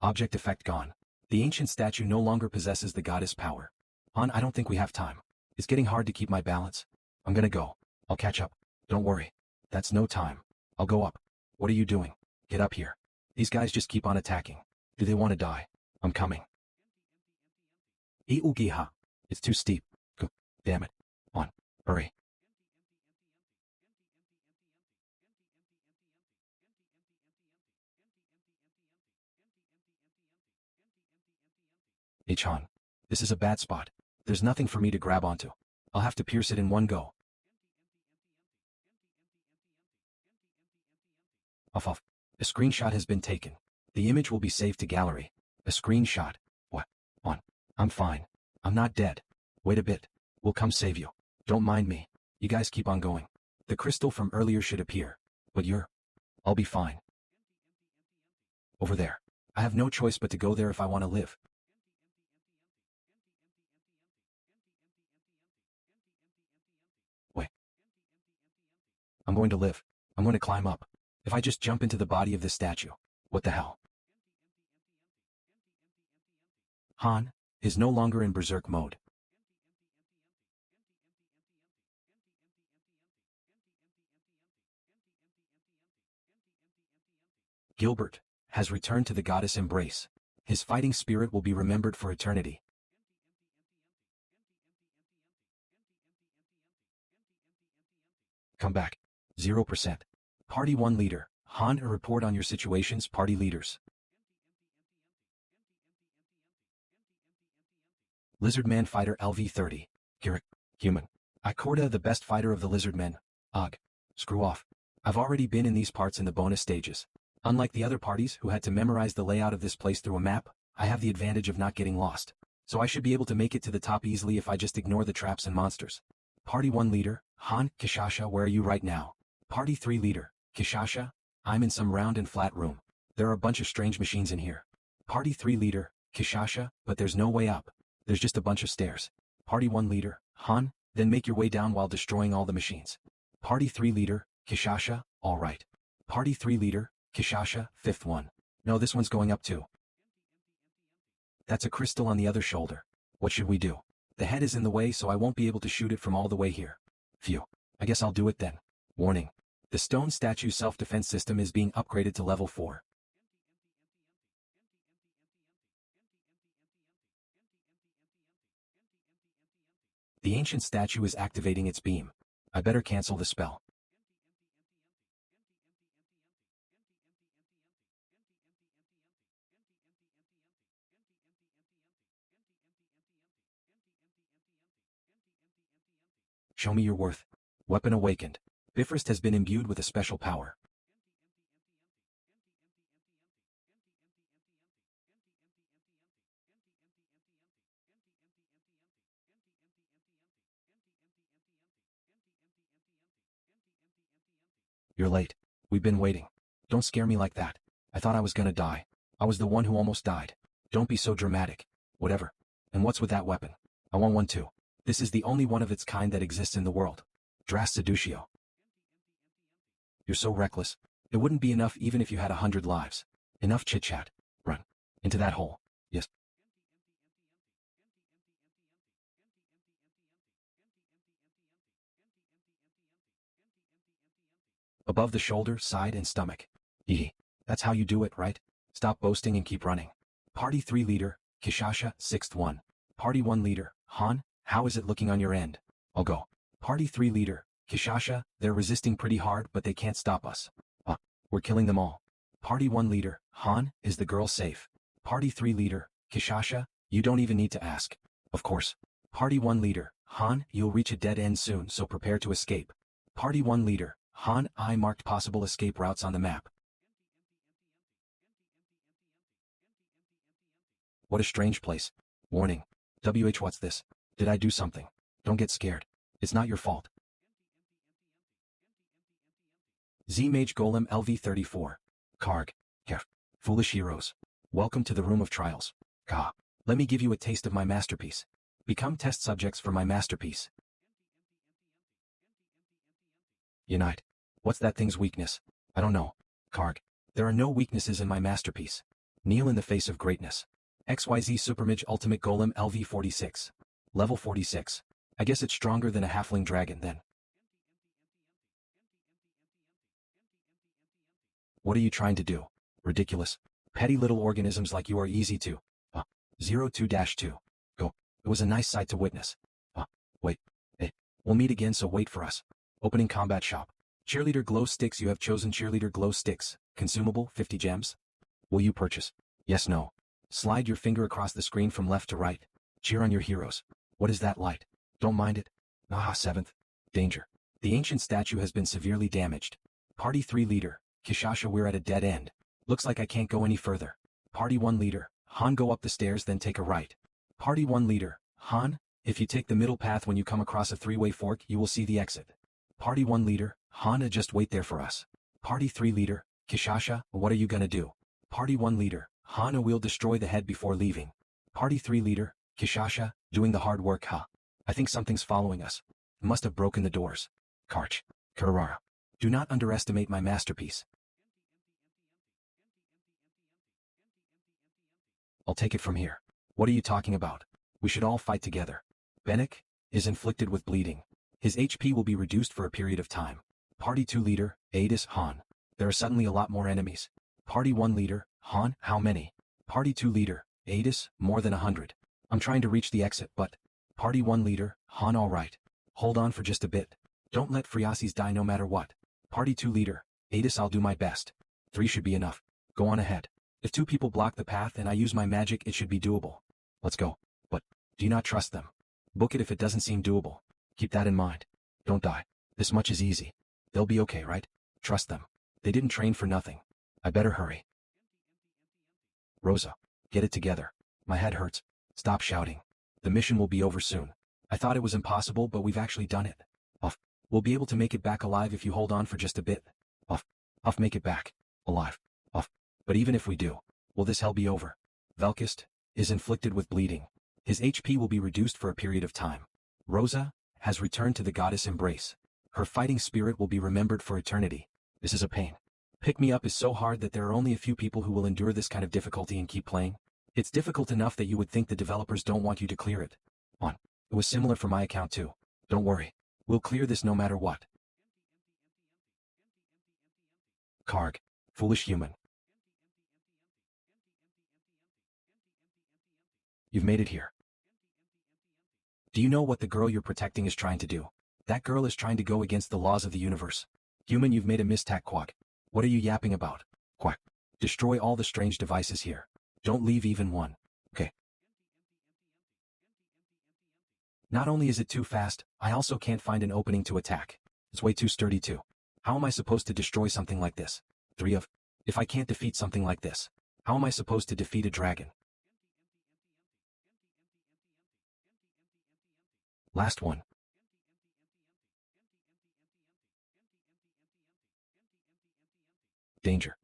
Object effect gone. The ancient statue no longer possesses the goddess power. Han, I don't think we have time. It's getting hard to keep my balance. I'm gonna go. I'll catch up. Don't worry. That's no time. I'll go up. What are you doing? Get up here. These guys just keep on attacking. Do they want to die? I'm coming. Iugiha. It's too steep. Damn it. On. Hurry. Han. This is a bad spot. There's nothing for me to grab onto. I'll have to pierce it in one go. Off. A screenshot has been taken. The image will be saved to gallery. A screenshot. What? On. I'm fine. I'm not dead. Wait a bit. We'll come save you. Don't mind me. You guys keep on going. The crystal from earlier should appear. But I'll be fine. Over there. I have no choice but to go there if I want to live. Wait. I'm going to live. I'm going to climb up. If I just jump into the body of this statue. What the hell? Han is no longer in berserk mode. Gilbert has returned to the goddess embrace. His fighting spirit will be remembered for eternity. Come back. 0%. Party 1 leader. Han, a report on your situations, party leaders. Lizardman fighter LV-30. Garrick. Human. Ikorda, the best fighter of the lizardmen. Ugh. Screw off. I've already been in these parts in the bonus stages. Unlike the other parties who had to memorize the layout of this place through a map, I have the advantage of not getting lost. So I should be able to make it to the top easily if I just ignore the traps and monsters. Party 1 leader, Han, Kishasha, where are you right now? Party 3 leader, Kishasha, I'm in some round and flat room. There are a bunch of strange machines in here. Party 3 leader, Kishasha, but there's no way up. There's just a bunch of stairs. Party 1 leader, Han, then make your way down while destroying all the machines. Party 3 leader, Kishasha, alright. Party 3 leader, Kishasha, 5th one. No, this one's going up too. That's a crystal on the other shoulder. What should we do? The head is in the way so I won't be able to shoot it from all the way here. Phew. I guess I'll do it then. Warning. The stone statue's self-defense system is being upgraded to level 4. The ancient statue is activating its beam. I better cancel the spell. Show me your worth. Weapon awakened. Bifrost has been imbued with a special power. You're late. We've been waiting. Don't scare me like that. I thought I was gonna die. I was the one who almost died. Don't be so dramatic. Whatever. And what's with that weapon? I want one too. This is the only one of its kind that exists in the world. Dras Seducio. You're so reckless. It wouldn't be enough even if you had 100 lives. Enough chit-chat. Run. Into that hole. Yes. Above the shoulder, side, and stomach. Hee. That's how you do it, right? Stop boasting and keep running. Party 3 leader, Kishasha, 6th one. Party 1 leader, Han, how is it looking on your end? I'll go. Party 3 leader, Kishasha, they're resisting pretty hard but they can't stop us. We're killing them all. Party 1 leader, Han, is the girl safe? Party 3 leader, Kishasha, you don't even need to ask. Of course. Party 1 leader, Han, you'll reach a dead end soon so prepare to escape. Party 1 leader, Han, I marked possible escape routes on the map. What a strange place. Warning. What's this? Did I do something? Don't get scared. It's not your fault. Z-Mage Golem LV34. Karg. Kef. Foolish heroes. Welcome to the room of trials. Ka. Let me give you a taste of my masterpiece. Become test subjects for my masterpiece. Unite. What's that thing's weakness? I don't know. Karg. There are no weaknesses in my masterpiece. Kneel in the face of greatness. XYZ Supermage Ultimate Golem LV46. Level 46. I guess it's stronger than a halfling dragon then. What are you trying to do? Ridiculous. Petty little organisms like you are easy to. 02-2. Go. It was a nice sight to witness. Wait. Hey. We'll meet again so wait for us. Opening combat shop. Cheerleader glow sticks. You have chosen cheerleader glow sticks. Consumable, 50 gems. Will you purchase? Yes, no. Slide your finger across the screen from left to right. Cheer on your heroes. What is that light? Don't mind it. 7th. Danger. The ancient statue has been severely damaged. Party 3 leader, Kishasha, we're at a dead end. Looks like I can't go any further. Party 1 leader, Han, go up the stairs then take a right. Party 1 leader, Han, if you take the middle path when you come across a three-way fork you will see the exit. Party 1 leader, Han, just wait there for us. Party 3 leader, Kishasha, what are you gonna do? Party 1 leader, Han, will destroy the head before leaving. Party 3 leader, Kishasha, doing the hard work, huh? I think something's following us. Must have broken the doors. Karch. Karara. Do not underestimate my masterpiece. I'll take it from here. What are you talking about? We should all fight together. Benek is inflicted with bleeding. His HP will be reduced for a period of time. Party 2 leader, Adis, Han. There are suddenly a lot more enemies. Party 1 leader, Han, how many? Party 2 leader, Adis, more than 100. I'm trying to reach the exit but... Party 1 leader, Han, alright. Hold on for just a bit. Don't let Friasis die no matter what. Party 2 leader, Adis, I'll do my best. 3 should be enough. Go on ahead. If 2 people block the path and I use my magic it should be doable. Let's go. But, do you not trust them? Book it if it doesn't seem doable. Keep that in mind. Don't die. This much is easy. They'll be okay, right? Trust them. They didn't train for nothing. I better hurry. Rosa, get it together. My head hurts. Stop shouting. The mission will be over soon. I thought it was impossible, but we've actually done it. Off. We'll be able to make it back alive if you hold on for just a bit. Off. Off, make it back. Alive. Off. But even if we do, will this hell be over? Velkist is inflicted with bleeding. His HP will be reduced for a period of time. Rosa has returned to the goddess embrace. Her fighting spirit will be remembered for eternity. This is a pain. Pick Me Up is so hard that there are only a few people who will endure this kind of difficulty and keep playing. It's difficult enough that you would think the developers don't want you to clear it. On. It was similar for my account too. Don't worry. We'll clear this no matter what. Karg. Foolish human. You've made it here. Do you know what the girl you're protecting is trying to do? That girl is trying to go against the laws of the universe. Human, you've made a mistake, Quack. What are you yapping about? Quack. Destroy all the strange devices here. Don't leave even one. Okay. Not only is it too fast, I also can't find an opening to attack. It's way too sturdy too. How am I supposed to destroy something like this? If I can't defeat something like this, how am I supposed to defeat a dragon? Last one. Danger.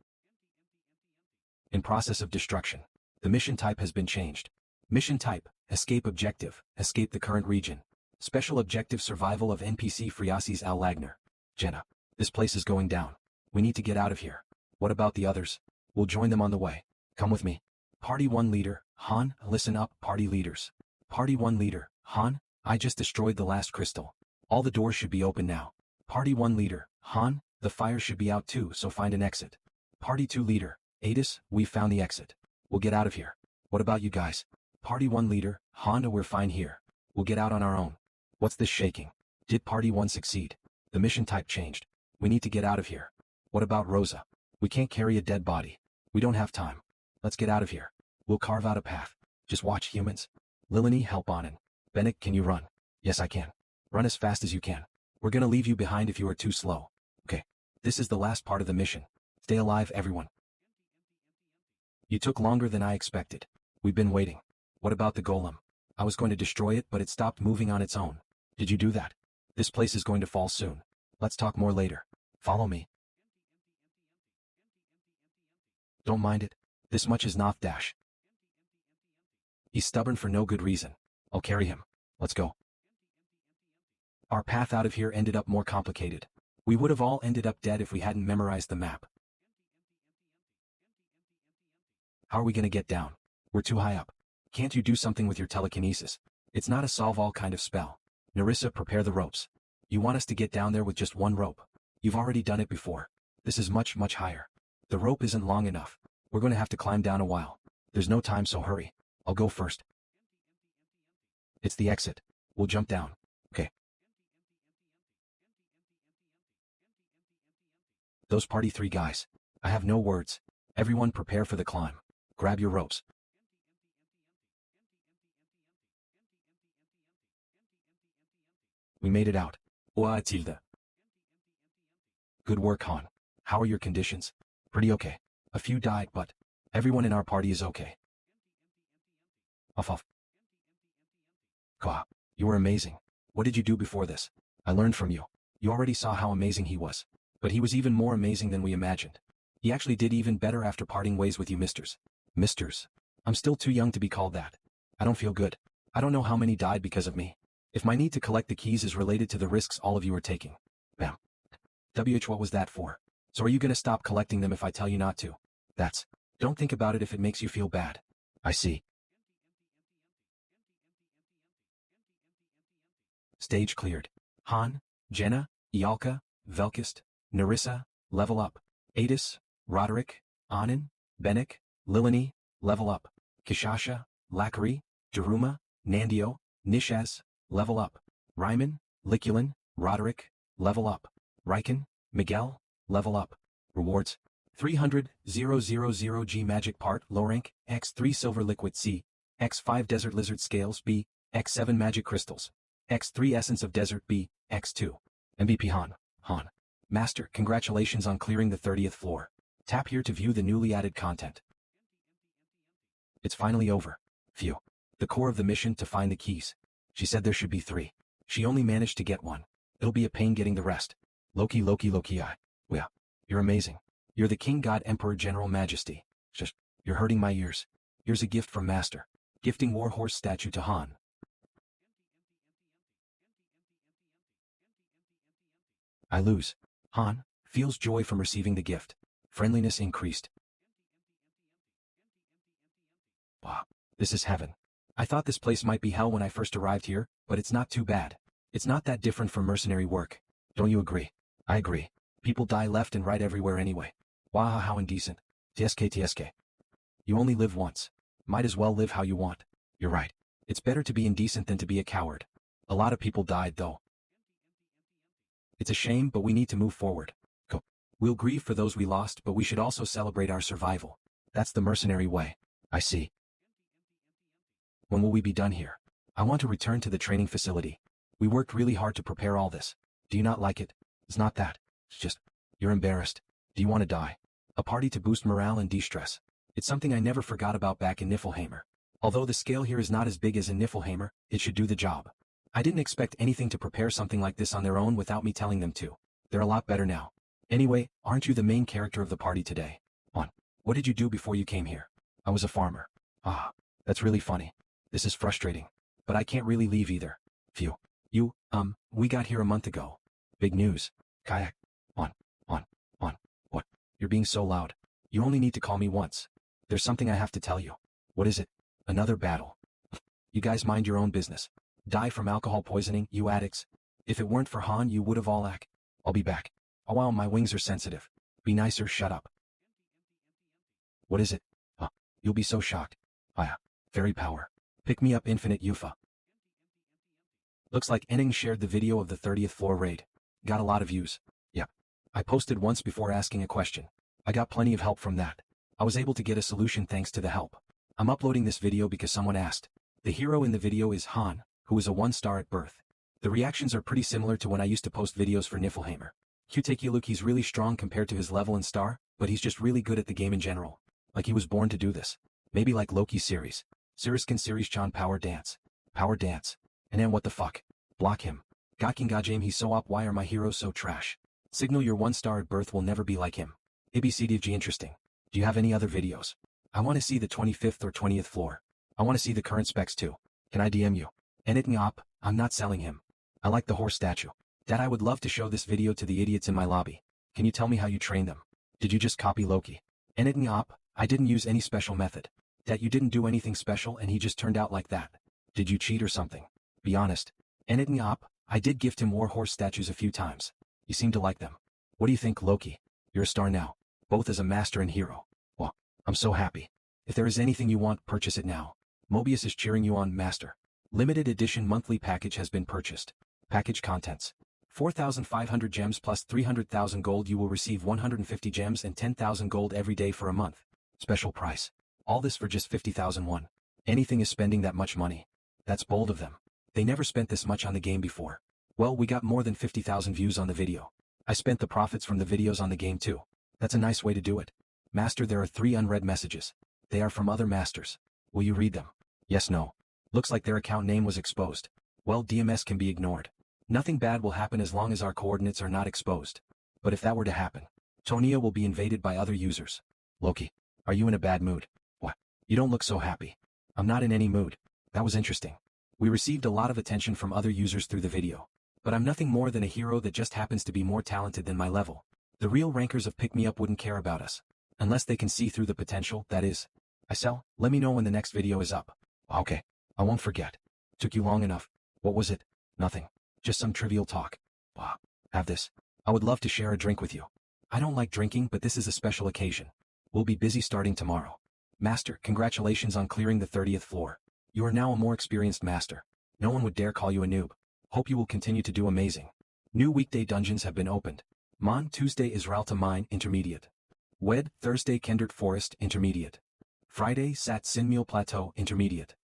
In process of destruction. The mission type has been changed. Mission type, escape objective, escape the current region. Special objective, survival of NPC Friasis Al Lagner. Jenna, this place is going down. We need to get out of here. What about the others? We'll join them on the way. Come with me. Party 1 leader, Han, listen up, party leaders. Party 1 leader, Han, I just destroyed the last crystal. All the doors should be open now. Party 1 leader, Han, the fire should be out too, so find an exit. Party 2 leader, Adis, we found the exit. We'll get out of here. What about you guys? Party 1 leader, Honda, we're fine here. We'll get out on our own. What's this shaking? Did Party 1 succeed? The mission type changed. We need to get out of here. What about Rosa? We can't carry a dead body. We don't have time. Let's get out of here. We'll carve out a path. Just watch, humans. Lilini, help Anin. Bennett, can you run? Yes, I can. Run as fast as you can. We're gonna leave you behind if you are too slow. Okay. This is the last part of the mission. Stay alive, everyone. You took longer than I expected. We've been waiting. What about the golem? I was going to destroy it, but it stopped moving on its own. Did you do that? This place is going to fall soon. Let's talk more later. Follow me. Don't mind it. This much is not dash. He's stubborn for no good reason. I'll carry him. Let's go. Our path out of here ended up more complicated. We would have all ended up dead if we hadn't memorized the map. How are we gonna get down? We're too high up. Can't you do something with your telekinesis? It's not a solve-all kind of spell. Nerissa, prepare the ropes. You want us to get down there with just one rope? You've already done it before. This is much, much higher. The rope isn't long enough. We're going to have to climb down a while. There's no time, so hurry. I'll go first. It's the exit. We'll jump down. Okay. Those party 3 guys. I have no words. Everyone prepare for the climb. Grab your ropes. We made it out. Oa Tilda. Good work, Han. How are your conditions? Pretty okay. A few died, but everyone in our party is okay. Off. Ka, you were amazing. What did you do before this? I learned from you. You already saw how amazing he was. But he was even more amazing than we imagined. He actually did even better after parting ways with you, misters. Misters? I'm still too young to be called that. I don't feel good. I don't know how many died because of me. If my need to collect the keys is related to the risks all of you are taking. Bam. What was that for? So are you gonna stop collecting them if I tell you not to? Don't think about it if it makes you feel bad. I see. Stage cleared. Han, Jenna, Ialka, Velkist, Nerissa, level up. Adis, Roderick, Anin, Benik, Lilini, level up. Kishasha, Lakari, Jaruma, Nandio, Nishaz, level up. Ryman, Liculin, Roderick, level up. Riken, Miguel, level up. Rewards. 300,000 G magic part low rank, X3 silver liquid C, X5 desert lizard scales B, X7 magic crystals, X3 essence of desert B, X2. MVP Han. Master, congratulations on clearing the 30th floor. Tap here to view the newly added content. It's finally over. Phew. The core of the mission to find the keys. She said there should be 3. She only managed to get 1. It'll be a pain getting the rest. Loki. Well, you're amazing. You're the King God Emperor General Majesty. Just, you're hurting my ears. Here's a gift from Master. Gifting Warhorse statue to Han. I lose. Han feels joy from receiving the gift. Friendliness increased. Wow, this is heaven. I thought this place might be hell when I first arrived here, but it's not too bad. It's not that different from mercenary work. Don't you agree? I agree. People die left and right everywhere anyway. Wow, how indecent. TSK. You only live once. Might as well live how you want. You're right. It's better to be indecent than to be a coward. A lot of people died though. It's a shame, but we need to move forward. Go. We'll grieve for those we lost, but we should also celebrate our survival. That's the mercenary way. I see. When will we be done here? I want to return to the training facility. We worked really hard to prepare all this. Do you not like it? It's not that. It's just, you're embarrassed. Do you want to die? A party to boost morale and de-stress. It's something I never forgot about back in Niflheimer. Although the scale here is not as big as in Niflheimer, it should do the job. I didn't expect anything to prepare something like this on their own without me telling them to. They're a lot better now. Anyway, aren't you the main character of the party today? What did you do before you came here? I was a farmer. Ah, that's really funny. This is frustrating. But I can't really leave either. Phew. We got here a month ago. Big news. Kayak. What? You're being so loud. You only need to call me once. There's something I have to tell you. What is it? Another battle. You guys mind your own business. Die from alcohol poisoning, you addicts. If it weren't for Han, you would have all I'll be back. Oh wow, my wings are sensitive. Be nicer, shut up. What is it? You'll be so shocked. Fairy power. Pick me up infinite Yufa. Looks like Enning shared the video of the 30th floor raid. Got a lot of views. Yep. I posted once before asking a question. I got plenty of help from that. I was able to get a solution thanks to the help. I'm uploading this video because someone asked. The hero in the video is Han, who is a 1-star at birth. The reactions are pretty similar to when I used to post videos for Niflheimer. He's really strong compared to his level and star, but he's just really good at the game in general. Like he was born to do this. Maybe like Loki's series. Siriskin series Chan Power Dance. And then what the fuck? Block him. Gakin Gajame he's so op, why are my heroes so trash? Signal your 1-star at birth will never be like him. ABCDFG interesting. Do you have any other videos? I want to see the 25th or 20th floor. I want to see the current specs too. Can I DM you? Enitngop, I'm not selling him. I like the horse statue. Dad, I would love to show this video to the idiots in my lobby. Can you tell me how you train them? Did you just copy Loki? Enitngop, I didn't use any special method. Dad, you didn't do anything special and he just turned out like that. Did you cheat or something? Be honest. Enitngop, I did gift him warhorse statues a few times. You seem to like them. What do you think, Loki? You're a star now. Both as a master and hero. Well, I'm so happy. If there is anything you want, purchase it now. Mobius is cheering you on, master. Limited edition monthly package has been purchased. Package contents. 4,500 gems plus 300,000 gold. You will receive 150 gems and 10,000 gold every day for a month. Special price. All this for just 50,001. Anything is spending that much money. That's bold of them. They never spent this much on the game before. Well, we got more than 50,000 views on the video. I spent the profits from the videos on the game too. That's a nice way to do it. Master, there are 3 unread messages. They are from other masters. Will you read them? Yes, no. Looks like their account name was exposed. Well, DMS can be ignored. Nothing bad will happen as long as our coordinates are not exposed. But if that were to happen, Tonia will be invaded by other users. Loki, are you in a bad mood? What? You don't look so happy. I'm not in any mood. That was interesting. We received a lot of attention from other users through the video. But I'm nothing more than a hero that just happens to be more talented than my level. The real rankers of Pick Me Up wouldn't care about us. Unless they can see through the potential, that is. I sell. Let me know when the next video is up. Okay. I won't forget. Took you long enough. What was it? Nothing. Just some trivial talk. Wow. Have this. I would love to share a drink with you. I don't like drinking, but this is a special occasion. We'll be busy starting tomorrow. Master, congratulations on clearing the 30th floor. You are now a more experienced master. No one would dare call you a noob. Hope you will continue to do amazing. New weekday dungeons have been opened. Tuesday Israelta Mine Intermediate. Thursday Kendrick Forest Intermediate. Friday Sat Sinmeal Plateau Intermediate.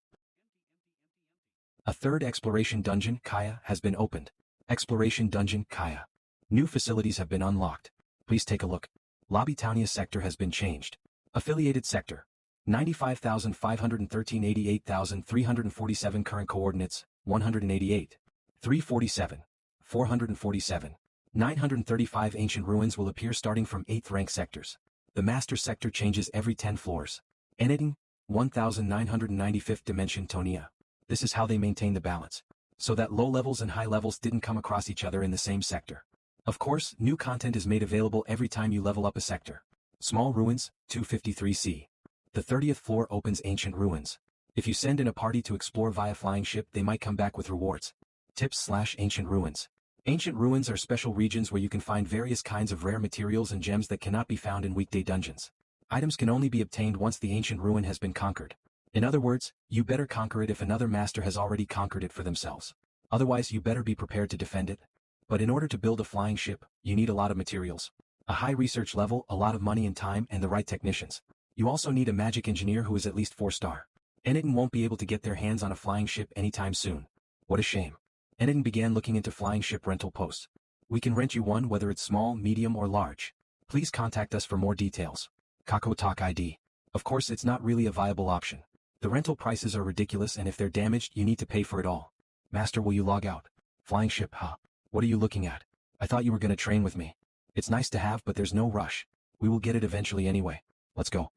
A third exploration dungeon, Kaya, has been opened. Exploration dungeon, Kaya. New facilities have been unlocked. Please take a look. Lobby Townia sector has been changed. Affiliated sector. 95,513 88,347 current coordinates, 188. 347. 447. 935 ancient ruins will appear starting from 8th rank sectors. The master sector changes every 10 floors. Anything? 1995th dimension Tonia. This is how they maintain the balance, so that low levels and high levels didn't come across each other in the same sector. Of course, new content is made available every time you level up a sector. Small ruins, 253C. The 30th floor opens ancient ruins. If you send in a party to explore via flying ship, they might come back with rewards. Tips/ancient ruins. Ancient ruins are special regions where you can find various kinds of rare materials and gems that cannot be found in weekday dungeons. Items can only be obtained once the ancient ruin has been conquered. In other words, you better conquer it if another master has already conquered it for themselves. Otherwise, you better be prepared to defend it. But in order to build a flying ship, you need a lot of materials, a high research level, a lot of money and time, and the right technicians. You also need a magic engineer who is at least 4-star. Enitin won't be able to get their hands on a flying ship anytime soon. What a shame. Enitin began looking into flying ship rental posts. We can rent you one whether it's small, medium, or large. Please contact us for more details. Kako Talk ID. Of course, it's not really a viable option. The rental prices are ridiculous, and if they're damaged, you need to pay for it all. Master, will you log out? Flying ship, huh? What are you looking at? I thought you were gonna train with me. It's nice to have, but there's no rush. We will get it eventually anyway. Let's go.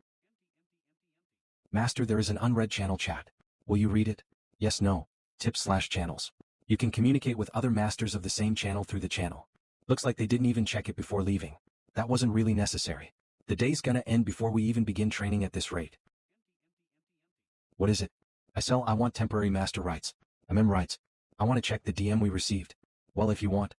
Master, there is an unread channel chat. Will you read it? Yes, no. Tips/channels. You can communicate with other masters of the same channel through the channel. Looks like they didn't even check it before leaving. That wasn't really necessary. The day's gonna end before we even begin training at this rate. What is it? I want temporary master rights. Rights. I want to check the DM we received. Well, if you want.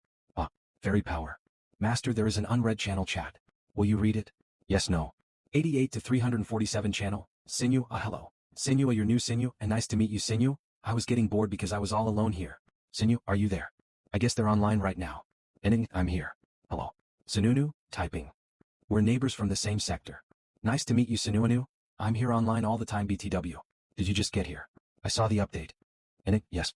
Fairy power. Master, there is an unread channel chat. Will you read it? Yes, no. 88 to 347 channel. Sinu, hello. Sinu, you're new, Sinu, and nice to meet you, Sinu. I was getting bored because I was all alone here. Sinu, are you there? I guess they're online right now. Ending, I'm here. Hello. Sununu, typing. We're neighbors from the same sector. Nice to meet you, Sinuanu. I'm here online all the time, BTW. Did you just get here? I saw the update. Ending, yes.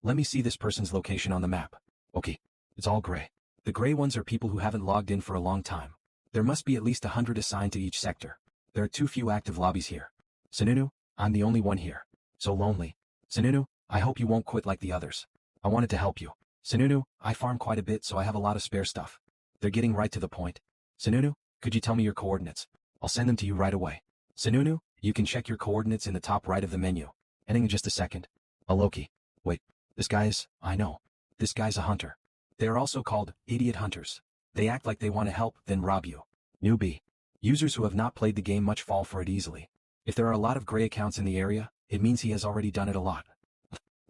Let me see this person's location on the map. Okay. It's all gray. The gray ones are people who haven't logged in for a long time. There must be at least 100 assigned to each sector. There are too few active lobbies here. Sununu, I'm the only one here. So lonely. Sununu, I hope you won't quit like the others. I wanted to help you. Sununu, I farm quite a bit, so I have a lot of spare stuff. They're getting right to the point. Sununu, could you tell me your coordinates? I'll send them to you right away. Sununu, you can check your coordinates in the top right of the menu. Ending in just a second. Loki. Wait, this guy is, I know. This guy's a hunter. They are also called idiot hunters. They act like they want to help, then rob you. Newbie. Users who have not played the game much fall for it easily. If there are a lot of gray accounts in the area, it means he has already done it a lot.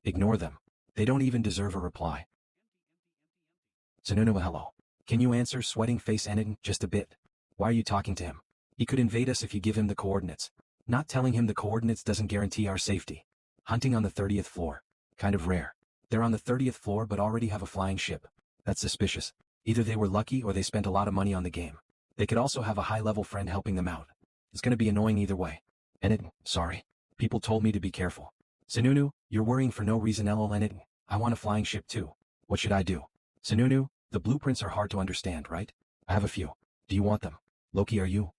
Ignore them. They don't even deserve a reply. Sununu, hello. Can you answer, sweating face Enitin, just a bit? Why are you talking to him? He could invade us if you give him the coordinates. Not telling him the coordinates doesn't guarantee our safety. Hunting on the 30th floor. Kind of rare. They're on the 30th floor but already have a flying ship. That's suspicious. Either they were lucky or they spent a lot of money on the game. They could also have a high-level friend helping them out. It's gonna be annoying either way. Enitin, sorry. People told me to be careful. Sununu, you're worrying for no reason, LOL. Enitin, I want a flying ship too. What should I do? Sununu, the blueprints are hard to understand, right? I have a few. Do you want them? Loki, are you?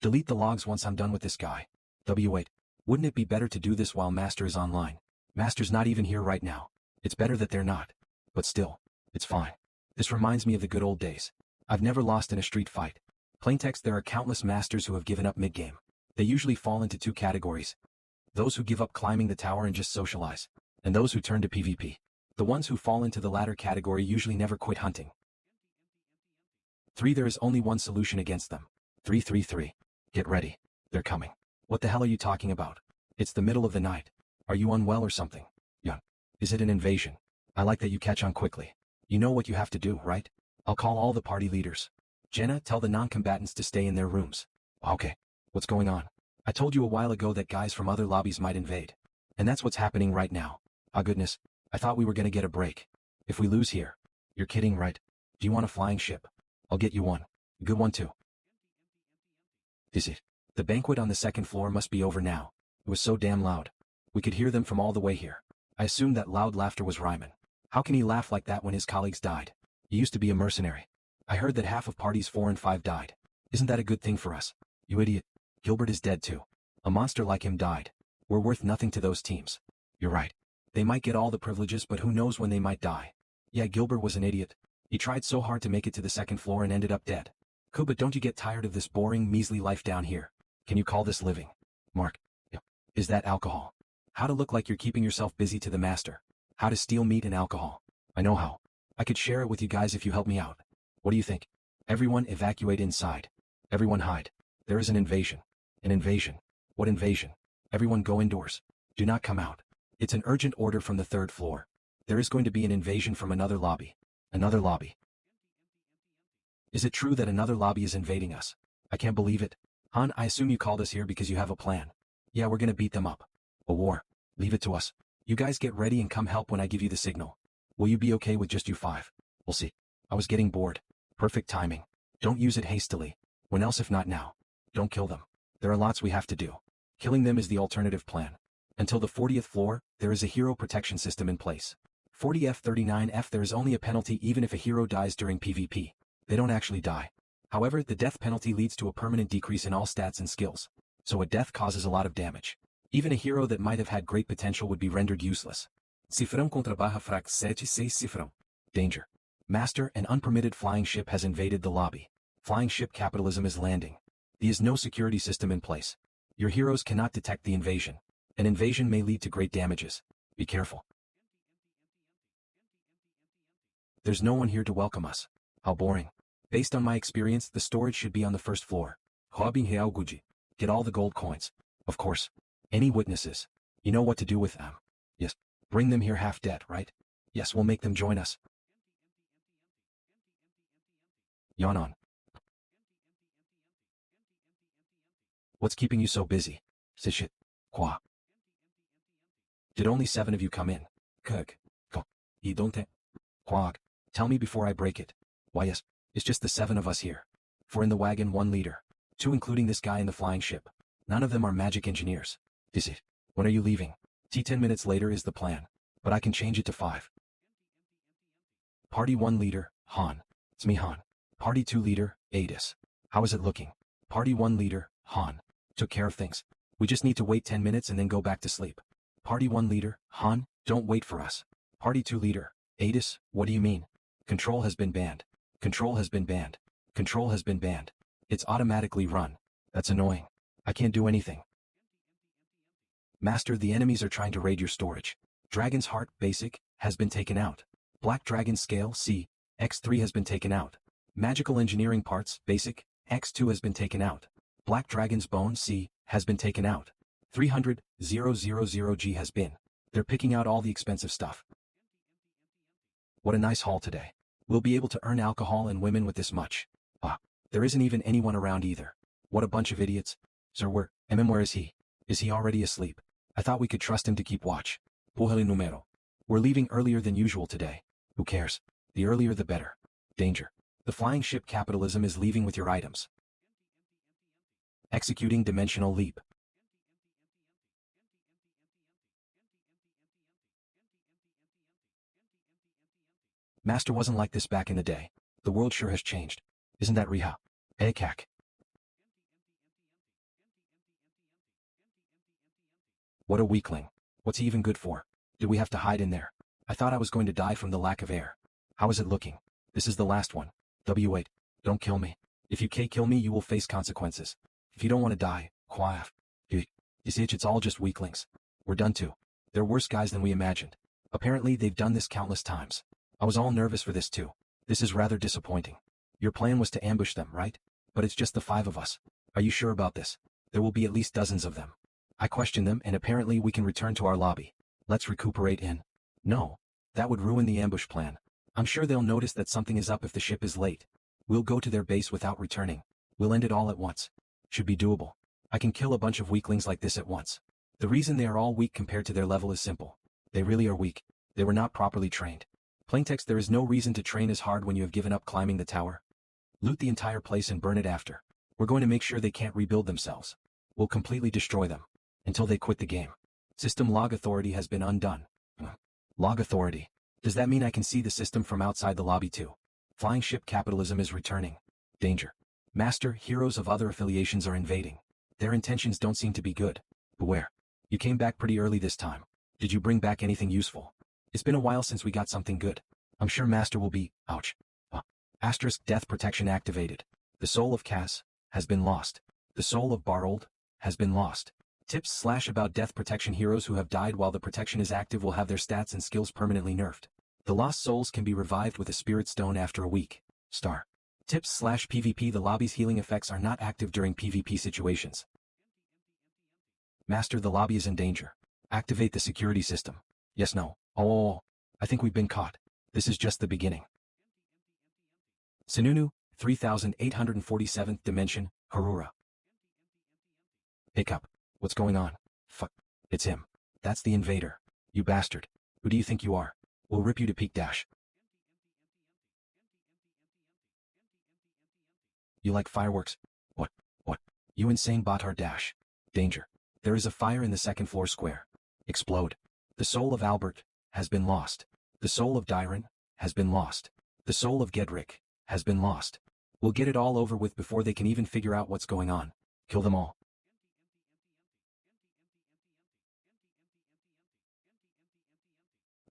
Delete the logs once I'm done with this guy. Wait. Wouldn't it be better to do this while Master is online? Master's not even here right now. It's better that they're not. But still, it's fine. This reminds me of the good old days. I've never lost in a street fight. Plaintext, there are countless masters who have given up mid-game. They usually fall into two categories. Those who give up climbing the tower and just socialize. And those who turn to PvP. The ones who fall into the latter category usually never quit hunting. 3. There is only one solution against them. 333. Get ready. They're coming. What the hell are you talking about? It's the middle of the night. Are you unwell or something? Yun. Is it an invasion? I like that you catch on quickly. You know what you have to do, right? I'll call all the party leaders. Jenna, tell the non-combatants to stay in their rooms. Okay. What's going on? I told you a while ago that guys from other lobbies might invade. And that's what's happening right now. Ah, goodness. I thought we were gonna get a break. If we lose here. You're kidding, right? Do you want a flying ship? I'll get you one. A good one too. Is it? The banquet on the second floor must be over now. It was so damn loud. We could hear them from all the way here. I assumed that loud laughter was Ryman. How can he laugh like that when his colleagues died? He used to be a mercenary. I heard that half of parties 4 and 5 died. Isn't that a good thing for us? You idiot. Gilbert is dead too. A monster like him died. We're worth nothing to those teams. You're right. They might get all the privileges, but who knows when they might die. Yeah, Gilbert was an idiot. He tried so hard to make it to the second floor and ended up dead. Cool, but don't you get tired of this boring, measly life down here? Can you call this living? Mark. Yep. Is that alcohol? How to look like you're keeping yourself busy to the master. How to steal meat and alcohol. I know how. I could share it with you guys if you help me out. What do you think? Everyone evacuate inside. Everyone hide. There is an invasion. An invasion. What invasion? Everyone go indoors. Do not come out. It's an urgent order from the third floor. There is going to be an invasion from another lobby. Another lobby. Is it true that another lobby is invading us? I can't believe it. Han, I assume you called us here because you have a plan. Yeah, we're gonna beat them up. A war. Leave it to us. You guys get ready and come help when I give you the signal. Will you be okay with just you five? We'll see. I was getting bored. Perfect timing. Don't use it hastily. When else if not now? Don't kill them. There are lots we have to do. Killing them is the alternative plan. Until the 40th floor, there is a hero protection system in place. 40F 39F there is only a penalty even if a hero dies during PvP. They don't actually die. However, the death penalty leads to a permanent decrease in all stats and skills. So a death causes a lot of damage. Even a hero that might have had great potential would be rendered useless. Cifrão contra barra frac 76 cifrão. Danger. Master, an unpermitted flying ship has invaded the lobby. Flying ship capitalism is landing. There is no security system in place. Your heroes cannot detect the invasion. An invasion may lead to great damages. Be careful. There's no one here to welcome us. How boring. Based on my experience, the storage should be on the first floor. Robbing Real Guji. Get all the gold coins. Of course. Any witnesses? You know what to do with them. Yes. Bring them here half dead, right? Yes, we'll make them join us. Yawn on. What's keeping you so busy? Sishit. Qua. Did only 7 of you come in? Kug. Ko. Idonte. Quag. Tell me before I break it. Why yes, it's just the 7 of us here. 4 in the wagon, 1 leader. 2 including this guy in the flying ship. None of them are magic engineers. Is it? When are you leaving? 10 minutes later is the plan. But I can change it to 5. Party 1 leader, Han. It's me Han. Party 2 leader, Adis. How is it looking? Party 1 leader, Han. Took care of things. We just need to wait 10 minutes and then go back to sleep. Party 1 leader, Han, don't wait for us. Party 2 leader, Adis, what do you mean? Control has been banned. Control has been banned. Control has been banned. It's automatically run. That's annoying. I can't do anything. Master, the enemies are trying to raid your storage. Dragon's Heart, basic, has been taken out. Black Dragon Scale, C, X3 has been taken out. Magical Engineering Parts, basic, X2 has been taken out. Black Dragon's Bone, C, has been taken out. 300,000G has been. They're picking out all the expensive stuff. What a nice haul today. We'll be able to earn alcohol and women with this much. Ah, there isn't even anyone around either. What a bunch of idiots. Sir, where is he? Is he already asleep? I thought we could trust him to keep watch. Puhali numero. We're leaving earlier than usual today. Who cares? The earlier the better. Danger. The flying ship capitalism is leaving with your items. Executing dimensional leap. Master wasn't like this back in the day. The world sure has changed. Isn't that Riha? Ekak. What a weakling. What's he even good for? Did we have to hide in there? I thought I was going to die from the lack of air. How is it looking? This is the last one. W8. Don't kill me. If you kill me, you will face consequences. If you don't want to die, quaff. You see, it's all just weaklings. We're done too. They're worse guys than we imagined. Apparently, they've done this countless times. I was all nervous for this too. This is rather disappointing. Your plan was to ambush them, right? But it's just the 5 of us. Are you sure about this? There will be at least dozens of them. I questioned them and apparently we can return to our lobby. Let's recuperate in. No. That would ruin the ambush plan. I'm sure they'll notice that something is up if the ship is late. We'll go to their base without returning. We'll end it all at once. Should be doable. I can kill a bunch of weaklings like this at once. The reason they are all weak compared to their level is simple. They really are weak. They were not properly trained. Plaintext, there is no reason to train as hard when you have given up climbing the tower. Loot the entire place and burn it after. We're going to make sure they can't rebuild themselves. We'll completely destroy them. Until they quit the game. System log authority has been undone. Log authority. Does that mean I can see the system from outside the lobby too? Flying ship capitalism is returning. Danger. Master, heroes of other affiliations are invading. Their intentions don't seem to be good. Beware. You came back pretty early this time. Did you bring back anything useful? It's been a while since we got something good. I'm sure Master will be, ouch. Asterisk death protection activated. The soul of Cass has been lost. The soul of Barold has been lost. Tips / about death protection: heroes who have died while the protection is active will have their stats and skills permanently nerfed. The lost souls can be revived with a spirit stone after a week. Star. Tips / PvP: the lobby's healing effects are not active during PvP situations. Master, the lobby is in danger. Activate the security system. Yes, no. Oh, I think we've been caught. This is just the beginning. Sununu, 3847th dimension, Harura. Hiccup. What's going on? Fuck. It's him. That's the invader. You bastard. Who do you think you are? We'll rip you to peak dash. You like fireworks? What? You insane botard dash. Danger. There is a fire in the second floor square. Explode. The soul of Albert has been lost. The soul of Dyron has been lost. The soul of Gedrick has been lost. We'll get it all over with before they can even figure out what's going on. Kill them all.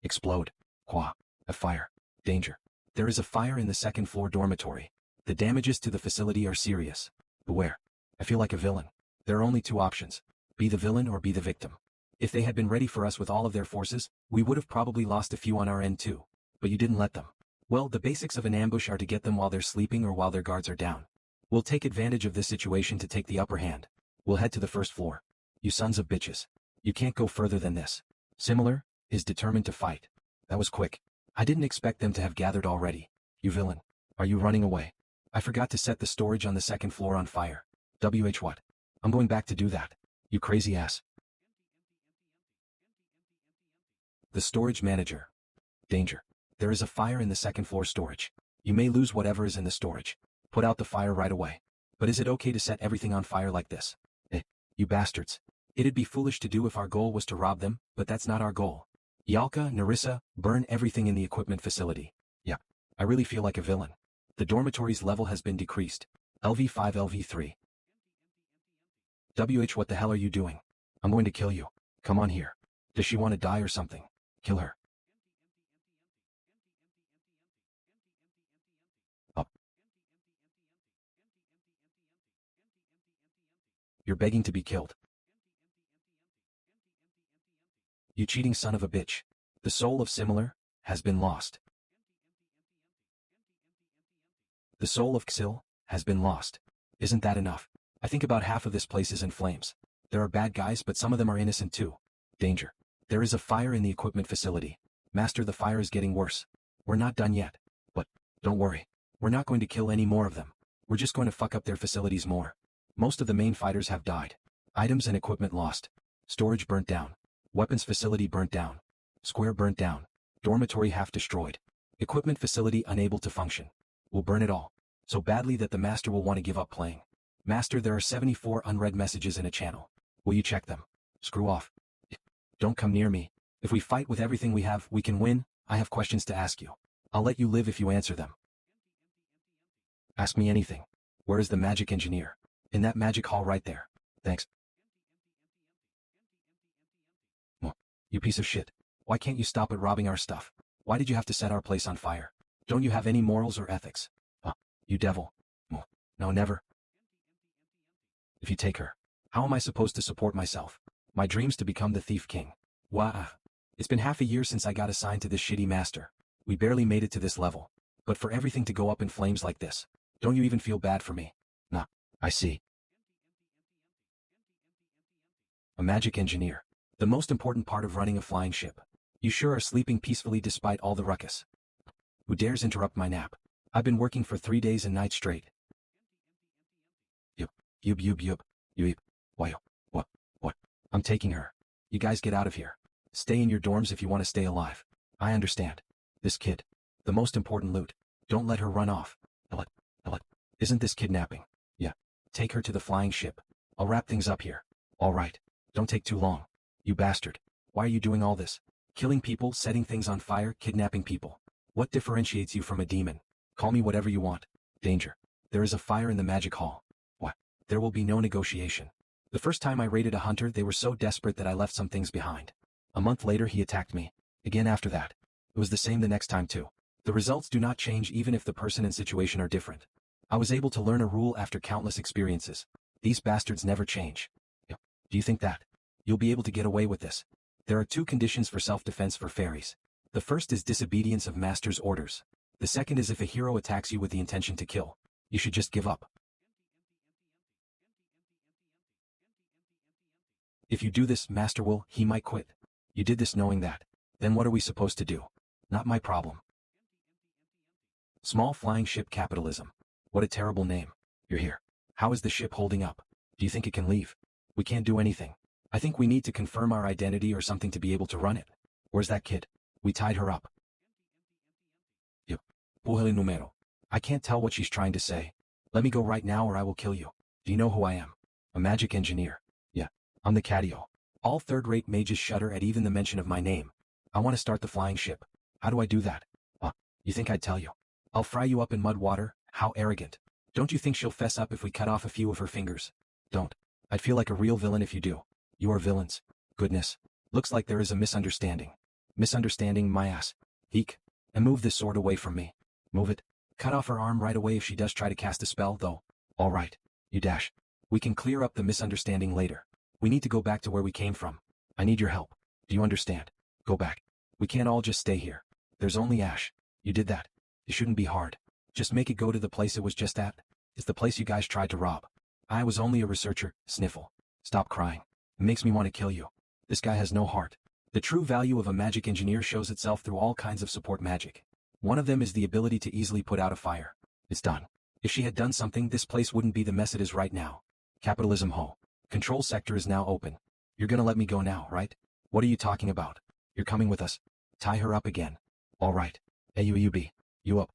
Explode. Qua. A fire. Danger. There is a fire in the second floor dormitory. The damages to the facility are serious. Beware. I feel like a villain. There are only two options. Be the villain or be the victim. If they had been ready for us with all of their forces, we would have probably lost a few on our end too. But you didn't let them. Well, the basics of an ambush are to get them while they're sleeping or while their guards are down. We'll take advantage of this situation to take the upper hand. We'll head to the first floor. You sons of bitches. You can't go further than this. Similar is determined to fight. That was quick. I didn't expect them to have gathered already. You villain. Are you running away? I forgot to set the storage on the second floor on fire. What? I'm going back to do that. You crazy ass. The storage manager. Danger. There is a fire in the second floor storage. You may lose whatever is in the storage. Put out the fire right away. But is it okay to set everything on fire like this? You bastards. It'd be foolish to do if our goal was to rob them, but that's not our goal. Yalka, Narissa, burn everything in the equipment facility. Yeah. I really feel like a villain. The dormitory's level has been decreased. LV5 LV3. What the hell are you doing? I'm going to kill you. Come on here. Does she want to die or something? Kill her. Up. You're begging to be killed. You cheating son of a bitch. The soul of Similar has been lost. The soul of Xil has been lost. Isn't that enough? I think about half of this place is in flames. There are bad guys, but some of them are innocent too. Danger. There is a fire in the equipment facility. Master, the fire is getting worse. We're not done yet. But, don't worry. We're not going to kill any more of them. We're just going to fuck up their facilities more. Most of the main fighters have died. Items and equipment lost. Storage burnt down. Weapons facility burnt down. Square burnt down. Dormitory half destroyed. Equipment facility unable to function. We'll burn it all. So badly that the master will want to give up playing. Master, there are 74 unread messages in a channel. Will you check them? Screw off. Don't come near me. If we fight with everything we have, we can win. I have questions to ask you. I'll let you live if you answer them. Ask me anything. Where is the magic engineer? In that magic hall right there. Thanks. You piece of shit. Why can't you stop at robbing our stuff? Why did you have to set our place on fire? Don't you have any morals or ethics? You devil. No, never. If you take her, how am I supposed to support myself? My dreams to become the Thief King. Wah. It's been half a year since I got assigned to this shitty master. We barely made it to this level. But for everything to go up in flames like this, don't you even feel bad for me? Nah, I see. A magic engineer. The most important part of running a flying ship. You sure are sleeping peacefully despite all the ruckus. Who dares interrupt my nap? I've been working for 3 days and nights straight. Yup. Why? What? I'm taking her. You guys get out of here. Stay in your dorms if you want to stay alive. I understand. This kid. The most important loot. Don't let her run off. Isn't this kidnapping? Yeah. Take her to the flying ship. I'll wrap things up here. All right. Don't take too long. You bastard. Why are you doing all this? Killing people, setting things on fire, kidnapping people. What differentiates you from a demon? Call me whatever you want. Danger. There is a fire in the magic hall. What? There will be no negotiation. The first time I raided a hunter, they were so desperate that I left some things behind. A month later he attacked me. Again after that. It was the same the next time too. The results do not change even if the person and situation are different. I was able to learn a rule after countless experiences. These bastards never change. Do you think that you'll be able to get away with this? There are 2 conditions for self-defense for fairies. The first is disobedience of master's orders. The second is if a hero attacks you with the intention to kill. You should just give up. If you do this, master he might quit. You did this knowing that. Then what are we supposed to do? Not my problem. Small flying ship capitalism. What a terrible name. You're here. How is the ship holding up? Do you think it can leave? We can't do anything. I think we need to confirm our identity or something to be able to run it. Where's that kid? We tied her up. Yup. Puhali numero. I can't tell what she's trying to say. Let me go right now or I will kill you. Do you know who I am? A magic engineer. Yeah. I'm the Catio. All third-rate mages shudder at even the mention of my name. I want to start the flying ship. How do I do that? You think I'd tell you? I'll fry you up in mud water. How arrogant. Don't you think she'll fess up if we cut off a few of her fingers? Don't. I'd feel like a real villain if you do. You are villains. Goodness. Looks like there is a misunderstanding. Misunderstanding my ass. Eek. And move this sword away from me. Move it. Cut off her arm right away if she does try to cast a spell though. All right. You dash. We can clear up the misunderstanding later. We need to go back to where we came from. I need your help. Do you understand? Go back. We can't all just stay here. There's only Ash. You did that. It shouldn't be hard. Just make it go to the place it was just at. It's the place you guys tried to rob. I was only a researcher. Sniffle. Stop crying. It makes me want to kill you. This guy has no heart. The true value of a magic engineer shows itself through all kinds of support magic. One of them is the ability to easily put out a fire. It's done. If she had done something, this place wouldn't be the mess it is right now. Capitalism ho. Control sector is now open. You're gonna let me go now, right? What are you talking about? You're coming with us. Tie her up again. All right. AUUB. You up.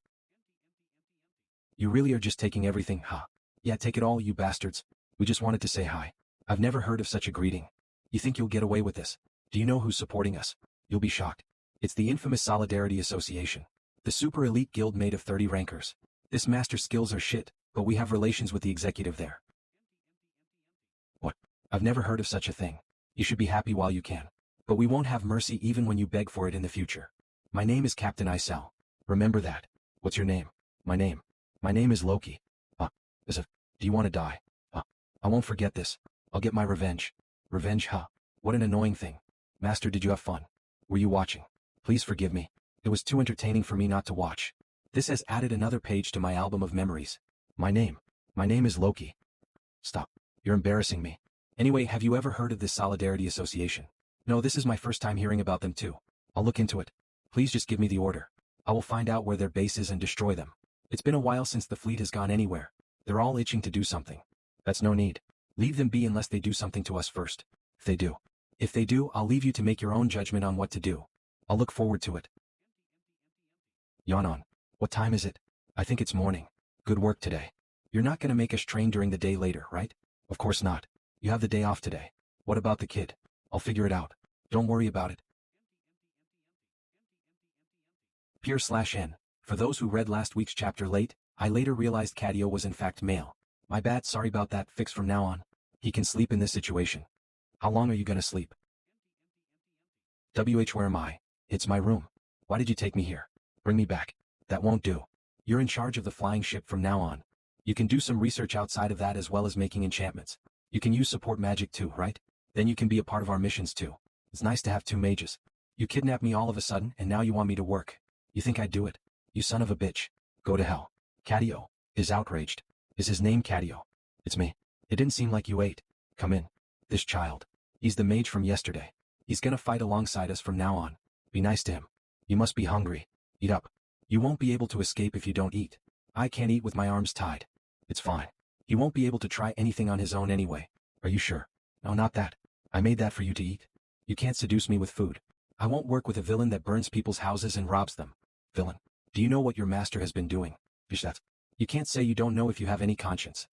You really are just taking everything, huh? Yeah, take it all, you bastards. We just wanted to say hi. I've never heard of such a greeting. You think you'll get away with this? Do you know who's supporting us? You'll be shocked. It's the infamous Solidarity Association. The super elite guild made of 30 rankers. This master skills are shit, but we have relations with the executive there. What? I've never heard of such a thing. You should be happy while you can. But we won't have mercy even when you beg for it in the future. My name is Captain Isel. Remember that. What's your name? My name is Loki. Do you want to die? I won't forget this. I'll get my revenge. Revenge, huh? What an annoying thing. Master, did you have fun? Were you watching? Please forgive me. It was too entertaining for me not to watch. This has added another page to my album of memories. My name is Loki. Stop. You're embarrassing me. Anyway, have you ever heard of this Solidarity Association? No, this is my first time hearing about them too. I'll look into it. Please just give me the order. I will find out where their base is and destroy them. It's been a while since the fleet has gone anywhere. They're all itching to do something. That's no need. Leave them be unless they do something to us first. If they do, I'll leave you to make your own judgment on what to do. I'll look forward to it. Yawn on. What time is it? I think it's morning. Good work today. You're not gonna make us train during the day later, right? Of course not. You have the day off today. What about the kid? I'll figure it out. Don't worry about it. Peer/N. For those who read last week's chapter late, I later realized Catio was in fact male. My bad, sorry about that, fix from now on. He can sleep in this situation. How long are you gonna sleep? Where am I? It's my room. Why did you take me here? Bring me back. That won't do. You're in charge of the flying ship from now on. You can do some research outside of that as well as making enchantments. You can use support magic too, right? Then you can be a part of our missions too. It's nice to have 2 mages. You kidnapped me all of a sudden and now you want me to work. You think I'd do it? You son of a bitch. Go to hell. Catio is outraged. Is his name Catio? It's me. It didn't seem like you ate. Come in. This child. He's the mage from yesterday. He's gonna fight alongside us from now on. Be nice to him. You must be hungry. Eat up. You won't be able to escape if you don't eat. I can't eat with my arms tied. It's fine. He won't be able to try anything on his own anyway. Are you sure? No, not that. I made that for you to eat. You can't seduce me with food. I won't work with a villain that burns people's houses and robs them. Villain. Do you know what your master has been doing? That. You can't say you don't know if you have any conscience.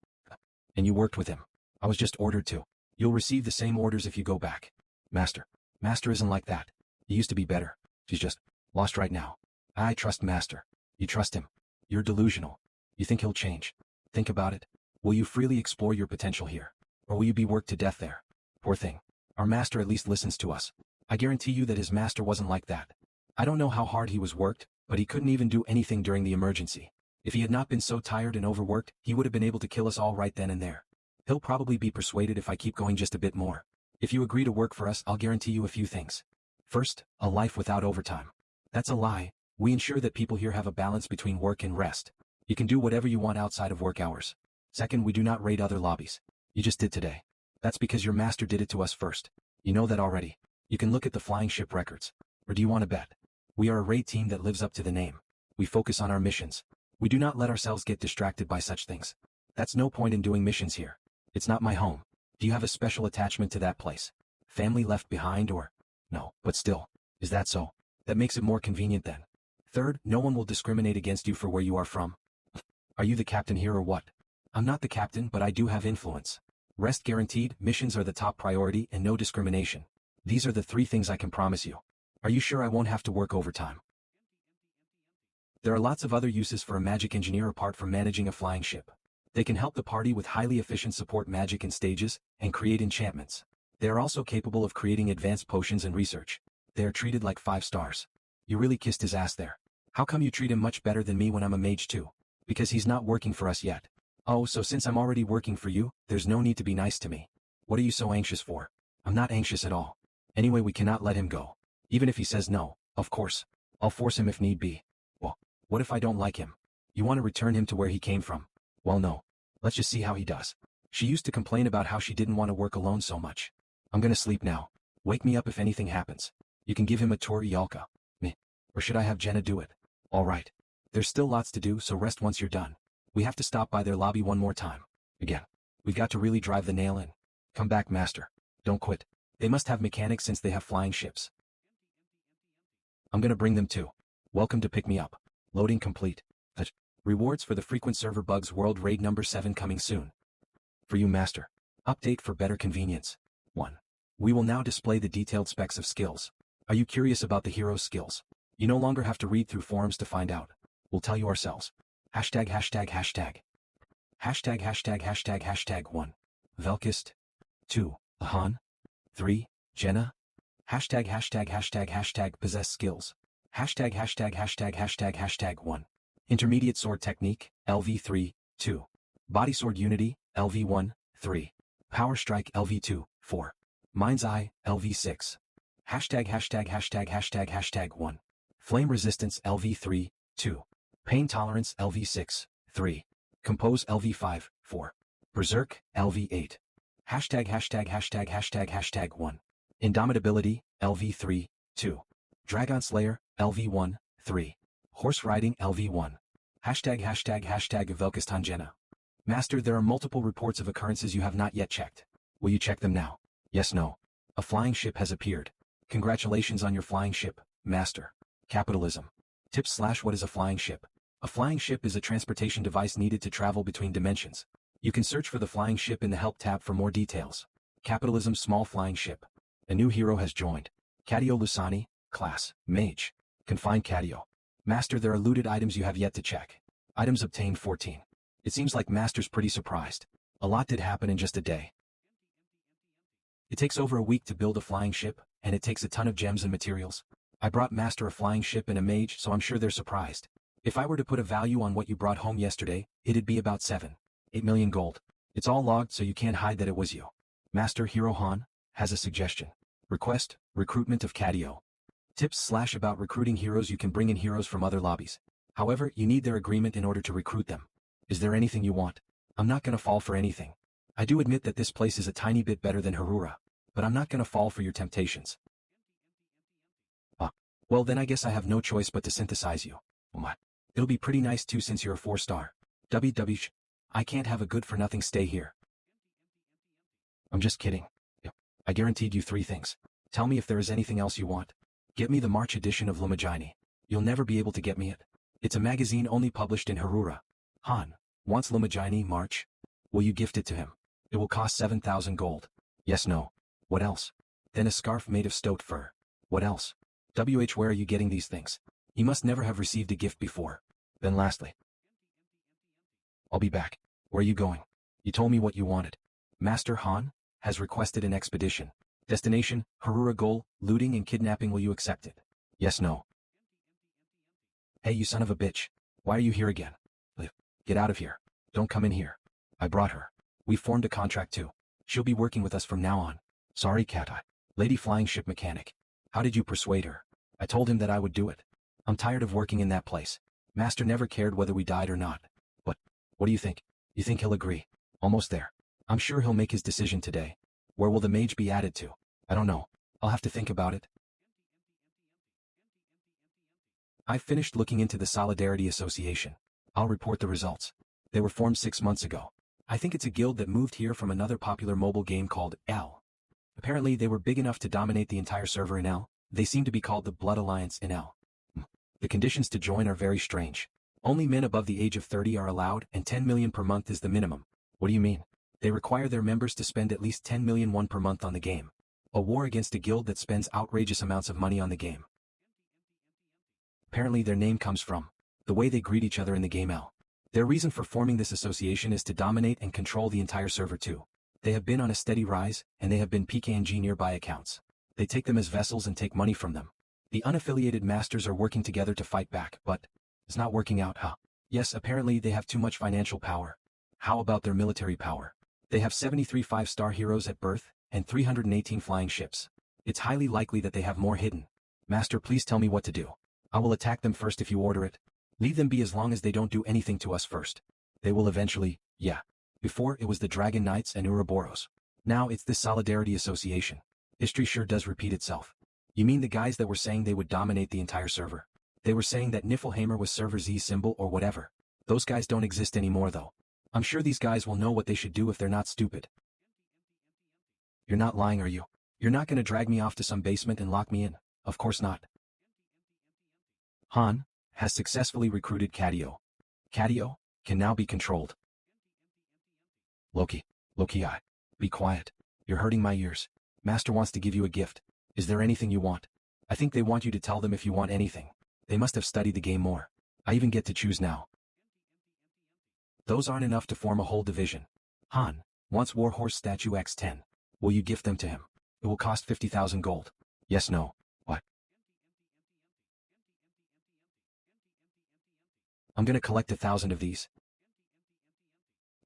And you worked with him. I was just ordered to. You'll receive the same orders if you go back. Master. Master isn't like that. He used to be better. He's just lost right now. I trust Master. You trust him. You're delusional. You think he'll change. Think about it. Will you freely explore your potential here? Or will you be worked to death there? Poor thing. Our master at least listens to us. I guarantee you that his master wasn't like that. I don't know how hard he was worked, but he couldn't even do anything during the emergency. If he had not been so tired and overworked, he would have been able to kill us all right then and there. He'll probably be persuaded if I keep going just a bit more. If you agree to work for us, I'll guarantee you a few things. First, a life without overtime. That's a lie. We ensure that people here have a balance between work and rest. You can do whatever you want outside of work hours. Second, we do not raid other lobbies. You just did today. That's because your master did it to us first. You know that already. You can look at the flying ship records. Or do you want to bet? We are a raid team that lives up to the name. We focus on our missions. We do not let ourselves get distracted by such things. That's no point in doing missions here. It's not my home. Do you have a special attachment to that place? Family left behind or? No, but still. Is that so? That makes it more convenient then. Third, no one will discriminate against you for where you are from. Are you the captain here or what? I'm not the captain, but I do have influence. Rest guaranteed, missions are the top priority, and no discrimination. These are the 3 things I can promise you. Are you sure I won't have to work overtime? There are lots of other uses for a magic engineer apart from managing a flying ship. They can help the party with highly efficient support magic and stages, and create enchantments. They are also capable of creating advanced potions and research. They are treated like 5 stars. You really kissed his ass there. How come you treat him much better than me when I'm a mage too? Because he's not working for us yet. Oh, so since I'm already working for you, there's no need to be nice to me. What are you so anxious for? I'm not anxious at all. Anyway, we cannot let him go. Even if he says no, of course. I'll force him if need be. Well, what if I don't like him? You want to return him to where he came from? Well, no. Let's just see how he does. She used to complain about how she didn't want to work alone so much. I'm gonna sleep now. Wake me up if anything happens. You can give him a tour, Yalka. Me. Or should I have Jenna do it? All right. There's still lots to do, so rest once you're done. We have to stop by their lobby one more time. Again. We've got to really drive the nail in. Come back, master. Don't quit. They must have mechanics since they have flying ships. I'm gonna bring them too. Welcome to pick me up. Loading complete. Rewards for the frequent server bugs world raid number 7 coming soon. For you, master. Update for better convenience. 1. We will now display the detailed specs of skills. Are you curious about the hero's skills? You no longer have to read through forums to find out. We'll tell you ourselves. Hashtag hashtag hashtag. Hashtag hashtag hashtag hashtag 1. Velkist. 2. Ahan. 3. Jenna. Hashtag hashtag hashtag hashtag possess skills. Hashtag hashtag hashtag hashtag hashtag 1. Intermediate sword technique, LV3, 2. Body sword unity, LV1, 3. Power strike, LV2, 4. Mind's eye, LV6. Hashtag hashtag hashtag hashtag hashtag 1. Flame resistance, LV3, 2. Pain tolerance, LV6, 3. Compose, LV5, 4. Berserk, LV8. Hashtag hashtag hashtag hashtag hashtag 1. Indomitability, LV3, 2. Dragon Slayer, LV1, 3. Horse riding, LV1. Hashtag hashtag hashtag Velkastanjena. Master, there are multiple reports of occurrences you have not yet checked. Will you check them now? Yes, no. A flying ship has appeared. Congratulations on your flying ship, Master. Capitalism. Tips / what is a flying ship? A flying ship is a transportation device needed to travel between dimensions. You can search for the flying ship in the help tab for more details. Capitalism small flying ship. A new hero has joined. Cadio Lusani, class, mage. Confined Cadio. Master, there are looted items you have yet to check. Items obtained 14. It seems like Master's pretty surprised. A lot did happen in just a day. It takes over a week to build a flying ship, and it takes a ton of gems and materials. I brought Master a flying ship and a mage, so I'm sure they're surprised. If I were to put a value on what you brought home yesterday, it'd be about 8 million gold. It's all logged so you can't hide that it was you. Master Hero Han has a suggestion. Request, recruitment of Cadio. Tips / about recruiting heroes. You can bring in heroes from other lobbies. However, you need their agreement in order to recruit them. Is there anything you want? I'm not gonna fall for anything. I do admit that this place is a tiny bit better than Harura, but I'm not gonna fall for your temptations. Well then I guess I have no choice but to synthesize you. It'll be pretty nice too since you're a 4-star. WW. I can't have a good-for-nothing stay here. I'm just kidding. I guaranteed you 3 things. Tell me if there is anything else you want. Get me the March edition of Lumajini. You'll never be able to get me it. It's a magazine only published in Harura. Han wants Lumajini March. Will you gift it to him? It will cost 7,000 gold. Yes, no. What else? Then a scarf made of stoat fur. What else? Where are you getting these things? He must never have received a gift before. Then lastly. I'll be back. Where are you going? You told me what you wanted. Master Han has requested an expedition. Destination, Harura goal, looting and kidnapping. Will you accept it? Yes, no. Hey, you son of a bitch. Why are you here again? Liv, get out of here. Don't come in here. I brought her. We formed a contract too. She'll be working with us from now on. Sorry, Cat Eye. Lady flying ship mechanic. How did you persuade her? I told him that I would do it. I'm tired of working in that place. Master never cared whether we died or not. What do you think? You think he'll agree? Almost there. I'm sure he'll make his decision today. Where will the mage be added to? I don't know. I'll have to think about it. I've finished looking into the Solidarity Association. I'll report the results. They were formed 6 months ago. I think it's a guild that moved here from another popular mobile game called L. Apparently they were big enough to dominate the entire server in L. They seem to be called the Blood Alliance in L. The conditions to join are very strange. Only men above the age of 30 are allowed and 10 million per month is the minimum. What do you mean? They require their members to spend at least 10 million won per month on the game. A war against a guild that spends outrageous amounts of money on the game. Apparently their name comes from the way they greet each other in the game L. Their reason for forming this association is to dominate and control the entire server too. They have been on a steady rise, and they have been PKNG nearby accounts. They take them as vessels and take money from them. The unaffiliated masters are working together to fight back, but it's not working out, huh? Yes, apparently they have too much financial power. How about their military power? They have 73 5-star heroes at birth, and 318 flying ships. It's highly likely that they have more hidden. Master, please tell me what to do. I will attack them first if you order it. Leave them be as long as they don't do anything to us first. They will eventually, yeah. Before it was the Dragon Knights and Ouroboros. Now it's this Solidarity Association. History sure does repeat itself. You mean the guys that were saying they would dominate the entire server? They were saying that Niflheimer was server Z symbol or whatever. Those guys don't exist anymore though. I'm sure these guys will know what they should do if they're not stupid. You're not lying, are you? You're not gonna drag me off to some basement and lock me in? Of course not. Han has successfully recruited Catio. Catio can now be controlled. Loki, be quiet. You're hurting my ears. Master wants to give you a gift. Is there anything you want? I think they want you to tell them if you want anything. They must have studied the game more. I even get to choose now. Those aren't enough to form a whole division. Han wants Warhorse statue X10. Will you gift them to him? It will cost 50,000 gold. Yes, no. What? I'm gonna collect 1,000 of these.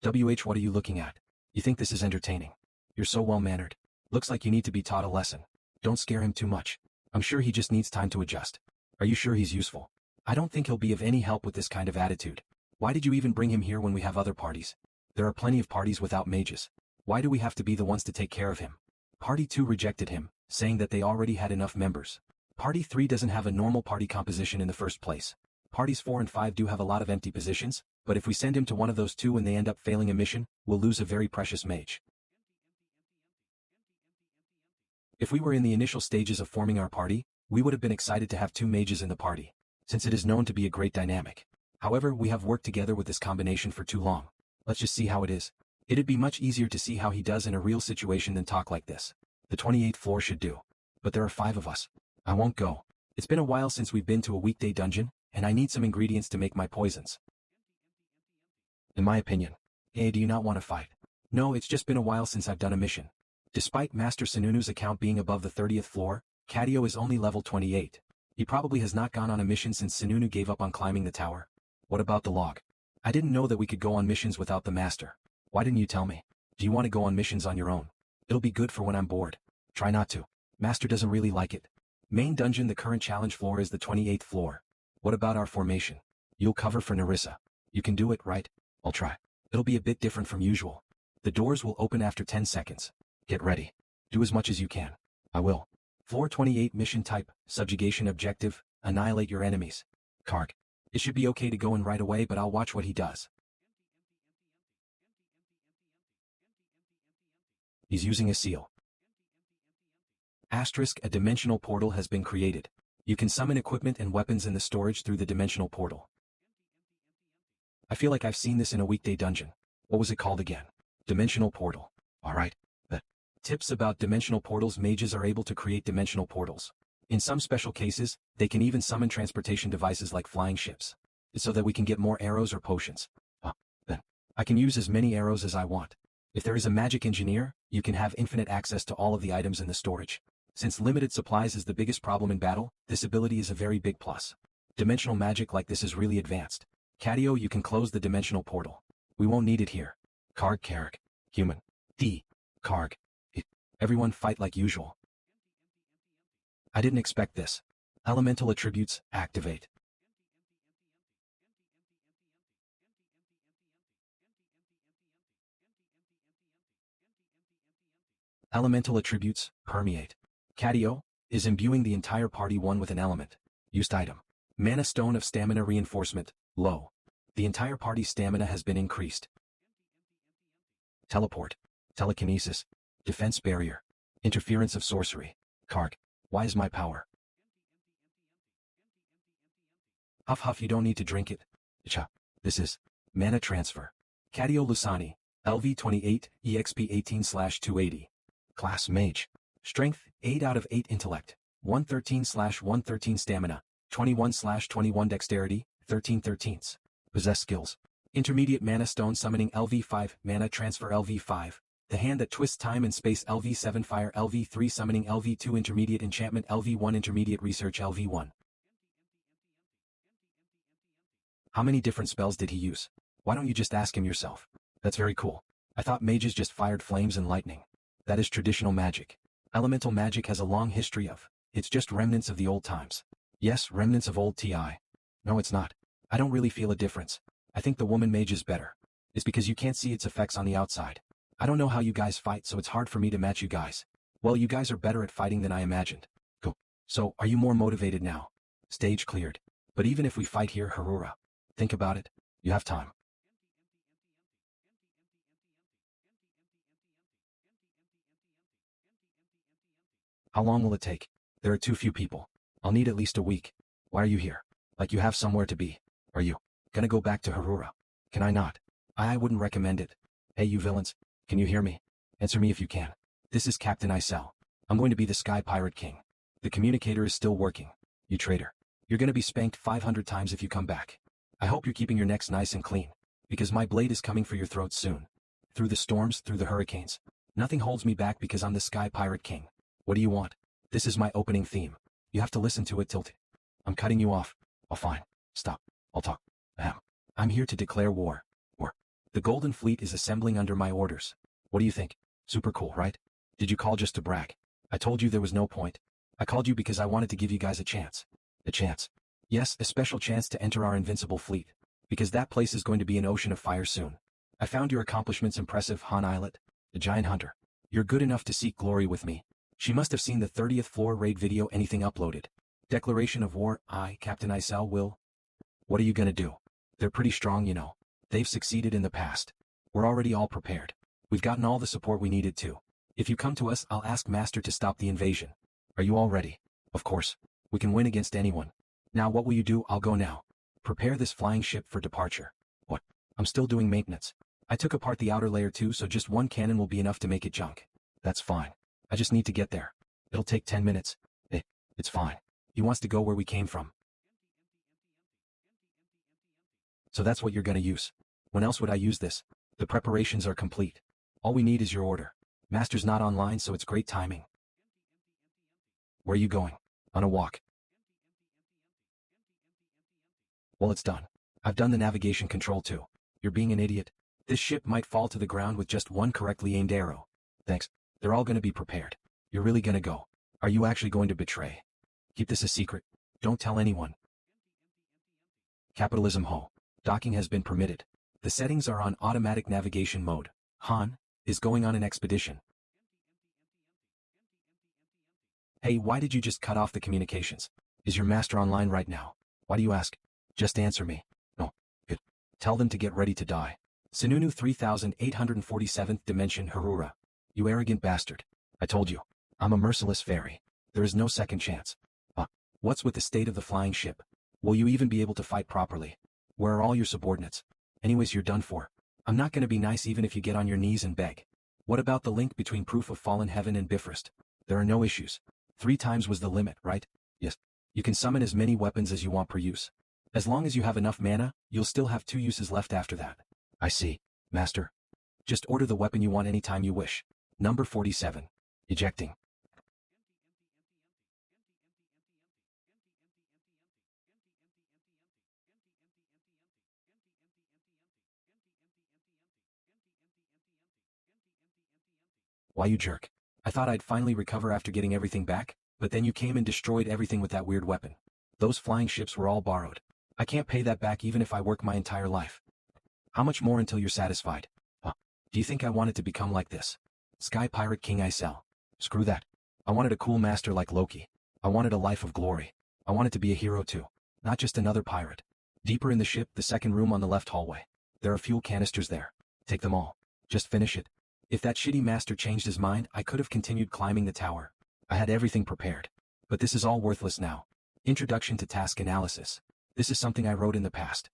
What are you looking at? You think this is entertaining? You're so well-mannered. Looks like you need to be taught a lesson. Don't scare him too much. I'm sure he just needs time to adjust. Are you sure he's useful? I don't think he'll be of any help with this kind of attitude. Why did you even bring him here when we have other parties? There are plenty of parties without mages. Why do we have to be the ones to take care of him? Party 2 rejected him, saying that they already had enough members. Party 3 doesn't have a normal party composition in the first place. Parties 4 and 5 do have a lot of empty positions, but if we send him to one of those two and they end up failing a mission, we'll lose a very precious mage. If we were in the initial stages of forming our party, we would have been excited to have 2 mages in the party, since it is known to be a great dynamic. However, we have worked together with this combination for too long. Let's just see how it is. It'd be much easier to see how he does in a real situation than talk like this. The 28th floor should do. But there are 5 of us. I won't go. It's been a while since we've been to a weekday dungeon, and I need some ingredients to make my poisons. In my opinion. Hey, do you not want to fight? No, it's just been a while since I've done a mission. Despite Master Sununu's account being above the 30th floor, Catio is only level 28. He probably has not gone on a mission since Sununu gave up on climbing the tower. What about the log? I didn't know that we could go on missions without the master. Why didn't you tell me? Do you want to go on missions on your own? It'll be good for when I'm bored. Try not to. Master doesn't really like it. Main dungeon. The current challenge floor is the 28th floor. What about our formation? You'll cover for Narissa. You can do it, right? I'll try. It'll be a bit different from usual. The doors will open after 10 seconds. Get ready. Do as much as you can. I will. Floor 28 mission type, subjugation objective, annihilate your enemies. Karg. It should be okay to go in right away, but I'll watch what he does. He's using a seal. Asterisk, a dimensional portal has been created. You can summon equipment and weapons in the storage through the dimensional portal. I feel like I've seen this in a weekday dungeon. What was it called again? Dimensional portal. Alright. Tips about dimensional portals. Mages are able to create dimensional portals. In some special cases, they can even summon transportation devices like flying ships, so that we can get more arrows or potions. Then, I can use as many arrows as I want. If there is a magic engineer, you can have infinite access to all of the items in the storage. Since limited supplies is the biggest problem in battle, this ability is a very big plus. Dimensional magic like this is really advanced. Catio, you can close the dimensional portal. We won't need it here. Karg Carrick. Human. D. Karg. Everyone fight like usual. I didn't expect this. Elemental attributes, activate. Elemental attributes, permeate. Catio is imbuing the entire party one with an element. Used item. Mana Stone of Stamina Reinforcement, low. The entire party's stamina has been increased. Teleport. Telekinesis. Defense barrier. Interference of sorcery. Karg. Why is my power? Huff huff, you don't need to drink it. Cha. This is mana transfer. Catio Lusani. LV 28, EXP 18/280. Class Mage. Strength, 8 out of 8 Intellect. 113/113 Stamina. 21/21 Dexterity, 13/13. Possess skills. Intermediate Mana Stone Summoning LV5, Mana Transfer LV5. The Hand that Twists Time and Space LV7 Fire LV3 Summoning LV2 Intermediate Enchantment LV1 Intermediate Research LV1. How many different spells did he use? Why don't you just ask him yourself? That's very cool. I thought mages just fired flames and lightning. That is traditional magic. Elemental magic has a long history of. It's just remnants of the old times. Yes, remnants of old TI. No, it's not. I don't really feel a difference. I think the woman mage is better. It's because you can't see its effects on the outside. I don't know how you guys fight, so it's hard for me to match you guys. Well, you guys are better at fighting than I imagined. Go. So, are you more motivated now? Stage cleared. But even if we fight here, Harura. Think about it. You have time. How long will it take? There are too few people. I'll need at least a week. Why are you here? Like you have somewhere to be. Are you gonna go back to Harura? Can I not? I wouldn't recommend it. Hey you villains, can you hear me? Answer me if you can. This is Captain Isel. I'm going to be the Sky Pirate King. The communicator is still working. You traitor. You're gonna be spanked 500 times if you come back. I hope you're keeping your necks nice and clean. Because my blade is coming for your throat soon. Through the storms, through the hurricanes. Nothing holds me back because I'm the Sky Pirate King. What do you want? This is my opening theme. You have to listen to it till I'm cutting you off. Oh fine. Stop. I'll talk. Ahem. I'm here to declare war. War. The Golden Fleet is assembling under my orders. What do you think? Super cool, right? Did you call just to brag? I told you there was no point. I called you because I wanted to give you guys a chance. A chance. Yes, a special chance to enter our invincible fleet. Because that place is going to be an ocean of fire soon. I found your accomplishments impressive, Han Islet. The giant hunter. You're good enough to seek glory with me. She must have seen the 30th floor raid video anything uploaded. Declaration of war, I, Captain Isel, will. What are you gonna do? They're pretty strong, you know. They've succeeded in the past. We're already all prepared. We've gotten all the support we needed to. If you come to us, I'll ask Master to stop the invasion. Are you all ready? Of course. We can win against anyone. Now what will you do? I'll go now. Prepare this flying ship for departure. What? I'm still doing maintenance. I took apart the outer layer too, so just one cannon will be enough to make it junk. That's fine. I just need to get there. It'll take 10 minutes. It's fine. He wants to go where we came from. So that's what you're gonna use. When else would I use this? The preparations are complete. All we need is your order. Master's not online, so it's great timing. Where are you going? On a walk. Well, it's done. I've done the navigation control too. You're being an idiot. This ship might fall to the ground with just one correctly aimed arrow. Thanks. They're all gonna be prepared. You're really gonna go. Are you actually going to betray? Keep this a secret. Don't tell anyone. Capitalism Ho. Docking has been permitted. The settings are on automatic navigation mode. Han is going on an expedition. Hey, why did you just cut off the communications? Is your master online right now? Why do you ask? Just answer me. No. Good. Tell them to get ready to die. Sununu 3847th Dimension Harura. You arrogant bastard. I told you. I'm a merciless fairy. There is no second chance. What's with the state of the flying ship? Will you even be able to fight properly? Where are all your subordinates? Anyways, you're done for. I'm not gonna be nice even if you get on your knees and beg. What about the link between Proof of Fallen Heaven and Bifrost? There are no issues. 3 times was the limit, right? Yes. You can summon as many weapons as you want per use. As long as you have enough mana, you'll still have 2 uses left after that. I see. Master. Just order the weapon you want anytime you wish. Number 47. Ejecting. Why you jerk? I thought I'd finally recover after getting everything back, but then you came and destroyed everything with that weird weapon. Those flying ships were all borrowed. I can't pay that back even if I work my entire life. How much more until you're satisfied? Do you think I wanted to become like this? Sky Pirate King I sell. Screw that. I wanted a cool master like Loki. I wanted a life of glory. I wanted to be a hero too. Not just another pirate. Deeper in the ship, the second room on the left hallway. There are fuel canisters there. Take them all. Just finish it. If that shitty master changed his mind, I could have continued climbing the tower. I had everything prepared. But this is all worthless now. Introduction to Task Analysis. This is something I wrote in the past.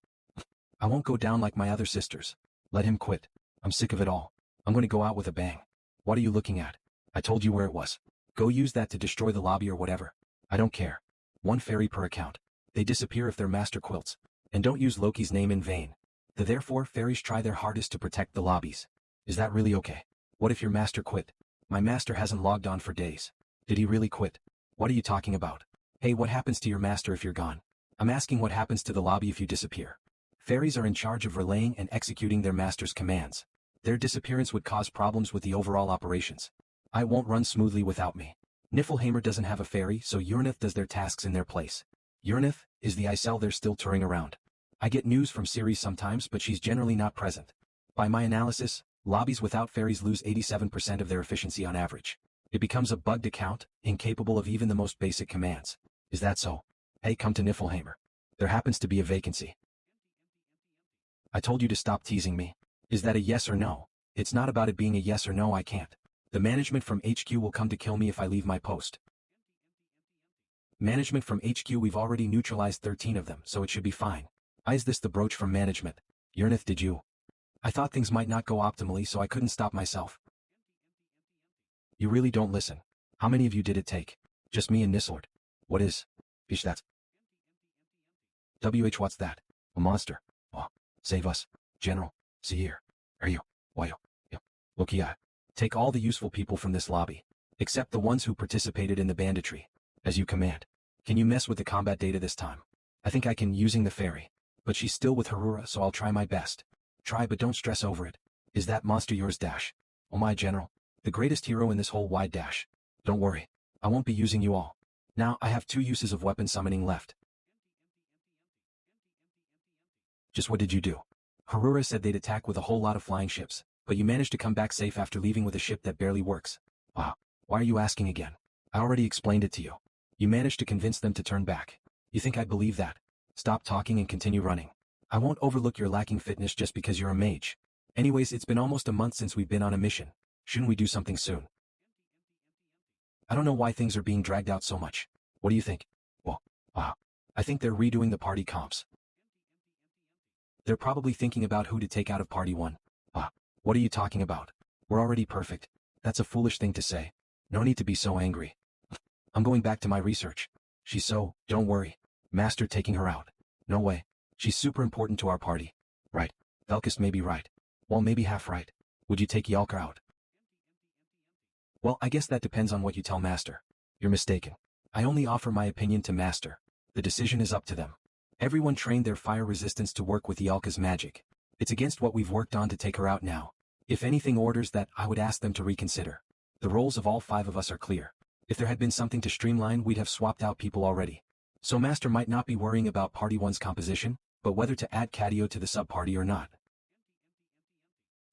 I won't go down like my other sisters. Let him quit. I'm sick of it all. I'm going to go out with a bang. What are you looking at? I told you where it was. Go use that to destroy the lobby or whatever. I don't care. 1 fairy per account. They disappear if they're master quilts. And don't use Loki's name in vain. Therefore, fairies try their hardest to protect the lobbies. Is that really okay? What if your master quit? My master hasn't logged on for days. Did he really quit? What are you talking about? Hey, what happens to your master if you're gone? I'm asking what happens to the lobby if you disappear. Fairies are in charge of relaying and executing their master's commands. Their disappearance would cause problems with the overall operations. I won't run smoothly without me. Niflheimer doesn't have a fairy, so Uranith does their tasks in their place. Uranith is the Icel they're still touring around. I get news from Ceres sometimes, but she's generally not present. By my analysis, lobbies without fairies lose 87% of their efficiency on average. It becomes a bugged account, incapable of even the most basic commands. Is that so? Hey, come to Niflheimer. There happens to be a vacancy. I told you to stop teasing me. Is that a yes or no? It's not about it being a yes or no, I can't. The management from HQ will come to kill me if I leave my post. Management from HQ, we've already neutralized 13 of them, so it should be fine. Is this the brooch from management? Uranith, did you? I thought things might not go optimally, so I couldn't stop myself. You really don't listen. How many of you did it take? Just me and Nislord. What is? Bish, that's. What's that? A monster. Oh, save us. General. See here. Are you? Why you? Loki, take all the useful people from this lobby. Except the ones who participated in the banditry. As you command. Can you mess with the combat data this time? I think I can using the fairy. But she's still with Harura, so I'll try my best. Try, but don't stress over it. Is that monster yours, Dash? Oh my general. The greatest hero in this whole wide Dash. Don't worry. I won't be using you all. Now I have 2 uses of weapon summoning left. Just what did you do? Harura said they'd attack with a whole lot of flying ships, but you managed to come back safe after leaving with a ship that barely works. Wow. Why are you asking again? I already explained it to you. You managed to convince them to turn back. You think I believe that? Stop talking and continue running. I won't overlook your lacking fitness just because you're a mage. Anyways, it's been almost a month since we've been on a mission. Shouldn't we do something soon? I don't know why things are being dragged out so much. What do you think? Well, I think they're redoing the party comps. They're probably thinking about who to take out of party 1. What are you talking about? We're already perfect. That's a foolish thing to say. No need to be so angry. I'm going back to my research. Don't worry. Master taking her out. No way. She's super important to our party. Right. Velkis may be right. Well, maybe half right. Would you take Yalka out? Well, I guess that depends on what you tell Master. You're mistaken. I only offer my opinion to Master. The decision is up to them. Everyone trained their fire resistance to work with Yalka's magic. It's against what we've worked on to take her out now. If anything orders that, I would ask them to reconsider. The roles of all 5 of us are clear. If there had been something to streamline, we'd have swapped out people already. So Master might not be worrying about Party 1's composition, but whether to add Catio to the sub-party or not.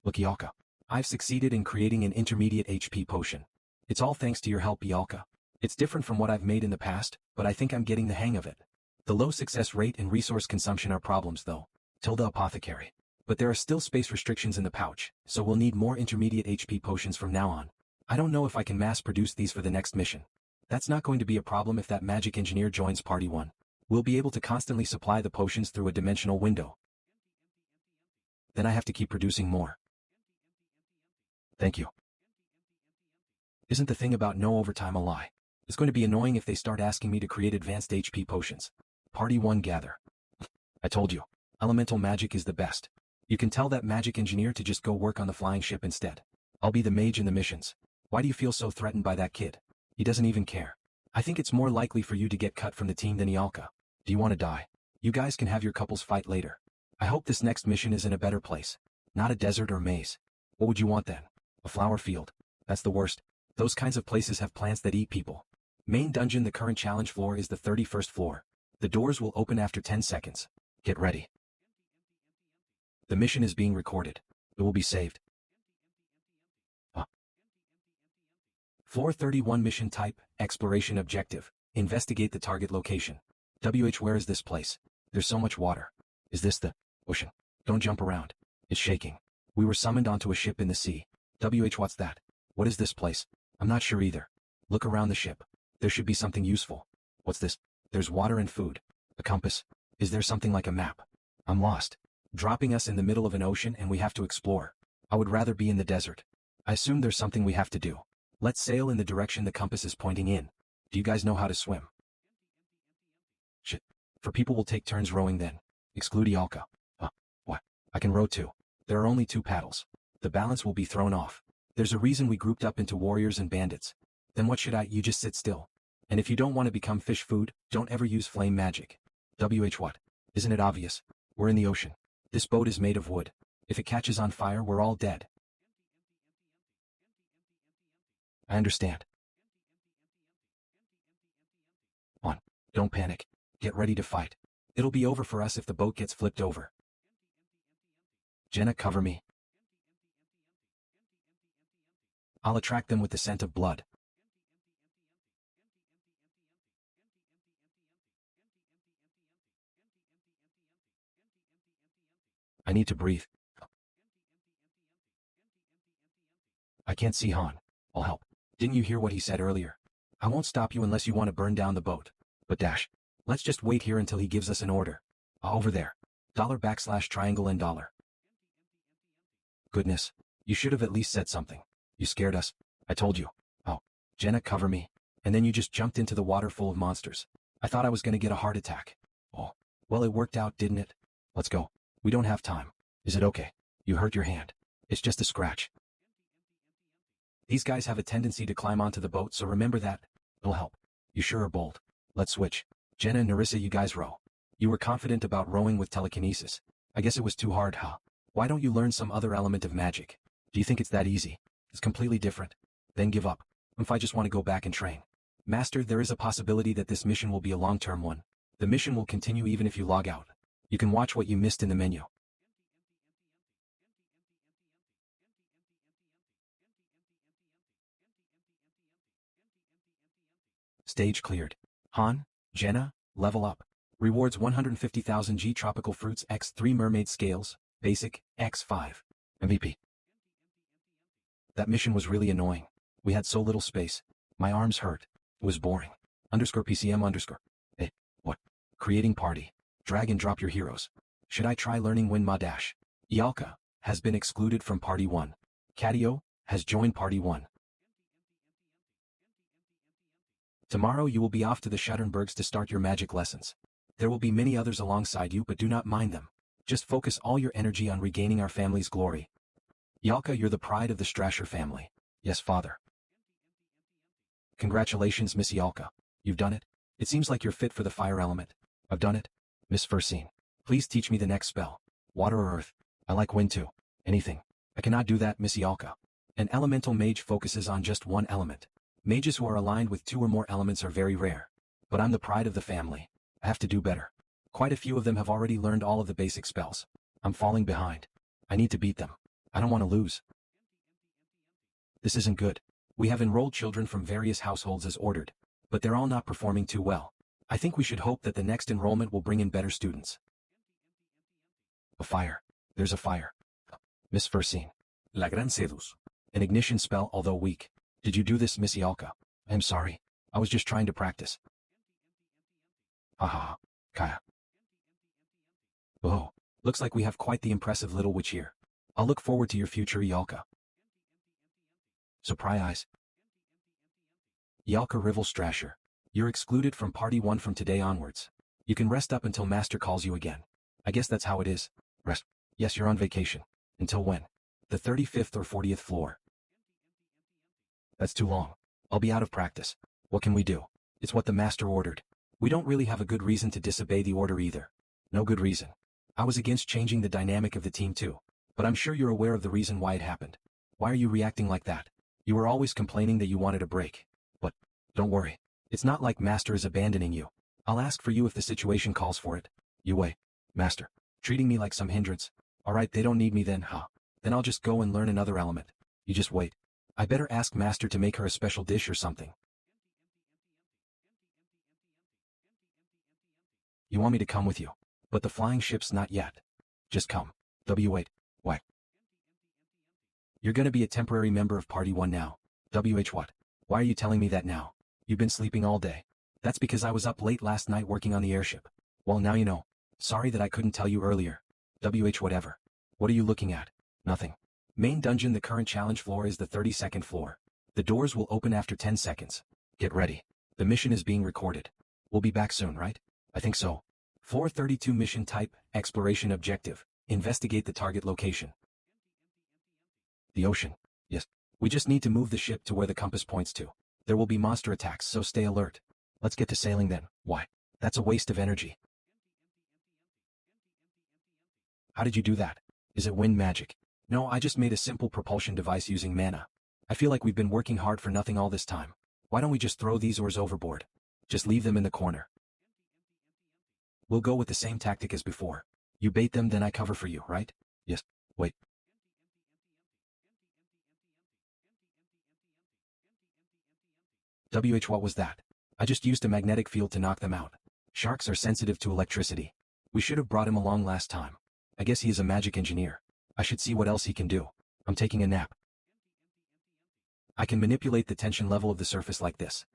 Look, Yalka. I've succeeded in creating an intermediate HP potion. It's all thanks to your help, Yalka. It's different from what I've made in the past, but I think I'm getting the hang of it. The low success rate and resource consumption are problems though. Tilda Apothecary. But there are still space restrictions in the pouch, so we'll need more intermediate HP potions from now on. I don't know if I can mass produce these for the next mission. That's not going to be a problem if that magic engineer joins Party 1. We'll be able to constantly supply the potions through a dimensional window. Then I have to keep producing more. Thank you. Isn't the thing about no overtime a lie? It's going to be annoying if they start asking me to create advanced HP potions. Party 1 gather. I told you. Elemental magic is the best. You can tell that magic engineer to just go work on the flying ship instead. I'll be the mage in the missions. Why do you feel so threatened by that kid? He doesn't even care. I think it's more likely for you to get cut from the team than Ialka. Do you want to die? You guys can have your couples fight later. I hope this next mission is in a better place. Not a desert or maze. What would you want then? A flower field. That's the worst. Those kinds of places have plants that eat people. Main dungeon. The current challenge floor is the 31st floor. The doors will open after 10 seconds. Get ready. The mission is being recorded. It will be saved. Floor 31 mission type, exploration objective. Investigate the target location. Where is this place? There's so much water. Is this the ocean? Don't jump around. It's shaking. We were summoned onto a ship in the sea. What's that? What is this place? I'm not sure either. Look around the ship. There should be something useful. What's this? There's water and food. A compass. Is there something like a map? I'm lost. Dropping us in the middle of an ocean and we have to explore. I would rather be in the desert. I assume there's something we have to do. Let's sail in the direction the compass is pointing in. Do you guys know how to swim? Shit. For people will take turns rowing then. Exclude Ialka. What? I can row too. There are only 2 paddles. The balance will be thrown off. There's a reason we grouped up into warriors and bandits. Then what should you just sit still. And if you don't want to become fish food, don't ever use flame magic. What? Isn't it obvious? We're in the ocean. This boat is made of wood. If it catches on fire, we're all dead. I understand. On. Don't panic. Get ready to fight. It'll be over for us if the boat gets flipped over. Jenna, cover me. I'll attract them with the scent of blood. I need to breathe. I can't see Han. I'll help. Didn't you hear what he said earlier? I won't stop you unless you want to burn down the boat. But let's just wait here until he gives us an order. Over there. $\triangle and $. Goodness. You should have at least said something. You scared us. I told you. Oh. Jenna, cover me. And then you just jumped into the water full of monsters. I thought I was going to get a heart attack. Oh. Well, it worked out, didn't it? Let's go. We don't have time. Is it okay? You hurt your hand. It's just a scratch. These guys have a tendency to climb onto the boat, so remember that. It'll help. You sure are bold. Let's switch. Jenna and Narissa, you guys row. You were confident about rowing with telekinesis. I guess it was too hard, huh? Why don't you learn some other element of magic? Do you think it's that easy? It's completely different. Then give up. If I just want to go back and train. Master, there is a possibility that this mission will be a long-term one. The mission will continue even if you log out. You can watch what you missed in the menu. Stage cleared. Han, Jenna, level up. Rewards 150,000 G tropical fruits x3 mermaid scales, basic, x5. MVP. That mission was really annoying. We had so little space. My arms hurt. It was boring. _PCM_. Hey, what? Creating party. Drag and drop your heroes. Should I try learning Win Ma Dash? Ialka has been excluded from Party 1. Catio has joined Party 1. Tomorrow you will be off to the Schatternbergs to start your magic lessons. There will be many others alongside you, but do not mind them. Just focus all your energy on regaining our family's glory. Ialka, you're the pride of the Strasher family. Yes, father. Congratulations, Miss Ialka. You've done it. It seems like you're fit for the fire element. I've done it. Miss Fursine. Please teach me the next spell. Water or earth. I like wind too. Anything. I cannot do that, Miss Ialka. An elemental mage focuses on just one element. Mages who are aligned with 2 or more elements are very rare. But I'm the pride of the family. I have to do better. Quite a few of them have already learned all of the basic spells. I'm falling behind. I need to beat them. I don't want to lose. This isn't good. We have enrolled children from various households as ordered, but they're all not performing too well. I think we should hope that the next enrollment will bring in better students. A fire. There's a fire. Miss Fursine. La Gran Sedus. An ignition spell, although weak. Did you do this, Miss Ialka? I'm sorry. I was just trying to practice. Haha. Kaya. Oh, looks like we have quite the impressive little witch here. I'll look forward to your future, Ialka. Surprise. Ialka Rival Strasher. You're excluded from Party 1 from today onwards. You can rest up until Master calls you again. I guess that's how it is. Rest. Yes, you're on vacation. Until when? The 35th or 40th floor. That's too long. I'll be out of practice. What can we do? It's what the master ordered. We don't really have a good reason to disobey the order either. No good reason. I was against changing the dynamic of the team too. But I'm sure you're aware of the reason why it happened. Why are you reacting like that? You were always complaining that you wanted a break. But, don't worry. It's not like Master is abandoning you. I'll ask for you if the situation calls for it. You wait. Master. Treating me like some hindrance. Alright, they don't need me then, huh? Then I'll just go and learn another element. You just wait. I better ask Master to make her a special dish or something. You want me to come with you? But the flying ship's not yet. Just come. Wait. Why? You're gonna be a temporary member of Party 1 now. What? Why are you telling me that now? You've been sleeping all day. That's because I was up late last night working on the airship. Well, now you know. Sorry that I couldn't tell you earlier. Whatever. What are you looking at? Nothing. Main dungeon. The current challenge floor is the 32nd floor. The doors will open after 10 seconds. Get ready. The mission is being recorded. We'll be back soon, right? I think so. Floor 32 mission type, exploration objective. Investigate the target location. The ocean. Yes. We just need to move the ship to where the compass points to. There will be monster attacks, so stay alert. Let's get to sailing then. Why? That's a waste of energy. How did you do that? Is it wind magic? No, I just made a simple propulsion device using mana. I feel like we've been working hard for nothing all this time. Why don't we just throw these oars overboard? Just leave them in the corner. We'll go with the same tactic as before. You bait them, then I cover for you, right? Yes. Wait. What was that? I just used a magnetic field to knock them out. Sharks are sensitive to electricity. We should have brought him along last time. I guess he is a magic engineer. I should see what else he can do. I'm taking a nap. I can manipulate the tension level of the surface like this.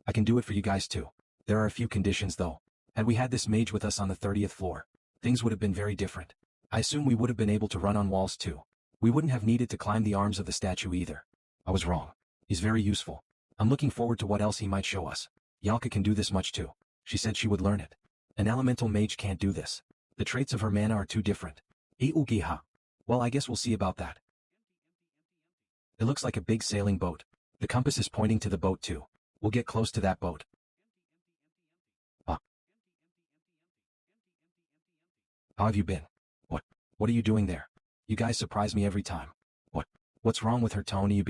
I can do it for you guys too. There are a few conditions though. Had we had this mage with us on the 30th floor, things would have been very different. I assume we would have been able to run on walls too. We wouldn't have needed to climb the arms of the statue either. I was wrong. He's very useful. I'm looking forward to what else he might show us. Yalka can do this much too. She said she would learn it. An elemental mage can't do this. The traits of her mana are too different. Ugiha. Well, I guess we'll see about that. It looks like a big sailing boat. The compass is pointing to the boat too. We'll get close to that boat. How have you been? What are you doing there? You guys surprise me every time. What's wrong with her, Tony?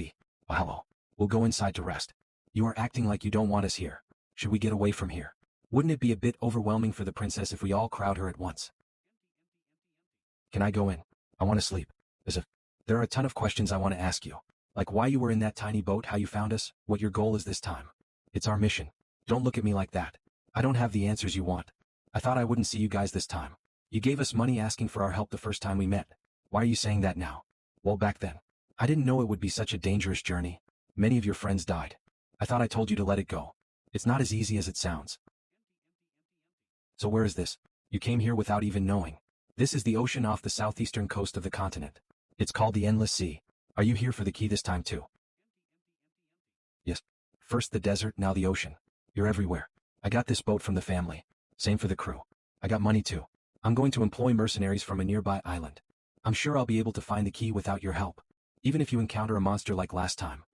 Hello. We'll go inside to rest. You are acting like you don't want us here. Should we get away from here? Wouldn't it be a bit overwhelming for the princess if we all crowd her at once? Can I go in? I want to sleep. There are a ton of questions I want to ask you. Like why you were in that tiny boat, how you found us, what your goal is this time. It's our mission. Don't look at me like that. I don't have the answers you want. I thought I wouldn't see you guys this time. You gave us money asking for our help the first time we met. Why are you saying that now? Well, back then, I didn't know it would be such a dangerous journey. Many of your friends died. I thought I told you to let it go. It's not as easy as it sounds. So where is this? You came here without even knowing. This is the ocean off the southeastern coast of the continent. It's called the Endless Sea. Are you here for the key this time too? Yes. First the desert, now the ocean. You're everywhere. I got this boat from the family. Same for the crew. I got money too. I'm going to employ mercenaries from a nearby island. I'm sure I'll be able to find the key without your help. Even if you encounter a monster like last time.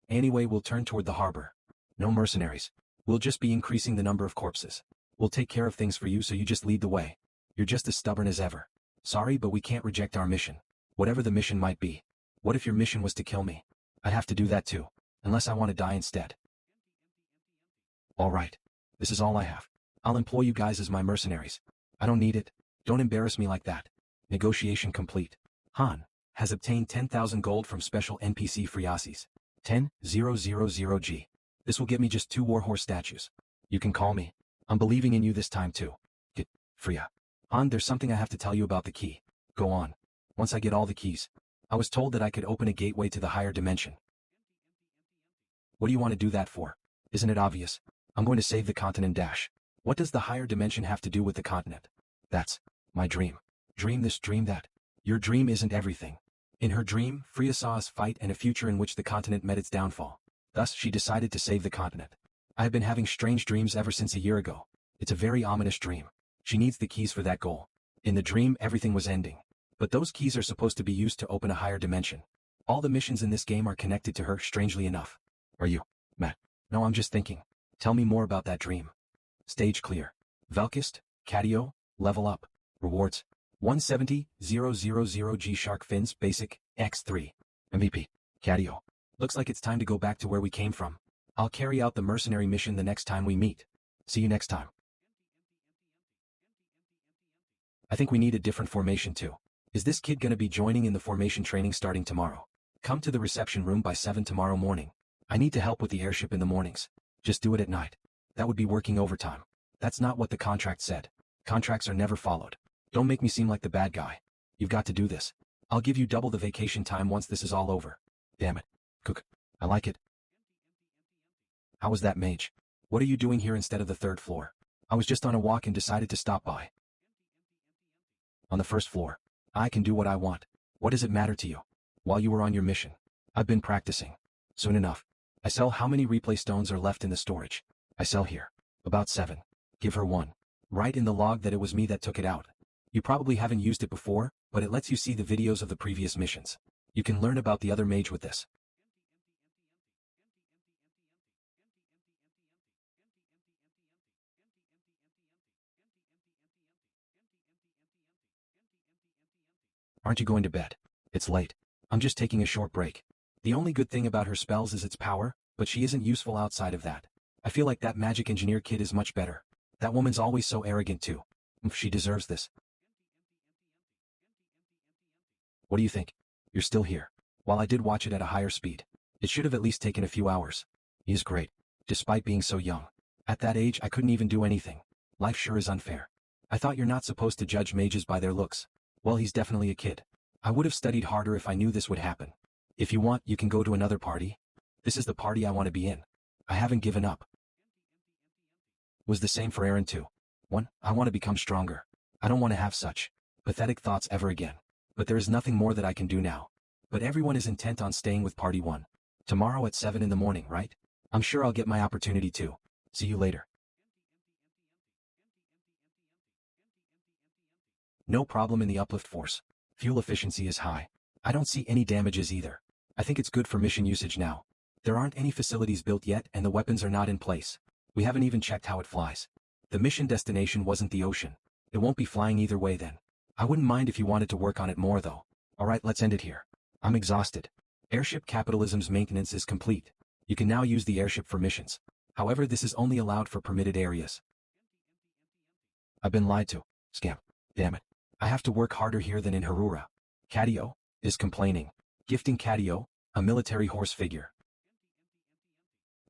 Anyway, we'll turn toward the harbor. No mercenaries. We'll just be increasing the number of corpses. We'll take care of things for you, so you just lead the way. You're just as stubborn as ever. Sorry, but we can't reject our mission. Whatever the mission might be. What if your mission was to kill me? I'd have to do that too. Unless I want to die instead. Alright. This is all I have. I'll employ you guys as my mercenaries. I don't need it. Don't embarrass me like that. Negotiation complete. Han has obtained 10,000 gold from special NPC Friasis. 10,000G. This will get me just 2 warhorse statues. You can call me. I'm believing in you this time too. Get Fria. Han, there's something I have to tell you about the key. Go on. Once I get all the keys. I was told that I could open a gateway to the higher dimension. What do you want to do that for? Isn't it obvious? I'm going to save the continent dash. What does the higher dimension have to do with the continent? That's my dream. Dream this, dream that. Your dream isn't everything. In her dream, Freya saw us fight and a future in which the continent met its downfall. Thus, she decided to save the continent. I have been having strange dreams ever since a year ago. It's a very ominous dream. She needs the keys for that goal. In the dream everything was ending. But those keys are supposed to be used to open a higher dimension. All the missions in this game are connected to her, strangely enough. Are you, Matt? No, I'm just thinking. Tell me more about that dream. Stage clear. Velkist, Catio, level up. Rewards. 170,000 G Shark Fins Basic, X3. MVP. Catio. Looks like it's time to go back to where we came from. I'll carry out the mercenary mission the next time we meet. See you next time. I think we need a different formation too. Is this kid gonna be joining in the formation training starting tomorrow? Come to the reception room by 7 tomorrow morning. I need to help with the airship in the mornings. Just do it at night. That would be working overtime. That's not what the contract said. Contracts are never followed. Don't make me seem like the bad guy. You've got to do this. I'll give you double the vacation time once this is all over. Damn it. Cook. I like it. How was that, mage? What are you doing here instead of the 3rd floor? I was just on a walk and decided to stop by. On the 1st floor. I can do what I want. What does it matter to you? While you were on your mission. I've been practicing. Soon enough. I sell how many replay stones are left in the storage? I sell here. About 7. Give her 1. Write in the log that it was me that took it out. You probably haven't used it before, but it lets you see the videos of the previous missions. You can learn about the other mage with this. Aren't you going to bed? It's late. I'm just taking a short break. The only good thing about her spells is its power, but she isn't useful outside of that. I feel like that magic engineer kid is much better. That woman's always so arrogant too. She deserves this. What do you think? You're still here. While I did watch it at a higher speed, it should have at least taken a few hours. He's great. Despite being so young. At that age I couldn't even do anything. Life sure is unfair. I thought you're not supposed to judge mages by their looks. Well, he's definitely a kid. I would have studied harder if I knew this would happen. If you want, you can go to another party. This is the party I want to be in. I haven't given up. Was the same for Aaron too. 1. I want to become stronger. I don't want to have such pathetic thoughts ever again. But there is nothing more that I can do now. But everyone is intent on staying with party 1. Tomorrow at 7 in the morning, right? I'm sure I'll get my opportunity too. See you later. No problem in the uplift force. Fuel efficiency is high. I don't see any damages either. I think it's good for mission usage now. There aren't any facilities built yet and the weapons are not in place. We haven't even checked how it flies. The mission destination wasn't the ocean. It won't be flying either way then. I wouldn't mind if you wanted to work on it more though. Alright, let's end it here. I'm exhausted. Airship capitalism's maintenance is complete. You can now use the airship for missions. However, this is only allowed for permitted areas. I've been lied to. Scam. Damn it. I have to work harder here than in Harura. Catio is complaining. Gifting Catio, a military horse figure.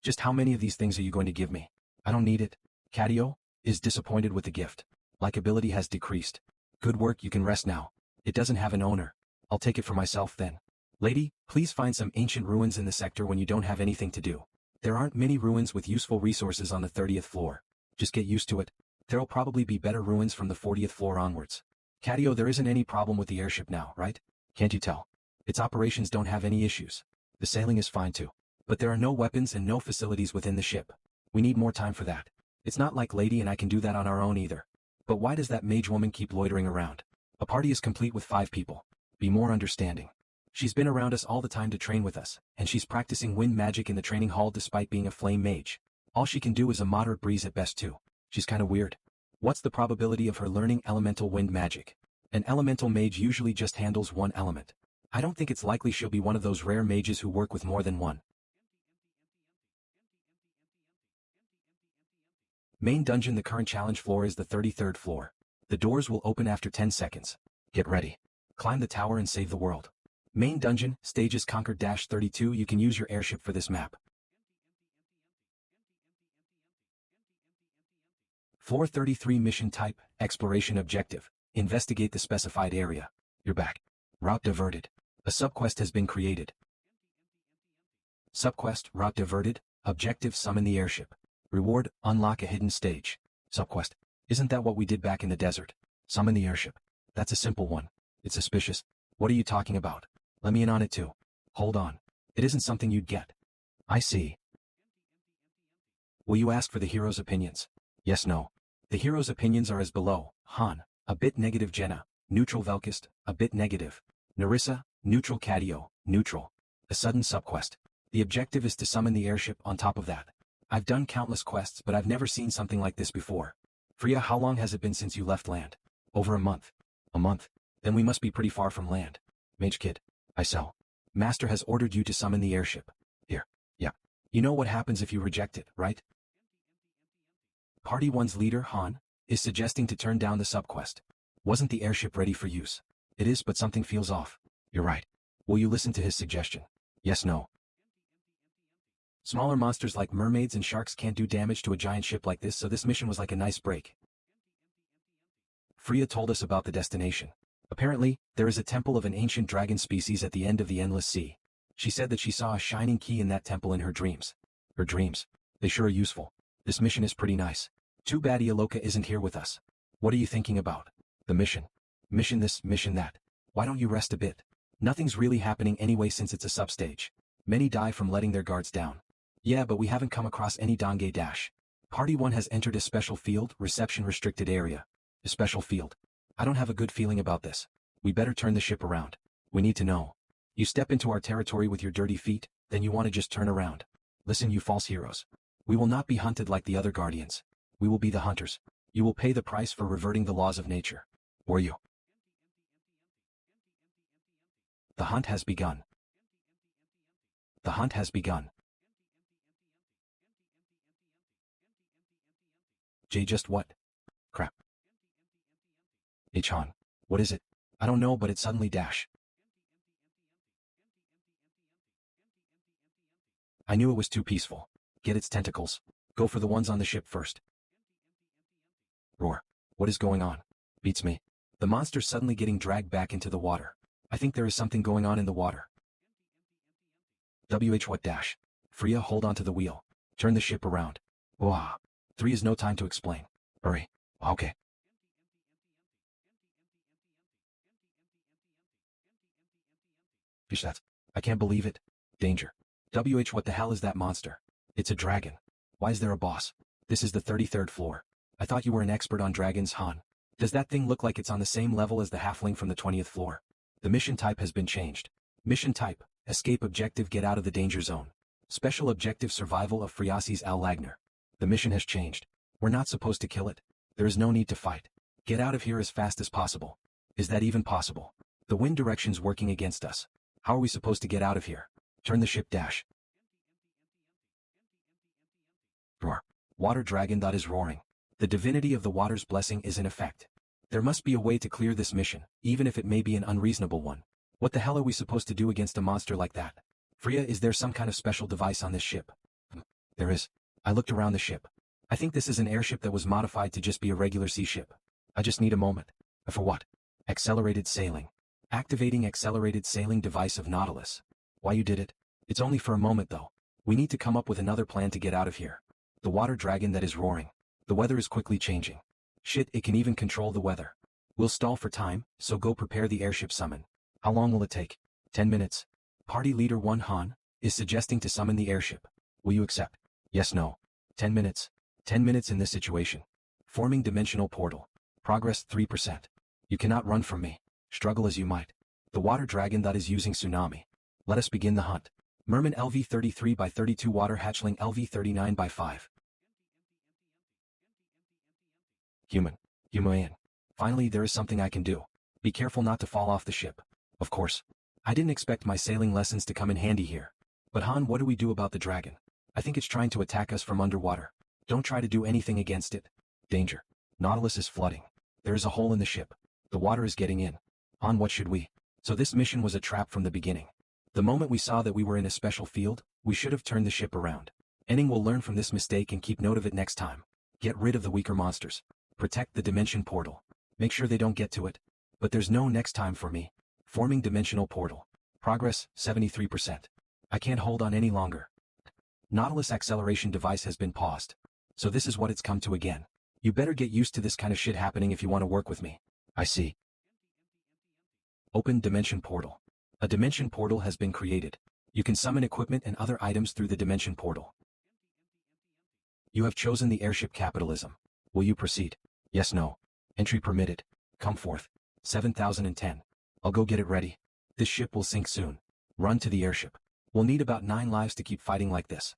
Just how many of these things are you going to give me? I don't need it. Catio is disappointed with the gift. Likability has decreased. Good work, you can rest now. It doesn't have an owner. I'll take it for myself then. Lady, please find some ancient ruins in the sector when you don't have anything to do. There aren't many ruins with useful resources on the 30th floor. Just get used to it. There'll probably be better ruins from the 40th floor onwards. Catio, there isn't any problem with the airship now, right? Can't you tell? Its operations don't have any issues. The sailing is fine too. But there are no weapons and no facilities within the ship. We need more time for that. It's not like Lady and I can do that on our own either. But why does that mage woman keep loitering around? A party is complete with 5 people. Be more understanding. She's been around us all the time to train with us, and she's practicing wind magic in the training hall despite being a flame mage. All she can do is a moderate breeze at best too. She's kinda weird. What's the probability of her learning elemental wind magic? An elemental mage usually just handles one element. I don't think it's likely she'll be one of those rare mages who work with more than one. Main dungeon. The current challenge floor is the 33rd floor. The doors will open after 10 seconds. Get ready. Climb the tower and save the world. Main dungeon, stages Conquer-32. You can use your airship for this map. Floor 33 mission type, exploration objective. Investigate the specified area. You're back. Route diverted. A subquest has been created. Subquest, route diverted, objective summon the airship. Reward, unlock a hidden stage. Subquest. Isn't that what we did back in the desert? Summon the airship. That's a simple one. It's suspicious. What are you talking about? Let me in on it too. Hold on. It isn't something you'd get. I see. Will you ask for the hero's opinions? Yes, no. The hero's opinions are as below. Han. A bit negative Jenna, neutral Velkist, a bit negative. Narissa, neutral Cadio, neutral. A sudden subquest. The objective is to summon the airship on top of that. I've done countless quests but I've never seen something like this before. Freya, how long has it been since you left land? Over a month. A month? Then we must be pretty far from land. Mage Kid. I sell. Master has ordered you to summon the airship. Here. Yeah. You know what happens if you reject it, right? Party 1's leader, Han, is suggesting to turn down the subquest. Wasn't the airship ready for use? It is, but something feels off. You're right. Will you listen to his suggestion? Yes, no. Smaller monsters like mermaids and sharks can't do damage to a giant ship like this, so this mission was like a nice break. Freya told us about the destination. Apparently, there is a temple of an ancient dragon species at the end of the endless sea. She said that she saw a shining key in that temple in her dreams. Her dreams. They sure are useful. This mission is pretty nice. Too bad Ialoka isn't here with us. What are you thinking about? The mission. Mission this, mission that. Why don't you rest a bit? Nothing's really happening anyway since it's a substage. Many die from letting their guards down. Yeah, but we haven't come across any Dange Dash. Party 1 has entered a special field, reception restricted area. A special field. I don't have a good feeling about this. We better turn the ship around. We need to know. You step into our territory with your dirty feet, then you want to just turn around. Listen, you false heroes. We will not be hunted like the other guardians. We will be the hunters. You will pay the price for reverting the laws of nature. Or you. The hunt has begun. The hunt has begun. Jay, just what? Crap. Han. What is it? I don't know, but it suddenly dash. I knew it was too peaceful. Get its tentacles. Go for the ones on the ship first. Roar. What is going on? Beats me. The monster's suddenly getting dragged back into the water. I think there is something going on in the water. What dash? Freya, hold on to the wheel. Turn the ship around. Wah. 3 is no time to explain. Hurry. Okay. Fish that. I can't believe it. Danger. What the hell is that monster? It's a dragon. Why is there a boss? This is the 33rd floor. I thought you were an expert on dragons, Han. Does that thing look like it's on the same level as the halfling from the 20th floor? The mission type has been changed. Mission type, escape objective, get out of the danger zone. Special objective, survival of Friasi's Al Lagner. The mission has changed. We're not supposed to kill it. There is no need to fight. Get out of here as fast as possible. Is that even possible? The wind direction's working against us. How are we supposed to get out of here? Turn the ship dash. Roar. Water dragon that is roaring. The divinity of the water's blessing is in effect. There must be a way to clear this mission, even if it may be an unreasonable one. What the hell are we supposed to do against a monster like that? Freya, is there some kind of special device on this ship? There is. I looked around the ship. I think this is an airship that was modified to just be a regular sea ship. I just need a moment. For what? Accelerated sailing. Activating accelerated sailing device of Nautilus. Why you did it? It's only for a moment though. We need to come up with another plan to get out of here. The water dragon that is roaring. The weather is quickly changing. Shit, it can even control the weather. We'll stall for time, so go prepare the airship summon. How long will it take? 10 minutes. Party leader 1 Han is suggesting to summon the airship. Will you accept? Yes, no. 10 minutes. 10 minutes in this situation. Forming dimensional portal. Progress 3%. You cannot run from me. Struggle as you might. The water dragon that is using tsunami. Let us begin the hunt. Merman LV 33 by 32, water hatchling LV 39 by 5. Human. Finally, there is something I can do. Be careful not to fall off the ship. Of course. I didn't expect my sailing lessons to come in handy here. But Han, what do we do about the dragon? I think it's trying to attack us from underwater. Don't try to do anything against it. Danger. Nautilus is flooding. There is a hole in the ship. The water is getting in. Han, what should we? So this mission was a trap from the beginning. The moment we saw that we were in a special field, we should have turned the ship around. Enning will learn from this mistake and keep note of it next time. Get rid of the weaker monsters. Protect the dimension portal. Make sure they don't get to it. But there's no next time for me. Forming dimensional portal. Progress, 73%. I can't hold on any longer. Nautilus acceleration device has been paused. So this is what it's come to again. You better get used to this kind of shit happening if you want to work with me. I see. Open dimension portal. A dimension portal has been created. You can summon equipment and other items through the dimension portal. You have chosen the airship capitalism. Will you proceed? Yes, no. Entry permitted. Come forth. 7010. I'll go get it ready. This ship will sink soon. Run to the airship. We'll need about 9 lives to keep fighting like this.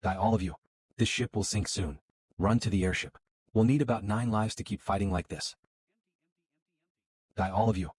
Die all of you. This ship will sink soon. Run to the airship. We'll need about 9 lives to keep fighting like this. Die all of you.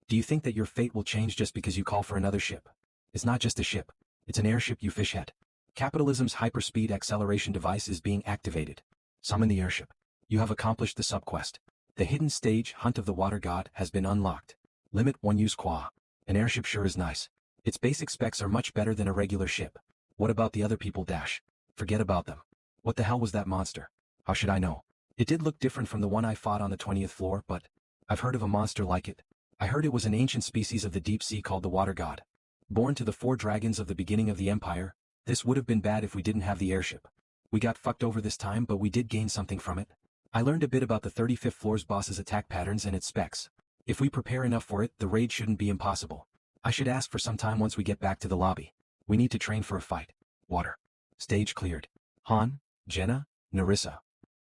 Do you think that your fate will change just because you call for another ship? It's not just a ship. It's an airship, you fishhead. Capitalism's hyperspeed acceleration device is being activated. Summon the airship. You have accomplished the subquest. The hidden stage, Hunt of the Water God, has been unlocked. Limit 1 use qua. An airship sure is nice. Its basic specs are much better than a regular ship. What about the other people dash? Forget about them. What the hell was that monster? How should I know? It did look different from the one I fought on the 20th floor, but I've heard of a monster like it. I heard it was an ancient species of the deep sea called the Water God. Born to the 4 dragons of the beginning of the Empire, this would have been bad if we didn't have the airship. We got fucked over this time, but we did gain something from it. I learned a bit about the 35th floor's boss's attack patterns and its specs. If we prepare enough for it, the raid shouldn't be impossible. I should ask for some time once we get back to the lobby. We need to train for a fight. Water. Stage cleared. Han, Jenna, Narissa.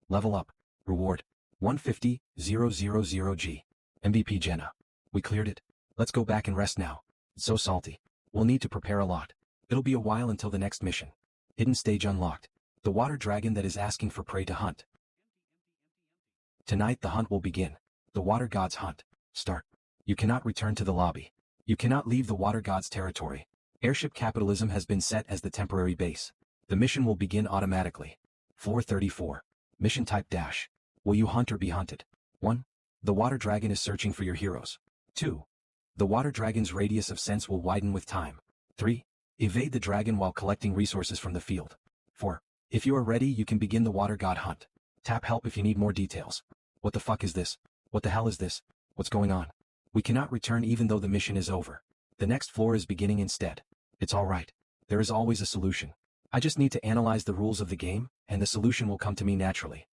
Level up. Reward. 150,000G. MVP Jenna. We cleared it. Let's go back and rest now. It's so salty. We'll need to prepare a lot. It'll be a while until the next mission. Hidden stage unlocked. The water dragon that is asking for prey to hunt. Tonight the hunt will begin. The water god's hunt. Start. You cannot return to the lobby. You cannot leave the water god's territory. Airship capitalism has been set as the temporary base. The mission will begin automatically. Floor 34. Mission type dash. Will you hunt or be hunted? 1. The water dragon is searching for your heroes. 2. The water dragon's radius of sense will widen with time. 3. Evade the dragon while collecting resources from the field. 4. If you are ready, you can begin the water god hunt. Tap help if you need more details. What the fuck is this? What the hell is this? What's going on? We cannot return even though the mission is over. The next floor is beginning instead. It's alright. There is always a solution. I just need to analyze the rules of the game, and the solution will come to me naturally.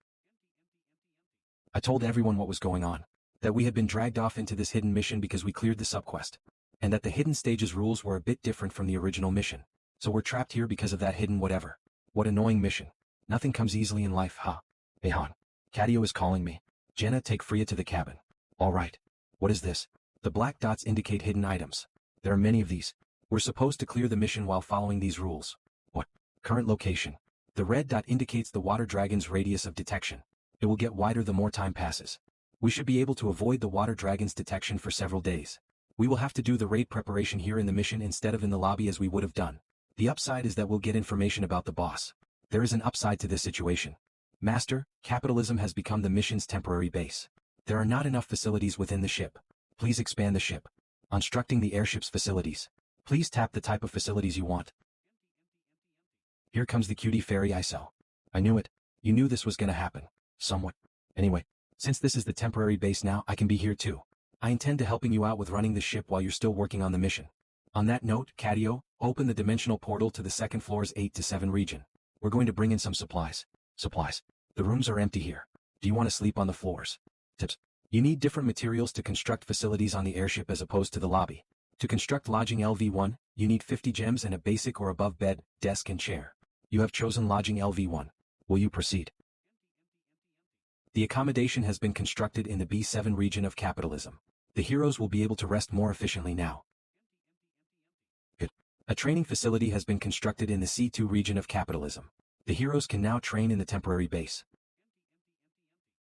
I told everyone what was going on. That we had been dragged off into this hidden mission because we cleared the subquest. And that the hidden stage's rules were a bit different from the original mission. So we're trapped here because of that hidden whatever. What annoying mission. Nothing comes easily in life, huh? Hey Han. Cadio is calling me. Jenna, take Freya to the cabin. Alright. What is this? The black dots indicate hidden items. There are many of these. We're supposed to clear the mission while following these rules. What? Current location. The red dot indicates the water dragon's radius of detection. It will get wider the more time passes. We should be able to avoid the water dragon's detection for several days. We will have to do the raid preparation here in the mission instead of in the lobby as we would have done. The upside is that we'll get information about the boss. There is an upside to this situation. Master, capitalism has become the mission's temporary base. There are not enough facilities within the ship. Please expand the ship. Constructing the airship's facilities. Please tap the type of facilities you want. Here comes the cutie fairy I sell. I knew it. You knew this was gonna happen. Somewhat. Anyway, since this is the temporary base now, I can be here too. I intend to helping you out with running the ship while you're still working on the mission. On that note, Cadio, open the dimensional portal to the second floor's 8 to 7 region. We're going to bring in some supplies. Supplies. The rooms are empty here. Do you want to sleep on the floors? Tips. You need different materials to construct facilities on the airship as opposed to the lobby. To construct lodging LV1, you need 50 gems and a basic or above bed, desk and chair. You have chosen lodging LV1. Will you proceed? The accommodation has been constructed in the B7 region of capitalism. The heroes will be able to rest more efficiently now. Good. A training facility has been constructed in the C2 region of capitalism. The heroes can now train in the temporary base.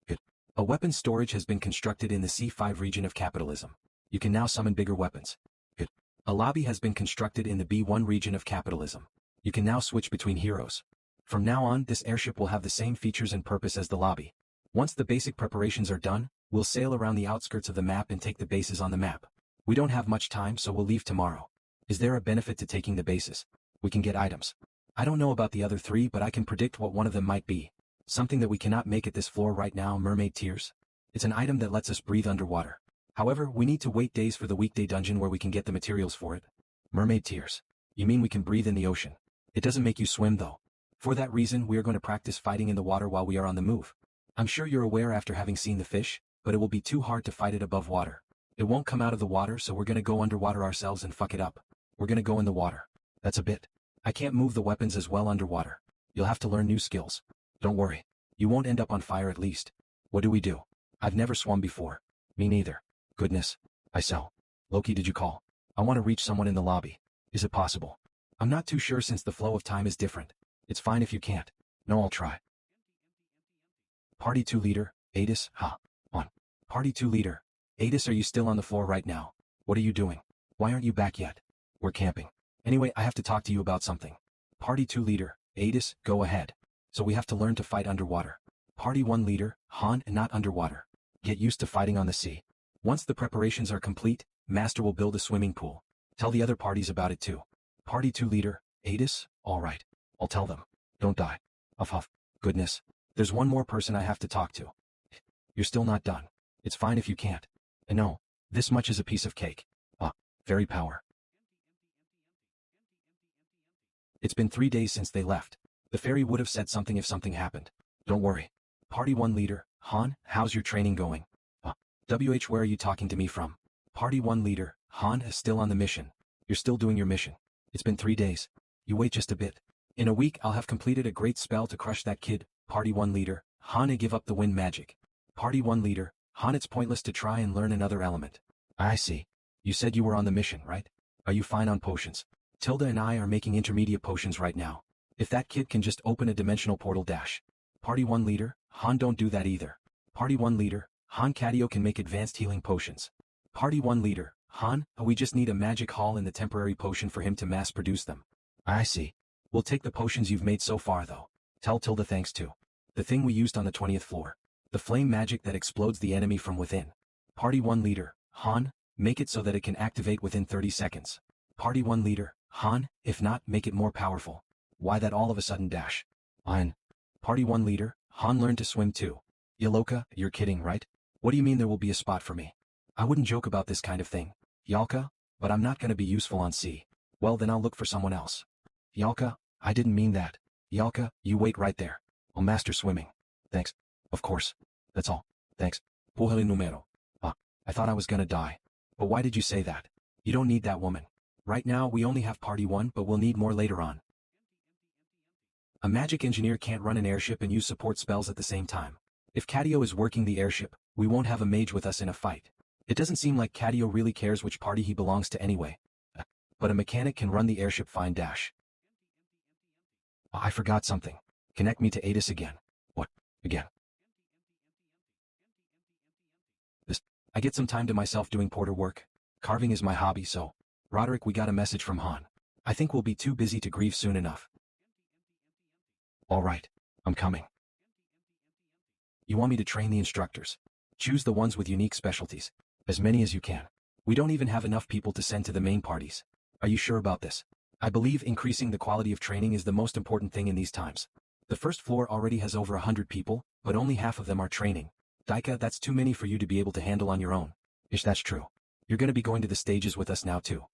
Good. A weapon storage has been constructed in the C5 region of capitalism. You can now summon bigger weapons. Good. A lobby has been constructed in the B1 region of capitalism. You can now switch between heroes. From now on, this airship will have the same features and purpose as the lobby. Once the basic preparations are done, we'll sail around the outskirts of the map and take the bases on the map. We don't have much time, so we'll leave tomorrow. Is there a benefit to taking the bases? We can get items. I don't know about the other 3, but I can predict what one of them might be. Something that we cannot make at this floor right now, mermaid tears. It's an item that lets us breathe underwater. However, we need to wait days for the weekday dungeon where we can get the materials for it. Mermaid tears. You mean we can breathe in the ocean? It doesn't make you swim though. For that reason, we are going to practice fighting in the water while we are on the move. I'm sure you're aware after having seen the fish, but it will be too hard to fight it above water. It won't come out of the water, so we're gonna go underwater ourselves and fuck it up. We're gonna go in the water. That's a bit. I can't move the weapons as well underwater. You'll have to learn new skills. Don't worry. You won't end up on fire at least. What do we do? I've never swum before. Me neither. Goodness. I sell. Loki, did you call? I want to reach someone in the lobby. Is it possible? I'm not too sure since the flow of time is different. It's fine if you can't. No, I'll try. Party 2 leader, Adis, on. Party 2 leader. Adis, are you still on the floor right now? What are you doing? Why aren't you back yet? We're camping. Anyway, I have to talk to you about something. Party 2 leader, Adis, go ahead. So we have to learn to fight underwater. Party 1 leader, Han, and not underwater. Get used to fighting on the sea. Once the preparations are complete, Master will build a swimming pool. Tell the other parties about it too. Party 2 leader, Adis, alright. I'll tell them. Don't die. Huff. Goodness. There's one more person I have to talk to. You're still not done. It's fine if you can't. And no, this much is a piece of cake. Very power. It's been 3 days since they left. The fairy would have said something if something happened. Don't worry. Party 1 leader, Han, how's your training going? where are you talking to me from? Party 1 leader, Han is still on the mission. You're still doing your mission. It's been 3 days. You wait just a bit. In a week I'll have completed a great spell to crush that kid. Party 1 leader, Han, give up the wind magic. Party 1 leader, Han, it's pointless to try and learn another element. I see. You said you were on the mission, right? Are you fine on potions? Tilda and I are making intermediate potions right now. If that kid can just open a dimensional portal dash. Party 1 leader, Han, don't do that either. Party 1 leader, Han, Catio can make advanced healing potions. Party 1 leader, Han, we just need a magic hall in the temporary potion for him to mass produce them. I see. We'll take the potions you've made so far though. Tell Tilda thanks too. The thing we used on the 20th floor. The flame magic that explodes the enemy from within. Party 1 leader, Han, make it so that it can activate within 30 seconds. Party 1 leader, Han, if not, make it more powerful. Why that all of a sudden dash? Fine. Party 1 leader, Han learned to swim too. Yaloka, you're kidding, right? What do you mean there will be a spot for me? I wouldn't joke about this kind of thing. Yalka, but I'm not gonna be useful on sea. Well then I'll look for someone else. Yalka, I didn't mean that. Yalka, you wait right there. I'll master swimming. Thanks. Of course. That's all. Thanks. Puhali numero. I thought I was gonna die. But why did you say that? You don't need that woman. Right now we only have party 1 but we'll need more later on. A magic engineer can't run an airship and use support spells at the same time. If Catio is working the airship, we won't have a mage with us in a fight. It doesn't seem like Catio really cares which party he belongs to anyway. But a mechanic can run the airship fine dash. I forgot something. Connect me to Adis again. What? Again? I get some time to myself doing porter work. Carving is my hobby, so. Roderick, we got a message from Han. I think we'll be too busy to grieve soon enough. Alright. I'm coming. You want me to train the instructors? Choose the ones with unique specialties. As many as you can. We don't even have enough people to send to the main parties. Are you sure about this? I believe increasing the quality of training is the most important thing in these times. The first floor already has over 100 people, but only half of them are training. Daika, that's too many for you to be able to handle on your own. Ish, that's true. You're gonna be going to the stages with us now too.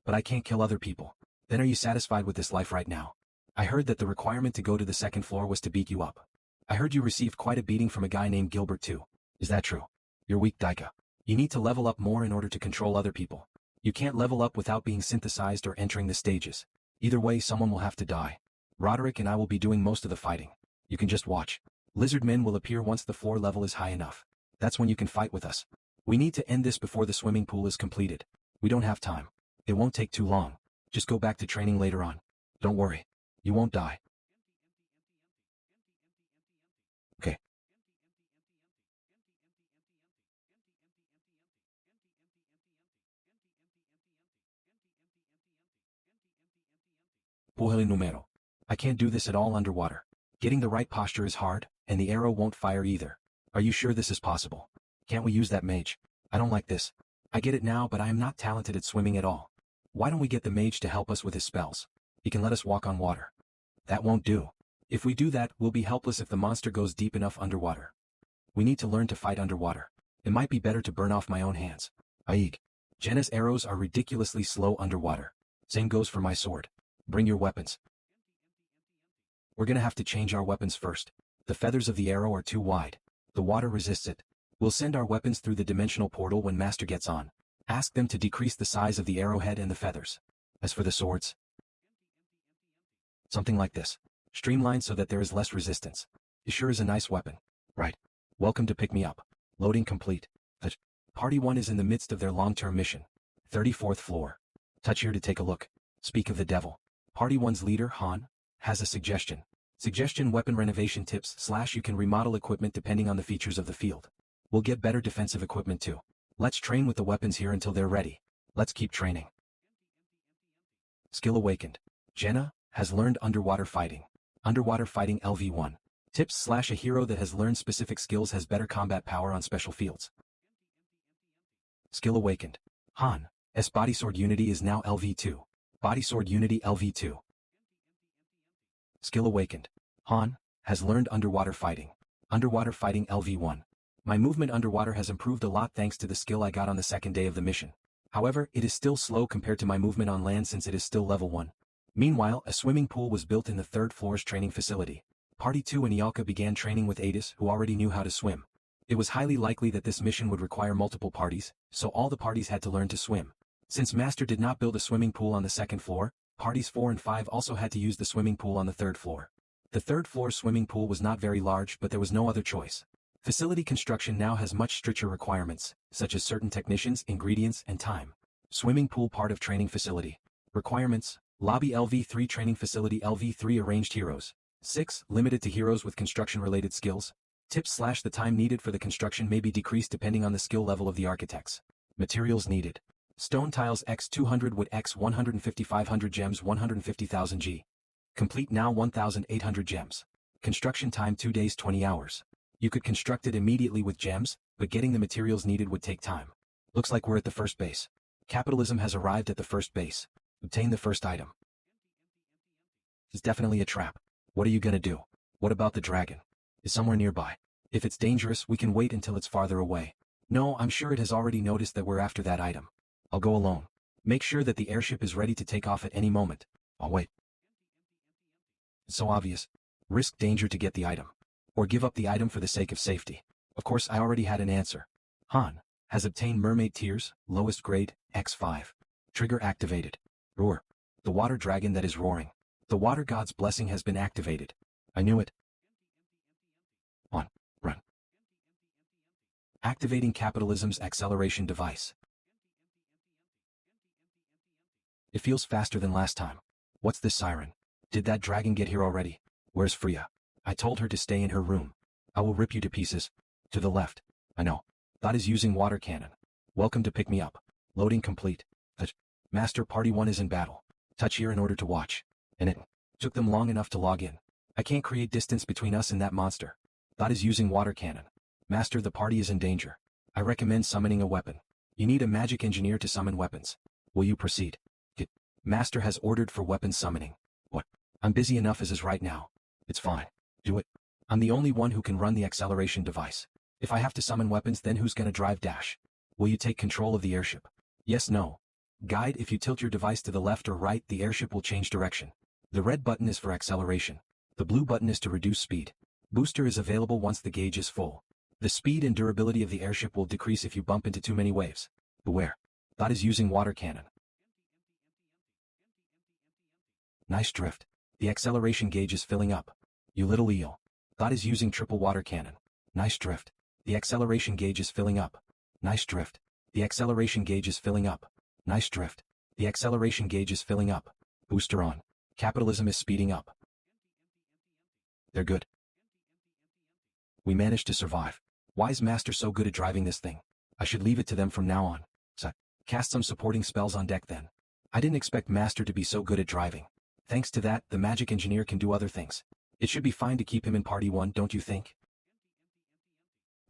But I can't kill other people. Then are you satisfied with this life right now? I heard that the requirement to go to the second floor was to beat you up. I heard you received quite a beating from a guy named Gilbert too. Is that true? You're weak, Daika. You need to level up more in order to control other people. You can't level up without being synthesized or entering the stages. Either way, someone will have to die. Roderick and I will be doing most of the fighting. You can just watch. Lizard men will appear once the floor level is high enough. That's when you can fight with us. We need to end this before the swimming pool is completed. We don't have time. It won't take too long. Just go back to training later on. Don't worry. You won't die. Okay. Puhali numero. I can't do this at all underwater. Getting the right posture is hard, and the arrow won't fire either. Are you sure this is possible? Can't we use that mage? I don't like this. I get it now, but I am not talented at swimming at all. Why don't we get the mage to help us with his spells? He can let us walk on water. That won't do. If we do that, we'll be helpless if the monster goes deep enough underwater. We need to learn to fight underwater. It might be better to burn off my own hands. Aig. Jenna's arrows are ridiculously slow underwater. Same goes for my sword. Bring your weapons. We're gonna have to change our weapons first. The feathers of the arrow are too wide. The water resists it. We'll send our weapons through the dimensional portal when Master gets on. Ask them to decrease the size of the arrowhead and the feathers. As for the swords, Something like this. Streamlined so that there is less resistance. It sure is a nice weapon. Right. Welcome to pick me up. Loading complete. Party 1 is in the midst of their long-term mission. 34th floor. Touch here to take a look. Speak of the devil. Party 1's leader, Han, has a suggestion. Suggestion: weapon renovation tips / you can remodel equipment depending on the features of the field. We'll get better defensive equipment too. Let's train with the weapons here until they're ready. Let's keep training. Skill awakened. Jenna has learned underwater fighting. Underwater fighting LV1. Tips / a hero that has learned specific skills has better combat power on special fields. Skill awakened. Han S bodysword unity is now LV2. Bodysword unity LV2. Skill awakened. Han has learned underwater fighting. Underwater fighting LV1. My movement underwater has improved a lot thanks to the skill I got on the second day of the mission. However, it is still slow compared to my movement on land since it is still level 1. Meanwhile, a swimming pool was built in the 3rd floor's training facility. Party 2 and Ialka began training with Adis, who already knew how to swim. It was highly likely that this mission would require multiple parties, so all the parties had to learn to swim. Since Master did not build a swimming pool on the 2nd floor, parties 4 and 5 also had to use the swimming pool on the 3rd floor. The 3rd floor swimming pool was not very large, but there was no other choice. Facility construction now has much stricter requirements, such as certain technicians, ingredients, and time. Swimming pool part of training facility. Requirements: Lobby LV3 training facility LV3 arranged heroes. 6. Limited to heroes with construction-related skills. Tips / the time needed for the construction may be decreased depending on the skill level of the architects. Materials needed. Stone tiles x 200 wood x 150 gems 150,000 G. Complete now 1,800 gems. Construction time 2 days 20 hours. You could construct it immediately with gems, but getting the materials needed would take time. Looks like we're at the first base. Capitalism has arrived at the first base. Obtain the first item. It's definitely a trap. What are you gonna do? What about the dragon? Is somewhere nearby. If it's dangerous, we can wait until it's farther away. No, I'm sure it has already noticed that we're after that item. I'll go alone. Make sure that the airship is ready to take off at any moment. I'll wait. It's so obvious. Risk danger to get the item. Or give up the item for the sake of safety. Of course, I already had an answer. Han has obtained mermaid tears, lowest grade, X5. Trigger activated. Roar. The water dragon that is roaring. The water god's blessing has been activated. I knew it. On. Run. Activating capitalism's acceleration device. It feels faster than last time. What's this siren? Did that dragon get here already? Where's Freya? I told her to stay in her room. I will rip you to pieces. To the left. I know. That is using water cannon. Welcome to pick me up. Loading complete. Master Party 1 is in battle. Touch here in order to watch. And it took them long enough to log in. I can't create distance between us and that monster. That is using water cannon. Master, the party is in danger. I recommend summoning a weapon. You need a magic engineer to summon weapons. Will you proceed? Master has ordered for weapon summoning. What? I'm busy enough as is right now. It's fine. Do it. I'm the only one who can run the acceleration device. If I have to summon weapons, then who's gonna drive dash? Will you take control of the airship? Yes, no. Guide: if you tilt your device to the left or right, the airship will change direction. The red button is for acceleration. The blue button is to reduce speed. Booster is available once the gauge is full. The speed and durability of the airship will decrease if you bump into too many waves. Beware. That is using water cannon. Nice drift. The acceleration gauge is filling up. You little eel. That is using triple water cannon. Nice drift. The acceleration gauge is filling up. Nice drift. The acceleration gauge is filling up. Nice drift. The acceleration gauge is filling up. Booster on. Capitalism is speeding up. They're good. We managed to survive. Why is Master so good at driving this thing? I should leave it to them from now on. So, cast some supporting spells on deck then. I didn't expect Master to be so good at driving. Thanks to that, the magic engineer can do other things. It should be fine to keep him in Party 1, don't you think?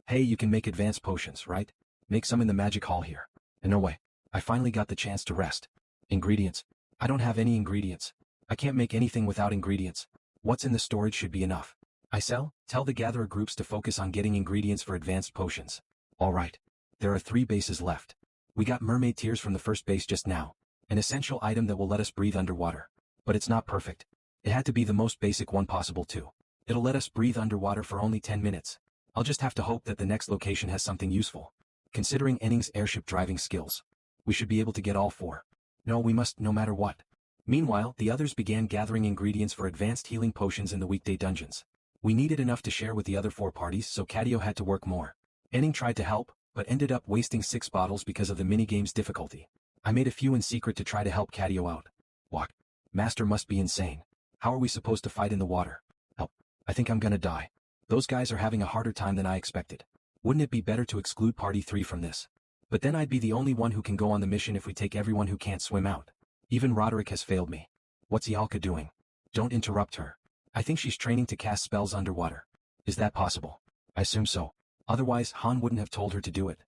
Hey, you can make advanced potions, right? Make some in the magic hall here. And no way. I finally got the chance to rest. Ingredients. I don't have any ingredients. I can't make anything without ingredients. What's in the storage should be enough. I sell. Tell the gatherer groups to focus on getting ingredients for advanced potions. Alright. There are 3 bases left. We got mermaid tears from the first base just now. An essential item that will let us breathe underwater. But it's not perfect. It had to be the most basic one possible too. It'll let us breathe underwater for only 10 minutes. I'll just have to hope that the next location has something useful. Considering Enning's airship driving skills, we should be able to get all 4. No, we must, no matter what. Meanwhile, the others began gathering ingredients for advanced healing potions in the weekday dungeons. We needed enough to share with the other 4 parties, so Cadio had to work more. Enning tried to help, but ended up wasting 6 bottles because of the minigame's difficulty. I made a few in secret to try to help Cadio out. What? Master must be insane. How are we supposed to fight in the water? Help. I think I'm gonna die. Those guys are having a harder time than I expected. Wouldn't it be better to exclude Party 3 from this? But then I'd be the only one who can go on the mission if we take everyone who can't swim out. Even Roderick has failed me. What's Ialka doing? Don't interrupt her. I think she's training to cast spells underwater. Is that possible? I assume so. Otherwise, Han wouldn't have told her to do it.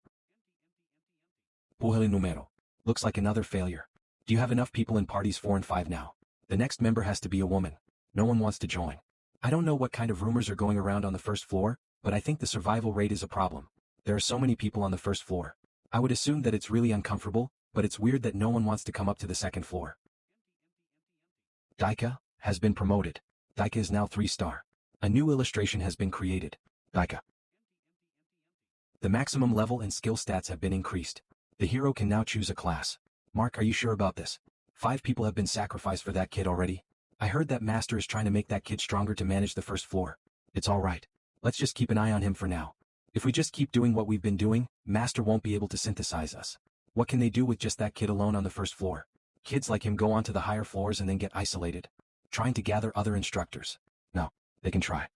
Puhali numero. Looks like another failure. Do you have enough people in parties 4 and 5 now? The next member has to be a woman. No one wants to join. I don't know what kind of rumors are going around on the first floor, but I think the survival rate is a problem. There are so many people on the first floor. I would assume that it's really uncomfortable, but it's weird that no one wants to come up to the second floor. Daika has been promoted. Daika is now 3-star. A new illustration has been created. Daika. The maximum level and skill stats have been increased. The hero can now choose a class. Mark, are you sure about this? 5 people have been sacrificed for that kid already. I heard that Master is trying to make that kid stronger to manage the first floor. It's alright. Let's just keep an eye on him for now. If we just keep doing what we've been doing, Master won't be able to synthesize us. What can they do with just that kid alone on the first floor? Kids like him go on to the higher floors and then get isolated. Trying to gather other instructors. No, they can try.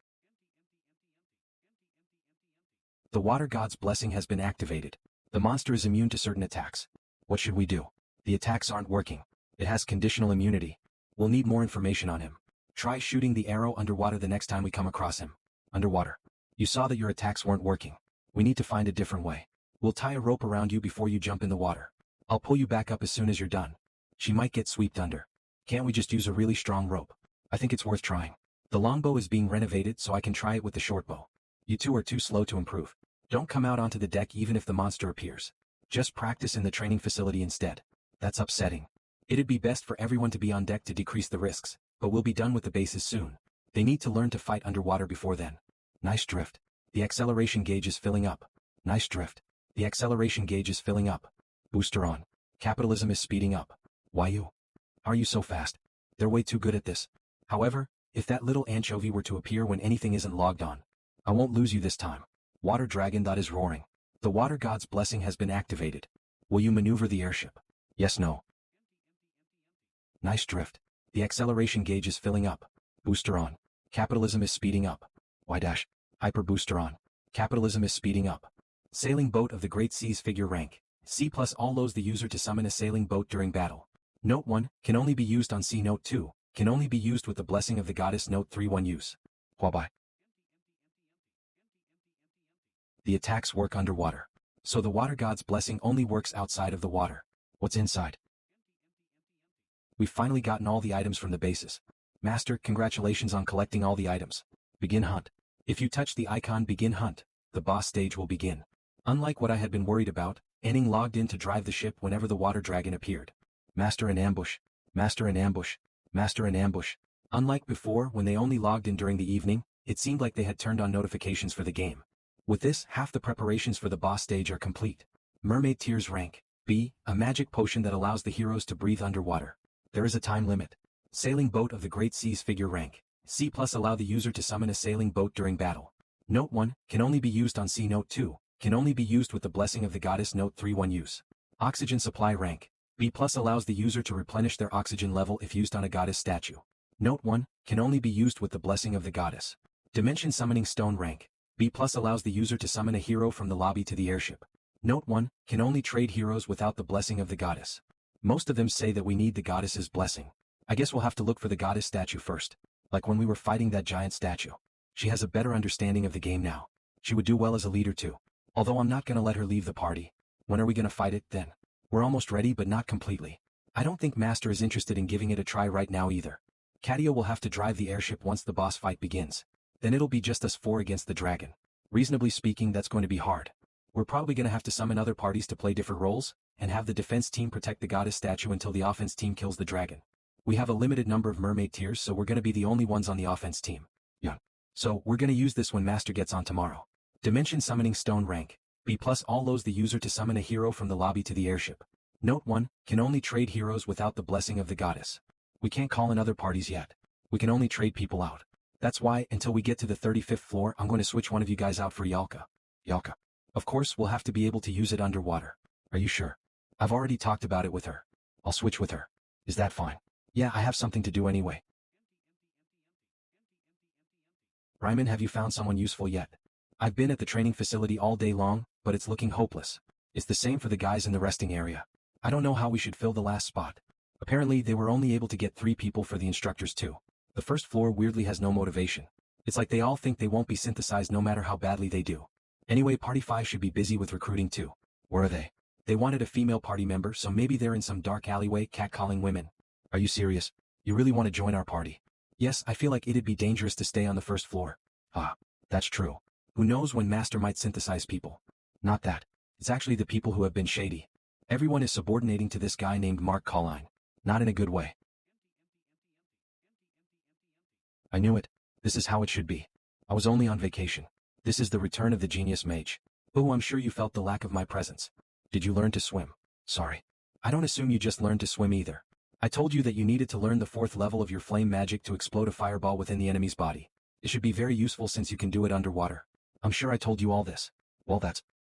The water god's blessing has been activated. The monster is immune to certain attacks. What should we do? The attacks aren't working. It has conditional immunity. We'll need more information on him. Try shooting the arrow underwater the next time we come across him. Underwater. You saw that your attacks weren't working. We need to find a different way. We'll tie a rope around you before you jump in the water. I'll pull you back up as soon as you're done. She might get swept under. Can't we just use a really strong rope? I think it's worth trying. The longbow is being renovated so I can try it with the shortbow. You two are too slow to improve. Don't come out onto the deck even if the monster appears. Just practice in the training facility instead. That's upsetting. It'd be best for everyone to be on deck to decrease the risks, but we'll be done with the bases soon. They need to learn to fight underwater before then. Nice drift. The acceleration gauge is filling up. Nice drift. The acceleration gauge is filling up. Booster on. Capitalism is speeding up. Why you? Are you so fast? They're way too good at this. However, if that little anchovy were to appear when anything isn't logged on, I won't lose you this time. Water dragon that is roaring. The water god's blessing has been activated. Will you maneuver the airship? Yes, no. Nice drift. The acceleration gauge is filling up. Booster on. Capitalism is speeding up. Y dash. Hyper booster on. Capitalism is speeding up. Sailing boat of the Great Seas figure rank. C+ allows the user to summon a sailing boat during battle. Note 1, can only be used on sea. Note 2, can only be used with the blessing of the goddess. Note 3, 1 use. Huabai. The attacks work underwater. So the water god's blessing only works outside of the water. What's inside? We've finally gotten all the items from the bases. Master, congratulations on collecting all the items. Begin hunt. If you touch the icon Begin Hunt, the boss stage will begin. Unlike what I had been worried about, Enning logged in to drive the ship whenever the water dragon appeared. Master in ambush. Master in ambush. Master in ambush. Unlike before when they only logged in during the evening, it seemed like they had turned on notifications for the game. With this, half the preparations for the boss stage are complete. Mermaid Tears rank. B, a magic potion that allows the heroes to breathe underwater. There is a time limit. Sailing boat of the Great Seas figure rank. C+ allow the user to summon a sailing boat during battle. Note 1, can only be used on sea. Note 2, can only be used with the blessing of the goddess. Note 3, 1 use. Oxygen supply rank. B+ allows the user to replenish their oxygen level if used on a goddess statue. Note 1, can only be used with the blessing of the goddess. Dimension summoning stone rank. B+ allows the user to summon a hero from the lobby to the airship. Note 1, can only trade heroes without the blessing of the goddess. Most of them say that we need the goddess's blessing. I guess we'll have to look for the goddess statue first. Like when we were fighting that giant statue. She has a better understanding of the game now. She would do well as a leader too. Although I'm not gonna let her leave the party. When are we gonna fight it, then? We're almost ready but not completely. I don't think Master is interested in giving it a try right now either. Cadio will have to drive the airship once the boss fight begins. Then it'll be just us 4 against the dragon. Reasonably speaking, that's going to be hard. We're probably gonna have to summon other parties to play different roles, and have the defense team protect the goddess statue until the offense team kills the dragon. We have a limited number of mermaid tears, so we're gonna be the only ones on the offense team. Yeah. So, we're gonna use this when Master gets on tomorrow. Dimension summoning stone rank. B+ allows the user to summon a hero from the lobby to the airship. Note 1, can only trade heroes without the blessing of the goddess. We can't call in other parties yet. We can only trade people out. That's why, until we get to the 35th floor, I'm going to switch one of you guys out for Yalka. Yalka. Of course, we'll have to be able to use it underwater. Are you sure? I've already talked about it with her. I'll switch with her. Is that fine? Yeah, I have something to do anyway. Ryman, have you found someone useful yet? I've been at the training facility all day long, but it's looking hopeless. It's the same for the guys in the resting area. I don't know how we should fill the last spot. Apparently, they were only able to get 3 people for the instructors too. The first floor weirdly has no motivation. It's like they all think they won't be synthesized no matter how badly they do. Anyway, Party 5 should be busy with recruiting too. Where are they? They wanted a female party member, so maybe they're in some dark alleyway catcalling women. Are you serious? You really want to join our party? Yes, I feel like it'd be dangerous to stay on the first floor. Ah, that's true. Who knows when Master might synthesize people? Not that. It's actually the people who have been shady. Everyone is subordinating to this guy named Mark Colline. Not in a good way. I knew it. This is how it should be. I was only on vacation. This is the return of the genius mage. Oh, I'm sure you felt the lack of my presence. Did you learn to swim? Sorry. I don't assume you just learned to swim either. I told you that you needed to learn the 4th level of your flame magic to explode a fireball within the enemy's body. It should be very useful since you can do it underwater. I'm sure I told you all this. Well,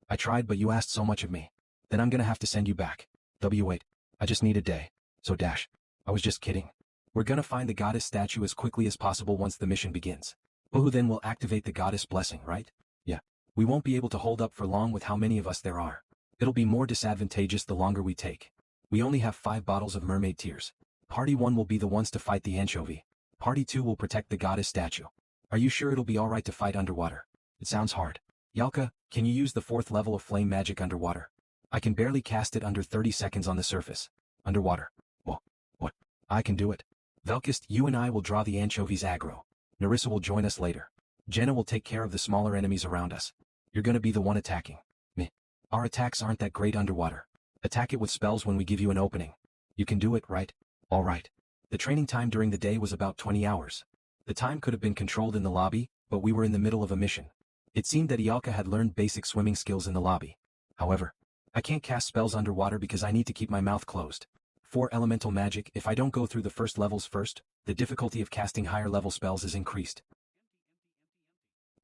I tried, but you asked so much of me. Then I'm gonna have to send you back. Wait. I just need a day. So dash. I was just kidding. We're gonna find the goddess statue as quickly as possible once the mission begins. Who then will activate the goddess blessing, right? Yeah. We won't be able to hold up for long with how many of us there are. It'll be more disadvantageous the longer we take. We only have 5 bottles of mermaid tears. Party 1 will be the ones to fight the anchovy. Party 2 will protect the goddess statue. Are you sure it'll be alright to fight underwater? It sounds hard. Yalka, can you use the 4th level of flame magic underwater? I can barely cast it under 30 seconds on the surface. Underwater. Well, what? I can do it. Velkist, you and I will draw the anchovies aggro. Narissa will join us later. Jenna will take care of the smaller enemies around us. You're gonna be the one attacking. Me. Our attacks aren't that great underwater. Attack it with spells when we give you an opening. You can do it, right? All right. The training time during the day was about 20 hours. The time could have been controlled in the lobby, but we were in the middle of a mission. It seemed that Ialka had learned basic swimming skills in the lobby. However, I can't cast spells underwater because I need to keep my mouth closed. For elemental magic, if I don't go through the first levels first, the difficulty of casting higher level spells is increased.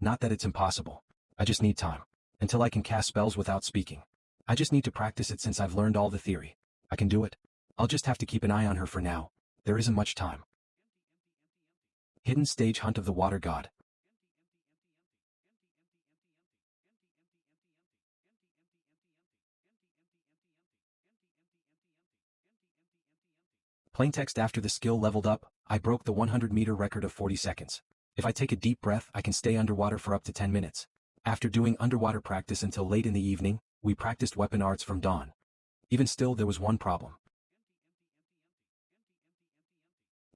Not that it's impossible. I just need time. Until I can cast spells without speaking. I just need to practice it since I've learned all the theory. I can do it. I'll just have to keep an eye on her for now. There isn't much time. Hidden stage hunt of the water god. Plaintext: after the skill leveled up, I broke the 100-meter record of 40 seconds. If I take a deep breath, I can stay underwater for up to 10 minutes. After doing underwater practice until late in the evening, we practiced weapon arts from dawn. Even still, there was one problem.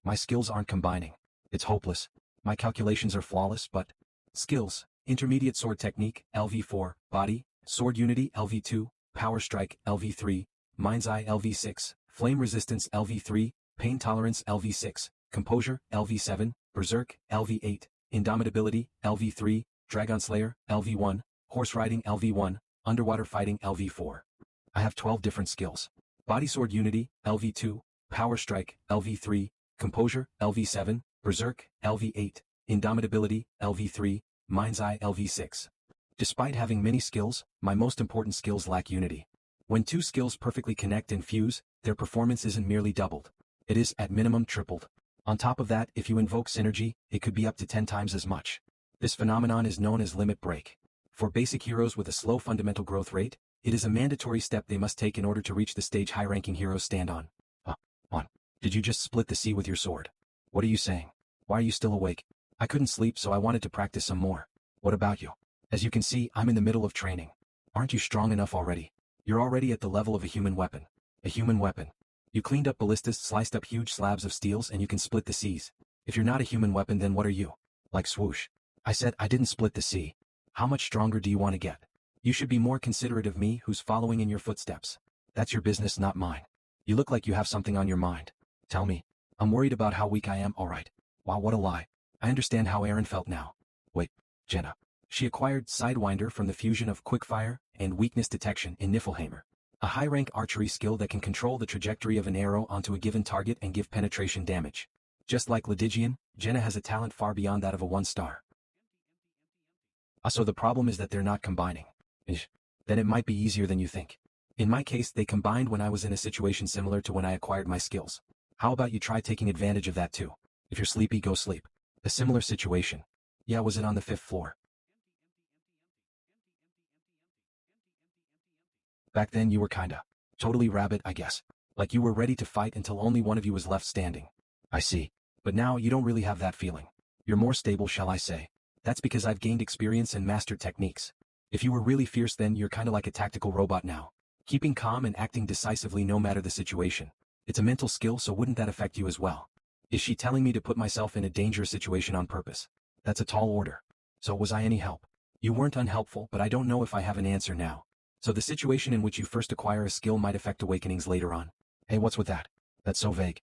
My skills aren't combining. It's hopeless. My calculations are flawless, but... Skills: intermediate sword technique, LV4, body, sword unity, LV2, power strike, LV3, mind's eye, LV6, flame resistance, LV3, pain tolerance, LV6, composure, LV7, berserk, LV8, indomitability, LV3, dragon slayer, LV1, horse riding, LV1, underwater fighting, LV4. I have 12 different skills. Body sword unity, LV2, power strike, LV3, composure, LV7, berserk, LV8, indomitability, LV3, mind's eye, LV6. Despite having many skills, my most important skills lack unity. When 2 skills perfectly connect and fuse, their performance isn't merely doubled. It is, at minimum, tripled. On top of that, if you invoke synergy, it could be up to 10 times as much. This phenomenon is known as limit break. For basic heroes with a slow fundamental growth rate, it is a mandatory step they must take in order to reach the stage high-ranking heroes stand on. Did you just split the sea with your sword? What are you saying? Why are you still awake? I couldn't sleep, so I wanted to practice some more. What about you? As you can see, I'm in the middle of training. Aren't you strong enough already? You're already at the level of a human weapon. A human weapon. You cleaned up ballistas, sliced up huge slabs of steels, and you can split the seas. If you're not a human weapon, then what are you? Like swoosh. I said I didn't split the sea. How much stronger do you want to get? You should be more considerate of me, who's following in your footsteps. That's your business, not mine. You look like you have something on your mind. Tell me. I'm worried about how weak I am. Alright. Wow, what a lie. I understand how Aaron felt now. Wait, Jenna. She acquired Sidewinder from the fusion of Quickfire and Weakness Detection in Niflheimer. A high-rank archery skill that can control the trajectory of an arrow onto a given target and give penetration damage. Just like Ledigian, Jenna has a talent far beyond that of a 1-star. So the problem is that they're not combining. Then it might be easier than you think. In my case, they combined when I was in a situation similar to when I acquired my skills. How about you try taking advantage of that too? If you're sleepy, go sleep. A similar situation. Yeah, was it on the 5th floor? Back then you were kinda totally rabid, I guess. Like you were ready to fight until only one of you was left standing. I see. But now you don't really have that feeling. You're more stable, shall I say. That's because I've gained experience and mastered techniques. If you were really fierce then you're kinda like a tactical robot now. Keeping calm and acting decisively no matter the situation. It's a mental skill, so wouldn't that affect you as well? Is she telling me to put myself in a dangerous situation on purpose? That's a tall order. So was I any help? You weren't unhelpful, but I don't know if I have an answer now. So the situation in which you first acquire a skill might affect awakenings later on. Hey, what's with that? That's so vague.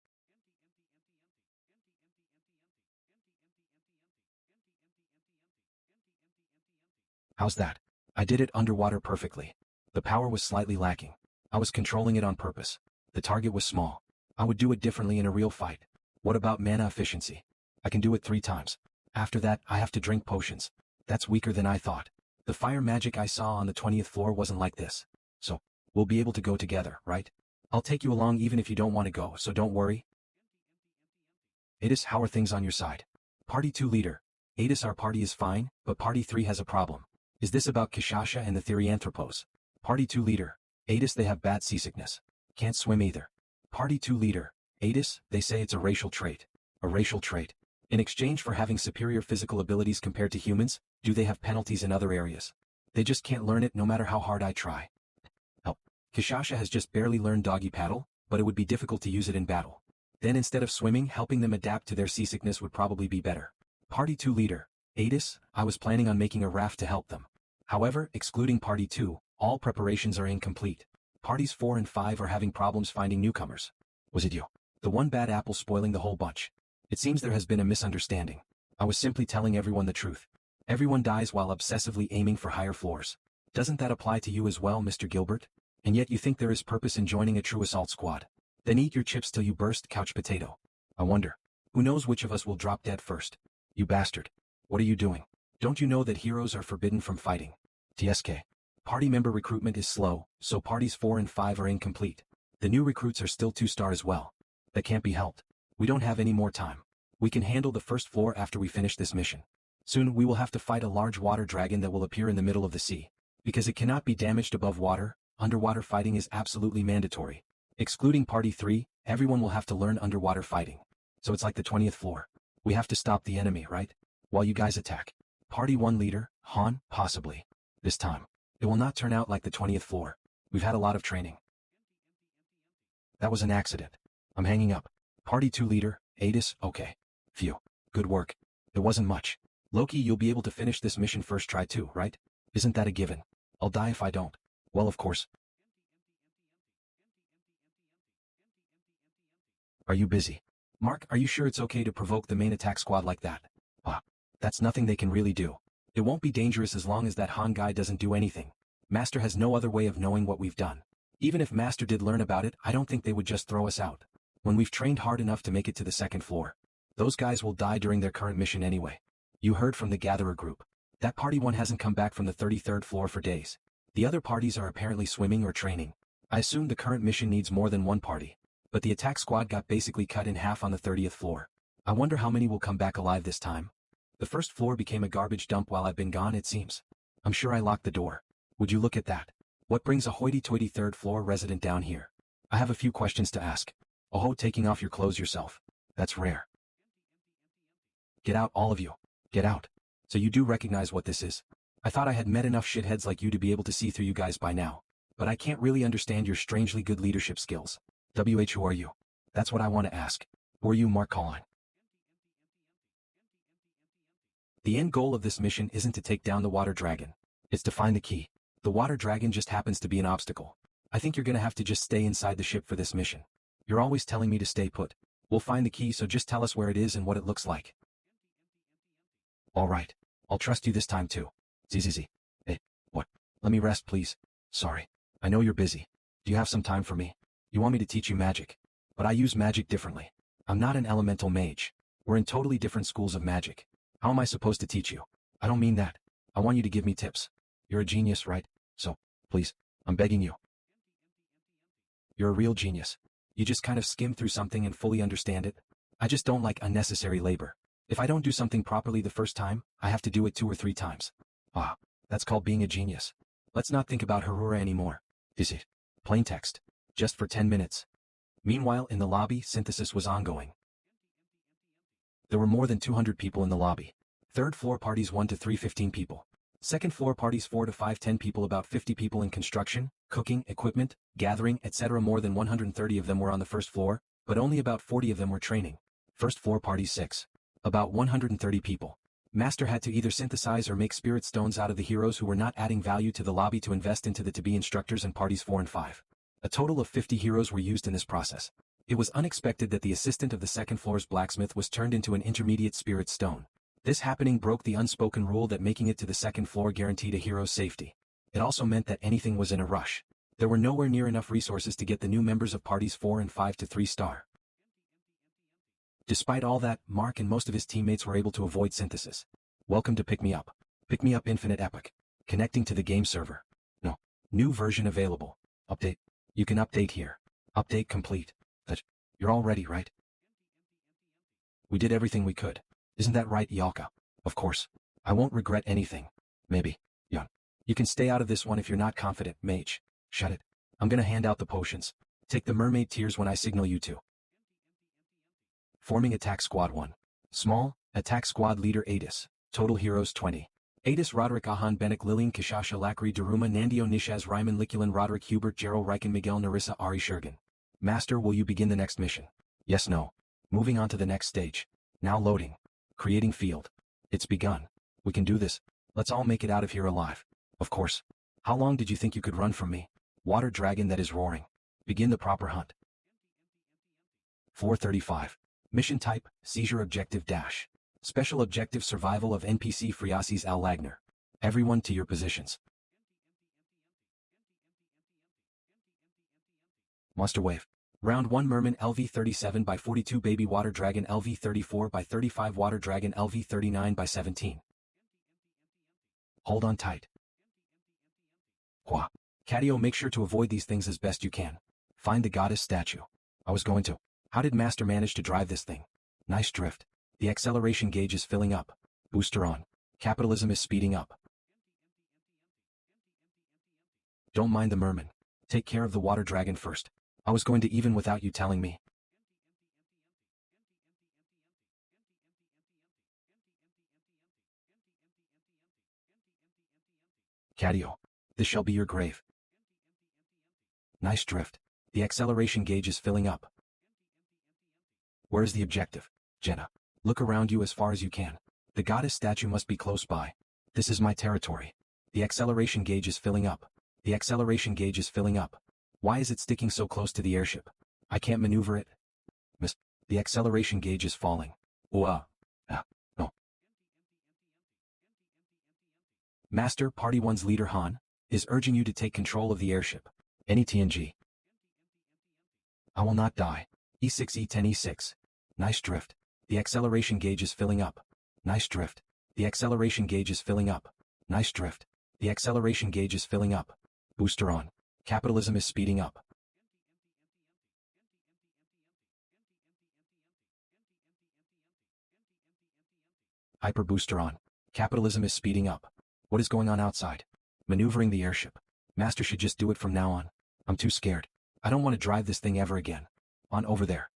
How's that? I did it underwater perfectly. The power was slightly lacking. I was controlling it on purpose. The target was small. I would do it differently in a real fight. What about mana efficiency? I can do it 3 times. After that, I have to drink potions. That's weaker than I thought. The fire magic I saw on the 20th floor wasn't like this. So, we'll be able to go together, right? I'll take you along even if you don't want to go, so don't worry. Adis, how are things on your side? Party 2 leader. Adis, our party is fine, but Party 3 has a problem. Is this about Kishasha and the Therianthropos? Party 2 leader. Adis, they have bad seasickness. Can't swim either. Party 2 leader. Adis, they say it's a racial trait. A racial trait. In exchange for having superior physical abilities compared to humans, do they have penalties in other areas? They just can't learn it no matter how hard I try. Help. Kishasha has just barely learned doggy paddle, but it would be difficult to use it in battle. Then instead of swimming, helping them adapt to their seasickness would probably be better. Party 2 leader. Adis, I was planning on making a raft to help them. However, excluding Party 2, all preparations are incomplete. Parties 4 and 5 are having problems finding newcomers. Was it you? The one bad apple spoiling the whole bunch. It seems there has been a misunderstanding. I was simply telling everyone the truth. Everyone dies while obsessively aiming for higher floors. Doesn't that apply to you as well, Mr. Gilbert? And yet you think there is purpose in joining a true assault squad. Then eat your chips till you burst, couch potato. I wonder. Who knows which of us will drop dead first? You bastard. What are you doing? Don't you know that heroes are forbidden from fighting? TSK. Party member recruitment is slow, so parties 4 and 5 are incomplete. The new recruits are still 2-star as well. That can't be helped. We don't have any more time. We can handle the first floor after we finish this mission. Soon we will have to fight a large water dragon that will appear in the middle of the sea. Because it cannot be damaged above water, underwater fighting is absolutely mandatory. Excluding Party 3, everyone will have to learn underwater fighting. So it's like the 20th floor. We have to stop the enemy, right? While you guys attack. Party 1 leader, Han, possibly. This time. It will not turn out like the 20th floor. We've had a lot of training. That was an accident. I'm hanging up. Party 2 leader, Adis, okay. Phew. Good work. It wasn't much. Loki, you'll be able to finish this mission first try too, right? Isn't that a given? I'll die if I don't. Well, of course. Are you busy? Mark, are you sure it's okay to provoke the main attack squad like that? That's nothing they can really do. It won't be dangerous as long as that Han guy doesn't do anything. Master has no other way of knowing what we've done. Even if Master did learn about it, I don't think they would just throw us out. When we've trained hard enough to make it to the 2nd floor. Those guys will die during their current mission anyway. You heard from the Gatherer group. That Party 1 hasn't come back from the 33rd floor for days. The other parties are apparently swimming or training. I assume the current mission needs more than one party. But the attack squad got basically cut in half on the 30th floor. I wonder how many will come back alive this time. The 1st floor became a garbage dump while I've been gone, it seems. I'm sure I locked the door. Would you look at that? What brings a hoity-toity 3rd floor resident down here? I have a few questions to ask. Oh, taking off your clothes yourself. That's rare. Get out, all of you. Get out. So you do recognize what this is? I thought I had met enough shitheads like you to be able to see through you guys by now. But I can't really understand your strangely good leadership skills. Who are you? That's what I want to ask. Who are you, Mark Colline? The end goal of this mission isn't to take down the water dragon. It's to find the key. The water dragon just happens to be an obstacle. I think you're gonna have to just stay inside the ship for this mission. You're always telling me to stay put. We'll find the key, so just tell us where it is and what it looks like. Alright. I'll trust you this time too. ZZZ. Hey, what? Let me rest, please. Sorry. I know you're busy. Do you have some time for me? You want me to teach you magic? But I use magic differently. I'm not an elemental mage. We're in totally different schools of magic. How am I supposed to teach you? I don't mean that. I want you to give me tips. You're a genius, right? So, please, I'm begging you. You're a real genius. You just kind of skim through something and fully understand it. I just don't like unnecessary labor. If I don't do something properly the first time, I have to do it 2 or 3 times. Ah, that's called being a genius. Let's not think about Harura anymore. Is it? Plain text. Just for 10 minutes. Meanwhile, in the lobby, synthesis was ongoing. There were more than 200 people in the lobby. Third floor parties 1 to 3 15 people. Second floor parties 4 to 5 10 people, about 50 people in construction, cooking, equipment, gathering, etc. More than 130 of them were on the first floor, but only about 40 of them were training. First floor parties 6. About 130 people. Master had to either synthesize or make spirit stones out of the heroes who were not adding value to the lobby to invest into the to-be instructors in parties 4 and 5. A total of 50 heroes were used in this process. It was unexpected that the assistant of the second floor's blacksmith was turned into an intermediate spirit stone. This happening broke the unspoken rule that making it to the second floor guaranteed a hero's safety. It also meant that anything was in a rush. There were nowhere near enough resources to get the new members of parties 4 and 5 to 3-star. Despite all that, Mark and most of his teammates were able to avoid synthesis. Welcome to Pick Me Up. Pick Me Up Infinite Epic. Connecting to the game server. No. New version available. Update. You can update here. Update complete. You're all ready, right? We did everything we could. Isn't that right, Yalka? Of course. I won't regret anything. Maybe. Yon. You can stay out of this one if you're not confident, mage. Shut it. I'm gonna hand out the potions. Take the mermaid tears when I signal you to. Forming Attack Squad 1. Small, Attack Squad Leader Adis. Total Heroes 20. Adis Roderick Ahan Benek Lilian Kishasha Lakri Daruma Nandio Nishaz Ryman Liculin Roderick Hubert Gerald Riken Miguel Narissa Ari Shergan. Master, will you begin the next mission? Yes, no. Moving on to the next stage. Now loading. Creating field. It's begun. We can do this. Let's all make it out of here alive. Of course. How long did you think you could run from me? Water dragon that is roaring. Begin the proper hunt. 435. Mission type, seizure objective dash. Special objective survival of NPC Friasis Al Lagner. Everyone to your positions. Monster Wave. Round 1 Merman LV37 by 42 Baby Water Dragon LV34 by 35 Water Dragon LV39 by 17. Hold on tight. Hua. Catio, make sure to avoid these things as best you can. Find the goddess statue. I was going to. How did Master manage to drive this thing? Nice drift. The acceleration gauge is filling up. Booster on. Capitalism is speeding up. Don't mind the merman. Take care of the water dragon first. I was going to even without you telling me. Catio. This shall be your grave. Nice drift. The acceleration gauge is filling up. Where is the objective? Jenna. Look around you as far as you can. The goddess statue must be close by. This is my territory. The acceleration gauge is filling up. The acceleration gauge is filling up. Why is it sticking so close to the airship? I can't maneuver it. Miss. The acceleration gauge is falling. No. Master, Party 1's leader Han, is urging you to take control of the airship. Any TNG. I will not die. E6 E10 E6. Nice drift. The acceleration gauge is filling up. Nice drift. The acceleration gauge is filling up. Nice drift. The acceleration gauge is filling up. Booster on. Capitalism is speeding up. Hyper booster on. Capitalism is speeding up. What is going on outside? Maneuvering the airship. Master should just do it from now on. I'm too scared. I don't want to drive this thing ever again. On over there.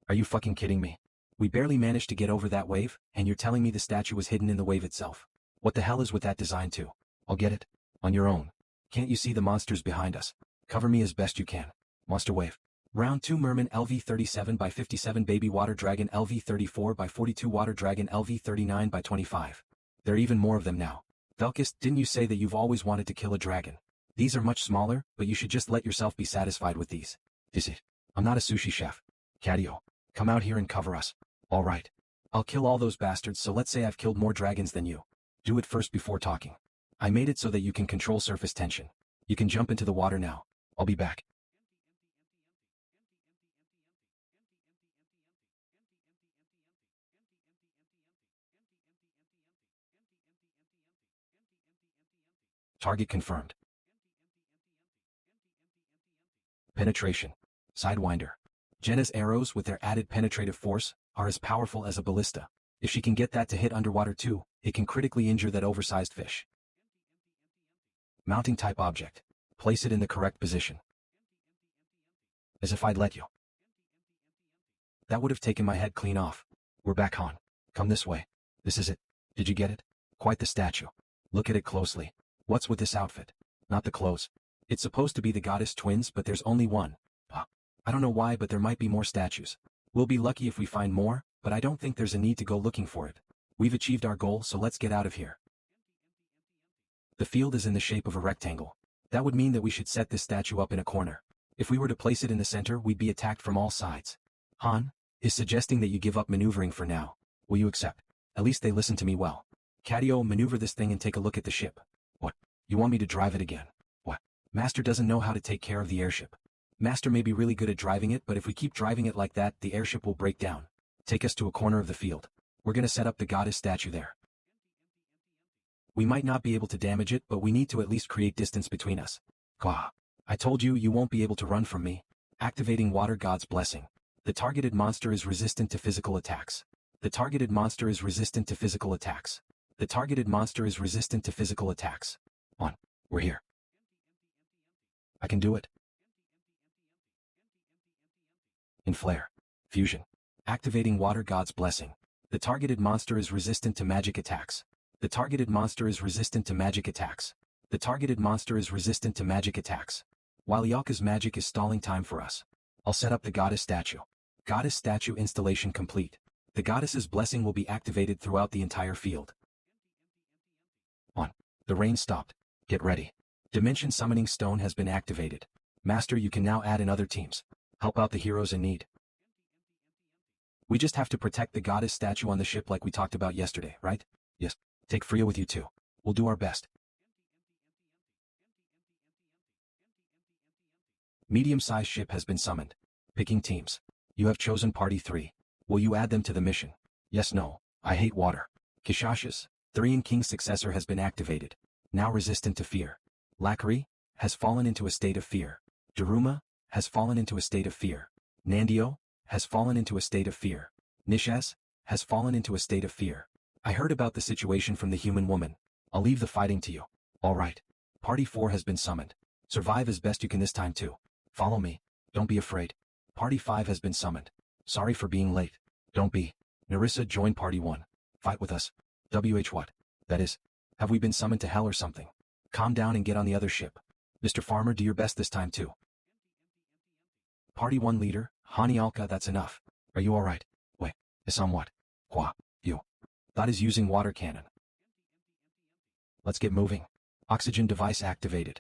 Are you fucking kidding me? We barely managed to get over that wave, and you're telling me the statue was hidden in the wave itself. What the hell is with that design too? I'll get it. On your own. Can't you see the monsters behind us? Cover me as best you can. Monster Wave. Round 2 Merman LV37 by 57 Baby Water Dragon LV34 by 42 Water Dragon LV39 by 25. There are even more of them now. Velkis, didn't you say that you've always wanted to kill a dragon? These are much smaller, but you should just let yourself be satisfied with these. Is it? I'm not a sushi chef. Catio. Come out here and cover us. Alright. I'll kill all those bastards, so let's say I've killed more dragons than you. Do it first before talking. I made it so that you can control surface tension. You can jump into the water now. I'll be back. Target confirmed. Penetration. Sidewinder. Jenna's arrows with their added penetrative force are as powerful as a ballista. If she can get that to hit underwater too, it can critically injure that oversized fish. Mounting type object. Place it in the correct position. As if I'd let you. That would have taken my head clean off. We're back on. Come this way. This is it. Did you get it? Quite the statue. Look at it closely. What's with this outfit? Not the clothes. It's supposed to be the goddess twins, but there's only one. I don't know why, but there might be more statues. We'll be lucky if we find more, but I don't think there's a need to go looking for it. We've achieved our goal, so let's get out of here. The field is in the shape of a rectangle. That would mean that we should set this statue up in a corner. If we were to place it in the center, we'd be attacked from all sides. Han is suggesting that you give up maneuvering for now. Will you accept? At least they listen to me well. Catio, maneuver this thing and take a look at the ship. What? You want me to drive it again? What? Master doesn't know how to take care of the airship. Master may be really good at driving it, but if we keep driving it like that, the airship will break down. Take us to a corner of the field. We're gonna set up the goddess statue there. We might not be able to damage it, but we need to at least create distance between us. Gah. I told you, you won't be able to run from me. Activating Water God's Blessing. The targeted monster is resistant to physical attacks. The targeted monster is resistant to physical attacks. The targeted monster is resistant to physical attacks. On. We're here. I can do it. In Flare. Fusion. Activating Water God's Blessing. The targeted monster is resistant to magic attacks. The targeted monster is resistant to magic attacks. The targeted monster is resistant to magic attacks. While Yalka's magic is stalling time for us, I'll set up the goddess statue. Goddess statue installation complete. The goddess's blessing will be activated throughout the entire field. On. The rain stopped. Get ready. Dimension Summoning Stone has been activated. Master, you can now add in other teams. Help out the heroes in need. We just have to protect the goddess statue on the ship like we talked about yesterday, right? Yes. Take Freya with you too. We'll do our best. Medium-sized ship has been summoned. Picking teams. You have chosen Party 3. Will you add them to the mission? Yes, no. I hate water. Kishash's Therian King's successor has been activated. Now resistant to fear. Lakari has fallen into a state of fear. Daruma has fallen into a state of fear. Nandio has fallen into a state of fear. Nishas has fallen into a state of fear. I heard about the situation from the human woman. I'll leave the fighting to you. All right. Party 4 has been summoned. Survive as best you can this time too. Follow me. Don't be afraid. Party 5 has been summoned. Sorry for being late. Don't be. Narissa, join Party 1. Fight with us. What? That is. Have we been summoned to hell or something? Calm down and get on the other ship. Mr. Farmer, do your best this time too. Party 1 leader, Hanialka, that's enough. Are you alright? Wait, somewhat. Qua, you. That is using water cannon. Let's get moving. Oxygen device activated.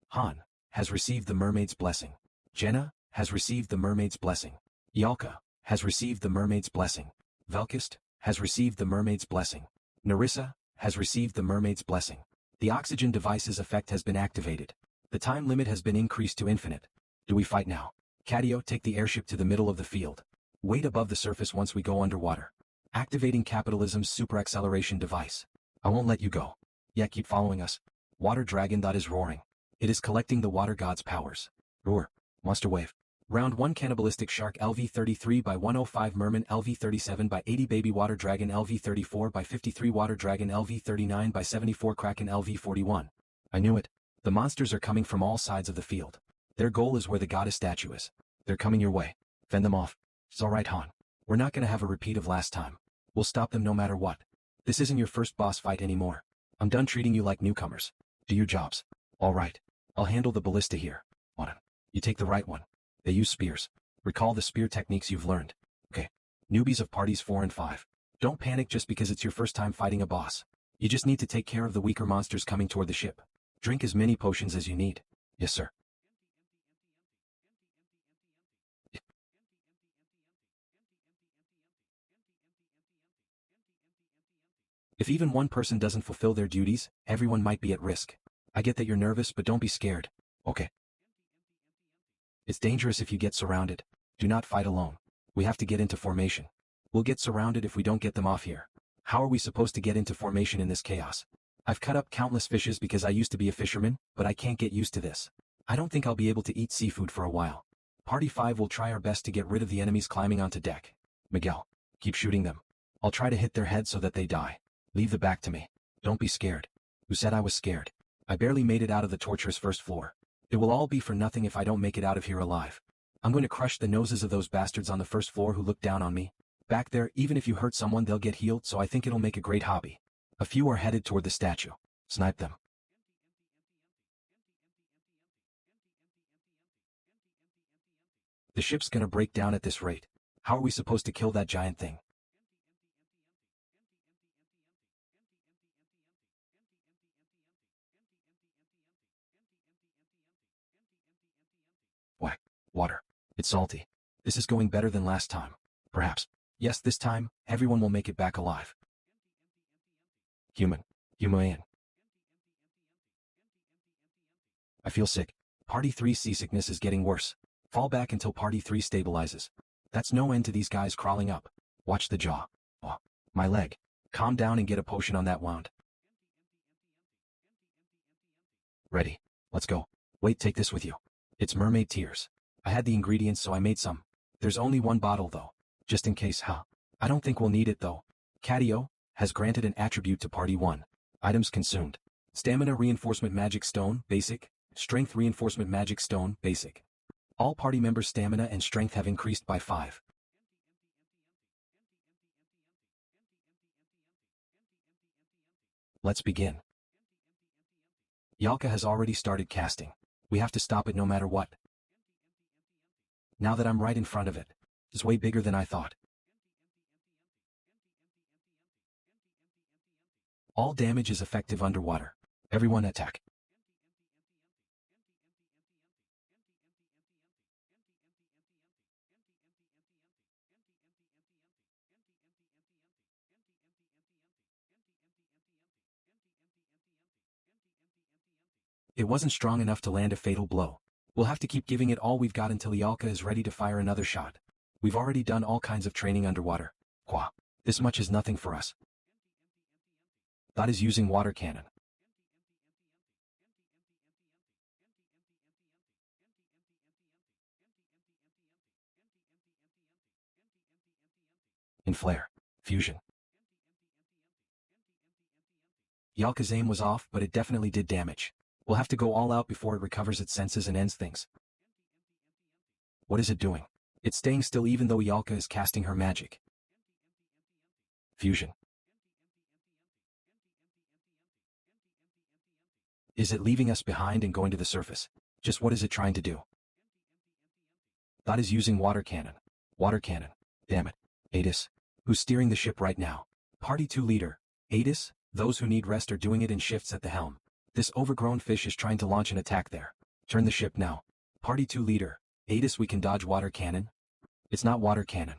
Han has received the mermaid's blessing. Jenna has received the mermaid's blessing. Yalka has received the mermaid's blessing. Velkist has received the mermaid's blessing. Narissa has received the mermaid's blessing. The oxygen device's effect has been activated. The time limit has been increased to infinite. Do we fight now? Catio, take the airship to the middle of the field. Wait above the surface once we go underwater. Activating capitalism's super acceleration device. I won't let you go. Yeah, keep following us. Water dragon that is roaring. It is collecting the water god's powers. Roar. Monster wave. Round 1 cannibalistic shark LV33 by 105 merman LV37 by 80 baby water dragon LV34 by 53 water dragon LV39 by 74 kraken LV41. I knew it. The monsters are coming from all sides of the field. Their goal is where the goddess statue is. They're coming your way. Fend them off. It's alright, Han. We're not gonna have a repeat of last time. We'll stop them no matter what. This isn't your first boss fight anymore. I'm done treating you like newcomers. Do your jobs. Alright. I'll handle the ballista here. On it. You take the right one. They use spears. Recall the spear techniques you've learned. Okay. Newbies of parties 4 and 5. Don't panic just because it's your first time fighting a boss. You just need to take care of the weaker monsters coming toward the ship. Drink as many potions as you need. Yes, sir. If even one person doesn't fulfill their duties, everyone might be at risk. I get that you're nervous, but don't be scared. Okay. It's dangerous if you get surrounded. Do not fight alone. We have to get into formation. We'll get surrounded if we don't get them off here. How are we supposed to get into formation in this chaos? I've cut up countless fishes because I used to be a fisherman, but I can't get used to this. I don't think I'll be able to eat seafood for a while. Party 5 will try our best to get rid of the enemies climbing onto deck. Miguel, keep shooting them. I'll try to hit their heads so that they die. Leave the back to me. Don't be scared. Who said I was scared? I barely made it out of the torturous first floor. It will all be for nothing if I don't make it out of here alive. I'm going to crush the noses of those bastards on the first floor who look down on me. Back there, even if you hurt someone, they'll get healed, so I think it'll make a great hobby. A few are headed toward the statue. Snipe them. The ship's gonna break down at this rate. How are we supposed to kill that giant thing? Whack. Water. It's salty. This is going better than last time. Perhaps. Yes, this time, everyone will make it back alive. Human. Human. I feel sick. Party 3 seasickness is getting worse. Fall back until Party 3 stabilizes. That's no end to these guys crawling up. Watch the jaw. Oh, my leg. Calm down and get a potion on that wound. Ready. Let's go. Wait, take this with you. It's mermaid tears. I had the ingredients, so I made some. There's only one bottle though. Just in case, huh? I don't think we'll need it though. Catio has granted an attribute to Party 1. Items consumed. Stamina Reinforcement Magic Stone, Basic. Strength Reinforcement Magic Stone, Basic. All party members' stamina and strength have increased by 5. Let's begin. Yalka has already started casting. We have to stop it no matter what. Now that I'm right in front of it, it's way bigger than I thought. All damage is effective underwater. Everyone attack. It wasn't strong enough to land a fatal blow. We'll have to keep giving it all we've got until Yalka is ready to fire another shot. We've already done all kinds of training underwater. Qua. This much is nothing for us. That is using water cannon. In flare. Fusion. Yalka's aim was off, but it definitely did damage. We'll have to go all out before it recovers its senses and ends things. What is it doing? It's staying still even though Yalka is casting her magic. Fusion. Is it leaving us behind and going to the surface? Just what is it trying to do? That is using water cannon. Water cannon. Damn it. Adis. Who's steering the ship right now? Party 2 leader. Adis. Those who need rest are doing it in shifts at the helm. This overgrown fish is trying to launch an attack there. Turn the ship now. Party 2 leader. Adis, we can dodge water cannon. It's not water cannon.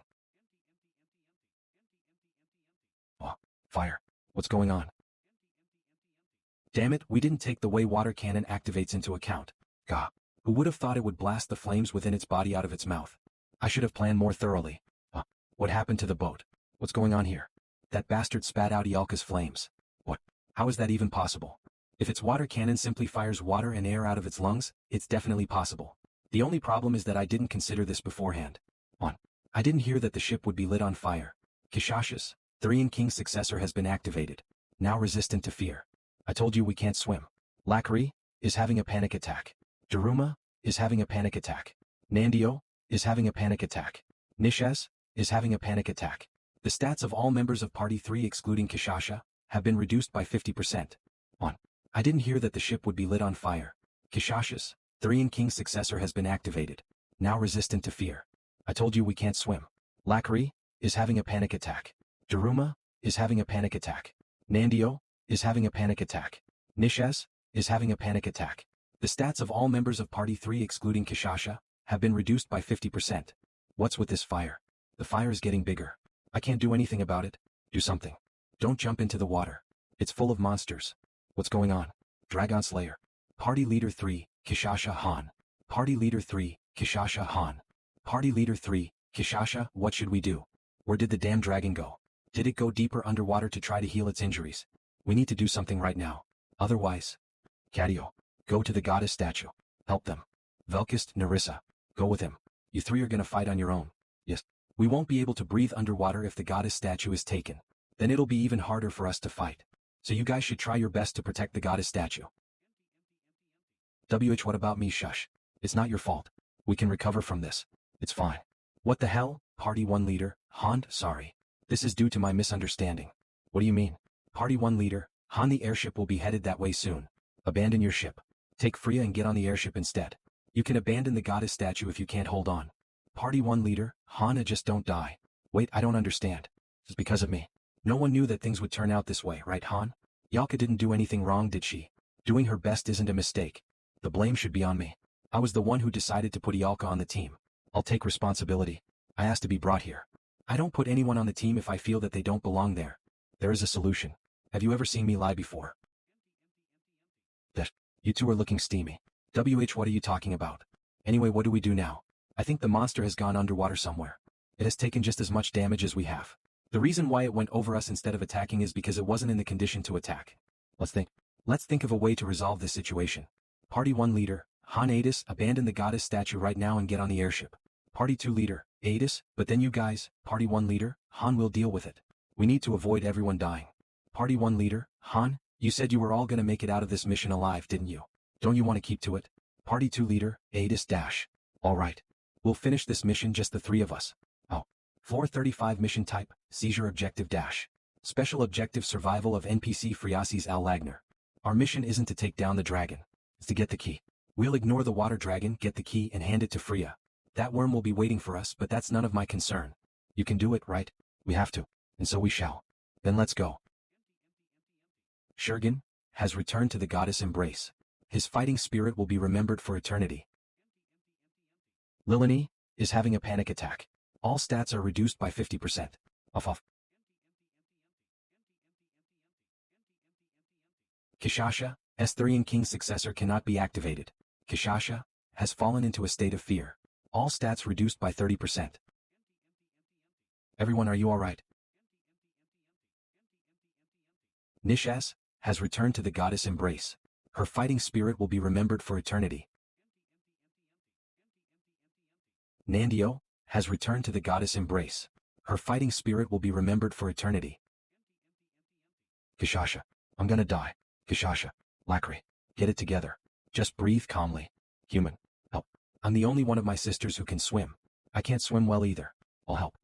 Oh, fire. What's going on? Damn it, we didn't take the way water cannon activates into account. Gah. Who would have thought it would blast the flames within its body out of its mouth? I should have planned more thoroughly. What happened to the boat? What's going on here? That bastard spat out Yalka's flames. What? How is that even possible? If its water cannon simply fires water and air out of its lungs, it's definitely possible. The only problem is that I didn't consider this beforehand. 1. I didn't hear that the ship would be lit on fire. Kishash's, Therian King's successor has been activated. Now resistant to fear. I told you we can't swim. Lakri is having a panic attack. Daruma is having a panic attack. Nandio is having a panic attack. Nishes is having a panic attack. The stats of all members of Party 3 excluding Kishasha have been reduced by 50%. 1. I didn't hear that the ship would be lit on fire. Kishash's, Therian King's successor has been activated. Now resistant to fear. I told you we can't swim. Lakri is having a panic attack. Daruma is having a panic attack. Nandio is having a panic attack. Nishes is having a panic attack. The stats of all members of Party 3 excluding Kishasha have been reduced by 50%. What's with this fire? The fire is getting bigger. I can't do anything about it. Do something. Don't jump into the water. It's full of monsters. What's going on? Dragon Slayer. Party Leader 3, Kishasha Han. Party Leader 3, Kishasha Han. Party Leader 3, Kishasha, what should we do? Where did the damn dragon go? Did it go deeper underwater to try to heal its injuries? We need to do something right now. Otherwise. Cadio. Go to the goddess statue. Help them. Velkist, Narissa. Go with him. You three are gonna fight on your own. Yes. We won't be able to breathe underwater if the goddess statue is taken. Then it'll be even harder for us to fight. So you guys should try your best to protect the goddess statue. What about me? Shush. It's not your fault. We can recover from this. It's fine. What the hell? Party 1 leader, Han, sorry. This is due to my misunderstanding. What do you mean? Party 1 leader, Han, the airship will be headed that way soon. Abandon your ship. Take Freya and get on the airship instead. You can abandon the goddess statue if you can't hold on. Party 1 leader, Han, just don't die. Wait, I don't understand. It's because of me. No one knew that things would turn out this way, right, Han? Yalka didn't do anything wrong, did she? Doing her best isn't a mistake. The blame should be on me. I was the one who decided to put Yalka on the team. I'll take responsibility. I asked to be brought here. I don't put anyone on the team if I feel that they don't belong there. There is a solution. Have you ever seen me lie before? You two are looking steamy. What are you talking about? Anyway, what do we do now? I think the monster has gone underwater somewhere. It has taken just as much damage as we have. The reason why it went over us instead of attacking is because it wasn't in the condition to attack. Let's think of a way to resolve this situation. Party 1 leader, Han Adis, abandon the goddess statue right now and get on the airship. Party 2 leader, Adis, but then you guys, Party 1 leader, Han will deal with it. We need to avoid everyone dying. Party 1 leader, Han, you said you were all gonna make it out of this mission alive, didn't you? Don't you want to keep to it? Party 2 leader, Adis dash. Alright. We'll finish this mission just the three of us. Oh. 435 mission type, seizure objective dash. Special objective survival of NPC Friasis Al Lagner. Our mission isn't to take down the dragon. It's to get the key. We'll ignore the water dragon, get the key and hand it to Freya. That worm will be waiting for us, but that's none of my concern. You can do it, right? We have to. And so we shall. Then let's go. Shurgan has returned to the goddess embrace. His fighting spirit will be remembered for eternity. Lilani is having a panic attack. All stats are reduced by 50%. Off. Kishasha, Estherian King's successor cannot be activated. Kishasha has fallen into a state of fear. All stats reduced by 30%. Everyone, are you alright? Nishas has returned to the goddess embrace. Her fighting spirit will be remembered for eternity. Nandio has returned to the goddess embrace. Her fighting spirit will be remembered for eternity. Kishasha, I'm gonna die. Kishasha, Lacri, get it together. Just breathe calmly. Human, help. I'm the only one of my sisters who can swim. I can't swim well either. I'll help.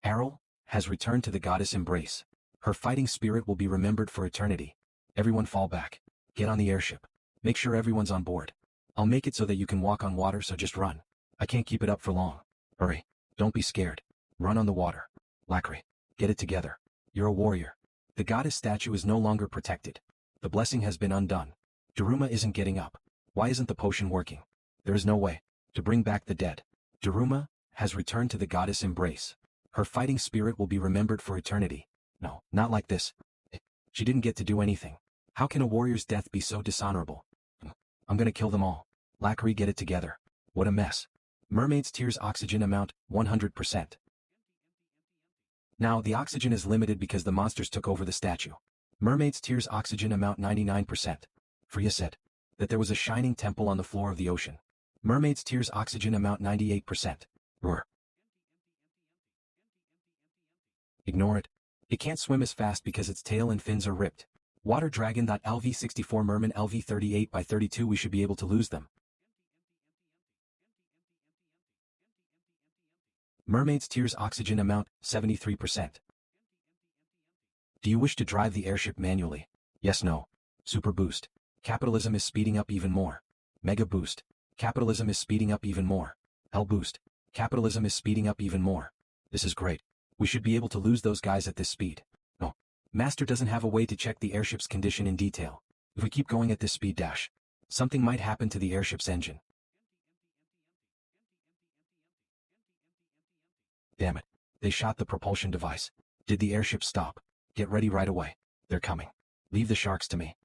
Errol has returned to the goddess embrace. Her fighting spirit will be remembered for eternity. Everyone fall back. Get on the airship. Make sure everyone's on board. I'll make it so that you can walk on water, so just run. I can't keep it up for long. Hurry. Don't be scared. Run on the water. Lacri, get it together. You're a warrior. The goddess statue is no longer protected. The blessing has been undone. Daruma isn't getting up. Why isn't the potion working? There is no way to bring back the dead. Daruma has returned to the goddess embrace. Her fighting spirit will be remembered for eternity. No, not like this. She didn't get to do anything. How can a warrior's death be so dishonorable? I'm gonna kill them all. Lacri, get it together. What a mess. Mermaid's tears oxygen amount, 100%. Now, the oxygen is limited because the monsters took over the statue. Mermaid's tears oxygen amount 99%. Freya said that there was a shining temple on the floor of the ocean. Mermaid's tears oxygen amount 98%. Roar. Ignore it. It can't swim as fast because its tail and fins are ripped. Water dragon. LV64 Merman LV38 by 32. We should be able to lose them. Mermaid's tears oxygen amount, 73%. Do you wish to drive the airship manually? Yes, no. Super boost. Capitalism is speeding up even more. Mega boost. Capitalism is speeding up even more. L boost. Capitalism is speeding up even more. This is great. We should be able to lose those guys at this speed. No. Master doesn't have a way to check the airship's condition in detail. If we keep going at this speed dash, something might happen to the airship's engine. Damn it. They shot the propulsion device. Did the airship stop? Get ready right away. They're coming. Leave the sharks to me.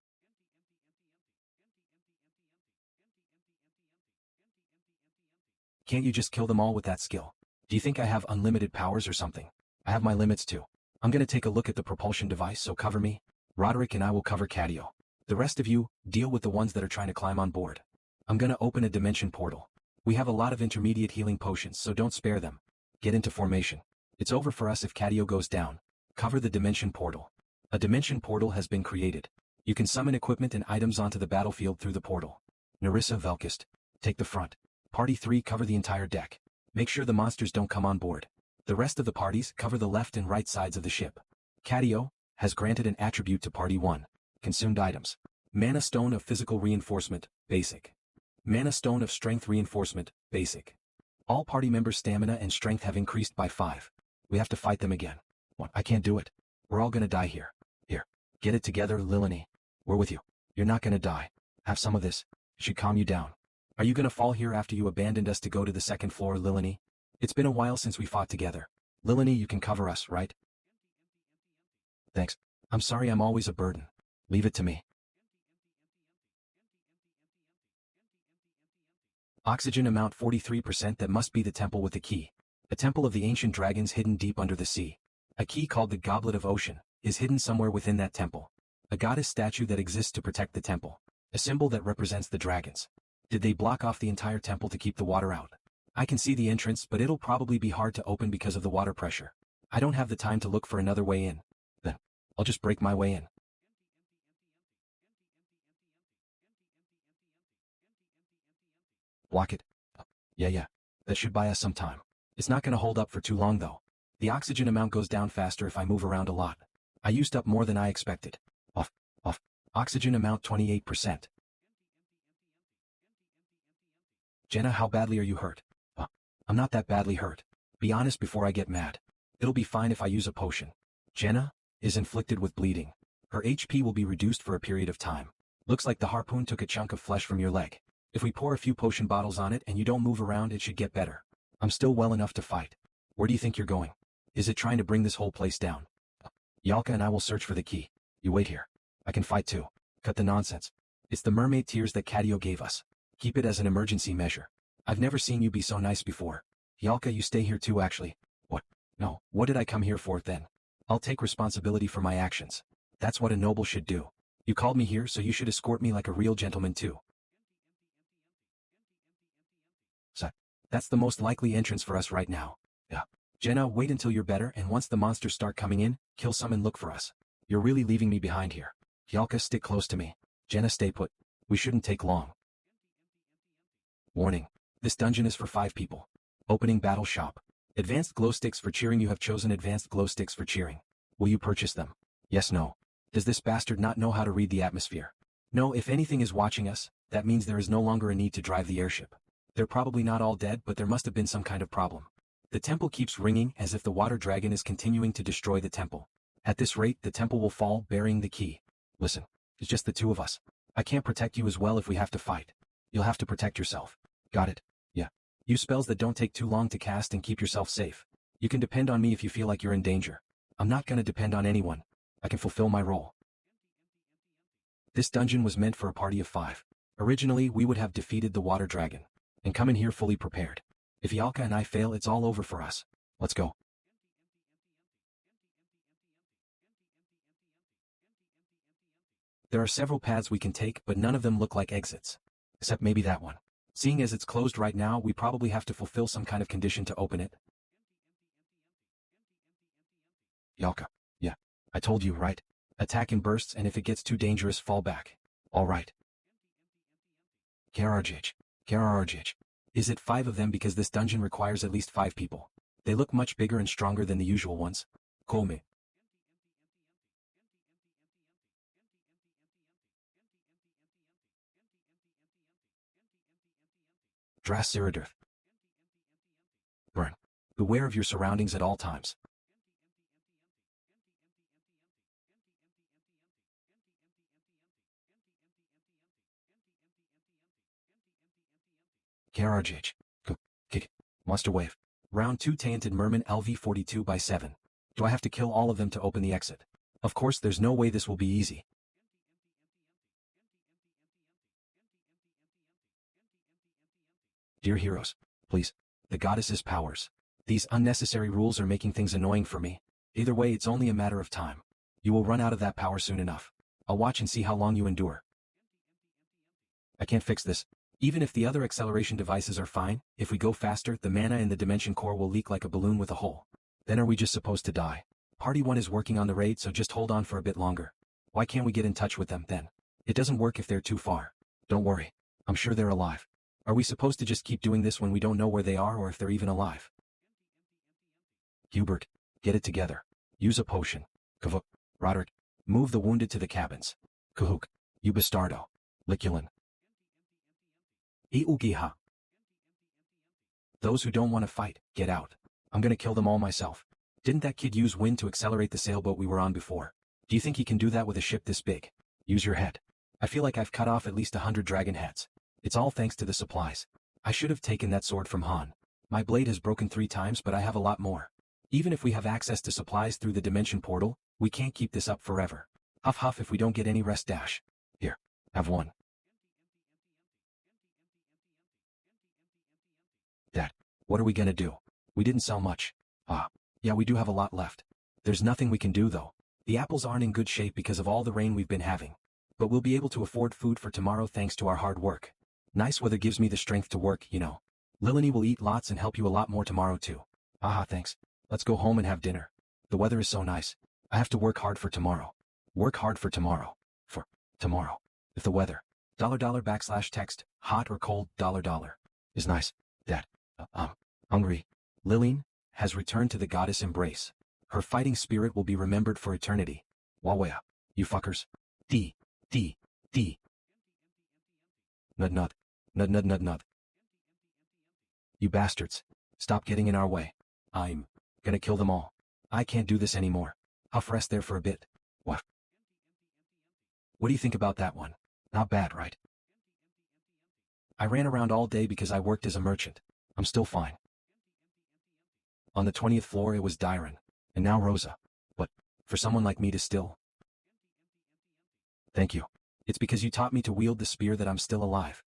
Can't you just kill them all with that skill? Do you think I have unlimited powers or something? I have my limits too. I'm gonna take a look at the propulsion device, so cover me. Roderick and I will cover Cadio. The rest of you, deal with the ones that are trying to climb on board. I'm gonna open a dimension portal. We have a lot of intermediate healing potions, so don't spare them. Get into formation. It's over for us if Cadio goes down. Cover the dimension portal. A dimension portal has been created. You can summon equipment and items onto the battlefield through the portal. Narissa Velkist, take the front. Party 3 cover the entire deck. Make sure the monsters don't come on board. The rest of the parties cover the left and right sides of the ship. Cadio has granted an attribute to Party 1. Consumed items. Mana Stone of Physical Reinforcement, Basic. Mana Stone of Strength Reinforcement, Basic. All party members' stamina and strength have increased by 5. We have to fight them again. What? I can't do it. We're all gonna die here. Here. Get it together, Lilini. We're with you. You're not gonna die. Have some of this. It should calm you down. Are you gonna fall here after you abandoned us to go to the second floor, Lilini? It's been a while since we fought together. Lilini, you can cover us, right? Thanks. I'm sorry I'm always a burden. Leave it to me. Oxygen amount 43%. That must be the temple with the key. A temple of the ancient dragons hidden deep under the sea. A key called the Goblet of Ocean is hidden somewhere within that temple. A goddess statue that exists to protect the temple. A symbol that represents the dragons. Did they block off the entire temple to keep the water out? I can see the entrance, but it'll probably be hard to open because of the water pressure. I don't have the time to look for another way in. Then, I'll just break my way in. Block it. Yeah. That should buy us some time. It's not gonna hold up for too long though. The oxygen amount goes down faster if I move around a lot. I used up more than I expected. Off. Oxygen amount 28%. Jenna, how badly are you hurt? I'm not that badly hurt. Be honest before I get mad. It'll be fine if I use a potion. Jenna is inflicted with bleeding. Her HP will be reduced for a period of time. Looks like the harpoon took a chunk of flesh from your leg. If we pour a few potion bottles on it and you don't move around, it should get better. I'm still well enough to fight. Where do you think you're going? Is it trying to bring this whole place down? Yalka and I will search for the key. You wait here. I can fight too. Cut the nonsense. It's the mermaid tears that Cadio gave us. Keep it as an emergency measure. I've never seen you be so nice before. Yalka, you stay here too actually. What? No, what did I come here for then? I'll take responsibility for my actions. That's what a noble should do. You called me here, so you should escort me like a real gentleman too. So, that's the most likely entrance for us right now. Yeah. Jenna, wait until you're better, and once the monsters start coming in, kill some and look for us. You're really leaving me behind here. Yalka, stick close to me. Jenna, stay put. We shouldn't take long. Warning. This dungeon is for 5 people. Opening battle shop. Advanced glow sticks for cheering. You have chosen advanced glow sticks for cheering. Will you purchase them? Yes, no. Does this bastard not know how to read the atmosphere? No, if anything is watching us, that means there is no longer a need to drive the airship. They're probably not all dead, but there must have been some kind of problem. The temple keeps ringing as if the water dragon is continuing to destroy the temple. At this rate, the temple will fall, burying the key. Listen, it's just the 2 of us. I can't protect you as well if we have to fight. You'll have to protect yourself. Got it? Yeah. Use spells that don't take too long to cast and keep yourself safe. You can depend on me if you feel like you're in danger. I'm not gonna depend on anyone. I can fulfill my role. This dungeon was meant for a party of 5. Originally, we would have defeated the water dragon and come in here fully prepared. If Yalka and I fail, it's all over for us. Let's go. There are several paths we can take, but none of them look like exits. Except maybe that one. Seeing as it's closed right now, we probably have to fulfill some kind of condition to open it. Yalka. Yeah. I told you, right? Attack in bursts, and if it gets too dangerous, fall back. All right. Kararjij. Is it 5 of them because this dungeon requires at least 5 people? They look much bigger and stronger than the usual ones. Kolme. Dras Siridirth. Burn. Beware of your surroundings at all times. Kararjij. Kick. Monster wave. Round 2 Tainted Merman LV42 by 7. Do I have to kill all of them to open the exit? Of course there's no way this will be easy. Dear heroes, please. The goddess's powers. These unnecessary rules are making things annoying for me. Either way it's only a matter of time. You will run out of that power soon enough. I'll watch and see how long you endure. I can't fix this. Even if the other acceleration devices are fine, if we go faster, the mana in the dimension core will leak like a balloon with a hole. Then are we just supposed to die? Party 1 is working on the raid, so just hold on for a bit longer. Why can't we get in touch with them, then? It doesn't work if they're too far. Don't worry. I'm sure they're alive. Are we supposed to just keep doing this when we don't know where they are or if they're even alive? Hubert, get it together. Use a potion. Kavuk, Roderick, move the wounded to the cabins. Kahuk, you bastardo. Liculin. Iugiha. Those who don't want to fight, get out. I'm gonna kill them all myself. Didn't that kid use wind to accelerate the sailboat we were on before? Do you think he can do that with a ship this big? Use your head. I feel like I've cut off at least 100 dragon heads. It's all thanks to the supplies. I should have taken that sword from Han. My blade has broken 3 times, but I have a lot more. Even if we have access to supplies through the dimension portal, we can't keep this up forever. Huff huff if we don't get any rest dash. Here, have one. Dad, what are we gonna do? We didn't sell much. Yeah, we do have a lot left. There's nothing we can do though. The apples aren't in good shape because of all the rain we've been having. But we'll be able to afford food for tomorrow thanks to our hard work. Nice weather gives me the strength to work, you know. Lilini will eat lots and help you a lot more tomorrow too. Thanks. Let's go home and have dinner. The weather is so nice. I have to work hard for tomorrow. Work hard for tomorrow. For tomorrow. If the weather $$\text hot or cold $$ is nice. Dad. Hungry. Liline has returned to the goddess embrace. Her fighting spirit will be remembered for eternity. Wawea. You fuckers. D. Nud. You bastards. Stop getting in our way. I'm gonna kill them all. I can't do this anymore. Huff rest there for a bit. What do you think about that one? Not bad, right? I ran around all day because I worked as a merchant. I'm still fine. On the 20th floor it was Dyron, and now Rosa. But, for someone like me to still... Thank you. It's because you taught me to wield the spear that I'm still alive.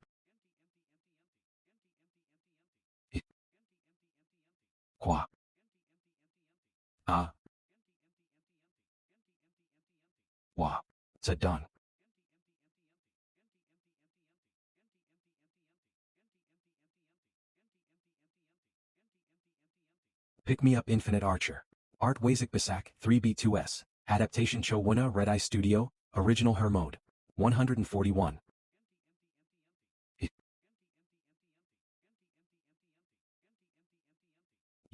Qua. Wah. Said Don. Pick me up Infinite Archer. Art Wazik Basak, 3B2S. Adaptation Chowuna Red Eye Studio, Original Her Mode. 141.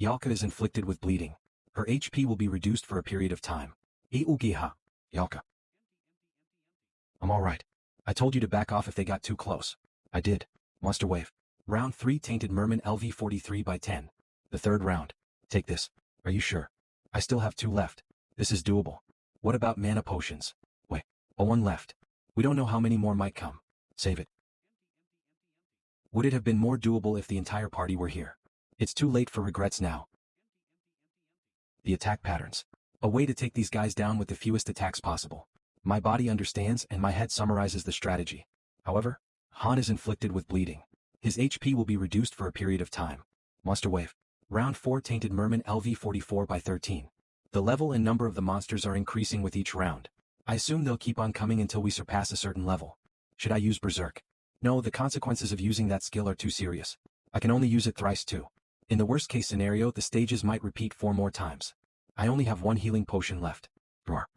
Yalka is inflicted with bleeding. Her HP will be reduced for a period of time. Iugiha. Yalka. I'm alright. I told you to back off if they got too close. I did. Monster Wave. Round 3 Tainted Merman LV43 by 10. The third round. Take this. Are you sure? I still have 2 left. This is doable. What about mana potions? Wait. 1 left. We don't know how many more might come. Save it. Would it have been more doable if the entire party were here? It's too late for regrets now. The attack patterns. A way to take these guys down with the fewest attacks possible. My body understands and my head summarizes the strategy. However, Han is inflicted with bleeding. His HP will be reduced for a period of time. Monster Wave. Round 4 Tainted Merman LV44 by 13. The level and number of the monsters are increasing with each round. I assume they'll keep on coming until we surpass a certain level. Should I use Berserk? No, the consequences of using that skill are too serious. I can only use it thrice too. In the worst case scenario, the stages might repeat 4 more times. I only have 1 healing potion left. Roar.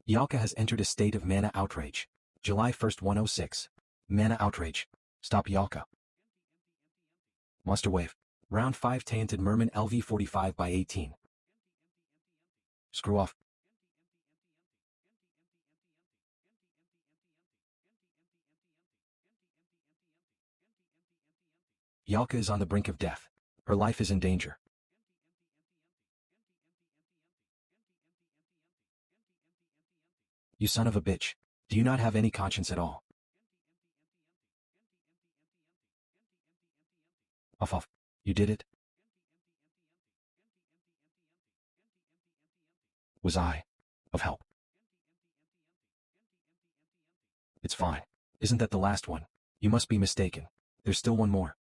Yalka has entered a state of mana outrage. July 1st 106. Mana outrage. Stop Yalka. Monster Wave. Round 5 Tainted Merman LV45 by 18. Screw off. Yalka is on the brink of death. Her life is in danger. You son of a bitch. Do you not have any conscience at all? Off. You did it? Was I of help? It's fine. Isn't that the last one? You must be mistaken. There's still one more.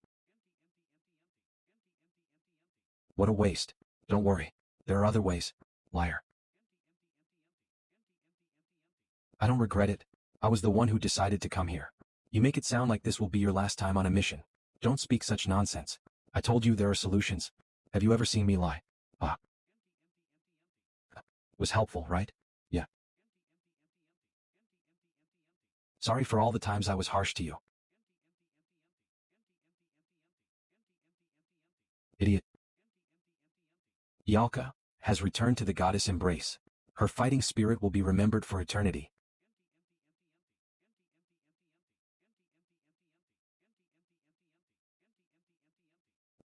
What a waste. Don't worry. There are other ways. Liar. I don't regret it. I was the one who decided to come here. You make it sound like this will be your last time on a mission. Don't speak such nonsense. I told you there are solutions. Have you ever seen me lie? Was helpful, right? Yeah. Sorry for all the times I was harsh to you. Idiot. Yalka has returned to the goddess embrace. Her fighting spirit will be remembered for eternity.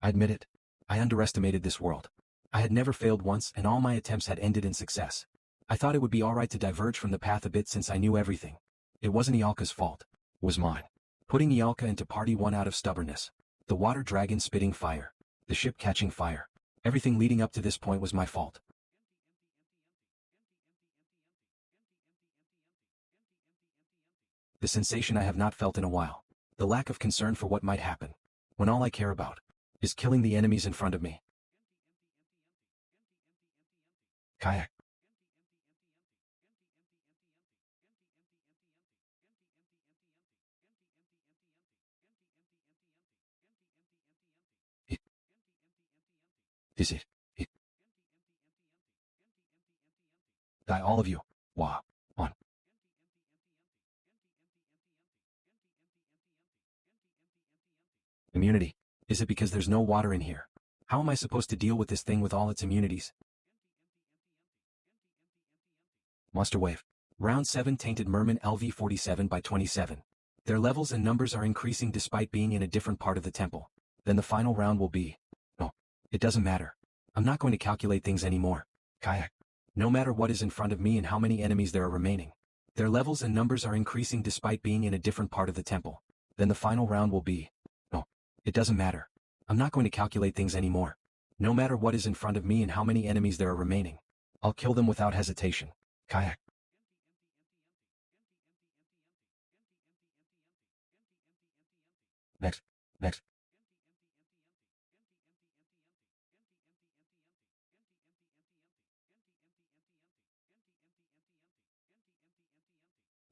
I admit it. I underestimated this world. I had never failed once and all my attempts had ended in success. I thought it would be alright to diverge from the path a bit since I knew everything. It wasn't Yalka's fault. It was mine. Putting Yalka into party 1 out of stubbornness. The water dragon spitting fire. The ship catching fire. Everything leading up to this point was my fault. The sensation I have not felt in a while. The lack of concern for what might happen. When all I care about is killing the enemies in front of me. Kayak. Is it? Die all of you. Wah. On. Immunity. Is it because there's no water in here? How am I supposed to deal with this thing with all its immunities? Monster Wave. Round 7 Tainted Merman LV47 by 27. Their levels and numbers are increasing despite being in a different part of the temple. Then the final round will be... No. It doesn't matter. I'm not going to calculate things anymore. Kayak. No matter what is in front of me and how many enemies there are remaining. Their levels and numbers are increasing despite being in a different part of the temple. Then the final round will be... No. It doesn't matter. I'm not going to calculate things anymore. No matter what is in front of me and how many enemies there are remaining. I'll kill them without hesitation. Kayak. Next.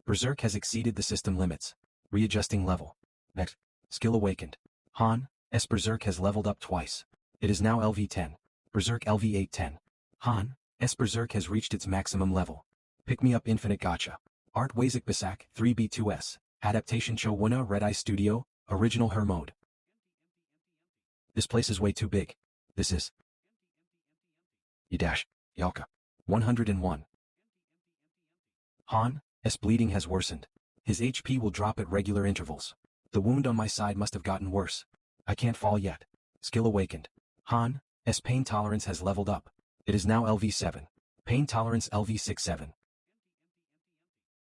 Berserk has exceeded the system limits. Readjusting level. Next. Skill awakened. Han S. Berserk has leveled up twice. It is now LV10. Berserk LV810. Han S. Berserk has reached its maximum level. Pick me up infinite gacha. Art Wazik Basak 3B2S. Adaptation Cho Wuna Red Eye Studio. Original Her mode. This place is way too big. This is... Yalka. 101. Han S. bleeding has worsened. His HP will drop at regular intervals. The wound on my side must have gotten worse. I can't fall yet. Skill awakened. Han S. pain tolerance has leveled up. It is now LV7. Pain tolerance LV67.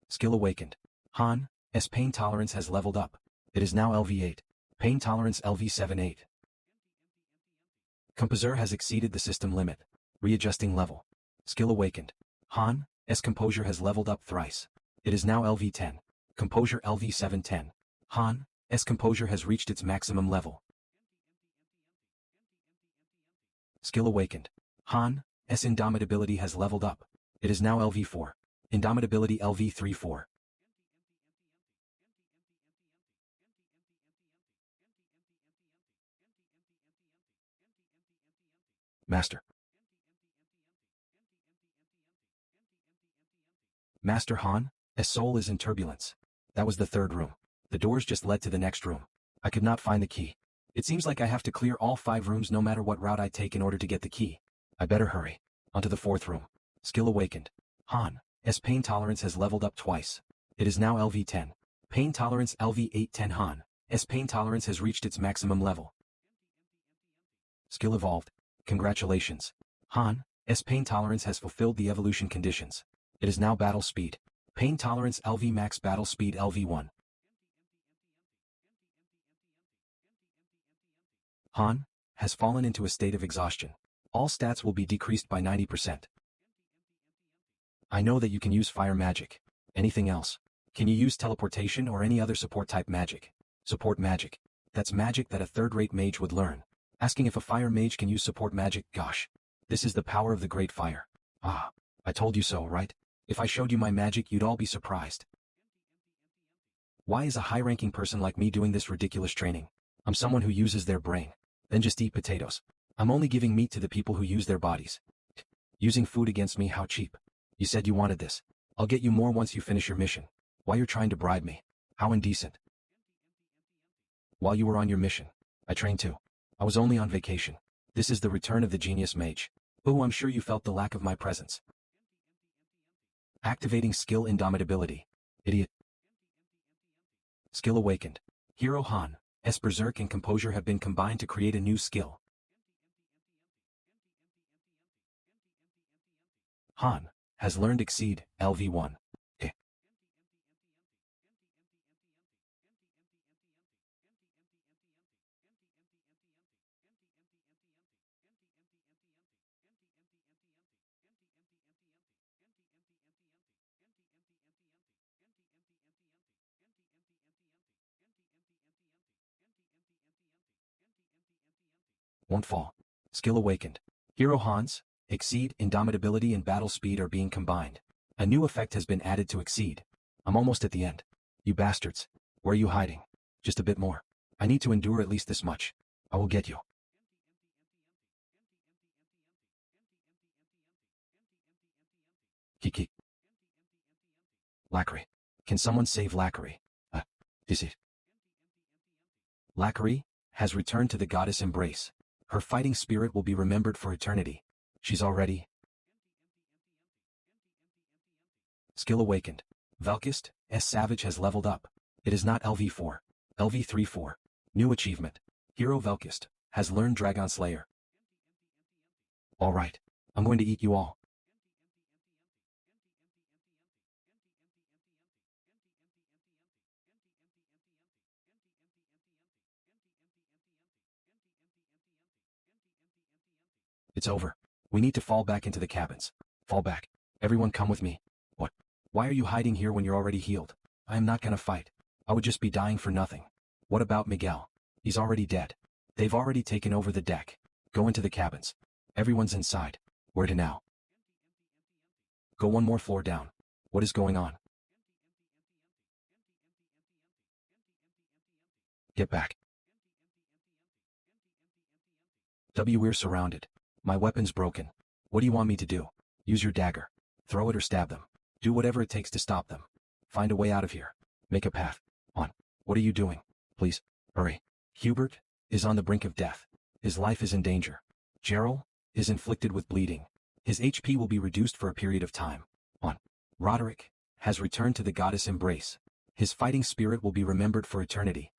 Skill awakened. Han S. pain tolerance has leveled up. It is now LV8. Pain tolerance LV78. Composure has exceeded the system limit. Readjusting level. Skill awakened. Han S. composure has leveled up thrice. It is now LV10. Composure LV710. Han S. composure has reached its maximum level. Skill awakened. Han S. indomitability has leveled up. It is now LV4. Indomitability LV34. Master. Master Han S. soul is in turbulence. That was the third room. The doors just led to the next room. I could not find the key. It seems like I have to clear all 5 rooms no matter what route I take in order to get the key. I better hurry. Onto the 4th room. Skill awakened. Han S. pain tolerance has leveled up twice. It is now LV10. Pain tolerance LV810. Han S. pain tolerance has reached its maximum level. Skill evolved. Congratulations. Han S. pain tolerance has fulfilled the evolution conditions. It is now battle speed. Pain tolerance LV max battle speed LV1. Han has fallen into a state of exhaustion. All stats will be decreased by 90%. I know that you can use fire magic. Anything else? Can you use teleportation or any other support type magic? Support magic. That's magic that a third-rate mage would learn. Asking if a fire mage can use support magic, gosh. This is the power of the great fire. Ah, I told you so, right? If I showed you my magic, you'd all be surprised. Why is a high-ranking person like me doing this ridiculous training? I'm someone who uses their brain. Then just eat potatoes. I'm only giving meat to the people who use their bodies. Using food against me, how cheap. You said you wanted this. I'll get you more once you finish your mission. Why you're trying to bribe me? How indecent. While you were on your mission, I trained too. I was only on vacation. This is the return of the genius mage. Oh, I'm sure you felt the lack of my presence. Activating skill indomitability. Idiot. Skill awakened. Hero Han, Berserk and Composure have been combined to create a new skill. Han has learned Exceed, LV1. Won't fall. Skill awakened. Hero Han's Exceed, Indomitability and Battle Speed are being combined. A new effect has been added to Exceed. I'm almost at the end. You bastards. Where are you hiding? Just a bit more. I need to endure at least this much. I will get you. Kiki. Lackery. Can someone save Lackery? Is it? Lackery has returned to the goddess embrace. Her fighting spirit will be remembered for eternity. She's already. Skill awakened. Velkist, Savage has leveled up. It is not LV4. LV34. New achievement. Hero Velkist has learned Dragon Slayer. Alright. I'm going to eat you all. It's over. We need to fall back into the cabins. Fall back. Everyone come with me. What? Why are you hiding here when you're already healed? I am not gonna fight. I would just be dying for nothing. What about Miguel? He's already dead. They've already taken over the deck. Go into the cabins. Everyone's inside. Where to now? Go one more floor down. What is going on? Get back. We're surrounded. My weapon's broken. What do you want me to do? Use your dagger. Throw it or stab them. Do whatever it takes to stop them. Find a way out of here. Make a path. On. What are you doing? Please, hurry. Hubert is on the brink of death. His life is in danger. Gerald is inflicted with bleeding. His HP will be reduced for a period of time. On. Roderick has returned to the goddess embrace. His fighting spirit will be remembered for eternity.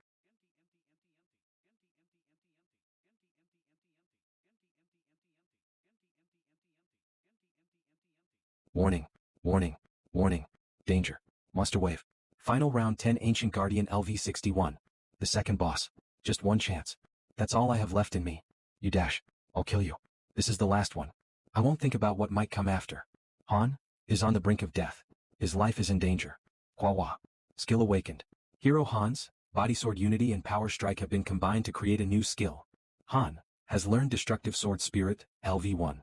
Warning, warning, warning, danger, monster wave. Final round 10 Ancient Guardian LV61. The second boss. Just one chance. That's all I have left in me. You dash. I'll kill you. This is the last one. I won't think about what might come after. Han is on the brink of death. His life is in danger. Kwawa. Skill awakened. Hero Han's Body Sword Unity and Power Strike have been combined to create a new skill. Han has learned Destructive Sword Spirit, LV1.